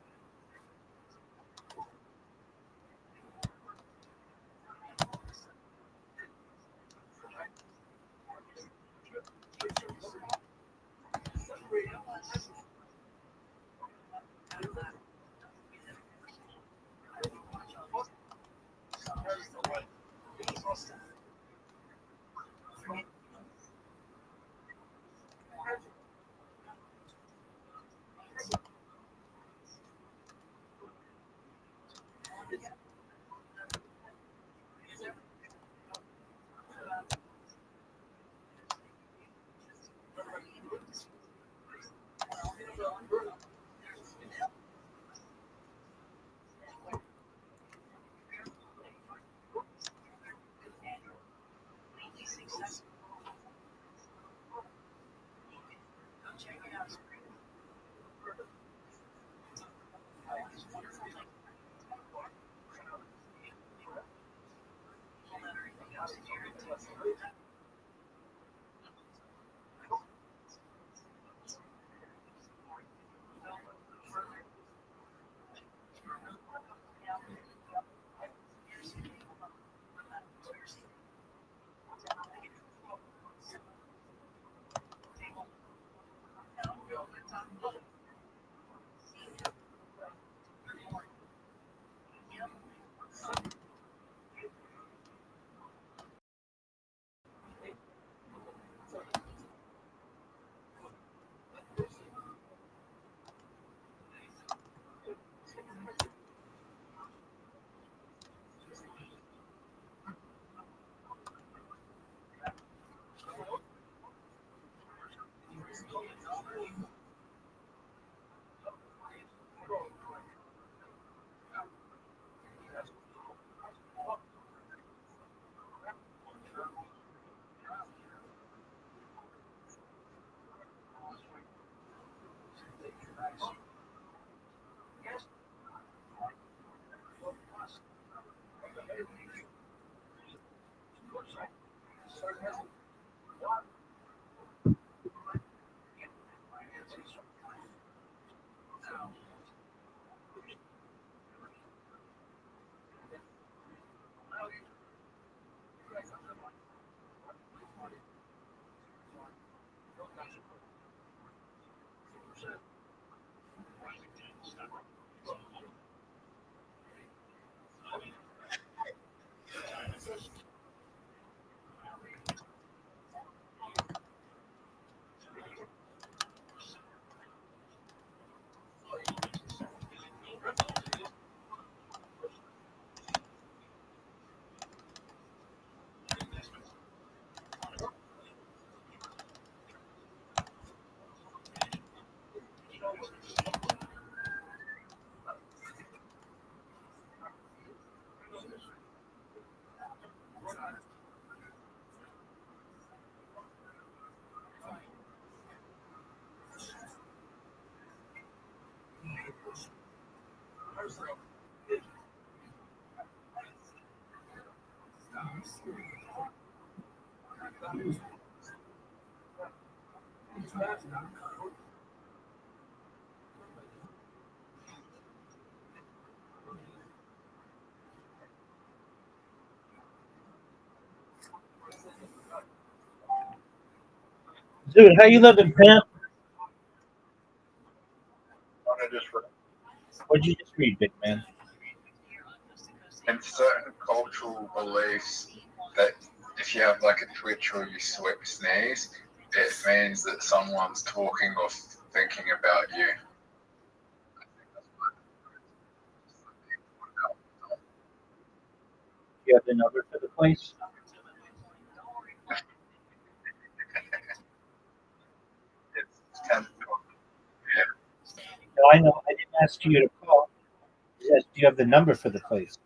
Dude, how you living, pimp? What'd you just read, big man? And certain cultural beliefs that if you have like a twitch or you sneeze, it means that someone's talking or thinking about you. You have the number for the place? It's 10. No, I know. I didn't ask you to call. Yes, do you have the number for the place?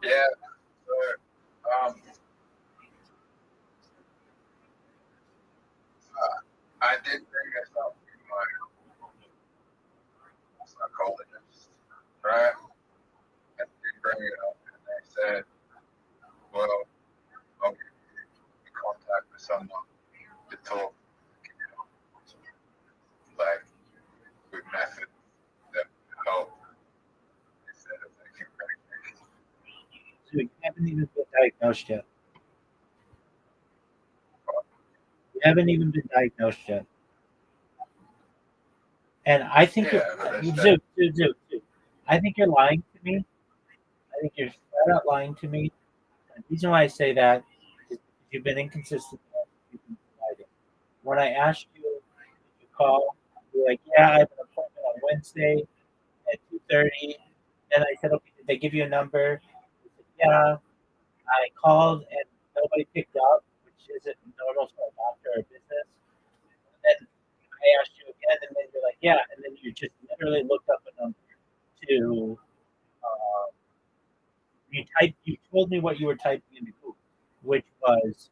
Yeah. So, I did bring this up to my psychologist, right? I did bring it up, and they said, well, I'll get you in contact with someone to talk, like, with methods that help instead of taking medication. So you haven't even been diagnosed yet. You haven't even been diagnosed yet. And I think Dude. I think you're lying to me. I think you're flat out lying to me. And the reason why I say that is because you've been inconsistent. You've been providing. When I asked you, did you call? You're like, yeah, I have an appointment on Wednesday at 2:30. Then I said, okay, did they give you a number? You said, yeah. I called and nobody picked up, which isn't normal for a doctor or business. And then I asked you again, and then you're like, yeah. And then you just literally looked up a number to you told me what you were typing into Google, which was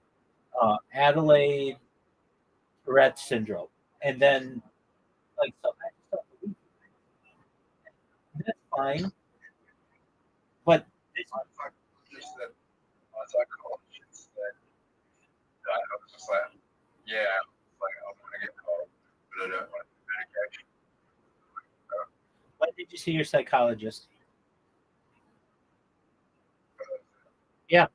Adelaide Tourette syndrome, and then like so I just don't believe you. That's fine, but this My psychologist said that I was just like, yeah, like I want to get cold, but I don't want to do medication. when did you see your psychologist? Yeah.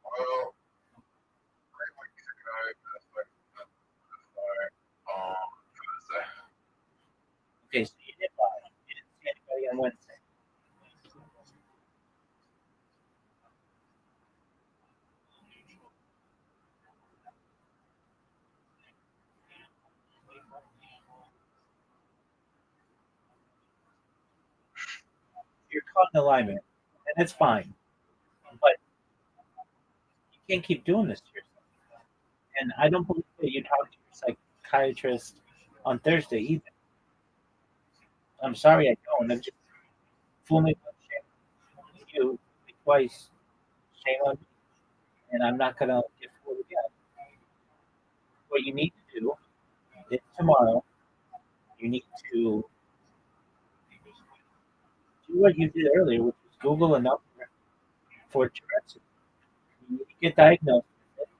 Well, 3 weeks ago, I spoke to the phone on Thursday. Okay, so you didn't lie. You didn't see anybody on Wednesday. You're caught in alignment, and that's fine. But you can't keep doing this to yourself. And I don't believe that you talked to your psychiatrist on Thursday either. I'm sorry I don't. I'm just fooling with shame. You twice, shame on me, and I'm not gonna get fooled again. What you need to do is tomorrow. You need to do what you did earlier, which is Google a number for Tourette's. You need to get diagnosed with it.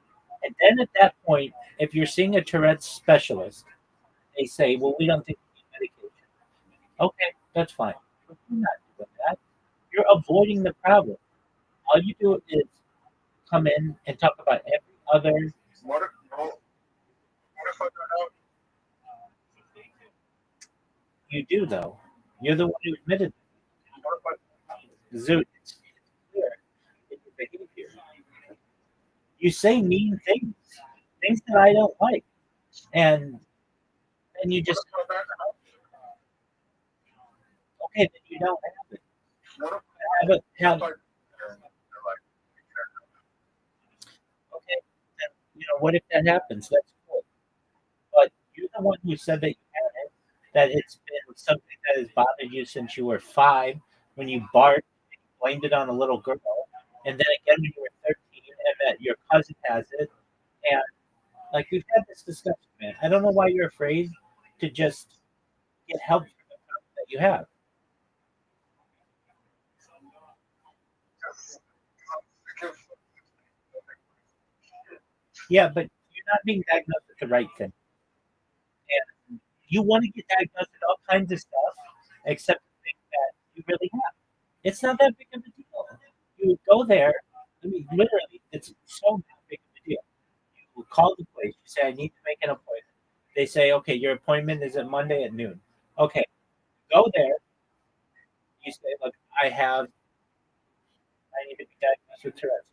And then at that point, if you're seeing a Tourette's specialist, they say, well, we don't think you need medication. Okay, that's fine. But you're not doing that. You're avoiding the problem. All you do is come in and talk about every other. What if I don't know? You do, though. You're the one who admitted What if Zoo. It's clear in your behavior. You say mean things, things that I don't like, and you just okay. Then you don't have it. Have it. Have okay. Then, what if that happens? That's cool. But you're the one who said that you had it. That it's been something that has bothered you since you were 5 when you barked and you blamed it on a little girl, and then again when you were 13 and that your cousin has it, and like we've had this discussion, man. I don't know why you're afraid to just get help from the problem that you have. Yeah, but you're not being diagnosed with the right thing. And you want to get diagnosed with all kinds of stuff except the thing that you really have. It's not that big of a deal. You go there, I mean, literally, it's so not big of a deal. You call the place, you say, I need to make an appointment. They say, okay, your appointment is at Monday at noon. Okay, go there. You say, look, I need to be diagnosed with Tourette's.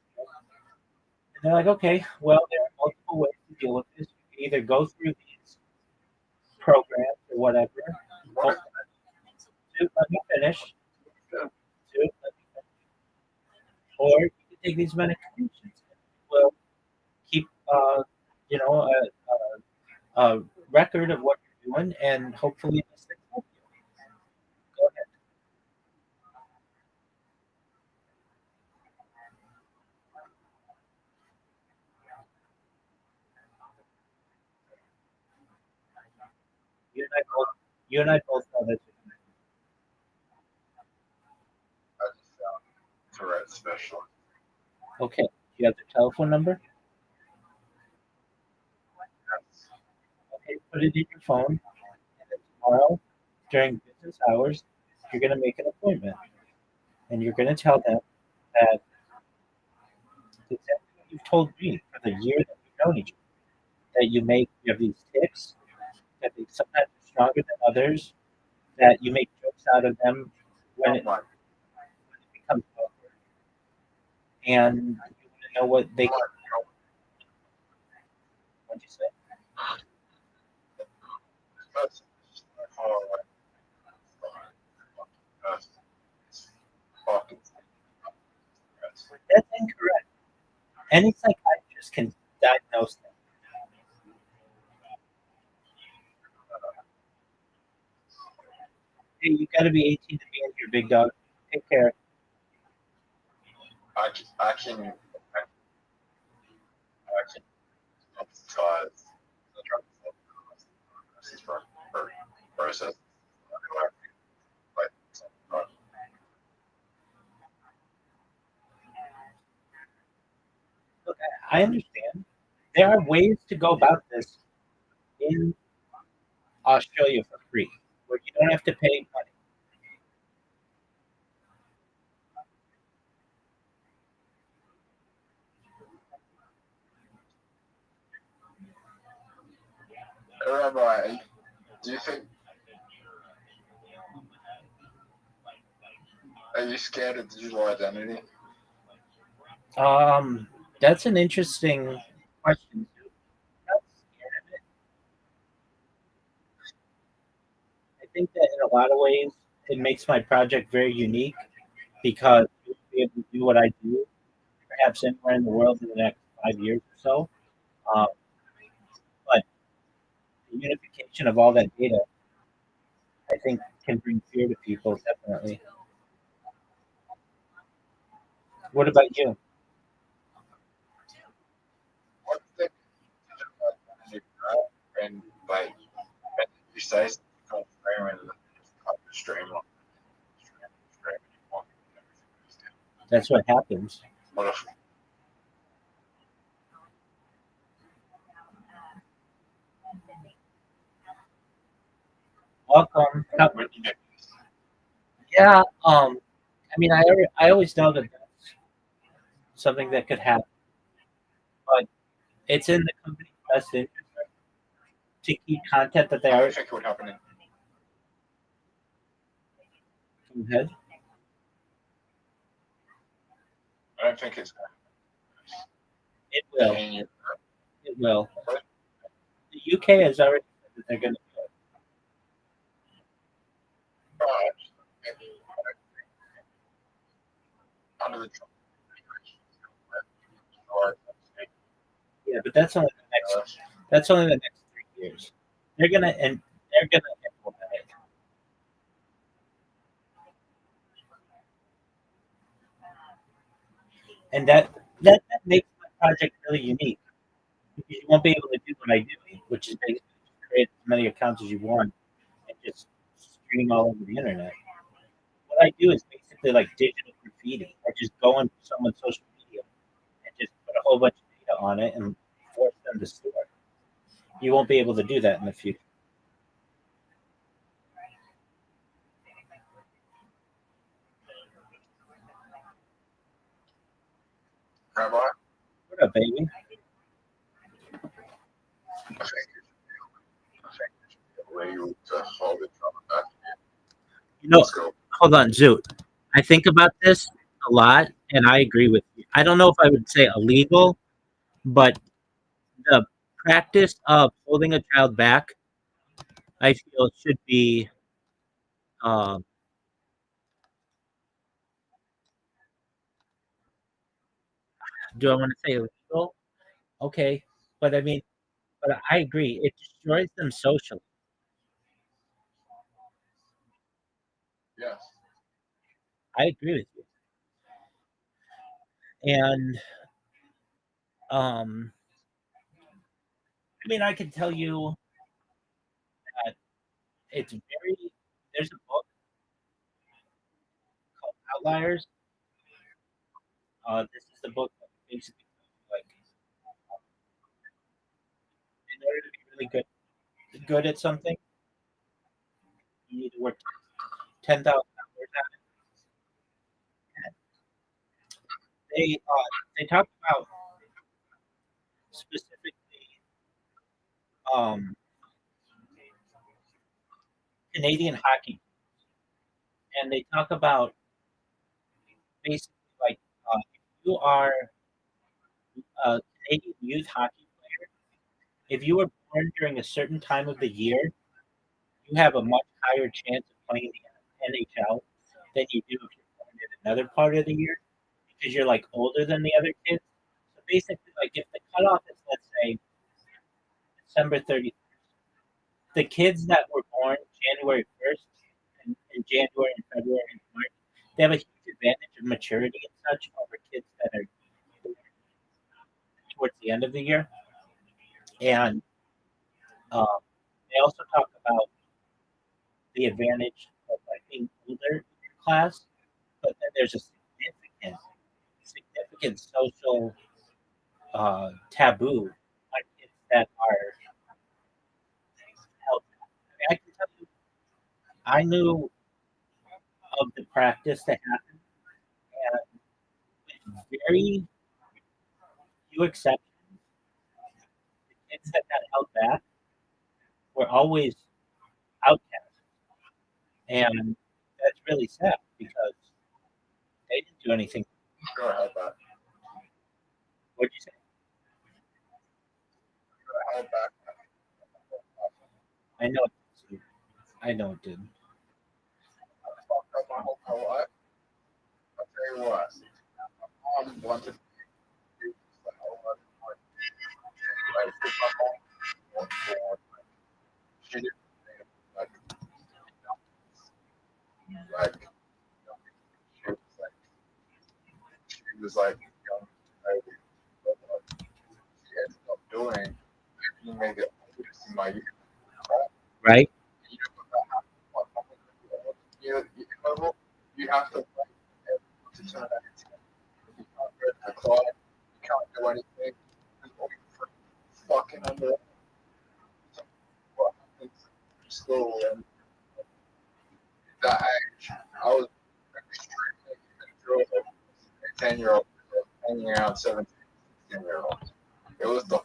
And they're like, okay, well, there are multiple ways to deal with this. You can either go through these programs or whatever. Oh, let me finish. Let me finish. Or you can take these medications. Well, keep, you know, a record of what you're doing, and hopefully this thing help you. Go ahead. You and I both. You and I both know that. I just found Tourette's special. Okay. Do you have the telephone number? Okay. Put it in your phone, and then tomorrow, during business hours, you're going to make an appointment, and you're going to tell them that exactly what you've told me for the year that we've known each other. That you have these tics, that they sometimes are stronger than others, that you make jokes out of them when it becomes awkward. And you want to know what they can. What'd you say? That's incorrect. Any psychiatrist can diagnose them. Hey, you got to be 18 to be in here, big dog. Take care. I can cause the drug process. Look, I understand. There are ways to go about this in Australia for free, where you don't have to pay money. Rabbi, do you think? Are you scared of digital identity? That's an interesting question. Not scared of it. I think that in a lot of ways, it makes my project very unique because you'll be able to do what I do, perhaps anywhere in the world in the next 5 years or so. Um, but the unification of all that data, I think, can bring fear to people, definitely. What about you? What do you think digital identity and like precise stream That's what happens. Welcome. Yeah. I mean, I always know that that's something that could happen, but it's in the company's best interest to keep content that they I are. think it would happen in Go ahead. I don't think it's It will. It will. The UK has already said that they're going to do it. under the Yeah, but that's only the next. That's only the next 3 years. They're gonna implement it. And that makes my project really unique because you won't be able to do what I do, which is basically just create as many accounts as you want and just stream all over the internet. What I do is basically like digital graffiti. I just go on someone's social media and just put a whole bunch of data on it and force them to store. You won't be able to do that in the future. Rabbi. What up, baby? I think way to hold it from that. You know, hold on, Zoot. I think about this a lot, and I agree with you. I don't know if I would say illegal, but the practice of holding a child back, I feel, should be. Um, do I want to say illegal? Okay, but I mean, but I agree. It destroys them socially. Yes. I agree with you. And I mean, I can tell you that it's very. There's a book called Outliers. This is the book that basically like in order to be really good at something, you need to work 10,000 hours at it. They talk about specifically um, Canadian hockey, and they talk about basically like if you are a Canadian youth hockey player, if you were born during a certain time of the year, you have a much higher chance of playing the NHL than you do if you're born in another part of the year because you're like older than the other kids. So basically, like if the cutoff is let's say December 30th, the kids that were born January 1st and January and February and March, they have a huge advantage of maturity and such over kids that are towards the end of the year. And they also talk about the advantage of like being older in your class, but then there's a significant social taboo on kids that are held. I mean, I can tell you, I knew of the practice that happened, and with very few exceptions, the kids that got held back were always outcast, and that's really sad because they didn't do anything. Go ahead, back. What'd you say? Go ahead, back. I know it did. I know it did. I fucked up my whole life. I'll tell you what. My mom wanted to do like I took my mom for she didn't like like she was like young lady, but what she ended up doing she made it oldest in my youth. Right? You have to like to turn that into the clock. You can't do anything. There's all your fucking under what happens in school and that age. I was extremely enjoyable. A 10-year-old hanging out 17, 16-year-olds. It was the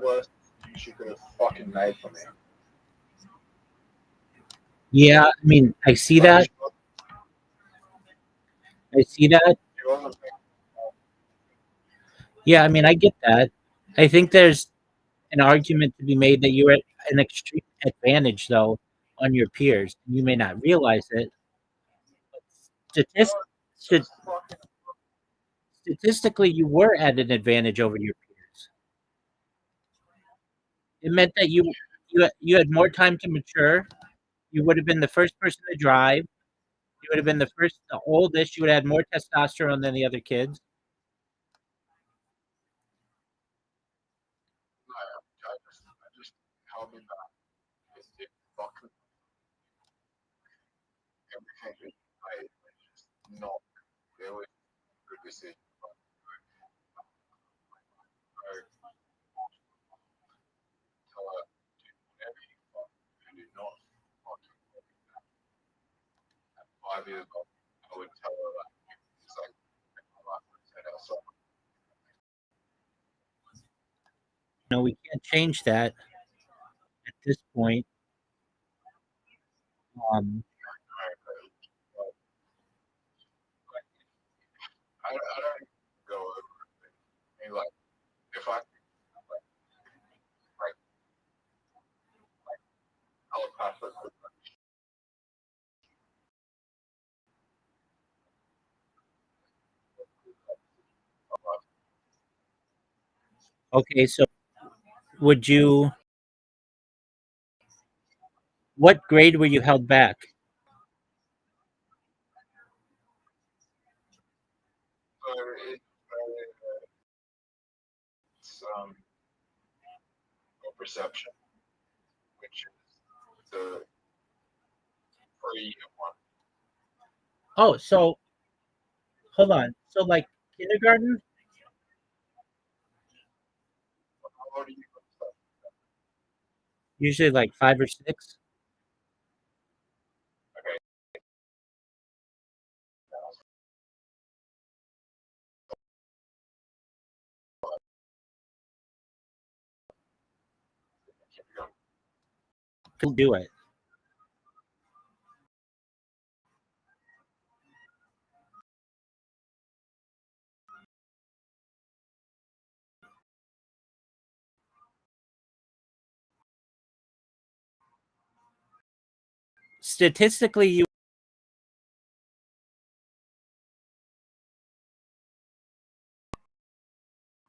worst she could have fucking made for me. Yeah, I mean, I see that. I see that. She wasn't Yeah, I mean, I get that. I think there's an argument to be made that you're at an extreme advantage, though, on your peers. You may not realize it. Statist- st- statistically, you were at an advantage over your peers. It meant that you had more time to mature. You would have been the first person to drive. You would have been the oldest. You would have had more testosterone than the other kids. I just held me back. It fucking everything I just not. It was a good decision. I tell her, whatever you fuck, do not fucking look at that. At 5 years old, I would tell her that. It's like, my life would set us up. No, we can't change that at this point. Um, I don't go over it. I mean, like, if I like telepathic with okay, so would you? What grade were you held back? it's perception, which is the free one. Oh, so hold on. So like kindergarten, How old are you? usually like 5 or 6. Okay. Couldn't do it. Statistically, you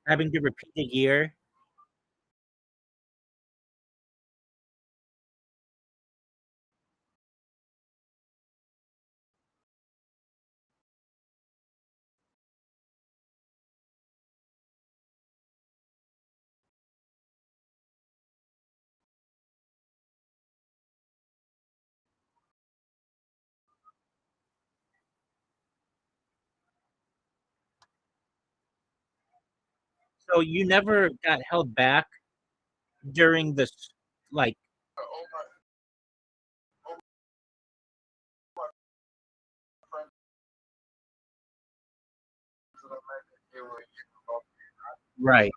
having to repeat a year. So you never got held back during this, like, All my friends that I met, they were right.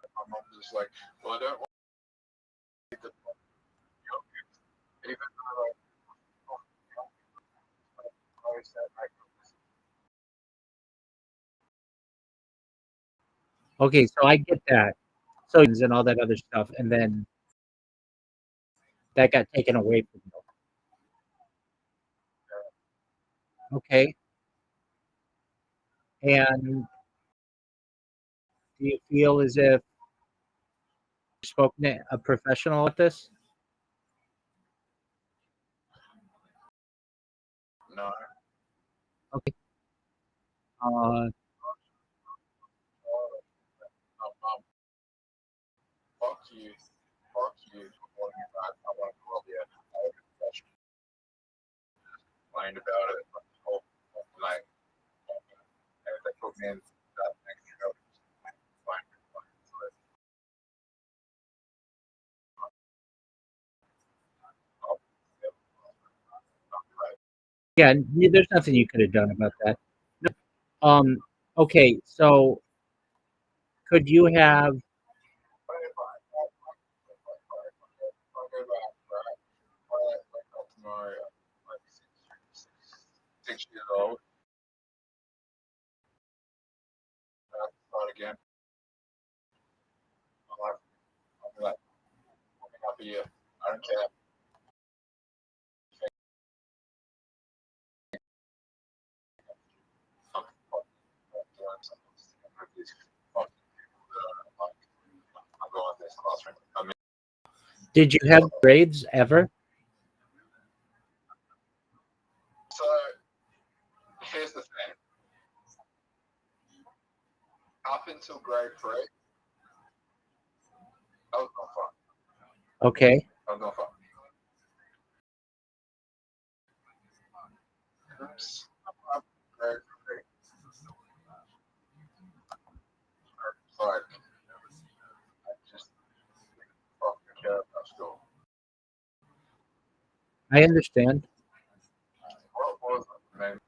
my mom was just like, well, I don't want to the even though I said like Okay, so I get that. So and all that other stuff, and then that got taken away from you. Okay, and do you feel as if you've spoken to a professional at this? no, Okay. fuck you, fuck you for wanting me back. I want to go up here. I have a confession. Mind about it the whole night. Yeah, there's nothing you could have done about that. Okay, so could you have? Six years old. Start again. I'll be like, I'll be here. I don't care. Did you have grades ever? So here's the thing. Up until grade 3, I was not fun. Okay. I was not fun. Oops. Grade 3. It's like, I just fucking care about school. I understand. What was it? Maybe, yeah.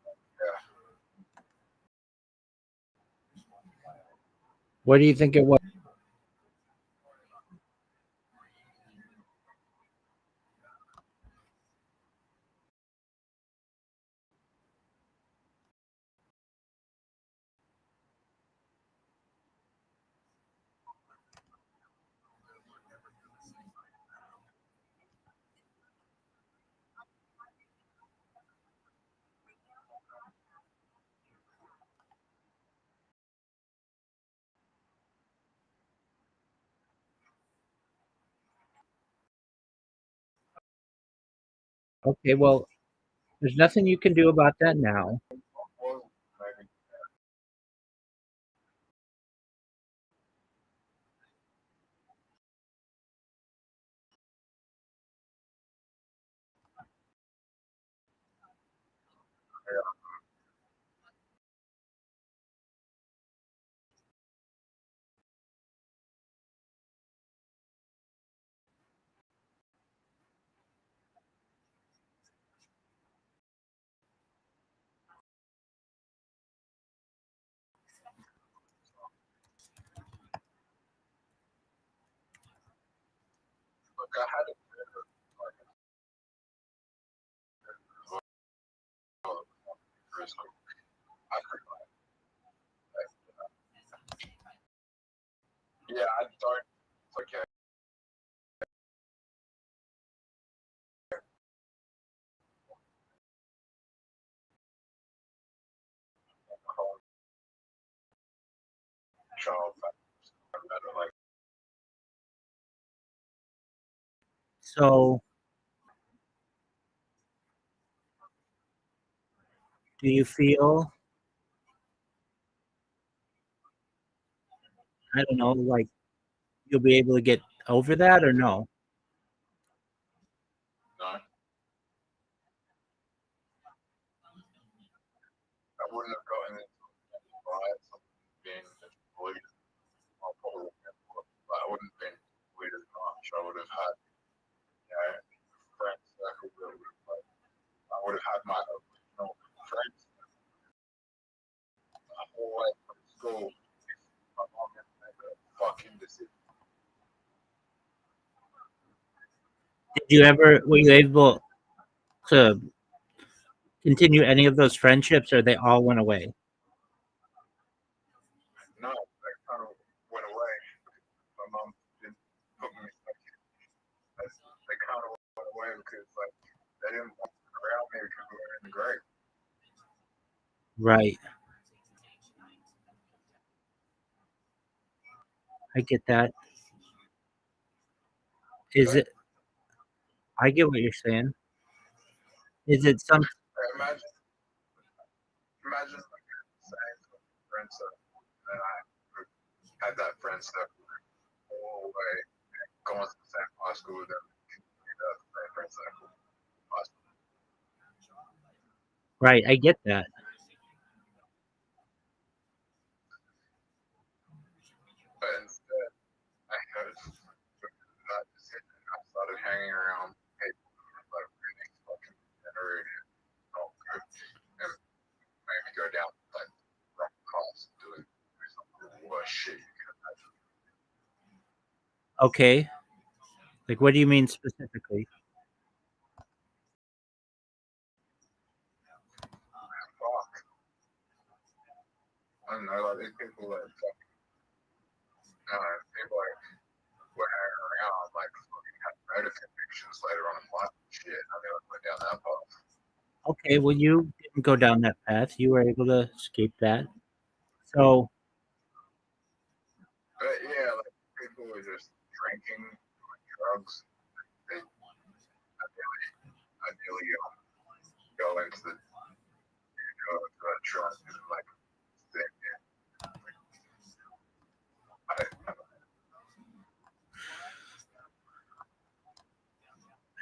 What do you think it was? Okay, well, there's nothing you can do about that now. Look, I had it. Yeah, I don't. It's okay. Child, like, So, do you feel, I don't know, like you'll be able to get over that or no? no. I wouldn't have gotten into riots or being bullied. I probably wouldn't have, but I wouldn't have been bullied as much. I would have had, you know, friends circle that would have, like, I would have had my original friends the whole way from school. My mom had made a fucking decision. Did you ever, were you able to continue any of those friendships or they all went away? No, they kind of went away. My mom didn't put me, like, they kind of went away because, like, they didn't want around me because we were in the grade. Right. I get that. Is it, I get what you're saying. Is it some, Imagine like saying to a friend circle, and I had that friend circle all the way, going to the same high school with them, the same friend circle. High school. right, I get that. Okay. Like, what do you mean specifically? Fuck. I don't know, like these people that people like were hanging around, like fucking had murder convictions later on in life and shit. I mean, I went down that path. Okay, well, you didn't go down that path. You were able to escape that. So, But yeah, like people were just drinking, doing drugs. They ideally go into the trust and like think,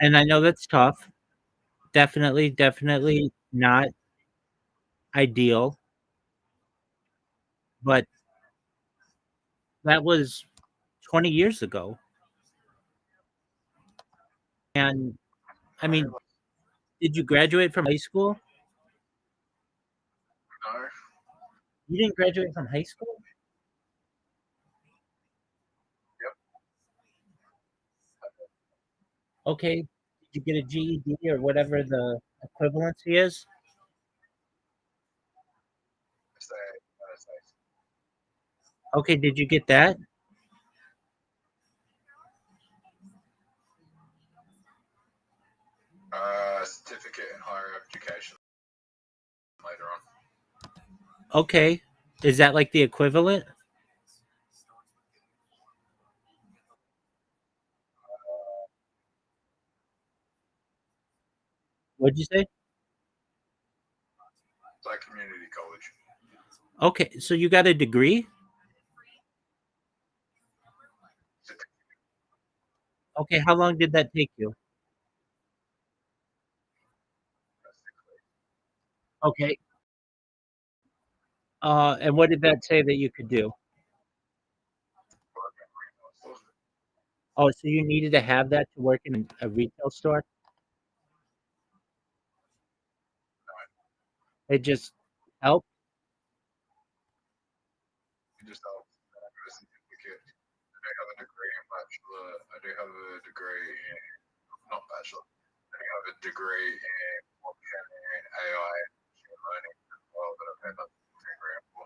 and I know that's tough. Definitely not ideal, but that was 20 years ago. And I mean, did you graduate from high school? no, You didn't graduate from high school? yep, Okay. Did you get a GED or whatever the equivalency is? Okay, did you get that? certificate in higher education later on. Okay. Is that like the equivalent? What'd you say? It's like community college. Okay, so you got a degree? Okay, how long did that take you? Okay. And what did that say that you could do? Oh, so you needed to have that to work in a retail store? It just helped? You just have a certificate. I do have a degree in bachelor. I do have a degree in not bachelor. I do have a degree in blockchain and AI and machine learning as well that I've had that degree for.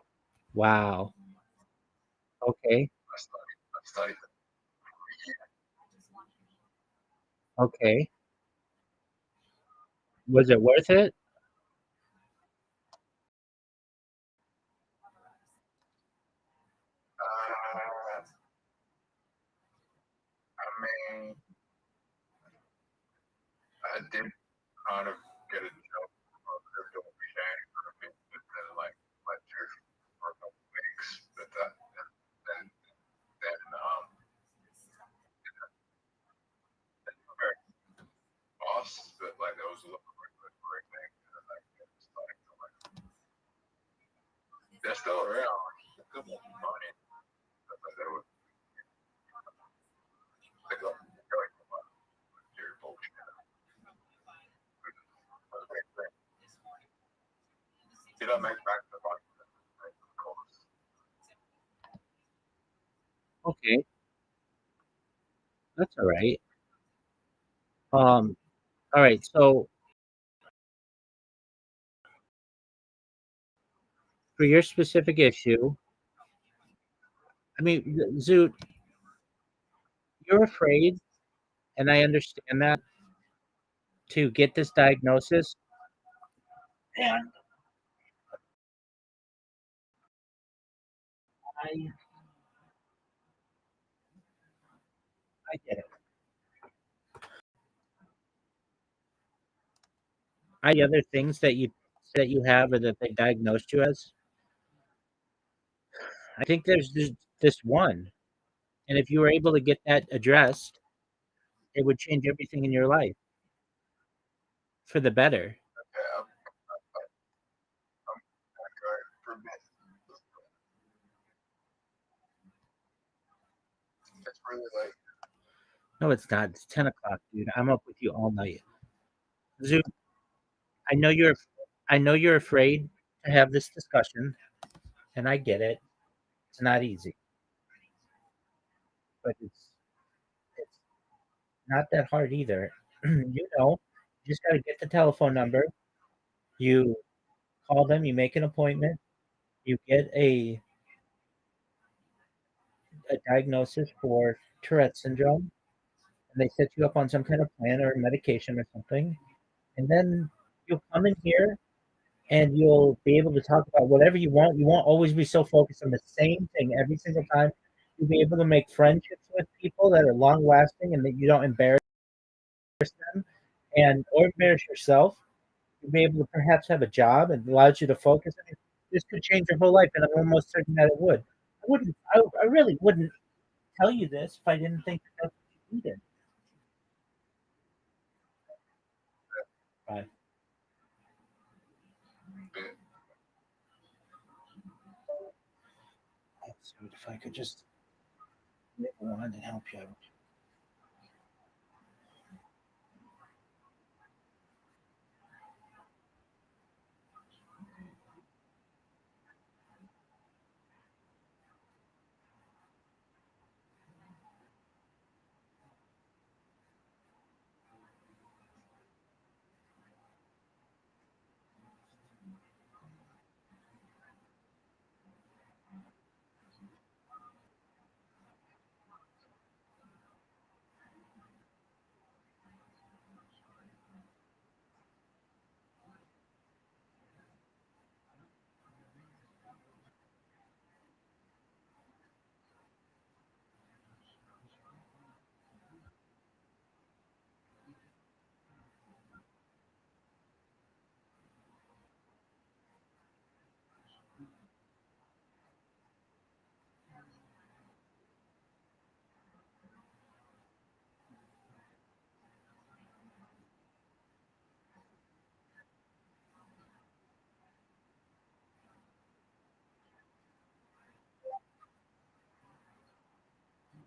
Wow. Okay. I studied them for a year. Okay. Was it worth it? I mean, I did kind of get a job on crypto exchange for a bit, but then like just for a couple of weeks. But then very boss, but like there was a lot of regulatory things and like it's starting to like they're still around. Like, they're still making money. But like, they got going for like your bullshit. You don't make back the money. Of course. Okay. That's all right. All right. So for your specific issue, I mean, Zoot, you're afraid, and I understand that, to get this diagnosis. And I, I get it. The other things that you have or that they diagnosed you as. I think there's this one, and if you were able to get that addressed, it would change everything in your life for the better. Yeah, I'm going for a bit. It's really late. No, it's not. It's 10 o'clock, dude. I'm up with you all night. Zoot, I know you're I know you're afraid to have this discussion, and I get it. It's not easy, but Not that hard either. You know, you just got to get the telephone number. You call them. You make an appointment. You get a diagnosis for Tourette syndrome, and they set you up on some kind of plan or medication or something. And then you'll come in here and you'll be able to talk about whatever you want. You won't always be so focused on the same thing every single time. You'll be able to make friendships with people that are long lasting and that you don't embarrass them and or embarrass yourself. You'll be able to perhaps have a job and allows you to focus. I mean, this could change your whole life, and I'm almost certain that it would. I really wouldn't tell you this if I didn't think that that's what you needed. Right. So if I could just make one and help you out.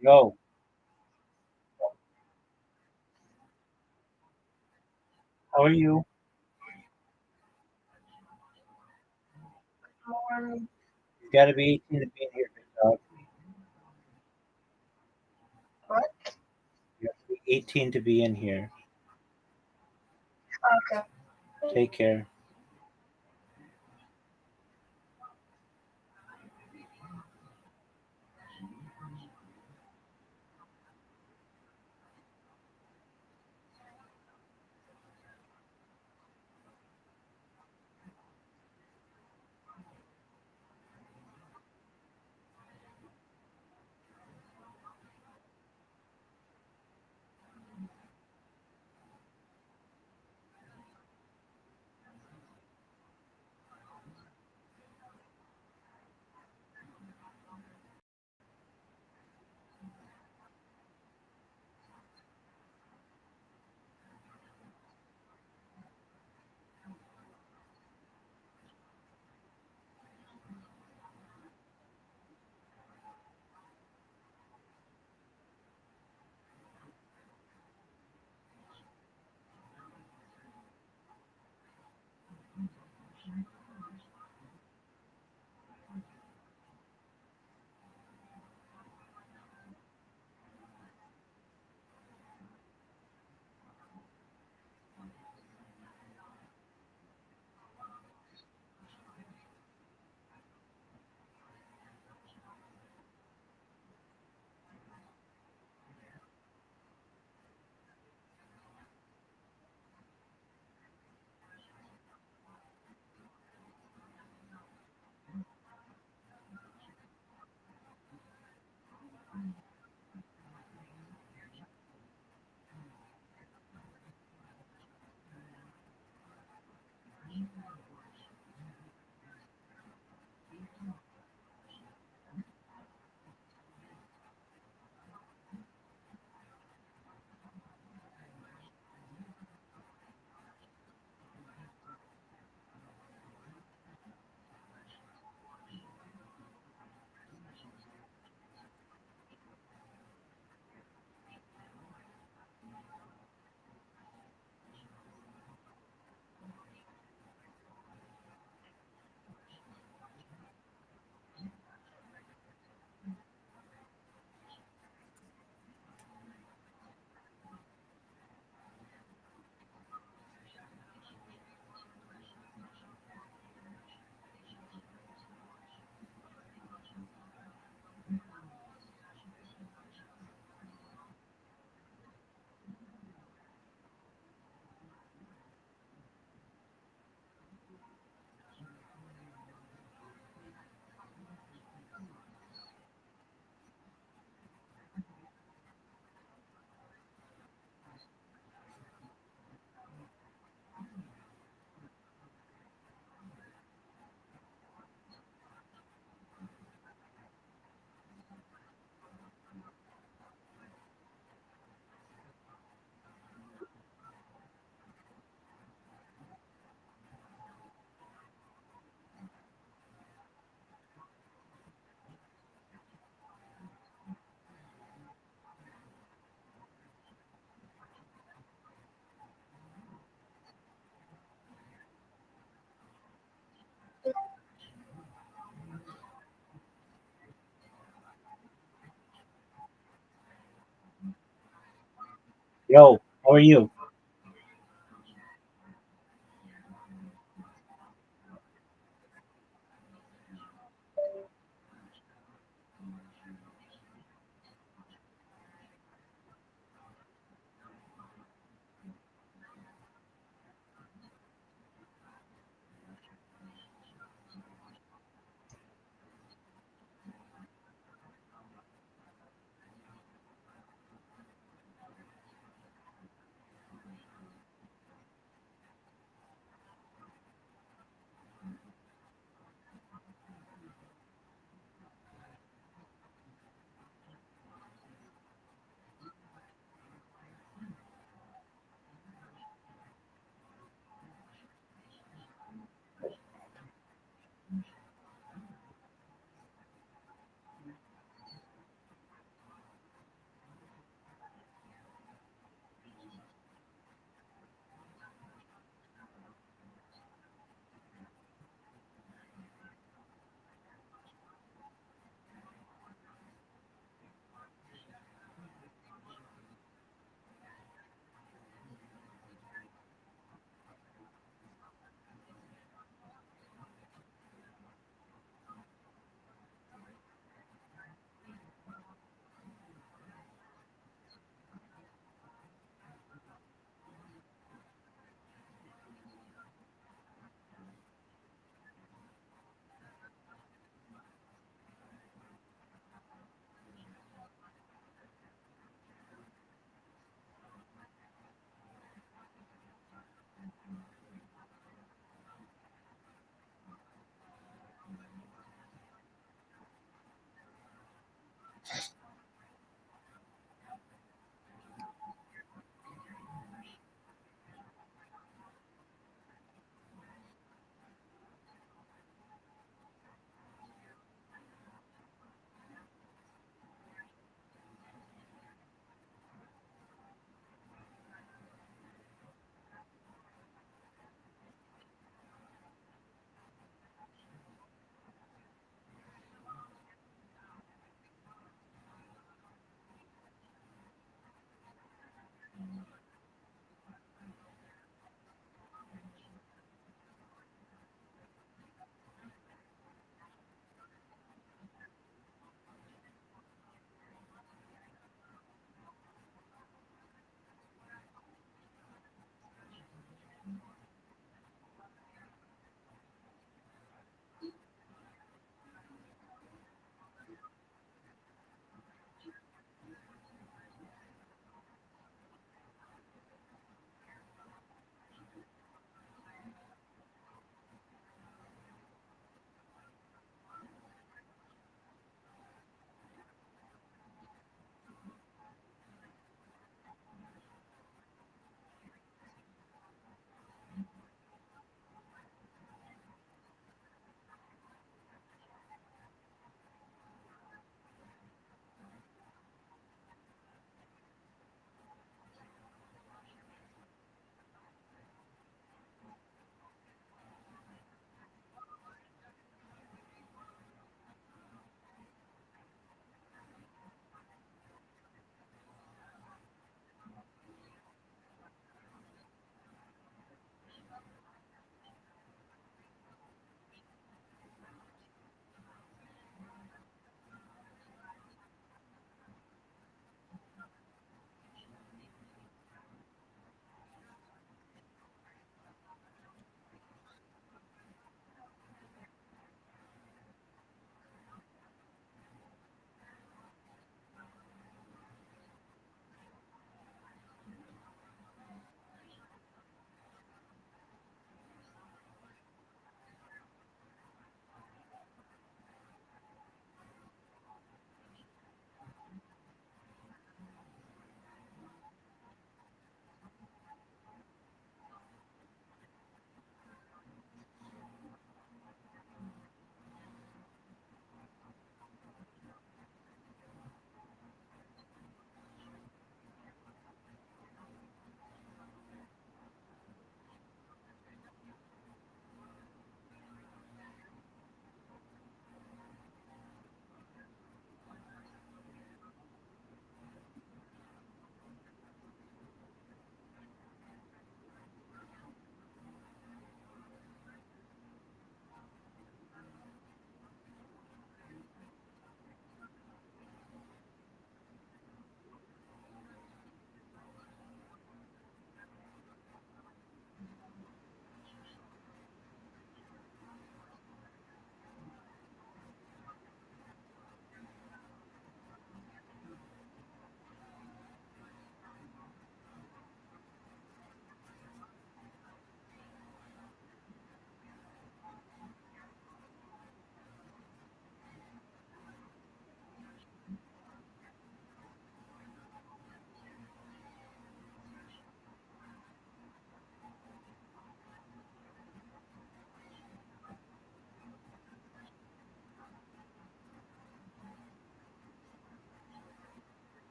Yo, how are you? You got to be 18 to be in here, big dog. What? You have to be 18 to be in here. Okay. Take care. Yo, how are you?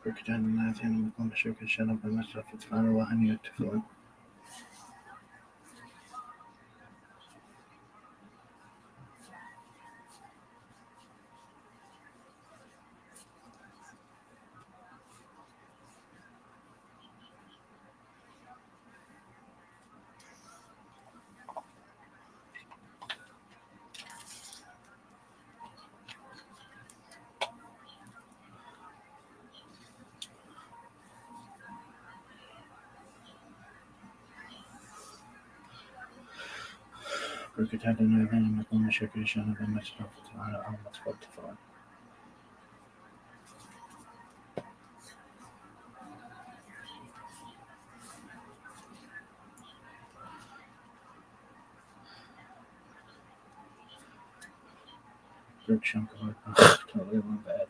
Totally my bad.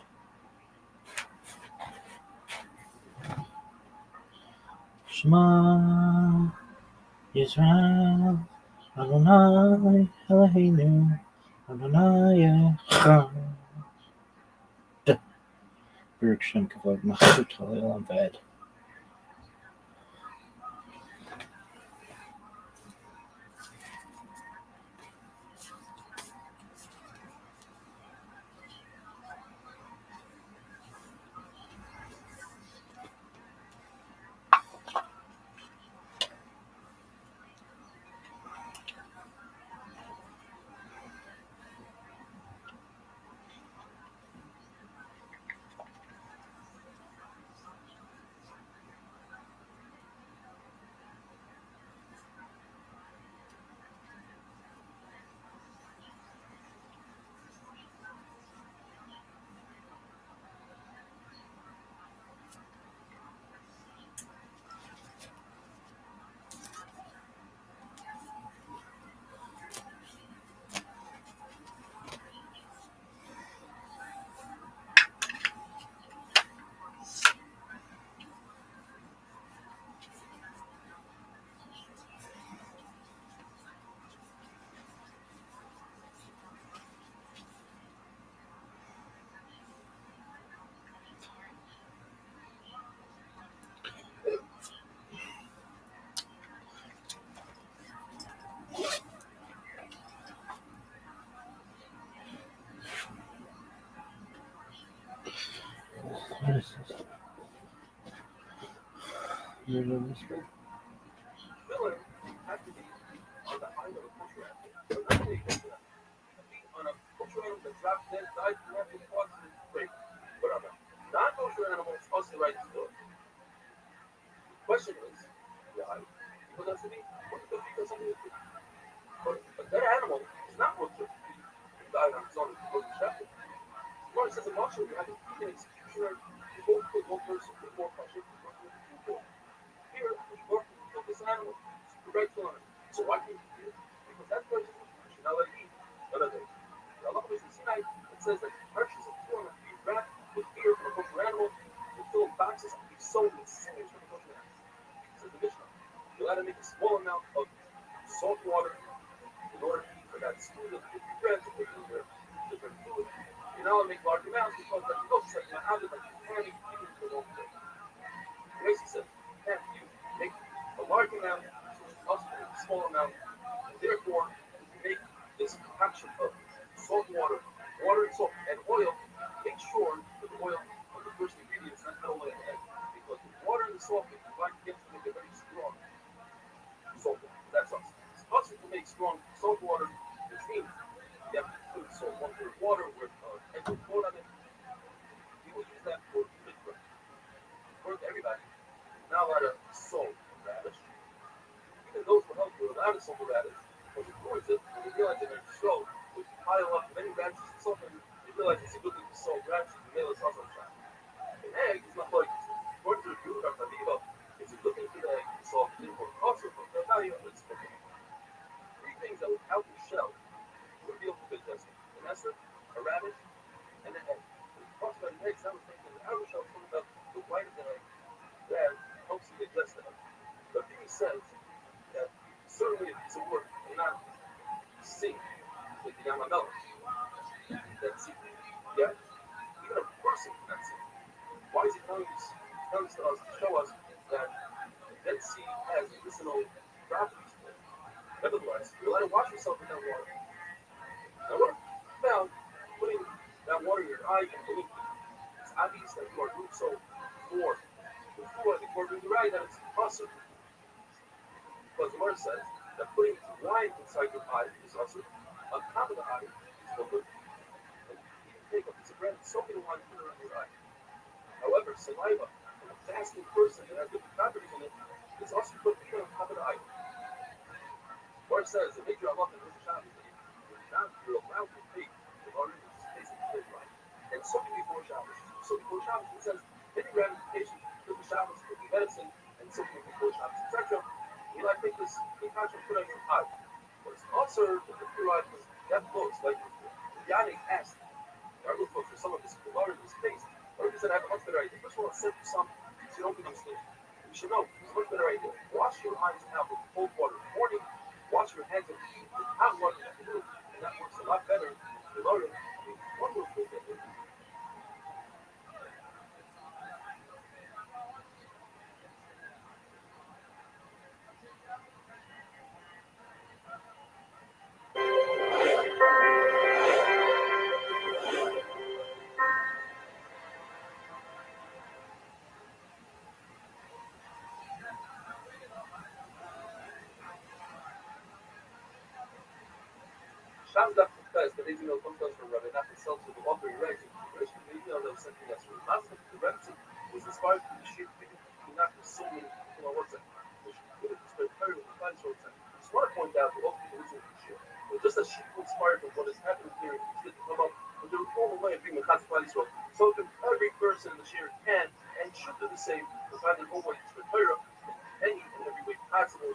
Shema Yisrael Adonai Eloheinu Adonai Echad. Baruch Shem Kavod Malchut Ha'olam V'ed. What is this? You know this one? Miller had to be on the high level culture athlete. But not only culture athlete, be on a culture animal that dropped dead, died from having causes great. Whatever. Non-culture animals also right to do it. The question is, why? Because that's to be what the because something is good. But a dead animal is not what to be. It died on its own as opposed to shepherd. Well, it says in Marshall, you have an executioner, you both put one person before pressure, before. Here, we work to kill this animal. It's the right one. So why can't you do it? Because that person should not let it eat. None of it. The Allah is in Sinai, it says that precious of corn be wrapped with fear from a kosher animal, and fill boxes and be sold with sewage from a kosher animal. Says the Mishnah. You'll have to make a small amount of salt water in order for that spoon of bread to put in your different food. You know, make large amounts because that you don't say, how did like candy eat for one day? Gracie said, can't you make a large amount, so it's a small amount, and therefore make this concoction of salt water, water and salt, and oil. Make sure that the oil of the first ingredient is not all the way ahead, because the water and the salt can combine together to make a very strong salt water. That's us. It's possible to make strong salt water, which means you have to put salt water with egg with coat on it. We will use that for mikvah. For everybody. Not allowed to sow radish. Even those who help you are allowed to sow radish. But before it, when you realize that it's so, if you pile up many radishes and salt, you realize it's a good thing to sow radishes and nail it also on top. An egg is not like according to the Jew, it's a good thing for the egg to salt it for also for the value of its cooking. Three things that without the shell would be able to digest it. An ester, a radish, and an egg. When it talks about an egg, some thinking without the shell, something about the white of the egg that helps you digest it. But he says that certainly a piece of work cannot sink with the Yamamelech. That's it. Yeah? Even a person cannot sink. Why is he telling these sea has medicinal properties. Nevertheless, you're allowed to wash yourself in that water. Now, what about putting that water in your eye and blinking? It's obvious that you are doing so before doing the right, that it's awesome. But the Lord says that putting wine inside your eye is also on top of the eye is no good. And you can take a piece of bread and soak it in wine and put it on your eye. However, saliva from a fasting person that has different properties in it is also put even on top of the eye. The Lord says that major Allah and Rosh Hashanah you're allowed to take the Lord is basically right. And soaking before Shabbos. So before Shabbos, it says any ramification for the Shabbos could be medicine and soaking before Shabbos, etc. You like take this concoction put on your eye. But it's also the pure eye because you have clothes. Like Yannick asked, I look for some of this color in his face. Or he said, I have a much better idea. First of all, send you some so you don't be mistaken. You should know, it's a much better idea. Wash your eyes out with cold water in the morning. Wash your hands and feet with hot water in the afternoon. And that works a lot better than Lord. One more thing that they do. Shabbos Daf confess that these emails comes from Rabbi Rothschild to the author he writes. The email that was sent to us from Master the Rebbe was inspired from the sheep people who not so many people on WhatsApp, which included the spread very with the fans WhatsApp. I just want to point out that all people listening to the show, but just as sheep inspired from what is happening here in the city come up with the reform way of being a Chatzah Israel, so that every person in the share can and should do the same to find their own way to spread Torah in any and every way possible.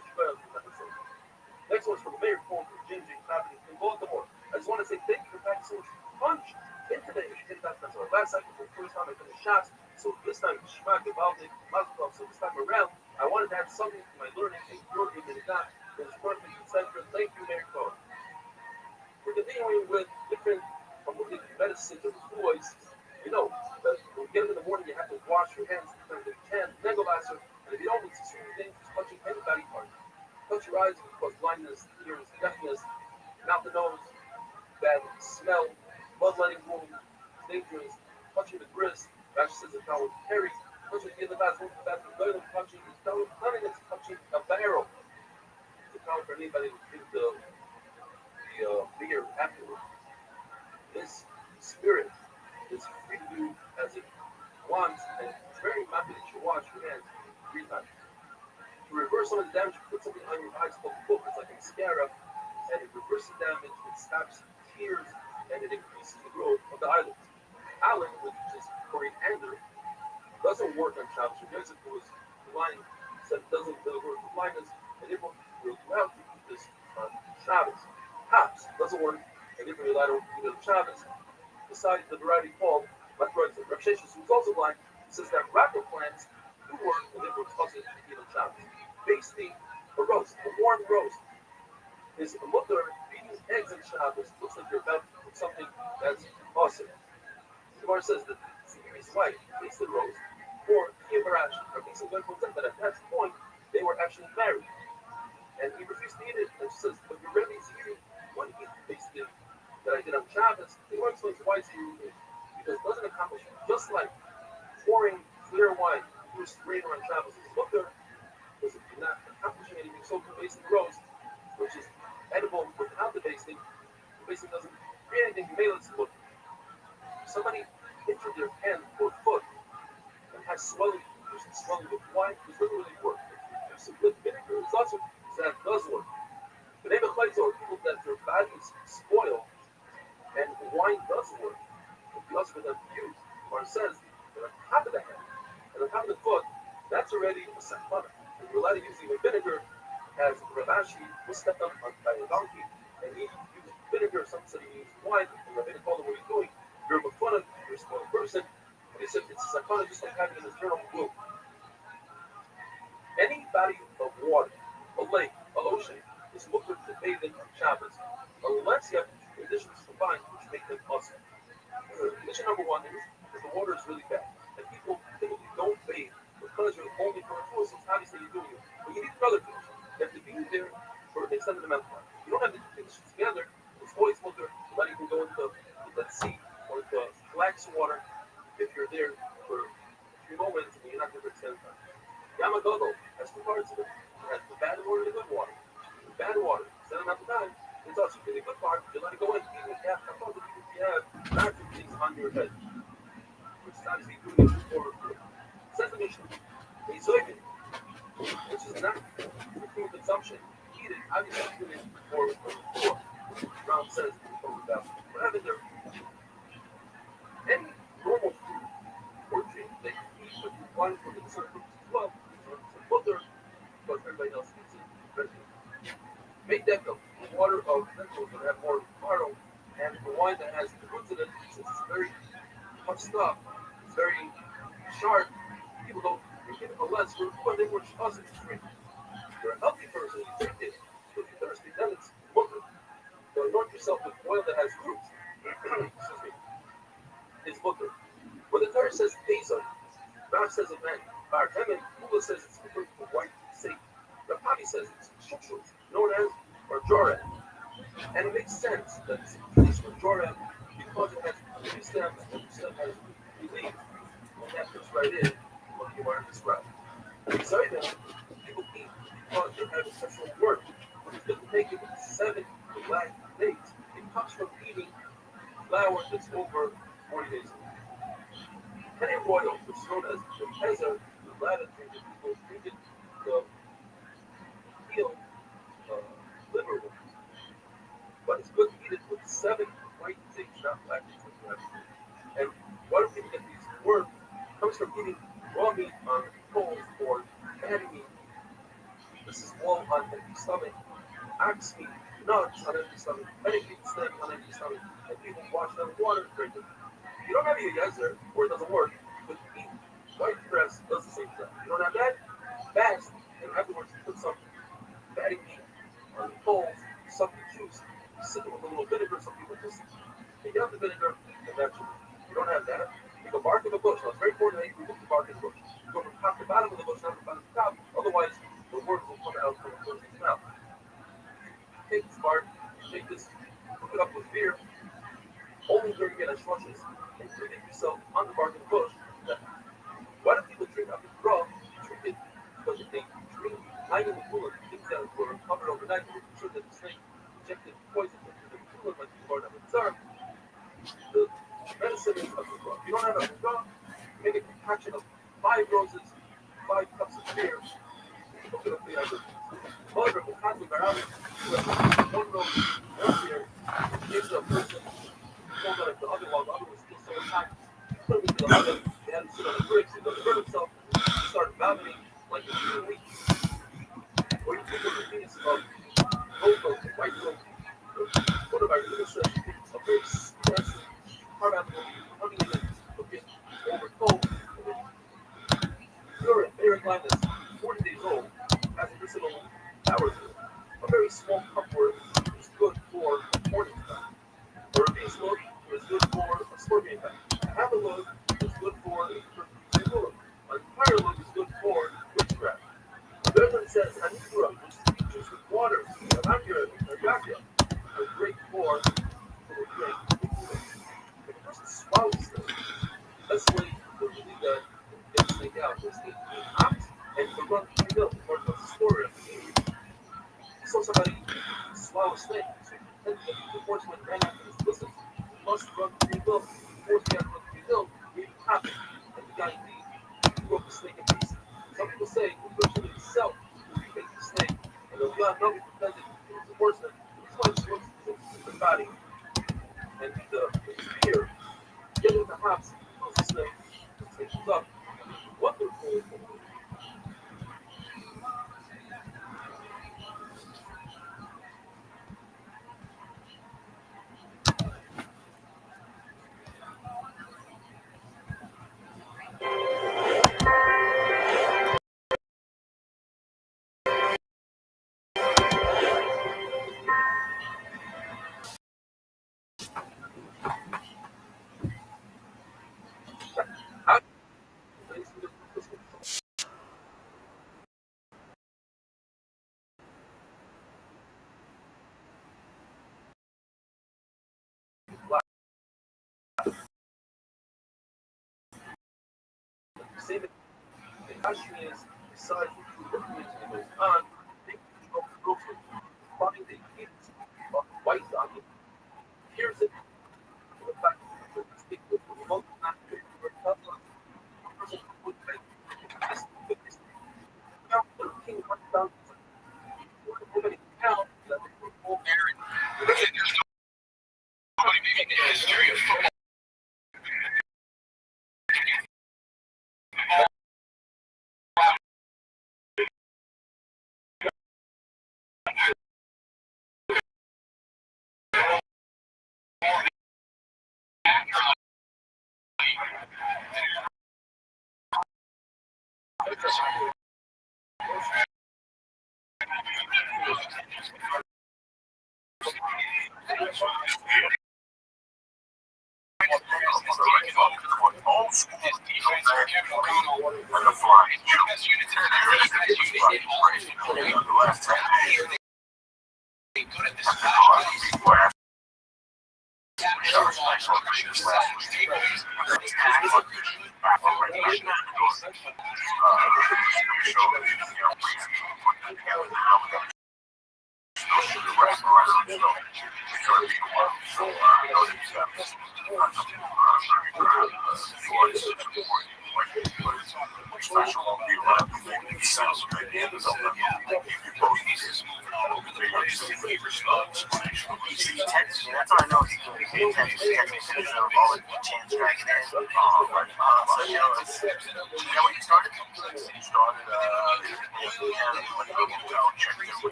Next one's from Mayor Paul from James J. Property in Baltimore. I just want to say thank you for packing so much punch into the that's our last cycle for the first time I finished shots. So this time, Shema Gabaldi, Mazalov. So this time around, I wanted to add something to my learning and your Minigah. It was perfect, etc. Thank you, Mayor Paul. We're continuing with different medicines and toys. You know, that when you get up in the morning, you have to wash your hands because you can, then go faster. And if you don't, it's extremely dangerous touching any body part. Touch your eyes, can cause blindness, ears, deafness, mouth and nose, bad smell, bloodletting wound, dangerous, touching the wrist, rashes and power carry, touching the bathroom, touching the stone, nothing that's touching a barrel. It's a power for anybody to drink the beer afterwards. This spirit is free to do as it wants, and it's very happy that you wash your hands 3 times. To reverse some of the damage, put something on your eyes called focus, like a mascara, and it reverses damage, it stops tears, and it increases the growth of the eyelids. Allen, which is coriander, doesn't work on Shabbos. Music was blind, said it doesn't work for blindness, and it will allow to use this on Shabbos. Hops doesn't work, and it will allow to use it on Shabbos. Besides the variety called, like Rabbi Rothschild, who's also blind, says that rocket plants do work, and it works also to eat on Shabbos. Basting a roast, a warm roast, is a mother eating eggs in Shabbos. Looks like you're about to cook something that's awesome. The Gemara says that Zikri's wife tasted roast, or Kiyamarash, or Pisa Glenn that at that point they were actually married. And he refused to eat it, and she says, but your Rebbe Zikri, when he tasted that I did on Shabbos, the Gemara explains why Zikri is. Because it doesn't accomplish, just like pouring clear wine through a strainer on Shabbos is mother, because if you're not accomplishing anything so for basting roast, which is edible without the basting doesn't create anything, you may let it look. Somebody injured their hand or foot and has swelling, usually swelling with wine, it doesn't really work. If you with vinegar, it's also that does work. But even are people that their bodies spoil and wine does work. But the also that used, or it says that on top of the hand and on top of the foot, that's already a sakana. You're allowed to use even vinegar, as Ravashi was stepped up by a donkey, and he used vinegar. Some said he used wine, and Rabbi told him what he's doing. You're a mafuna, you're a spoiled person. And he said it's a sakana just like having an internal womb. Any body of water, a lake, an ocean, is looking to bathe in on Shabbos, unless you have conditions combined which make them awesome. Condition number one is that the water is really bad, and people typically don't bathe because you're only for a tourist. It's obviously you're doing it. But Another thing, you have to be there for an extended amount of time. You don't have to do things together. It's always smoother to let you can go into the Let's See or the relaxed water if you're there for a few moments and you're not there for extended time. Yamagogo has two parts of it. It has the bad water and the good water. The bad water, extended amount of time, it's also the good part. You let it go in, even if you have nitrogen things on your head, which is obviously doing it for sesame seed, a soybean, which is not for food consumption. Eat it, obviously doing it for Brown says about what happened there. Any normal food or drink that you eat with one for the certain as well, some butter, because everybody else eats it, make that the water of vegetables that have more carbo, and the wine that has the roots in it, since it's very tough stuff, it's very sharp, people don't drink it unless what they were causing to drink. You're a healthy person, you drink it. If you're thirsty, then it's water. So anoint yourself with oil that has roots. Excuse me. It's butter. When the Torah says Hazel, Rav says it meant Bartemin, Google says it's different from white sake. Rapabi says it's shukshuk, known as or Joram. And it makes sense that it's used for Joram because it has three stems and the stem has three leaves. And that fits right in what you want to describe. So now, people eat because they have a special word. It's going to make it 7 black days. It comes from eating flour that's over 40 days old. Penny royal, which is known as the Pezzer, the latter drink that people drink it, the peel, liver ones. But it's good to eat it with 7 white things, not black things like that. And why do people get these worms? It comes from eating raw meat on coals or fatty meat. This is all on empty stomach. Ox meat, nuts on empty stomach, many meat steak on empty stomach, and people wash them with water and drink it. If you don't have your yezer, or it doesn't work, but eat white breast does the same thing. You don't have that? Fast, and afterwards put some fatty meat on the coals, suck the juice, sip it with a little vinegar. Some people just take out the vinegar, and that's it. You don't have that. You go bark of the bush. Now, it's very important that you remove the bark of the bush. You go from top to bottom of the bush, not from bottom to top. Otherwise, the worms will come out from the person's mouth. Take this bark, take this, cook it up with beer, only during it as rushes, and drink it yourself on the bark of the bush. Why do people drink up the raw? Drink it because if they drink hiding the cooler, things that were covered overnight, they were sure that the snake injected poison into the cooler like the bar of the tsar. The medicine is up the raw. If you don't have a raw, make a concoction of 5 roses, 5 cups of beer, cook it up the other. However, the concept around it, one rose, one beer, gives a person hold on the other while the other was still so hot. Put him into the oven, they had to sit on the bricks, he doesn't burn himself, he started vomiting like a 2 week. Or you think of the penis of goat, white goat. One of our leaders said, a very stressed, carve out the honey in it, cook it over cold. Urine, very glandus, 40 days old, has medicinal powers in it. A very small cupworm is good for morning time. Or a beast load is good for a scorpion bite. Half a load is good for a load. An entire load is good for witchcraft. Berlin says Anitra, which is beet juice with water, Anakira, Anakya, are great for people who drink. If a person swallows this, the best way to relieve that and get the snake out is to eat ox and to run through milk. Or the story of the eating. You saw somebody swallow a snake, so you pretend that the horseman ran after this. Listen, you must run through milk. The horseman got to run through milk, maybe pop it, and the guy indeed broke the snake in pieces. Some people say when you kill yourself, you make the snake, and the God know you pretended it was a horseman. This one just looks at the body and the spear, get in the hops, kills the snake, the snake comes up. Wonderful. say that the question is, besides looking into the goes on, they go for find the kids of white zombie. Here's the fact that the most not good for Tesla. That's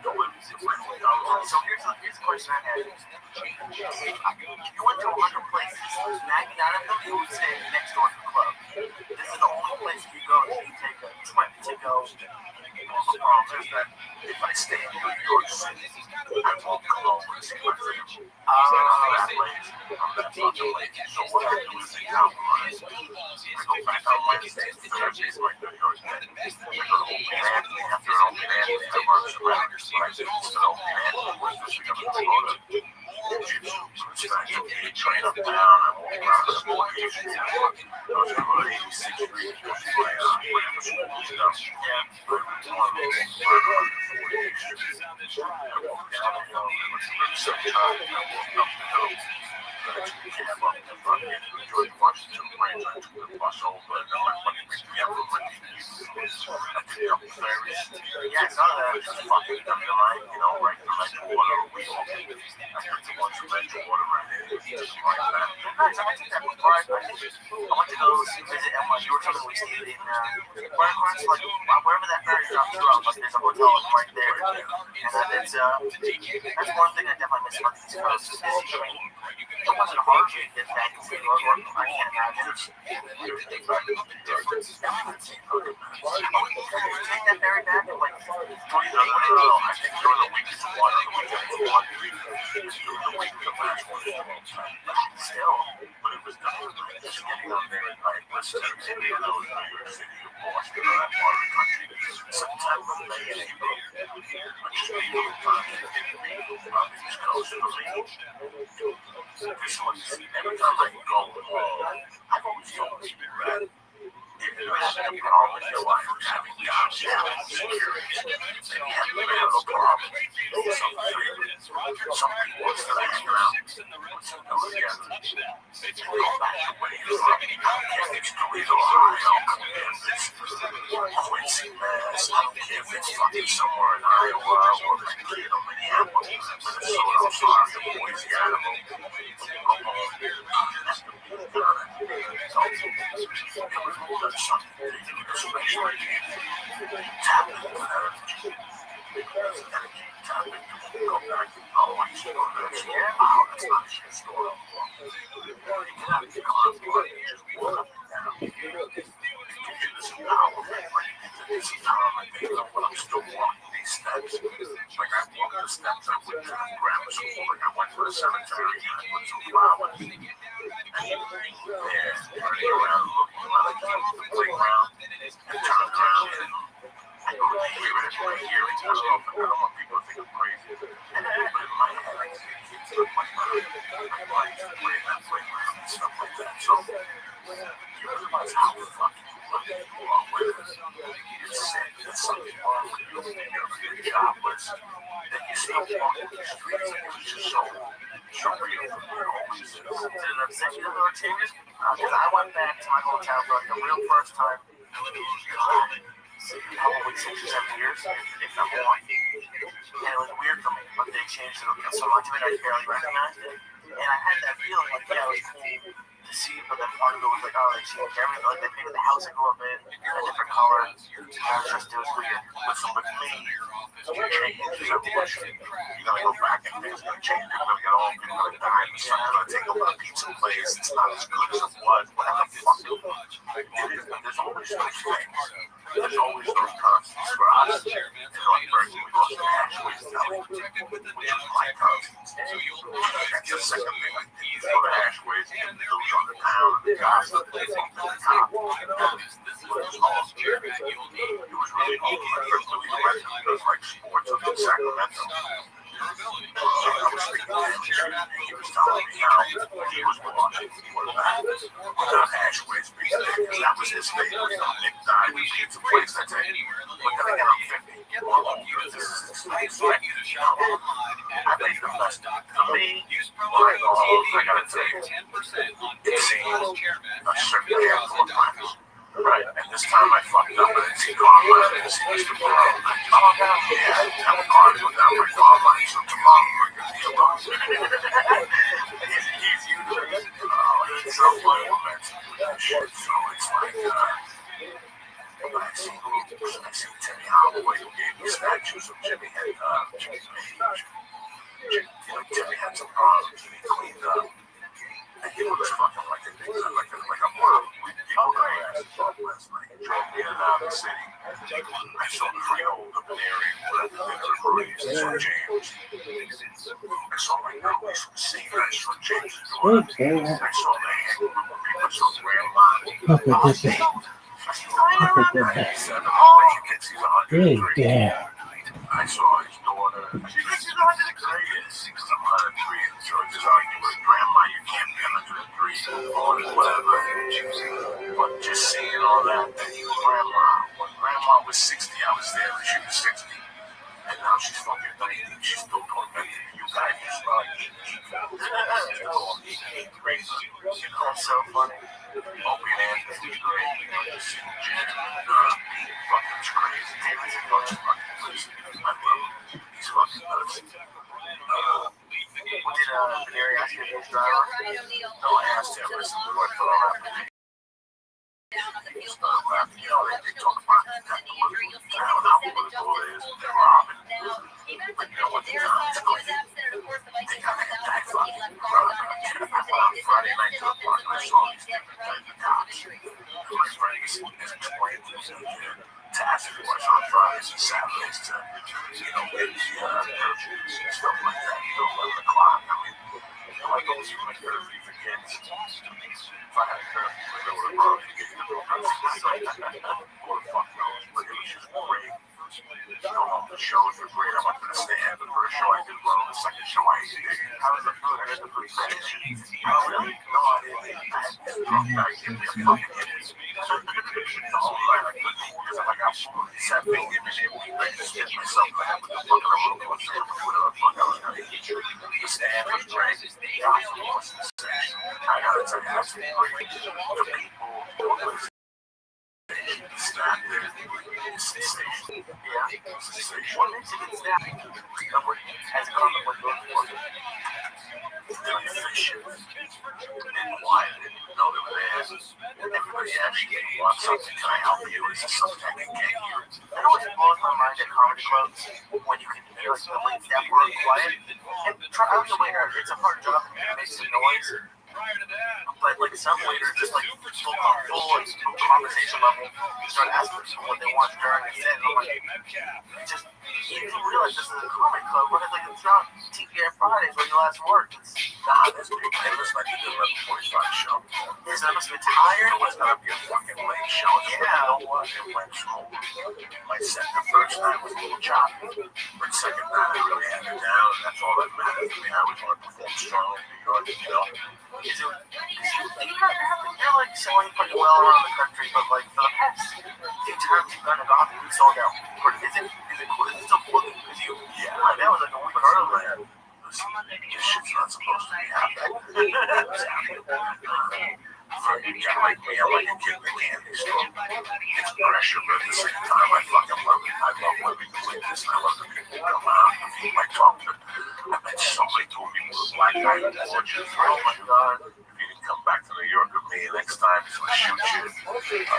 all I know. So here's the question I had. If you went to a liquor place, 99 of them, you would say next door to the club. This is the only place you go if you take a trip to go. The problem is that if I stay in New York City, I won't come over and see my friends. That place, that's not the place. So what I do is I compromise. I go back on Wednesdays, Thursdays, like New York City. I go to Open Anthony. After Open Anthony, I run the round. But I do to Open Anthony, where's this going to go to? Train up down, I walk around the school occasions. Go to 86th Street, go to my school stuff. Yeah, but one of those I walk down the hill, and it's really something I walk up the hill. George Washington Bridge, I took the bus over, and my buddy picked me up from my I picked up the ferries. Yeah, I saw that. Just fucking underline, right in the water. We all I took the one from Edgewater right there. Just like that. Nice, I went to that before. I went to go visit NYU or something. We stayed in wherever that ferry drops you off. There's a hotel right there. And that's one thing I definitely miss about the East Coast is busy training. It wasn't hard to get back to New York. I can't imagine. Take that ferry back at like 3 No. I think during the week it's one. The weekend it's one. During the week the last one is still, but it was done. Just getting on there and like listening to any of those New York City or Boston or that part of the country. Sometime from May and April, I just be able to find it on the East Coast of the league. Every time I go, I've always told people that you can always feel like having jobs now, security, and you have no problem. Some people are still hanging around. Once you go together, it's go back to where you're from. It's Toledo, Ohio, Kansas, Quincy, Mass. I don't care if it's fucking somewhere in Iowa or Minneapolis, Minnesota, I'm sorry, Louisiana. Go home. That's the people that are So you realize how fucking lucky you are with us. You're saying there's something wrong with you, you're jobless, then you stop walking the streets and it's just so real. It always is. Did it upset you that there were changes? Because I went back to my hometown for like the real first time. Probably 6 or 7 years, if not more. And it was weird for me, but they changed it so much of it I barely recognized it. And I had that feeling like, yeah, it was cool to see, but then part of it was like, oh, they changed everything. Like they painted the house I grew up in a different color. It was weird. But somebody made you change evolution. You gotta go back and things gonna change. You're gonna get old, you're gonna die, you're gonna take over a pizza place. It's not as good as it was. Whatever the fuck it is, but there's always those things. There's always those constants for us. It's like personally, we lost the Ashways Deli, which is my constants. That's the second thing I did. Go to Ashways, those on the town, the guys that they think to the top. It was awesome. It was really cool. My first movie director does like sports up in Sacramento. I was speaking to him, and he was telling me how he was watching quarterback without Ashways being there, because that was his favorite. Nick died, we pizza place, that's it. But then again, I'm 50. This is I think the best to me, my goal, I gotta tell you, it seems a certain handful of times. Right, and this time I fucked up and it's online and it's Mr. Bro. Oh, no. Yeah, I'm partying without my online, so tomorrow we're gonna be alone. He's usually, he's so funny when that's shit, so it's like, I see Timmy Holloway who gave me statues of Jimmy Page. Jimmy had some problems and he cleaned up. And he looks fucking like a worm. People that were at the club last night drove me in and out of the city. I saw Creole up in the area where the breweries and saw James. I saw my girlies from St. I saw James and Jordan. I saw the hand group of people. I saw Grandma. Good damn. I saw his daughter. She's 103. Because I'm 103. So I just argued with Grandma, you can't be 103 or whatever. But just seeing all that, Grandma, when Grandma was 60, I was there when she was 60. And now she's fucking 90. She's still going back to you guys. It's great. That's so funny. Open hand is great. Just jam. Fucking crazy. David's a bunch of fucking places. I love him. He's fucking nuts. Did Canary ask you his driver? No, I asked him. I said, what for all that? They talk about that how political it is. They're robbing. But you know what the time is going to they got to hit that fucking Friday night to the park and I saw these cops. My friends explained this task force on Fridays and Saturdays to, get the curfews and stuff like that. 11 o'clock. I mean, I go through my curfew for kids. If I had a curfew, I go to the bar to get the little curfew. Who the fuck knows? But it was just great. The shows were great. I went to the stand. The first show I did well. The second show I hated it. How was the food? I had the food finished. Oh, really? No, I didn't. I give me a fucking hit. The whole night I couldn't eat because I got sat thinking and able to get myself back with the fucking room. Whatever the fuck I was going to eat. The stand was great. I gotta tell you, that's great. The people, staff there, it's the station. Yeah, it's the station. What makes it staff? Has it come up with those doing the fish and why I didn't know they were there. Everybody actually wants something. Can I help you? Is this something I can get you? That always blows my mind at comedy clubs when you can hear the wait staff are quiet. And I was a waiter. It's a hard job and it makes some noise. But like some waiters just like full conversation level start asking people what they want during the set. And I'm like, just you don't realize this is a comedy club, but it's like it's not TPF Fridays when you last work. It's this big. It looks like you did a 45 show. Yes, I must be tired. It was gonna be a fucking late show. Yeah, you know what? It went smooth. My set the first night was a little choppy, but second night I really had it down, and that's all that matters to me. I always want to perform strong because You're like selling pretty well around the country, but like for the past 8 times you've gone to Gotham, you sold out. Is it still cool? Because yeah, that was like a week earlier. This shit's not supposed to be happening. For a guy like me, I'm like a kid in the candy store. It's pressure, but at the same time, I fucking love it. I love living like this, and I love the people who come out and feel like talking. I've met so many cool people with black guys and gorgeous. Oh my god. If you didn't come back to New York with me next time, he's gonna shoot you.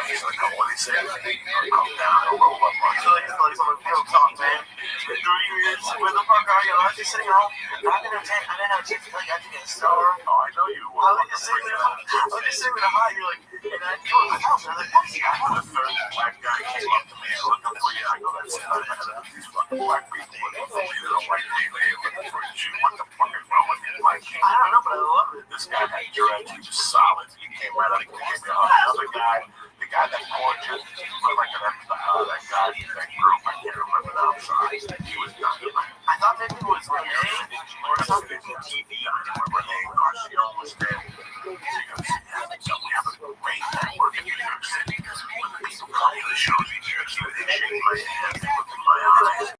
He's like, oh, what do you say? I'll come down and roll up on you. It's like some real talk, man. 3 years, where the fuck are you? I was just sitting home. I didn't have a chance to tell you I didn't get a star. Oh, I know you were. I was just sitting with a high. You're like, and I go to the house, and I'm like, what's that? The third black guy came up to me and looked up for you. I go, that's it. I've had these fucking black people looking for me. They don't like me. They're looking for you. What the fuck is wrong with you? Like, I don't know, but I love it. This guy had your attitude just solid. He came right up and gave me a hug. Another guy, the guy that gorgeous, looked like an episode. That guy, that group, I can't remember now. I'm sorry. He was done. I thought maybe it was Renee or something. TV on it where Renee Garcia was there. So we have a great network in New York City. When the people come to the shows in New York City, they shake my hand, they look in my eyes.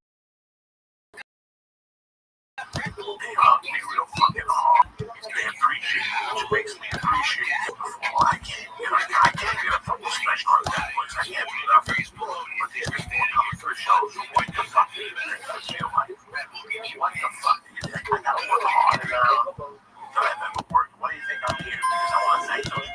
They hug me real fucking hard. They appreciate it, which makes me appreciate it. I can't get up from the special on that place. I can't do nothing. But these people are coming to the shows. What the fuck do you think I feel like? What the fuck do you think? I gotta work harder now than I've ever worked. What do you think I'm here? Because I want to thank them.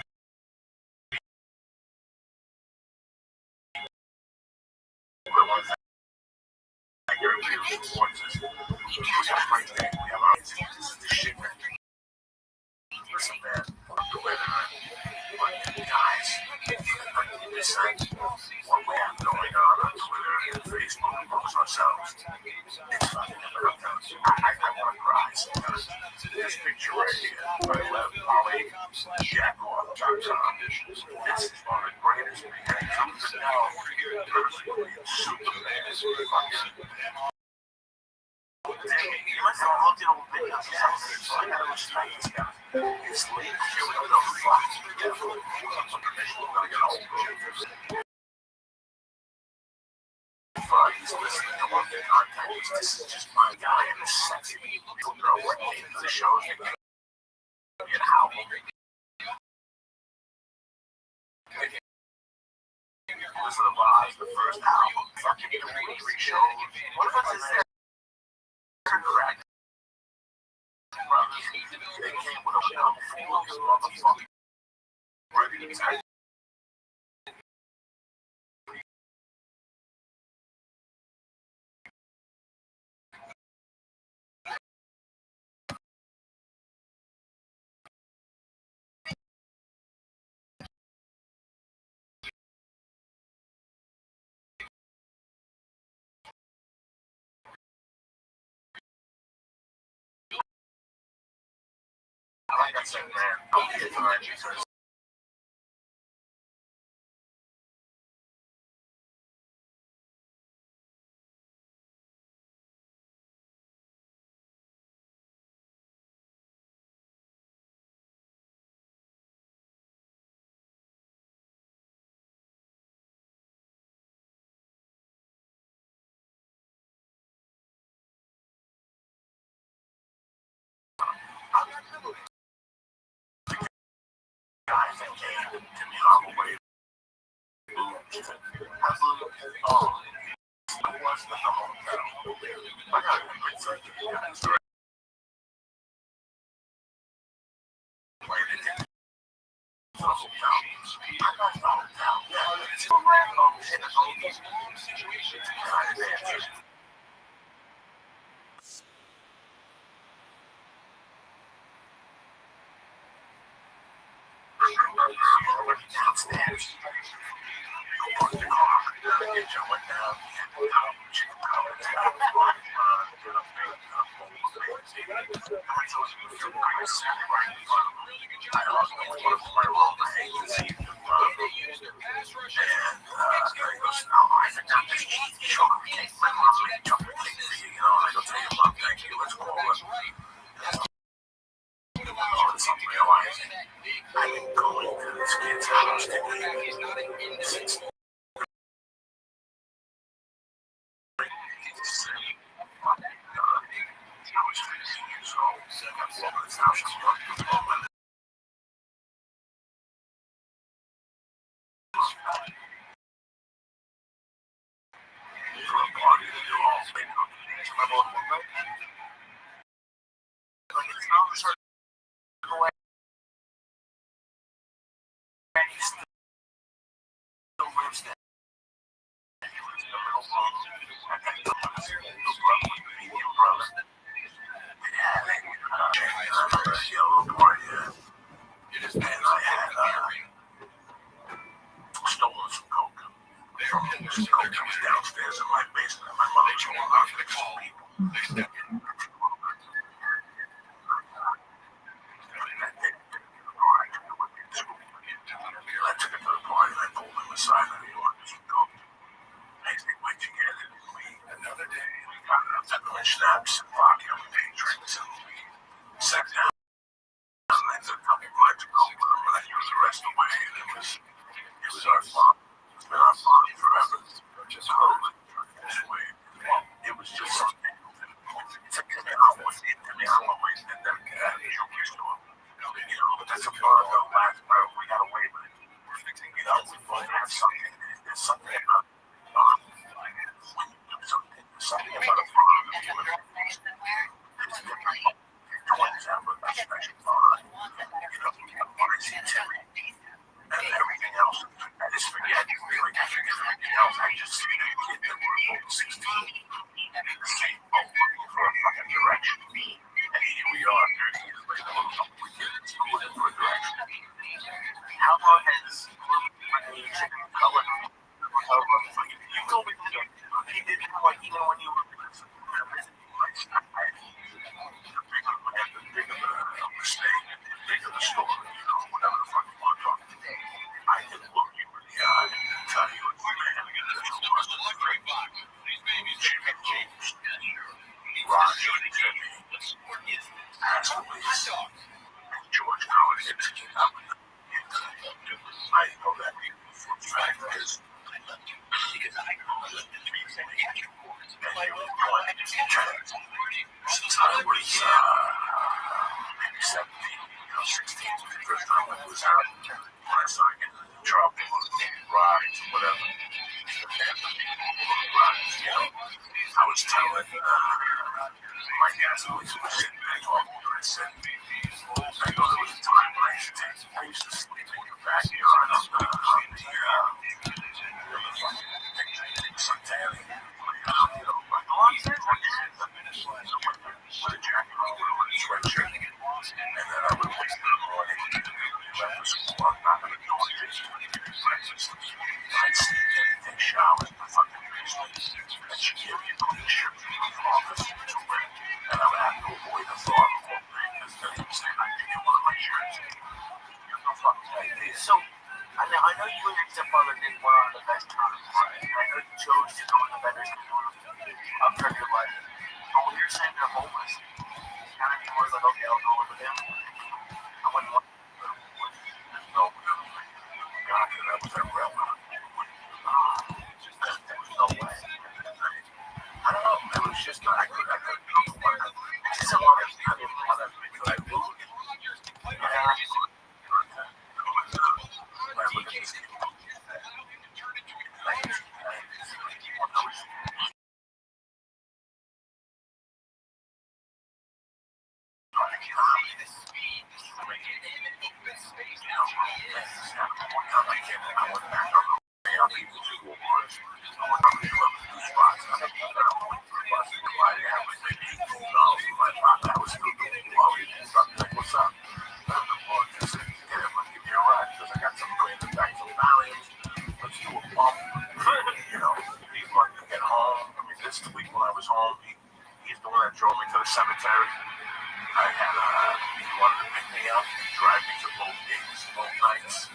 Listen, man, guys, besides what we have going on Twitter and Facebook amongst ourselves, it's fucking about that. I want to cry because this picture right here, I love Ollie Jaguar.com. This is one of the greatest beginnings. I'm now personally Superman is fucking. You must have looked at old videos or something, so I gotta respect this guy. He's late, here we go, no fuck. Yeah, some permission, we're gonna get old. He's listening to one of the content, this is just my guy, and this sexy little girl went into the shows and get an album. Listen to Live, the first album, fucking 23 shows. What if it's in there? Correct. They came with a fucking motherfucker. Ready to take. Like I said, man, don't get tonight because guys that came to me on the way. Absolutely. Oh, it wasn't the hotel. I got a great search of you guys. Wait a minute. The hotel. I got the hotel. Yeah, it's a random shit. It's all these situations. Kind of answers. Downstairs. You park the car. Get your way down. Stolen some coke. Some coke comes downstairs in my basement. My mother told me not to call people. I took it to the party and I pulled him aside and he ordered some coke. Makes me wait to get it. Another day, we got enough peppermint schnapps and vodka and paid drinks and we sat down and I took a couple lines of coke with him and I used the rest away and it was our fun. It's been our fun forever. Just totally anyway. It was just something. It's like, I always did that. But that's a part of the last part. We got away with it. We both have something. There's something about when you do something about a problem. It's different. Twins have a special bond. When I see Timmy and everything else, I just forget. I forget everything else. I just see that kid that we're both 16. The same boat looking for a fucking direction. And here we are 30 years later. We're looking for a direction. How long has chicken color? You told me that he didn't like even when you were the bigger the mistake, the bigger the story, whatever the fuck you want to talk to. I can look you in the eye and tell you what you man Raj, Ashley, George Collins, I know that for a fact is because I since I was maybe 17, 16, the first time I was out, when I started getting into trouble, rides, whatever, I was telling my gas police was sitting there talking to her and said, I know there was a time when I used to sleep in your backyard on the suntan. With a jacket on with a sweatshirt. And then I would wake in the morning and left for school. I'm not going to go and breakfast. I'd sneak in and take showers in the fucking basement. And she'd give me a clean shirt from the office to wear. And I would have to avoid the thought of one thing because then he was saying I could get one of my shirts. You have no fucking idea. So, I know you and your stepfather didn't want on the best terms. I know you chose to go in the better terms of your life. But when you're saying you're homeless, kind of was like, okay, I'll go with him. I wouldn't want to no, God, that was a real one. There was no way. I don't know. It was just, I couldn't I didn't want to, I moved. This week when I was home, he's the one that drove me to the cemetery. I had he wanted to pick me up and drive me to both days, both nights.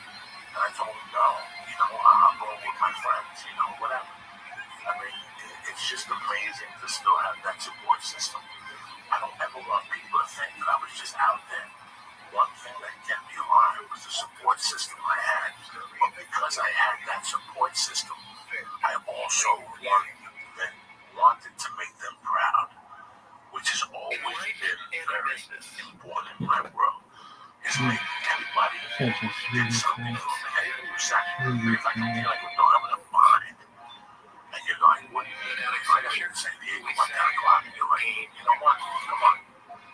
And I told him, no, I'm going with my friends, whatever. I mean, it's just amazing to still have that support system. I don't ever want people to think that I was just out there. One thing that kept me alive was the support system I had. because I had that support system, I also wanted to make them proud, which has always been very important in my world. Is making everybody did something for me. I didn't do sacrifice. If I can feel like we don't have enough behind, and you're like, what do you mean? I got here in San Diego by 10 o'clock, and you're like, you know what? Come on.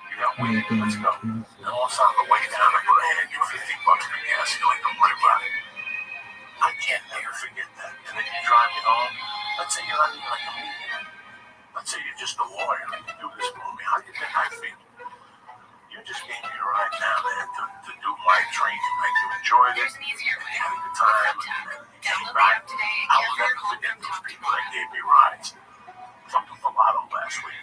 You got weed, let's go. And all of a sudden, on the way down, I'm going to hand you $50 for gas. You're like, don't worry about it. I can't never forget that. And then you drive me home. Let's say you're not even a comedian. Let's say you're just a lawyer and you do this for me. How do you think I feel? You just gave me a ride down there to do my dream. And you enjoyed it. And you had a good time. And you came back. I will never forget those people that gave me rides. Something for Lotto last week.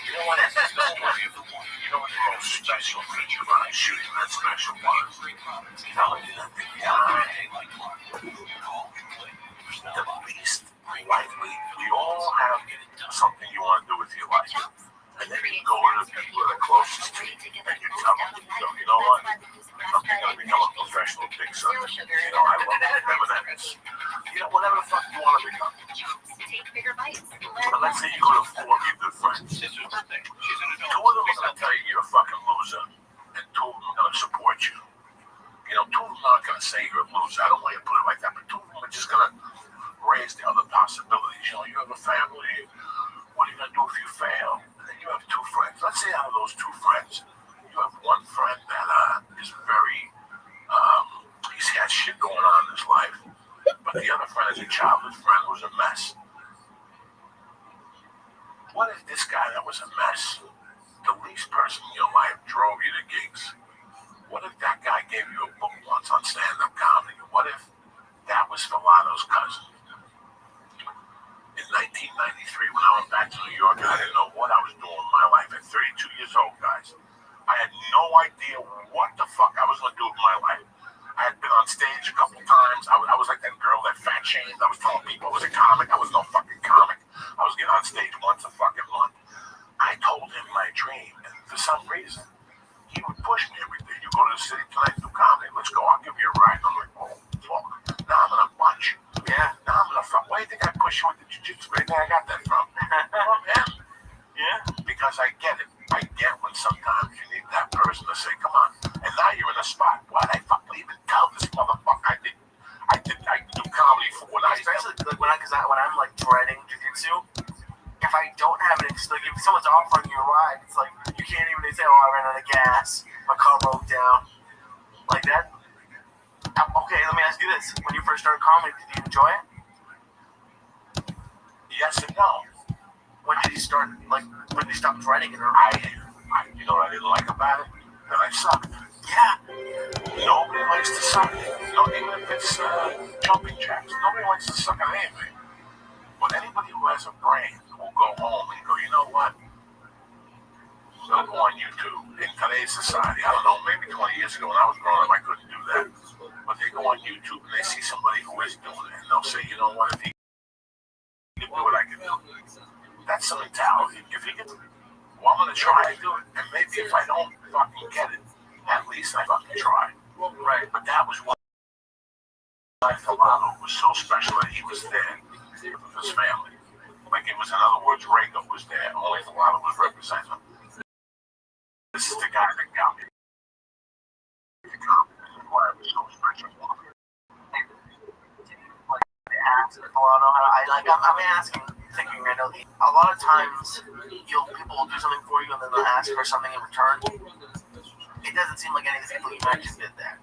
You know what? You know what the most special feature about shooting that special was? Telling you that the guy, the beast, likely, we all have something you want to do with your life. And then you go to the people that are closest to you and you tell them, you know what? I'm going to become a professional fixer. You know, I love M&M's. You know, whatever the fuck you want to become. But let's say you go to 4 of your good friends. 2 of them are going to tell you you're a fucking loser, and 2 of them are going to support you. You know, 2 of them are not going to say you're a loser. I don't want you to put it like that, but 2 of them are just going to raise the other possibilities. You know, you have a family. What are you going to do if you fail? And then you have 2 friends. Let's say out of those 2 friends, you have one friend that is very, he's had shit going on in his life. But the other friend is a childhood friend who's a mess. What if this guy that was a mess, the least person in your life, drove you to gigs? What if that guy gave you a book once on stand-up comedy? What if that was Filato's cousin? In 1993, when I went back to New York, I didn't know what I was doing in my life at 32 years old, guys. I had no idea what the fuck I was going to do with my life. I had been on stage a couple times. I was like that girl that fat shamed. I was telling people I was a comic. I was no fucking comic. I was getting on stage once a fucking month. I told him my dream, and for some reason, he would push me every day. You go to the city tonight, do comedy. Let's go. I'll give you a ride. I'm like, oh, fuck. Now I'm going to punch you. Yeah. Now I'm going to fuck. Why do you think I push you with the jiu-jitsu? Where do you think I got that from? From him. Yeah. Because I get it. I get when sometimes you need that person to say, come on. And now you're in a spot. Why did I fucking even tell this motherfucker I do comedy for when especially when I'm like dreading jiu-jitsu. If I don't have it, like if someone's offering you a ride, it's like you can't even say, "Oh, I ran out of gas, my car broke down," like that. Okay, let me ask you this: when you first started comedy, did you enjoy it? Yes and no. When did you start? Like when did you stop dreading it? Or you know what I didn't like about it? That I sucked. Yeah. Nobody likes to suck. Even if it's jumping jacks. Nobody likes to suck at anything. But anybody who has a brain will go home and go, you know what? They'll go on YouTube. In today's society, I don't know, maybe 20 years ago when I was growing up, I couldn't do that. But they go on YouTube and they see somebody who is doing it, and they'll say, you know what? If he can do it, I can do it. That's the mentality. If he can, well, I'm going to try to do it. And maybe if I don't fucking get it, at least I fucking tried. Right. But that was why Filato was so special that he was there with his family. Like it was, in other words, Ringo was there. Only Filato was representing him. This is the guy that got me. This is why it was so special. I'm asking, thinking, I know a lot of times people will do something for you and then they'll ask for something in return. It doesn't seem like any of the people you mentioned did that.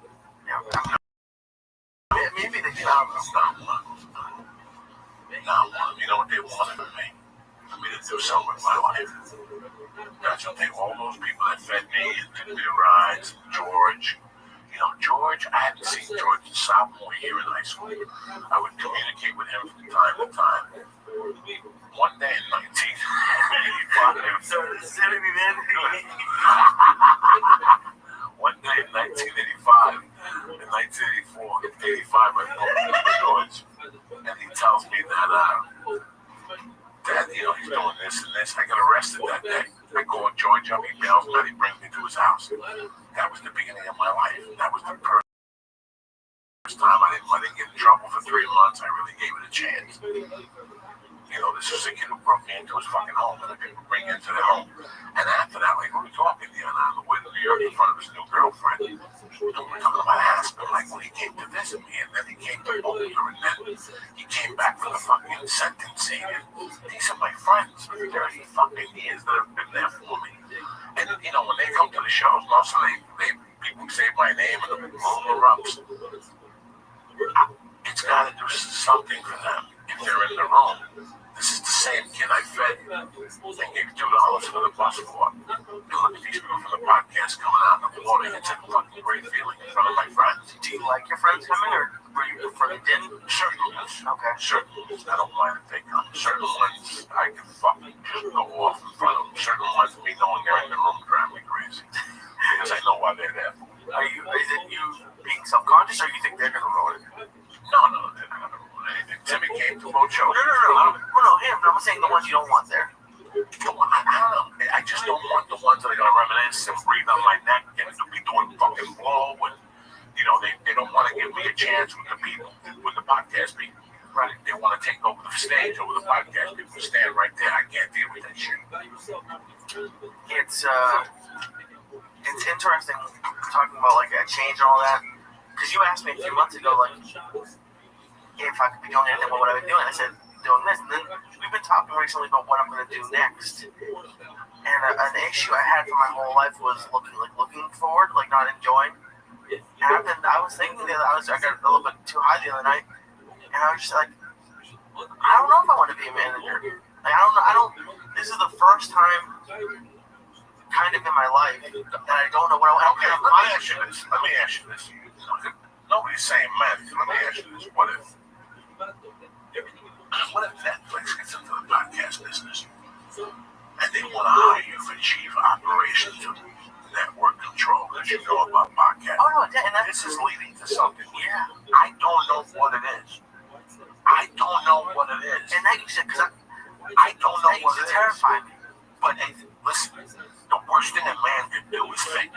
Maybe they did. Not one. You know what they wanted from me? For me to do something with my life. That's what all those people that fed me and took me to rides. George. You know, George, I hadn't seen George in sophomore year in high school. I would communicate with him from time to time. One day in 1985, one day in 1985, in 1984, 85, I bumped into George, and he tells me that, you know, he's doing this and this. I got arrested that day. I call George up, he bails me out, he brings me to his house. That was the beginning of my life. That was the first first time. I didn't get in trouble for 3 months. I really gave it a chance. You know, this is a kid who broke me into his fucking home and I didn't bring into the home. And after that, like, we were talking the other night on the way to New York in front of his new girlfriend. And we were talking about Aspen, like, when he came to visit me, and then he came to Boulder, and then he came back for the fucking sentencing. And these are my friends for 30 fucking years that have been there for me. And, you know, when they come to the shows, most of people say my name and the room erupts. It's got to do something for them if they're in the room. This is the same kid I fed and gave $2 for the bus for. And look at these people from the podcast coming out in the morning. It's a fucking great feeling in front of my friends. Do you like your friends coming, or were you prefer you didn't? Certain ones. Okay. Certain ones. I don't mind if they come. Certain ones I can fucking just go off in front of them. Certain ones, me knowing they're in the room, drive me crazy. Because I know why they're there. Is it you being self-conscious, or you think they're gonna ruin it? No, they're not gonna ruin anything. Timmy came to both shows. No, him. I'm saying the ones you don't want there. I don't know. I just don't want the ones that are gonna reminisce and breathe on my neck and be doing fucking blow. And you know, they don't want to give me a chance with the people, with the podcast people. Right? They want to take over the stage over the podcast people. Stand right there. I can't deal with that shit. It's interesting talking about like a change and all that, because you asked me a few months ago, like, if I could be doing anything, what would I be doing? I said, doing this. And then we've been talking recently about what I'm going to do next. And an issue I had for my whole life was looking forward, like not enjoying. And I was thinking that I got a little bit too high the other night, and I was just like, I don't know if I want to be a manager. Like, I don't. This is the first time, kind of in my life, that I don't know what I want. Okay, let me ask you this. Nobody's saying manager. Let me ask you this. What if Netflix gets into the podcast business and they want to hire you for chief operations or network control because you know about podcasts? Oh, no, and this is leading to something. Yeah. I don't know what it is. I don't know what it is. And that you said, because I don't know what it is. Terrifying. But hey, listen, the worst thing a man could do is think.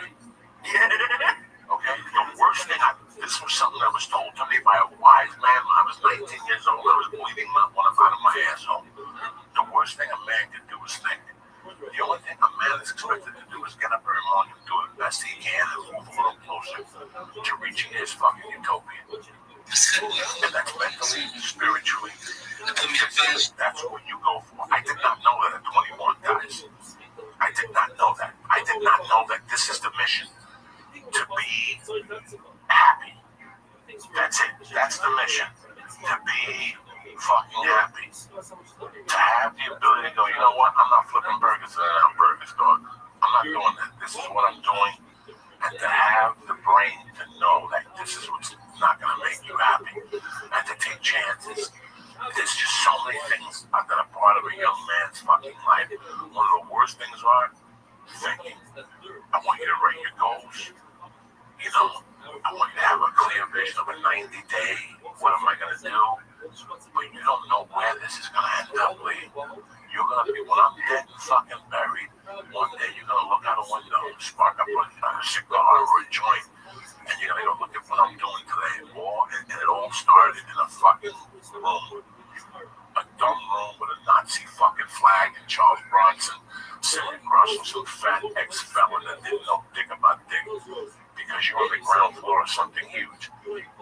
Okay? The worst thing, this was something that was told to me by a wise man when I was 19 years old. I was bleeding one out of my asshole. The worst thing a man can do is think. The only thing a man is expected to do is get up every morning and do the best he can and move a little closer to reaching his fucking utopia. And that's mentally, spiritually. That's what you go for. I did not know that at 21, guys. I did not know that. I did not know that this is the mission. To be happy. That's it. That's the mission. To be fucking happy. To have the ability to go, you know what? I'm not flipping burgers and I'm burgers, dog. I'm not doing that. This is what I'm doing. And to have the brain to know that this is what's not going to make you happy. And to take chances. There's just so many things that are part of a young man's fucking life. One of the worst things are thinking. I want you to write your goals. You know, I want you to have a clear vision of a 90-day. What am I going to do? But you don't know where this is going to end up, Lee. You're going to be, when I'm dead and fucking buried, one day you're going to look out a window, spark up a cigar or a joint, and you're going to go look at what I'm doing today. And it all started in a fucking room. A dumb room with a Nazi fucking flag and Charles Bronson sitting across from some fat ex-felon that didn't know dick about dick. Because you're on the ground floor of something huge.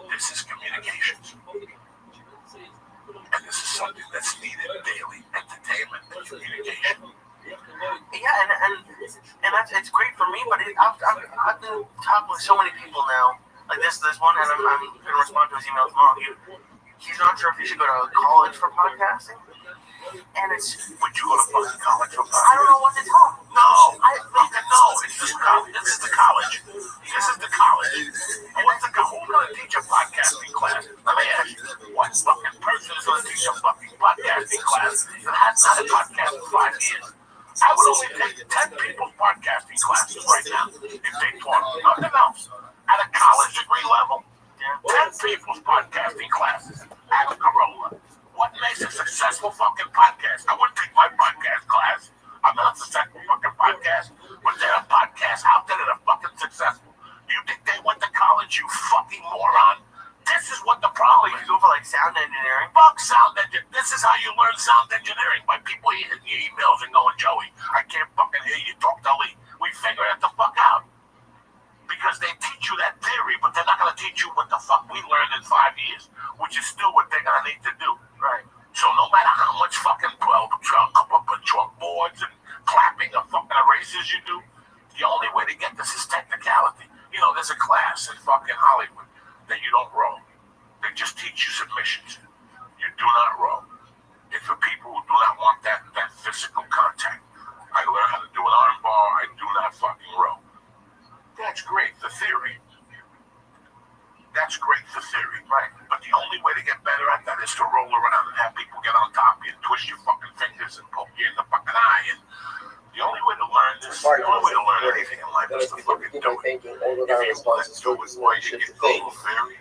This is communications. And this is something that's needed daily. Entertainment and communication. Yeah, and that's, it's great for me, but I've been talking with so many people now. Like this one, and I'm going to respond to his email tomorrow. He's not sure if he should go to college for podcasting. And it's... Would you go to fucking college for podcasting? I don't know what to tell him. No, it's just college. This is the college. This is the college. And what's the college? Who's going to teach a podcasting class? Let me ask you, what fucking person is going to teach a fucking podcasting class that has not a podcast in 5 years? I would only take 10 people's podcasting classes right now if they taught nothing else. At a college degree level, 10 people's podcasting classes at a Corolla. What makes a successful fucking podcast? I wouldn't take my podcast class. I'm not a successful fucking podcast. Was there a podcast out there that are fucking successful? You think they went to college, you fucking moron? This is college, you go for like sound engineering. Fuck sound engineering. This is how you learn sound engineering by people hitting your emails and going, Joey, I can't fucking hear you talk to Lee. We figure it the fuck out. Because they teach you that theory, but they're not going to teach you what the fuck we learned in 5 years, which is still what they're going to need to do. Right. So no matter how much fucking chalkboards and clapping of fucking erasers you do, the only way to get this is technicality. You know, there's a class in fucking Hollywood that you don't row. They just teach you submissions. You do not row. It's for people who do not want that physical contact. I learned how to do an arm bar. I do not fucking row. That's great for theory. That's great for theory, right? But the only way to get better at that is to roll around and have people get on top of you and twist your fucking fingers and poke you in the fucking eye. And the only way to learn this, the only way to learn anything in life is to fucking do it. All of our responses for this one shift to faith.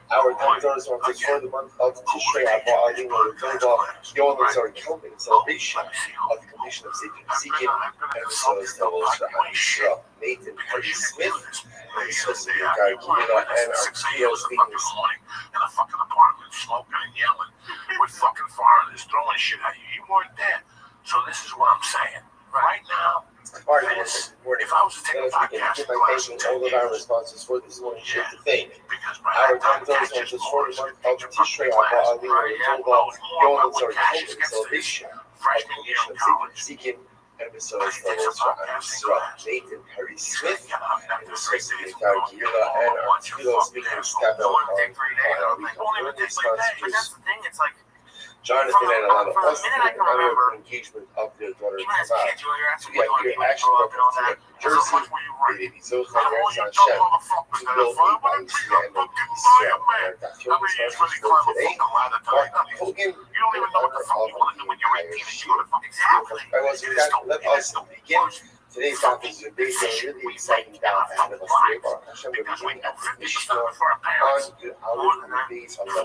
Our time zone responses for the month of Tishrei Abba Alim Yom are counting celebration of the completion of Seeking and so is the Lord's Yisrael. Nathan Hardy Smith, and Associate Guy Gila, and our CEO speaking this morning in a fucking apartment, smoking and yelling with fucking foreigners throwing shit at you. You weren't there. So this is what I'm saying. Right now, this, if I was to take a podcast class in 10 all of our responses for this morning shift to faith. Our time zone responses for the month of Tishrei Abba Alim Yom celebration of the completion of Seeking and so is the Lord's Nathan Harry Smith, and Associate Guy Gila, and our Tefillah speaking Scabell on our week of learning responses. Jonathan and Alana Austin, and another engagement of their daughter Tamar. So we have here action representing Jersey, Baby Zocha, Yerzan Shem, to build a Ba'isia and Israel. And our Dafyom responses for today, Mark Hogan, in honor of the entire Shield. Let us begin. Today's topic is a big and really exciting down ahead of us today. Baruch Hashem, we're beginning at the Mishnah on Yud Aleph and the base on 11.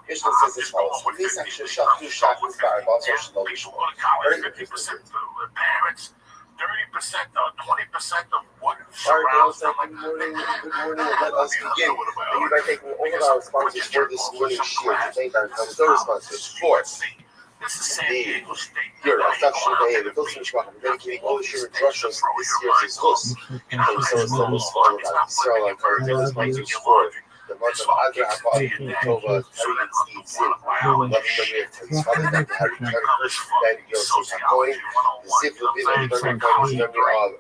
Mishnah says as follows: "This action shall do shakus ba'arba social lishma." Very good. 30% or 20% of what surrounds them. Good morning, let us begin. Thank you by taking all of our sponsors for this morning's shield. To thank our Tamzor sponsors for the here at Dafshin Day, the Wilson Shmach, dedicating all the Shirin Drushos this year's Zuz. And so is the Luz for Israel and our sponsors for the month of Adra Abba, Tova, Tari, Steve, Ziv, loving memory of Tari's father, Dr. Harry Turner, Ben Yosef Hakoin, the Ziv Levin, burning memory of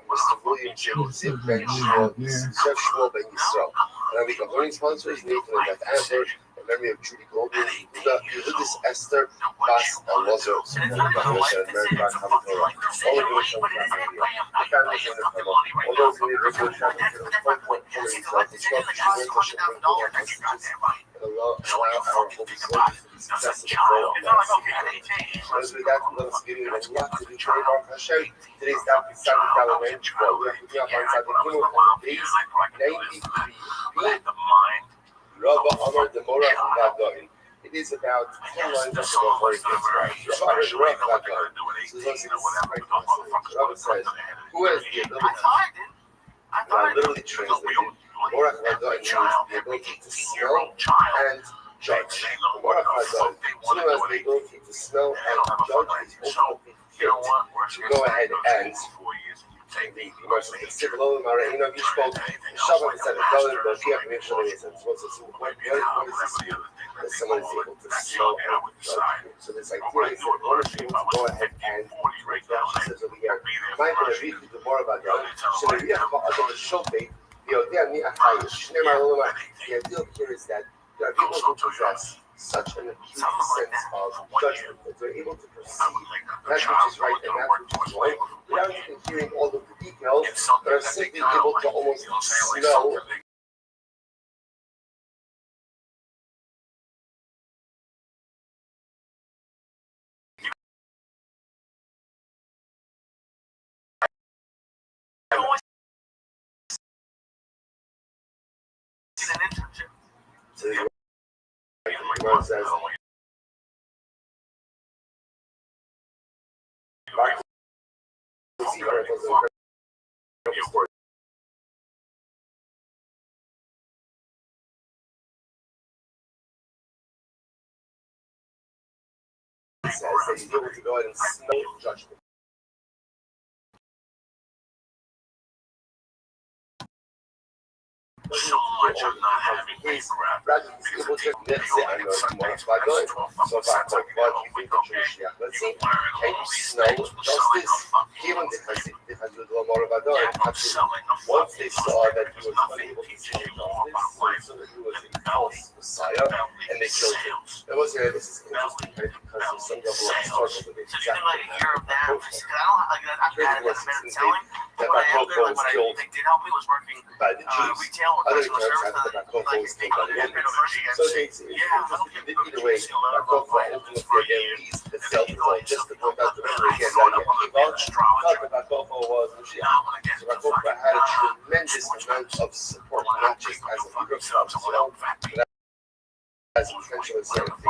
Mr. William J. Ziv Ben Shmuel, Chef Shmuel Ben Yisrael. And our week of learning sponsors, Nathan and Beth Antler, memory of Judy Goldman, Yehudis Esther, Bas Elazar, and Mary Brown Hamatora. All of which are the families in the panel. All those who need regular travel to the point holy self, the structure, and allow our holy soul to be successful. As with that, let us begin with a lot to do today. Baruch Hashem. Today's topic is Sabbath Element. We're on Sabbath days 93b. Rabbi Amar the Morah Vadain. It is about 10 lines of the before it gets right. Rabbi Amar Vadain. So this is quite fascinating. Rabbi says, who has the ability? And I literally translated. Morah Vadain means the ability to smell and judge. Morah Vadain, who has the ability to smell and judge, is ultimately fit to go ahead and the commercial. The civil marina spoke. Shabbat said, "Dollar, but he had mentioned it. What is this mean? That someone is able to smell and judge." So this idea is that one of you to go ahead and Rashi says over here, "My going to read you more about that. Shenariach ba'adam shofet v'yodea mi achayish." The idea here is that there are people who possess such an acute sense of judgment that they're able to perceive that which is right and that which is wrong without even hearing all of the details, but are simply able to almost smell says says that he's able to go ahead and smell judgment. So much of not having paper wrap. Rather than able to admit that I know more about it. So if I talk about you think that you're Shia, let's see, can you smell justice? Given because you do more about it, once they saw that he was unable to smell justice, so that he was a false Messiah, and they killed him. It was this is interesting because there's some level of struggle with it. Exactly. That my coco was killed by the Jews. Other times after my coco was killed by the Romans. So it's either way, my coco ultimately again leads the self-result. Just to point out the memory again, that my coco was Mashiach. So my coco had a tremendous amount of support, not just as a leader of himself, but as a potential certain things.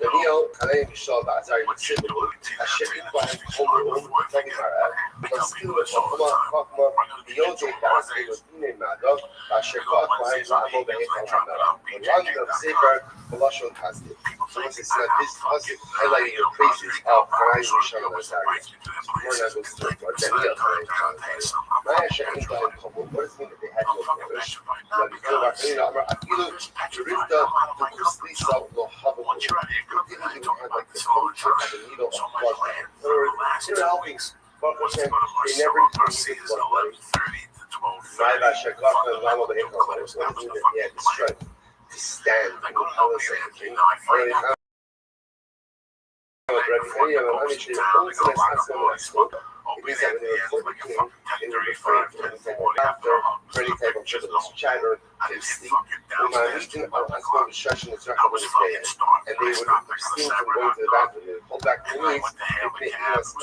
The Neo, Kanaim Shah, Bazari, Sibu, Ashik, Bang, Homer, Tagimara, but still, Fakma, the OJ Bazari was Dine Mado, Ashik, Bang, Ramo, Behekana, Random, Zipper, Colossal Casket. So once it's not this positive, highlighting the praises of Kanaim Shah, Bazari. More than those three, or Daniel, Kanaim Shah. Maya Shah, what does it mean that they had no knowledge? I feel Rifta. Because these are no habit. They didn't even have like the culture of the needle of blood. They're helping, but they never even needed blood money. Naiva Shekaka and Lama Behekah, what is it that he had the strength to stand in the palace of the king? It means that when they were before the king, they were refrained from any type of laughter, or any type of frivolous chatter, they sleep. And they would abstain from going to the bathroom. They would pull back their knees and make noise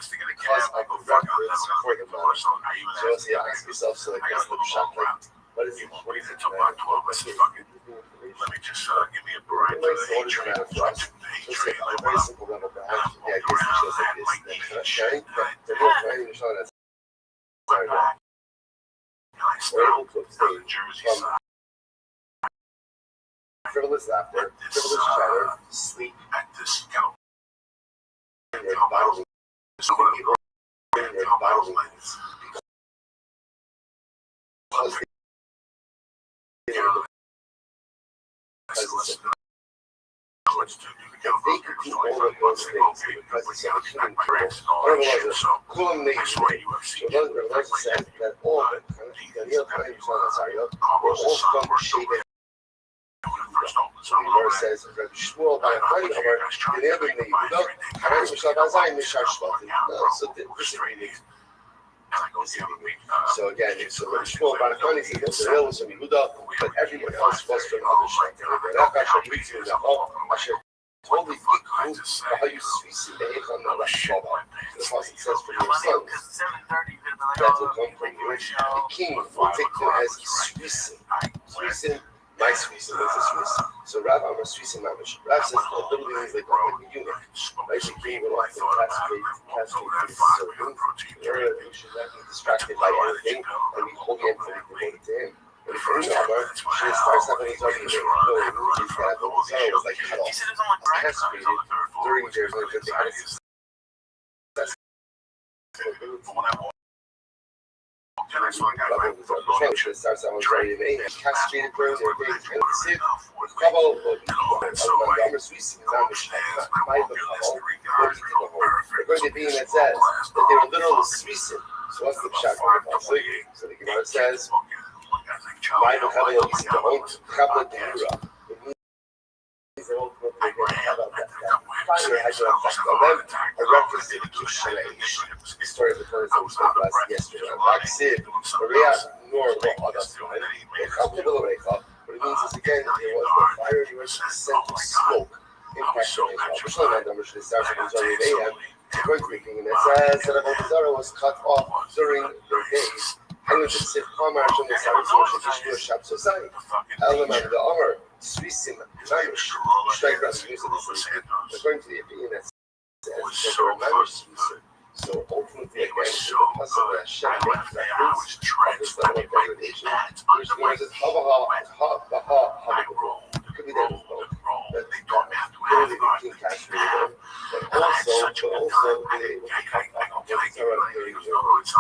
because of the reverence for the mother. So you ask yourself, so like, what's the shot like? What is it? What is it? Let me just give me a break. It's a very simple level, but the idea is just like this. That sharing, the real training is not as we're able to abstain from frivolous laughter, frivolous chatter, sleep, their bodily, if they could do all of those things in the presence of a human people, Rothschild said that all of it, Daniel Kanaim Shah, were all from Sheba. So the verse says, Rabbi Shmuel by Hani Amar, Daniel ben Yehuda, Kanaim Shah Bazai Mishar Shvatim. So this is really. So again, so Rabbi Shmuel by Hani said that Daniel was from Yehuda, but everyone else was from other Shvatim. Totally how you see the Echon of Shaba. The Prophet says for your sons, that will come from you. The king will take them as Swissen. Swissen, my Swissen, that's a Swiss. So Rav Amar Swissen Mamish. Rav says that literally means like a unit. Like the king will often castrate his servant. You should not be distracted by anything and be wholly and fully devoted to him. But if you remember, she starts having these arguments that Sarah was like cut off, castrated during their life. Starts out castrated during their days and Siv, Kabal, Montgomery Swiss, my We're going to be in that says that they were literal Swissin. So what's the pshat on the pasuk? So the Gemara says, "My vocabulary is the old vocabulary Tehura." It means the old vocabulary finally had no effect on them. A reference to the Kishalei, the story of the Torah that we spoke about yesterday. Vaksiv, Maria, nor what other one. What it means is again, there was no fire, there was a scent of smoke. Going speaking, and it says that Abu Zara was cut off during their days. And it was a Kamar from the Sarah Shab Society. Element the Amr, Swissim, Mamish, strike us use of this. According to the opinion that says that they were Mamish Swissim. So ultimately, again, the puzzle that Hashem makes that proves of this level of degradation. Which means that Havaha, it could be that as both. That literally the king castrated them. also been able to cut off what is around 30 euros.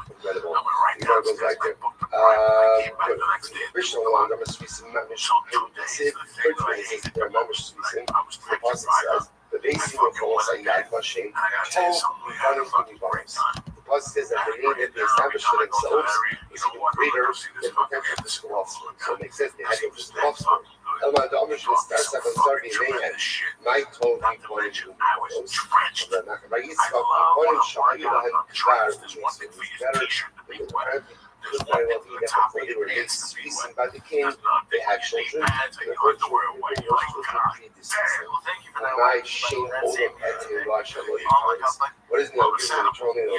Incredible. The email goes like that. Good. Krishna Long, I'm a Swiss membership. Their membership Swiss. The pastor says, the basic of course I like machine. The pastor says that the name that they established for themselves is even greater than potential physical offspring. So it makes sense they had no physical offspring. Elma, the Amish will start up on Zarbi Mayhem. My told me one of you knows. The Nakabayisco, one of Shahila and Kvar, which was better than the parent. Could very well be that before they were made speaking by the king, they had children. The first children were my shame hold up at the watch. What is the given controlling the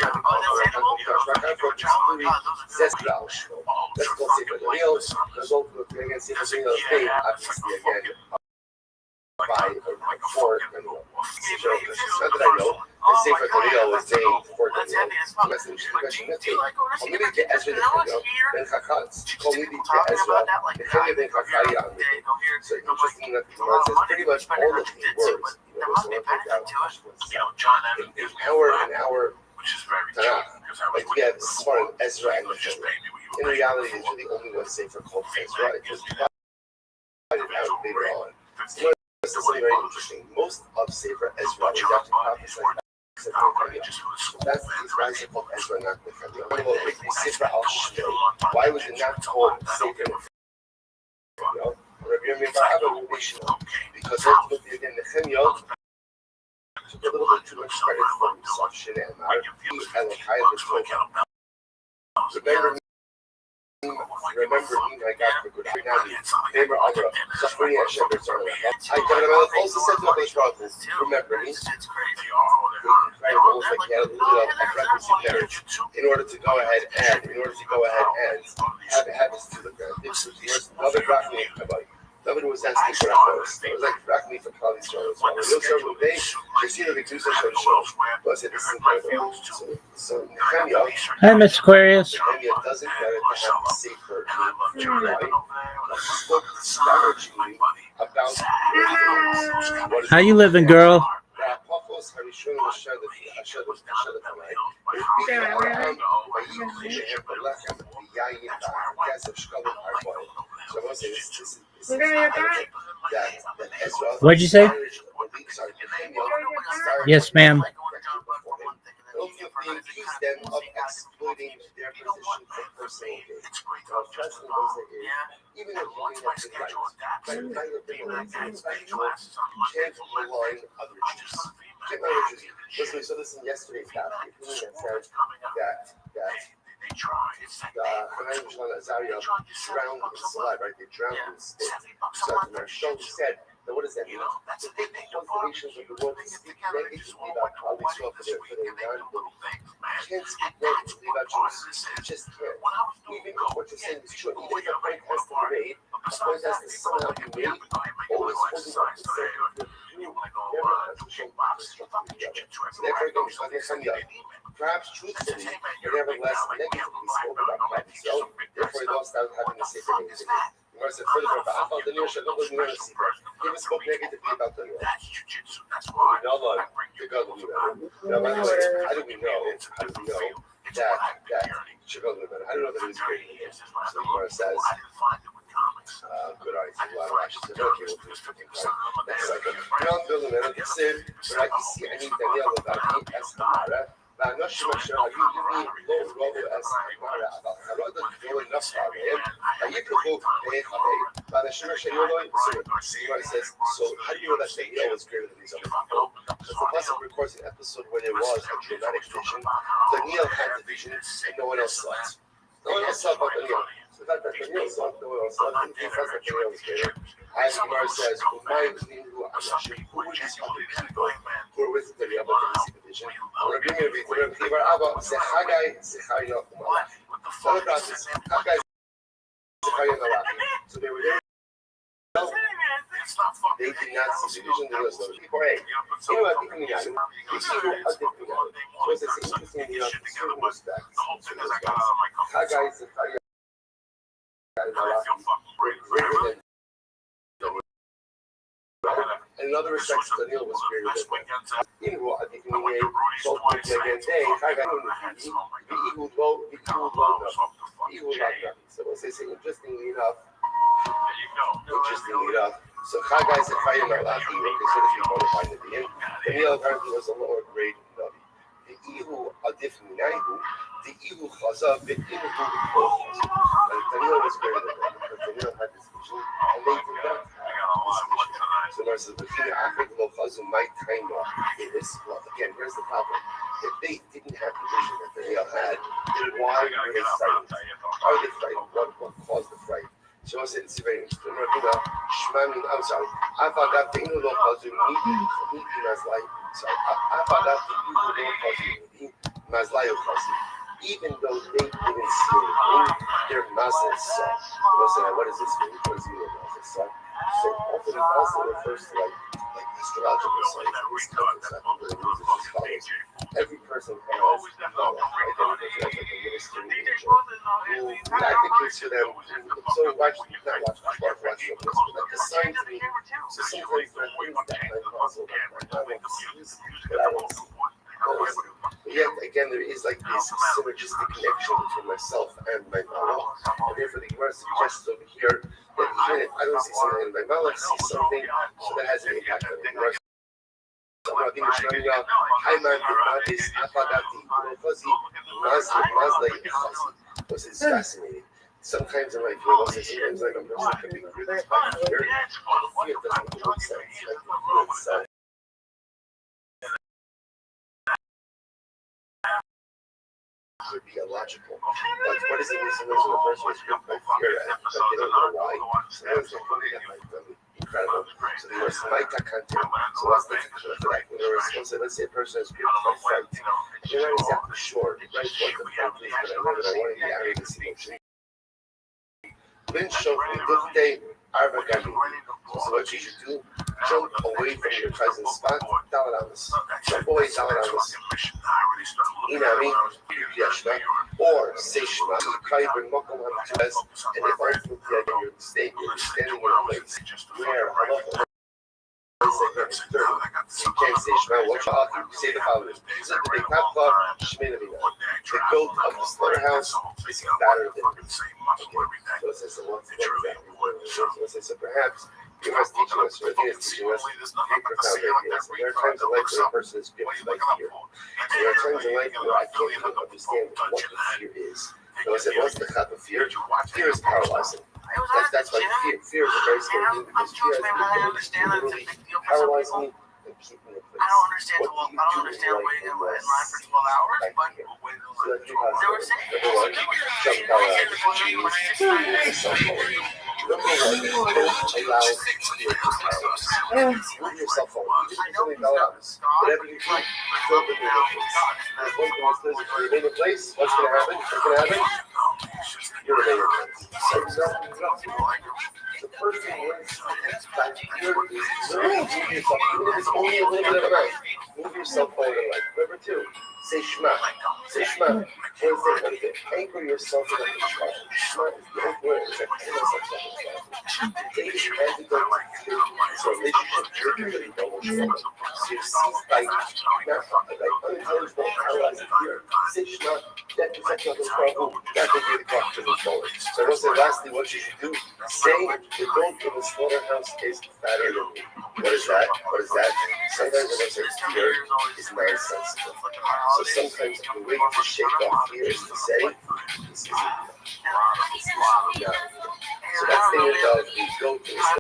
let's go see the real result of the thing and see the real thing, obviously, again. By before and not that I know, the Sefer Torah is named for the message. Only the Ezra the Chaya, Ben Chakatz. Only the Ezra, the Chaya Ben Chakaya. So interesting that the Torah says pretty much all of these words. You know, an hour Tanakh. Like we have as far as Ezra and Nehemiah. In reality, it's really only one Sefer called Ezra. It was divided out later on. This is very interesting. Most of Sefer Ezra is actually prophesied by that's these guys are called Ezra, not Nehemiah. Sefer al-Shmei. Why was it not called Sefer Nehemiah? Because ultimately, again, Nehemiah took a little bit too much credit for himself. Remember me, my God, for good now. Remember Abra, Safria Shepherds are I also said to those brothers, remember me. Almost like he had a little bit of preference in marriage in order to go ahead and have his two look at it. David Rachmi Kabbai. David was asking for Achos. It was like Rachmi for Kali Israel as well. You'll serve with they see the Medusa show. But it is incredible. So Nehemiah. Hi, Miss Aquarius. Nehemiah doesn't merit to have the safer name. Spoke disparagingly about how you living, girl? What'd you say? Yes, ma'am. Ultimately accuse them of exploiting their position for personal gain. Even if you have been right, can't malign other Jews. Listen, so listen, yesterday's daf, the opinion that said that Hanan Shalom Azaria drowned in Salai, right? They drowned in spit. So Marshall said, now what does that mean? To take the nations of the world to speak negatively about Klal Yisrael for their non-belief. You can't speak negatively about Jews. You just can't. Even if what you're saying is true, even if a point has to be made, a point has to somehow be made, always holding up the same. So therefore, perhaps truthfully, but nevertheless negatively spoke about Klal Yisrael. Therefore, he lost out having the safer name. Gemara said further, give us spoke negatively about the Lord. Now, by the way, how do we know that Chicago? How do we know that it was great? So Gemara says, good eyes, a lot of ashes. Okay, we'll do this for time. That's like a building and I see any Daniel about me as Hamara. והאנוש משהו היו ימי לא רובו אז אמרה, אבל חלוד הגדול נפסה עליהם, היפלחו בהיחבי, והאנשים שהיו לו יצאו. Somebody says, so how do you know that Daniel was greater than these other people? Because the Pasuk records an episode where there was a dramatic vision. Daniel had the vision and no one else saw it. No one else saw but Daniel. So that Daniel saw it, no one else saw it. He says that Daniel was greater. As Gemara says, who were these other people who were with Daniel but didn't see the vision? So they were there. They did not see the vision. They were slow. People, hey, you know what? We see how different we are. So it's interesting, you know, certain respects. Haggai is greater than and in other respects, Daniel was greater than Ihu, I think, in the so again, hey, Ihu low, so we'll say, interestingly enough, so Chagai is a fighting out loud, Ihu, considered to be qualified at the end. Daniel apparently was a lower grade Navi. The Ihu, a different Ihu, the Ihu Chazav, the Ihu Chazav. And Daniel was greater than them, because Daniel had this vision, and they did not. So now says, again, here's the problem. If they didn't have the vision that Daniel had, then why were they frightened? Are they frightened? What caused the fright? So I said, it's very interesting. I'm sorry. I thought that the Ihu Chazu meeting as like, sorry, I thought that the Ihu Chazu meeting Mazlayo Chazu. Even though they didn't see anything, their Mazal saw. What does this mean? What does it mean, Mazal saw? So often Mazal refers to like astrological signs. In this context, I think it means as follows. Every person has knowledge, right? Every person has like a ministering angel who advocates for them. So watch this, but like a sign to me. So sometimes there are things that my Mazal that I don't see. But yet again, there is like this synergistic connection between myself and my Malach, and therefore the Gemara suggests over here that even if I don't see something in my Malach, see something so that has an impact on the Gemara. This is fascinating. Sometimes in life, sometimes like a person can be gripped by fear, and fear doesn't make sense. Like the fear itself. Would be illogical. Like, what is it when sometimes when a person is gripped by fear and like, they don't know why? Sometimes they think that might be incredible. So they were smaita content. So what's the picture of that? When let's say a person is gripped by fright, they're not exactly sure, right, what the fright is, but I know that I want to be out of this emotion. Then show me the day. So what you should do, jump away from your present spot, Dalaramas. Jump away, Dalaramas. Inami, or say Shema, and if ultimately you're mistaken, you're standing in a place where Allah you can't say Shema, what you say the following. The goat of the slaughterhouse is fatter than me. So perhaps you must teach us, or he is teaching us, very profound ideas. There are times in life where a person is gripped by fear. There are times in life where I can't even understand what the fear is. So I said, what's the type of fear? Fear is paralyzing. That's why fear is a very scary thing, because fear has the ability to literally paralyze me and keep me in place. I don't understand waiting in line for 12 hours, but they were saying, Number one, don't allow fear to paralyze. Move your cell phone. Whatever you do, don't remain in place. If one thing is if you remain in place, what's going to happen? What's going to happen? You remain in place. The first thing is, move yourself, even if it's only a little bit of a night. Move yourself forward in life. Number two, say Shema. Say Shema. What is it? Anchor yourself in the Shema. Shema is the old word. It's like take it as it goes. It's a relationship with the double Shema. So you see, like unintelligible, paralyzing fear. Say Shema. That is like nothing problem. That will be the clock to move forward. So I will say lastly, what you should do, say the goat in the slaughterhouse is fatter than me. What is that? What is that? Sometimes when I say fear is non-sensitive. So sometimes the way to shake off fear is to say, this is enough. So that's the end of the goat in the